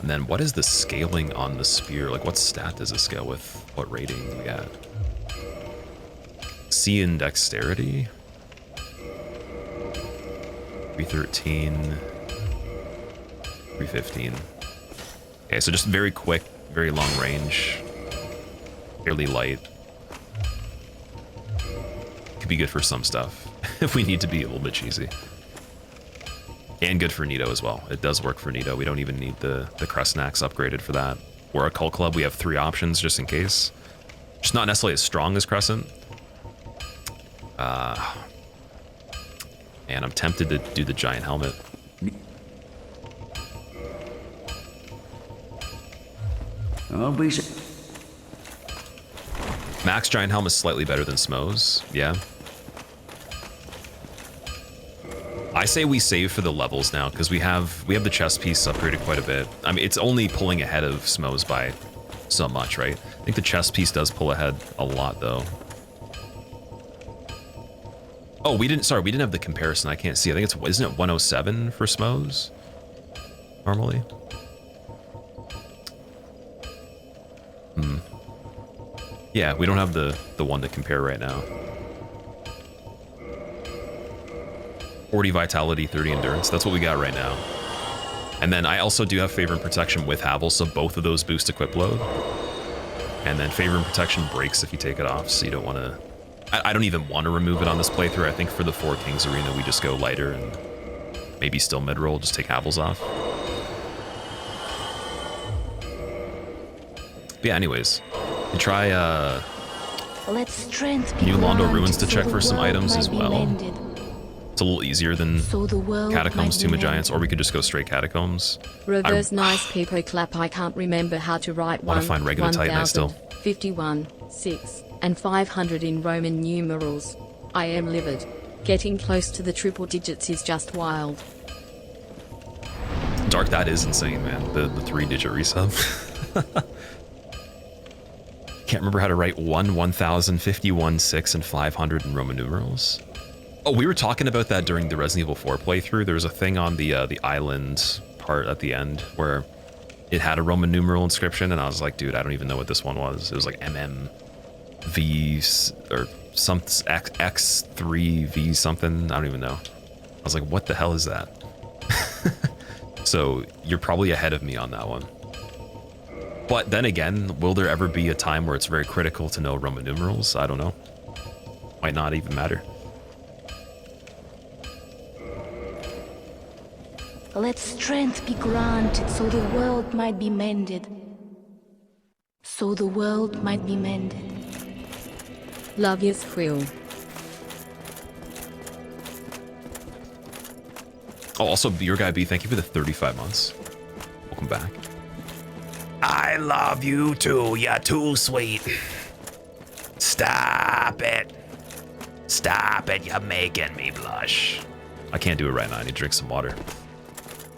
And then what is the scaling on the spear? Like what stat does it scale with? What rating do we at? C in dexterity? 313. 315. Okay, so just very quick, very long range. Fairly light. Could be good for some stuff if we need to be a little bit cheesy. And good for Nito as well. It does work for Nito. We don't even need the Crestnax upgraded for that. We're a Cult Club. We have 3 options just in case. Just not necessarily as strong as Crescent. And I'm tempted to do the Giant Helmet. Max Giant Helmet is slightly better than Smo's. Yeah. I say we save for the levels now because we have the chest piece upgraded quite a bit. I mean, it's only pulling ahead of Smo's by so much, right? I think the chest piece does pull ahead a lot though. Oh, we didn't have the comparison. I can't see. I think it's, isn't it 107 for Smos? Normally? Yeah, we don't have the one to compare right now. 40 vitality, 30 endurance. That's what we got right now. And then I also do have favor and protection with Havel, so both of those boost equip load. And then favor and protection breaks if you take it off, so you don't want to... I don't even want to remove it on this playthrough. I think for the 4 Kings Arena, we just go lighter and maybe still mid-roll, just take Havels off. But yeah, anyways, you try Let strength be New Londo granted Ruins to so check the for some world items might as be well. mended. It's a little easier than So the world Catacombs, might Tomb be of Giants, or we could just go straight Catacombs. Reverse nice people clap. I can't remember how to write Wanna find regular Titanite still. 51, 6, and 500 in Roman numerals. I am livid. Getting close to the triple digits is just wild. Dark, that is insane, man. The 3-digit resub. Can't remember how to write 1, 1000, 51, 6, and 500 in Roman numerals. Oh, we were talking about that during the Resident Evil 4 playthrough. There was a thing on the island part at the end where it had a Roman numeral inscription, and I was like, dude, I don't even know what this one was. It was like MMV or some X3V something. I don't even know. I was like, what the hell is that? So you're probably ahead of me on that one. But then again, will there ever be a time where it's very critical to know Roman numerals? I don't know. Might not even matter. Let strength be granted so the world might be mended. So the world might be mended. Love your quill. Oh, also, Your Guy B, thank you for the 35 months. Welcome back. I love you too. You're too sweet. Stop it. Stop it. You're making me blush. I can't do it right now. I need to drink some water.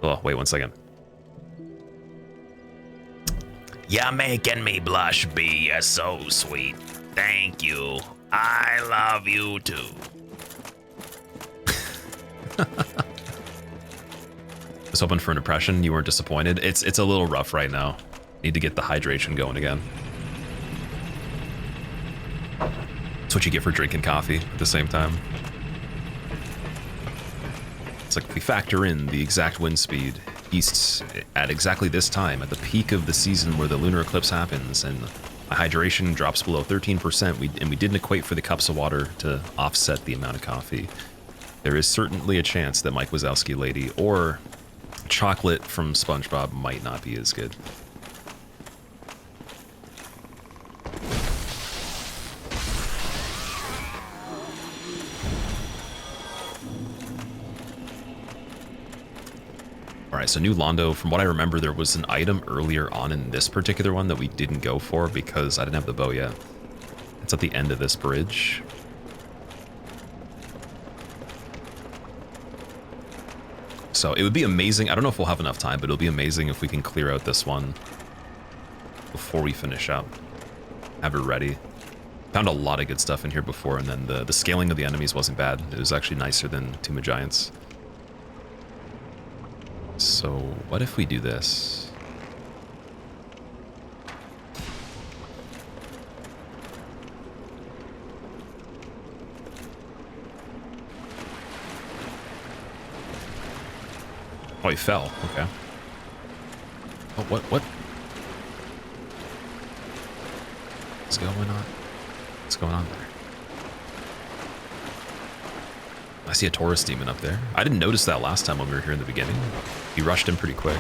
Oh, wait 1 second. You're making me blush, B. You're so sweet. Thank you. I love you too. I was hoping for an impression. You weren't disappointed. It's a little rough right now. Need to get the hydration going again. That's what you get for drinking coffee at the same time. It's like if we factor in the exact wind speed east at exactly this time, at the peak of the season where the lunar eclipse happens, and my hydration drops below 13%, we didn't equate for the cups of water to offset the amount of coffee. There is certainly a chance that Mike Wazowski Lady or chocolate from SpongeBob might not be as good. Alright, so New Londo, from what I remember, there was an item earlier on in this particular one that we didn't go for because I didn't have the bow yet. It's at the end of this bridge. So it would be amazing. I don't know if we'll have enough time, but it'll be amazing if we can clear out this one before we finish up. Have it ready. Found a lot of good stuff in here before, and then the scaling of the enemies wasn't bad. It was actually nicer than Tomb of Giants. So what if we do this? Oh, he fell. Okay. Oh, what? What's going on? What's going on there? I see a Taurus demon up there. I didn't notice that last time when we were here in the beginning. He rushed in pretty quick.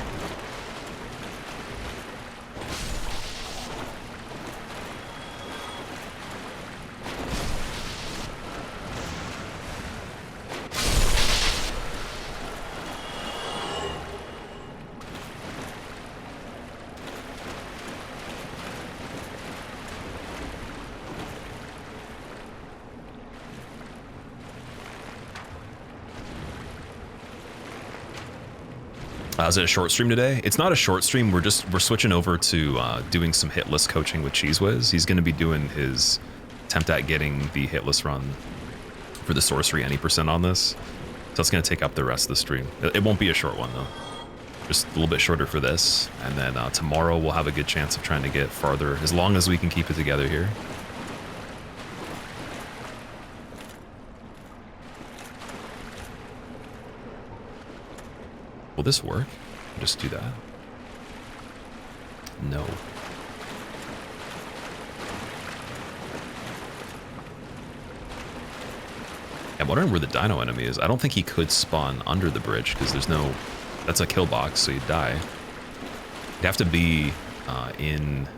Is it a short stream today? It's not a short stream. We're switching over to doing some hitless coaching with Cheese Whiz. He's going to be doing his attempt at getting the hitless run for the sorcery any percent on this. So it's going to take up the rest of the stream. It won't be a short one, though. Just a little bit shorter for this. And then tomorrow we'll have a good chance of trying to get farther, as long as we can keep it together here. Will this work? Just do that. No. I'm wondering where the Dino enemy is. I don't think he could spawn under the bridge because there's no... That's a kill box, so you'd die. You'd have to be in...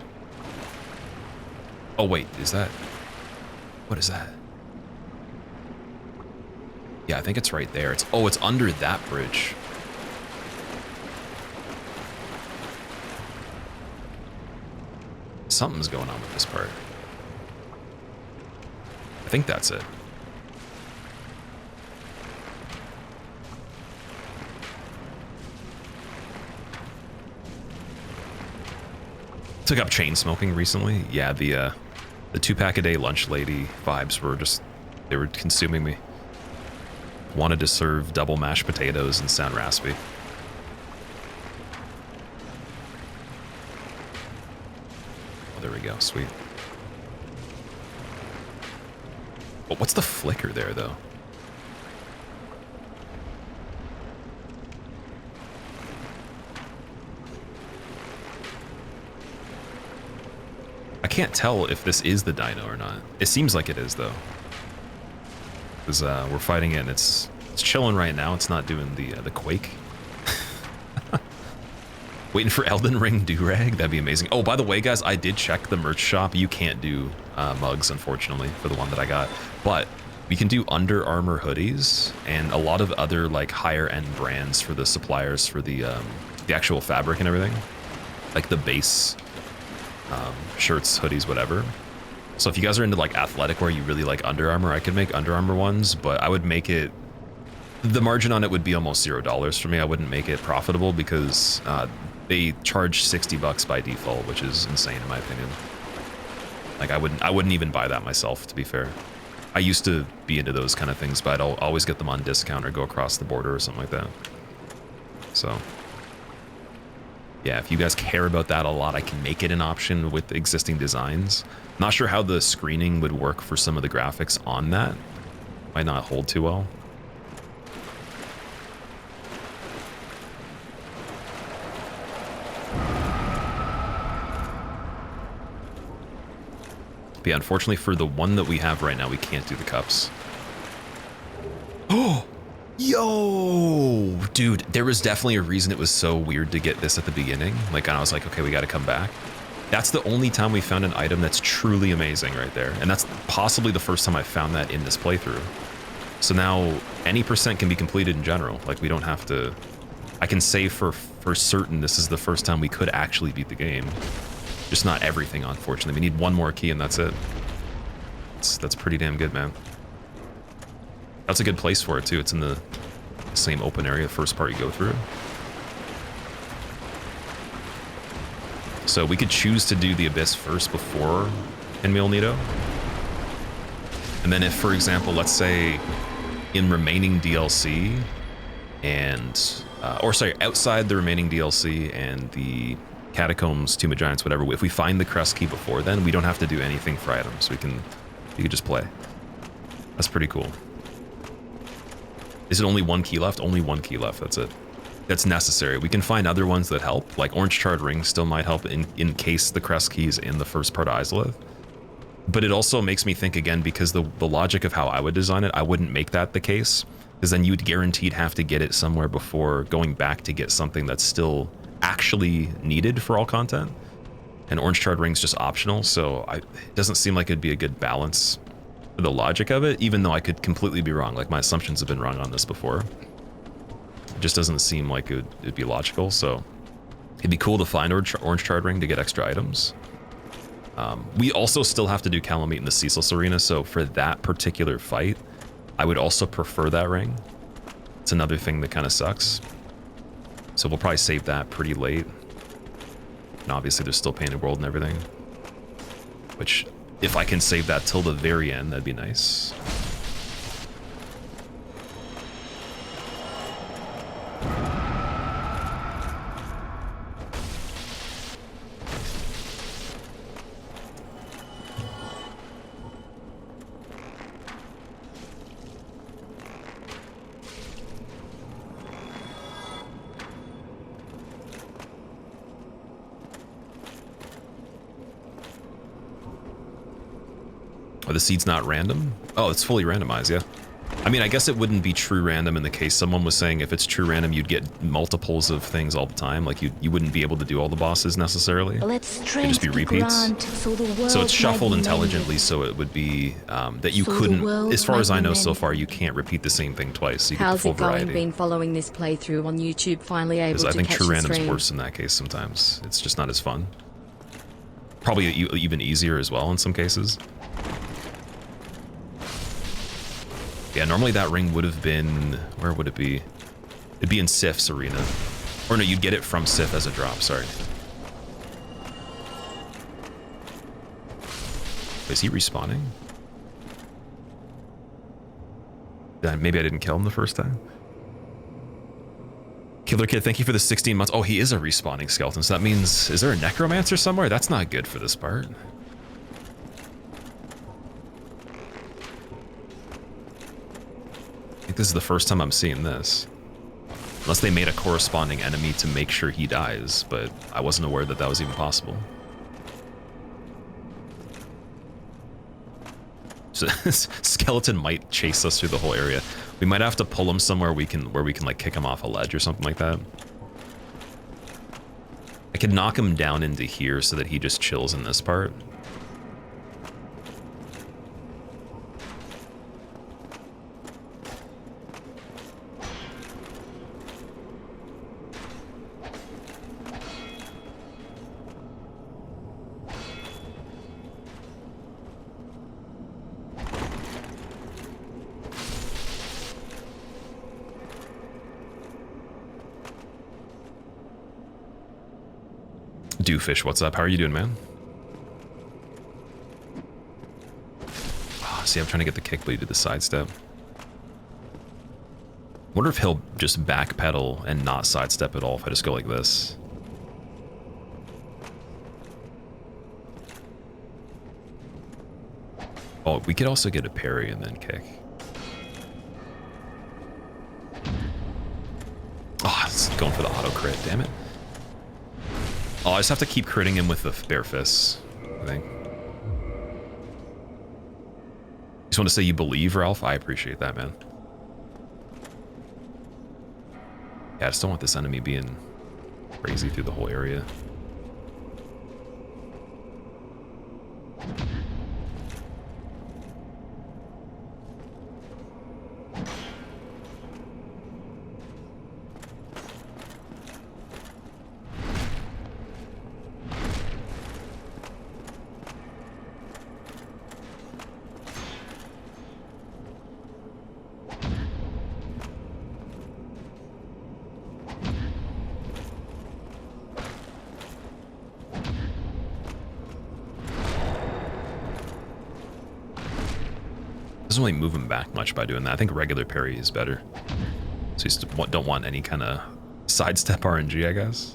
Oh, wait. Is that... What is that? Yeah, I think it's right there. It's... Oh, it's under that bridge. Something's going on with this part. I think that's it. Took up chain smoking recently. Yeah, the 2-pack-a-day lunch lady vibes were just, they were consuming me. Wanted to serve double mashed potatoes and sound raspy. Oh, there we go, sweet. Oh, what's the flicker there, though? I can't tell if this is the Dino or not. It seems like it is, though. Because we're fighting it and it's chilling right now. It's not doing the quake. Waiting for Elden Ring do-rag? That'd be amazing. Oh, by the way, guys, I did check the merch shop. You can't do mugs, unfortunately, for the one that I got. But we can do Under Armour hoodies and a lot of other like higher-end brands for the suppliers for the actual fabric and everything. Like the base shirts, hoodies, whatever. So if you guys are into like athletic wear, you really like Under Armour, I could make Under Armour ones, but I would make it... The margin on it would be almost $0 for me. I wouldn't make it profitable because they charge $60 by default, which is insane in my opinion. Like I wouldn't even buy that myself, to be fair. I used to be into those kind of things, but I'll always get them on discount or go across the border or something like that. So yeah, if you guys care about that a lot, I can make it an option with existing designs. Not sure how the screening would work for some of the graphics on that. Might not hold too well. But yeah, unfortunately for the one that we have right now, we can't do the cups. Oh! Yo! Dude, there was definitely a reason it was so weird to get this at the beginning. Like, I was like, okay, we gotta come back. That's the only time we found an item that's truly amazing right there. And that's possibly the first time I found that in this playthrough. So now, any percent can be completed in general. Like, we don't have to... I can say for certain this is the first time we could actually beat the game. Just not everything, unfortunately. We need one more key and that's it. That's pretty damn good, man. That's a good place for it, too. It's in the same open area, the first part you go through. So we could choose to do the Abyss first before Pinwheel Nito. And then if, for example, let's say in remaining DLC and... or sorry, outside the remaining DLC and the Catacombs, Tomb of Giants, whatever, if we find the Crest Key before then, we don't have to do anything for items. You can just play. That's pretty cool. Is it only one key left? Only one key left, that's it. That's necessary. We can find other ones that help, like Orange Charred Ring still might help in case the Crest Key is in the first part of Izalith. But it also makes me think again, because the logic of how I would design it, I wouldn't make that the case, because then you'd guaranteed have to get it somewhere before going back to get something that's still actually needed for all content. And Orange Charred Ring's just optional, so it doesn't seem like it'd be a good balance for the logic of it, even though I could completely be wrong. Like, my assumptions have been wrong on this before. It just doesn't seem like it'd be logical, so it'd be cool to find Orange Charred Ring to get extra items. We also still have to do Calamite in the Ceaseless Arena, so for that particular fight, I would also prefer that ring. It's another thing that kind of sucks. So we'll probably save that pretty late. And obviously there's still Painted World and everything. Which, if I can save that till the very end, that'd be nice. Are the seeds not random? Oh, it's fully randomized, yeah. I mean, I guess it wouldn't be true random in the case someone was saying if it's true random, you'd get multiples of things all the time. Like you wouldn't be able to do all the bosses necessarily. It'd just be repeats. So it's shuffled intelligently, so it would be that you couldn't, as far as I know so far, you can't repeat the same thing twice. So you get the full variety. Been following this playthrough on YouTube, finally able to I think catch true the random is stream. worse in that case sometimes. It's just not as fun. Probably even easier as well in some cases. Yeah, normally that ring would have been... Where would it be? It'd be in Sif's arena. Or no, you'd get it from Sif as a drop, sorry. Is he respawning? Maybe I didn't kill him the first time. Killer Kid, thank you for the 16 months. Oh, he is a respawning skeleton, so that means... Is there a necromancer somewhere? That's not good for this part. I think this is the first time I'm seeing this. Unless they made a corresponding enemy to make sure he dies, but I wasn't aware that that was even possible. So this skeleton might chase us through the whole area. We might have to pull him somewhere we can like kick him off a ledge or something like that. I could knock him down into here so that he just chills in this part. Doofish, what's up? How are you doing, man? Oh, see, I'm trying to get the kick, but he did the sidestep. Wonder if he'll just backpedal and not sidestep at all if I just go like this. Oh, we could also get a parry and then kick. Oh, it's going for the auto crit, damn it. Oh, I just have to keep critting him with the bare fists, I think. Just want to say you believe, Ralph? I appreciate that, man. Yeah, I just don't want this enemy being crazy through the whole area. Doesn't really move him back much by doing that. I think regular parry is better. So you just don't want any kind of sidestep RNG, I guess.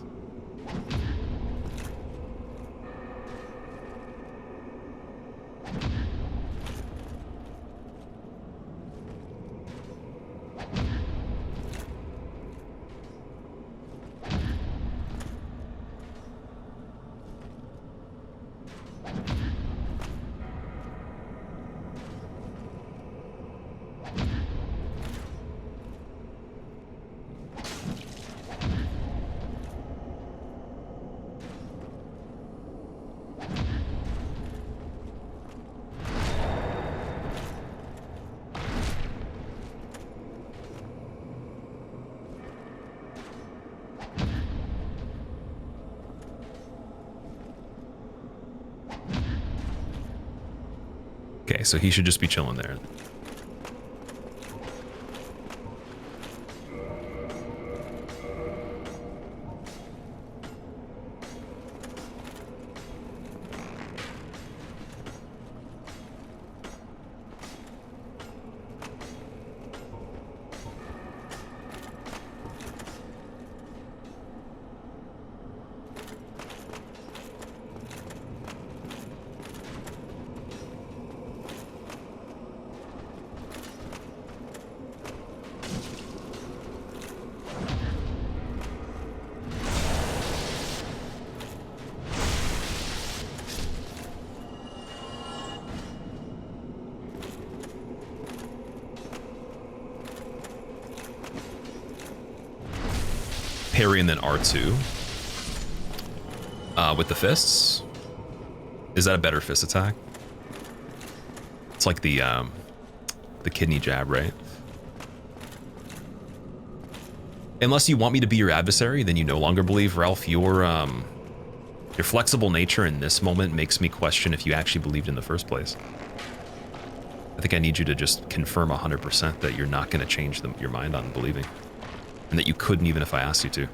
Okay, so he should just be chilling there. parry and then R2 with the fists. Is that a better fist attack? It's like the kidney jab, right? Unless you want me to be your adversary, then you no longer believe, Ralph. Your flexible nature in this moment makes me question if you actually believed in the first place. I think I need you to just confirm 100% that you're not going to change your mind on believing. And that you couldn't even if I asked you to.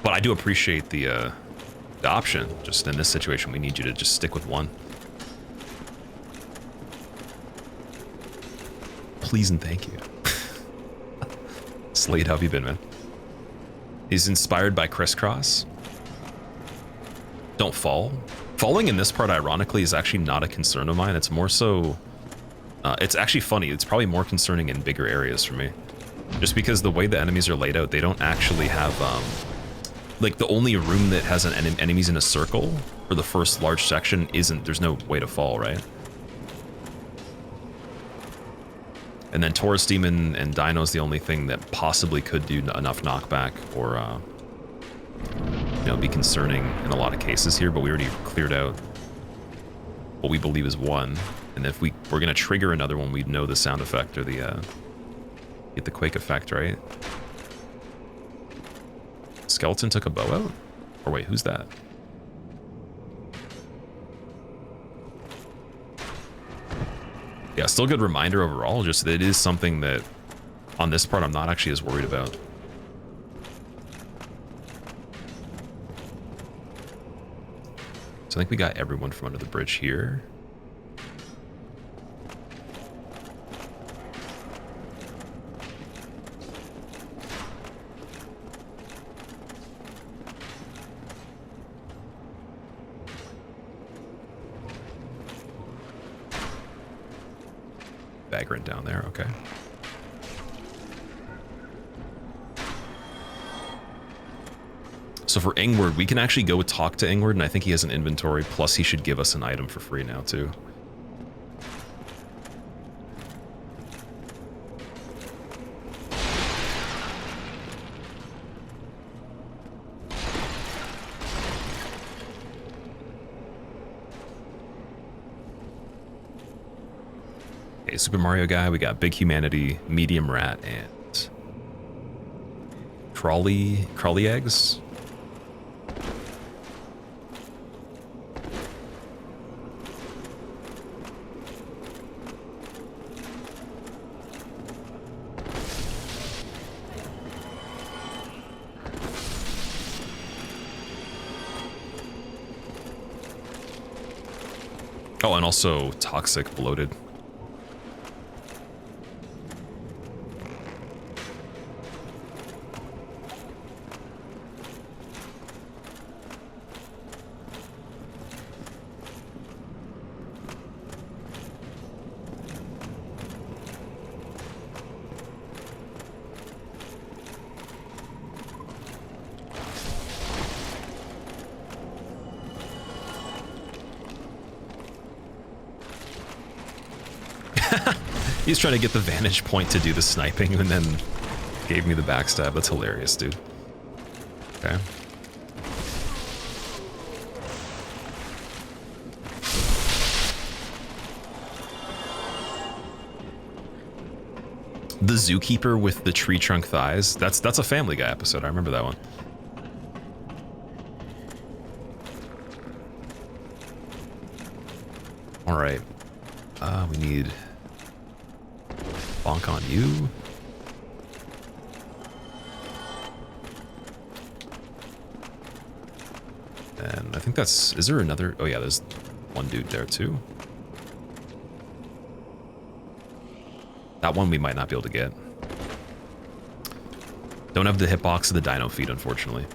But I do appreciate the option. Just in this situation, we need you to just stick with one. Please and thank you. Slade, how have you been, man? He's inspired by crisscross. Don't fall. Falling in this part, ironically, is actually not a concern of mine. It's more so... it's actually funny. It's probably more concerning in bigger areas for me. Just because the way the enemies are laid out, they don't actually have... like, the only room that has enemies in a circle for the first large section isn't... There's no way to fall, right? And then Taurus Demon and Dino's the only thing that possibly could do enough knockback or, you know, be concerning in a lot of cases here, but we already cleared out what we believe is one. And if we're going to trigger another one, we'd know the sound effect or the, get the quake effect, right? Skeleton took a bow out? Or wait, who's that? Yeah, still a good reminder overall, just that it is something that on this part I'm not actually as worried about. So I think we got everyone from under the bridge here. Vagrant down there, okay. So for Ingward, we can actually go talk to Ingward, and I think he has an inventory, plus he should give us an item for free now, too. Okay, Super Mario guy, we got Big Humanity, Medium Rat, and Crawly eggs. Oh, and also Toxic Bloated. He's trying to get the vantage point to do the sniping and then gave me the backstab. That's hilarious, dude. Okay. The zookeeper with the tree trunk thighs. That's a Family Guy episode. I remember that one. All right. We need bonk on you. And I think that's... Is there another... Oh yeah, there's one dude there too. That one we might not be able to get. Don't have the hitbox of the Dino feet, unfortunately.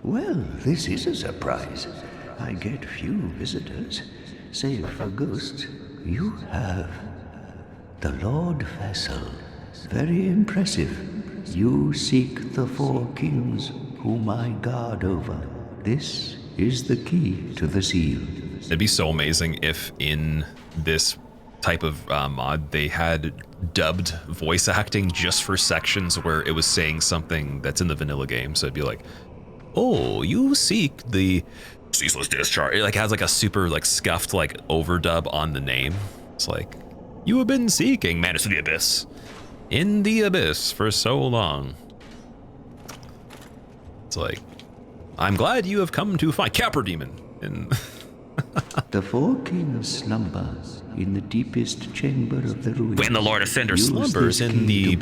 Well, this is a surprise. I get few visitors, save for ghosts. You have the Lord Vessel. Very impressive. You seek the four kings whom I guard over. This is the key to the seal. It'd be so amazing if in this type of mod they had dubbed voice acting just for sections where it was saying something that's in the vanilla game. So it'd be like, oh, you seek the ceaseless discharge. It like has like a super like scuffed like overdub on the name. It's like, you have been seeking Madness of the Abyss in the Abyss for so long. It's like, I'm glad you have come to find Capra Demon. And the four kings slumber in the deepest chamber of the ruins. When the Lord of Cinder slumbers in the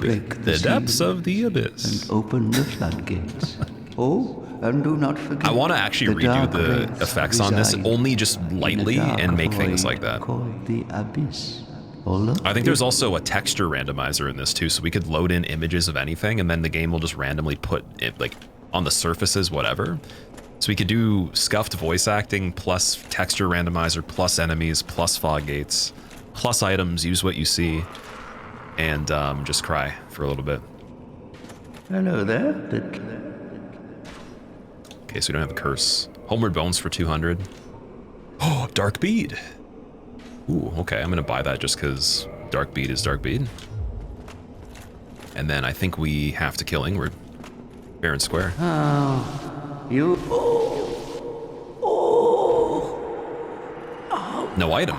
depths of the abyss. And open the floodgates. Oh, and do not forget. I want to actually redo the effects on this, only just lightly, and make things like that. Called the abyss. I think there's also a texture randomizer in this too, so we could load in images of anything, and then the game will just randomly put it like on the surfaces, whatever. So we could do scuffed voice acting plus texture randomizer plus enemies plus fog gates plus items, use what you see, and just cry for a little bit. Hello there. Okay, so we don't have the curse. Homeward Bones for 200. Oh, Dark Bead. Ooh, okay, I'm gonna buy that just because Dark Bead is Dark Bead. And then I think we have to kill Ingward. Fair and square. Oh, you. No item.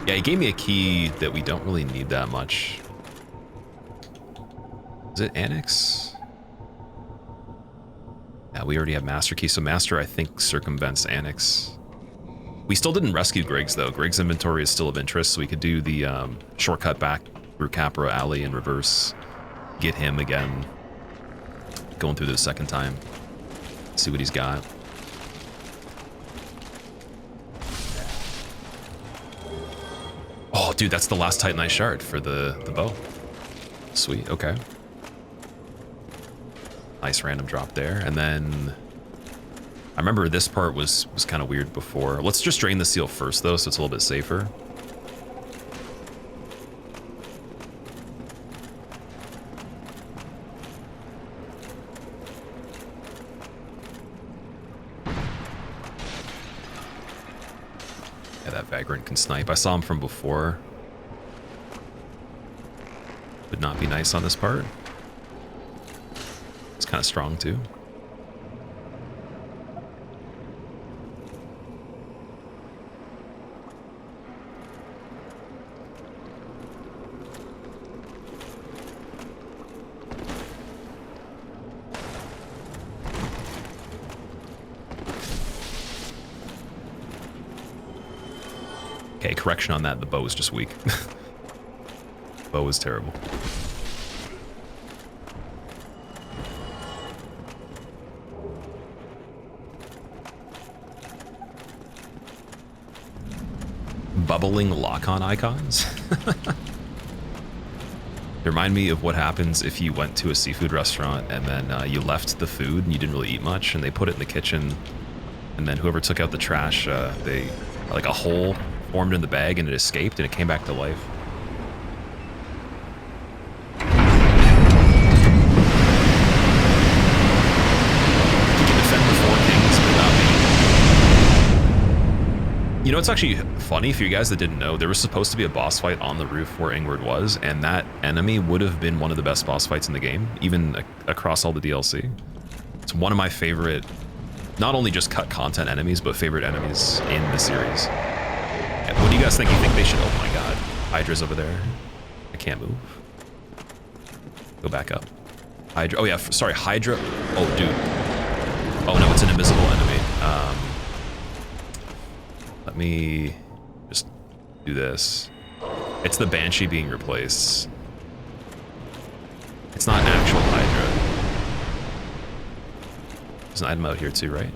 Yeah, he gave me a key that we don't really need that much. Is it Annex? Yeah, we already have Master Key, so Master, I think, circumvents Annex. We still didn't rescue Griggs, though. Griggs' inventory is still of interest, so we could do the shortcut back through Capra Alley in reverse. Get him again. Going through this second time. See what he's got. Oh, dude, that's the last Titanite shard for the bow. Sweet, okay. Nice random drop there, and then I remember this part was kind of weird before. Let's just drain the seal first, though, so it's a little bit safer. Yeah, that Vagrant can snipe. I saw him from before. Would not be nice on this part. It's kind of strong, too. Okay, correction on that, the bow is just weak. Bow is terrible. Bubbling lock-on icons? They remind me of what happens if you went to a seafood restaurant and then you left the food and you didn't really eat much, and they put it in the kitchen, and then whoever took out the trash, they like a hole formed in the bag and it escaped and it came back to life. You can defend the four kings, but not me. You know, it's actually funny for you guys that didn't know, there was supposed to be a boss fight on the roof where Ingward was, and that enemy would have been one of the best boss fights in the game, even across all the DLC. It's one of my favorite, not only just cut content enemies, but favorite enemies in the series. What do you guys think? You think they should... Oh my god. Hydra's over there. I can't move. Go back up. Hydra... Oh yeah, sorry, Hydra... Oh, dude. Oh no, it's an invisible enemy. Let me just do this. It's the Banshee being replaced. It's not actual Hydra. There's an item out here too, right?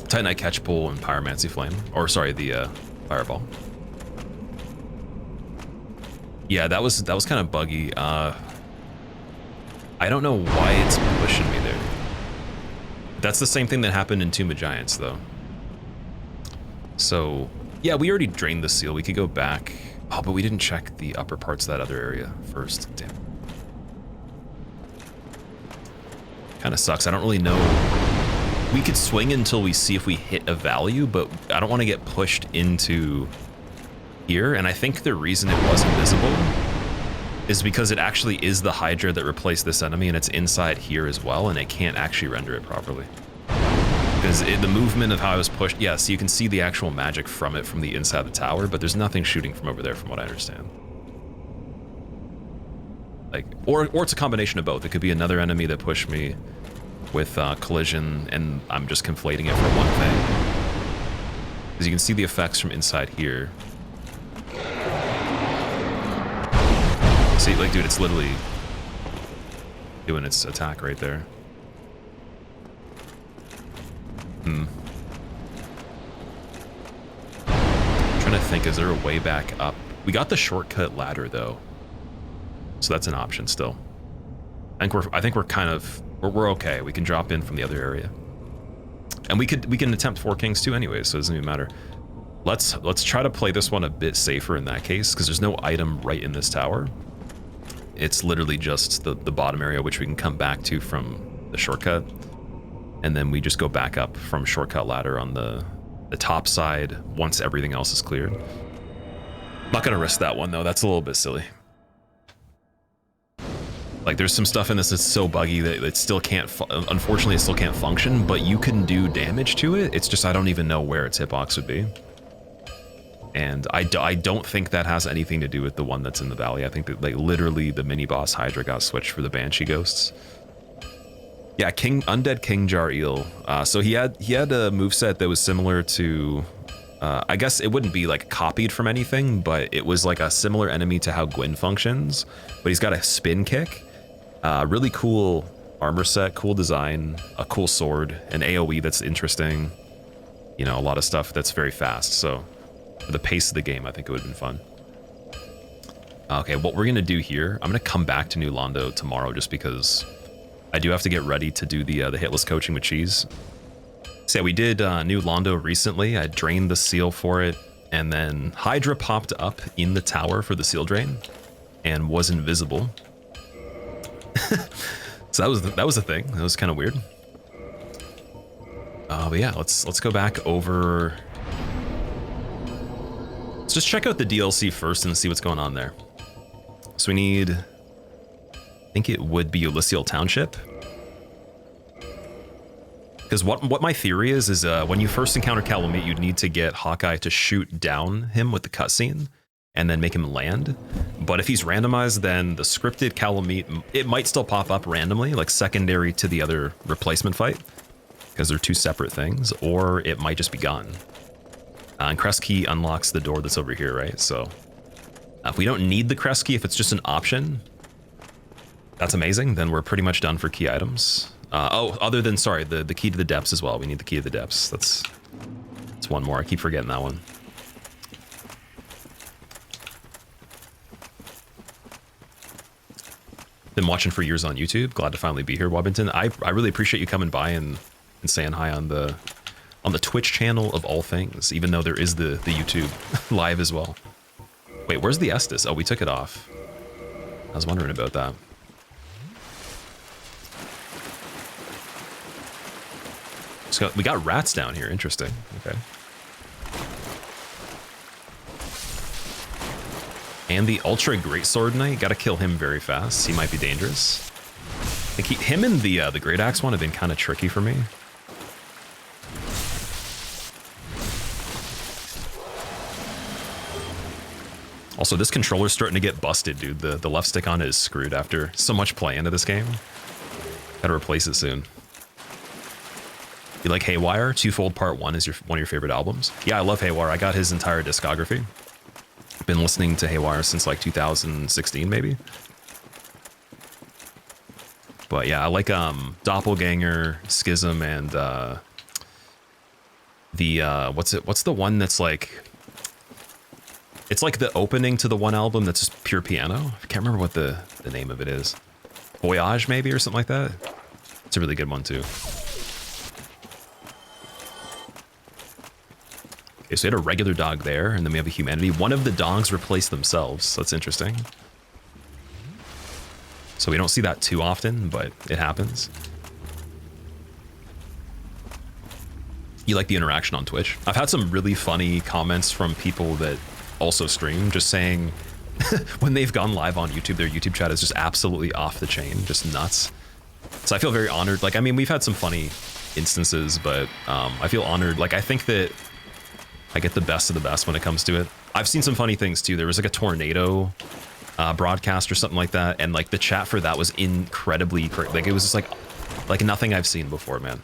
Titanite Catch Pull and Pyromancy Flame. Or sorry, the Fireball. Yeah, that was kind of buggy. I don't know why it's pushing me there. That's the same thing that happened in Tomb of Giants, though. So, yeah, we already drained the seal. We could go back. Oh, but we didn't check the upper parts of that other area first. Damn. Kind of sucks. I don't really know we could swing until we see if we hit a value, but I don't want to get pushed into here. And I think the reason it was invisible is because it actually is the Hydra that replaced this enemy, and it's inside here as well, and it can't actually render it properly. Because the movement of how I was pushed, yeah, so you can see the actual magic from it from the inside the tower, but there's nothing shooting from over there from what I understand. Like, or it's a combination of both. It could be another enemy that pushed me with collision, and I'm just conflating it for one thing. Because you can see the effects from inside here. See, like, dude, it's literally doing its attack right there. Trying to think, is there a way back up? We got the shortcut ladder though, so that's an option still. I think we're kind of we're okay. We can drop in from the other area, and we can attempt 4 kings too anyway, so it doesn't even matter. Let's try to play this one a bit safer in that case, because there's no item right in this tower. It's literally just the bottom area, which we can come back to from the shortcut, and then we just go back up from shortcut ladder on the top side once everything else is cleared. Not gonna risk that one though. That's a little bit silly. Like, there's some stuff in this that's so buggy that it still can't, unfortunately it still can't function, but you can do damage to it. It's just I don't even know where its hitbox would be. And I don't think that has anything to do with the one that's in the valley. I think that, like, literally the mini boss Hydra got switched for the Banshee ghosts. Yeah, Undead King Jar Eel. So he had a moveset that was similar to, I guess it wouldn't be like copied from anything, but it was like a similar enemy to how Gwyn functions. But he's got a spin kick, really cool armor set, cool design, a cool sword, an AoE that's interesting. You know, a lot of stuff that's very fast. So for the pace of the game, I think it would have been fun. Okay, what we're gonna do here, I'm gonna come back to New Londo tomorrow just because I do have to get ready to do the hitless coaching with Cheese. So yeah, we did New Londo recently. I drained the seal for it, and then Hydra popped up in the tower for the seal drain and was invisible. So that was a thing. That was kind of weird. But yeah, let's go back over. Let's just check out the DLC first and see what's going on there. So we need, I think it would be Elysial Township. Because what my theory is when you first encounter Calamite, you'd need to get Hawkeye to shoot down him with the cutscene and then make him land. But if he's randomized, then the scripted Calamite, it might still pop up randomly, like secondary to the other replacement fight, because they're 2 separate things, or it might just be gone. And Crest Key unlocks the door that's over here, right? So if we don't need the Crest Key, if it's just an option, that's amazing. Then we're pretty much done for key items. Other than, sorry, the key to the depths as well. We need the key to the depths. That's one more. I keep forgetting that one. Been watching for years on YouTube. Glad to finally be here, Wobbington. I really appreciate you coming by and saying hi on the Twitch channel of all things, even though there is the YouTube live as well. Wait, where's the Estus? Oh, we took it off. I was wondering about that. So we got rats down here. Interesting. Okay. And the Ultra Greatsword Knight. Got to kill him very fast. He might be dangerous. I think him and the Great Axe one have been kind of tricky for me. Also, this controller's starting to get busted, dude. The left stick on it is screwed after so much play into this game. Gotta replace it soon. You like Haywire? Twofold Part 1 is one of your favorite albums? Yeah, I love Haywire. I got his entire discography. Been listening to Haywire since like 2016, maybe. But yeah, I like Doppelganger, Schism, and what's the one that's like, it's like the opening to the one album that's just pure piano. I can't remember what the name of it is. Voyage maybe, or something like that. It's a really good one too. Okay, so we had a regular dog there, and then we have a humanity. One of the dogs replaced themselves, so that's interesting. So we don't see that too often, but it happens. you like the interaction on Twitch. I've had some really funny comments from people that also stream, just saying when they've gone live on YouTube, their YouTube chat is just absolutely off the chain, just nuts. So I feel very honored. Like, I mean, we've had some funny instances, but I feel honored. Like, I think that I get the best of the best when it comes to it. I've seen some funny things too. There was like a tornado broadcast or something like that, and like the chat for that was incredibly like it was just like nothing I've seen before, man.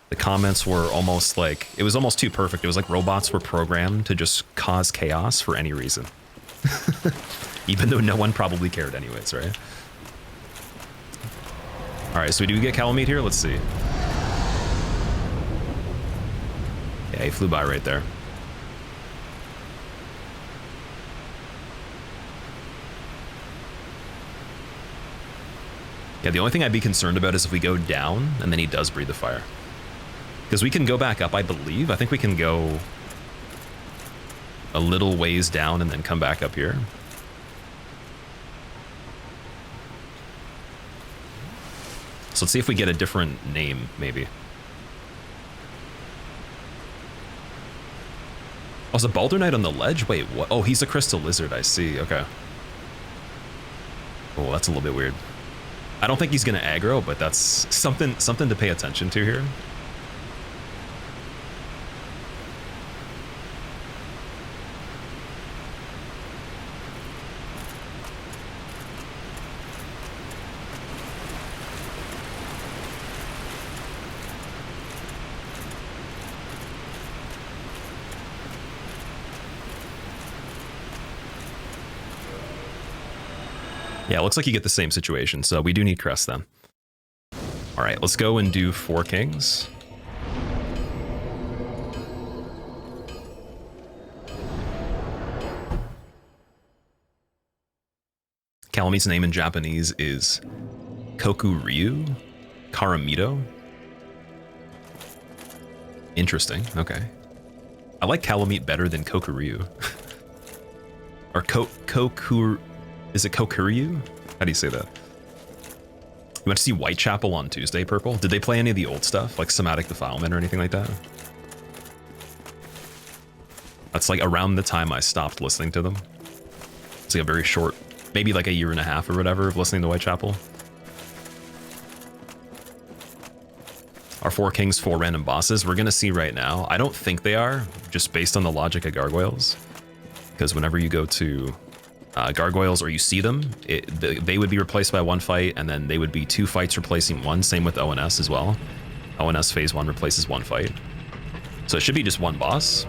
The comments were almost like, it was almost too perfect. It was like robots were programmed to just cause chaos for any reason. Even though no one probably cared anyways, right? All right, so do we get Calamite here? Let's see. Yeah, he flew by right there. Yeah, the only thing I'd be concerned about is if we go down and then he does breathe the fire. Because we can go back up, I believe. I think we can go a little ways down and then come back up here. So let's see if we get a different name, maybe. Oh, is a Balder Knight on the ledge? Wait, what? Oh, he's a crystal lizard, I see. Okay. Oh, that's a little bit weird. I don't think he's gonna aggro, but that's something to pay attention to here. Yeah, it looks like you get the same situation, so we do need Crest then. All right, let's go and do 4 kings. Calamite's name in Japanese is Kokuryu Karamito. Interesting, okay. I like Calamite better than Kokuryu. Or Kokur... Is it Kokuryu? How do you say that? You went to see Whitechapel on Tuesday, Purple? Did they play any of the old stuff, like Somatic Defilement or anything like that? That's like around the time I stopped listening to them. It's like a very short, maybe like a year and a half or whatever of listening to Whitechapel. Our 4 kings, 4 random bosses. We're gonna see right now. I don't think they are, just based on the logic of gargoyles. Because whenever you go to gargoyles or you see them, they would be replaced by 1 fight, and then they would be 2 fights replacing 1. Same with ONS as well. ONS phase 1 replaces 1 fight. So it should be just 1 boss.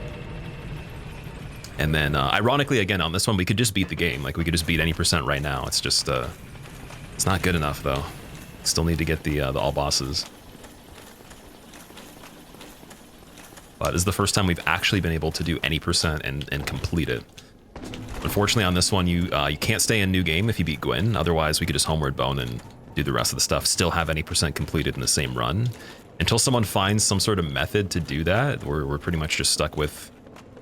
And then ironically, again, on this one, we could just beat the game. Like, we could just beat any % right now. It's just, it's not good enough though. Still need to get the all bosses. But this is the first time we've actually been able to do any % and complete it. Unfortunately, on this one, you can't stay in new game if you beat Gwyn. Otherwise, we could just homeward bone and do the rest of the stuff. Still have any % completed in the same run. Until someone finds some sort of method to do that, we're pretty much just stuck with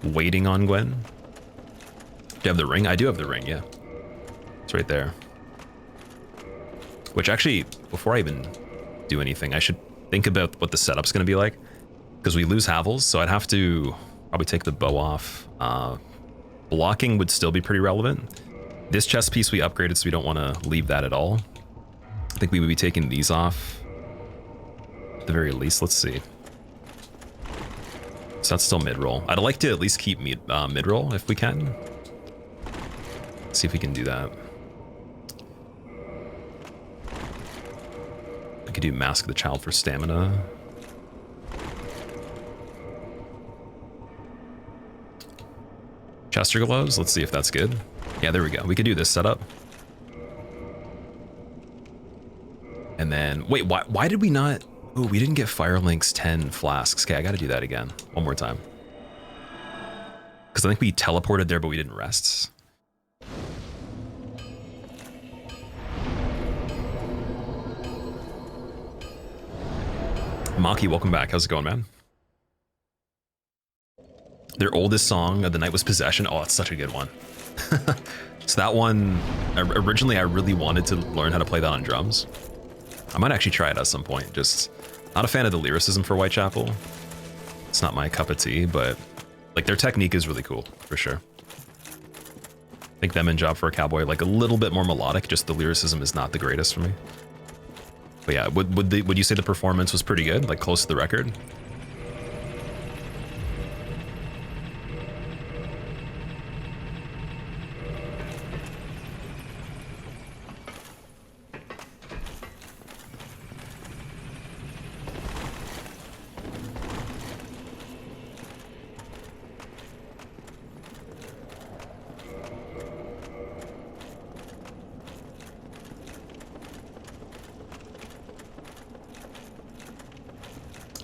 waiting on Gwyn. Do you have the ring? I do have the ring, yeah. It's right there. Which actually, before I even do anything, I should think about what the setup's going to be like. Because we lose Havels, so I'd have to probably take the bow off. Blocking would still be pretty relevant. This chest piece we upgraded, so we don't want to leave that at all. I think we would be taking these off at the very least. Let's see. So that's still mid-roll. I'd like to at least keep mid-roll if we can. Let's see if we can do that. I could do Mask of the Child for stamina. Chester gloves, let's see if that's good. Yeah, there we go. We could do this setup. And then, wait, why did we not? Oh, we didn't get Firelink's 10 flasks. Okay, I gotta do that again. One more time. Because I think we teleported there, but we didn't rest. Maki, welcome back. How's it going, man? Their oldest song of the night was Possession. Oh, it's such a good one. So that one, originally I really wanted to learn how to play that on drums. I might actually try it at some point. Just not a fan of the lyricism for Whitechapel. It's not my cup of tea, but like their technique is really cool for sure. I think them and Job for a Cowboy like a little bit more melodic. Just the lyricism is not the greatest for me. But yeah, would you say the performance was pretty good, like close to the record?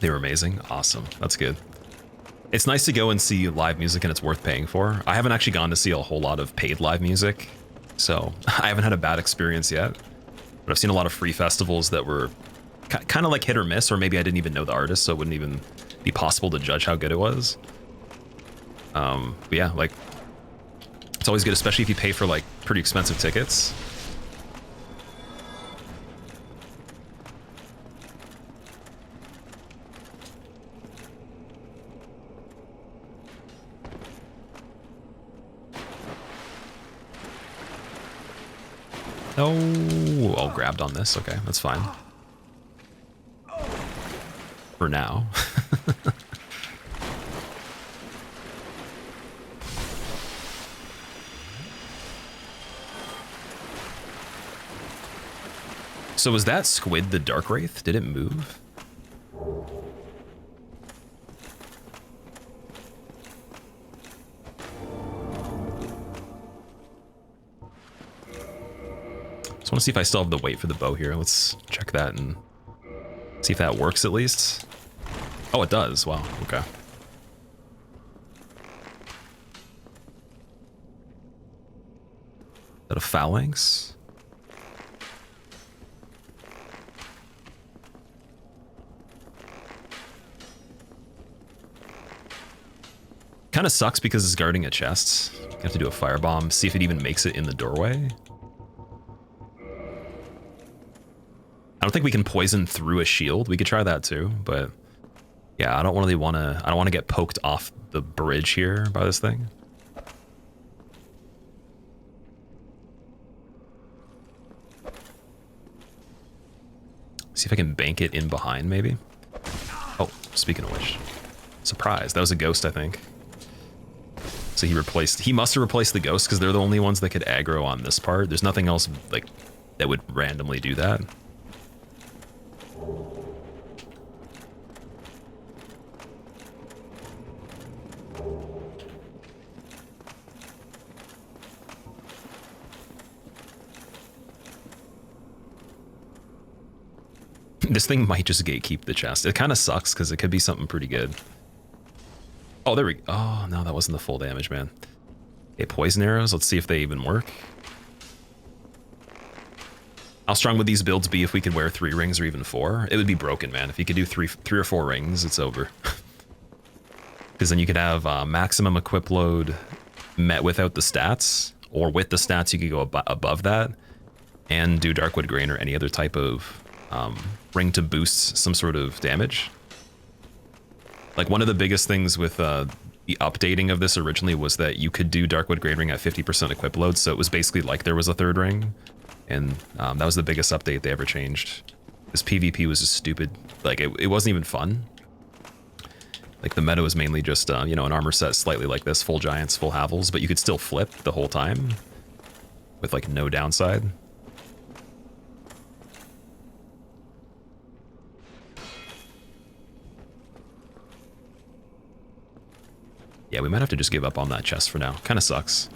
They were amazing. Awesome. That's good. It's nice to go and see live music and it's worth paying for. I haven't actually gone to see a whole lot of paid live music, so I haven't had a bad experience yet. But I've seen a lot of free festivals that were kind of like hit or miss, or maybe I didn't even know the artist, so it wouldn't even be possible to judge how good it was. But yeah, like, it's always good, especially if you pay for like pretty expensive tickets. Oh, all grabbed on this. Okay, that's fine. For now. So was that squid the Dark Wraith? Did it move? Just want to see if I still have the weight for the bow here. Let's check that and see if that works at least. Oh, it does. Wow. Okay. Is that a phalanx? Kind of sucks because it's guarding a chest. You have to do a firebomb, see if it even makes it in the doorway. I don't think we can poison through a shield. We could try that too, but yeah, I don't really want to. I don't want to get poked off the bridge here by this thing. See if I can bank it in behind, maybe. Oh, speaking of which, surprise! That was a ghost, I think. So he must have replaced the ghost because they're the only ones that could aggro on this part. There's nothing else like that would randomly do that. This thing might just gatekeep the chest. It kind of sucks because it could be something pretty good. Oh, there we go. Oh, no, that wasn't the full damage, man. Okay, poison arrows. Let's see if they even work. How strong would these builds be if we could wear 3 rings or even 4? It would be broken, man. If you could do three or 4 rings, it's over. Because then you could have maximum equip load met without the stats, or with the stats you could go above that, and do Darkwood Grain or any other type of ring to boost some sort of damage. Like one of the biggest things with the updating of this originally was that you could do Darkwood Grain Ring at 50% equip load, so it was basically like there was a 3rd ring, and that was the biggest update they ever changed. This PvP was just stupid. Like it wasn't even fun. Like the meta was mainly just you know, an armor set slightly like this, full giants, full havels, but you could still flip the whole time with like no downside. Yeah, we might have to just give up on that chest for now. Kind of sucks.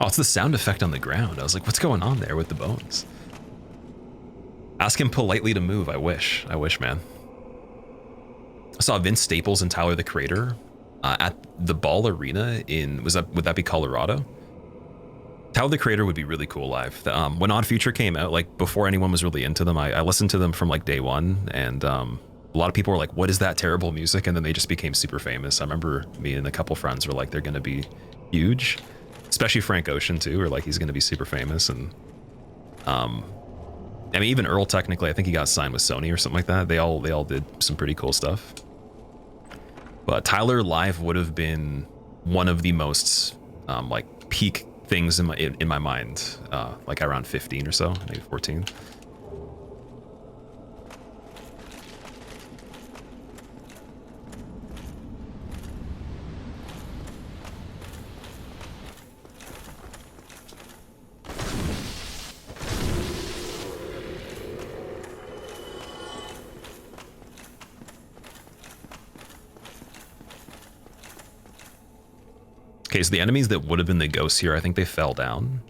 Oh, it's the sound effect on the ground. I was like, what's going on there with the bones? Ask him politely to move. I wish, man. saw Vince Staples and Tyler the Creator at the Ball Arena in, would that be Colorado? Tyler the Creator would be really cool live. When Odd Future came out, like before anyone was really into them, I listened to them from like day one, and a lot of people were like, what is that terrible music? And then they just became super famous. I remember me and a couple friends were like, they're gonna be huge, especially Frank Ocean too, or like he's gonna be super famous. And I mean, even Earl, technically, I think he got signed with Sony or something like that. They all did some pretty cool stuff. But Tyler live would have been one of the most like peak things in my mind, like around 15 or so, maybe 14. Okay, so the enemies that would have been the ghosts here, I think they fell down.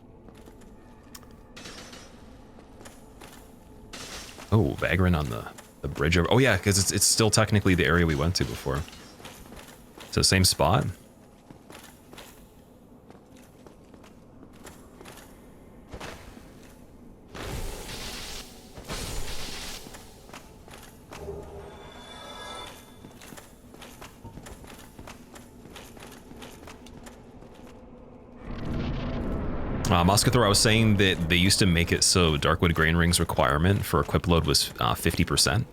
Oh, Vagran on the bridge over. Oh yeah, because it's still technically the area we went to before. So same spot. Muscathor, I was saying that they used to make it so Darkwood Grain Ring's requirement for equip load was 50%.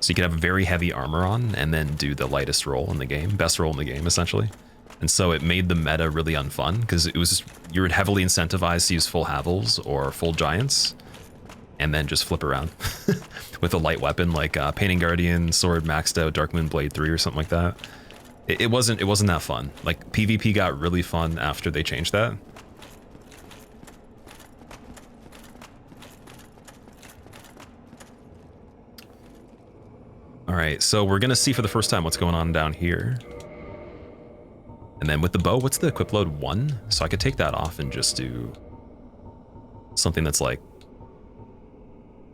So you could have very heavy armor on and then do the lightest roll in the game, best roll in the game, essentially. And so it made the meta really unfun, because it was, you were heavily incentivized to use full Havels or full Giants, and then just flip around with a light weapon like Painting Guardian, Sword maxed out, Darkmoon Blade 3 or something like that. It wasn't that fun. Like, PvP got really fun after they changed that. All right, so we're gonna see for the first time what's going on down here. And then with the bow, what's the equip load? 1? So I could take that off and just do something that's like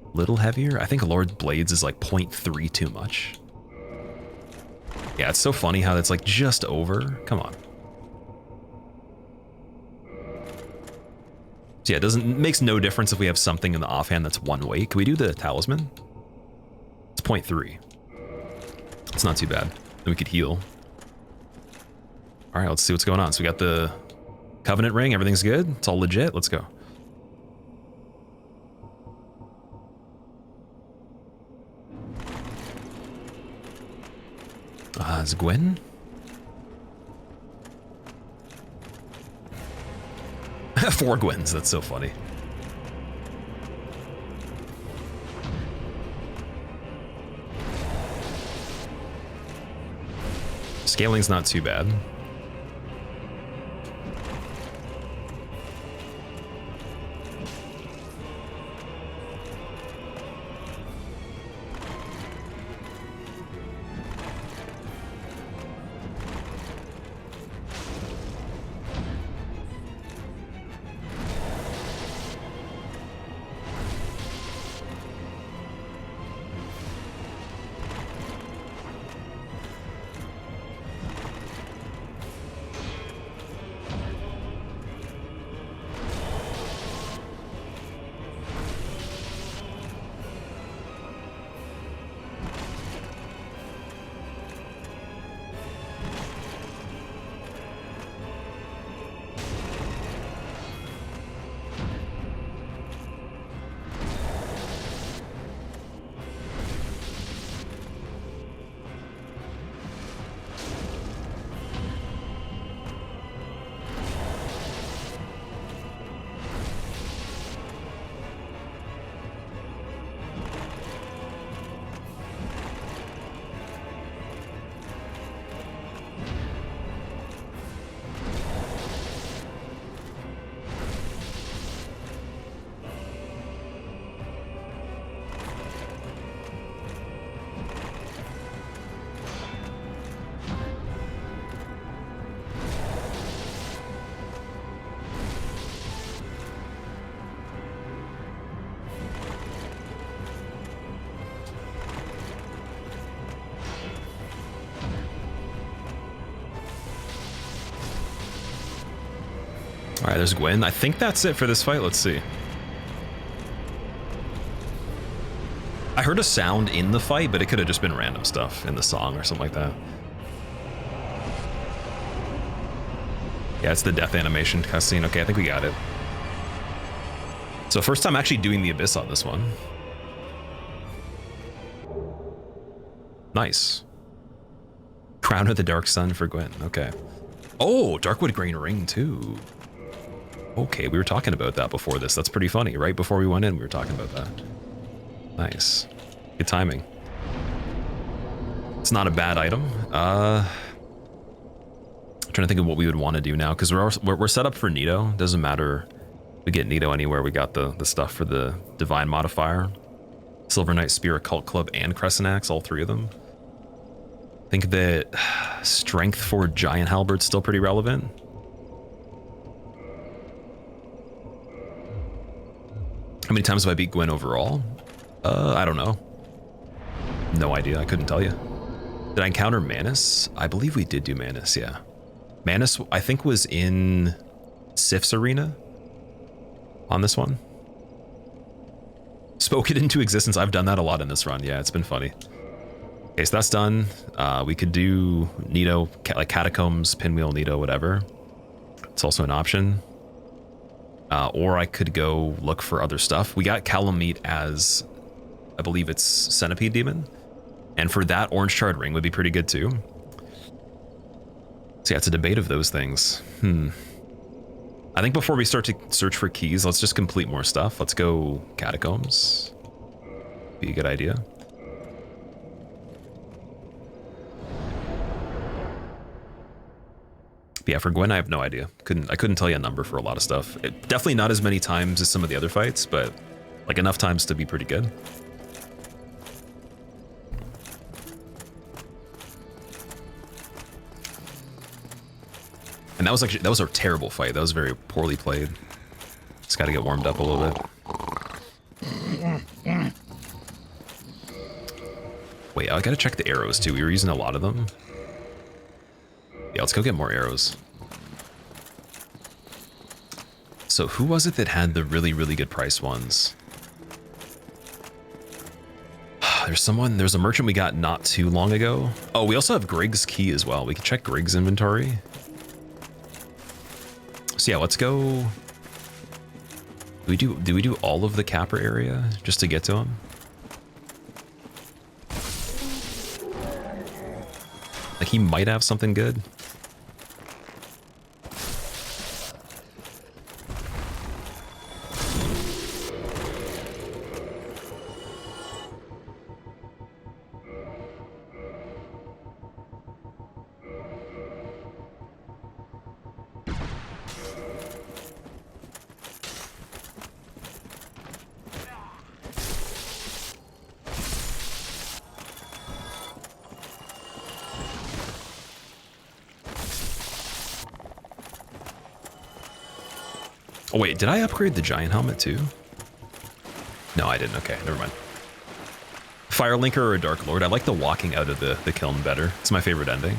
a little heavier. I think Lord Blades is like 0.3 too much. Yeah, it's so funny how that's like just over. Come on. So yeah, it makes no difference if we have something in the offhand that's 1 weight. Can we do the talisman? It's 0.3. It's not too bad. Then we could heal. All right, let's see what's going on. So we got the Covenant Ring. Everything's good. It's all legit. Let's go. Is Gwen? 4 Gwens. That's so funny. Scaling's not too bad. All right, there's Gwen. I think that's it for this fight. Let's see. I heard a sound in the fight, but it could have just been random stuff in the song or something like that. Yeah, it's the death animation cutscene. Okay, I think we got it. So first time actually doing the Abyss on this one. Nice. Crown of the Dark Sun for Gwen. Okay. Oh, Darkwood Grain Ring too. Okay, we were talking about that before this. That's pretty funny. Right before we went in, we were talking about that. Nice. Good timing. It's not a bad item. I'm trying to think of what we would want to do now, because we're set up for Nito. Doesn't matter. We get Nito anywhere. We got the stuff for the Divine modifier. Silver Knight Spear, Occult Club, and Crescent Axe, all three of them. I think that Strength for Giant Halberd's still pretty relevant. How many times have I beat Gwen overall? I don't know. No idea, I couldn't tell you. Did I encounter Manus? I believe we did do Manus, yeah. Manus, I think, was in Sif's arena on this one. Spoke it into existence. I've done that a lot in this run. Yeah, it's been funny. Okay, so that's done. We could do Nito, like Catacombs, Pinwheel, Nito, whatever. It's also an option. Or I could go look for other stuff. We got Calamite as, I believe it's Centipede Demon. And for that, Orange Charred Ring would be pretty good too. So yeah, it's a debate of those things. I think before we start to search for keys, let's just complete more stuff. Let's go Catacombs. Be a good idea. But yeah, for Gwen, I have no idea. I couldn't tell you a number for a lot of stuff. Definitely not as many times as some of the other fights, but like enough times to be pretty good. And that was a terrible fight. That was very poorly played. Just got to get warmed up a little bit. Wait, I gotta check the arrows too. We were using a lot of them. Yeah, let's go get more arrows. So who was it that had the really, really good price ones? There's a merchant we got not too long ago. Oh, we also have Grig's key as well. We can check Grig's inventory. So yeah, let's go. Do we do all of the Capra area just to get to him? Like, he might have something good. Oh wait, did I upgrade the giant helmet too? No, I didn't. Okay, never mind. Fire Linker or a Dark Lord. I like the walking out of the kiln better. It's my favorite ending.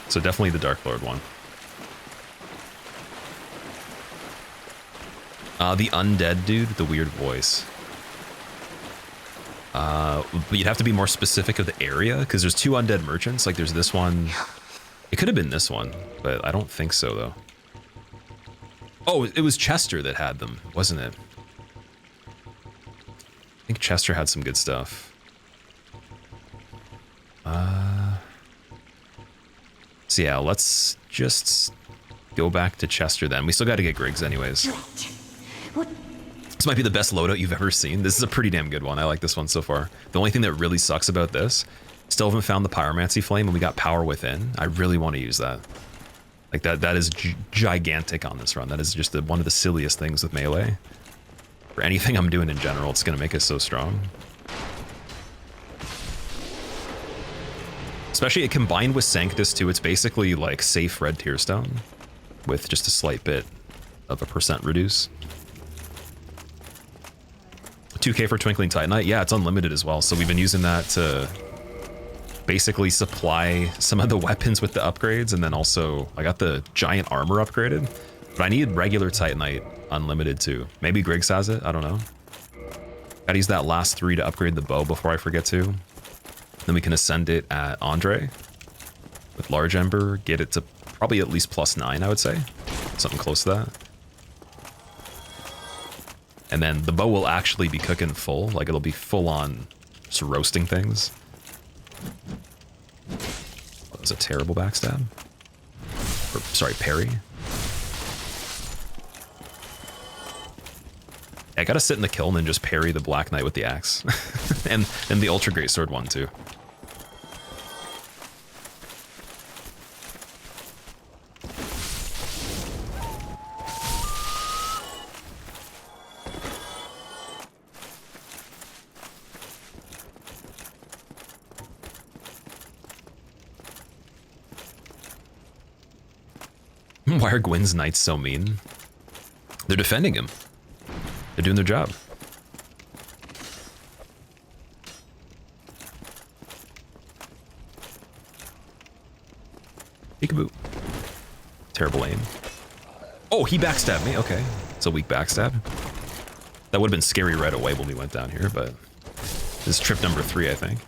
So definitely the Dark Lord one. The undead dude with the weird voice. But you'd have to be more specific of the area, because there's two undead merchants. Like, there's this one. It could have been this one, but I don't think so, though. Oh, it was Chester that had them, wasn't it? I think Chester had some good stuff. So yeah, let's just go back to Chester then. We still got to get Griggs anyways. This might be the best loadout you've ever seen. This is a pretty damn good one. I like this one so far. The only thing that really sucks about this, still haven't found the Pyromancy Flame, and we got Power Within. I really want to use that. Like, that is gigantic on this run. That is just one of the silliest things with melee. For anything I'm doing in general, it's going to make us so strong. Especially it combined with Sanctus too. It's basically like safe red Tearstone with just a slight bit of a % reduce. 2k for Twinkling Titanite. Yeah, it's unlimited as well. So we've been using that to basically supply some of the weapons with the upgrades. And then also I got the giant armor upgraded. But I need regular Titanite unlimited too. Maybe Griggs has it, I don't know. Gotta use that last 3 to upgrade the bow before I forget to. Then we can ascend it at Andre with Large Ember, get it to probably at least +9, I would say. Something close to that. And then the bow will actually be cooking full, like it'll be full on just roasting things. That was a terrible backstab. Or, sorry, parry. I gotta sit in the kiln and just parry the Black Knight with the axe. and the Ultra Great Sword one too. Why are Gwyn's knights so mean? They're defending him. They're doing their job. Peekaboo. Terrible aim. Oh, he backstabbed me. Okay. It's a weak backstab. That would have been scary right away when we went down here, but this is trip number 3, I think.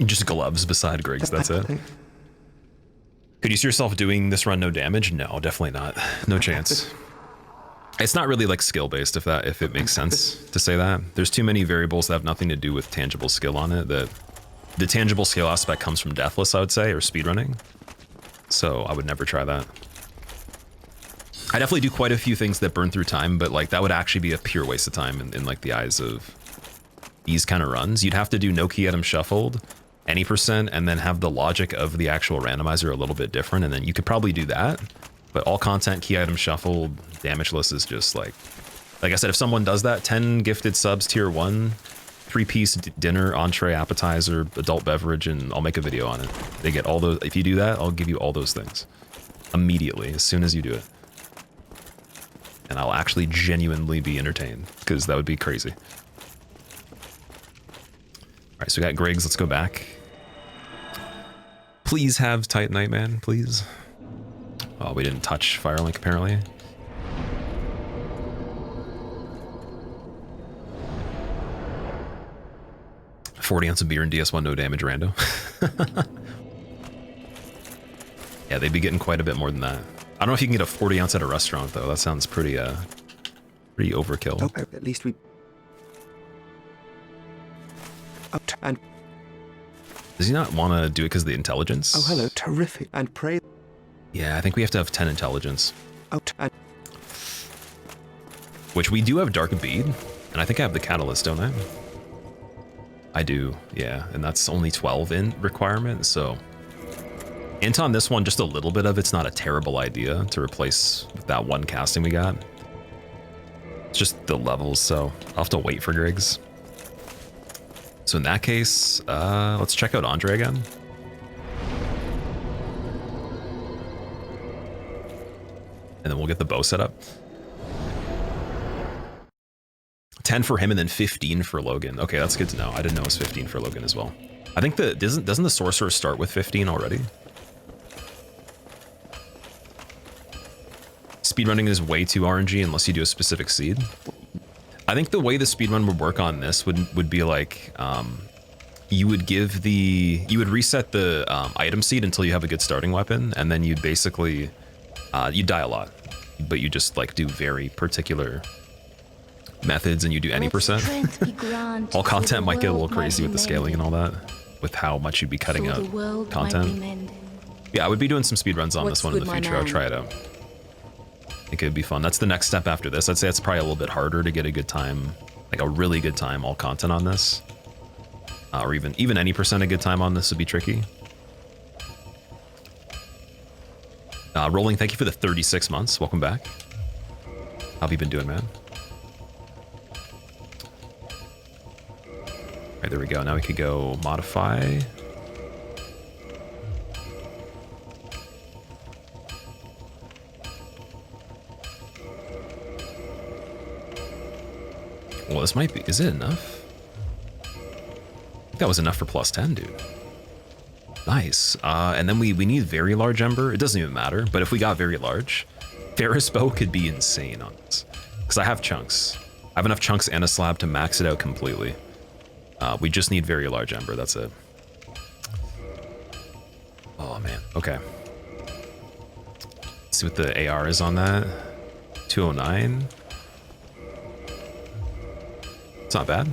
Just gloves beside Griggs, that's it. Could you see yourself doing this run no damage? No, definitely not. No chance. It's not really like skill based, if it makes sense to say that. There's too many variables that have nothing to do with tangible skill on it. The tangible skill aspect comes from deathless, I would say, or speedrunning. So I would never try that. I definitely do quite a few things that burn through time, but like that would actually be a pure waste of time in like the eyes of these kind of runs. You'd have to do no key item shuffled, any %, and then have the logic of the actual randomizer a little bit different, and then you could probably do that. But all content, key item shuffled, damageless is just like I said, if someone does that, 10 gifted subs tier 1, 3-piece dinner, entree, appetizer, adult beverage, and I'll make a video on it. They get all those. If you do that, I'll give you all those things immediately, as soon as you do it. And I'll actually genuinely be entertained, because that would be crazy. All right, so we got Griggs. Let's go back. Please have Titanite, man, please. Oh, we didn't touch Firelink, apparently. $40 ounce of beer and DS1 no damage rando. Yeah, they'd be getting quite a bit more than that. I don't know if you can get a 40 ounce at a restaurant though. That sounds pretty overkill. Oh, at least we. Oh, and does he not want to do it because of the intelligence? Oh, hello, terrific. And pray. Yeah, I think we have to have 10 intelligence. Oh, and which we do have Dark Bead, and I think I have the Catalyst, don't I? I do, yeah, and that's only 12 in requirement, so. Int on this one, just a little bit of it's not a terrible idea to replace with that one casting we got. It's just the levels, so I'll have to wait for Griggs. So in that case, let's check out Andre again. And then we'll get the bow set up. 10 for him and then 15 for Logan. Okay, that's good to know. I didn't know it was 15 for Logan as well. I think doesn't the sorcerer start with 15 already? Speedrunning is way too RNG unless you do a specific seed. I think the way the speedrun would work on this would be like you would reset the item seed until you have a good starting weapon, and then you'd basically you die a lot, but you just like do very particular methods, and you do any %. All content might get a little crazy with the scaling and all that, with how much you'd be cutting out content. Yeah, I would be doing some speedruns on this one in the future. I'll try it out. I think it'd be fun. That's the next step after this. I'd say it's probably a little bit harder to get a good time like a really good time, all content on this. Or even any percent of good time on this would be tricky. Rolling, thank you for the 36 months. Welcome back. How have you been doing, man? All right, there we go. Now we could go modify. Well, this might be, is it enough? I think that was enough for plus 10, dude. Nice. And then we need very large ember. It doesn't even matter, but if we got very large, Ferris bow could be insane on this. Because I have chunks. I have enough chunks and a slab to max it out completely. We just need very large ember, that's it. Oh man, okay. Let's see what the AR is on that. 209. It's not bad.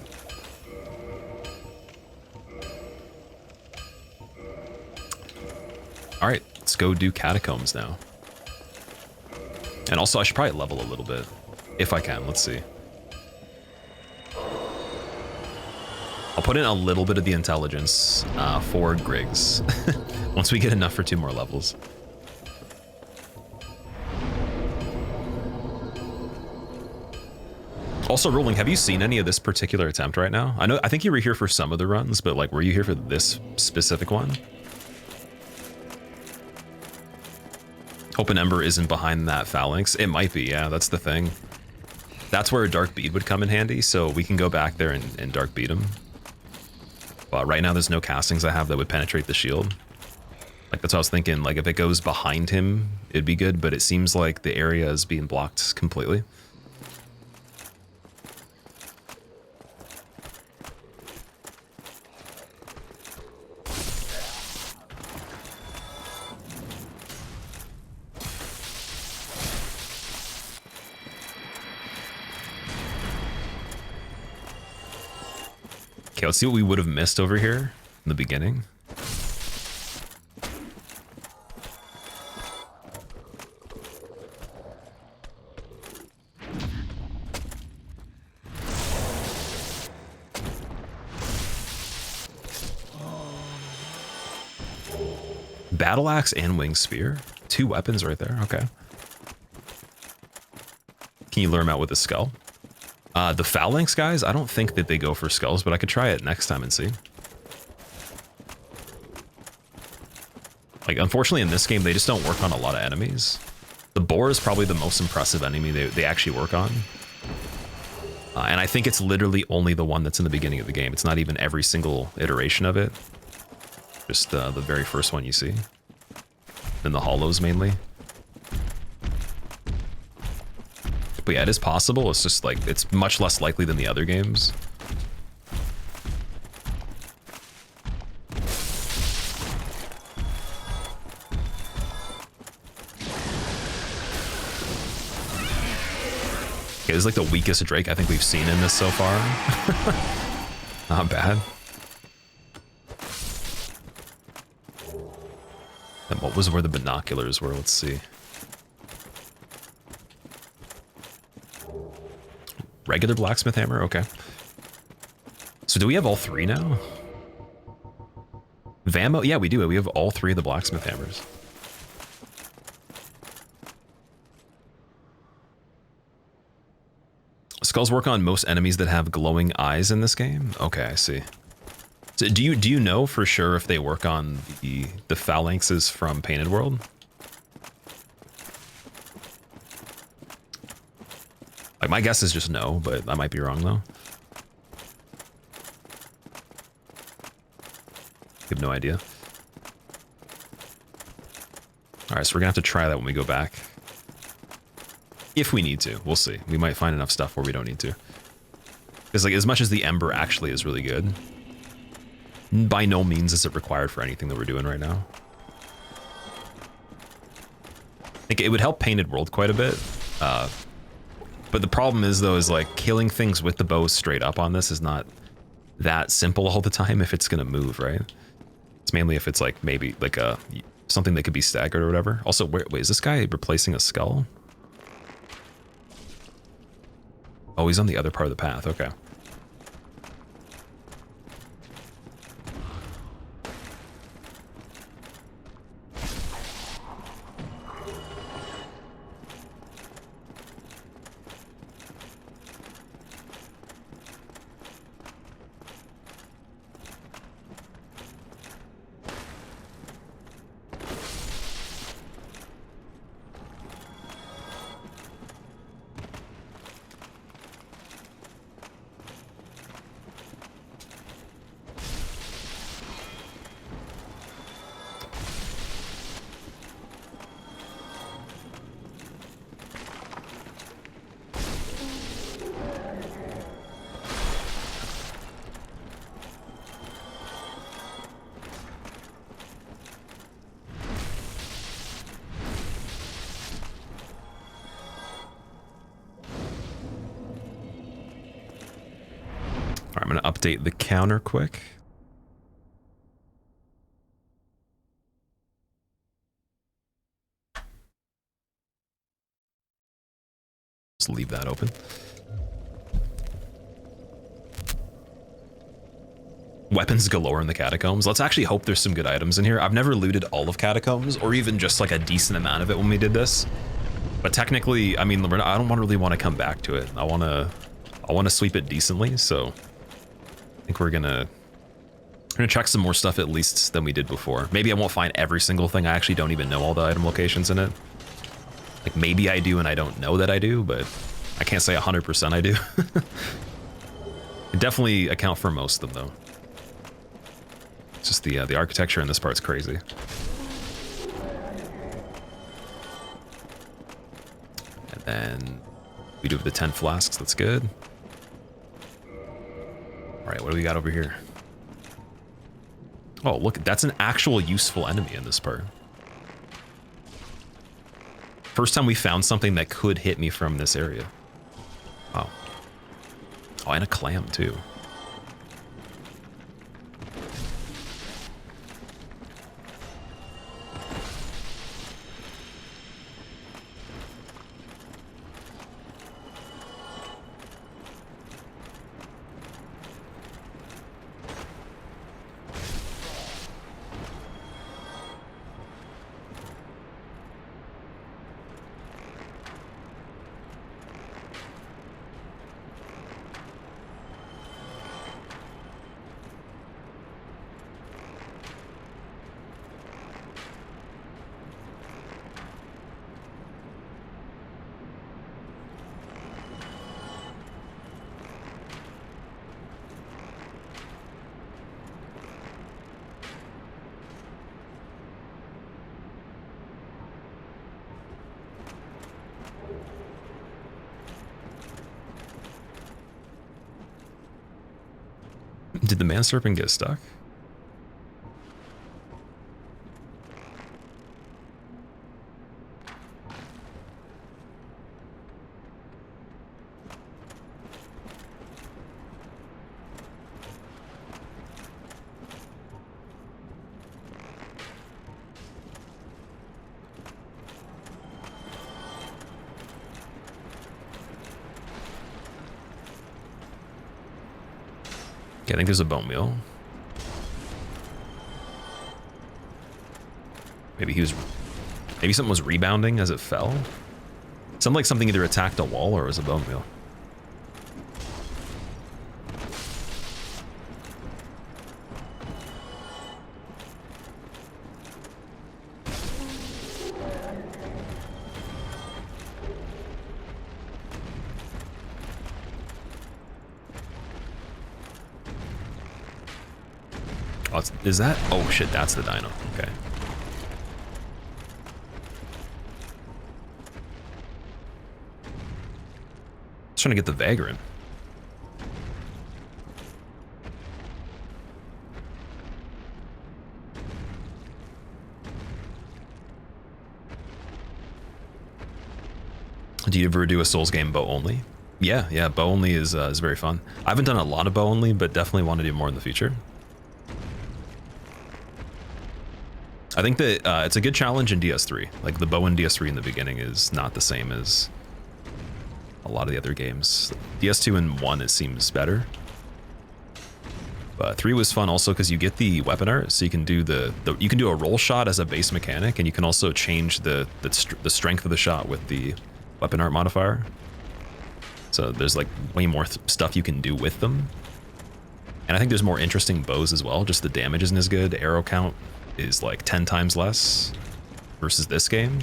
All right, let's go do catacombs now. And also I should probably level a little bit if I can. Let's see. I'll put in a little bit of the intelligence for Griggs once we get enough for 2 more levels. Also, Rolling, have you seen any of this particular attempt right now? I think you were here for some of the runs, but like, were you here for this specific one? Open Ember isn't behind that phalanx. It might be, yeah, that's the thing. That's where a Dark Bead would come in handy, so we can go back there and Dark Bead him. But right now there's no castings I have that would penetrate the shield. Like, that's what I was thinking, like if it goes behind him, it'd be good, but it seems like the area is being blocked completely. Okay, let's see what we would have missed over here in the beginning. Battle axe and wing spear. 2 weapons right there. Okay. Can you lure him out with a skull? The phalanx guys, I don't think that they go for skulls, but I could try it next time and see. Like, unfortunately in this game, they just don't work on a lot of enemies. The boar is probably the most impressive enemy they actually work on. And I think it's literally only the one that's in the beginning of the game. It's not even every single iteration of it. Just the very first one you see. And the hollows mainly. But yeah, it is possible. It's just like, it's much less likely than the other games. Okay, this is like the weakest Drake I think we've seen in this so far. Not bad. And what was where the binoculars were? Let's see. Regular blacksmith hammer? Okay. So do we have all 3 now? Vamo? Yeah, we do. We have all 3 of the blacksmith hammers. Skulls work on most enemies that have glowing eyes in this game? Okay, I see. So do you know for sure if they work on the phalanxes from Painted World? Like, my guess is just no, but I might be wrong though. I have no idea. Alright, so we're gonna have to try that when we go back. If we need to, we'll see. We might find enough stuff where we don't need to. Because like, as much as the Ember actually is really good, by no means is it required for anything that we're doing right now. I think it would help Painted World quite a bit. But the problem is though, is like killing things with the bow straight up on this is not that simple all the time if it's gonna move, right? It's mainly if it's like maybe like something that could be staggered or whatever. Also, wait, is this guy replacing a skull? Oh, he's on the other part of the path, okay. I'm going to update the counter quick. Just leave that open. Weapons galore in the catacombs. Let's actually hope there's some good items in here. I've never looted all of catacombs, or even just like a decent amount of it when we did this. But technically, I mean, I don't really want to come back to it. I want to sweep it decently. So I think we're gonna check some more stuff at least than we did before. Maybe I won't find every single thing. I actually don't even know all the item locations in it. Like maybe I do and I don't know that I do, but I can't say 100% I do. I definitely account for most of them though. It's just the architecture in this part's crazy. And then we do have the 10 flasks, that's good. Alright, what do we got over here? Oh, look, that's an actual useful enemy in this part. First time we found something that could hit me from this area. Oh. Oh, and a clam too. Did the man serpent get stuck? Okay, I think there's a bone meal. Maybe something was rebounding as it fell. Sounded like something either attacked a wall or it was a bone meal. Oh, is that? Oh shit, that's the dino. Okay. Just trying to get the vagrant. Do you ever do a Souls game bow only? Yeah, bow only is very fun. I haven't done a lot of bow only, but definitely want to do more in the future. I think that it's a good challenge in DS3. Like the bow in DS3 in the beginning is not the same as a lot of the other games. DS2 and 1 it seems better. But 3 was fun also because you get the weapon art, so you can do you can do a roll shot as a base mechanic, and you can also change the strength of the shot with the weapon art modifier. So there's like way more stuff you can do with them. And I think there's more interesting bows as well. Just the damage isn't as good. Arrow count is like 10 times less versus this game.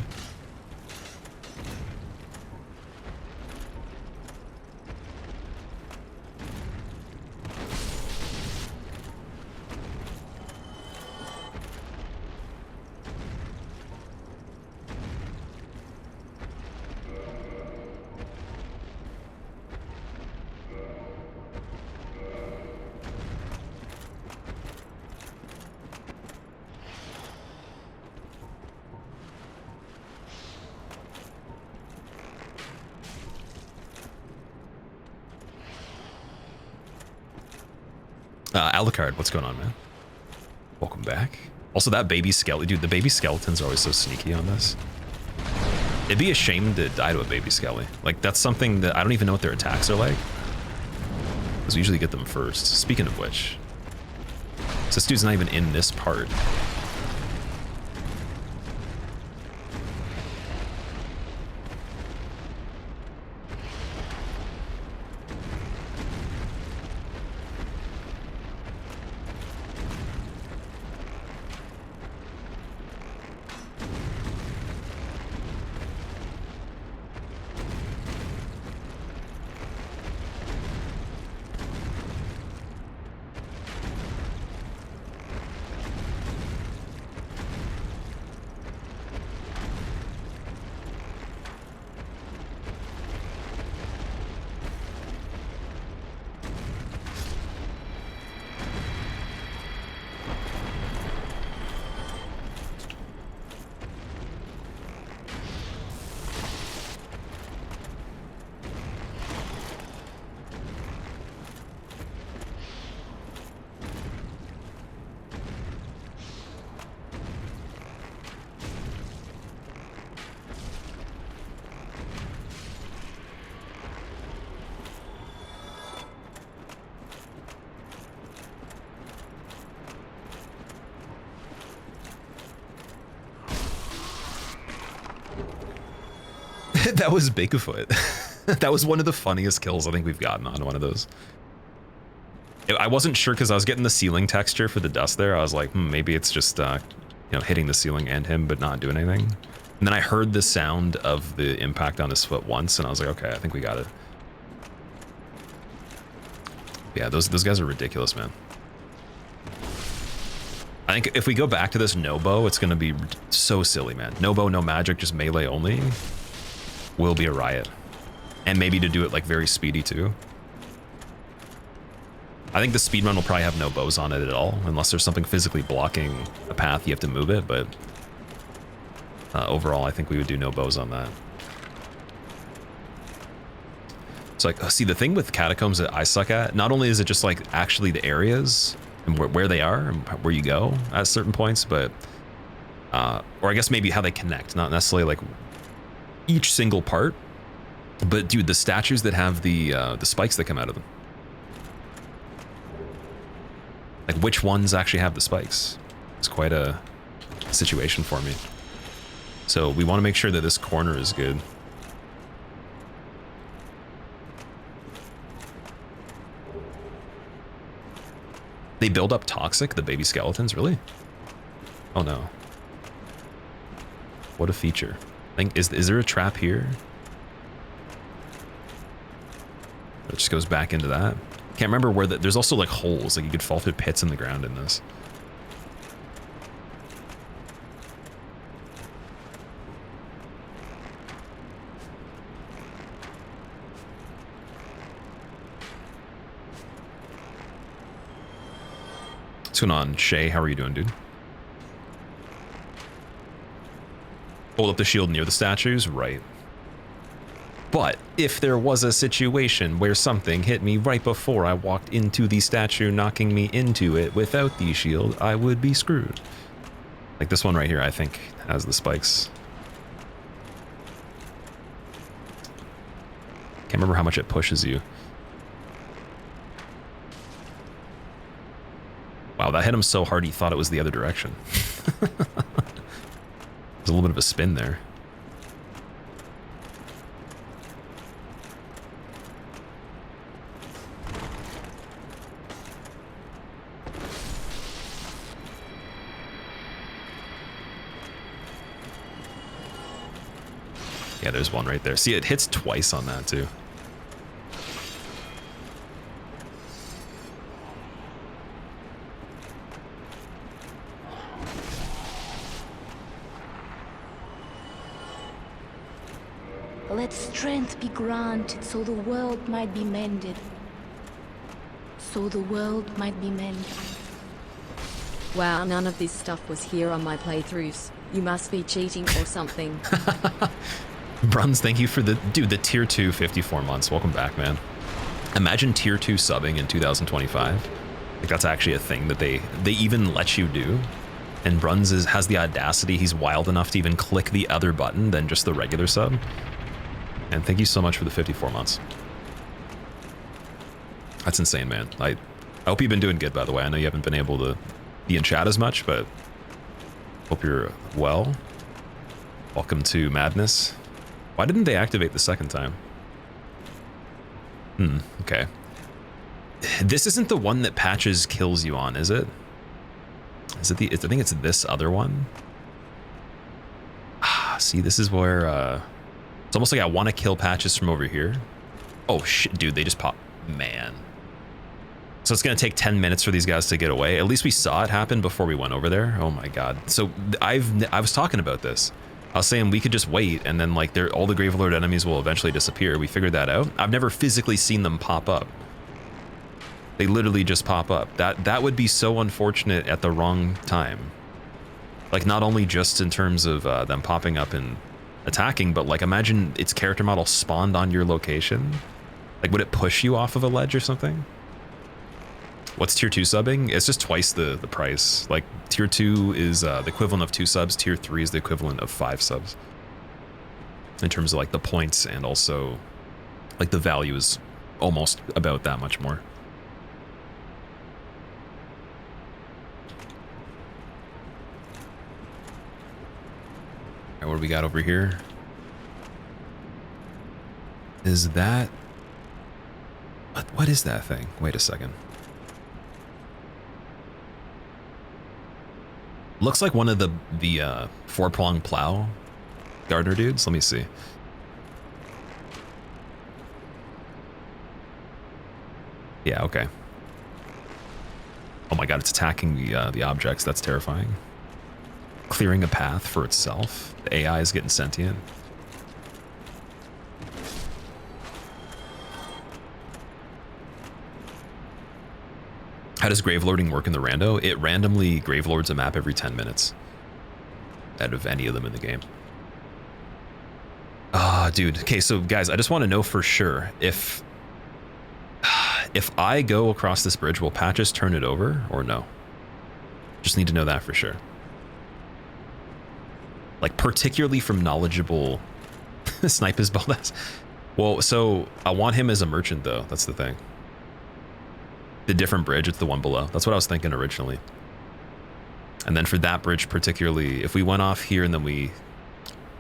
Alucard, what's going on, man? Welcome back. Also, that baby skeleton, dude, the baby skeletons are always so sneaky on this. It'd be a shame to die to a baby skelly. Like, that's something that I don't even know what their attacks are like. Because we usually get them first. Speaking of which, so this dude's not even in this part. That was Bigfoot. That was one of the funniest kills I think we've gotten on one of those. I wasn't sure because I was getting the ceiling texture for the dust there. I was like, maybe it's just you know, hitting the ceiling and him but not doing anything. And then I heard the sound of the impact on his foot once and I was like, okay, I think we got it. Yeah, those guys are ridiculous, man. I think if we go back to this no bow, it's gonna be so silly, man. No bow, no magic, just melee only. Will be a riot. And maybe to do it like very speedy too. I think the speedrun will probably have no bows on it at all, unless there's something physically blocking a path, you have to move it, but overall I think we would do no bows on that. So like, see, the thing with catacombs that I suck at, not only is it just like actually the areas and where they are and where you go at certain points, but or I guess maybe how they connect, not necessarily like each single part, but dude, the statues that have the spikes that come out of them, like which ones actually have the spikes? It's quite a situation for me. So we want to make sure that this corner is good. They build up toxic, the baby skeletons, really? Oh no. What a feature. I think, is there a trap here? It just goes back into that. Can't remember where there's also like holes, like you could fall through pits in the ground in this. What's going on, Shay? How are you doing, dude? Hold up the shield near the statues? Right. But if there was a situation where something hit me right before I walked into the statue, knocking me into it without the shield, I would be screwed. Like this one right here, I think, has the spikes. Can't remember how much it pushes you. Wow, that hit him so hard he thought it was the other direction. There's a little bit of a spin there. Yeah, there's one right there. See, it hits twice on that too. Let strength be granted so the world might be mended. So the world might be mended. Wow, none of this stuff was here on my playthroughs. You must be cheating or something. Bruns, thank you for the tier 2 54 months. Welcome back, man. Imagine tier 2 subbing in 2025. Like that's actually a thing that they even let you do. And Bruns has the audacity, he's wild enough to even click the other button than just the regular sub. And thank you so much for the 54 months. That's insane, man. I hope you've been doing good, by the way. I know you haven't been able to be in chat as much, but hope you're well. Welcome to Madness. Why didn't they activate the second time? Okay. This isn't the one that Patches kills you on, is it? Is it I think it's this other one. See, this is where, it's almost like I want to kill Patches from over here. Oh shit, dude, they just popped, man. So it's gonna take 10 minutes for these guys to get away. At least we saw it happen before we went over there. Oh my God. So I was talking about this. I was saying we could just wait and then like all the Gravelord enemies will eventually disappear. We figured that out. I've never physically seen them pop up. They literally just pop up. That would be so unfortunate at the wrong time. Like not only just in terms of them popping up and attacking, but like imagine its character model spawned on your location. Like would it push you off of a ledge or something? What's tier 2 subbing? It's just twice the price. Like tier 2 is the equivalent of 2 subs. Tier 3 is the equivalent of 5 subs. In terms of like the points and also like the value is almost about that much more. All right, what do we got over here? Is that... What is that thing? Wait a second. Looks like one of the 4-prong plow gardener dudes. Let me see. Yeah, okay. Oh my God, it's attacking the objects. That's terrifying. Clearing a path for itself. The AI is getting sentient. How does Gravelording work in the rando? It randomly Gravelords a map every 10 minutes. Out of any of them in the game. Ah, dude. Okay, so guys, I just want to know for sure if I go across this bridge, will Patches turn it over or no? Just need to know that for sure. Like particularly from knowledgeable snipers baldas. Well, so I want him as a merchant though. That's the thing. The different bridge, it's the one below. That's what I was thinking originally. And then for that bridge particularly, if we went off here and then I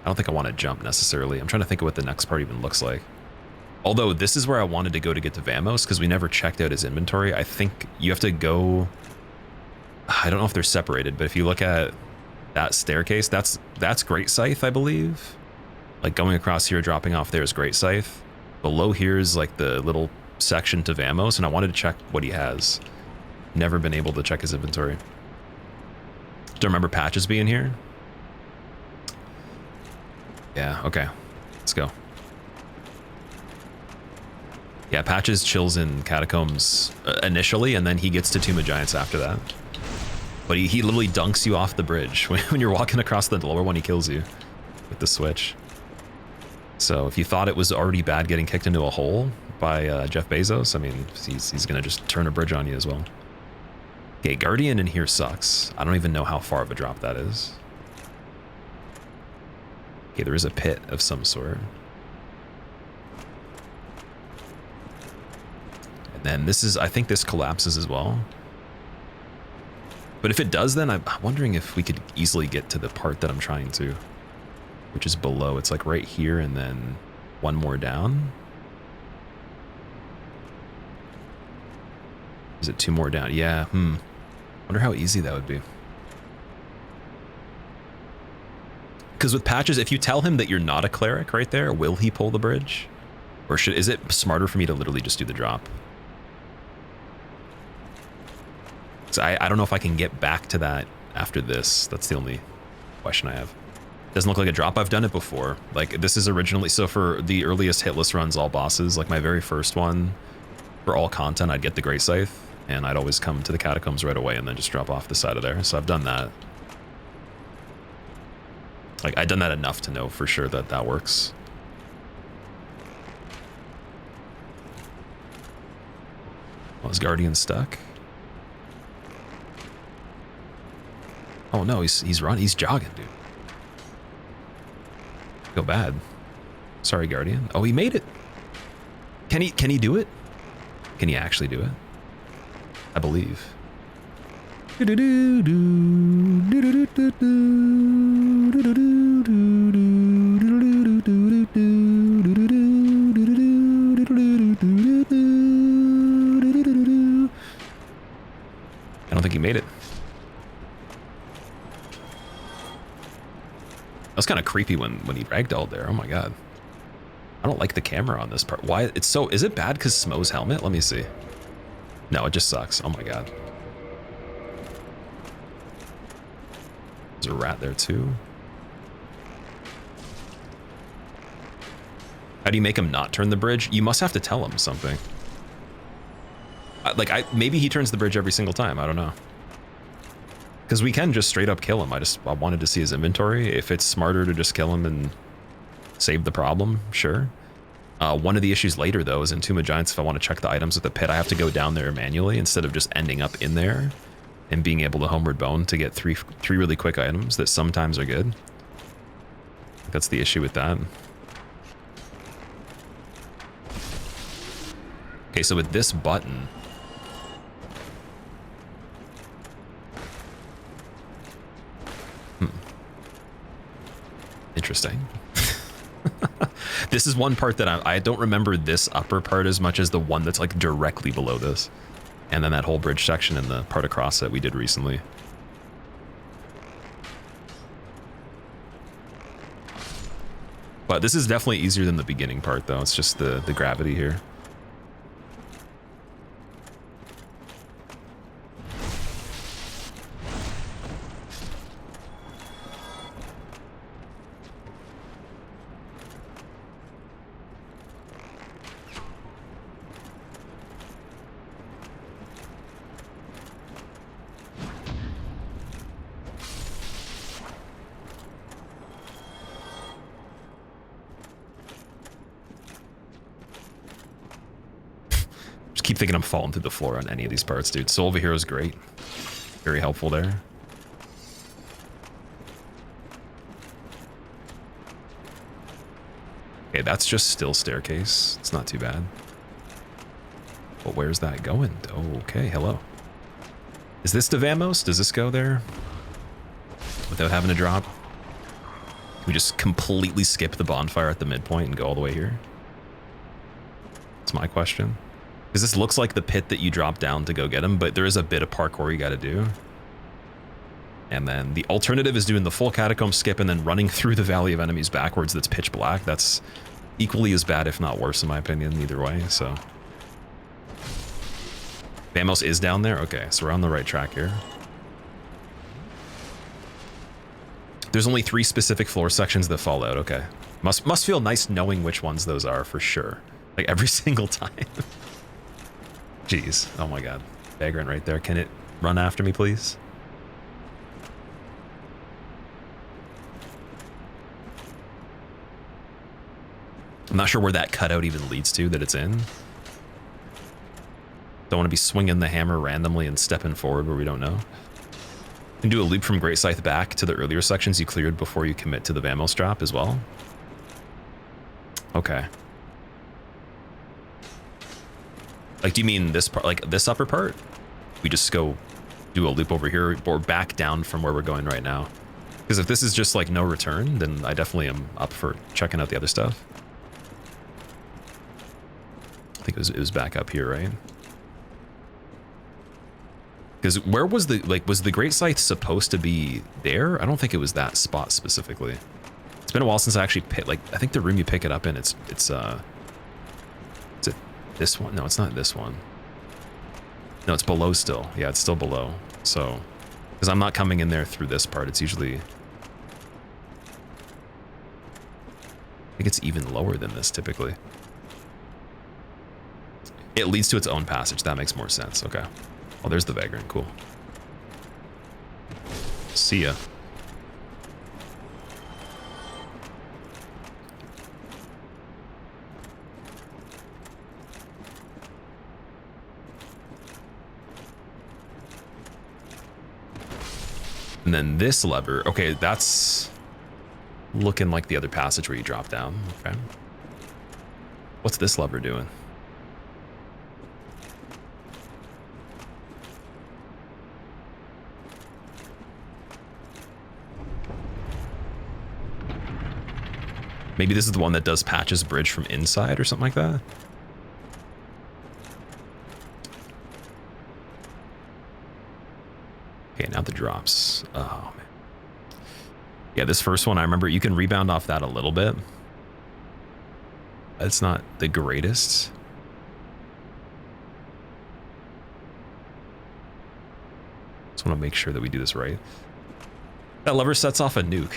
don't think I want to jump necessarily. I'm trying to think of what the next part even looks like. Although this is where I wanted to go to get to Vamos because we never checked out his inventory. I think you have to go, I don't know if they're separated, but if you look at that staircase, that's Great Scythe, I believe. Like going across here, dropping off there is Great Scythe. Below here is like the little section to Vamos, and I wanted to check what he has. Never been able to check his inventory. Do you remember Patches being here? Yeah, okay. Let's go. Yeah, Patches chills in Catacombs initially, and then he gets to Tomb of Giants after that. But he literally dunks you off the bridge. When you're walking across the lower one, he kills you with the switch. So if you thought it was already bad getting kicked into a hole by Jeff Bezos, I mean, he's gonna just turn a bridge on you as well. Okay, Guardian in here sucks. I don't even know how far of a drop that is. Okay, there is a pit of some sort. And then this is, I think this collapses as well. But if it does, then I'm wondering if we could easily get to the part that I'm trying to, which is below. It's like right here and then one more down. Is it 2 more down? Yeah, Wonder how easy that would be. Because with Patches, if you tell him that you're not a cleric right there, will he pull the bridge? Or is it smarter for me to literally just do the drop? So I don't know if I can get back to that after this. That's the only question I have. Doesn't look like a drop. I've done it before. Like this is originally, so for the earliest hitless runs, all bosses, like my very first one, for all content, I'd get the Great Scythe, and I'd always come to the Catacombs right away and then just drop off the side of there. So I've done that. Like I've done that enough to know for sure that that works. Was Guardian stuck? Oh no, he's running. He's jogging, dude. Go bad. Sorry, Guardian. Oh, he made it. Can he do it? Can he actually do it? I believe. I don't think he made it. That was kind of creepy when he ragdolled there. Oh my god. I don't like the camera on this part. Why? It's so... Is it bad because Smo's helmet? Let me see. No, it just sucks. Oh my god. There's a rat there too. How do you make him not turn the bridge? You must have to tell him something. Maybe he turns the bridge every single time. I don't know. Because we can just straight up kill him. I wanted to see his inventory. If it's smarter to just kill him and save the problem, sure. One of the issues later, though, is in Tomb of Giants, if I want to check the items at the pit, I have to go down there manually instead of just ending up in there and being able to homeward bone to get three really quick items that sometimes are good. That's the issue with that. Okay, so with this button... Interesting. This is one part that I don't remember this upper part as much as the one that's like directly below this. And then that whole bridge section and the part across that we did recently. But this is definitely easier than the beginning part though. It's just the gravity here. Keep thinking I'm falling through the floor on any of these parts, dude. Soul of a Hero is great. Very helpful there. Okay, that's just still staircase. It's not too bad. But where's that going? Oh, okay, hello. Is this the Vamos? Does this go there? Without having to drop? Can we just completely skip the bonfire at the midpoint and go all the way here? That's my question. Because this looks like the pit that you drop down to go get him, but there is a bit of parkour you got to do. And then the alternative is doing the full catacomb skip and then running through the Valley of Enemies backwards that's pitch black. That's equally as bad, if not worse, in my opinion, either way, so. Vamos is down there? Okay, so we're on the right track here. There's only 3 specific floor sections that fall out, okay. Must feel nice knowing which ones those are, for sure. Like, every single time. Jeez, oh my god. Vagrant right there. Can it run after me, please? I'm not sure where that cutout even leads to that it's in. Don't want to be swinging the hammer randomly and stepping forward where we don't know. You can do a loop from Great Scythe back to the earlier sections you cleared before you commit to the Vamos drop as well. Okay. Like, do you mean this part, like this upper part? We just go do a loop over here or back down from where we're going right now. Because if this is just like no return, then I definitely am up for checking out the other stuff. I think it was back up here, right? Because where was the, like, was the Great Scythe supposed to be there? I don't think it was that spot specifically. It's been a while since I actually picked, like, I think the room you pick it up in, is it this one? No, it's not this one. No, it's below still. Yeah, it's still below. So, because I'm not coming in there through this part. It's usually, I think it's even lower than this typically. It leads to its own passage. That makes more sense. Okay. Oh, there's the Vagrant. Cool. See ya. And then this lever, okay, that's looking like the other passage where you drop down. Okay. What's this lever doing? Maybe this is the one that does Patch's bridge from inside or something like that? Okay, now the drops. Oh, man. Yeah, this first one, I remember you can rebound off that a little bit. It's not the greatest. Just want to make sure that we do this right. That lever sets off a nuke.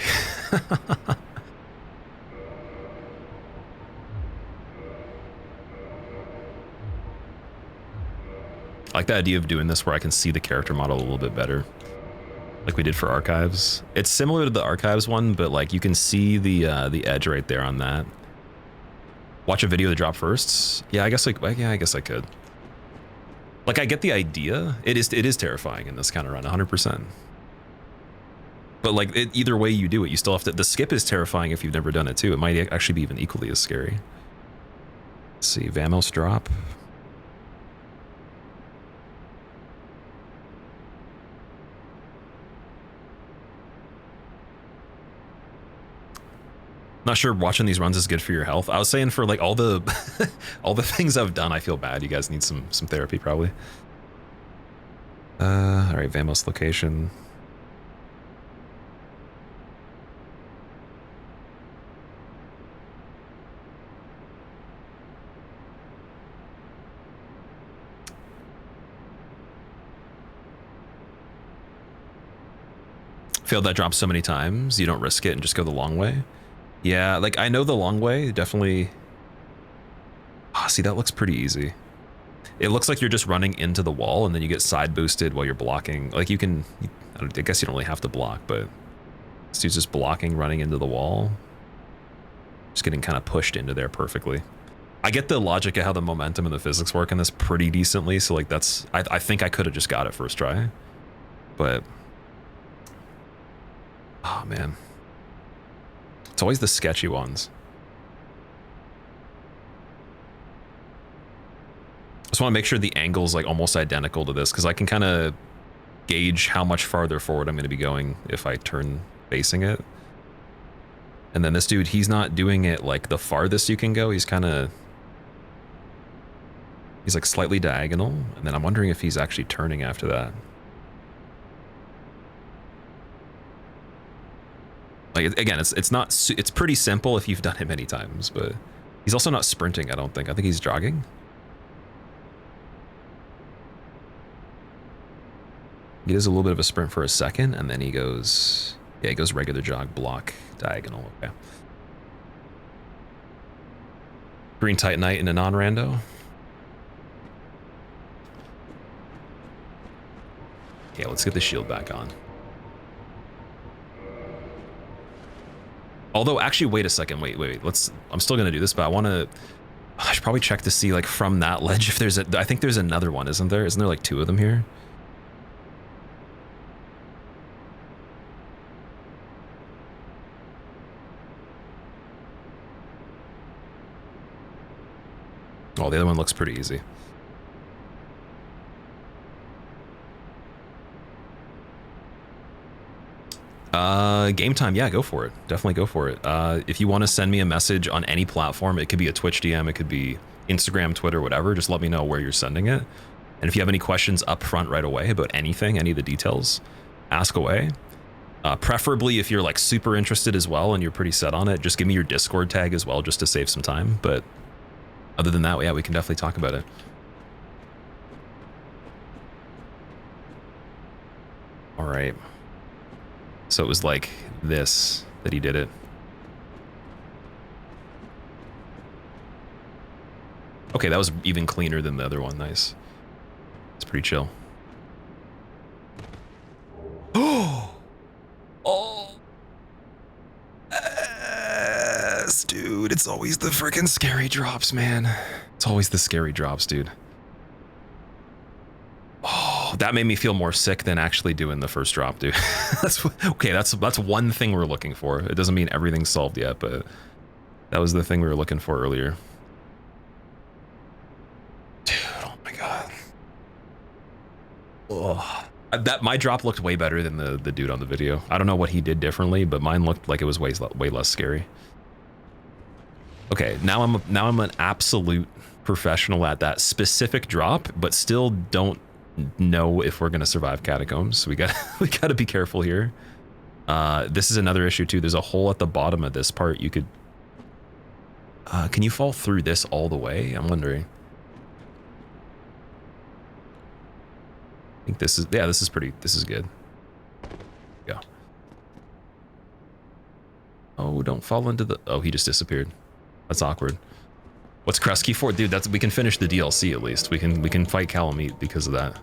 I like the idea of doing this where I can see the character model a little bit better, like we did for archives. It's similar to the archives one, but like you can see the edge right there on that. Watch a video of the drop first. Yeah, I guess like yeah, I guess I could. Like I get the idea. It is terrifying in this kind of run, 100%. But like either way you do it, you still have to. The skip is terrifying if you've never done it too. It might actually be even equally as scary. Let's see, Vamos drop. Not sure watching these runs is good for your health. I was saying for like all the all the things I've done, I feel bad. You guys need some therapy probably. All right, Vamos location. Failed that drop so many times, you don't risk it and just go the long way. Yeah, like I know the long way, definitely. Ah, see, that looks pretty easy. It looks like you're just running into the wall and then you get side boosted while you're blocking. Like you can, I guess you don't really have to block, but this dude's just blocking, running into the wall. Just getting kind of pushed into there perfectly. I get the logic of how the momentum and the physics work in this pretty decently. So like that's, I think I could have just got it first try, but oh man. It's always the sketchy ones. Just want to make sure the angle's like almost identical to this because I can kind of gauge how much farther forward I'm going to be going if I turn facing it. And then this dude, he's not doing it like the farthest you can go. He's kind of, he's like slightly diagonal. And then I'm wondering if he's actually turning after that. Like, again, it's not, it's pretty simple if you've done it many times, but he's also not sprinting, I don't think. I think he's jogging. He does a little bit of a sprint for a second, and then he goes, yeah, he goes regular jog, block, diagonal, okay. Green Titanite in a non-rando. Okay, let's get the shield back on. Although, actually, wait a second, wait, I'm still gonna do this, but I should probably check to see, like, from that ledge if there's I think there's another one, isn't there? Isn't there, like, 2 of them here? Oh, the other one looks pretty easy. Game time, yeah, go for it. Definitely go for it. If you want to send me a message on any platform, it could be a Twitch DM, it could be Instagram, Twitter, whatever, just let me know where you're sending it. And if you have any questions up front right away about anything, any of the details, ask away. Preferably if you're like super interested as well and you're pretty set on it, just give me your Discord tag as well, just to save some time. But other than that, yeah, we can definitely talk about it. All right. So it was like this that he did it. Okay, that was even cleaner than the other one. Nice. It's pretty chill. Oh! Oh! Yes, dude. It's always the freaking scary drops, man. It's always the scary drops, dude. Oh. Oh, that made me feel more sick than actually doing the first drop, dude. Okay, that's one thing we're looking for. It doesn't mean everything's solved yet, but that was the thing we were looking for earlier. Dude, oh my god. Oh, that my drop looked way better than the dude on the video. I don't know what he did differently, but mine looked like it was way less scary. Okay, now I'm an absolute professional at that specific drop, but still don't know if we're gonna survive catacombs. We gotta be careful here. This is another issue too. There's a hole at the bottom of this part. You could can you fall through this all the way? I'm wondering. I think this is, yeah, this is good. Go. Oh, don't fall into the, oh, he just disappeared. That's awkward. What's Kresge for? Dude, we can finish the DLC at least. We can fight Calamite because of that.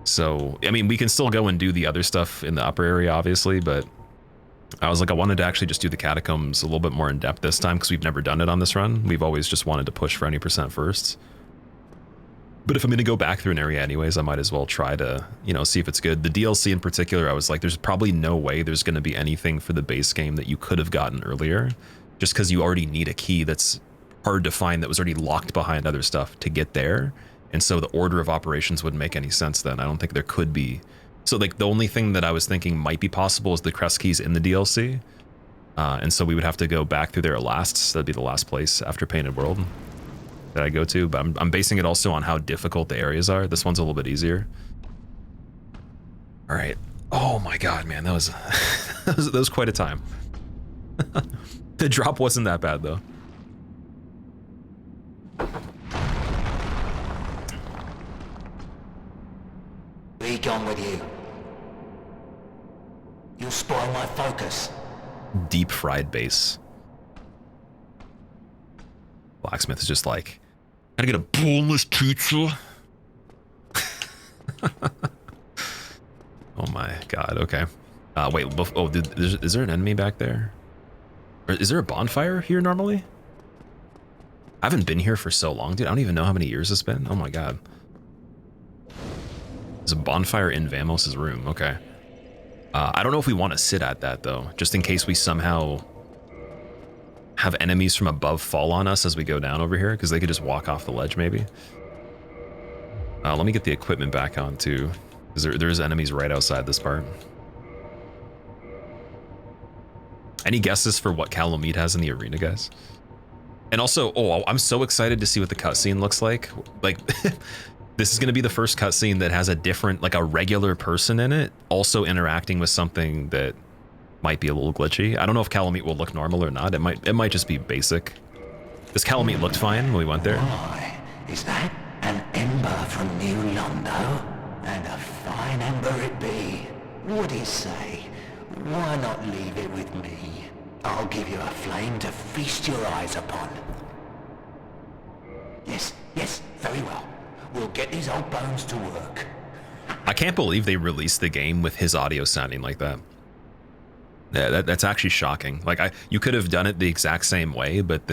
So, I mean, we can still go and do the other stuff in the upper area, obviously, but I was like, I wanted to actually just do the catacombs a little bit more in depth this time because we've never done it on this run. We've always just wanted to push for any % first. But if I'm going to go back through an area anyways, I might as well try to, you know, see if it's good. The DLC in particular, I was like, there's probably no way there's going to be anything for the base game that you could have gotten earlier, just because you already need a key that's hard to find that was already locked behind other stuff to get there. And so the order of operations wouldn't make any sense then. I don't think there could be. So like the only thing that I was thinking might be possible is the Kresge's in the DLC. And so we would have to go back through there last. So that'd be the last place after Painted World that I go to, but I'm basing it also on how difficult the areas are. This one's a little bit easier. All right. Oh my god, man, that was that was quite a time. The drop wasn't that bad though. Be gone with you. You'll spoil my focus. Deep fried base. Blacksmith is just like, gotta get a boneless pizza. Oh my god, okay. Wait, oh, dude, is there an enemy back there? Or is there a bonfire here normally? I haven't been here for so long, dude. I don't even know how many years it's been. Oh my god. There's a bonfire in Vamos's room, okay. I don't know if we want to sit at that though, just in case we somehow have enemies from above fall on us as we go down over here, because they could just walk off the ledge maybe. Let me get the equipment back on too, because there's enemies right outside this part. Any guesses for what Calamite has in the arena, guys? And also, oh, I'm so excited to see what the cutscene looks like. Like, this is going to be the first cutscene that has a different, like a regular person in it, also interacting with something that might be a little glitchy. I don't know if Calamite will look normal or not. It might just be basic. This Calamite looked fine when we went there. Why, is that an ember from New Londo? And a fine ember it be. What'd he say? Why not leave it with me? I'll give you a flame to feast your eyes upon. Yes, very well. We'll get these old bones to work. I can't believe they released the game with his audio sounding like that. Yeah, that's actually shocking. Like, you could have done it the exact same way, but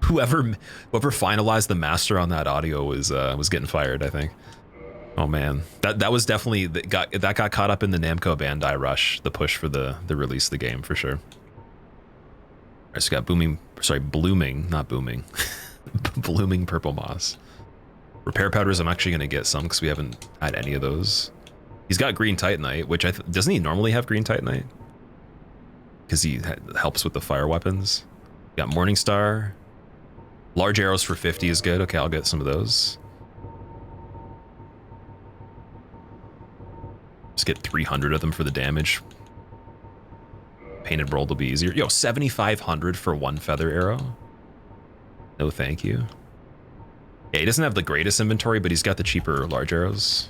whoever finalized the master on that audio was getting fired, I think. Oh man, that was definitely got caught up in the Namco Bandai rush, the push for the release of the game for sure. I just got blooming, not booming, blooming purple moss. Repair powders, I'm actually gonna get some because we haven't had any of those. He's got green titanite, which doesn't he normally have green titanite? Because he helps with the fire weapons. Got Morningstar. Large arrows for 50 is good. Okay, I'll get some of those. Just get 300 of them for the damage. Painted World will be easier. Yo, 7,500 for one feather arrow. No, thank you. Yeah, he doesn't have the greatest inventory, but he's got the cheaper large arrows.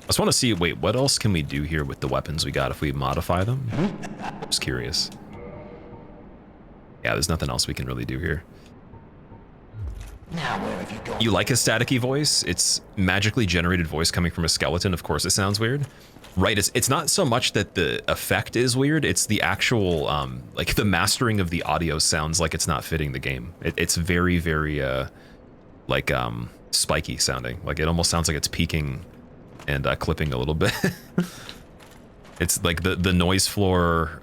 I just want to see, wait, what else can we do here with the weapons we got if we modify them? Just curious. Yeah, there's nothing else we can really do here. Now, where have you gone? You like his staticky voice? It's magically generated voice coming from a skeleton. Of course it sounds weird. Right, it's not so much that the effect is weird, it's the actual, like the mastering of the audio sounds like it's not fitting the game. It's very, very, like spiky sounding. Like it almost sounds like it's peaking and clipping a little bit. It's like the noise floor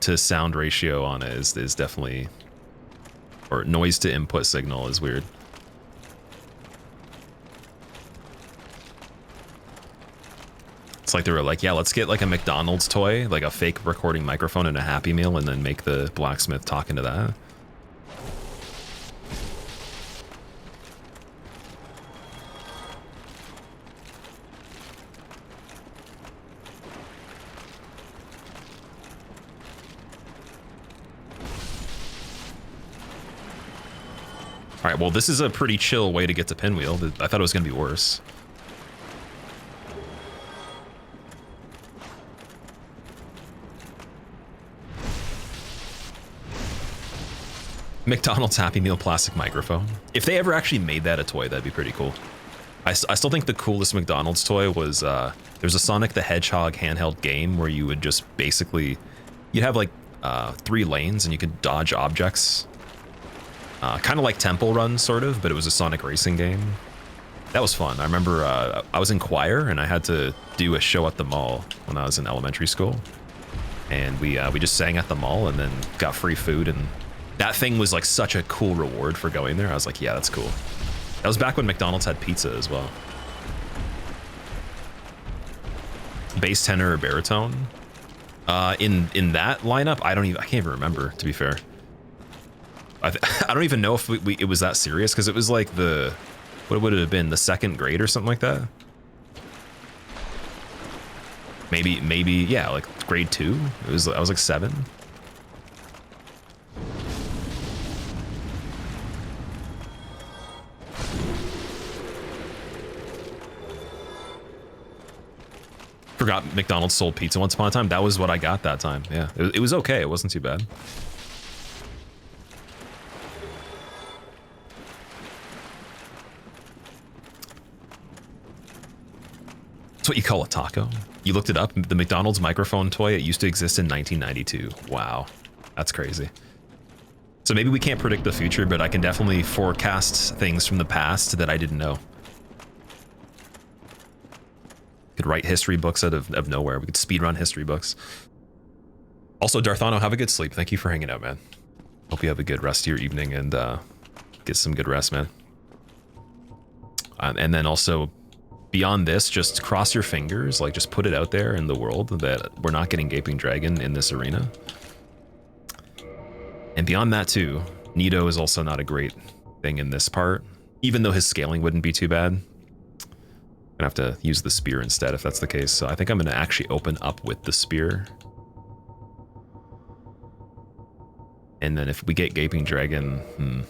to sound ratio on it is definitely, or noise to input signal is weird. It's like they were like, yeah, let's get like a McDonald's toy, like a fake recording microphone and a Happy Meal, and then make the blacksmith talk into that. All right, well, this is a pretty chill way to get to Pinwheel. I thought it was going to be worse. McDonald's Happy Meal plastic microphone. If they ever actually made that a toy, that'd be pretty cool. I still think the coolest McDonald's toy was, there's a Sonic the Hedgehog handheld game where you would just basically, you'd have like 3 lanes and you could dodge objects. Kind of like Temple Run, sort of, but it was a Sonic racing game. That was fun. I remember I was in choir and I had to do a show at the mall when I was in elementary school. And we just sang at the mall and then got free food, and that thing was like such a cool reward for going there. I was like, yeah, that's cool. That was back when McDonald's had pizza as well. Bass tenor or baritone? In that lineup, I can't even remember, to be fair. I don't even know if it was that serious, because it was like what would it have been, the 2nd grade or something like that? Maybe, yeah, like grade 2. I was like 7. Forgot McDonald's sold pizza once upon a time. That was what I got that time. Yeah, it was okay. It wasn't too bad. That's what you call a taco? You looked it up? The McDonald's microphone toy, it used to exist in 1992. Wow, that's crazy. So maybe we can't predict the future, but I can definitely forecast things from the past that I didn't know. Could write history books out of nowhere. We could speedrun history books. Also, Darthano, have a good sleep. Thank you for hanging out, man. Hope you have a good rest of your evening and get some good rest, man. And then also, beyond this, just cross your fingers. Like, just put it out there in the world that we're not getting Gaping Dragon in this arena. And beyond that, too, Nito is also not a great thing in this part, even though his scaling wouldn't be too bad. Gonna have to use the spear instead if that's the case. So I think I'm gonna actually open up with the spear. And then if we get Gaping Dragon, I'm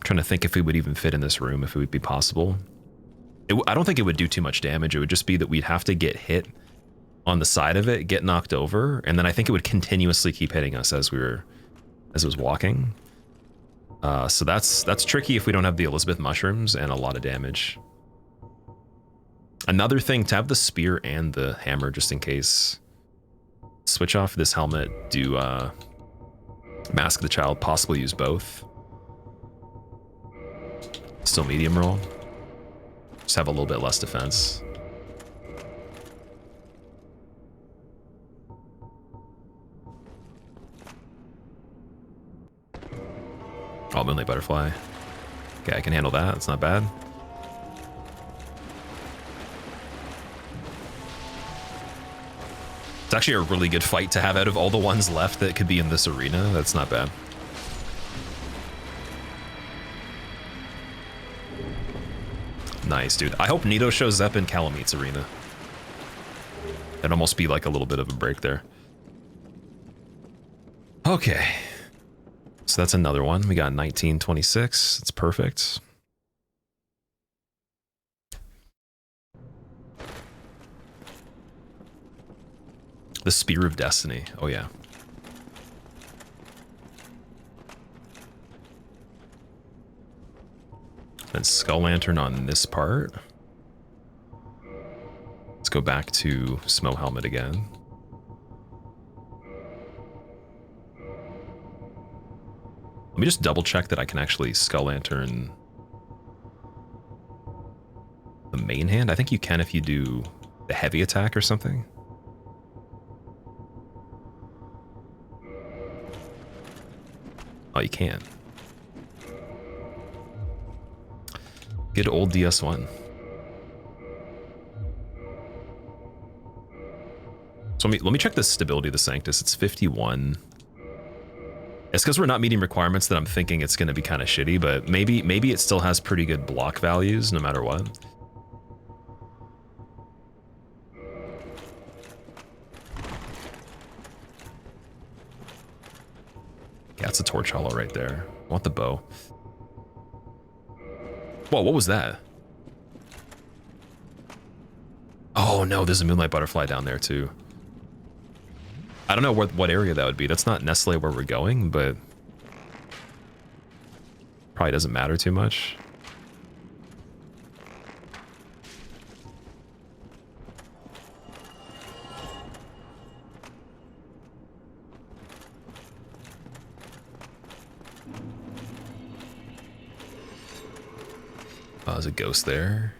trying to think if it would even fit in this room, if it would be possible. I don't think it would do too much damage. It would just be that we'd have to get hit on the side of it, get knocked over, and then I think it would continuously keep hitting us as it was walking. So that's tricky if we don't have the Elizabeth mushrooms and a lot of damage. Another thing, to have the spear and the hammer just in case. Switch off this helmet, do Mask the Child, possibly use both. Still medium roll. Just have a little bit less defense. Oh, Moonlight Butterfly. Okay, I can handle that. It's not bad. It's actually a really good fight to have out of all the ones left that could be in this arena. That's not bad. Nice, dude. I hope Nito shows up in Calamit's arena. That'd almost be like a little bit of a break there. Okay. So that's another one. We got 1926. It's perfect. The Spear of Destiny. Oh, yeah. Then Skull Lantern on this part. Let's go back to Smo Helmet again. Let me just double check that I can actually Skull Lantern main hand? I think you can if you do the heavy attack or something. Oh, you can. Good old DS1. So let me check the stability of the Sanctus. It's 51. It's because we're not meeting requirements that I'm thinking it's going to be kind of shitty, but maybe it still has pretty good block values no matter what. Yeah, it's a torch hollow right there. I want the bow. Whoa, what was that? Oh no, there's a moonlight butterfly down there too. I don't know what area that would be. That's not necessarily where we're going, but probably doesn't matter too much. Oh, there's a ghost there.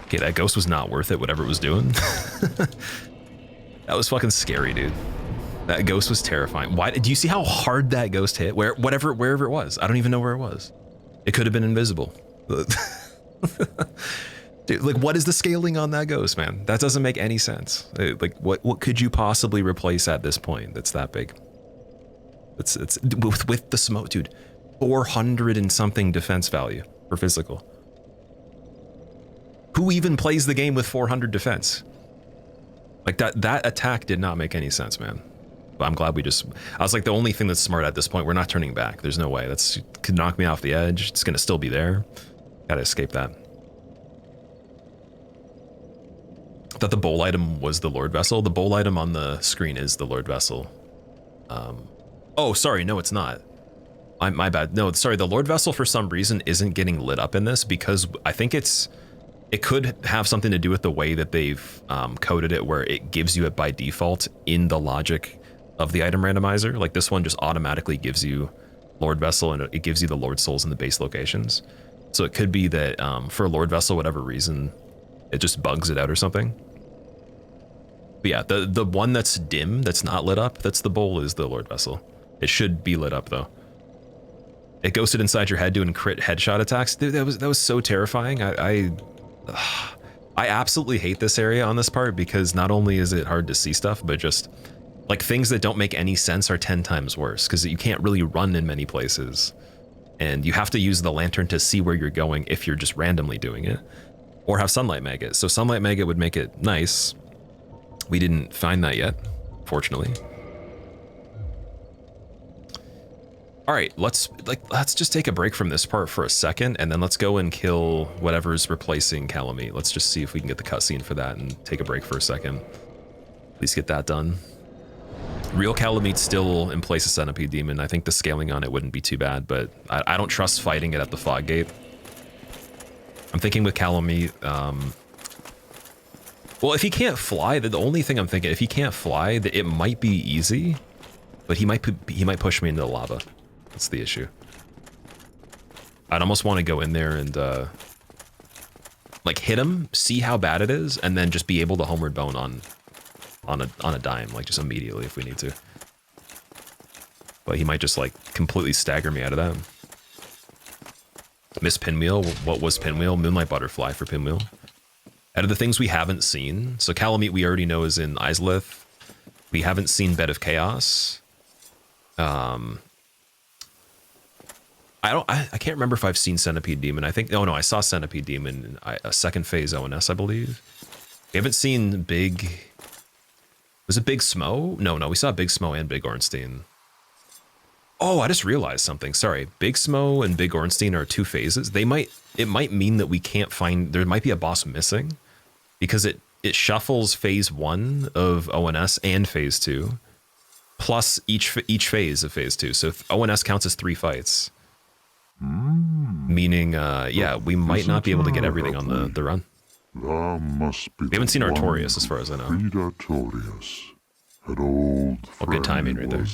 Okay, that ghost was not worth it, whatever it was doing. That was fucking scary, dude. That ghost was terrifying. Why? Do you see how hard that ghost hit? Wherever it was. I don't even know where it was. It could have been invisible. Dude, like, what is the scaling on that ghost, man? That doesn't make any sense. Like, what could you possibly replace at this point that's that big? It's with the smoke, dude. 400 and something defense value for physical. Who even plays the game with 400 defense? Like, that attack did not make any sense, man. But I'm glad I was like, the only thing that's smart at this point, we're not turning back. There's no way. That's could knock me off the edge. It's gonna still be there. Gotta escape that. I thought the bowl item was the Lord Vessel. The bowl item on the screen is the Lord Vessel. Oh, sorry, no, it's not. My bad. No, sorry, the Lord Vessel for some reason isn't getting lit up in this because I think it could have something to do with the way that they've coded it, where it gives you it by default in the logic of the item randomizer. Like, this one just automatically gives you Lord Vessel, and it gives you the Lord Souls in the base locations. So it could be that for Lord Vessel, whatever reason, it just bugs it out or something. But yeah, the one that's dim, that's not lit up, that's the bowl, is the Lord Vessel. It should be lit up though. It ghosted inside your head doing crit headshot attacks. Dude, that was so terrifying. I absolutely hate this area on this part because not only is it hard to see stuff, but just like things that don't make any sense are 10 times worse because you can't really run in many places. And you have to use the lantern to see where you're going if you're just randomly doing it, or have Sunlight Maggot. So Sunlight Maggot would make it nice. We didn't find that yet, fortunately. All right, let's just take a break from this part for a second, and then let's go and kill whatever's replacing Calamite. Let's just see if we can get the cutscene for that and take a break for a second. At least get that done. Real Calamite's still in place of Centipede Demon. I think the scaling on it wouldn't be too bad, but I don't trust fighting it at the Fog Gate. I'm thinking with Calamite, well, if he can't fly, the only thing I'm thinking, if he can't fly, it might be easy, but he might push me into the lava. That's the issue. I'd almost want to go in there and like hit him, see how bad it is, and then just be able to homeward bone on a dime, like just immediately if we need to. But he might just like completely stagger me out of that. Miss Pinwheel. What was Pinwheel? Moonlight Butterfly for Pinwheel. Out of the things we haven't seen, so Calamite we already know is in Izalith. We haven't seen Bed of Chaos. I can't remember if I've seen Centipede Demon. I think, oh no, I saw Centipede Demon in a second phase ONS, I believe. We haven't seen Big, was it Big Smo? No, we saw Big Smo and Big Ornstein. Oh, I just realized something. Sorry. Big Smo and Big Ornstein are 2 phases. It might mean that we can't find, there might be a boss missing because it shuffles phase 1 of ONS and phase 2 plus each phase of phase 2. So if ONS counts as 3 fights, meaning, yeah, we might not be able to get everything on the run. Must be we haven't seen Artorias as far as I know. Artorias, an old good timing right there.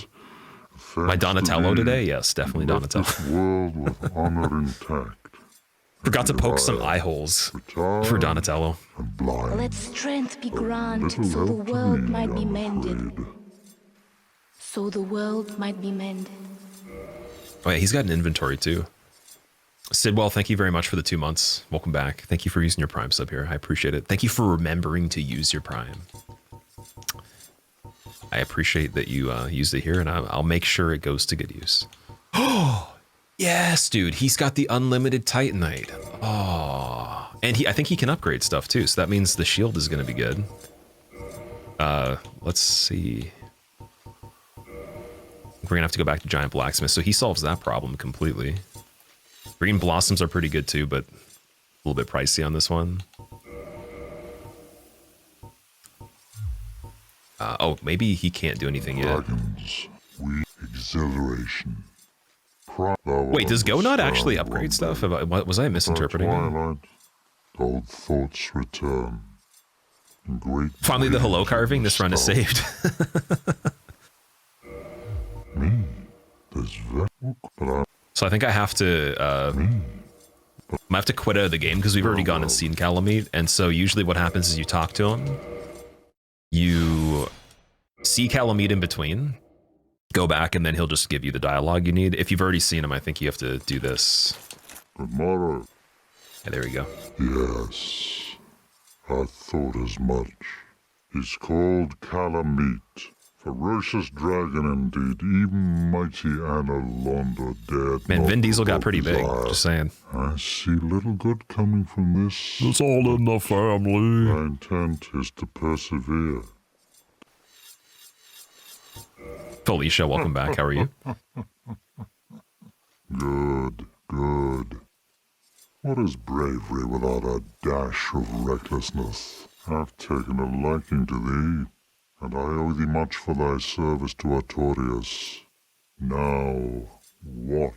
My Donatello today? Yes, definitely Donatello. This world with honor intact. Forgot to poke some eye holes for Donatello. Let strength be granted so the world might be mended. So the world might be mended. Oh yeah, he's got an inventory too. Sidwell, thank you very much for the 2 months. Welcome back. Thank you for using your Prime sub here. I appreciate it. Thank you for remembering to use your Prime. I appreciate that you used it here, and I'll make sure it goes to good use. Oh, yes, dude. He's got the unlimited Titanite. Oh, and I think he can upgrade stuff too, so that means the shield is going to be good. Let's see. We're going to have to go back to Giant Blacksmith, so he solves that problem completely. Green Blossoms are pretty good too, but a little bit pricey on this one. Oh, maybe he can't do anything yet. Exhilaration. Wait, does Go not actually upgrade stuff? Was I misinterpreting it? Old thoughts return. Great Finally, the hello carving. This run is saved. So I think I have to. I have to quit out of the game because we've already gone and seen Calamite, and so usually what happens is you talk to him. You see Calamite in between, go back, and then he'll just give you the dialogue you need. If you've already seen him, I think you have to do this. Good morrow. Yeah, there we go. Yes, I thought as much. He's called Calamite. Ferocious dragon indeed, even mighty Anna Londa dared. Man, Vin Diesel got pretty big, just saying. I see little good coming from this. It's all in the family. My intent is to persevere. Felicia, welcome back. How are you? Good, good. What is bravery without a dash of recklessness? I've taken a liking to thee, and I owe thee much for thy service to Artorias. Now, watch,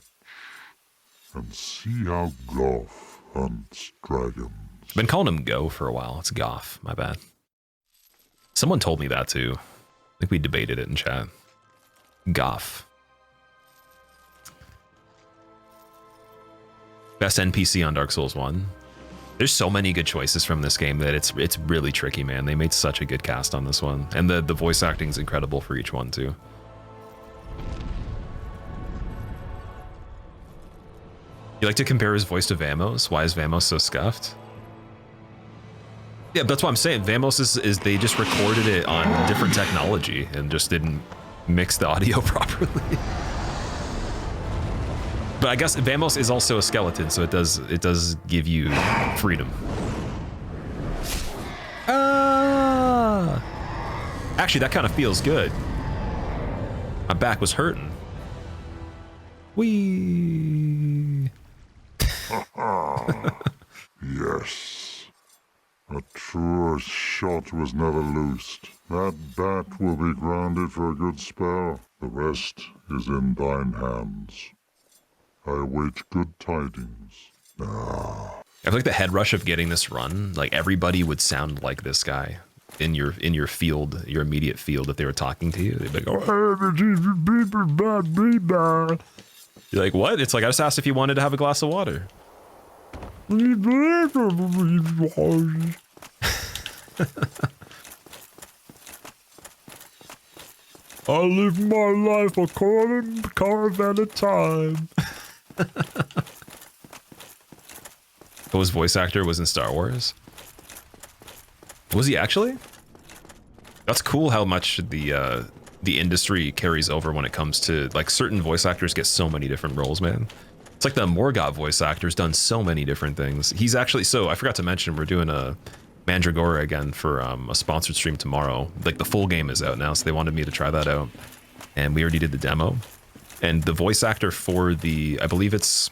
and see how Goff hunts dragons. I've been calling him Go for a while. It's Goff, my bad. Someone told me that too. I think we debated it in chat. Goff. Best NPC on Dark Souls 1. There's so many good choices from this game that it's really tricky, man. They made such a good cast on this one. And the voice acting is incredible for each one, too. You like to compare his voice to Vamos? Why is Vamos so scuffed? Yeah, that's what I'm saying. Vamos is they just recorded it on different technology and just didn't mix the audio properly. But I guess Vamos is also a skeleton, so it does give you freedom. Actually, that kind of feels good. My back was hurting. Whee! Yes. A truer shot was never loosed. That bat will be grounded for a good spell. The rest is in thine hands. I await good tidings. I feel like the head rush of getting this run, like everybody would sound like this guy in your field, your immediate field if they were talking to you. They'd be like, oh, you're like, what? It's like, I just asked if you wanted to have a glass of water. I live my life a carve at a time. But his voice actor was in Star Wars. Was he actually? That's cool how much the industry carries over when it comes to, like, certain voice actors get so many different roles, man. It's like the Morgoth voice actor's done so many different things. He's actually, so I forgot to mention, we're doing a Mandragora again for a sponsored stream tomorrow. Like, the full game is out now, so they wanted me to try that out. And we already did the demo. And the voice actor for the, I believe it's,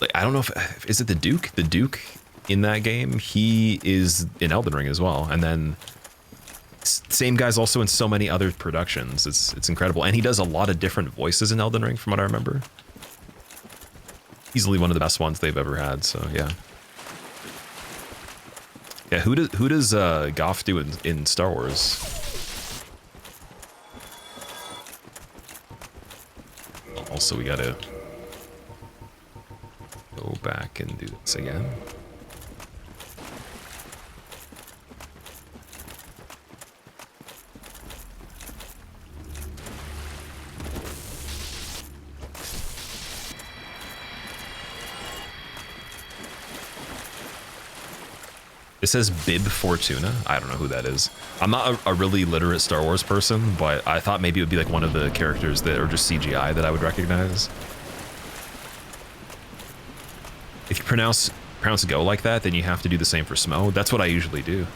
like, I don't know if, is it the Duke? The Duke in that game, he is in Elden Ring as well. And then same guy's also in so many other productions. It's incredible. And he does a lot of different voices in Elden Ring from what I remember. Easily one of the best ones they've ever had, so yeah. Yeah, who does Goff do in Star Wars? Also, we gotta go back and do this again. It says Bib Fortuna. I don't know who that is. I'm not a really literate Star Wars person, but I thought maybe it would be like one of the characters that are just CGI that I would recognize. If you pronounce go like that, then you have to do the same for Smo. That's what I usually do.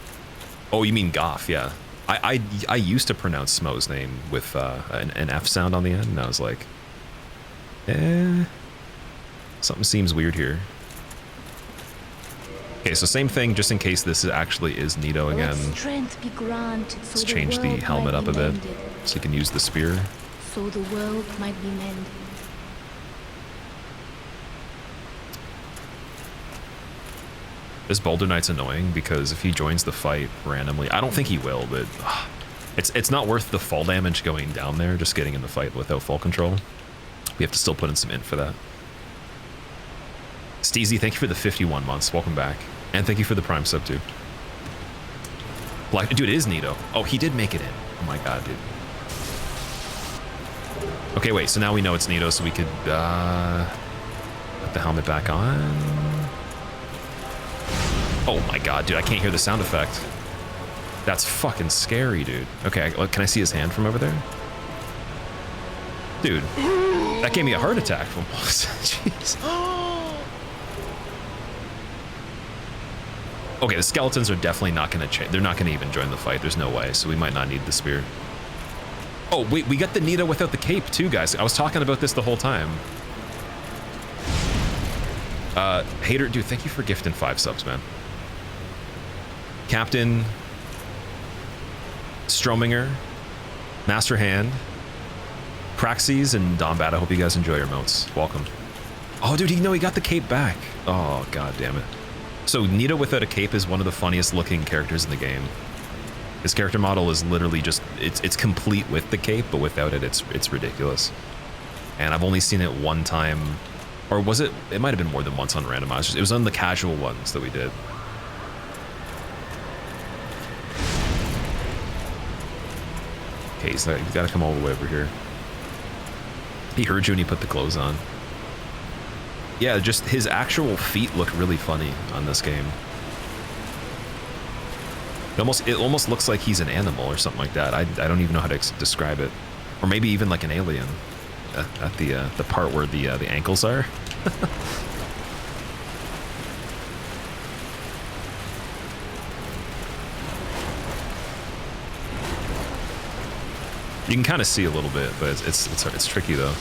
Oh, you mean Goff? Yeah. I used to pronounce Smo's name with an F sound on the end, and I was like, something seems weird here. Okay, so same thing, just in case this actually is Nito again. Let's change the helmet up a bit, so you can use the spear. So the world might be mended. This Boulder Knight's annoying because if he joins the fight randomly, I don't think he will, but it's not worth the fall damage going down there, just getting in the fight without full control. We have to still put in some int for that. Steezy, thank you for the 51 months. Welcome back. And thank you for the Prime sub, too. Black, dude, it is Nito. Oh, he did make it in. Oh my god, dude. Okay, wait, so now we know it's Nito, so we could put the helmet back on. Oh my god, dude, I can't hear the sound effect. That's fucking scary, dude. Okay, can I see his hand from over there? Dude, that gave me a heart attack almost. Jeez. Okay, the skeletons are definitely not going to change. They're not going to even join the fight. There's no way, so we might not need the spear. Oh, wait, we got the Nito without the cape, too, guys. I was talking about this the whole time. Hater, dude, thank you for gifting 5 subs, man. Captain, Strominger, Master Hand, Praxis, and Dombat. I hope you guys enjoy your motes. Welcome. Oh, dude, he got the cape back. Oh, god damn it. So Nito without a cape is one of the funniest looking characters in the game. His character model is literally just, it's complete with the cape, but without it, it's ridiculous. And I've only seen it one time, or was it? It might have been more than once on Randomizers. It was on the casual ones that we did. Okay, so he's got to come all the way over here. He heard you when he put the clothes on. Yeah, just his actual feet look really funny on this game. It almost looks like he's an animal or something like that. I don't even know how to describe it. Or maybe even like an alien at the part where the ankles are. You can kind of see a little bit, but it's tricky though.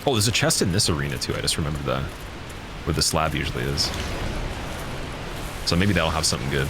Oh, there's a chest in this arena too. I just remembered that. Where the slab usually is. So maybe that'll have something good.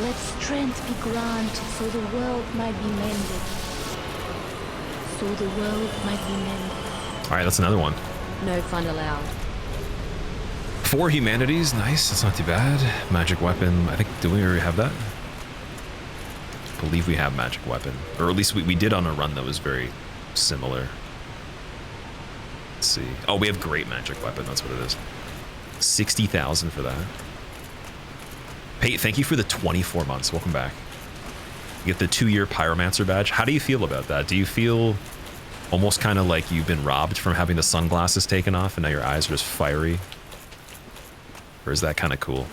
Let strength be granted so the world might be mended. So the world might be mended. All right, that's another one. No fun allowed. 4 humanities, nice. That's not too bad. Magic weapon. I think, do we already have that? I believe we have magic weapon, or at least we did on a run that was very similar. Let's see. Oh, we have great magic weapon. That's what it is. 60,000 for that. Hey, thank you for the 24 months. Welcome back. You get the 2-year Pyromancer badge. How do you feel about that? Do you feel almost kind of like you've been robbed from having the sunglasses taken off and now your eyes are just fiery? Or is that kind of cool?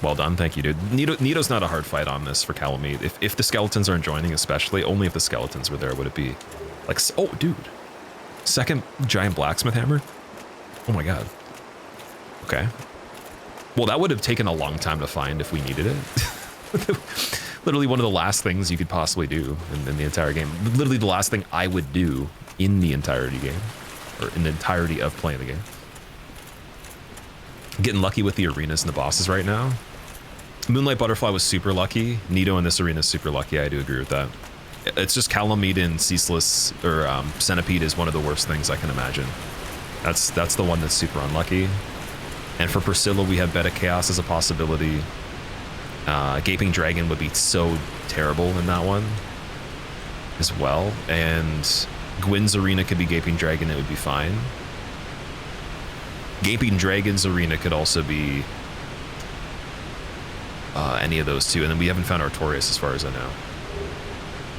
Well done, thank you, dude. Nito's not a hard fight on this for Calamite. If the skeletons aren't joining, especially, only if the skeletons were there would it be like, oh, dude. 2nd giant blacksmith hammer? Oh my god. Okay. Well, that would have taken a long time to find if we needed it. Literally one of the last things you could possibly do in the entire game. Literally the last thing I would do in the entirety game, or in the entirety of playing the game. Getting lucky with the arenas and the bosses right now. Moonlight Butterfly was super lucky. Nito in this arena is super lucky. I do agree with that. It's just Calamite and Ceaseless, or Centipede is one of the worst things I can imagine. That's the one that's super unlucky. And for Priscilla, we have Beta Chaos as a possibility. Gaping Dragon would be so terrible in that one as well. And Gwyn's Arena could be Gaping Dragon, it would be fine. Gaping Dragon's Arena could also be any of those two. And then we haven't found Artorias as far as I know.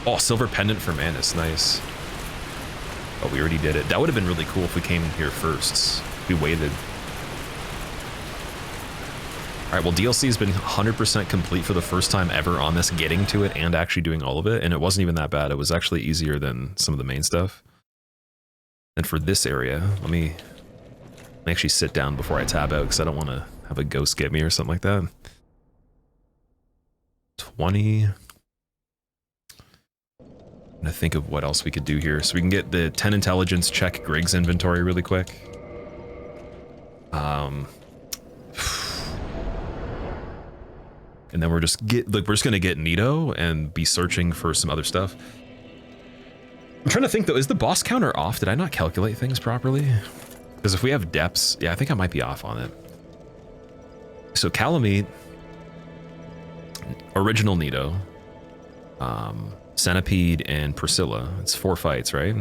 Oh, Silver Pendant for Manus, nice. Oh, we already did it. That would have been really cool if we came here first. We waited. All right, well, DLC has been 100% complete for the first time ever on this, getting to it and actually doing all of it. And it wasn't even that bad. It was actually easier than some of the main stuff. And for this area, let me actually sit down before I tab out because I don't want to have a ghost get me or something like that. 20. I'm gonna think of what else we could do here. So we can get the 10 intelligence, check Grig's inventory really quick. And then we're just gonna get Nito and be searching for some other stuff. I'm trying to think though, is the boss counter off? Did I not calculate things properly? Because if we have depths, yeah, I think I might be off on it. So Calamite, original Nito, Centipede, and Priscilla. It's 4 fights, right?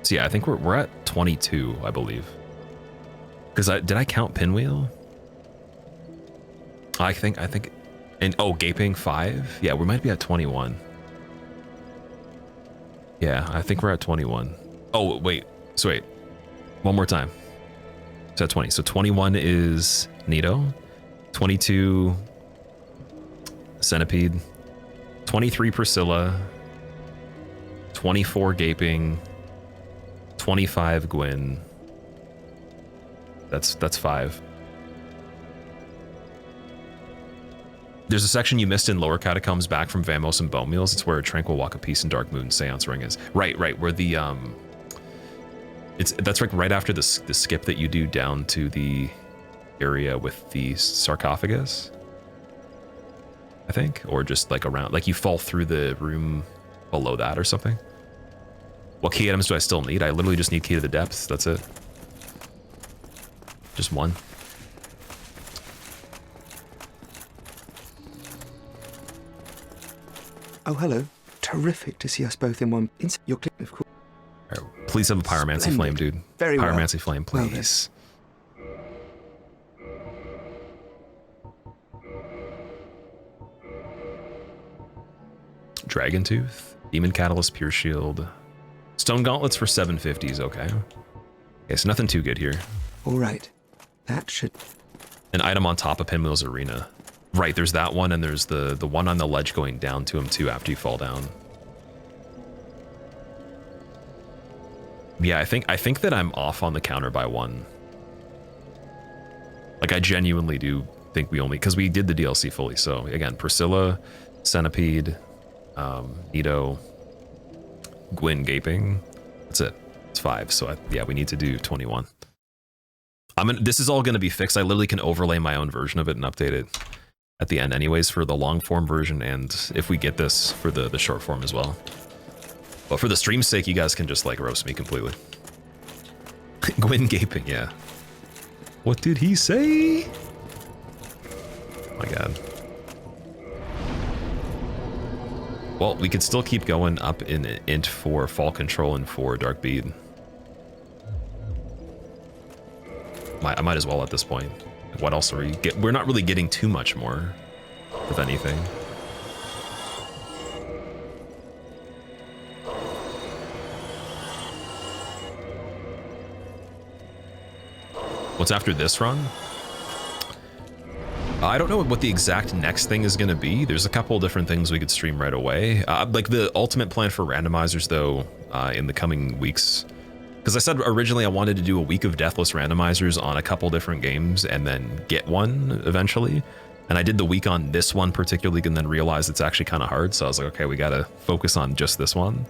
So yeah, I think we're at 22, I believe. Because did I count Pinwheel? I think, and oh, Gaping 5. Yeah, we might be at 21. Yeah, I think we're at 21. Oh wait, so wait, one more time. So at 20. So 21 is Nito, 22 Centipede, 23 Priscilla, 24 Gaping, 25 Gwyn. That's 5. There's a section you missed in Lower Catacombs back from Vamos and Bone Meals. It's where Tranquil Walk of Peace and Dark Moon Seance Ring is. Right, where the that's like right after the skip that you do down to the area with the sarcophagus, I think, or just like around, like you fall through the room below that or something. What key items do I still need? I literally just need Key to the Depths. That's it. Just one. Oh, hello. Terrific to see us both in one. Your clip, of course. Right, please have a Pyromancy Splendid. Flame, dude. Very well. Pyromancy Flame, please. Dragon Tooth, Demon Catalyst, Pure Shield, Stone Gauntlets for 750s. Okay. Okay, so nothing too good here. All right. That should. An item on top of Pinwheel's Arena. Right, there's that one, and there's the one on the ledge going down to him too after you fall down. Yeah, I think that I'm off on the counter by 1. Like, I genuinely do think we only, because we did the DLC fully. So again, Priscilla, Centipede, Nito, Gwyn, Gaping. That's it. It's 5. So yeah, we need to do 21. This is all going to be fixed. I literally can overlay my own version of it and update it. at the end anyways for the long form version, and if we get this for the short form as well. But for the stream's sake, you guys can just like roast me completely. Gwyn gaping, yeah. What did he say? My god. Well, we could still keep going up in int for fall control and for dark bead. I might as well at this point. What else are we get? We're not really getting too much more, if anything. What's after this run? I don't know what the exact next thing is going to be. There's a couple of different things we could stream right away. Like the ultimate plan for randomizers, though, in the coming weeks. Because I said originally I wanted to do a week of deathless randomizers on a couple different games and then get one eventually. And I did the week on this one particularly and then realized it's actually kind of hard. So I was like, okay, we got to focus on just this one.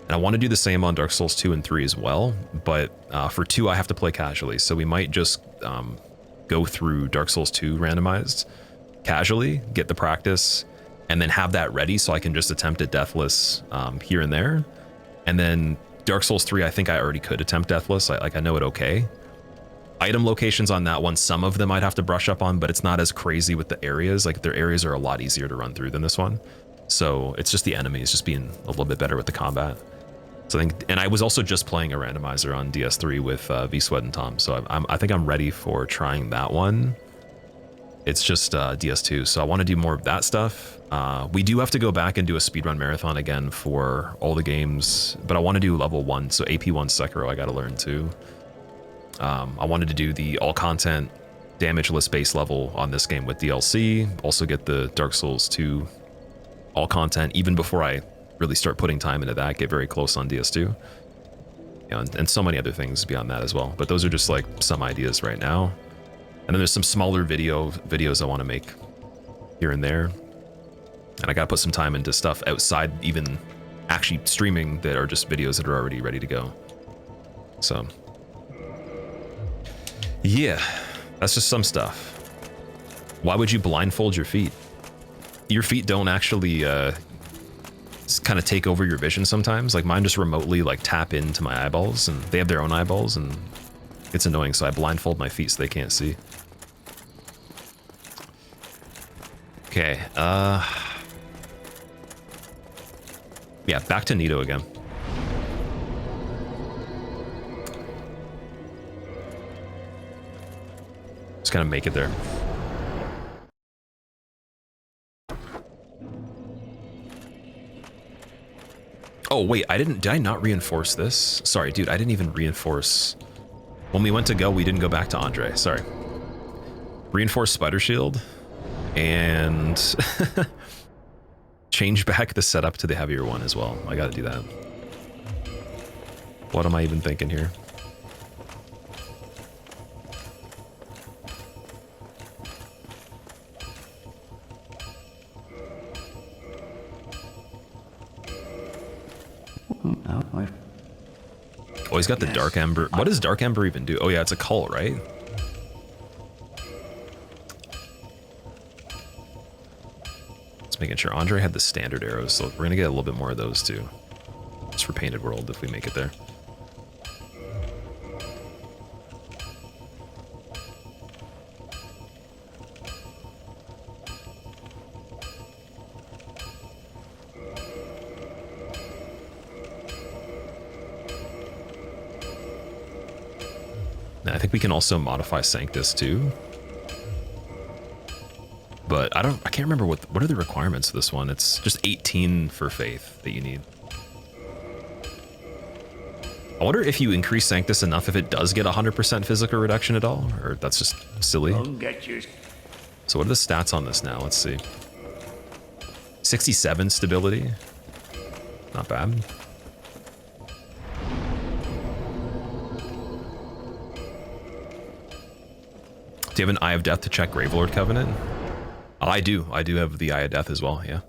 And I want to do the same on Dark Souls 2 and 3 as well. But for 2, I have to play casually. So we might just go through Dark Souls 2 randomized casually, get the practice, and then have that ready so I can just attempt it deathless here and there. And then Dark Souls 3, I think I already could attempt deathless. I know it okay. Item locations on that one, some of them I'd have to brush up on, but it's not as crazy with the areas. Like their areas are a lot easier to run through than this one. So it's just the enemies just being a little bit better with the combat. So I think, and I was also just playing a randomizer on DS3 with V Sweat and Tom. So I think I'm ready for trying that one. It's just DS2, so I want to do more of that stuff. We do have to go back and do a speedrun marathon again for all the games, but I want to do level 1, so AP1 Sekiro I got to learn too. I wanted to do the all content damageless base level on this game with DLC, also get the Dark Souls 2 all content even before I really start putting time into that, get very close on DS2. You know, and so many other things beyond that as well, but those are just like some ideas right now. And then there's some smaller videos I want to make here and there. And I got to put some time into stuff outside even actually streaming that are just videos that are already ready to go. So, yeah, that's just some stuff. Why would you blindfold your feet? Your feet don't actually kind of take over your vision sometimes. Like mine just remotely like tap into my eyeballs, and they have their own eyeballs, and it's annoying, so I blindfold my feet so they can't see. Okay, yeah, back to Nito again. Just gotta make it there. Oh wait, did I not reinforce this? Sorry, dude, I didn't even reinforce. When we went to go, we didn't go back to Andre, sorry. Reinforce spider shield and change back the setup to the heavier one as well. I gotta do that. What am I even thinking here? Oh, he's got the Dark Ember. What does Dark Ember even do? Oh yeah, it's a cult, right? Just making sure. Andre had the standard arrows, so we're gonna get a little bit more of those too. Just for Painted World if we make it there. I think we can also modify Sanctus too. But I can't remember what are the requirements of this one. It's just 18 for faith that you need. I wonder if you increase Sanctus enough if it does get 100% physical reduction at all, or that's just silly. So what are the stats on this now? Let's see. 67 stability. Not bad. Do you have an Eye of Death to check Gravelord Covenant? I do have the Eye of Death as well, yeah.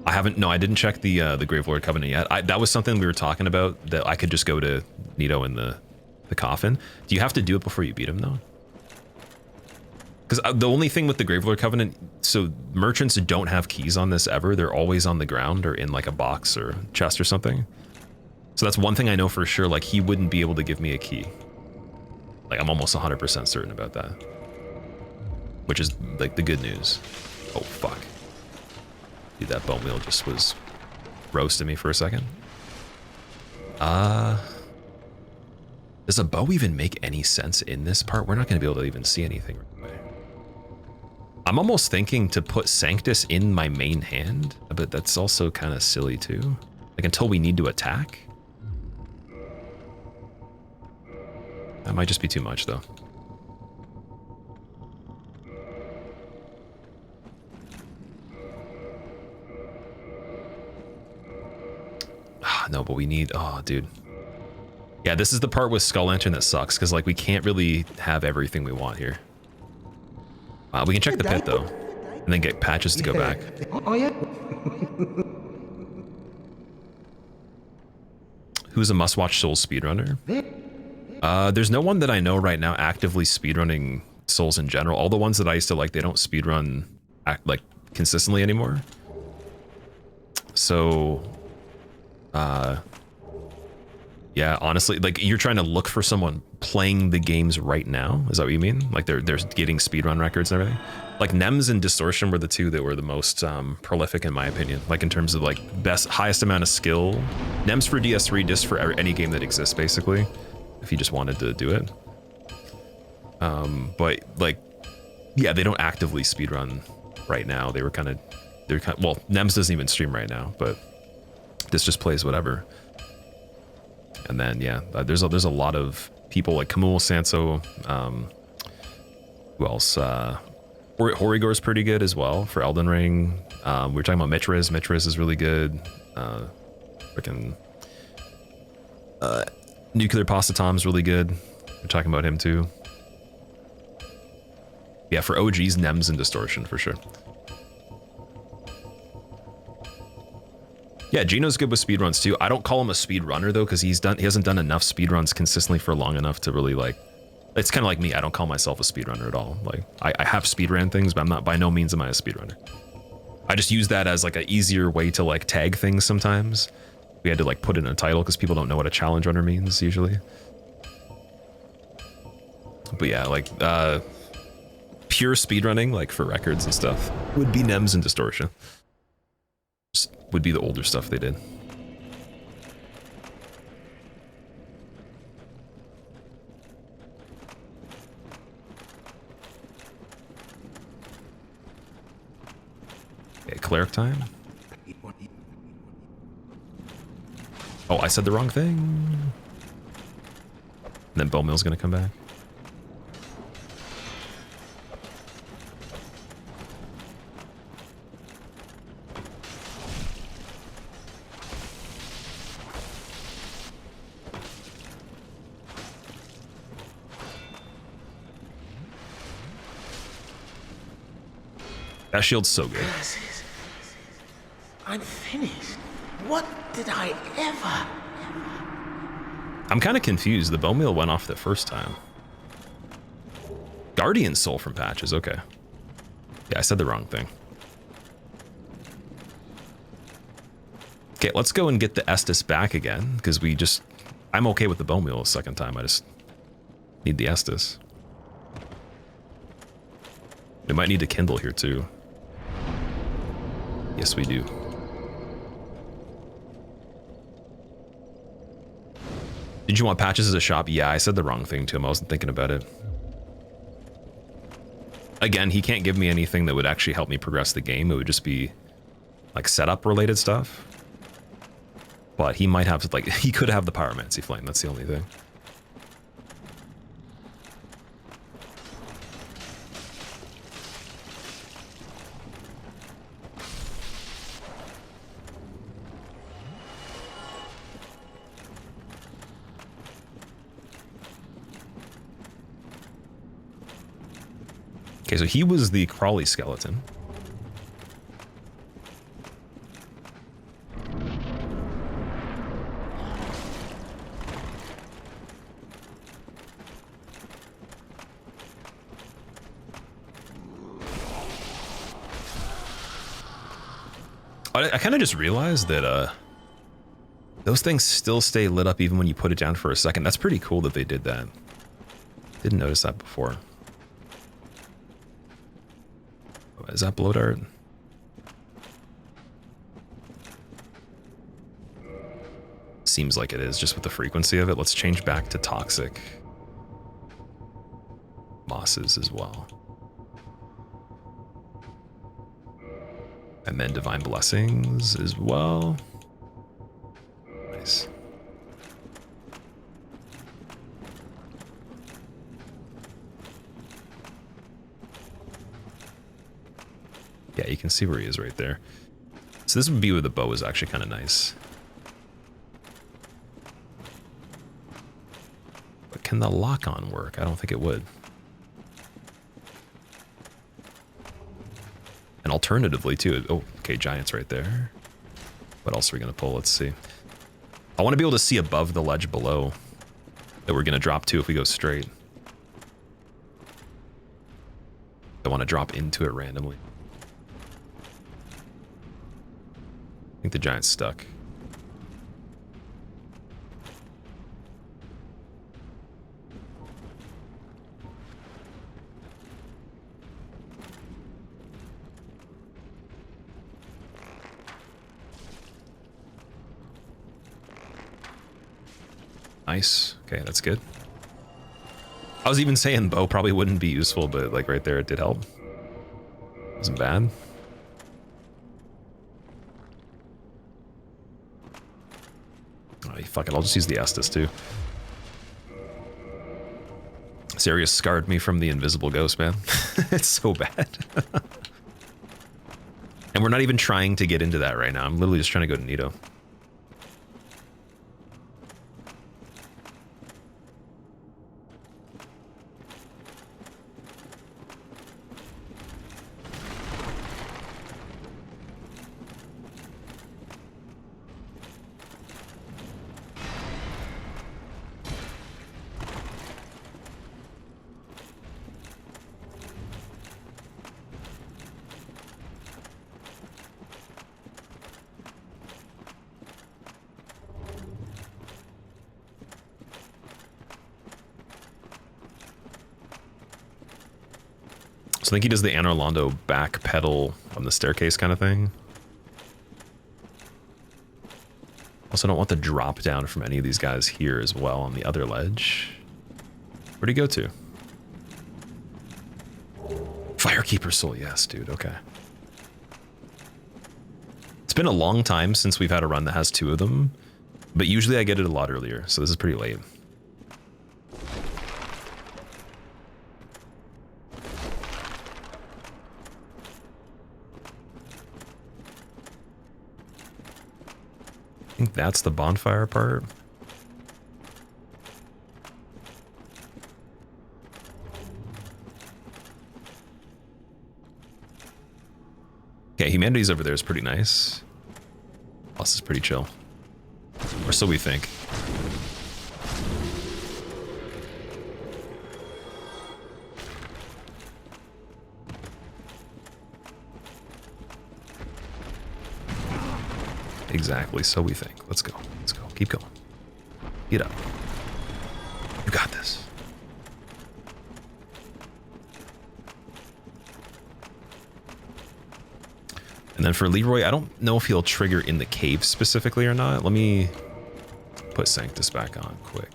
I didn't check the Gravelord Covenant yet. That was something we were talking about, that I could just go to Nito in the coffin. Do you have to do it before you beat him, though? Because the only thing with the Gravelord Covenant, so merchants don't have keys on this ever. They're always on the ground or in like a box or chest or something. So that's one thing I know for sure. Like he wouldn't be able to give me a key. Like I'm almost 100% certain about that. Which is like the good news. Oh fuck. Dude, that bone wheel just was roasting me for a second. Does a bow even make any sense in this part? We're not going to be able to even see anything right away. I'm almost thinking to put Sanctus in my main hand, but that's also kind of silly too. Like until we need to attack. That might just be too much though. No, but we need, oh dude. Yeah, this is the part with Skull Lantern that sucks, because like we can't really have everything we want here. We can check the pit though, and then get Patches to go back. Oh yeah. Who's a must-watch Souls speedrunner? There's no one that I know right now actively speedrunning Souls in general. All the ones that I used to like, they don't speedrun like consistently anymore. So, yeah, honestly, like you're trying to look for someone playing the games right now. Is that what you mean? Like they're getting speedrun records and everything? Like Nems and Distortion were the two that were the most prolific in my opinion. Like in terms of like highest amount of skill. Nems for DS3, Dis for any game that exists basically. If you just wanted to do it. But like, yeah, they don't actively speedrun right now. They're kind of, well, Nems doesn't even stream right now, but this just plays whatever. And then, yeah, there's a lot of people like Kamul, Sanso, who else? Horigor's pretty good as well for Elden Ring. We were talking about Mitriz. Mitriz is really good. Freaking Nuclear Pasta Tom's really good. We're talking about him too. Yeah, for OGs, Nems and Distortion for sure. Yeah, Gino's good with speedruns too. I don't call him a speedrunner though, because he hasn't done enough speedruns consistently for long enough to really like. It's kind of like me. I don't call myself a speedrunner at all. Like I have speedrun things, but I'm not. By no means am I a speedrunner. I just use that as like an easier way to like tag things sometimes. We had to like put it in a title because people don't know what a challenge runner means usually. But yeah, like pure speedrunning, like for records and stuff, would be Nems and Distortion. Just would be the older stuff they did. Okay, cleric time. Oh, I said the wrong thing. And then Bone Mill's gonna come back. That shield's so good. I'm finished. What did I ever? I'm kind of confused. The bone meal went off the first time. Guardian Soul from Patches, okay. Yeah, I said the wrong thing. Okay, let's go and get the Estus back again, because I'm okay with the bone meal a second time. I just need the Estus. We might need to kindle here too. Yes, we do. Did you want Patches as a shop? Yeah, I said the wrong thing to him. I wasn't thinking about it. Again, he can't give me anything that would actually help me progress the game. It would just be like setup related stuff. But he might have, like, he could have the Pyromancy Flame. That's the only thing. Okay, so he was the Crawley skeleton. I kind of just realized that those things still stay lit up even when you put it down for a second. That's pretty cool that they did that. Didn't notice that before. Is that blow dart? Seems like it is, just with the frequency of it. Let's change back to toxic mosses as well. And then divine blessings as well. Nice. Yeah, you can see where he is right there. So this would be where the bow is actually kind of nice. But can the lock-on work? I don't think it would. And alternatively too, oh, okay, giants right there. What else are we gonna pull? Let's see. I want to be able to see above the ledge below that we're gonna drop to if we go straight. I want to drop into it randomly. I think the giant's stuck. Nice. Okay, that's good. I was even saying bow probably wouldn't be useful, but like right there it did help. Wasn't bad. Oh, fuck it, I'll just use the Estus too. This area scarred me from the invisible ghost, man. It's so bad. And we're not even trying to get into that right now. I'm literally just trying to go to Nito. So I think he does the Anor Londo back pedal on the staircase kind of thing. Also don't want the drop down from any of these guys here as well on the other ledge. Where'd he go to? Firekeeper Soul, yes, dude, okay. It's been a long time since we've had a run that has 2 of them, but usually I get it a lot earlier, so this is pretty late. I think that's the bonfire part. Okay, humanity's over there is pretty nice. Boss is pretty chill. Or so we think. Exactly, so we think. Let's go. Let's go. Keep going. Get up. You got this. And then for Leroy, I don't know if he'll trigger in the cave specifically or not. Let me put Sanctus back on quick.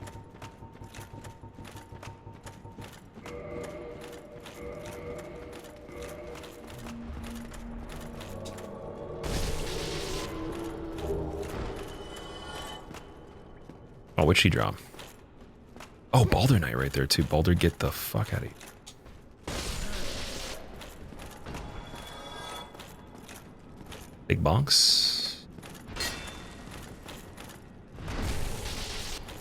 Oh, what'd she drop? Oh, Baldur Knight right there too. Baldur, get the fuck out of here. Big bonks.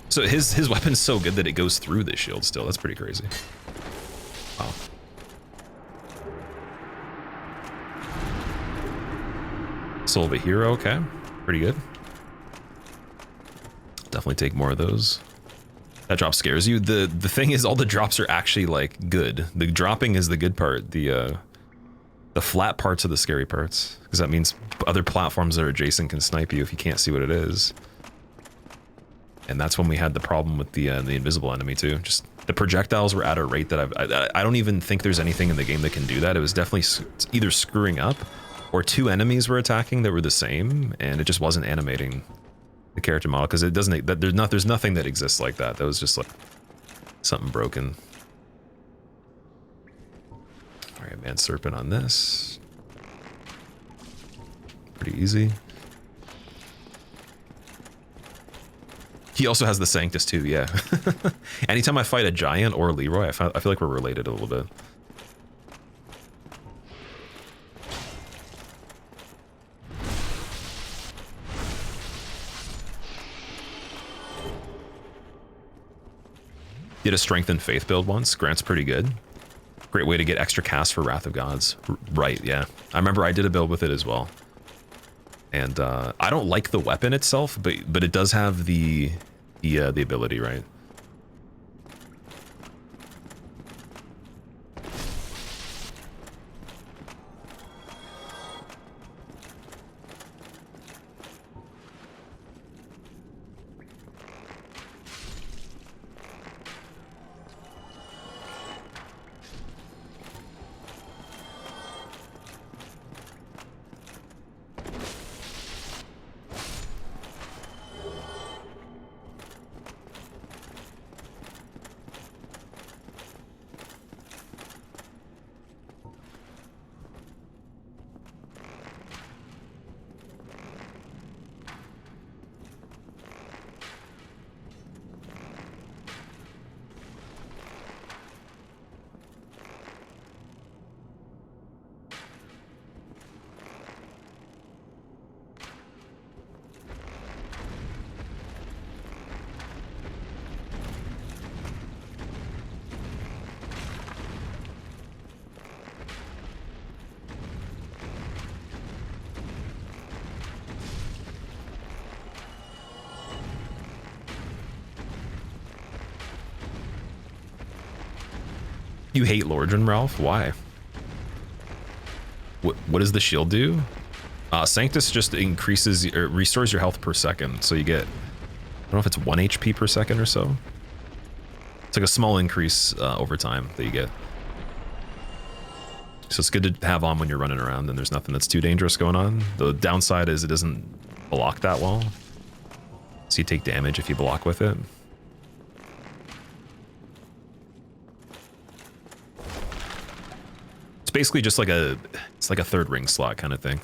So his weapon's so good that it goes through the shield still. That's pretty crazy. Wow. Soul of a Hero, okay. Pretty good. Definitely take more of those. That drop scares you. The thing is, all the drops are actually like good. The dropping is the good part. The The flat parts are the scary parts, because that means other platforms that are adjacent can snipe you if you can't see what it is. And that's when we had the problem with the invisible enemy too. Just the projectiles were at a rate that I don't even think there's anything in the game that can do that. It was definitely either screwing up, or two enemies were attacking that were the same, and it just wasn't animating the character model, because it doesn't. There's nothing that exists like that. That was just like something broken. All right, man, serpent on this. Pretty easy. He also has the Sanctus too, yeah. Anytime I fight a giant or a Leroy, I feel like we're related a little bit. Did a Strength and Faith build once. Grant's pretty good. Great way to get extra cast for Wrath of Gods. Right, yeah. I remember I did a build with it as well. And I don't like the weapon itself, but it does have the ability, right? You hate Lordran, Ralph? Why? What does the shield do? Sanctus just increases or restores your health per second, so you get, I don't know if it's 1 HP per second or so. It's like a small increase over time that you get. So it's good to have on when you're running around and there's nothing that's too dangerous going on. The downside is it doesn't block that well, so you take damage if you block with it. It's basically just like a third ring slot kind of thing.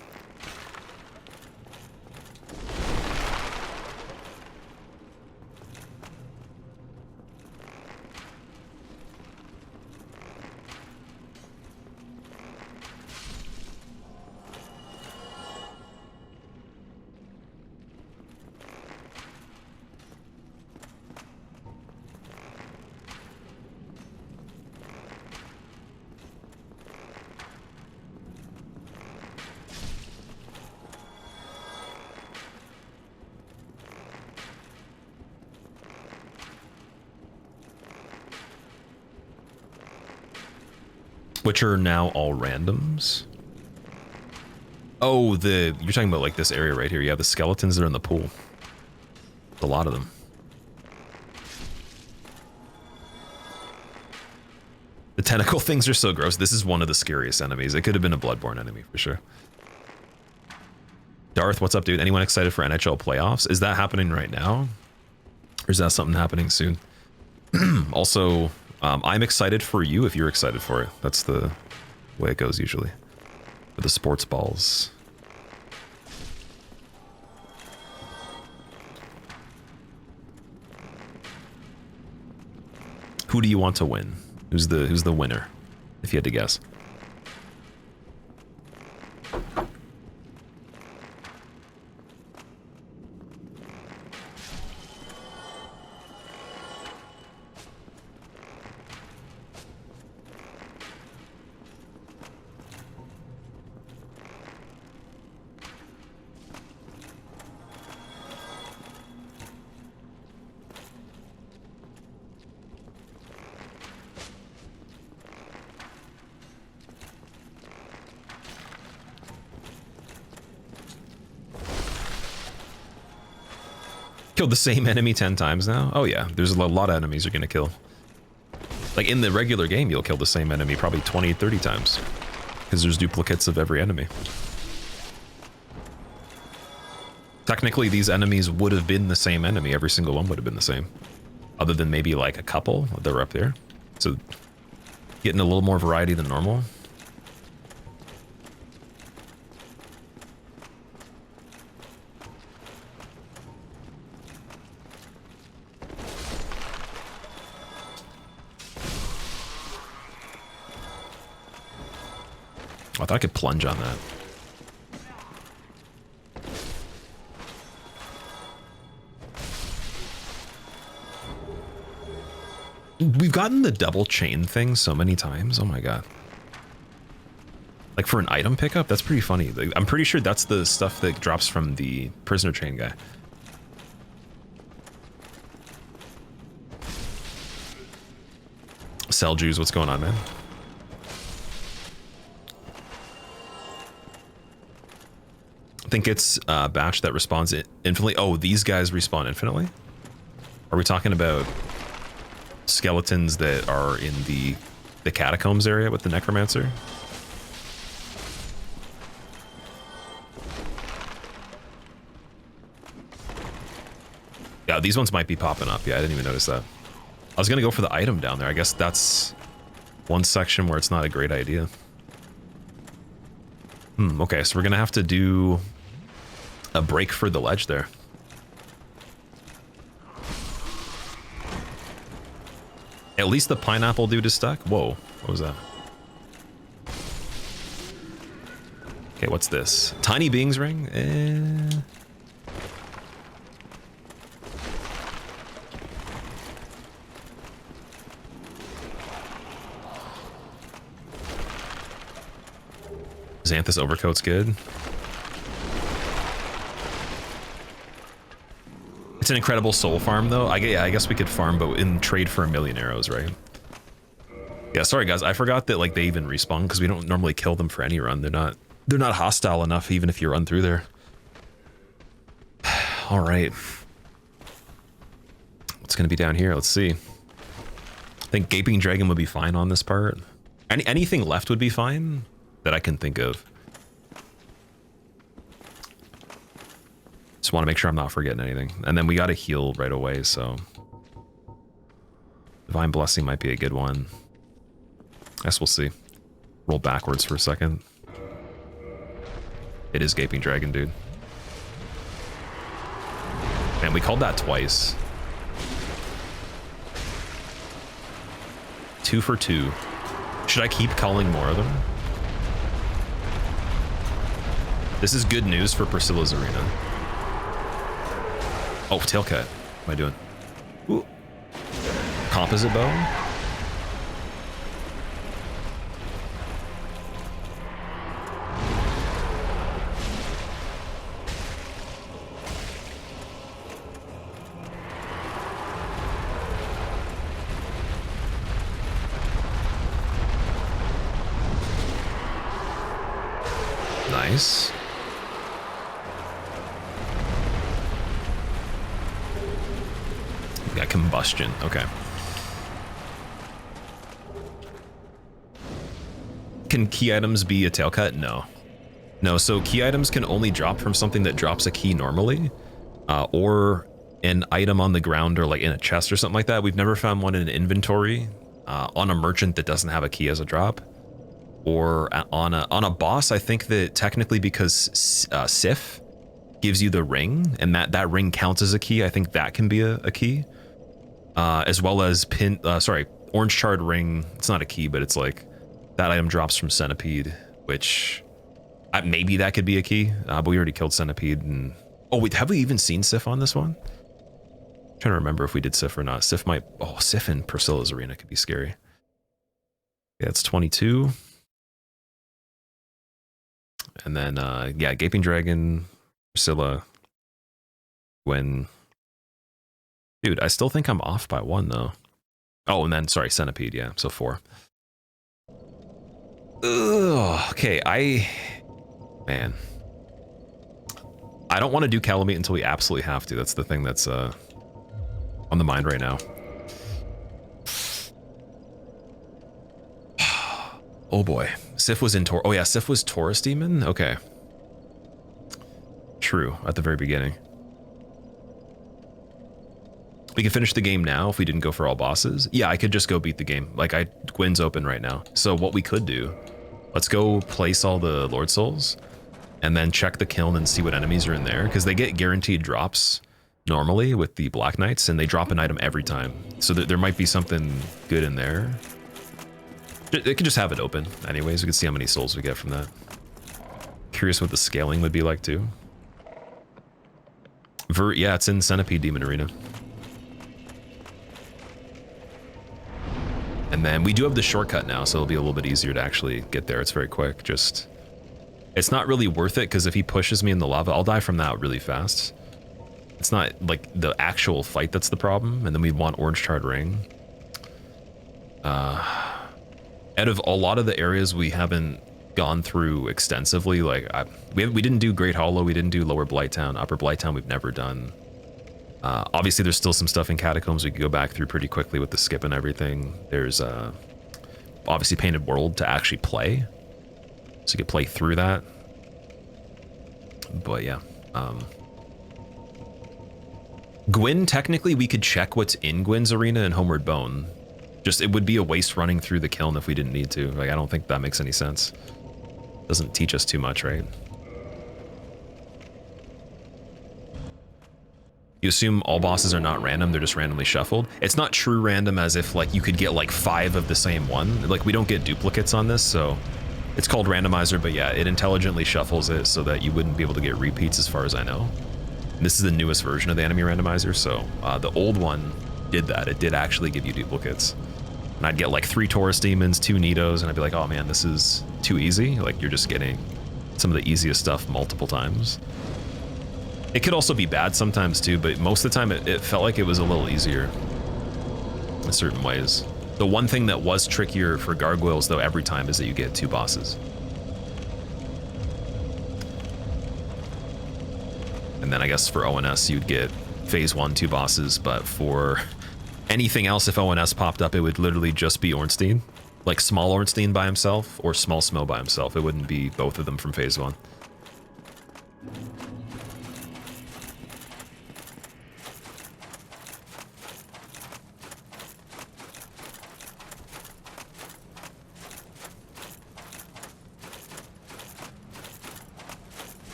Which are now all randoms. Oh, you're talking about like this area right here. Yeah, the skeletons that are in the pool. A lot of them. The tentacle things are so gross. This is one of the scariest enemies. It could have been a Bloodborne enemy for sure. Darth, what's up, dude? Anyone excited for NHL playoffs? Is that happening right now? Or is that something happening soon? Also, I'm excited for you if you're excited for it. That's the way it goes usually. For the sports balls. Who do you want to win? Who's the winner? If you had to guess. Killed the same enemy 10 times now? Oh yeah, there's a lot of enemies you're gonna kill. Like in the regular game, you'll kill the same enemy probably 20, 30 times. Because there's duplicates of every enemy. Technically, these enemies would have been the same enemy. Every single one would have been the same. Other than maybe like a couple that were up there. So getting a little more variety than normal. I thought I could plunge on that. We've gotten the double chain thing so many times. Oh my god. Like for an item pickup, that's pretty funny. Like, I'm pretty sure that's the stuff that drops from the prisoner chain guy. Seljuice, what's going on, man? I think it's a batch that respawns infinitely. Oh, these guys respawn infinitely? Are we talking about skeletons that are in the catacombs area with the necromancer? Yeah, these ones might be popping up. Yeah, I didn't even notice that. I was gonna go for the item down there. I guess that's one section where it's not a great idea. Okay, so we're gonna have to do a break for the ledge there. At least the pineapple dude is stuck. Whoa, what was that? Okay, what's this? Tiny Being's ring? Xanthus overcoat's good. It's an incredible soul farm, though. I guess we could farm, but in trade for 1,000,000 arrows, right? Yeah, sorry guys, I forgot that like they even respawn because we don't normally kill them for any run. They're not hostile enough, even if you run through there. All right, what's gonna be down here? Let's see. I think Gaping Dragon would be fine on this part. Anything left would be fine that I can think of. Just want to make sure I'm not forgetting anything. And then we got to heal right away, so Divine Blessing might be a good one. Guess we'll see. Roll backwards for a second. It is Gaping Dragon, dude. Man, we called that twice. 2 for 2. Should I keep calling more of them? This is good news for Priscilla's Arena. Oh, tailcut. What am I doing? Ooh. Composite bow? Nice. Got combustion. Okay. Can key items be a tail cut? No. No, so key items can only drop from something that drops a key normally, or an item on the ground or like in a chest or something like that. We've never found one in an inventory on a merchant that doesn't have a key as a drop. Or on a boss, I think that technically because Sif gives you the ring, and that ring counts as a key, I think that can be a key. As well as orange charred ring. It's not a key, but it's like that item drops from Centipede, which maybe that could be a key. But we already killed Centipede. And oh wait, have we even seen Sif on this one? I'm trying to remember if we did Sif or not. Sif in Priscilla's Arena could be scary. Yeah, it's 22. And then yeah, Gaping Dragon, Priscilla, when. Dude, I still think I'm off by 1 though. Oh, and then sorry, Centipede, yeah, so 4. Ugh, okay, man. I don't want to do Calamite until we absolutely have to. That's the thing that's on the mind right now. Oh boy. Sif was in Taurus. Oh yeah, Sif was Taurus Demon? Okay. True, at the very beginning. We can finish the game now if we didn't go for all bosses. Yeah, I could just go beat the game. Like, Gwyn's open right now. So what we could do, let's go place all the Lord Souls and then check the kiln and see what enemies are in there, because they get guaranteed drops normally with the Black Knights, and they drop an item every time. So there might be something good in there. They could just have it open anyways. We can see how many souls we get from that. Curious what the scaling would be like too. Yeah, it's in Centipede Demon Arena. And then we do have the shortcut now, so it'll be a little bit easier to actually get there. It's very quick. Just, it's not really worth it, because if he pushes me in the lava, I'll die from that really fast. It's not like the actual fight that's the problem. And then we want Orange Charred Ring. Out of a lot of the areas we haven't gone through extensively, like we didn't do Great Hollow, we didn't do Lower Blighttown, Upper Blighttown we've never done. Obviously there's still some stuff in Catacombs we could go back through pretty quickly with the skip and everything. There's obviously Painted World to actually play, so you could play through that. But yeah, Gwyn, technically we could check what's in Gwyn's arena and Homeward Bone. Just, it would be a waste running through the kiln if we didn't need to. Like, I don't think that makes any sense. Doesn't teach us too much, right? You assume all bosses are not random, they're just randomly shuffled. It's not true random as if like you could get like 5 of the same one. Like, we don't get duplicates on this, so it's called Randomizer, but yeah, it intelligently shuffles it so that you wouldn't be able to get repeats as far as I know. And this is the newest version of the enemy randomizer, so the old one did that. It did actually give you duplicates. And I'd get like 3 Taurus Demons, 2 Nidos, and I'd be like, oh man, this is too easy. Like, you're just getting some of the easiest stuff multiple times. It could also be bad sometimes too, but most of the time it felt like it was a little easier in certain ways. The one thing that was trickier for Gargoyles though every time is that you get 2 bosses. And then I guess for ONS you'd get phase 1 2 bosses, but for anything else, if ONS popped up, it would literally just be Ornstein. Like small Ornstein by himself or small Smo by himself. It wouldn't be both of them from phase 1.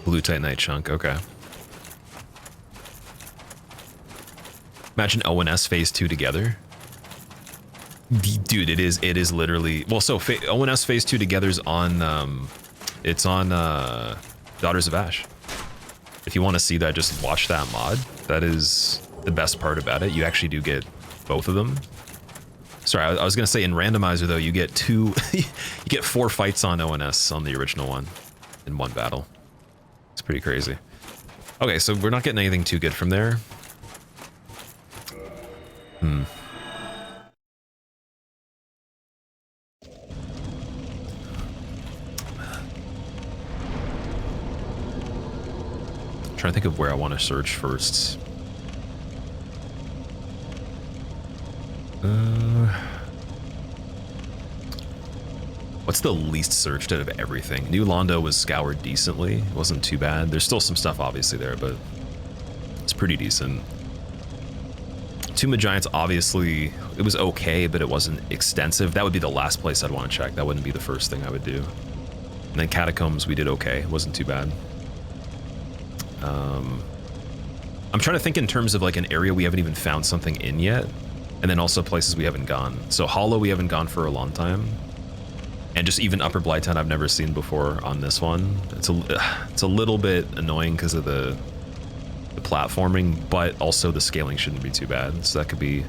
Blue Titanite chunk, okay. Imagine ONS phase 2 together. Dude, it is literally, well, so ONS phase 2 together is on, it's on Daughters of Ash. If you want to see that, just watch that mod. That is the best part about it. You actually do get both of them. Sorry, I was gonna say in Randomizer though, you get 2, you get 4 fights on ONS on the original one in one battle. It's pretty crazy. Okay, so we're not getting anything too good from there. Trying to think of where I want to search first. What's the least searched out of everything? New Londo was scoured decently. It wasn't too bad. There's still some stuff obviously there, but it's pretty decent. Tomb of Giants, obviously, it was okay, but it wasn't extensive. That would be the last place I'd want to check. That wouldn't be the first thing I would do. And then Catacombs, we did okay. It wasn't too bad. I'm trying to think in terms of like an area we haven't even found something in yet, and then also places we haven't gone. So Hollow we haven't gone for a long time, and just even Upper Blighttown I've never seen before on this one. It's a little bit annoying because of the platforming, but also the scaling shouldn't be too bad, so that could be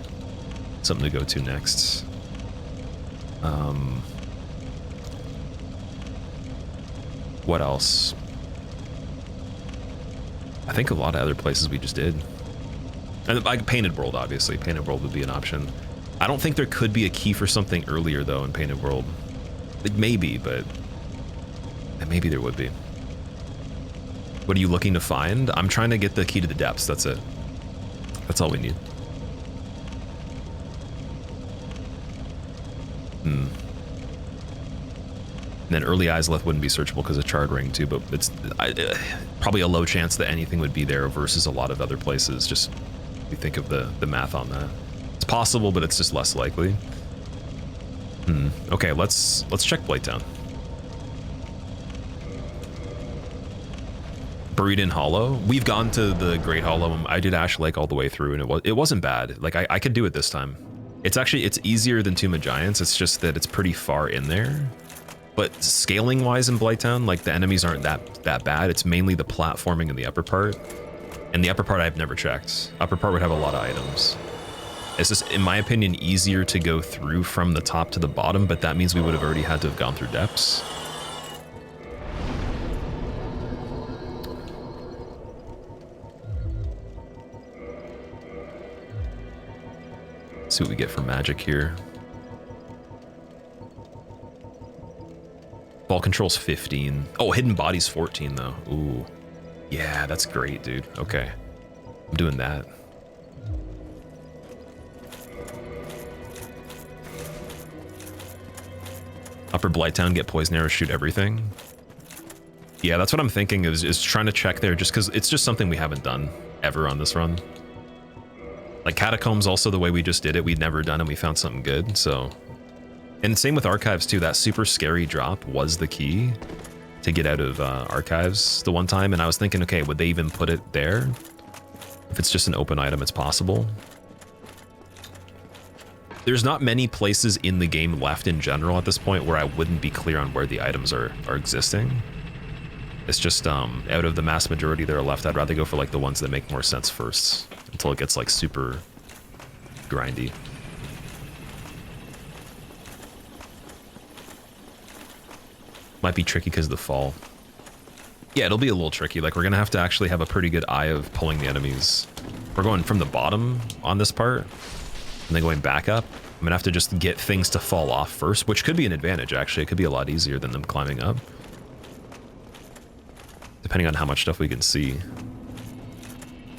something to go to next. What else? I think a lot of other places we just did. And like Painted World, obviously. Painted World would be an option. I don't think there could be a key for something earlier, though, in Painted World. It may be, but maybe there would be. What are you looking to find? I'm trying to get the key to the depths. That's it. That's all we need. And then early Izalith wouldn't be searchable because of Charred Ring too, but it's probably a low chance that anything would be there versus a lot of other places. Just if you think of the math on that. It's possible, but it's just less likely. Okay, let's check Blighttown. Buried in Hollow. We've gone to the Great Hollow. I did Ash Lake all the way through, and it wasn't bad. Like I could do it this time. It's easier than Tomb of Giants. It's just that it's pretty far in there. But scaling wise in Blighttown, like the enemies aren't that bad. It's mainly the platforming in the upper part. And the upper part I've never checked. Upper part would have a lot of items. It's just, in my opinion, easier to go through from the top to the bottom, but that means we would have already had to have gone through depths. Let's see what we get for magic here. Ball control's 15. Oh, hidden body's 14 though. Ooh. Yeah, that's great, dude. Okay. I'm doing that. Upper Blighttown, get poison arrows, shoot everything. Yeah, that's what I'm thinking is trying to check there just because it's just something we haven't done ever on this run. Like Catacombs, also the way we just did it, we'd never done and we found something good, so. And same with Archives too, that super scary drop was the key to get out of Archives the one time, and I was thinking, okay, would they even put it there? If it's just an open item, it's possible. There's not many places in the game left in general at this point where I wouldn't be clear on where the items are existing. It's just, out of the mass majority that are left, I'd rather go for like the ones that make more sense first, until it gets like super grindy. Might be tricky because of the fall. Yeah, it'll be a little tricky. Like, we're gonna have to actually have a pretty good eye of pulling the enemies. We're going from the bottom on this part, and then going back up. I'm gonna have to just get things to fall off first, which could be an advantage, actually. It could be a lot easier than them climbing up. Depending on how much stuff we can see.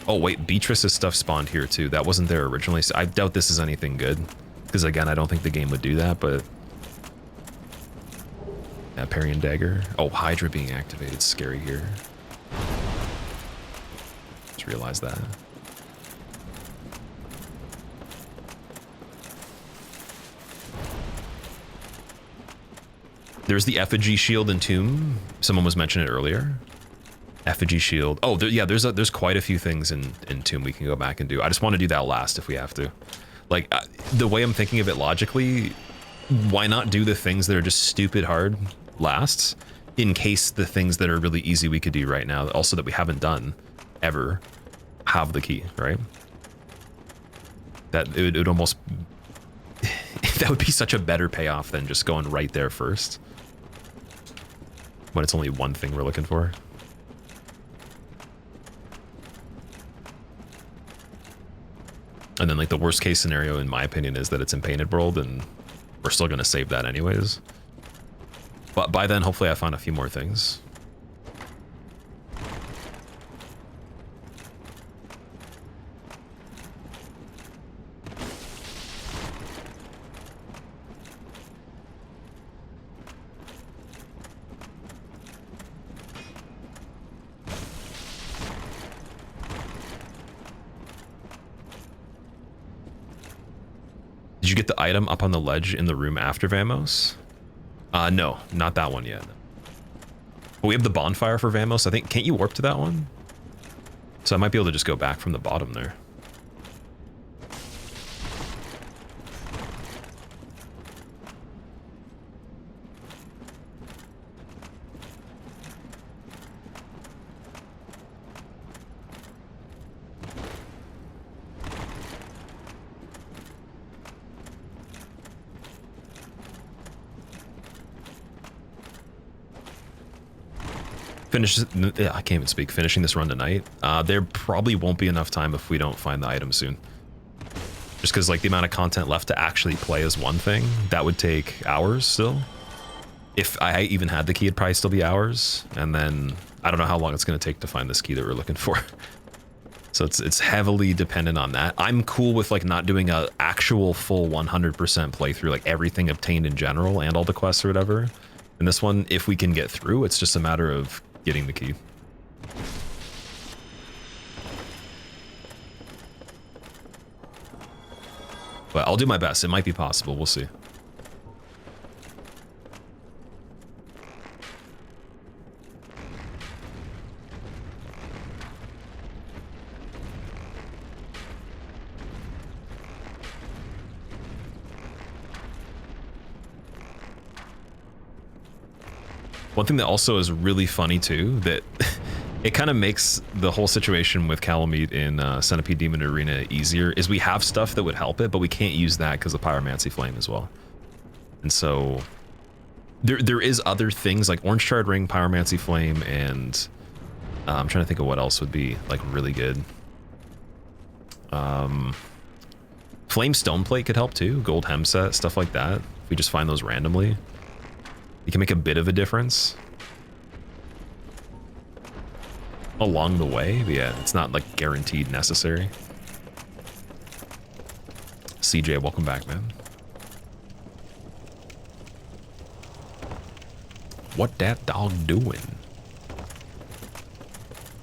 Oh, wait, Beatrice's stuff spawned here, too. That wasn't there originally, so I doubt this is anything good. Because, again, I don't think the game would do that, but... Yeah, parry and dagger. Oh, Hydra being activated. Scary here. Just realized that. There's the effigy shield in Tomb. Someone was mentioning it earlier. Effigy shield. Oh, yeah, there's quite a few things in Tomb we can go back and do. I just want to do that last if we have to. Like, the way I'm thinking of it logically, why not do the things that are just stupid hard last, in case the things that are really easy we could do right now, also that we haven't done ever, have the key, right? That it would almost... that would be such a better payoff than just going right there first. When it's only one thing we're looking for. And then, like, the worst case scenario, in my opinion, is that it's in Painted World, and we're still going to save that anyways. But by then, hopefully I find a few more things. Did you get the item up on the ledge in the room after Vamos? No, not that one yet. But we have the bonfire for Vamos. I think, can't you warp to that one? So I might be able to just go back from the bottom there. I can't even speak. Finishing this run tonight. There probably won't be enough time if we don't find the item soon. Just because like the amount of content left to actually play is one thing. That would take hours still. If I even had the key, it'd probably still be hours. And then I don't know how long it's going to take to find this key that we're looking for. So it's heavily dependent on that. I'm cool with like not doing a actual full 100% playthrough, like everything obtained in general and all the quests or whatever. And this one, if we can get through, it's just a matter of getting the key. But I'll do my best. It might be possible. We'll see. One thing that also is really funny too, that it kind of makes the whole situation with Calamite in Centipede Demon Arena easier, is we have stuff that would help it, but we can't use that because of Pyromancy Flame as well. And so there is other things like Orange Shard Ring, Pyromancy Flame, and I'm trying to think of what else would be like really good. Flame Stone Plate could help too, Gold Hem Set, stuff like that. If we just find those randomly, you can make a bit of a difference along the way, but yeah, it's not like guaranteed necessary. CJ, welcome back, man. What that dog doing?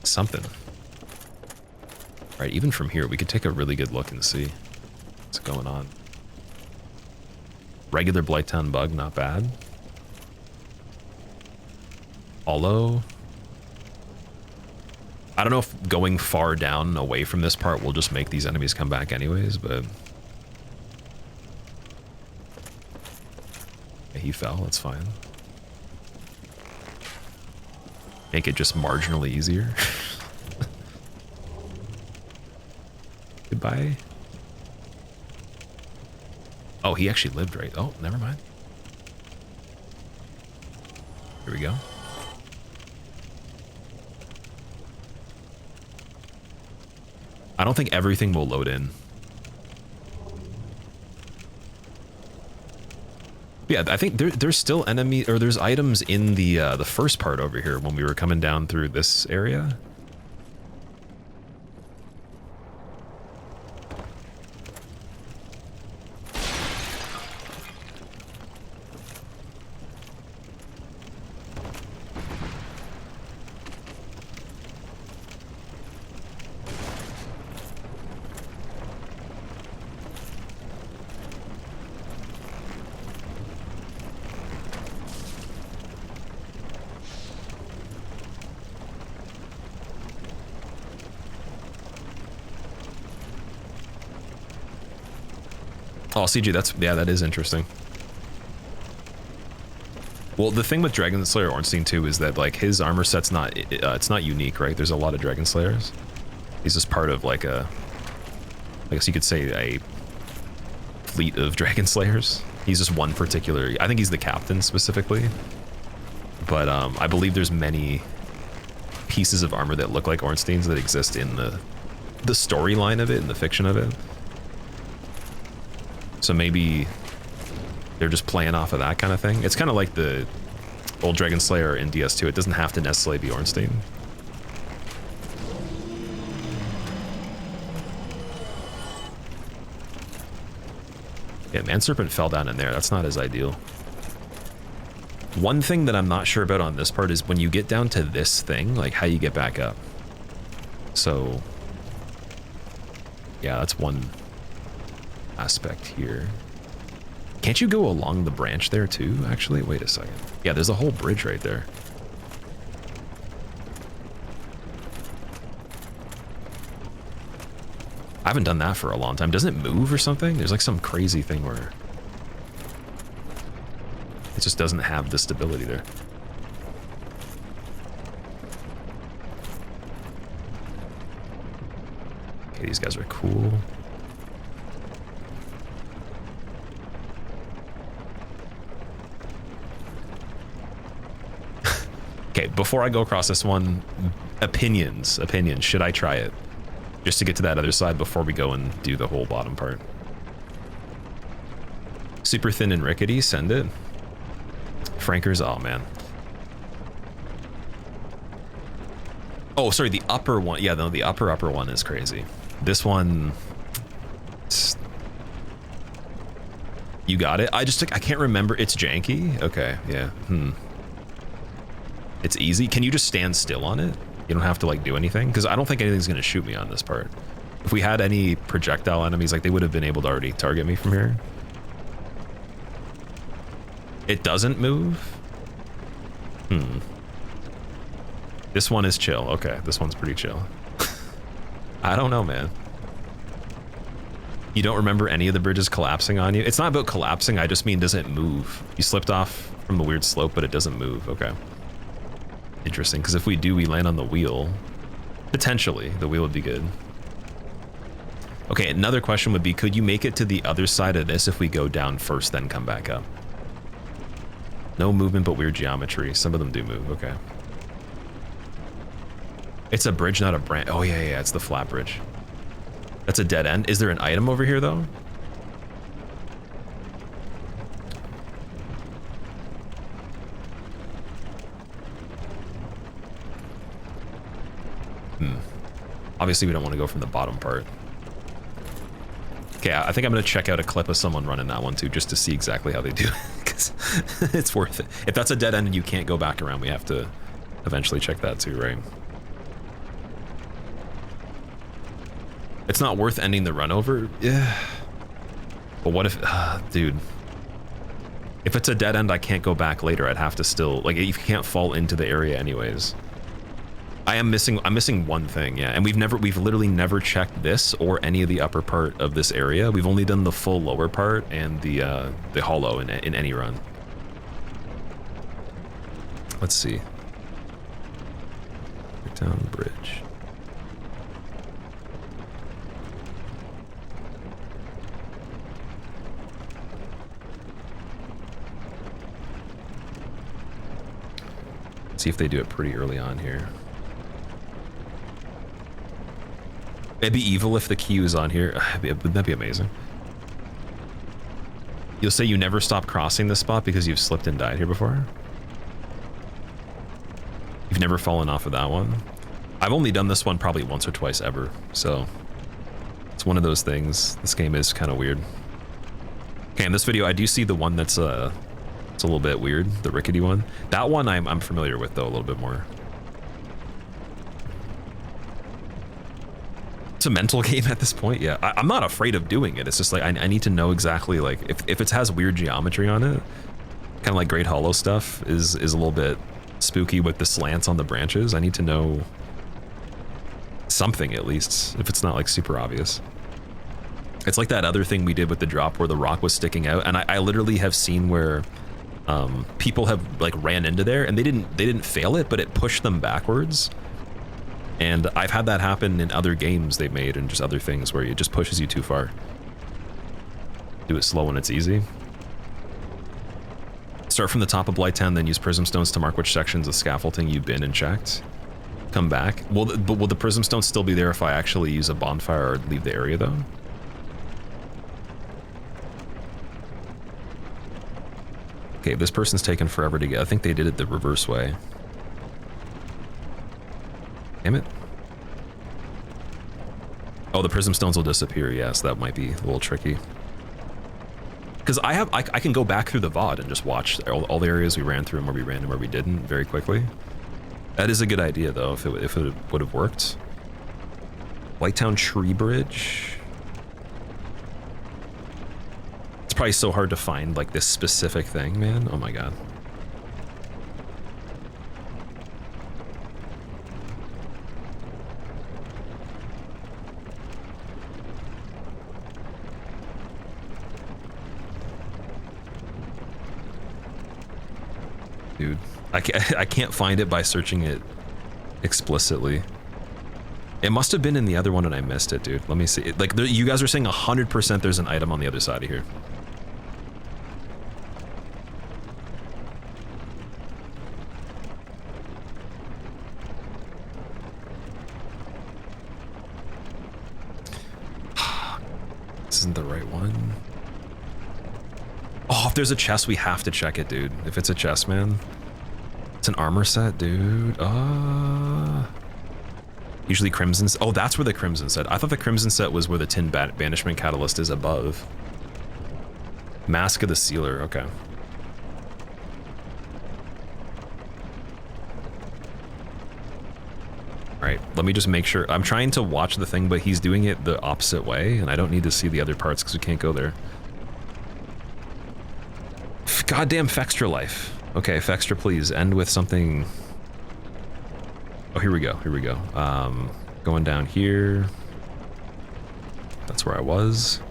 Something. Right, even from here, we could take a really good look and see what's going on. Regular Blighttown bug, not bad. Although, I don't know if going far down away from this part will just make these enemies come back anyways, but... Yeah, he fell, that's fine. Make it just marginally easier. Goodbye. Oh, he actually lived right. Oh, never mind. Here we go. I don't think everything will load in. Yeah, I think there's still there's items in the first part over here when we were coming down through this area. Oh, CG, that is interesting. Well, the thing with Dragon Slayer Ornstein too is that like his armor set's not it's not unique, right? There's a lot of Dragon Slayers. He's just part of like I guess you could say a fleet of Dragon Slayers. He's just one particular. I think he's the captain specifically, but I believe there's many pieces of armor that look like Ornsteins that exist in the storyline of it, in the fiction of it. So maybe they're just playing off of that kind of thing. It's kind of like the old Dragon Slayer in DS2. It doesn't have to necessarily be Ornstein. Yeah, Man Serpent fell down in there. That's not as ideal. One thing that I'm not sure about on this part is when you get down to this thing, like how you get back up. So, yeah, that's one aspect here. Can't you go along the branch there too, actually? Wait a second. Yeah, there's a whole bridge right there. I haven't done that for a long time. Doesn't it move or something? There's like some crazy thing where it just doesn't have the stability there. Okay, these guys are cool. Okay, before I go across this one, opinions. Should I try it? Just to get to that other side before we go and do the whole bottom part. Super thin and rickety, send it. Frankers, oh man. Oh, sorry, the upper one. Yeah, no, the upper one is crazy. This one... You got it? I can't remember. It's janky? Okay, yeah. It's easy. Can you just stand still on it? You don't have to like do anything? Because I don't think anything's gonna shoot me on this part. If we had any projectile enemies, like they would have been able to already target me from here. It doesn't move? This one is chill. Okay, this one's pretty chill. I don't know, man. You don't remember any of the bridges collapsing on you? It's not about collapsing, I just mean does it move? You slipped off from the weird slope, but it doesn't move. Okay. Interesting, because if we do, we land on the wheel. Potentially, the wheel would be good. Okay, another question would be, could you make it to the other side of this if we go down first, then come back up? No movement, but weird geometry. Some of them do move, okay. It's a bridge, not a branch. Oh, yeah, it's the flat bridge. That's a dead end. Is there an item over here, though? Obviously, we don't want to go from the bottom part. Okay, I think I'm going to check out a clip of someone running that one, too, just to see exactly how they do it, because it's worth it. If that's a dead end and you can't go back around, we have to eventually check that, too, right? It's not worth ending the run over? Yeah. But what if... dude. If it's a dead end, I can't go back later. I'd have to still... Like, you can't fall into the area anyways. I'm missing one thing, yeah. And we've literally never checked this or any of the upper part of this area. We've only done the full lower part and the hollow in any run. Let's see. Down bridge. See if they do it pretty early on here. It'd be evil if the queue is on here. Wouldn't that be amazing? You'll say you never stop crossing this spot because you've slipped and died here before? You've never fallen off of that one? I've only done this one probably once or twice ever, so it's one of those things. This game is kind of weird. Okay, in this video, I do see the one that's it's a little bit weird, the rickety one. That one I'm familiar with, though, a little bit more. It's a mental game at this point, yeah. I'm not afraid of doing it. It's just like, I need to know exactly, like, if it has weird geometry on it, kind of like Great Hollow stuff is a little bit spooky with the slants on the branches. I need to know something, at least, if it's not, like, super obvious. It's like that other thing we did with the drop where the rock was sticking out, and I literally have seen where people have, like, ran into there, and they didn't fail it, but it pushed them backwards. And I've had that happen in other games they've made and just other things where it just pushes you too far. Do it slow when it's easy. Start from the top of Blighttown, then use prism stones to mark which sections of scaffolding you've been and checked. Come back. Will the prism stones still be there if I actually use a bonfire or leave the area, though? Okay, this person's taken forever to get. I think they did it the reverse way. Damn it. Oh, the prism stones will disappear. Yes, that might be a little tricky. Because I can go back through the VOD and just watch all the areas we ran through and where we ran and where we didn't very quickly. That is a good idea, though, if it would have worked. Whitetown Tree Bridge. It's probably so hard to find, like, this specific thing, man. Oh my god. Dude, I can't find it by searching it explicitly. It must have been in the other one and I missed it, dude. Let me see. Like, you guys are saying 100% there's an item on the other side of here. there's a chest, we have to check it, dude. If it's a chest, man. It's an armor set, dude. Usually Crimson. Oh, that's where the Crimson set. I thought the Crimson set was where the Tin Banishment Catalyst is above. Mask of the Sealer, okay. Alright, let me just make sure. I'm trying to watch the thing, but he's doing it the opposite way, and I don't need to see the other parts because we can't go there. Goddamn Fextra life. Okay, Fextra, please, end with something... Oh, here we go, here we go. Going down here. That's where I was.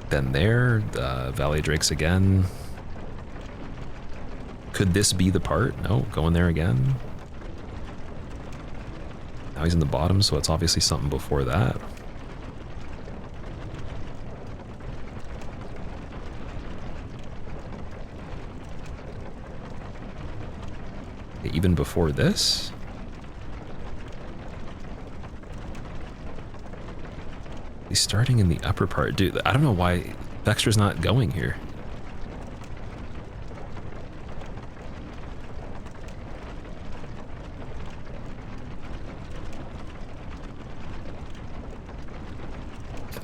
Then there, Valley Drakes again. Could this be the part? No, going there again. Now he's in the bottom, so it's obviously something before that. Even before this? He's starting in the upper part. Dude, I don't know why Dexter's not going here.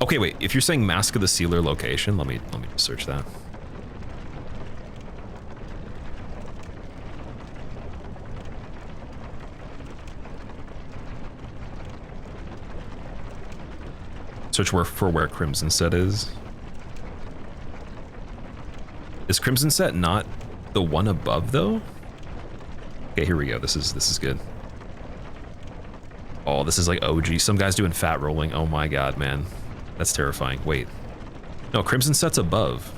Okay, wait, if you're saying Mask of the Sealer location, let me search that. Search for where Crimson Set is. Is Crimson Set not the one above though? Okay, here we go. This is good. Oh, this is like OG. Some guy's doing fat rolling. Oh my god, man. That's terrifying. Wait. No, Crimson Set's above.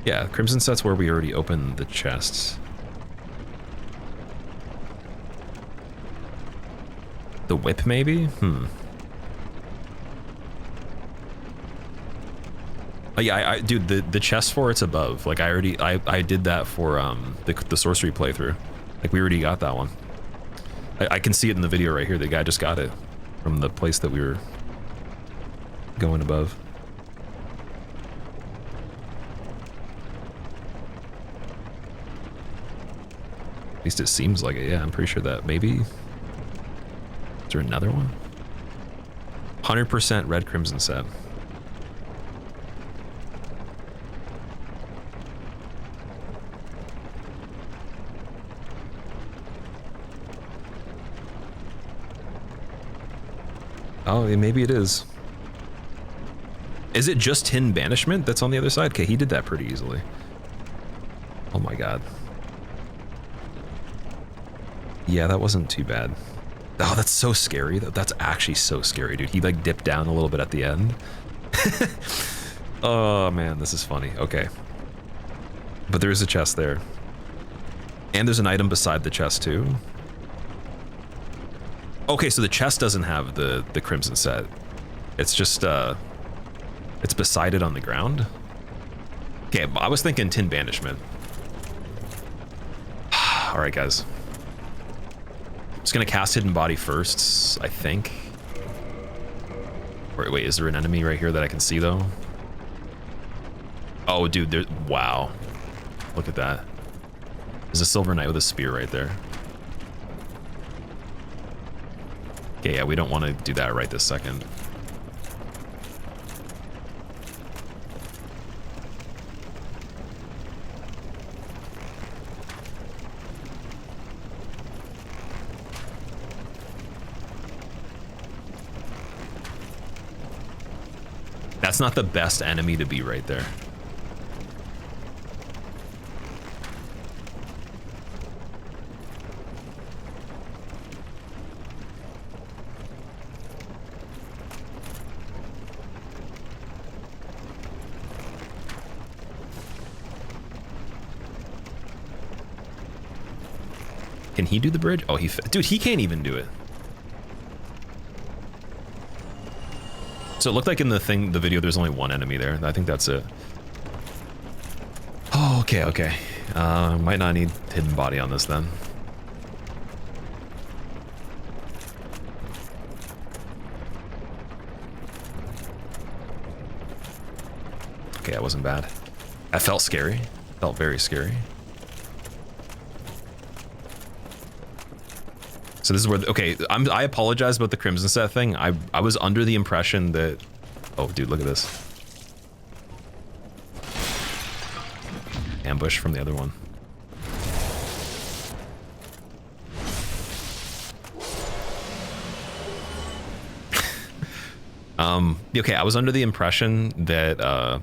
Yeah, Crimson Set's where we already opened the chests. The whip, maybe? Oh, yeah, dude, the chest for it's above. Like, I did that for the sorcery playthrough. Like, we already got that one. I can see it in the video right here. The guy just got it from the place that we were going above. At least it seems like it. Yeah, I'm pretty sure that maybe. Is there another one? 100% red Crimson Set. Oh, yeah, maybe it is. Is it just Tin Banishment that's on the other side? Okay, he did that pretty easily. Oh my god. Yeah, that wasn't too bad. Oh, that's so scary. That's actually so scary, dude. He like dipped down a little bit at the end. Oh man, this is funny. Okay. But there is a chest there. And there's an item beside the chest too. Okay, so the chest doesn't have the Crimson Set. It's just, it's beside it on the ground. Okay, I was thinking Tin Banishment. All right, guys. Just gonna cast Hidden Body first, I think. Wait, is there an enemy right here that I can see though? Oh, dude, there, wow. Look at that. There's a Silver Knight with a spear right there. Okay, yeah, we don't want to do that right this second. That's not the best enemy to be right there. Can he do the bridge? Oh, dude, he can't even do it. So it looked like in the video, there's only one enemy there. I think that's it. Oh, okay, okay. Might not need Hidden Body on this then. Okay, that wasn't bad. That felt scary. Felt very scary. So this is where, okay, I apologize about the Crimson Set thing. I was under the impression that, oh dude, look at this. Ambush from the other one. Okay, I was under the impression that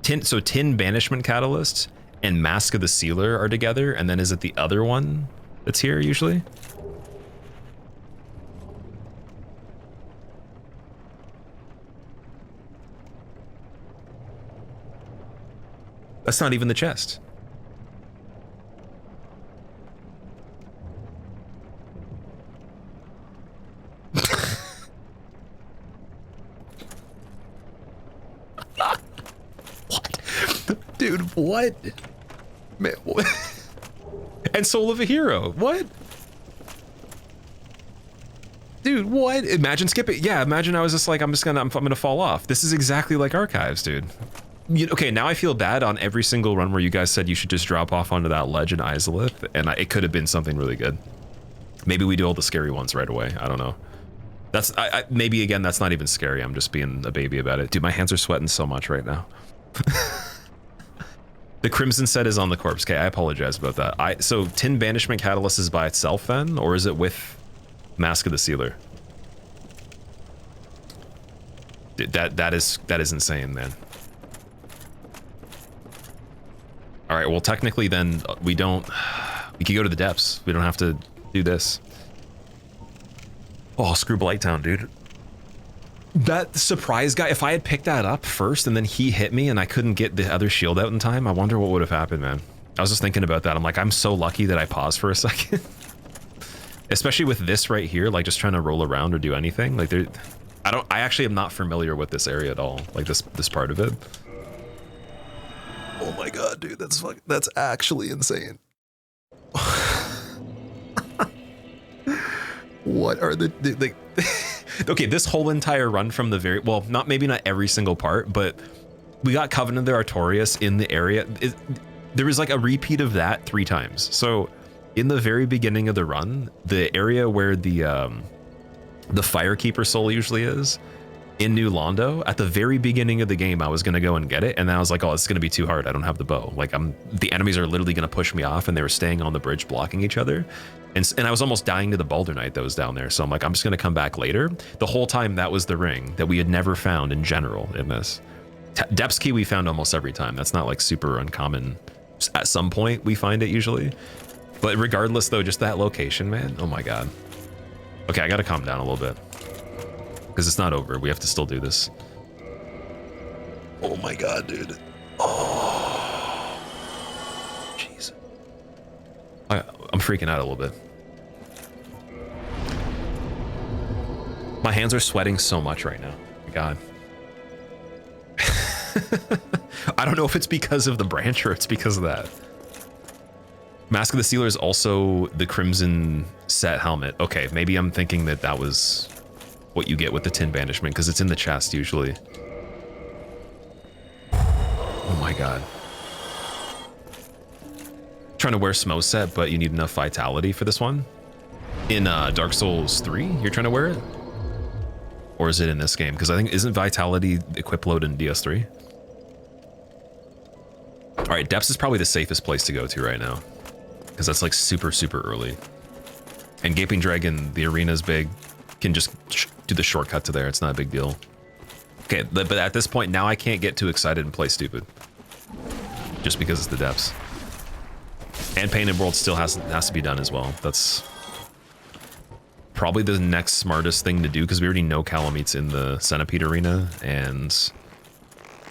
tin banishment catalyst and Mask of the Sealer are together, and then is it the other one that's here usually? That's not even the chest. What? Dude, what? Man, what? And Soul of a Hero, what? Dude, what? Imagine skipping. Yeah, imagine I was just like, I'm gonna fall off. This is exactly like Archives, dude. Okay, now I feel bad on every single run where you guys said you should just drop off onto that ledge in Izalith, and it could have been something really good. Maybe we do all the scary ones right away. I don't know. That's maybe again, that's not even scary. I'm just being a baby about it. Dude, my hands are sweating so much right now. The Crimson Set is on the corpse. Okay, I apologize about that. So Tin Banishment Catalyst is by itself then, or is it with Mask of the Sealer? Dude, that is insane, man. All right, well, technically then we could go to the depths. We don't have to do this. Oh, screw Blighttown, dude. That surprise guy, if I had picked that up first and then he hit me and I couldn't get the other shield out in time, I wonder what would have happened, man. I was just thinking about that. I'm like, I'm so lucky that I paused for a second. Especially with this right here, like just trying to roll around or do anything. Like I actually am not familiar with this area at all. Like this part of it. Oh my god, dude, that's actually insane. What are the like? Okay, this whole entire run from the very maybe not every single part, but we got Covenant of the Artorias in the area. There was like a repeat of that 3 times. So in the very beginning of the run, the area where the Firekeeper soul usually is, in New Londo, at the very beginning of the game, I was gonna go and get it, and then I was like, oh, it's gonna be too hard. I don't have the bow. Like the enemies are literally gonna push me off, and they were staying on the bridge blocking each other. And I was almost dying to the Balder Knight that was down there. So I'm like, I'm just gonna come back later. The whole time that was the ring that we had never found in general in this. Depths Key we found almost every time. That's not like super uncommon. At some point we find it usually. But regardless though, just that location, man. Oh my god. Okay, I gotta calm down a little bit. Because it's not over. We have to still do this. Oh my god, dude. Oh. Jeez. I'm freaking out a little bit. My hands are sweating so much right now. My god. I don't know if it's because of the branch or it's because of that. Mask of the Sealer is also the Crimson Set helmet. Okay, maybe I'm thinking that was what you get with the Tin Banishment, because it's in the chest usually. Oh my god. Trying to wear Smo Set, but you need enough vitality for this one. In Dark Souls 3, you're trying to wear it? Or is it in this game? Because I think, isn't vitality equip load in DS3? Alright, Depths is probably the safest place to go to right now. Because that's like super, super early. And Gaping Dragon, the arena's big. Can just do the shortcut to there. It's not a big deal. Okay, but at this point now I can't get too excited and play stupid. Just because it's the depths. And Painted World still has to be done as well. That's probably the next smartest thing to do, because we already know Calameet's in the Centipede arena, and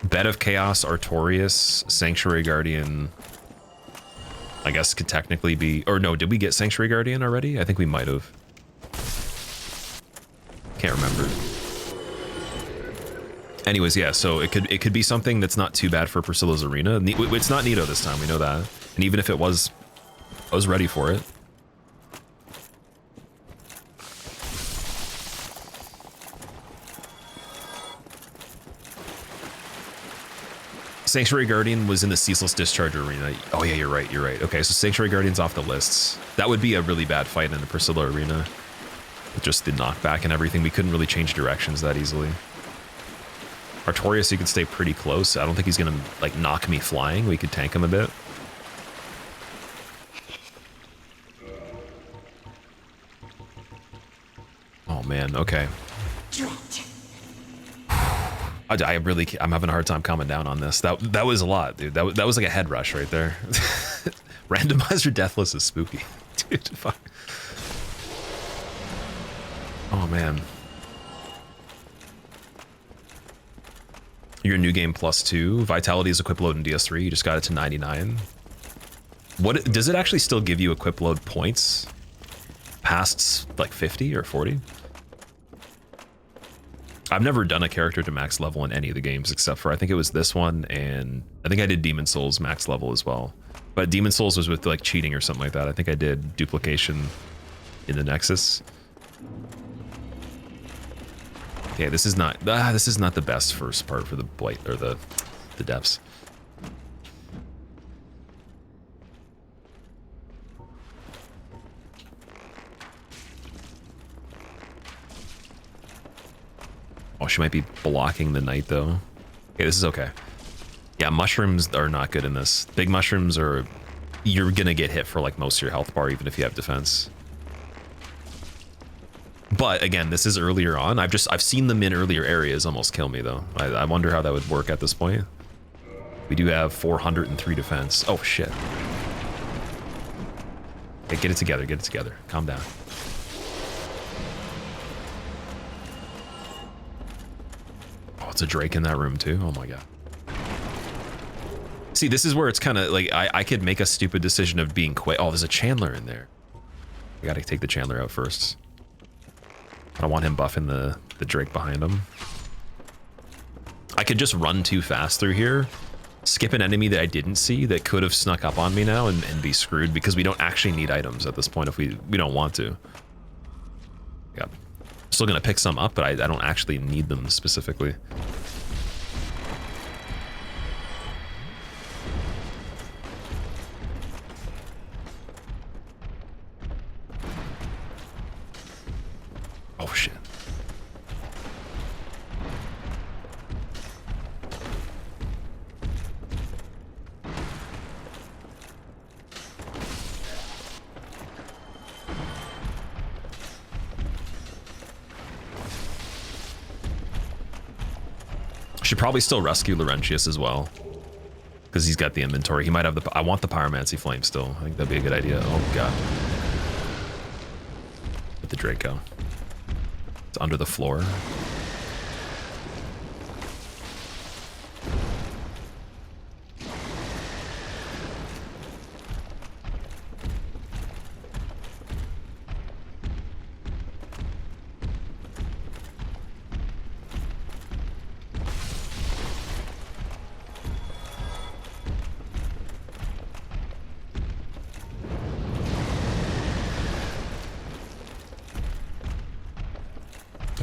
Bed of Chaos, Artorias, Sanctuary Guardian, I guess could technically be, or no, did we get Sanctuary Guardian already? I think we might have. Can't remember. Anyways, yeah, so it could be something that's not too bad for Priscilla's arena. It's not Nito this time, we know that. And even if it was, I was ready for it. Sanctuary Guardian was in the Ceaseless Discharge Arena. Oh yeah, you're right, you're right. Okay, so Sanctuary Guardian's off the lists. That would be a really bad fight in the Priscilla Arena. With just the knockback and everything, we couldn't really change directions that easily. Artorias, you could stay pretty close. I don't think he's gonna like knock me flying. We could tank him a bit. Oh man, okay. I'm having a hard time calming down on this. That was a lot, dude. That was like a head rush right there. Randomizer Deathless is spooky, dude. Fuck. Oh man. Your new game +2. Vitality is equip load in DS3. You just got it to 99. What does it actually still give you equip load points past like 50 or 40? I've never done a character to max level in any of the games except for I think it was this one, and I think I did Demon Souls max level as well. But Demon Souls was with like cheating or something like that. I think I did duplication in the Nexus. Yeah, this is not the best first part for the Blight or the depths. Oh, she might be blocking the knight though. Okay, this is okay. Yeah, mushrooms are not good in this. Big mushrooms are, you're gonna get hit for like most of your health bar even if you have defense. But again, this is earlier on. I've seen them in earlier areas almost kill me though. I wonder how that would work at this point. We do have 403 defense. Oh shit. Okay, get it together, get it together. Calm down. Oh, it's a Drake in that room too. Oh my god. See, this is where it's kind of like I could make a stupid decision of being quick. Oh, there's a Chandler in there. I gotta take the Chandler out first. I don't want him buffing the Drake behind him. I could just run too fast through here, skip an enemy that I didn't see that could have snuck up on me now and be screwed because we don't actually need items at this point if we don't want to. Yeah. Still gonna pick some up, but I don't actually need them specifically. Oh shit. Should probably still rescue Laurentius as well, because he's got the inventory. He might have the. I want the Pyromancy Flame still. I think that'd be a good idea. Oh god. Let the Drake go. It's under the floor.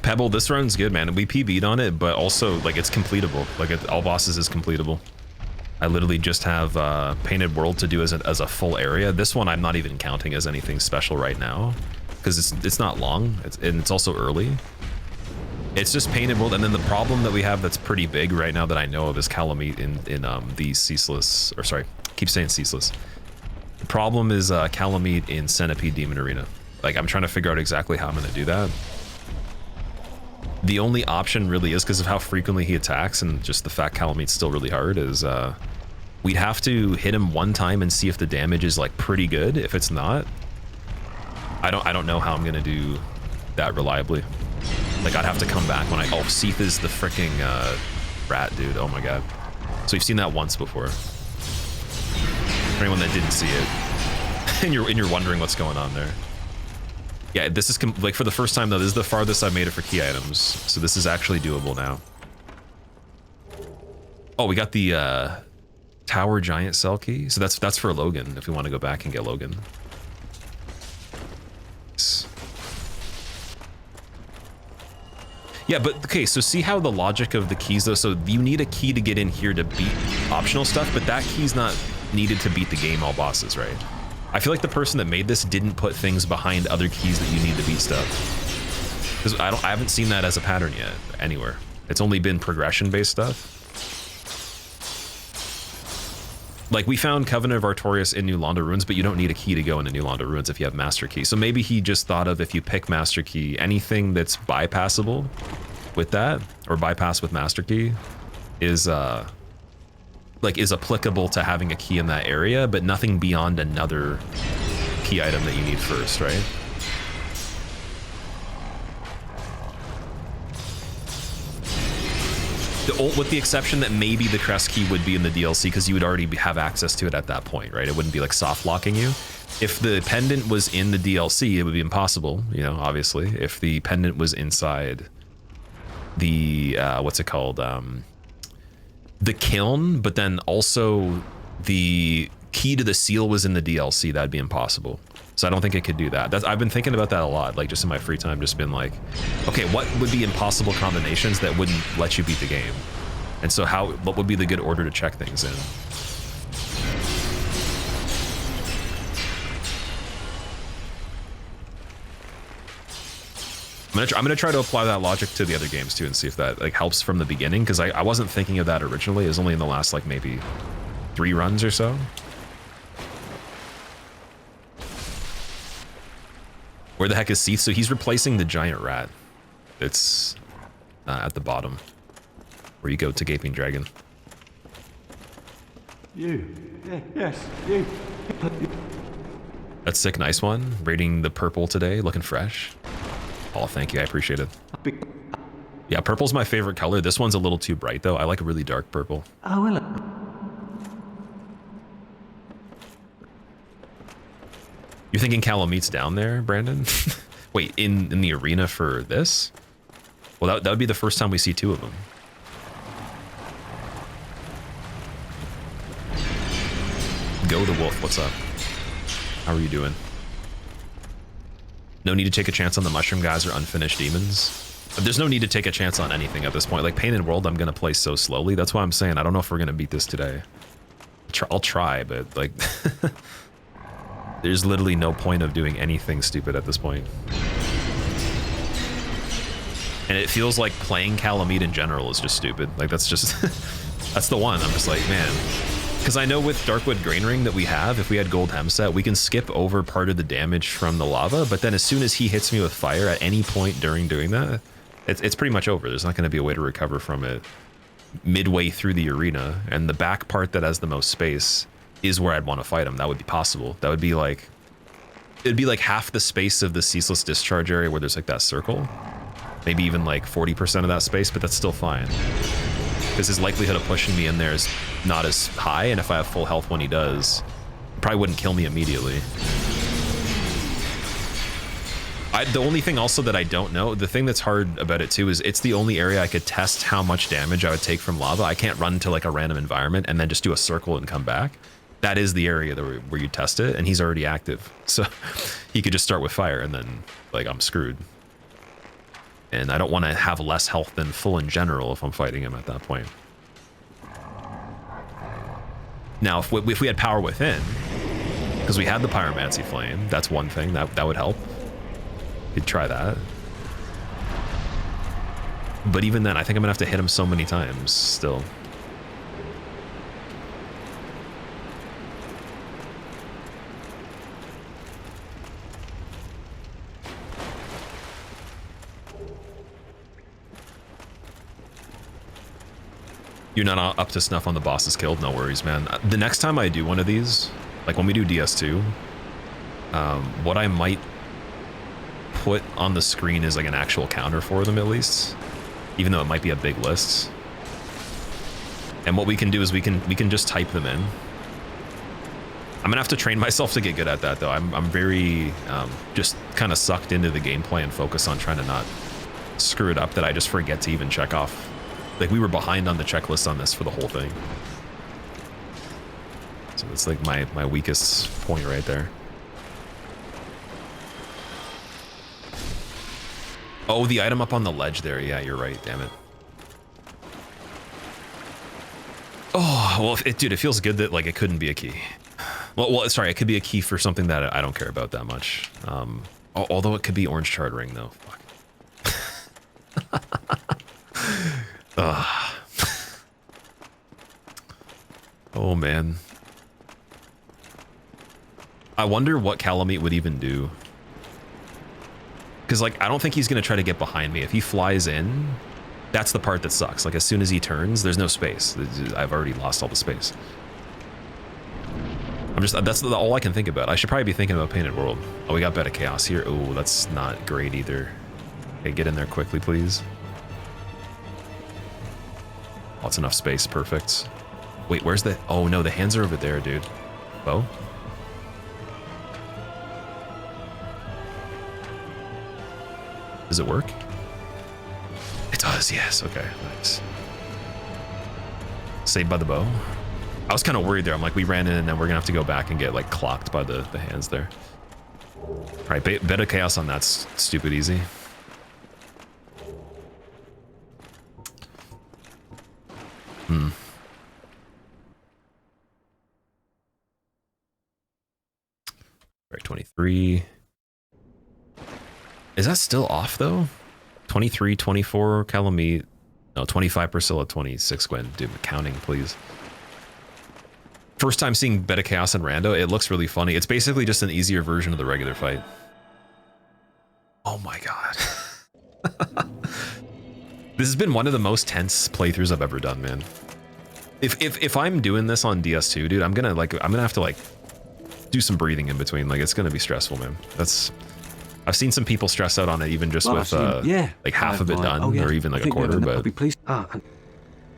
Pebble, this run's good, man. We PB'd on it, but also, like, it's completable. Like, all bosses is completable. I literally just have Painted World to do as a full area. This one I'm not even counting as anything special right now, because it's not long, and it's also early. It's just Painted World, and then the problem that we have that's pretty big right now that I know of is Calamite in the Ceaseless, or sorry, keep saying Ceaseless. The problem is Calamite in Centipede Demon Arena. Like, I'm trying to figure out exactly how I'm going to do that. The only option really is, because of how frequently he attacks and just the fact Calamite's still really hard, is we'd have to hit him one time and see if the damage is like pretty good. If it's not, I don't know how I'm gonna do that reliably. Like, I'd have to come back when I... Oh, Seath is the freaking rat, dude. Oh my god. So you've seen that once before. For anyone that didn't see it, and you're wondering what's going on there. Yeah, this is like for the first time though. This is the farthest I've made it for key items, so this is actually doable now. Oh, we got the Tower Giant Cell key, so that's for Logan if we want to go back and get Logan. Yeah, but okay, so see how the logic of the keys though, so you need a key to get in here to beat optional stuff, but that key's not needed to beat the game all bosses, right? I feel like the person that made this didn't put things behind other keys that you need to beat stuff. Because I haven't seen that as a pattern yet, anywhere. It's only been progression-based stuff. Like, we found Covenant of Artorias in New Londo Ruins, but you don't need a key to go into New Londo Ruins if you have Master Key. So maybe he just thought of, if you pick Master Key, anything that's bypassable with that, or bypass with Master Key, is applicable to having a key in that area, but nothing beyond another key item that you need first, right? With the exception that maybe the crest key would be in the DLC because you would already have access to it at that point, right? It wouldn't be like soft locking you. If the pendant was in the DLC, it would be impossible, you know, obviously. If the pendant was inside the, what's it called? The kiln, but then also the key to the seal was in the DLC, that'd be impossible. So I don't think it could do that. I've been thinking about that a lot, like just in my free time, just been like, okay, what would be impossible combinations that wouldn't let you beat the game? And so what would be the good order to check things in? I'm gonna try to apply that logic to the other games too and see if that like helps from the beginning, because I wasn't thinking of that originally. It was only in the last like maybe 3 runs or so. Where the heck is Seath? So he's replacing the giant rat. It's at the bottom where you go to Gaping Dragon. You. Yes, you. That's sick, nice one. Rating the purple today, looking fresh. Oh, thank you, I appreciate it. Yeah, purple's my favorite color. This one's a little too bright though. I like a really dark purple. Oh, well. You're thinking Calameet's down there, Brandon? Wait, in the arena for this? Well, that would be the first time we see 2 of them. Go the Wolf, what's up? How are you doing? No need to take a chance on the mushroom guys or unfinished demons. There's no need to take a chance on anything at this point. Like Painted World, I'm gonna play so slowly. That's why I'm saying I don't know if we're gonna beat this today. I'll try, but like... There's literally no point of doing anything stupid at this point. And it feels like playing Calameet in general is just stupid. Like that's just, that's the one. I'm just like, man. Because I know with Darkwood Grain Ring that we have, if we had Gold Hemset, we can skip over part of the damage from the lava, but then as soon as he hits me with fire at any point during doing that, it's pretty much over. There's not going to be a way to recover from it midway through the arena. And the back part that has the most space is where I'd want to fight him. That would be possible. That would be like, it'd be like half the space of the Ceaseless Discharge area where there's like that circle. Maybe even like 40% of that space, but that's still fine. Because his likelihood of pushing me in there is not as high, and if I have full health when he does, it probably wouldn't kill me immediately. The only thing also that I don't know, the thing that's hard about it too is it's the only area I could test how much damage I would take from lava. I can't run to like a random environment and then just do a circle and come back. That is the area where you test it, and he's already active. So he could just start with fire and then like I'm screwed. And I don't want to have less health than full in general if I'm fighting him at that point. Now, if we had Power Within, because we had the Pyromancy Flame, that's one thing, that would help. You'd try that. But even then, I think I'm gonna have to hit him so many times still. You're not up to snuff on the bosses killed? No worries, man. The next time I do one of these, like when we do DS2, what I might put on the screen is like an actual counter for them at least, even though it might be a big list. And what we can do is we can just type them in. I'm gonna have to train myself to get good at that though. I'm very just kind of sucked into the gameplay and focus on trying to not screw it up that I just forget to even check off. Like we were behind on the checklist on this for the whole thing. So it's like my weakest point right there. Oh, the item up on the ledge there. Yeah, you're right. Damn it. Oh, well, dude, it feels good that like it couldn't be a key. Well, sorry, it could be a key for something that I don't care about that much. Although it could be orange charred ring though. Fuck. Oh man. I wonder what Calamite would even do. Because like I don't think he's gonna try to get behind me. If he flies in, that's the part that sucks. Like as soon as he turns, there's no space. I've already lost all the space. That's all I can think about. I should probably be thinking about Painted World. Oh, we got Beta Chaos here. Oh, that's not great either. Okay, get in there quickly, please. Oh, it's enough space. Perfect. Wait, where's the... Oh, no, the hands are over there, dude. Bo? Does it work? It does, yes. Okay, nice. Saved by the bow. I was kind of worried there. I'm like, we ran in and then we're gonna have to go back and get like clocked by the hands there. All right, Beta Chaos on that's stupid easy. Hmm. All right, 23. Is that still off though? 23, 24 Calamite. No, 25 Priscilla, 26 Gwen. Dude, counting, please. First time seeing Beta Chaos and Rando, it looks really funny. It's basically just an easier version of the regular fight. Oh my god. This has been one of the most tense playthroughs I've ever done, man. If I'm doing this on DS2, dude, I'm gonna have to like do some breathing in between. Like it's gonna be stressful, man. I've seen some people stress out on it even just with like half of it done or even like a quarter, but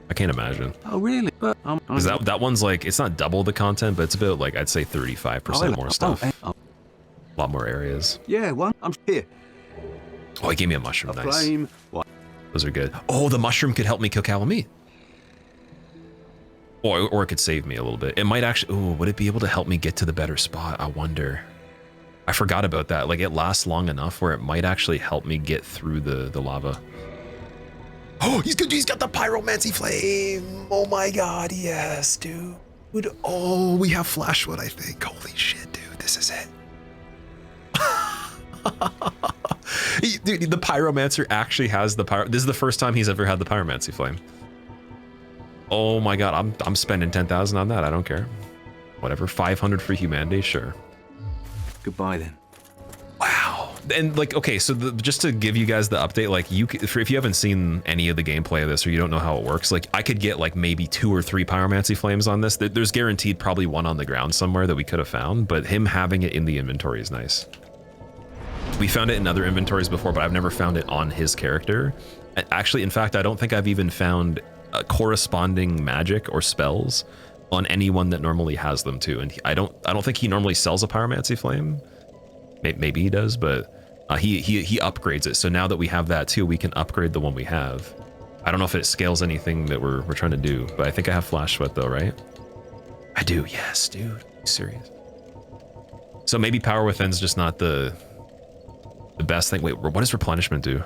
I can't imagine. Oh really? But because that one's like, it's not double the content, but it's about like I'd say 35% more stuff. A lot more areas. Yeah, I'm here. Oh, he gave me a mushroom. Nice. Those are good. Oh, the mushroom could help me kill Calamite. Or it could save me a little bit. It might actually. Oh, would it be able to help me get to the better spot? I wonder. I forgot about that. Like it lasts long enough where it might actually help me get through the lava. Oh, he's good. He's got the pyromancy flame. Oh my god, yes, dude. Oh, we have flashwood, I think. Holy shit, dude. This is it. Dude, the pyromancer actually has the pyro. This is the first time he's ever had the pyromancy flame. Oh my god, I'm spending 10,000 on that. I don't care. Whatever, 500 for humanity, sure. Goodbye then. Wow. And like, okay, so just to give you guys the update, like if you haven't seen any of the gameplay of this or you don't know how it works, like I could get like maybe 2 or 3 pyromancy flames on this. There's guaranteed probably one on the ground somewhere that we could have found, but him having it in the inventory is nice. We found it in other inventories before, but I've never found it on his character. Actually, in fact, I don't think I've even found corresponding magic or spells on anyone that normally has them too. And I don't think he normally sells a pyromancy flame. Maybe he does, but he upgrades it. So now that we have that too, we can upgrade the one we have. I don't know if it scales anything that we're trying to do, but I think I have flash sweat though, right? I do. Yes, dude. Are you serious? So maybe power within's just not the best thing. Wait, what does replenishment do?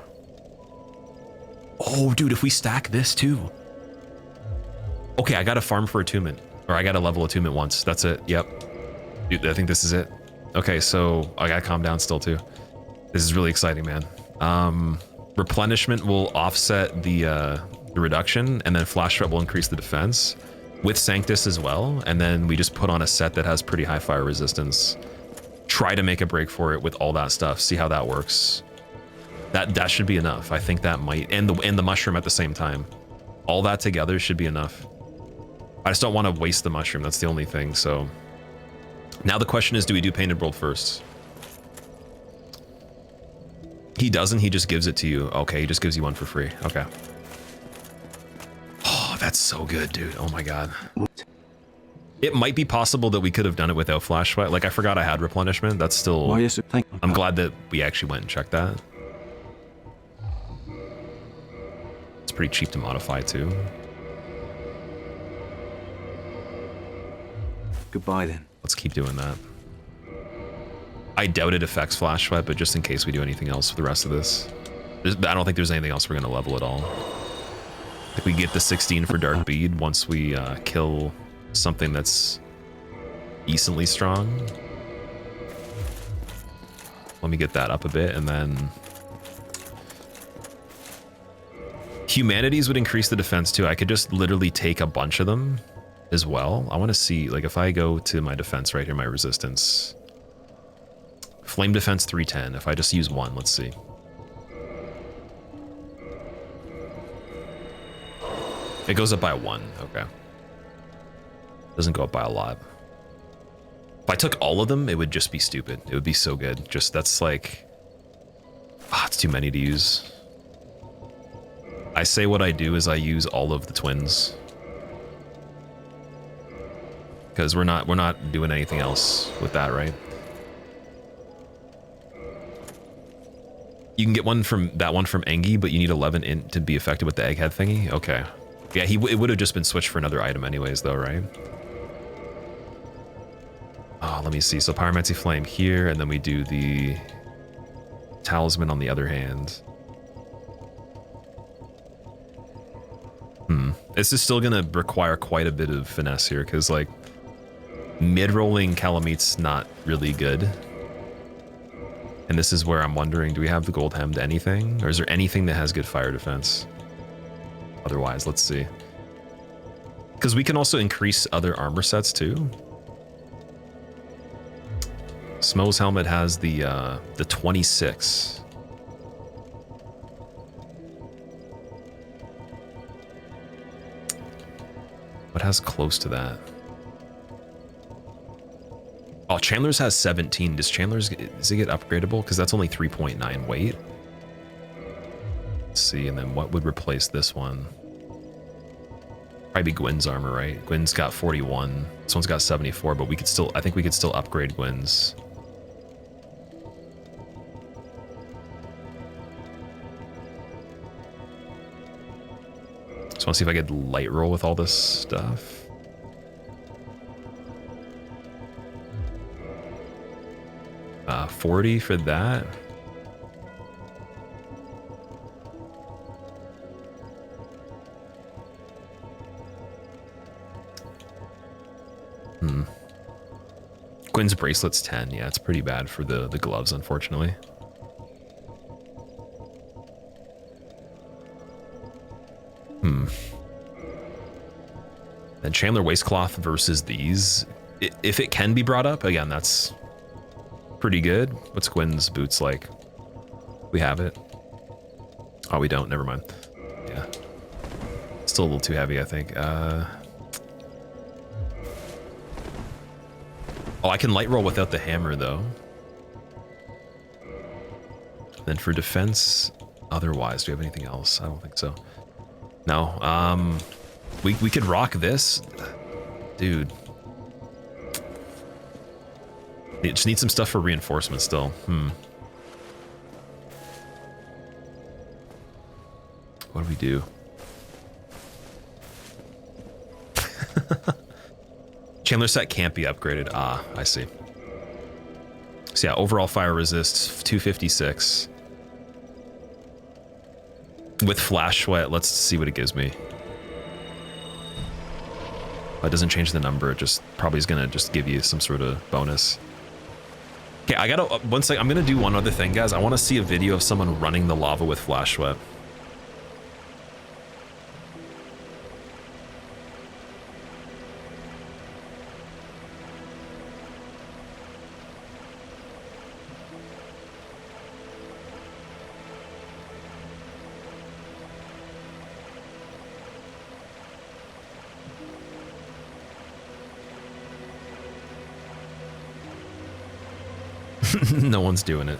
Oh, dude, if we stack this too. Okay, I got to farm for attunement, or I got to level attunement once. That's it. Yep. Dude, I think this is it. Okay, so I gotta calm down still too. This is really exciting, man. Replenishment will offset the reduction, and then flash threat will increase the defense with Sanctus as well. And then we just put on a set that has pretty high fire resistance. Try to make a break for it with all that stuff. See how that works. That should be enough. I think that might, and the mushroom at the same time. All that together should be enough. I just don't want to waste the mushroom. That's the only thing. So now the question is, do we do Painted World first? He doesn't. He just gives it to you. Okay, he just gives you one for free. Okay. Oh, that's so good, dude. Oh my god. It might be possible that we could have done it without flash sweat. Like I forgot I had replenishment. That's still. Oh, yes, thank you. I'm glad that we actually went and checked that. It's pretty cheap to modify too. Goodbye then. Let's keep doing that. I doubt it affects flash sweat, but just in case we do anything else for the rest of this. I don't think there's anything else we're gonna level at all. If we get the 16 for Dark Bead once we kill something that's decently strong. Let me get that up a bit, and then Humanities would increase the defense too. I could just literally take a bunch of them as well. I want to see, like, if I go to my defense right here, my resistance. Flame defense 310. If I just use one, let's see. It goes up by 1. Okay. Doesn't go up by a lot. If I took all of them, it would just be stupid. It would be so good. Just, that's like... it's too many to use. I say what I do is I use all of the twins. Because we're not doing anything else with that, right? You can get one from that one from Engi, but you need 11 int to be effective with the egghead thingy. Okay. Yeah, it would have just been switched for another item anyways, though, right? Oh, let me see. So Pyromancy Flame here, and then we do the Talisman on the other hand. This is still gonna require quite a bit of finesse here, because like mid-rolling Calameet's not really good. And this is where I'm wondering, do we have the gold hem to anything? Or is there anything that has good fire defense? Otherwise, let's see. Because we can also increase other armor sets too. Smo's helmet has the 26. What has close to that? Oh, Chandler's has 17. Does it get upgradable? Because that's only 3.9 weight. Let's see, and then what would replace this one? Probably Gwyn's armor, right? Gwyn's got 41. This one's got 74, but I think we could still upgrade Gwyn's. So I want to see if I get light roll with all this stuff. Uh, 40 for that. Gwyn's bracelet's 10. Yeah, it's pretty bad for the gloves, unfortunately. Then Chandler waistcloth versus these. If it can be brought up, again, that's pretty good. What's Gwyn's boots like? We have it. Oh, we don't. Never mind. Yeah. Still a little too heavy, I think. Oh, I can light roll without the hammer, though. Then for defense, otherwise, do we have anything else? I don't think so. No. We could rock this. Dude. Just need some stuff for reinforcement still. What do we do? Chandler set can't be upgraded. Ah, I see. So yeah, overall fire resist 256. With flash sweat, let's see what it gives me. It doesn't change the number, it just probably is gonna just give you some sort of bonus. Okay, I gotta, one sec, I'm gonna do one other thing, guys. I wanna see a video of someone running the lava with flash sweat. No one's doing it.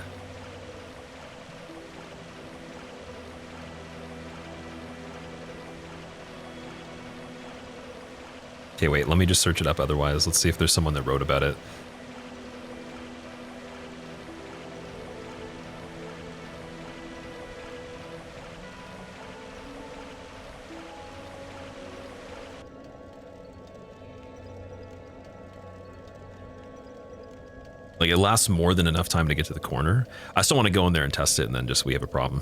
Okay, wait, let me just search it up otherwise. Let's see if there's someone that wrote about it. Like, it lasts more than enough time to get to the corner. I still want to go in there and test it, and then just we have a problem.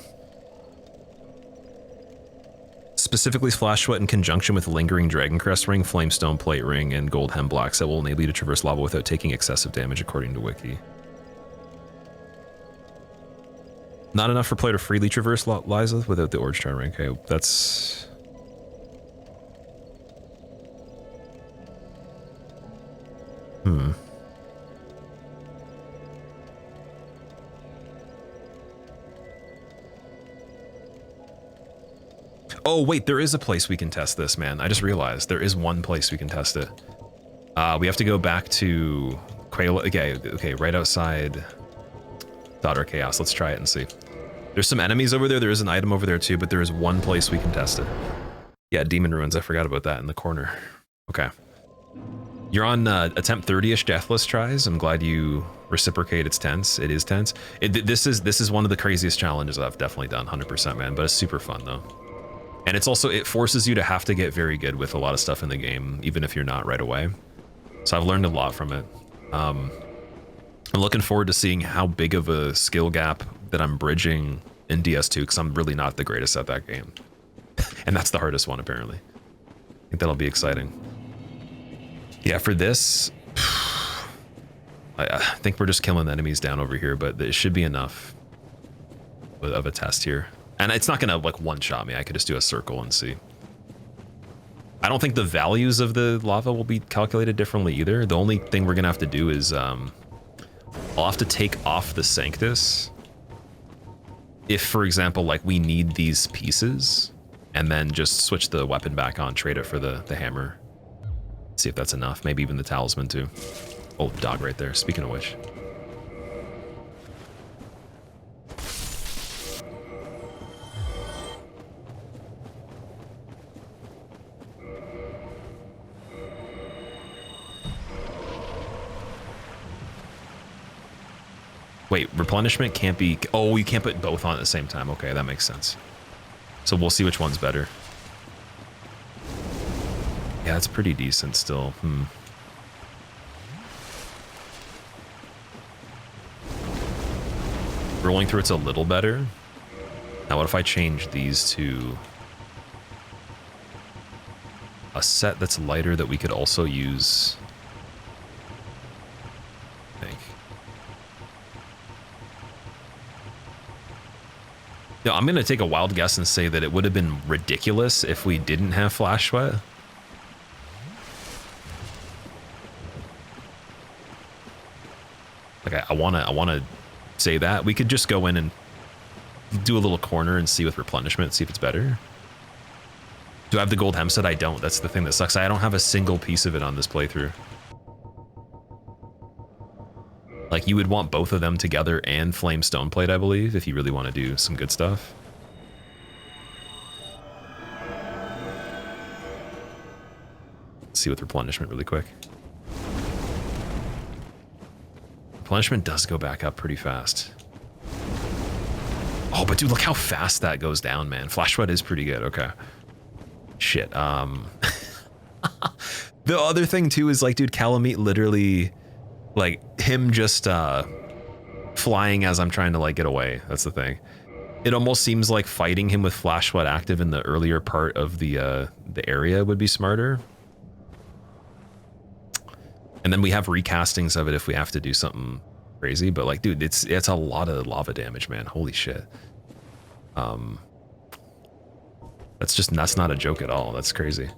Specifically Flash Sweat in conjunction with Lingering Dragon Crest Ring, Flamestone Plate Ring, and Gold Hem Blocks that will enable you to traverse lava without taking excessive damage according to Wiki. Not enough for player to freely traverse Liza without the Orge Char Ring. Okay, that's... Oh, wait, there is a place we can test this, man. I just realized there is one place we can test it. We have to go back to Quail. Okay, right outside Daughter of Chaos. Let's try it and see. There's some enemies over there. There is an item over there too, but there is one place we can test it. Yeah, Demon Ruins. I forgot about that in the corner. Okay. You're on attempt 30-ish deathless tries. I'm glad you reciprocate. It's tense. It is tense. This is one of the craziest challenges I've definitely done, 100%, man. But it's super fun though. And it's also, it forces you to have to get very good with a lot of stuff in the game, even if you're not right away. So I've learned a lot from it. I'm looking forward to seeing how big of a skill gap that I'm bridging in DS2, because I'm really not the greatest at that game. And that's the hardest one, apparently. I think that'll be exciting. Yeah, for this, I think we're just killing the enemies down over here, but it should be enough of a test here. And it's not gonna like one-shot me. I could just do a circle and see. I don't think the values of the lava will be calculated differently either. The only thing we're gonna have to do is I'll have to take off the Sanctus if, for example, like we need these pieces, and then just switch the weapon back on, trade it for the hammer. See if that's enough. Maybe even the talisman too. Oh, dog right there. Speaking of which. Wait, replenishment can't be... Oh, you can't put both on at the same time. Okay, that makes sense. So we'll see which one's better. Yeah, it's pretty decent still. Rolling through it's a little better. Now what if I change these to a set that's lighter that we could also use? I think. No, I'm gonna take a wild guess and say that it would have been ridiculous if we didn't have Flash Sweat. Like I wanna say that we could just go in and do a little corner and see with replenishment, see if it's better. Do I have the gold hem set? I don't. That's the thing that sucks. I don't have a single piece of it on this playthrough. Like, you would want both of them together and flame stone plate, I believe, if you really want to do some good stuff. Let's see with replenishment really quick. Replenishment does go back up pretty fast. Oh, but dude, look how fast that goes down, man. Flash Sweat is pretty good. Okay. Shit. The other thing too is like, dude, Calamite literally, like him just flying as I'm trying to like get away. That's the thing. It almost seems like fighting him with Flash Sweat active in the earlier part of the area would be smarter. And then we have recastings of it if we have to do something crazy. But like, dude, it's a lot of lava damage, man. Holy shit. That's not a joke at all. That's crazy.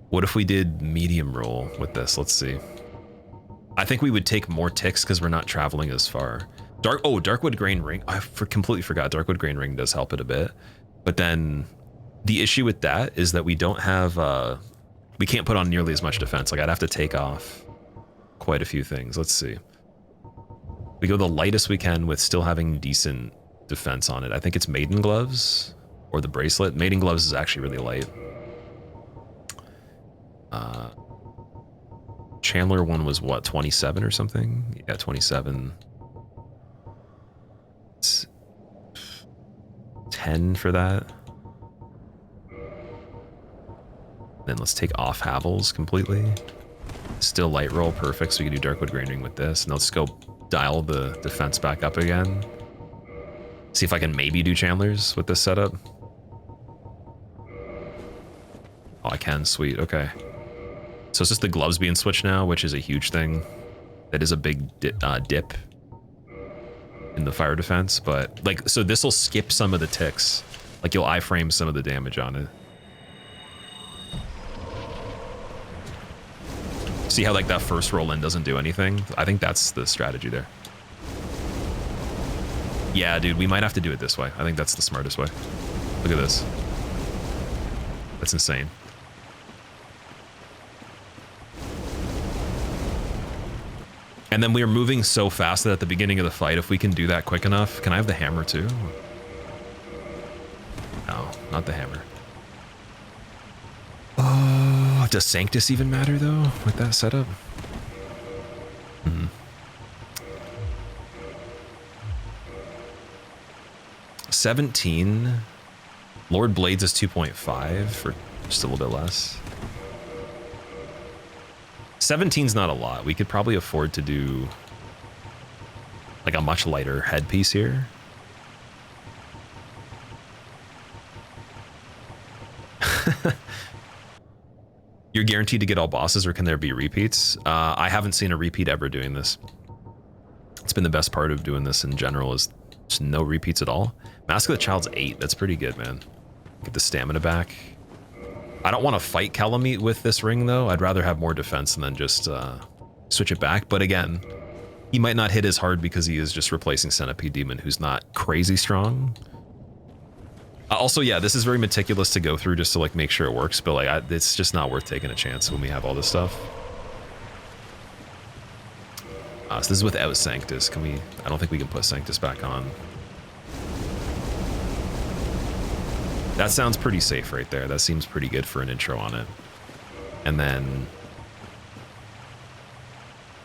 What if we did medium roll with this? Let's see. I think we would take more ticks because we're not traveling as far. Darkwood Grain Ring. I completely forgot. Darkwood Grain Ring does help it a bit. But then the issue with that is that we don't have... we can't put on nearly as much defense. Like, I'd have to take off quite a few things. Let's see. We go the lightest we can with still having decent defense on it. I think it's Maiden Gloves or the bracelet. Maiden Gloves is actually really light. Chandler one was what, 27 or something? Yeah, 27. It's 10 for that. Then let's take off Havels completely. Still light roll, perfect. So we can do Darkwood Grain Ring with this. And let's go dial the defense back up again. See if I can maybe do Chandler's with this setup. Oh, I can. Sweet. Okay. So it's just the gloves being switched now, which is a huge thing. That is a big dip in the fire defense, but like, so this will skip some of the ticks. Like you'll iframe some of the damage on it. See how like that first roll in doesn't do anything? I think that's the strategy there. Yeah, dude, we might have to do it this way. I think that's the smartest way. Look at this. That's insane. And then we are moving so fast that at the beginning of the fight, if we can do that quick enough, can I have the hammer too? No, not the hammer. Oh, does Sanctus even matter though with that setup? 17. Lord Blades is 2.5 for just a little bit less. 17's not a lot. We could probably afford to do like a much lighter headpiece here. You're guaranteed to get all bosses, or can there be repeats? I haven't seen a repeat ever doing this. It's been the best part of doing this in general, is just no repeats at all. Mask of the Child's 8. That's pretty good, man. Get the stamina back. I don't want to fight Calamite with this ring, though. I'd rather have more defense and then just switch it back. But again, he might not hit as hard because he is just replacing Centipede Demon, who's not crazy strong. Also, yeah, this is very meticulous to go through just to like make sure it works, but like it's just not worth taking a chance when we have all this stuff. So this is without Sanctus. Can we? I don't think we can put Sanctus back on. That sounds pretty safe right there. That seems pretty good for an intro on it. And then,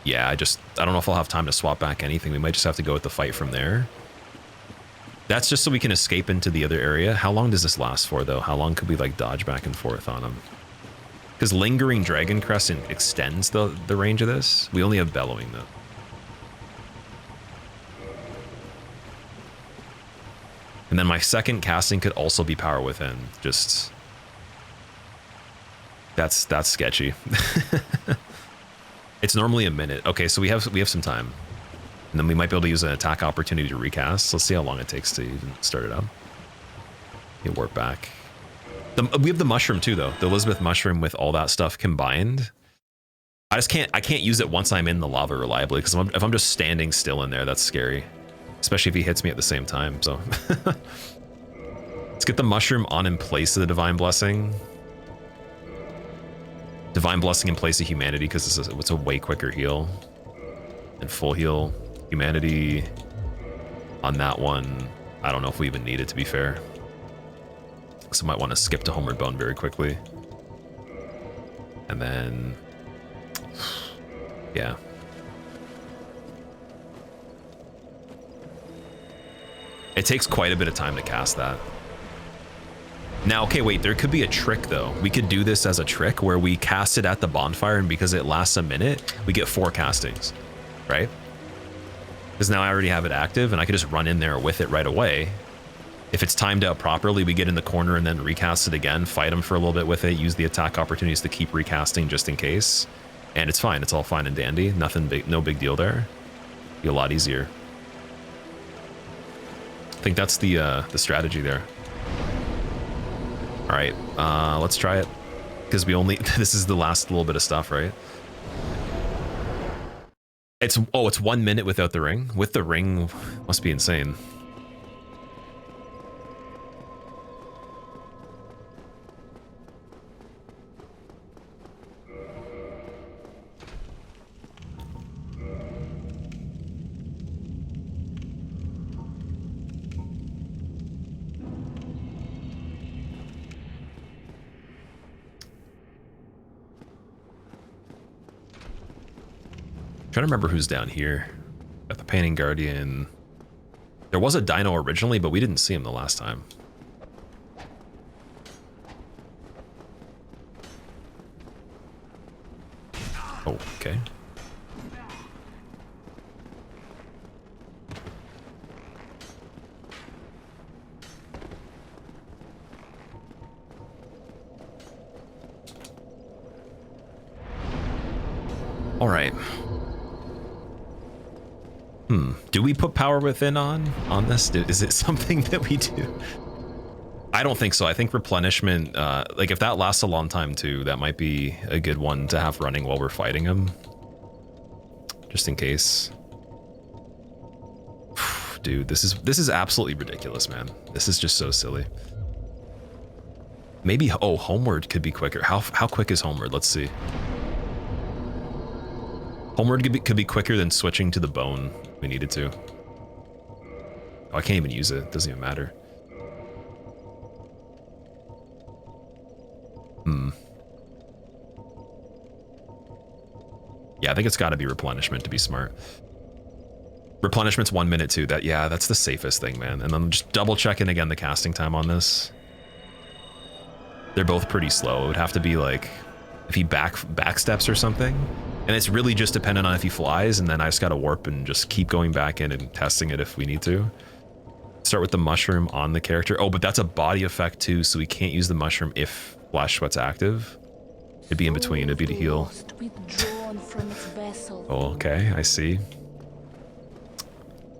yeah, I don't know if I'll have time to swap back anything. We might just have to go with the fight from there. That's just so we can escape into the other area. How long does this last for, though? How long could we, like, dodge back and forth on them? Because Lingering Dragon Crescent extends the range of this. We only have Bellowing, though. And then my second casting could also be Power Within. Just... That's sketchy. It's normally a minute. Okay, so we have some time. And then we might be able to use an attack opportunity to recast. Let's see how long it takes to even start it up. You warp back. We have the mushroom too, though. The Elizabeth mushroom with all that stuff combined. I can't use it once I'm in the lava reliably, because if I'm just standing still in there, that's scary. Especially if he hits me at the same time, so. Let's get the mushroom on in place of the Divine Blessing. Divine Blessing in place of Humanity, because it's a way quicker heal. And full heal. Humanity on that one, I don't know if we even need it, to be fair. So I might want to skip to Homeward Bone very quickly. And then, yeah. It takes quite a bit of time to cast that. Now, okay, wait, there could be a trick though. We could do this as a trick where we cast it at the bonfire, and because it lasts a minute, we get 4 castings, right? Because now I already have it active and I could just run in there with it right away. If it's timed out properly, we get in the corner and then recast it again, fight them for a little bit with it, use the attack opportunities to keep recasting just in case. And it's fine, it's all fine and dandy. Nothing big, no big deal there. Be a lot easier. I think that's the strategy there. All right, let's try it. Because we only, this is the last little bit of stuff, right? It's 1 minute without the ring. With the ring, must be insane. Trying to remember who's down here. Got the Painting Guardian. There was a Dino originally, but we didn't see him the last time. Oh, okay. All right. Do we put power within on this? Is it something that we do? I don't think so. I think replenishment, like if that lasts a long time too, that might be a good one to have running while we're fighting him. Just in case. Dude, this is absolutely ridiculous, man. This is just so silly. Maybe, oh, homeward could be quicker. How quick is homeward? Let's see. Homeward could be quicker than switching to the bone if we needed to. Oh, I can't even use it. Doesn't even matter. Yeah, I think it's got to be replenishment to be smart. Replenishment's 1 minute too. That's the safest thing, man. And then just double checking again the casting time on this. They're both pretty slow. It would have to be like if he backsteps or something. And it's really just dependent on if he flies, and then I just gotta warp and just keep going back in and testing it if we need to. Start with the mushroom on the character. Oh, but that's a body effect too, so we can't use the mushroom if Flash Sweat's active. It'd be in between, it'd be to heal. Oh, okay, I see.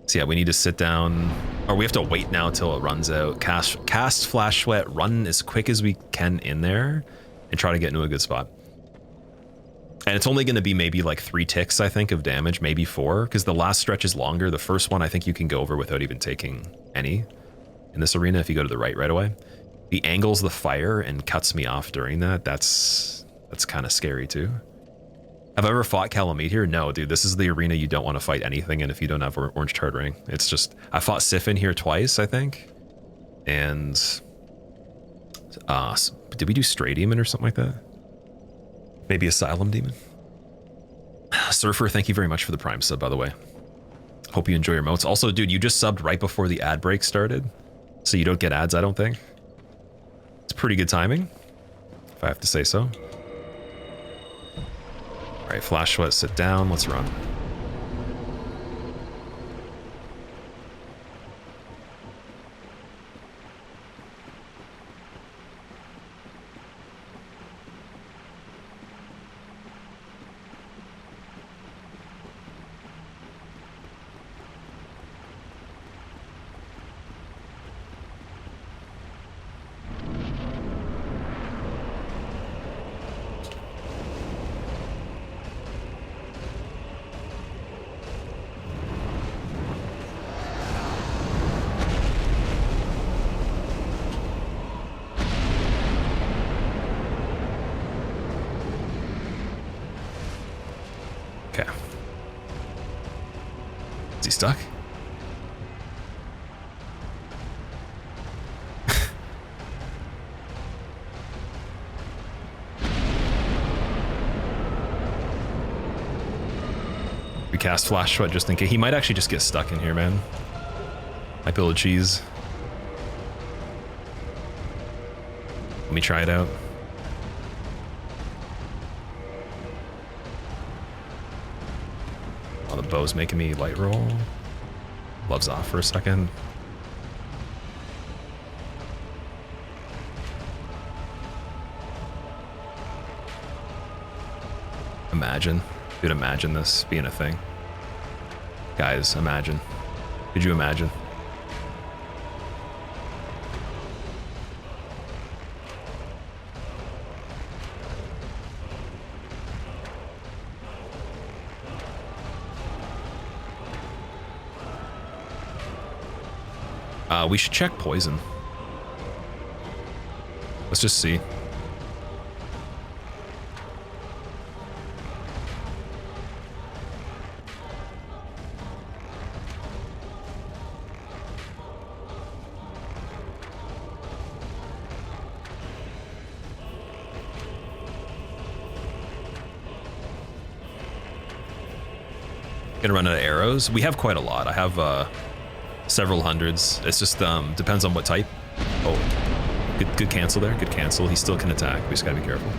So yeah, we need to sit down, or we have to wait now till it runs out. Cast Flash Sweat, run as quick as we can in there, and try to get into a good spot. And it's only going to be maybe like 3 ticks, I think, of damage, maybe 4, because the last stretch is longer. The first one, I think you can go over without even taking any in this arena if you go to the right away. He angles the fire and cuts me off during that. That's kind of scary too. Have I ever fought Calamite here? No, dude, this is the arena you don't want to fight anything in if you don't have Orange Tard Ring. It's just, I fought Sif in here twice, I think. And did we do Stray Demon or something like that? Maybe Asylum Demon? Surfer, thank you very much for the Prime sub, by the way. Hope you enjoy your motes. Also, dude, you just subbed right before the ad break started, so you don't get ads, I don't think. It's pretty good timing, if I have to say so. All right, Flash Sweat, sit down, let's run. Stuck? We cast Flash Sweat just in case. He might actually just get stuck in here, man. Might be able to cheese. Let me try it out. Oh, the bow's making me light roll. Gloves off for a second. Imagine. Dude, imagine this being a thing. Guys, imagine. Could you imagine? We should check poison. Let's just see. Gonna run out of arrows. We have quite a lot. I have several hundreds. It's just depends on what type. Oh, good cancel there. Good cancel. He still can attack. We just gotta be careful.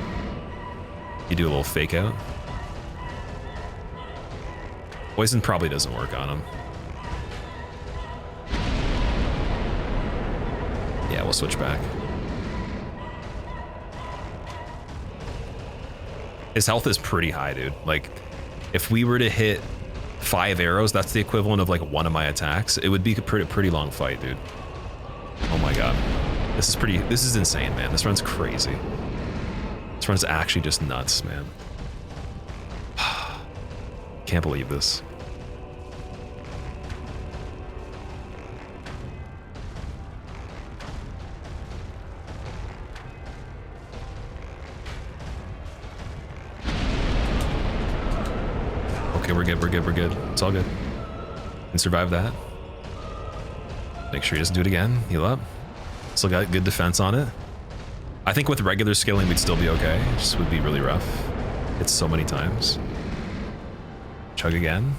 You do a little fake out. Poison probably doesn't work on him. Yeah, we'll switch back. His health is pretty high, dude. Like, If we were to hit 5 arrows, that's the equivalent of like one of my attacks. It would be a pretty long fight, dude. Oh my god. This is insane, man. This run's crazy. This run's actually just nuts, man. Can't believe this. Okay, we're good, we're good, we're good. It's all good. Can survive that. Make sure he doesn't do it again. Heal up. Still got good defense on it. I think with regular skilling, we'd still be okay. It just would be really rough. Hit so many times. Chug again.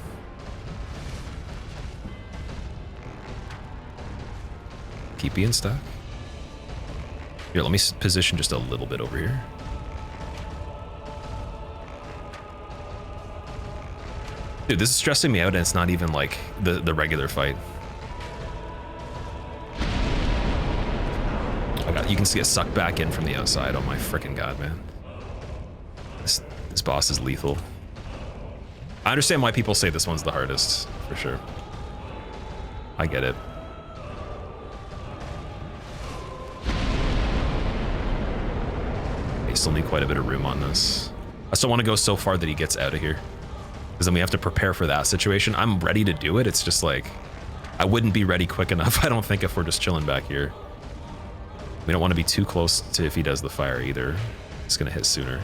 Keep being stuck. Here, let me position just a little bit over here. Dude, this is stressing me out, and it's not even like the regular fight. Oh god, you can see it sucked back in from the outside. Oh my freaking god, man. This boss is lethal. I understand why people say this one's the hardest, for sure. I get it. I still need quite a bit of room on this. I still want to go so far that he gets out of here, because then we have to prepare for that situation. I'm ready to do it. It's just like, I wouldn't be ready quick enough, I don't think, if we're just chilling back here. We don't want to be too close to if he does the fire either. It's gonna hit sooner.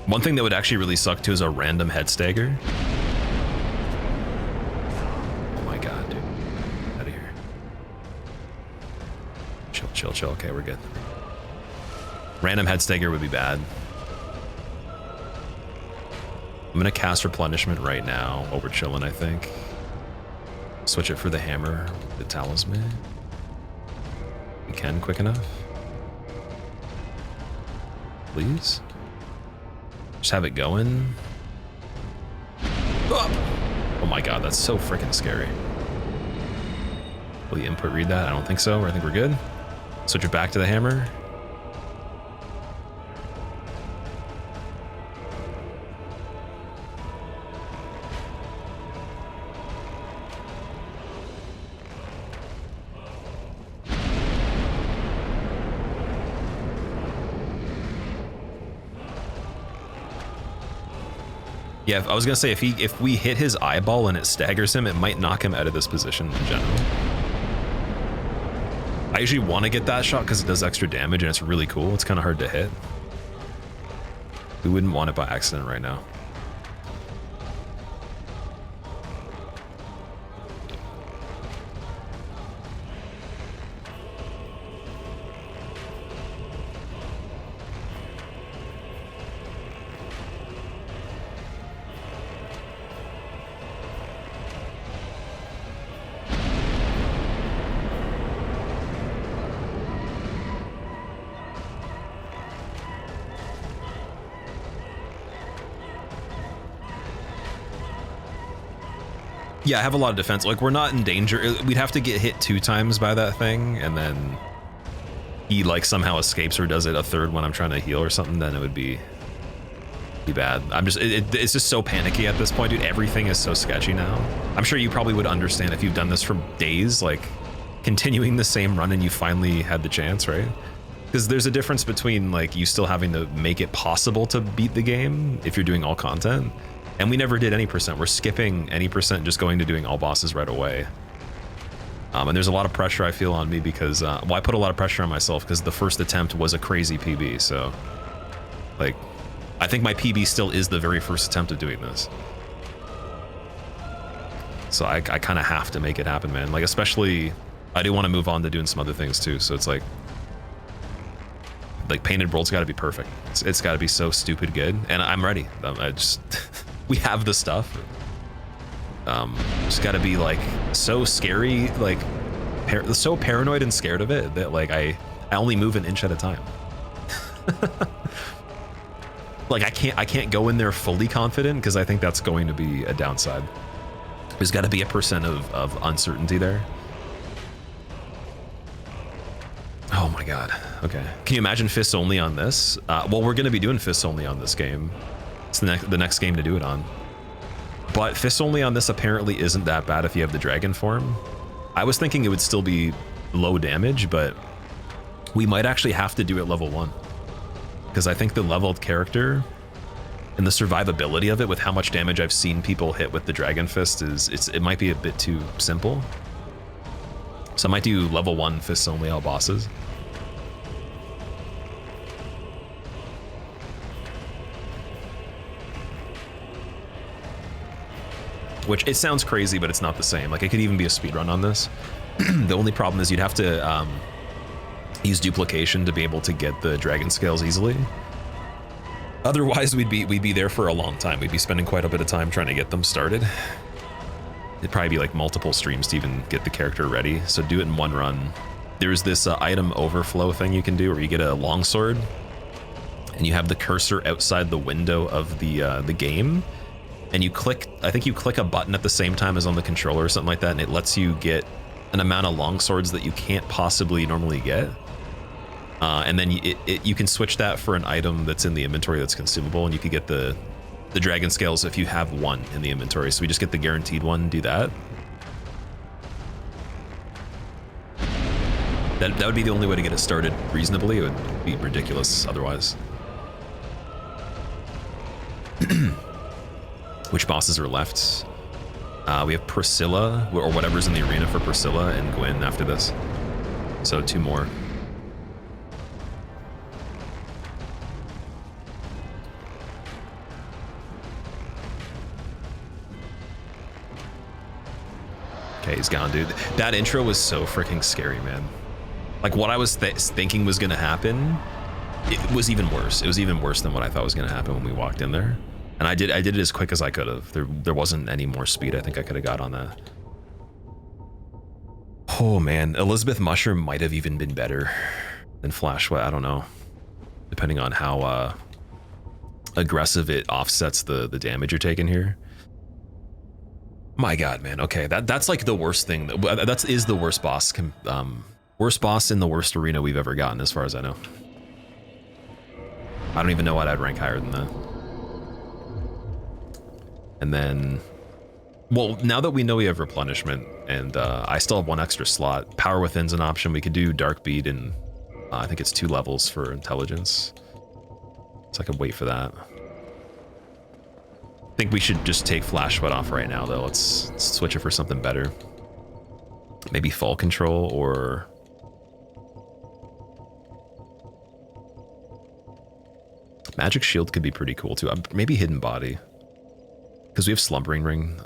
One thing that would actually really suck too is a random head stagger. Oh my god, dude. Out of here. Chill, chill, chill. Okay, we're good. Random head stagger would be bad. I'm gonna cast replenishment right now while we're chilling, I think. Switch it for the hammer, the talisman. We can quick enough. Please. Just have it going. Oh my god, that's so freaking scary. Will the input read that? I don't think so. I think we're good. Switch it back to the hammer. Yeah, I was gonna say if we hit his eyeball and it staggers him, it might knock him out of this position in general. I usually want to get that shot because it does extra damage and it's really cool. It's kind of hard to hit. We wouldn't want it by accident right now. Yeah, I have a lot of defense. Like, we're not in danger. We'd have to get hit 2 times by that thing, and then he like somehow escapes or does it a 3rd when I'm trying to heal or something. Then it would be bad. I'm just it's just so panicky at this point, dude. Everything is so sketchy now. I'm sure you probably would understand if you've done this for days, like continuing the same run and you finally had the chance, right? Because there's a difference between like you still having to make it possible to beat the game if you're doing all content. And we never did any percent. We're skipping any percent, just going to doing all bosses right away. And there's a lot of pressure I feel on me because, well, I put a lot of pressure on myself because the first attempt was a crazy PB. So, like, I think my PB still is the very first attempt of doing this. So I kind of have to make it happen, man. Like, especially, I do want to move on to doing some other things too. So it's like Painted World's got to be perfect. It's got to be so stupid good, and I'm ready. I just we have the stuff. It's got to be like so scary, like so paranoid and scared of it that like I only move an inch at a time. Like I can't go in there fully confident because I think that's going to be a downside. There's got to be a % of uncertainty there. Oh my god. Okay. Can you imagine fists only on this? Well, we're going to be doing fists only on this game. It's the next game to do it on. But fists only on this apparently isn't that bad if you have the dragon form. I was thinking it would still be low damage, but we might actually have to do it level 1. Because I think the leveled character and the survivability of it with how much damage I've seen people hit with the dragon fist it might be a bit too simple. So I might do level 1 fists only all bosses. Which, it sounds crazy, but it's not the same. Like, it could even be a speedrun on this. The only problem is you'd have to use duplication to be able to get the dragon scales easily. Otherwise, we'd be there for a long time. We'd be spending quite a bit of time trying to get them started. It'd probably be like multiple streams to even get the character ready. So do it in one run. There's this item overflow thing you can do where you get a longsword and you have the cursor outside the window of the game. And you click, I think you click a button at the same time as on the controller or something like that, and it lets you get an amount of longswords that you can't possibly normally get. And then you can switch that for an item that's in the inventory that's consumable, and you could get the dragon scales if you have one in the inventory. So we just get the guaranteed one and do that. That would be the only way to get it started reasonably. It would be ridiculous otherwise. Which bosses are left? We have Priscilla, or whatever's in the arena for Priscilla, and Gwyn after this. So 2 more. Okay, he's gone, dude. That intro was so freaking scary, man. Like, what I was thinking was gonna happen, it was even worse. It was even worse than what I thought was gonna happen when we walked in there. And I did it as quick as I could have. There wasn't any more speed I think I could have got on that. Oh man, Elizabeth Mushroom might have even been better than Flash Wet. I don't know, depending on how aggressive it offsets the damage you're taking here. My god, man. Okay, that's like the worst thing. That is the worst boss. Worst boss in the worst arena we've ever gotten, as far as I know. I don't even know what I'd rank higher than that. And then, well, now that we know we have replenishment, and I still have 1 extra slot, Power Within's an option. We could do Dark Bead, and I think it's 2 levels for intelligence. So I could wait for that. I think we should just take Flash Sweat off right now, though. Let's switch it for something better. Maybe Fall Control, or... Magic Shield could be pretty cool, too. Maybe Hidden Body. Because we have Slumbering Ring.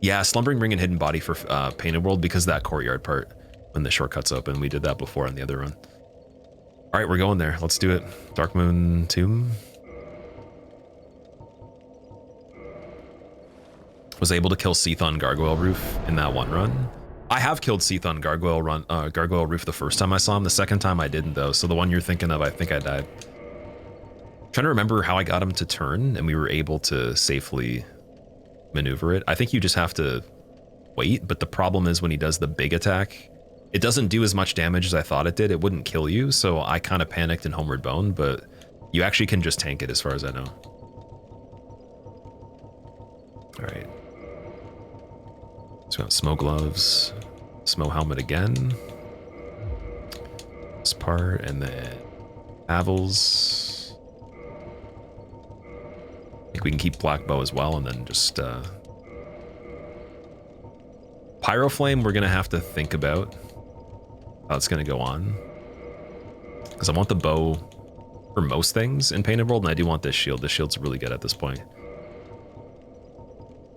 Yeah, Slumbering Ring and Hidden Body for Painted World, because that courtyard part, when the shortcut's open. We did that before on the other run. All right, we're going there. Let's do it. Dark Moon Tomb. Was able to kill Seath on Gargoyle Roof in that one run. I have killed Seath on Gargoyle Roof the first time I saw him. The second time I didn't, though. So the one you're thinking of, I think I died. Trying to remember how I got him to turn, and we were able to safely maneuver it. I think you just have to wait, but the problem is when he does the big attack, it doesn't do as much damage as I thought it did. It wouldn't kill you, so I kind of panicked and Homeward Bone, but you actually can just tank it as far as I know. All right. So we got Snow Gloves, Snow Helmet again. This part, and then Avils. I think we can keep Black Bow as well, and then just Pyroflame, we're gonna have to think about how it's gonna go on. Because I want the bow for most things in Painted World, and I do want this shield. This shield's really good at this point.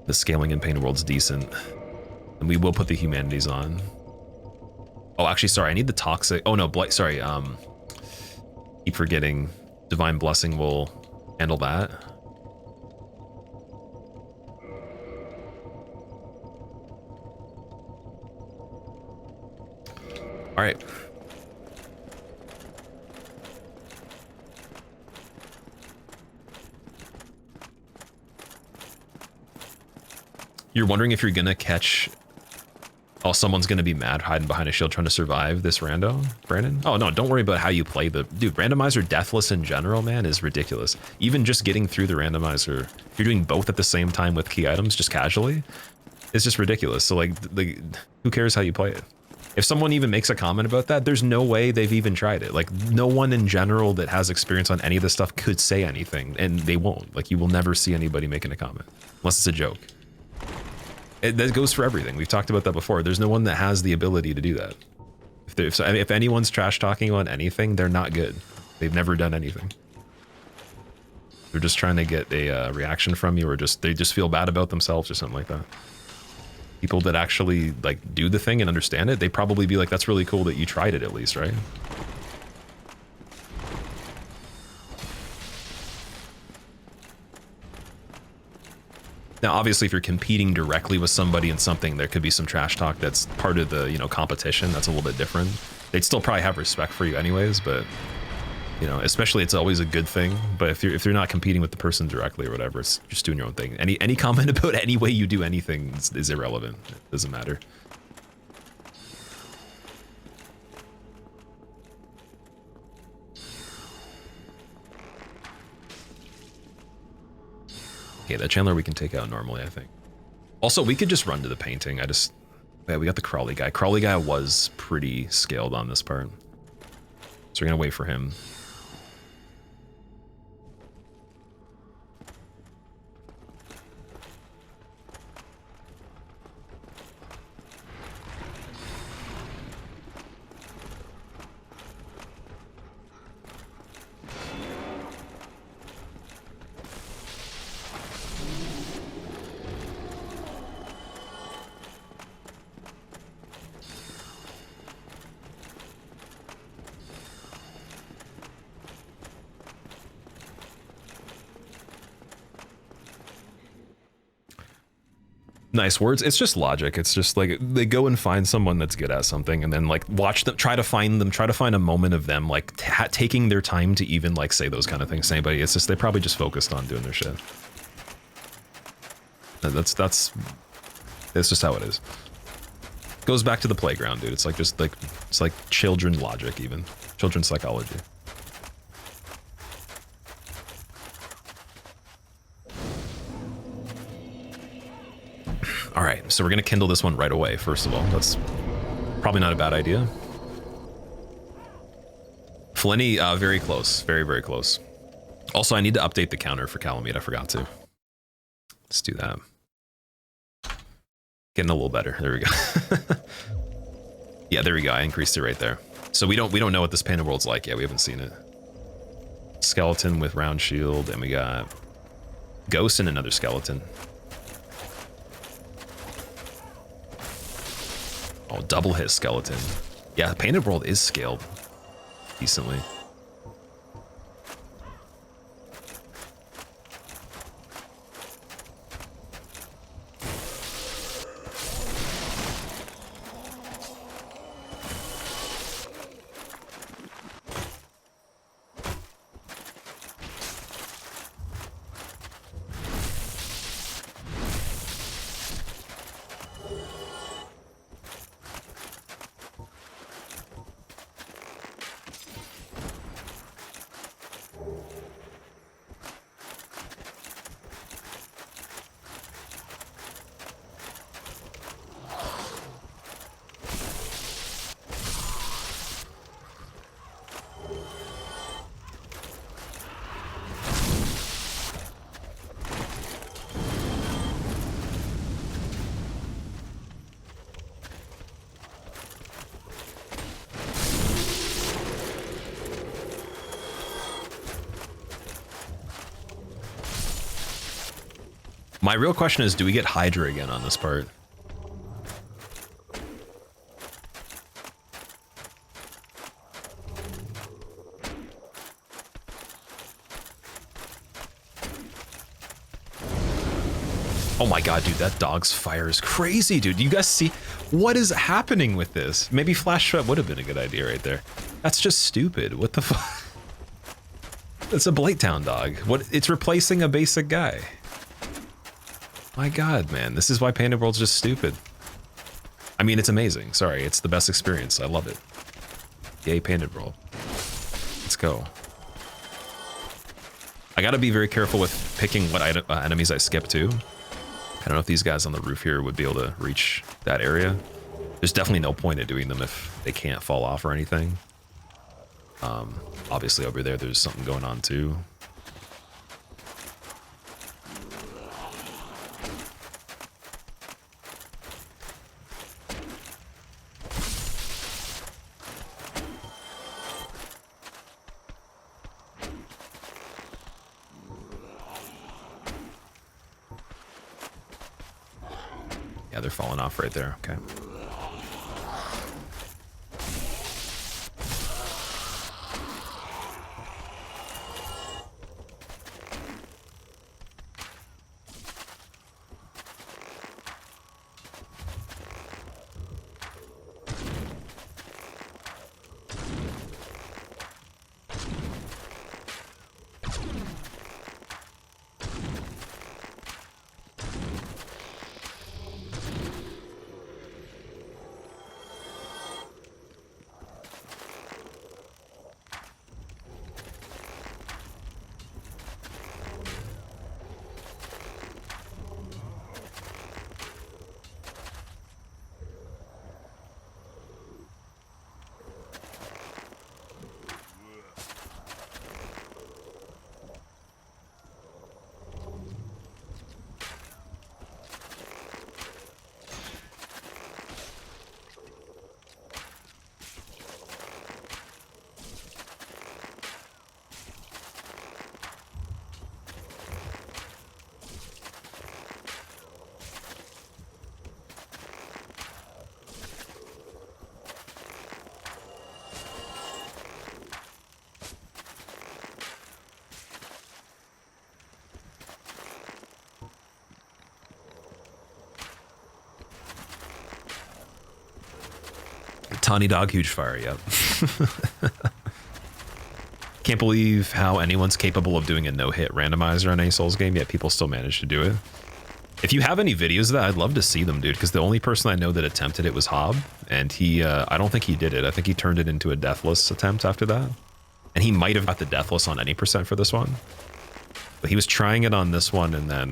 The scaling in Painted World's decent. And we will put the humanities on. Oh, actually, sorry, I need the toxic. Oh no, blight. Sorry, keep forgetting. Divine Blessing will handle that. All right. You're wondering if you're gonna catch. Oh, someone's gonna be mad hiding behind a shield trying to survive this rando, Brandon? Oh no, don't worry about how you play the dude. Randomizer deathless in general, man, is ridiculous. Even just getting through the randomizer, if you're doing both at the same time with key items, just casually, it's just ridiculous. So like, who cares how you play it? If someone even makes a comment about that, there's no way they've even tried it. Like, no one in general that has experience on any of this stuff could say anything, and they won't. Like, you will never see anybody making a comment unless it's a joke. That goes for everything. We've talked about that before. There's no one that has the ability to do that. If anyone's trash talking on anything, they're not good. They've never done anything. They're just trying to get a reaction from you, or they just feel bad about themselves or something like that. People that actually like do the thing and understand it, they probably be like, that's really cool that you tried it at least, right? Now, obviously, if you're competing directly with somebody in something, there could be some trash talk that's part of the, competition. That's a little bit different. They'd still probably have respect for you anyways, but, especially it's always a good thing. But if you're not competing with the person directly or whatever, it's just doing your own thing. Any comment about any way you do anything is irrelevant. It doesn't matter. Okay, that Chandler we can take out normally, I think. Also, we could just run to the painting. Yeah, we got the Crawley guy. Crawley guy was pretty scaled on this part. So we're gonna wait for him. Nice words. It's just logic. It's just like they go and find someone that's good at something, and then like watch them, try to find a moment of them like taking their time to even like say those kind of things to anybody. It's just they probably just focused on doing their shit. That's just how it is. Goes back to the playground, dude. It's like it's like children logic, even children's psychology. All right, so we're gonna kindle this one right away. First of all, that's probably not a bad idea. Flinny, very close, very, very close. Also, I need to update the counter for Calamite. I forgot to. Let's do that. Getting a little better. There we go. Yeah, there we go. I increased it right there. So we don't know what this Painted World's like yet. We haven't seen it. Skeleton with round shield, and we got Ghost and another skeleton. Oh, double hit skeleton. Yeah, Painted World is scaled decently. My real question is, do we get Hydra again on this part? Oh my god, dude, that dog's fire is crazy, dude. You guys see what is happening with this? Maybe Flash Shred would have been a good idea right there. That's just stupid. What the fuck? It's a Blighttown dog. What? It's replacing a basic guy. My god, man. This is why Painted World's just stupid. I mean, it's amazing. Sorry, it's the best experience. I love it. Yay, Painted World. Let's go. I gotta be very careful with picking what enemies I skip too. I don't know if these guys on the roof here would be able to reach that area. There's definitely no point in doing them if they can't fall off or anything. Obviously over there, there's something going on too. Yeah, they're falling off right there. Okay. Tawny dog, huge fire, yep. Can't believe how anyone's capable of doing a no-hit randomizer on any Souls game, yet people still manage to do it. If you have any videos of that, I'd love to see them, dude, because the only person I know that attempted it was Hob, and he, I don't think he did it. I think he turned it into a deathless attempt after that. And he might have got the deathless on any percent for this one. But he was trying it on this one, and then,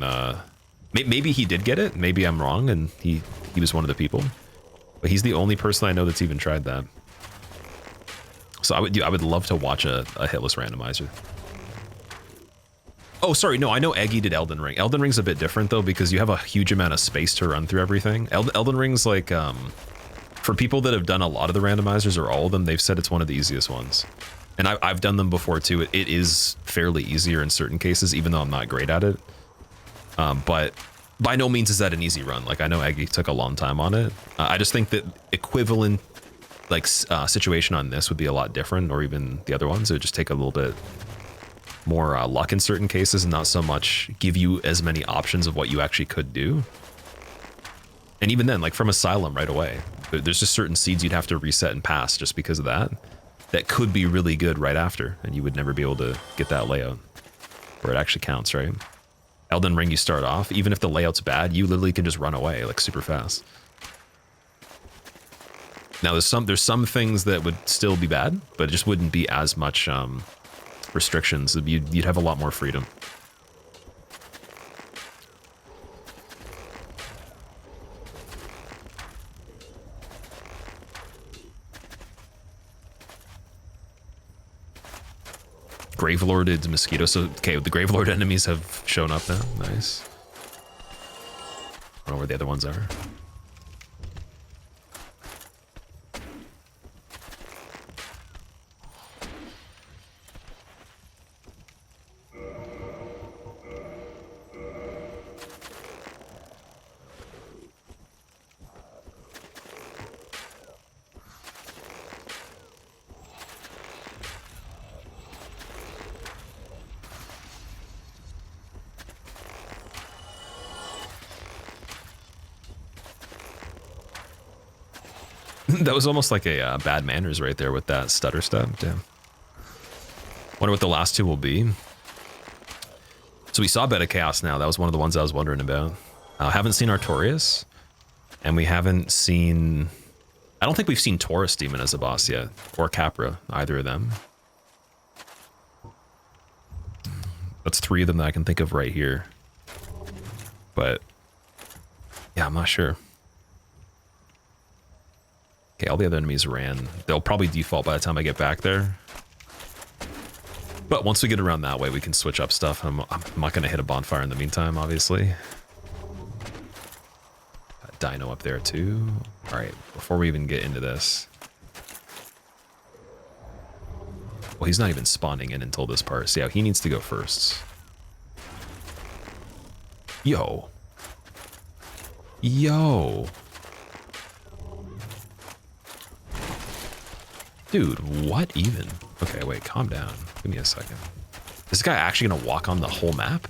maybe he did get it, maybe I'm wrong, and he was one of the people. But he's the only person I know that's even tried that. So I would love to watch a hitless randomizer. Oh, sorry, no, I know Eggy did Elden Ring. Elden Ring's a bit different though, because you have a huge amount of space to run through everything. Elden Ring's like, for people that have done a lot of the randomizers or all of them, they've said it's one of the easiest ones. And I've done them before too. It is fairly easier in certain cases, even though I'm not great at it. But by no means is that an easy run. Like, I know Eggy took a long time on it. I just think that equivalent, like, situation on this would be a lot different, or even the other ones. It would just take a little bit more luck in certain cases, and not so much give you as many options of what you actually could do. And even then, like, from Asylum right away, there's just certain seeds you'd have to reset and pass just because of that. That could be really good right after, and you would never be able to get that layout where it actually counts, right? Elden Ring, you start off, even if the layout's bad, you literally can just run away like super fast. Now there's some things that would still be bad, but it just wouldn't be as much restrictions. You'd have a lot more freedom. Gravelord is mosquito, so okay, the Gravelord enemies have shown up now. Nice. I don't know where the other ones are. That was almost like a bad manners right there with that stutter step. Damn. Wonder what the last two will be. So we saw Bed of Chaos now. That was one of the ones I was wondering about. Haven't seen Artorias. And we haven't seen... I don't think we've seen Taurus Demon as a boss yet. Or Capra, either of them. That's 3 of them that I can think of right here. But... yeah, I'm not sure. Okay, all the other enemies ran. They'll probably default by the time I get back there. But once we get around that way, we can switch up stuff. I'm not going to hit a bonfire in the meantime, obviously. Got Dino up there too. All right, before we even get into this. Well, he's not even spawning in until this part. So yeah, he needs to go first. Yo. Yo. Dude, what even? Okay, wait, calm down. Give me a second. Is this guy actually gonna walk on the whole map?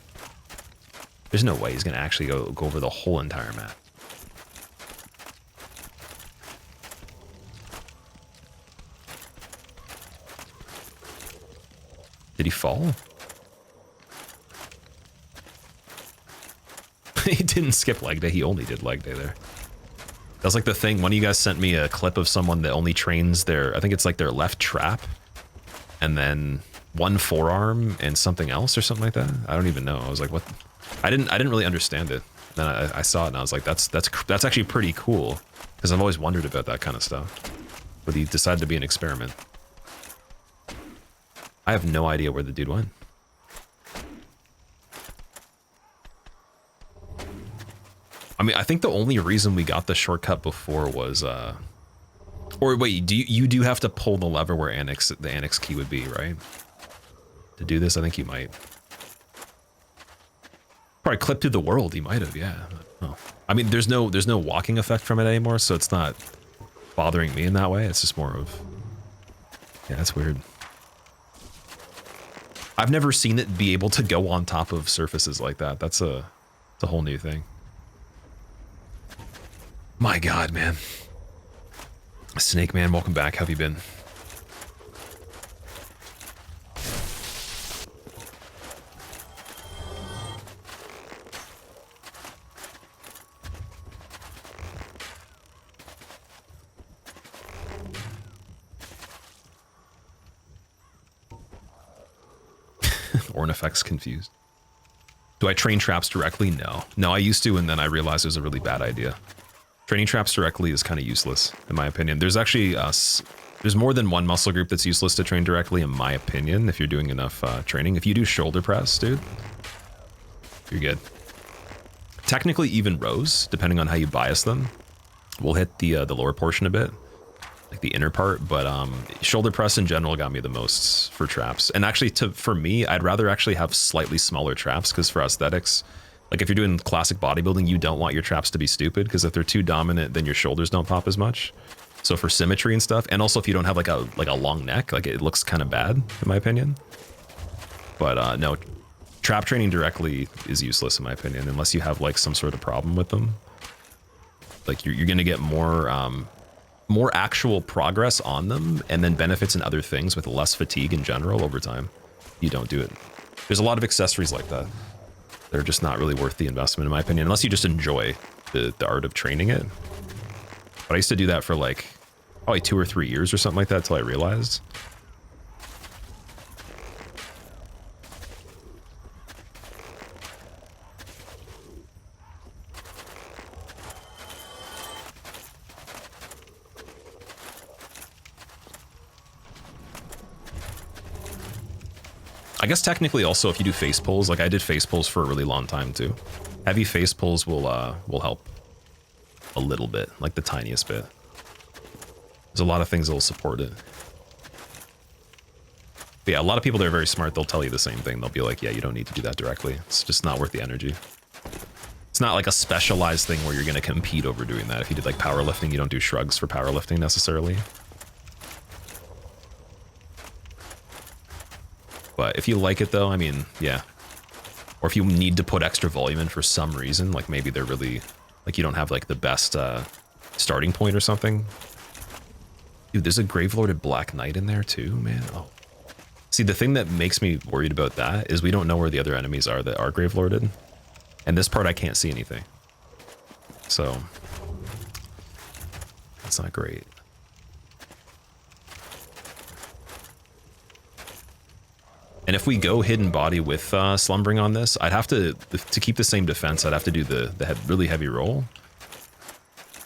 There's no way he's gonna actually go over the whole entire map. Did he fall? He didn't skip leg day, he only did leg day there. That was like the thing, one of you guys sent me a clip of someone that only trains their, I think it's like their left trap, and then one forearm and something else or something like that. I don't even know. I was like, what? I didn't really understand it. Then I saw it and I was like, that's actually pretty cool, because I've always wondered about that kind of stuff. But he decided to be an experiment. I have no idea where the dude went. I mean, I think the only reason we got the shortcut before was, or wait, you do have to pull the lever where the annex key would be, right? To do this, I think you might. Probably clip through the world, he might have, yeah. Oh. I mean, there's no walking effect from it anymore, so it's not bothering me in that way. It's just more of, yeah, that's weird. I've never seen it be able to go on top of surfaces like that. It's a whole new thing. My God, man. Snake Man, welcome back. How have you been? Ornifex confused. Do I train traps directly? No. No, I used to, and then I realized it was a really bad idea. Training traps directly is kind of useless, in my opinion. There's actually there's more than one muscle group that's useless to train directly, in my opinion, if you're doing enough training. If you do shoulder press, dude, you're good. Technically, even rows, depending on how you bias them, will hit the lower portion a bit, like the inner part. But shoulder press in general got me the most for traps. And actually, for me, I'd rather actually have slightly smaller traps, because for aesthetics, like if you're doing classic bodybuilding, you don't want your traps to be stupid, because if they're too dominant, then your shoulders don't pop as much. So for symmetry and stuff, and also if you don't have like a long neck, like it looks kind of bad, in my opinion. But no, trap training directly is useless in my opinion, unless you have like some sort of problem with them. Like you're gonna get more actual progress on them, and then benefits in other things with less fatigue in general over time. You don't do it. There's a lot of accessories like that. They're just not really worth the investment, in my opinion, unless you just enjoy the art of training it. But I used to do that for like probably 2 or 3 years or something like that, until I realized. I guess technically also if you do face pulls, like I did face pulls for a really long time too. Heavy face pulls will help a little bit, like the tiniest bit. There's a lot of things that will support it. But yeah, a lot of people that are very smart, they'll tell you the same thing. They'll be like, yeah, you don't need to do that directly. It's just not worth the energy. It's not like a specialized thing where you're going to compete over doing that. If you did like powerlifting, you don't do shrugs for powerlifting necessarily. But if you like it though, I mean, yeah. Or if you need to put extra volume in for some reason, like maybe they're really, like you don't have like the best starting point or something, Dude, there's a Gravelorded Black Knight in there too, man. Oh. See, the thing that makes me worried about that is we don't know where the other enemies are that are Gravelorded. And this part I can't see anything. So that's not great. And if we go Hidden Body with Slumbering on this, I'd have to keep the same defense, I'd have to do the really heavy roll.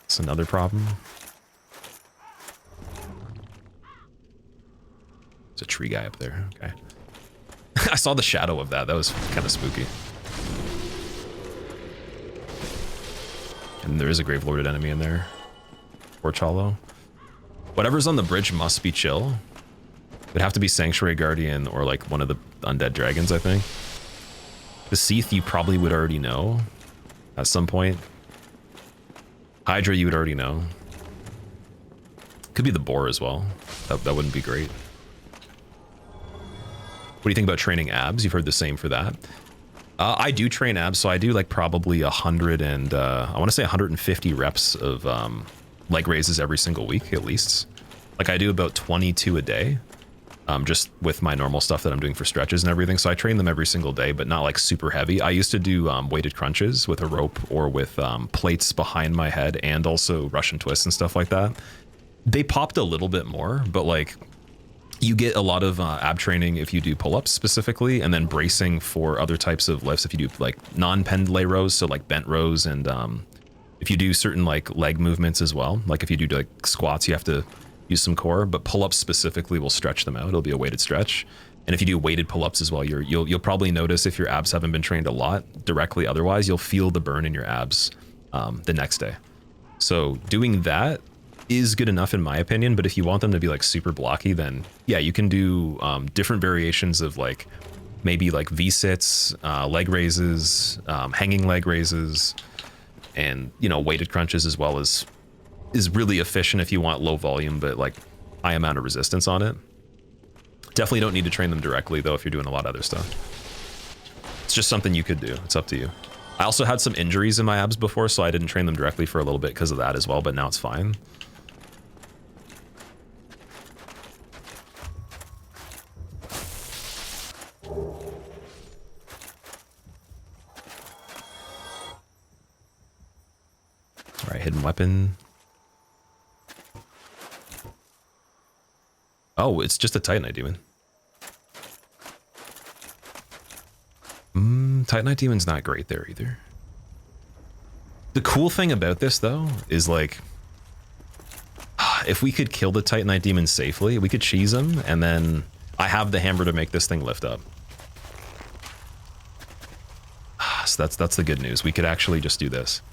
That's another problem. There's a tree guy up there, okay. I saw the shadow of that, that was kind of spooky. And there is a Gravelorded enemy in there. Porch Hollow. Whatever's on the bridge must be chill. It'd have to be Sanctuary Guardian or like one of the undead dragons, I think. The Seath you probably would already know at some point. Hydra you would already know. Could be the Boar as well. That wouldn't be great. What do you think about training abs? You've heard the same for that. I do train abs, so I do like probably 100 and I want to say 150 reps of leg raises every single week at least. Like I do about 22 a day. Just with my normal stuff that I'm doing for stretches and everything. So I train them every single day, but not like super heavy. I used to do weighted crunches with a rope or with plates behind my head and also Russian twists and stuff like that. They popped a little bit more, but like you get a lot of ab training if you do pull-ups specifically, and then bracing for other types of lifts if you do like non-pendlay rows, so like bent rows, and if you do certain like leg movements as well. Like if you do like squats, you have to use some core, but pull-ups specifically will stretch them out. It'll be a weighted stretch. And if you do weighted pull-ups as well, you'll probably notice if your abs haven't been trained a lot directly otherwise, you'll feel the burn in your abs the next day. So doing that is good enough in my opinion, but if you want them to be like super blocky, then yeah, you can do different variations of like maybe like V-sits, leg raises, hanging leg raises, and you know, weighted crunches as well as is really efficient if you want low volume, but like high amount of resistance on it. Definitely don't need to train them directly though if you're doing a lot of other stuff. It's just something you could do. It's up to you. I also had some injuries in my abs before, so I didn't train them directly for a little bit because of that as well, but now it's fine. All right, hidden weapon. Oh, it's just a Titanite demon. Titanite demon's not great there either. The cool thing about this though is like, if we could kill the Titanite demon safely, we could cheese him, and then I have the hammer to make this thing lift up. So that's the good news. We could actually just do this.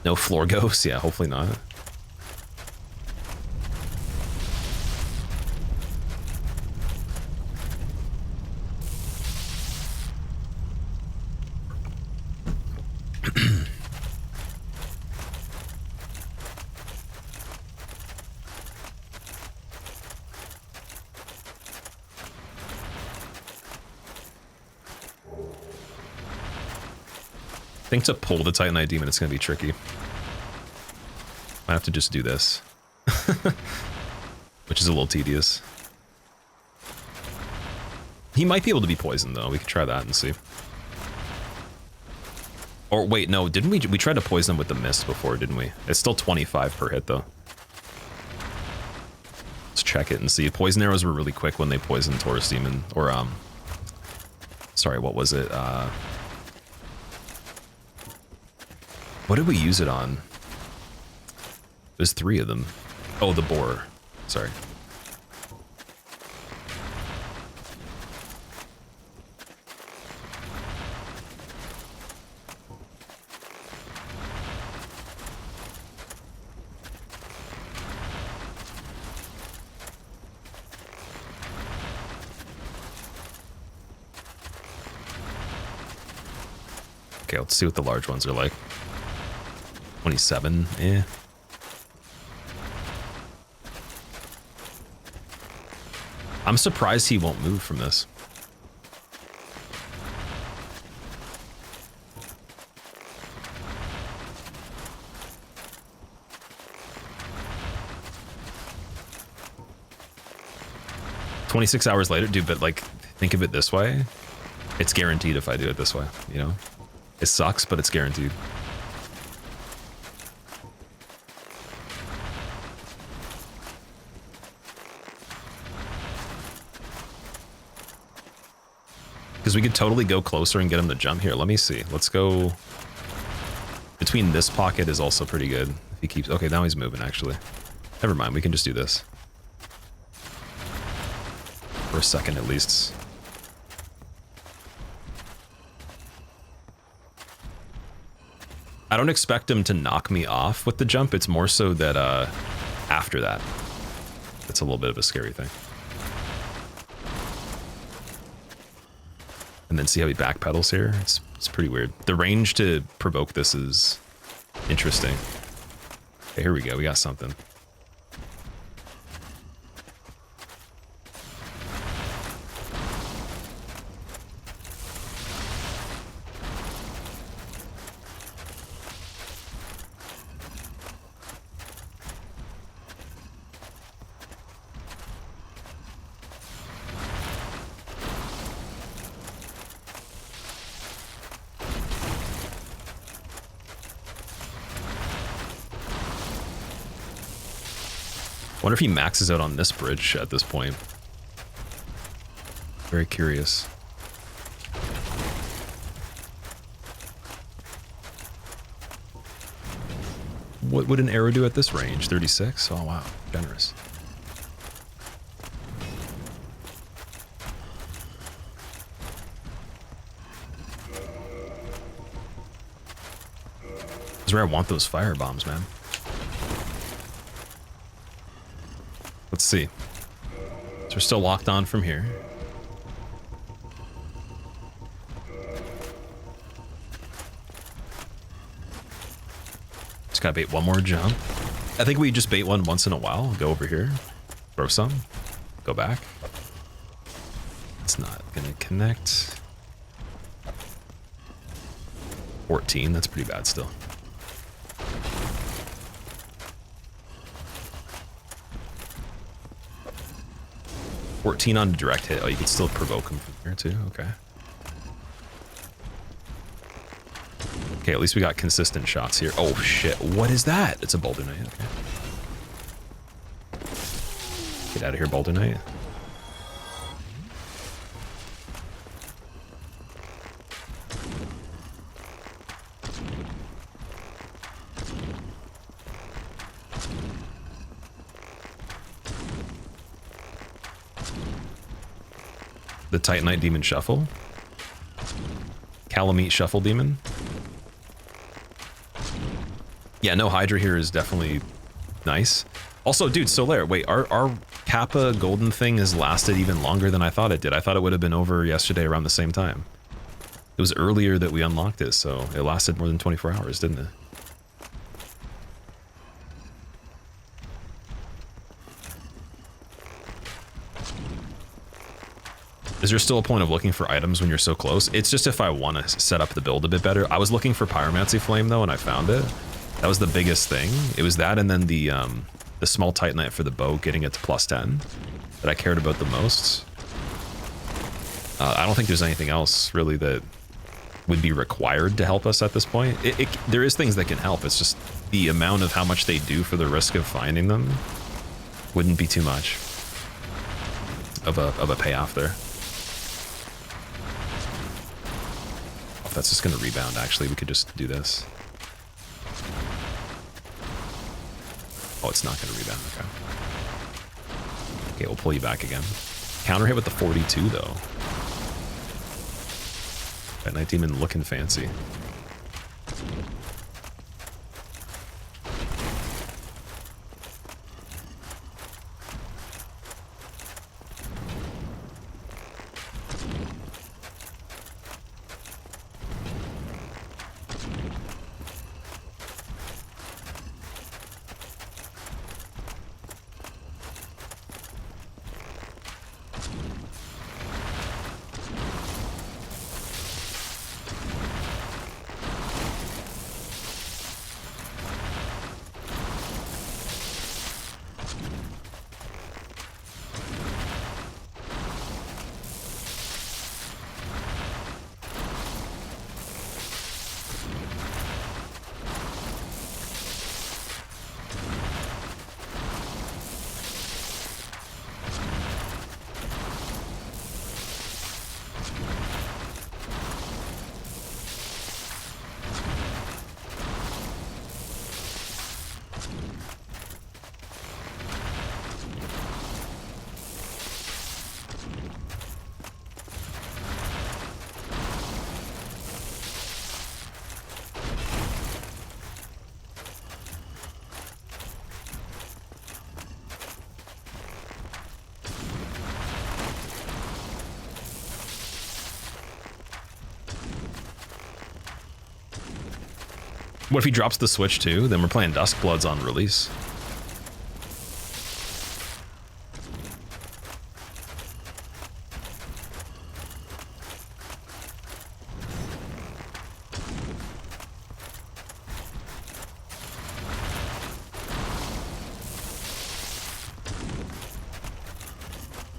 No floor ghosts? Yeah, hopefully not. I think to pull the Titanite demon, it's going to be tricky. Might have to just do this. Which is a little tedious. He might be able to be poisoned, though. We could try that and see. Or wait, no, didn't we? We tried to poison him with the mist before, didn't we? It's still 25 per hit, though. Let's check it and see. Poison arrows were really quick when they poisoned Taurus Demon. Or, sorry, what was it? What did we use it on? There's 3 of them. Oh, the boar. Sorry. Okay, let's see what the large ones are like. 27, eh. I'm surprised he won't move from this. 26 hours later, dude, but like, think of it this way. It's guaranteed if I do it this way, you know? It sucks, but it's guaranteed. Because we could totally go closer and get him to jump here. Let me see. Let's go... Between this pocket is also pretty good. If he keeps... Okay, now he's moving, actually. Never mind, we can just do this. For a second, at least. I don't expect him to knock me off with the jump. It's more so that, after that. It's a little bit of a scary thing. And then see how he backpedals here? It's pretty weird. The range to provoke this is interesting. Okay, here we go. We got something. Wonder if he maxes out on this bridge at this point. Very curious. What would an arrow do at this range? 36? Oh wow, generous. This is where I want those fire bombs, man. Let's see. So we're still locked on from here. Just gotta bait one more jump. I think we just bait one once in a while. Go over here, throw some, go back. It's not gonna connect. 14, that's pretty bad still. $14 on direct hit. Oh, you can still provoke him from here too. Okay. Okay, at least we got consistent shots here. Oh shit, what is that? It's a Boulder Knight. Okay. Get out of here, Boulder Knight. The Titanite Demon Shuffle. Calamite Shuffle Demon. Yeah, no Hydra here is definitely nice. Also, dude, Solaire, wait, our Kappa Golden thing has lasted even longer than I thought it did. I thought it would have been over yesterday around the same time. It was earlier that we unlocked it, so it lasted more than 24 hours, didn't it? Is there still a point of looking for items when you're so close? It's just if I want to set up the build a bit better. I was looking for Pyromancy Flame though, and I found it. That was the biggest thing. It was that, and then the small Titanite for the bow, getting it to +10, that I cared about the most. I don't think there's anything else really that would be required to help us at this point. There is things that can help. It's just the amount of how much they do for the risk of finding them wouldn't be too much of a payoff there. That's just gonna rebound, actually. We could just do this. Oh, it's not gonna rebound, okay. Okay, we'll pull you back again. Counter hit with the 42, though. That Night Demon looking fancy. What if he drops the switch too? Then we're playing Duskbloods on release.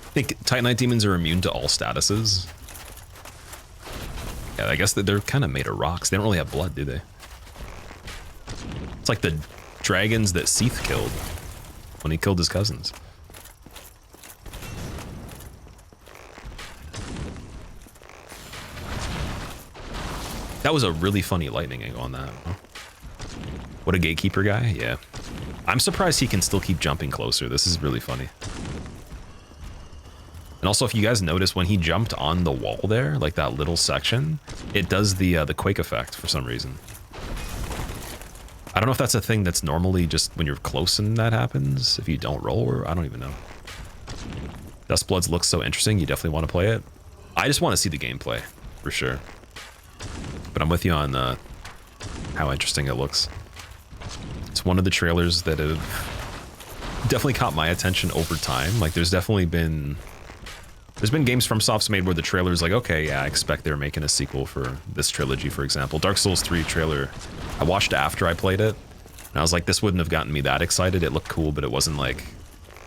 I think Titanite demons are immune to all statuses. Yeah, I guess that they're kind of made of rocks. They don't really have blood, do they? It's like the dragons that Seath killed when he killed his cousins. That was a really funny lightning angle on that. Huh? What a gatekeeper guy, yeah. I'm surprised he can still keep jumping closer. This is really funny. And also, if you guys notice, when he jumped on the wall there, like that little section, it does the quake effect for some reason. I don't know if that's a thing that's normally just when you're close and that happens, if you don't roll, or I don't even know. Duskbloods looks so interesting, you definitely want to play it. I just want to see the gameplay, for sure. But I'm with you on how interesting it looks. It's one of the trailers that have definitely caught my attention over time. Like, there's been games FromSoft's made where the trailer's like, okay, yeah, I expect they're making a sequel for this trilogy, for example. Dark Souls 3 trailer, I watched after I played it, and I was like, this wouldn't have gotten me that excited. It looked cool, but it wasn't, like,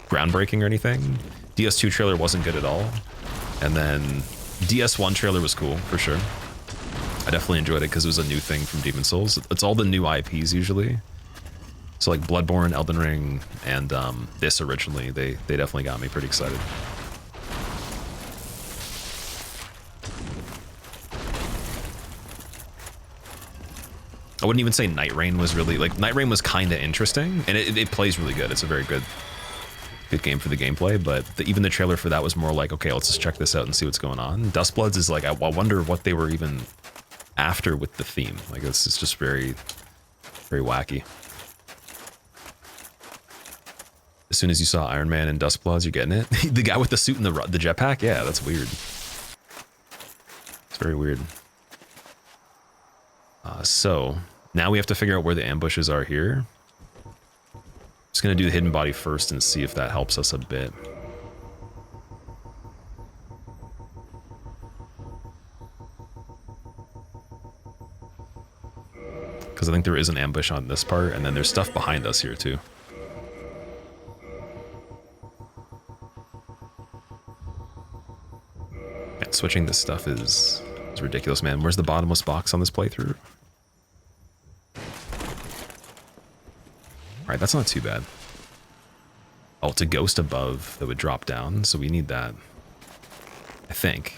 groundbreaking or anything. DS2 trailer wasn't good at all. And then DS1 trailer was cool, for sure. I definitely enjoyed it because it was a new thing from Demon Souls. It's all the new IPs, usually. So, like, Bloodborne, Elden Ring, and this originally, they definitely got me pretty excited. I wouldn't even say Night Rain was really, like, Night Rain was kind of interesting, and it plays really good. It's a very good game for the gameplay, but even the trailer for that was more like, okay, let's just check this out and see what's going on. Duskbloods is like, I wonder what they were even after with the theme. Like, it's just very, very wacky. As soon as you saw Iron Man and Duskbloods, you're getting it? The guy with the suit and the jetpack? Yeah, that's weird. It's very weird. So now we have to figure out where the ambushes are here. Just gonna do the hidden body first and see if that helps us a bit. Because I think there is an ambush on this part, and then there's stuff behind us here too. Yeah, switching this stuff is ridiculous, man. Where's the bottomless box on this playthrough? Alright, that's not too bad. Oh, it's a ghost above that would drop down, so we need that. I think.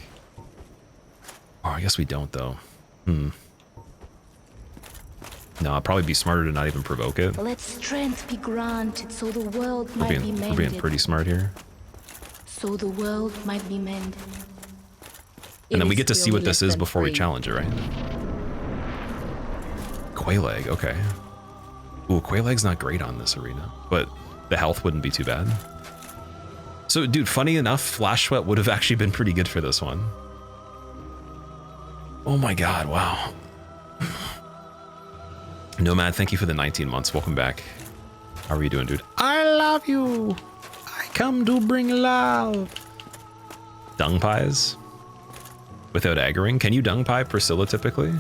Oh, I guess we don't, though. No, it'd probably be smarter to not even provoke it. Let strength be granted so the world might be mended. We're being pretty smart here. So the world might be mended. And then we get to see what this is before we challenge it, right? Quailag, okay. Ooh, Quailag's not great on this arena, but the health wouldn't be too bad. So, dude, funny enough, Flash Sweat would have actually been pretty good for this one. Oh my god, wow. Nomad, thank you for the 19 months. Welcome back. How are you doing, dude? I love you. I come to bring love. Dung pies? Without aggroing? Can you dung pie Priscilla typically?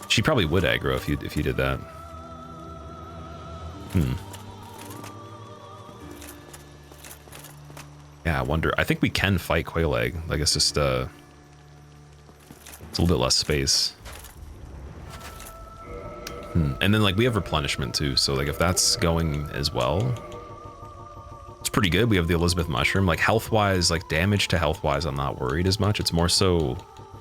She probably would aggro if you did that. Yeah, I wonder. I think we can fight Quailag. Like, it's just it's a little bit less space. And then, like, we have replenishment too, so like if that's going as well, it's pretty good. We have the Elizabeth Mushroom. Like, health-wise, like damage to health-wise, I'm not worried as much. It's more so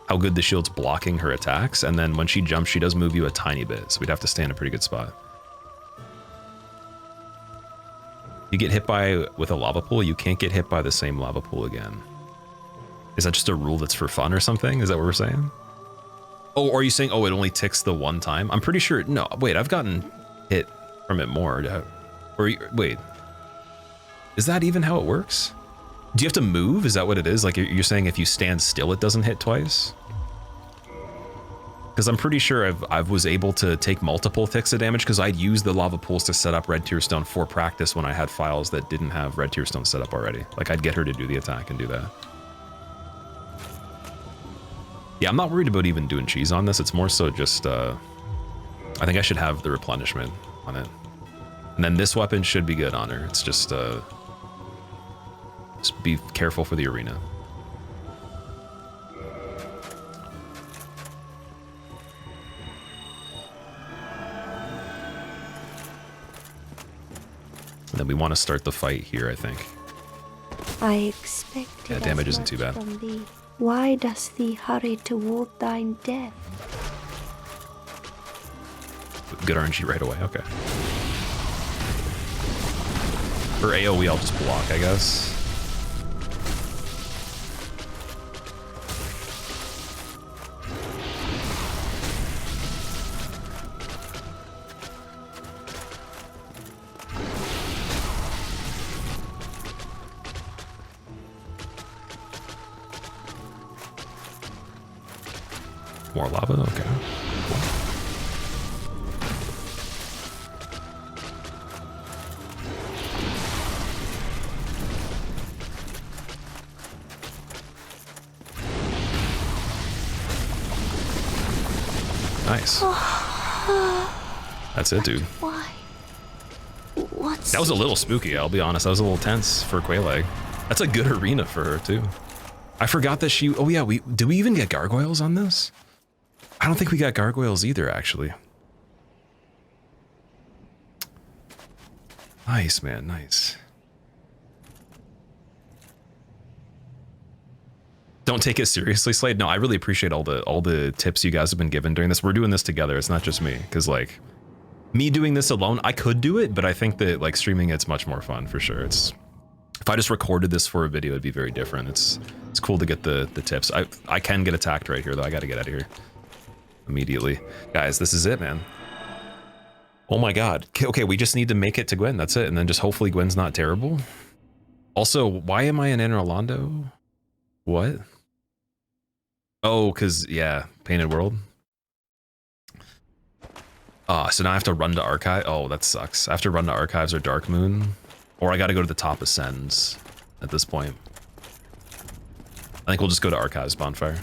how good the shield's blocking her attacks, and then when she jumps, she does move you a tiny bit, so we'd have to stay in a pretty good spot. You get hit by with a lava pool, you can't get hit by the same lava pool again. Is that just a rule that's for fun or something? Is that what we're saying? Oh, or are you saying, oh, it only ticks the one time? I'm pretty sure, no, wait, I've gotten hit from it more. Or, wait, is that even how it works? Do you have to move? Is that what it is? Like, you're saying if you stand still, it doesn't hit twice? Because I'm pretty sure I was able to take multiple ticks of damage because I'd used the lava pools to set up Red Tear Stone for practice when I had files that didn't have Red Tear Stone set up already. Like, I'd get her to do the attack and do that. Yeah, I'm not worried about even doing cheese on this. It's more so just, I think I should have the replenishment on it. And then this weapon should be good on her. It's just be careful for the arena. And then we want to start the fight here, I think. I expected Yeah, damage isn't too bad. from thee. Why dost thee hurry toward thine death? Good RNG right away, okay. For AoE, I'll just block, I guess. More lava, okay. Cool. Nice. That's it, dude. Why? What's That was a little spooky, I'll be honest. That was a little tense for Quelaag. That's a good arena for her, too. I forgot that she... Oh, yeah, did we even get gargoyles on this? I don't think we got gargoyles either, actually. Nice, man, nice. Don't take it seriously, Slade. No, I really appreciate all the tips you guys have been given during this. We're doing this together. It's not just me, because like me doing this alone, I could do it, but I think that like streaming it's much more fun for sure. It's if I just recorded this for a video, it'd be very different. It's cool to get the tips. I can get attacked right here though. I got to get out of here immediately, guys. This is it, man. Oh my god. Okay, we just need to make it to Gwen. That's it, and then just hopefully Gwen's not terrible. Also, why am I in Rolando? What? Oh, because, yeah, Painted World. So now I have to run to Archive. Oh, that sucks. I have to run to Archives or Dark Moon. Or I got to go to the top Ascends at this point. I think we'll just go to Archives Bonfire.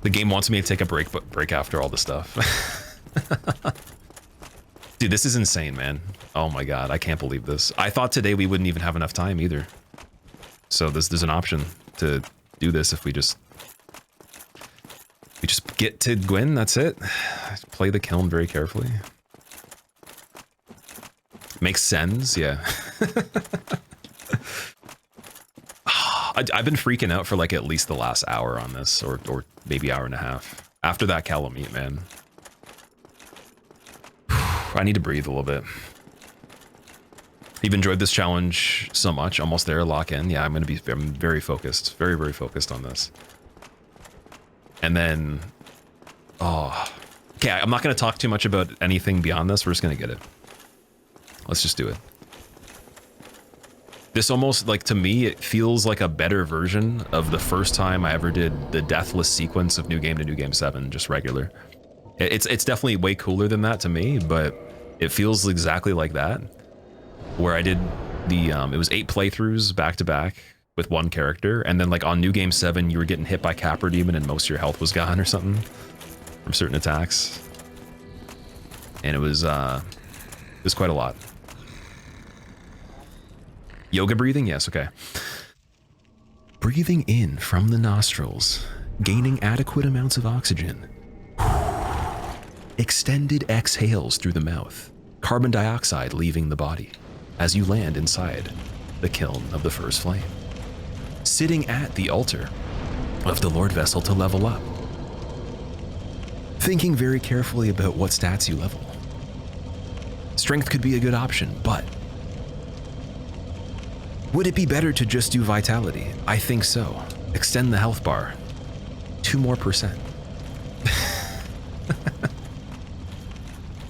The game wants me to take a break after all the stuff. Dude, this is insane, man. Oh my god, I can't believe this. I thought today we wouldn't even have enough time either. So there's an option to do this if we just get to Gwen, that's it. Play the kiln very carefully. Makes sense, yeah. I've been freaking out for like at least the last hour on this, or maybe hour and a half. After that Calamite, man. I need to breathe a little bit. You've enjoyed this challenge so much, almost there, lock in. Yeah, I'm very focused, very focused on this. And then, oh, okay, I'm not going to talk too much about anything beyond this. We're just going to get it. Let's just do it. This almost, like, to me, it feels like a better version of the first time I ever did the deathless sequence of New Game to New Game 7, just regular. It's definitely way cooler than that to me, but it feels exactly like that. Where I did the, it was 8 playthroughs back to back with one character, and then like on New Game 7, you were getting hit by Capra Demon and most of your health was gone or something from certain attacks. And it was quite a lot. Yoga breathing? Yes, okay. Breathing in from the nostrils, gaining adequate amounts of oxygen. Extended exhales through the mouth, carbon dioxide leaving the body as you land inside the kiln of the first flame. Sitting at the altar of the Lord Vessel to level up. Thinking very carefully about what stats you level. Strength could be a good option, but would it be better to just do Vitality? I think so. Extend the health bar 2% more.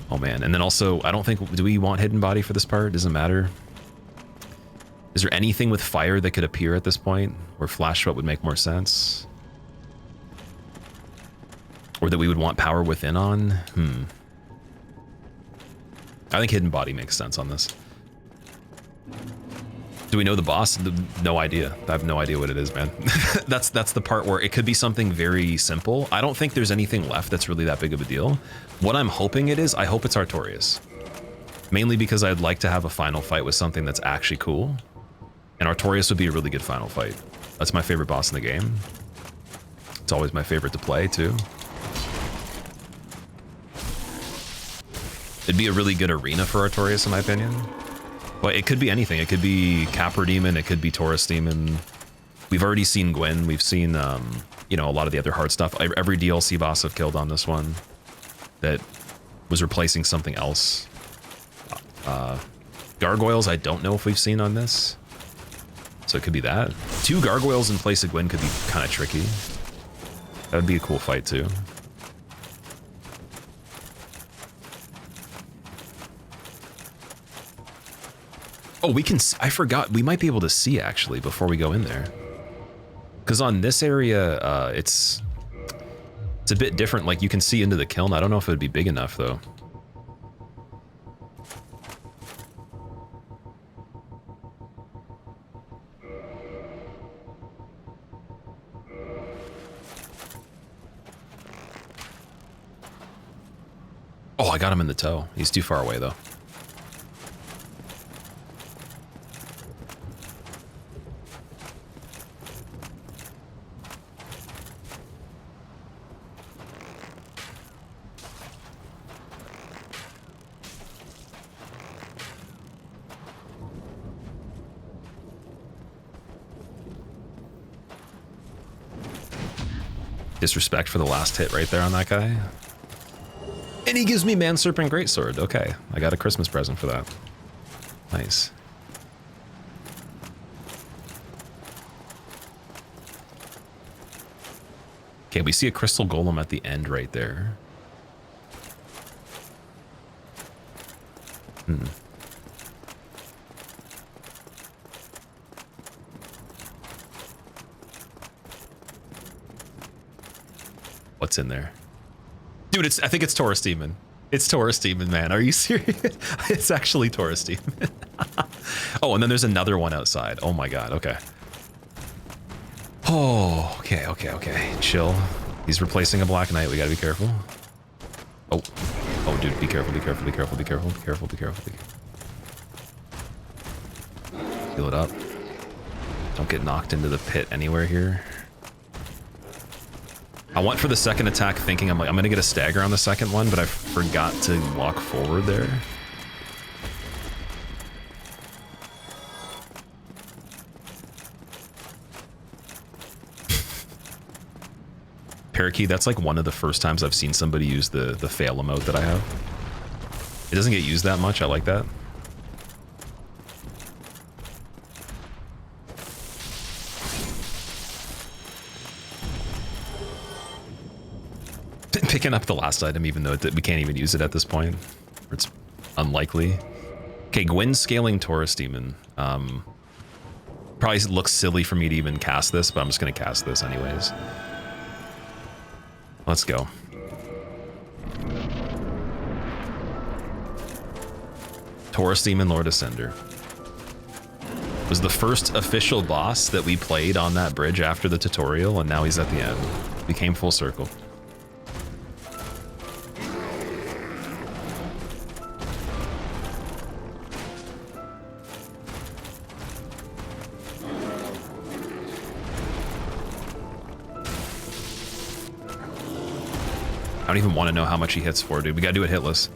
Oh man, and then also, I don't think, do we want Hidden Body for this part? Doesn't matter. Is there anything with fire that could appear at this point where Flash Sweat would make more sense? Or that we would want power within on? I think hidden body makes sense on this. Do we know the boss? No idea. I have no idea what it is, man. That's the part where it could be something very simple. I don't think there's anything left that's really that big of a deal. What I'm hoping it is, I hope it's Artorias. Mainly because I'd like to have a final fight with something that's actually cool. And Artorias would be a really good final fight. That's my favorite boss in the game. It's always my favorite to play, too. It'd be a really good arena for Artorias, in my opinion. But it could be anything. It could be Capra Demon. It could be Taurus Demon. We've already seen Gwen. We've seen, you know, a lot of the other hard stuff. Every DLC boss I've killed on this one that was replacing something else. Gargoyles, I don't know if we've seen on this. So it could be that. 2 gargoyles in place of Gwen could be kind of tricky. That would be a cool fight, too. Oh, we can... I forgot. We might be able to see, actually, before we go in there. Because on this area, it's a bit different. Like, you can see into the kiln. I don't know if it would be big enough, though. Oh, I got him in the toe. He's too far away, though. Disrespect for the last hit right there on that guy. And he gives me Man Serpent Greatsword. Okay, I got a Christmas present for that. Nice. Okay, we see a crystal golem at the end right there. What's in there? Dude, I think it's Taurus Demon. It's Taurus Demon, man. Are you serious? It's actually Taurus Demon. Oh, and then there's another one outside. Oh my god, okay. Oh, okay. Chill. He's replacing a Black Knight. We gotta be careful. Oh, dude, be careful. Heal it up. Don't get knocked into the pit anywhere here. I went for the second attack thinking I'm gonna get a stagger on the second one, but I forgot to walk forward there. Parakeet, that's like one of the first times I've seen somebody use the fail emote that I have. It doesn't get used that much, I like that. Picking up the last item, even though we can't even use it at this point. It's unlikely. Okay, Gwen's scaling Taurus Demon. Probably looks silly for me to even cast this, but I'm just going to cast this anyways. Let's go. Taurus Demon Lord Ascender. Was the first official boss that we played on that bridge after the tutorial, and now he's at the end. We came full circle. I don't even want to know how much he hits for, dude. We gotta do it hitless.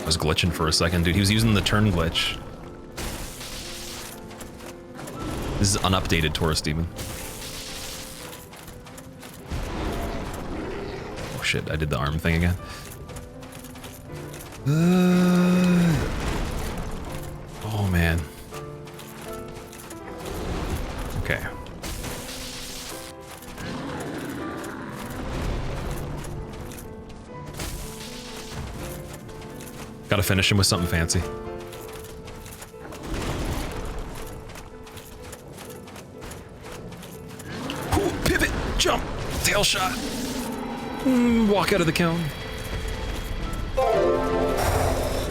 I was glitching for a second, dude. He was using the turn glitch. This is unupdated Taurus Demon. Oh shit, I did the arm thing again. Oh man. Okay. Gotta finish him with something fancy. Ooh, pivot, jump, tail shot. Walk out of the cone.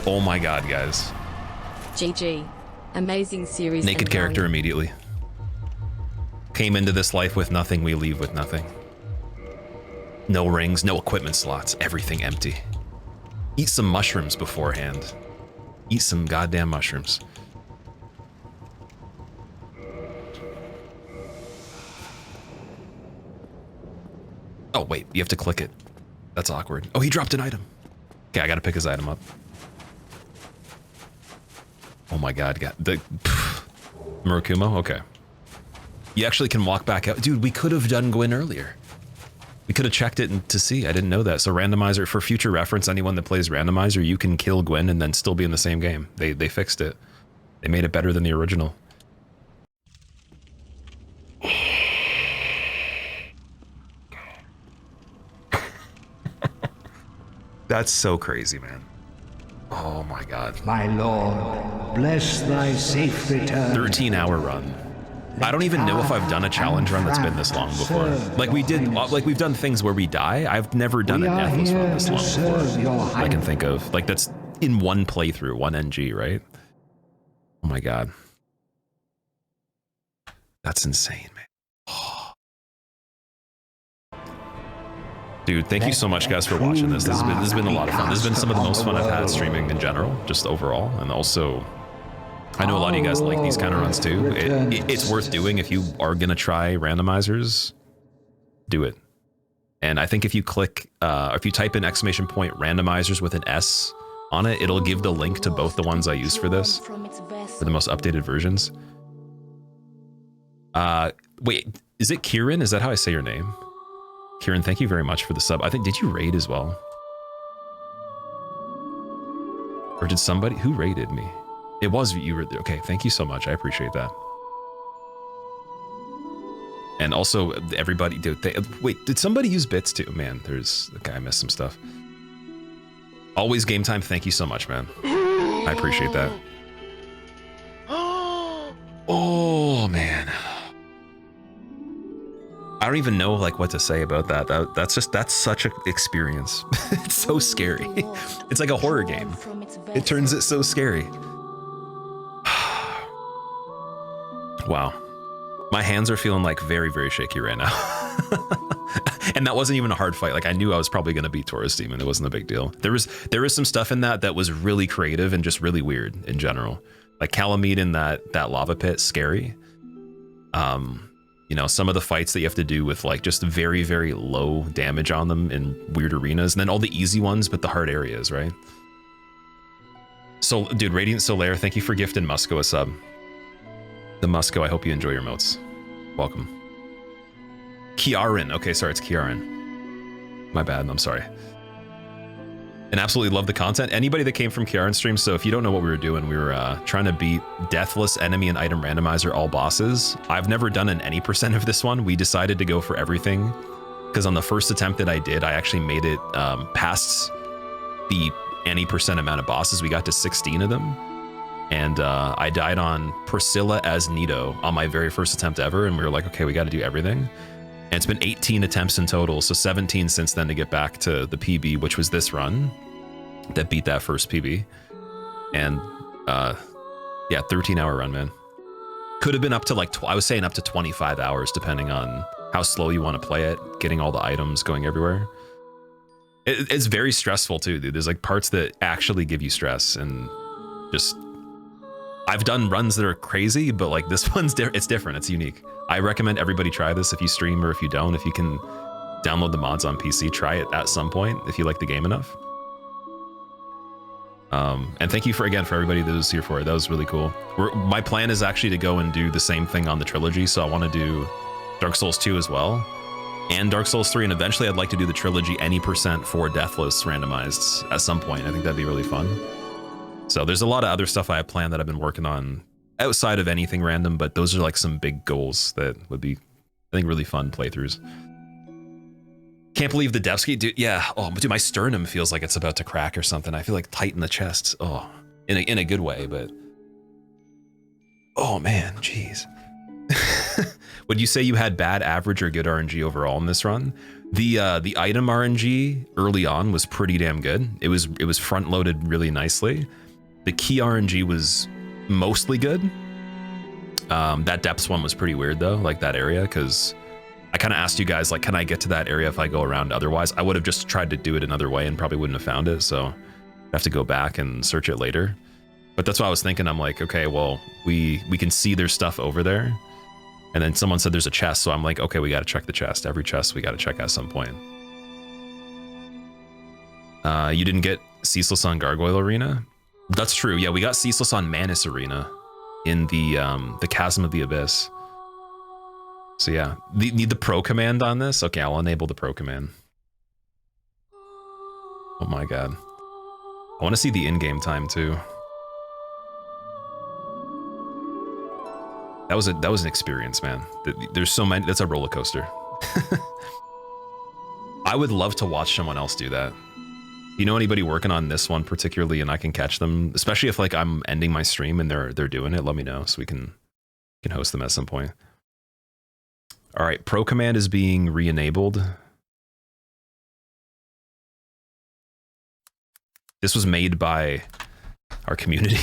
Oh my god, guys. GG. Amazing series. Naked character immediately. Came into this life with nothing, we leave with nothing. No rings, no equipment slots, everything empty. Eat some mushrooms beforehand. Eat some goddamn mushrooms. Oh wait, you have to click it. That's awkward. Oh, he dropped an item. Okay, I gotta pick his item up. Oh my god, the Murakumo? Okay. You actually can walk back out. Dude, we could have done Gwyn earlier. We could have checked it to see. I didn't know that. So Randomizer, for future reference, anyone that plays Randomizer, you can kill Gwyn and then still be in the same game. They fixed it. They made it better than the original. That's so crazy, man. Oh my god. My lord, bless thy safe return. 13-hour run. I don't even know if I've done a challenge run that's been this long before. Like we did, like we've done things where we die. I've never done a deathless run this long before. I can think of. Like that's in one playthrough, one NG, right? Oh my god. That's insane, man. Oh. Dude, thank you so much, guys, for watching this. This has been a lot of fun. This has been some of the most fun I've had streaming in general, just overall, and also, I know a lot of you guys like these kind of runs too. It's worth doing if you are gonna try randomizers. Do it, and I think if you click, if you type in !randomizers with an S on it, it'll give the link to both the ones I use for this, for the most updated versions. Wait, is it Kieran? Is that how I say your name? Kieran, thank you very much for the sub. I think, did you raid as well? Or did somebody, who raided me? It was you. Okay, thank you so much. I appreciate that. And also, everybody, wait, did somebody use bits too? Man, okay, I missed some stuff. Always game time, thank you so much, man. I appreciate that. Oh, man. I don't even know like what to say about that. That's such an experience. It's so scary. It's like a horror game. It turns it so scary. Wow. My hands are feeling like very, very shaky right now. And that wasn't even a hard fight. Like I knew I was probably going to beat Taurus Demon. It wasn't a big deal. There was some stuff in that was really creative and just really weird in general. Like Calamite in that lava pit, scary. You know, some of the fights that you have to do with like just very, very low damage on them in weird arenas, and then all the easy ones, but the hard areas, right? So, dude, Radiant Solaire, thank you for gifting Musco a sub. The Musco, I hope you enjoy your motes. Welcome. Kiaran, okay, sorry, it's Kiaran. My bad, I'm sorry. And absolutely love the content. Anybody that came from Kiaran's stream, so if you don't know what we were doing, we were trying to beat Deathless Enemy and Item Randomizer all bosses. I've never done an any % of this one. We decided to go for everything because on the first attempt that I did, I actually made it past the any % amount of bosses. We got to 16 of them. And I died on Priscilla as Nito on my very first attempt ever. And we were like, okay, we got to do everything. And it's been 18 attempts in total. So 17 since then to get back to the PB, which was this run that beat that first PB. And yeah, 13-hour run, man. Could have been up to like, I was saying up to 25 hours, depending on how slow you want to play it, getting all the items going everywhere. It's very stressful too, dude. There's like parts that actually give you stress, and just, I've done runs that are crazy, but like this one's it's different, it's unique. I recommend everybody try this if you stream, or if you don't, if you can download the mods on PC, try it at some point if you like the game enough. And thank you for everybody that was here for it. That was really cool. My plan is actually to go and do the same thing on the trilogy, so I want to do Dark Souls 2 as well, and Dark Souls 3, and eventually I'd like to do the trilogy any % for Deathless randomized at some point. I think that'd be really fun. So there's a lot of other stuff I have planned that I've been working on outside of anything random, but those are like some big goals that would be, I think, really fun playthroughs. Can't believe the Devsky, dude. Yeah. Oh, dude, my sternum feels like it's about to crack or something. I feel like tight in the chest. Oh, in a good way, but. Oh man, jeez. Would you say you had bad, average, or good RNG overall in this run? The item RNG early on was pretty damn good. It was front loaded really nicely. The key RNG was mostly good. That depths one was pretty weird though, like that area, because I kind of asked you guys, like, can I get to that area if I go around? Otherwise, I would have just tried to do it another way and probably wouldn't have found it. So I have to go back and search it later. But that's what I was thinking. I'm like, okay, well, we can see there's stuff over there. And then someone said there's a chest. So I'm like, okay, we got to check the chest. Every chest we got to check at some point. You didn't get Ceaseless on Gargoyle Arena? That's true. Yeah, we got Ceaseless on Manus Arena in the Chasm of the Abyss. So yeah, need the pro command on this? Okay, I'll enable the pro command. Oh my god. I want to see the in-game time too. That was an experience, man. There's so many, that's a roller coaster. I would love to watch someone else do that. You know anybody working on this one particularly and I can catch them, especially if like I'm ending my stream and they're doing it, let me know so we can host them at some point. All right, pro command is being re-enabled. This was made by our community.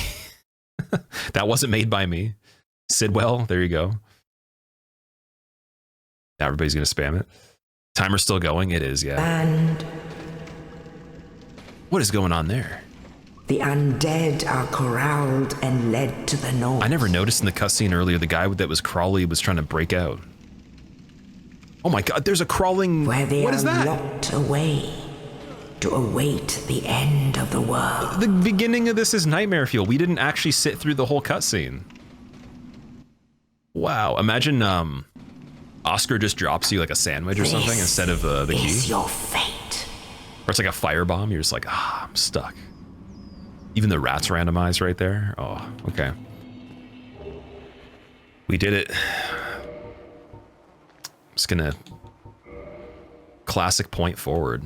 That wasn't made by me. Sidwell, there you go. Now everybody's gonna spam it. Timer's still going? It is, yeah. And what is going on there? The undead are corralled and led to the north. I never noticed in the cutscene earlier the guy that was Crawley was trying to break out. Oh my god, there's a crawling... Where they what are is that? locked away to await the end of the world. The beginning of this is Nightmare Fuel. We didn't actually sit through the whole cutscene. Wow, imagine Oscar just drops you like a sandwich or something instead of the key. This is your fate. Or it's like a firebomb, you're just like, I'm stuck. Even the rats randomized right there. Oh, okay. We did it. Just gonna classic point forward.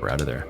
We're out of there.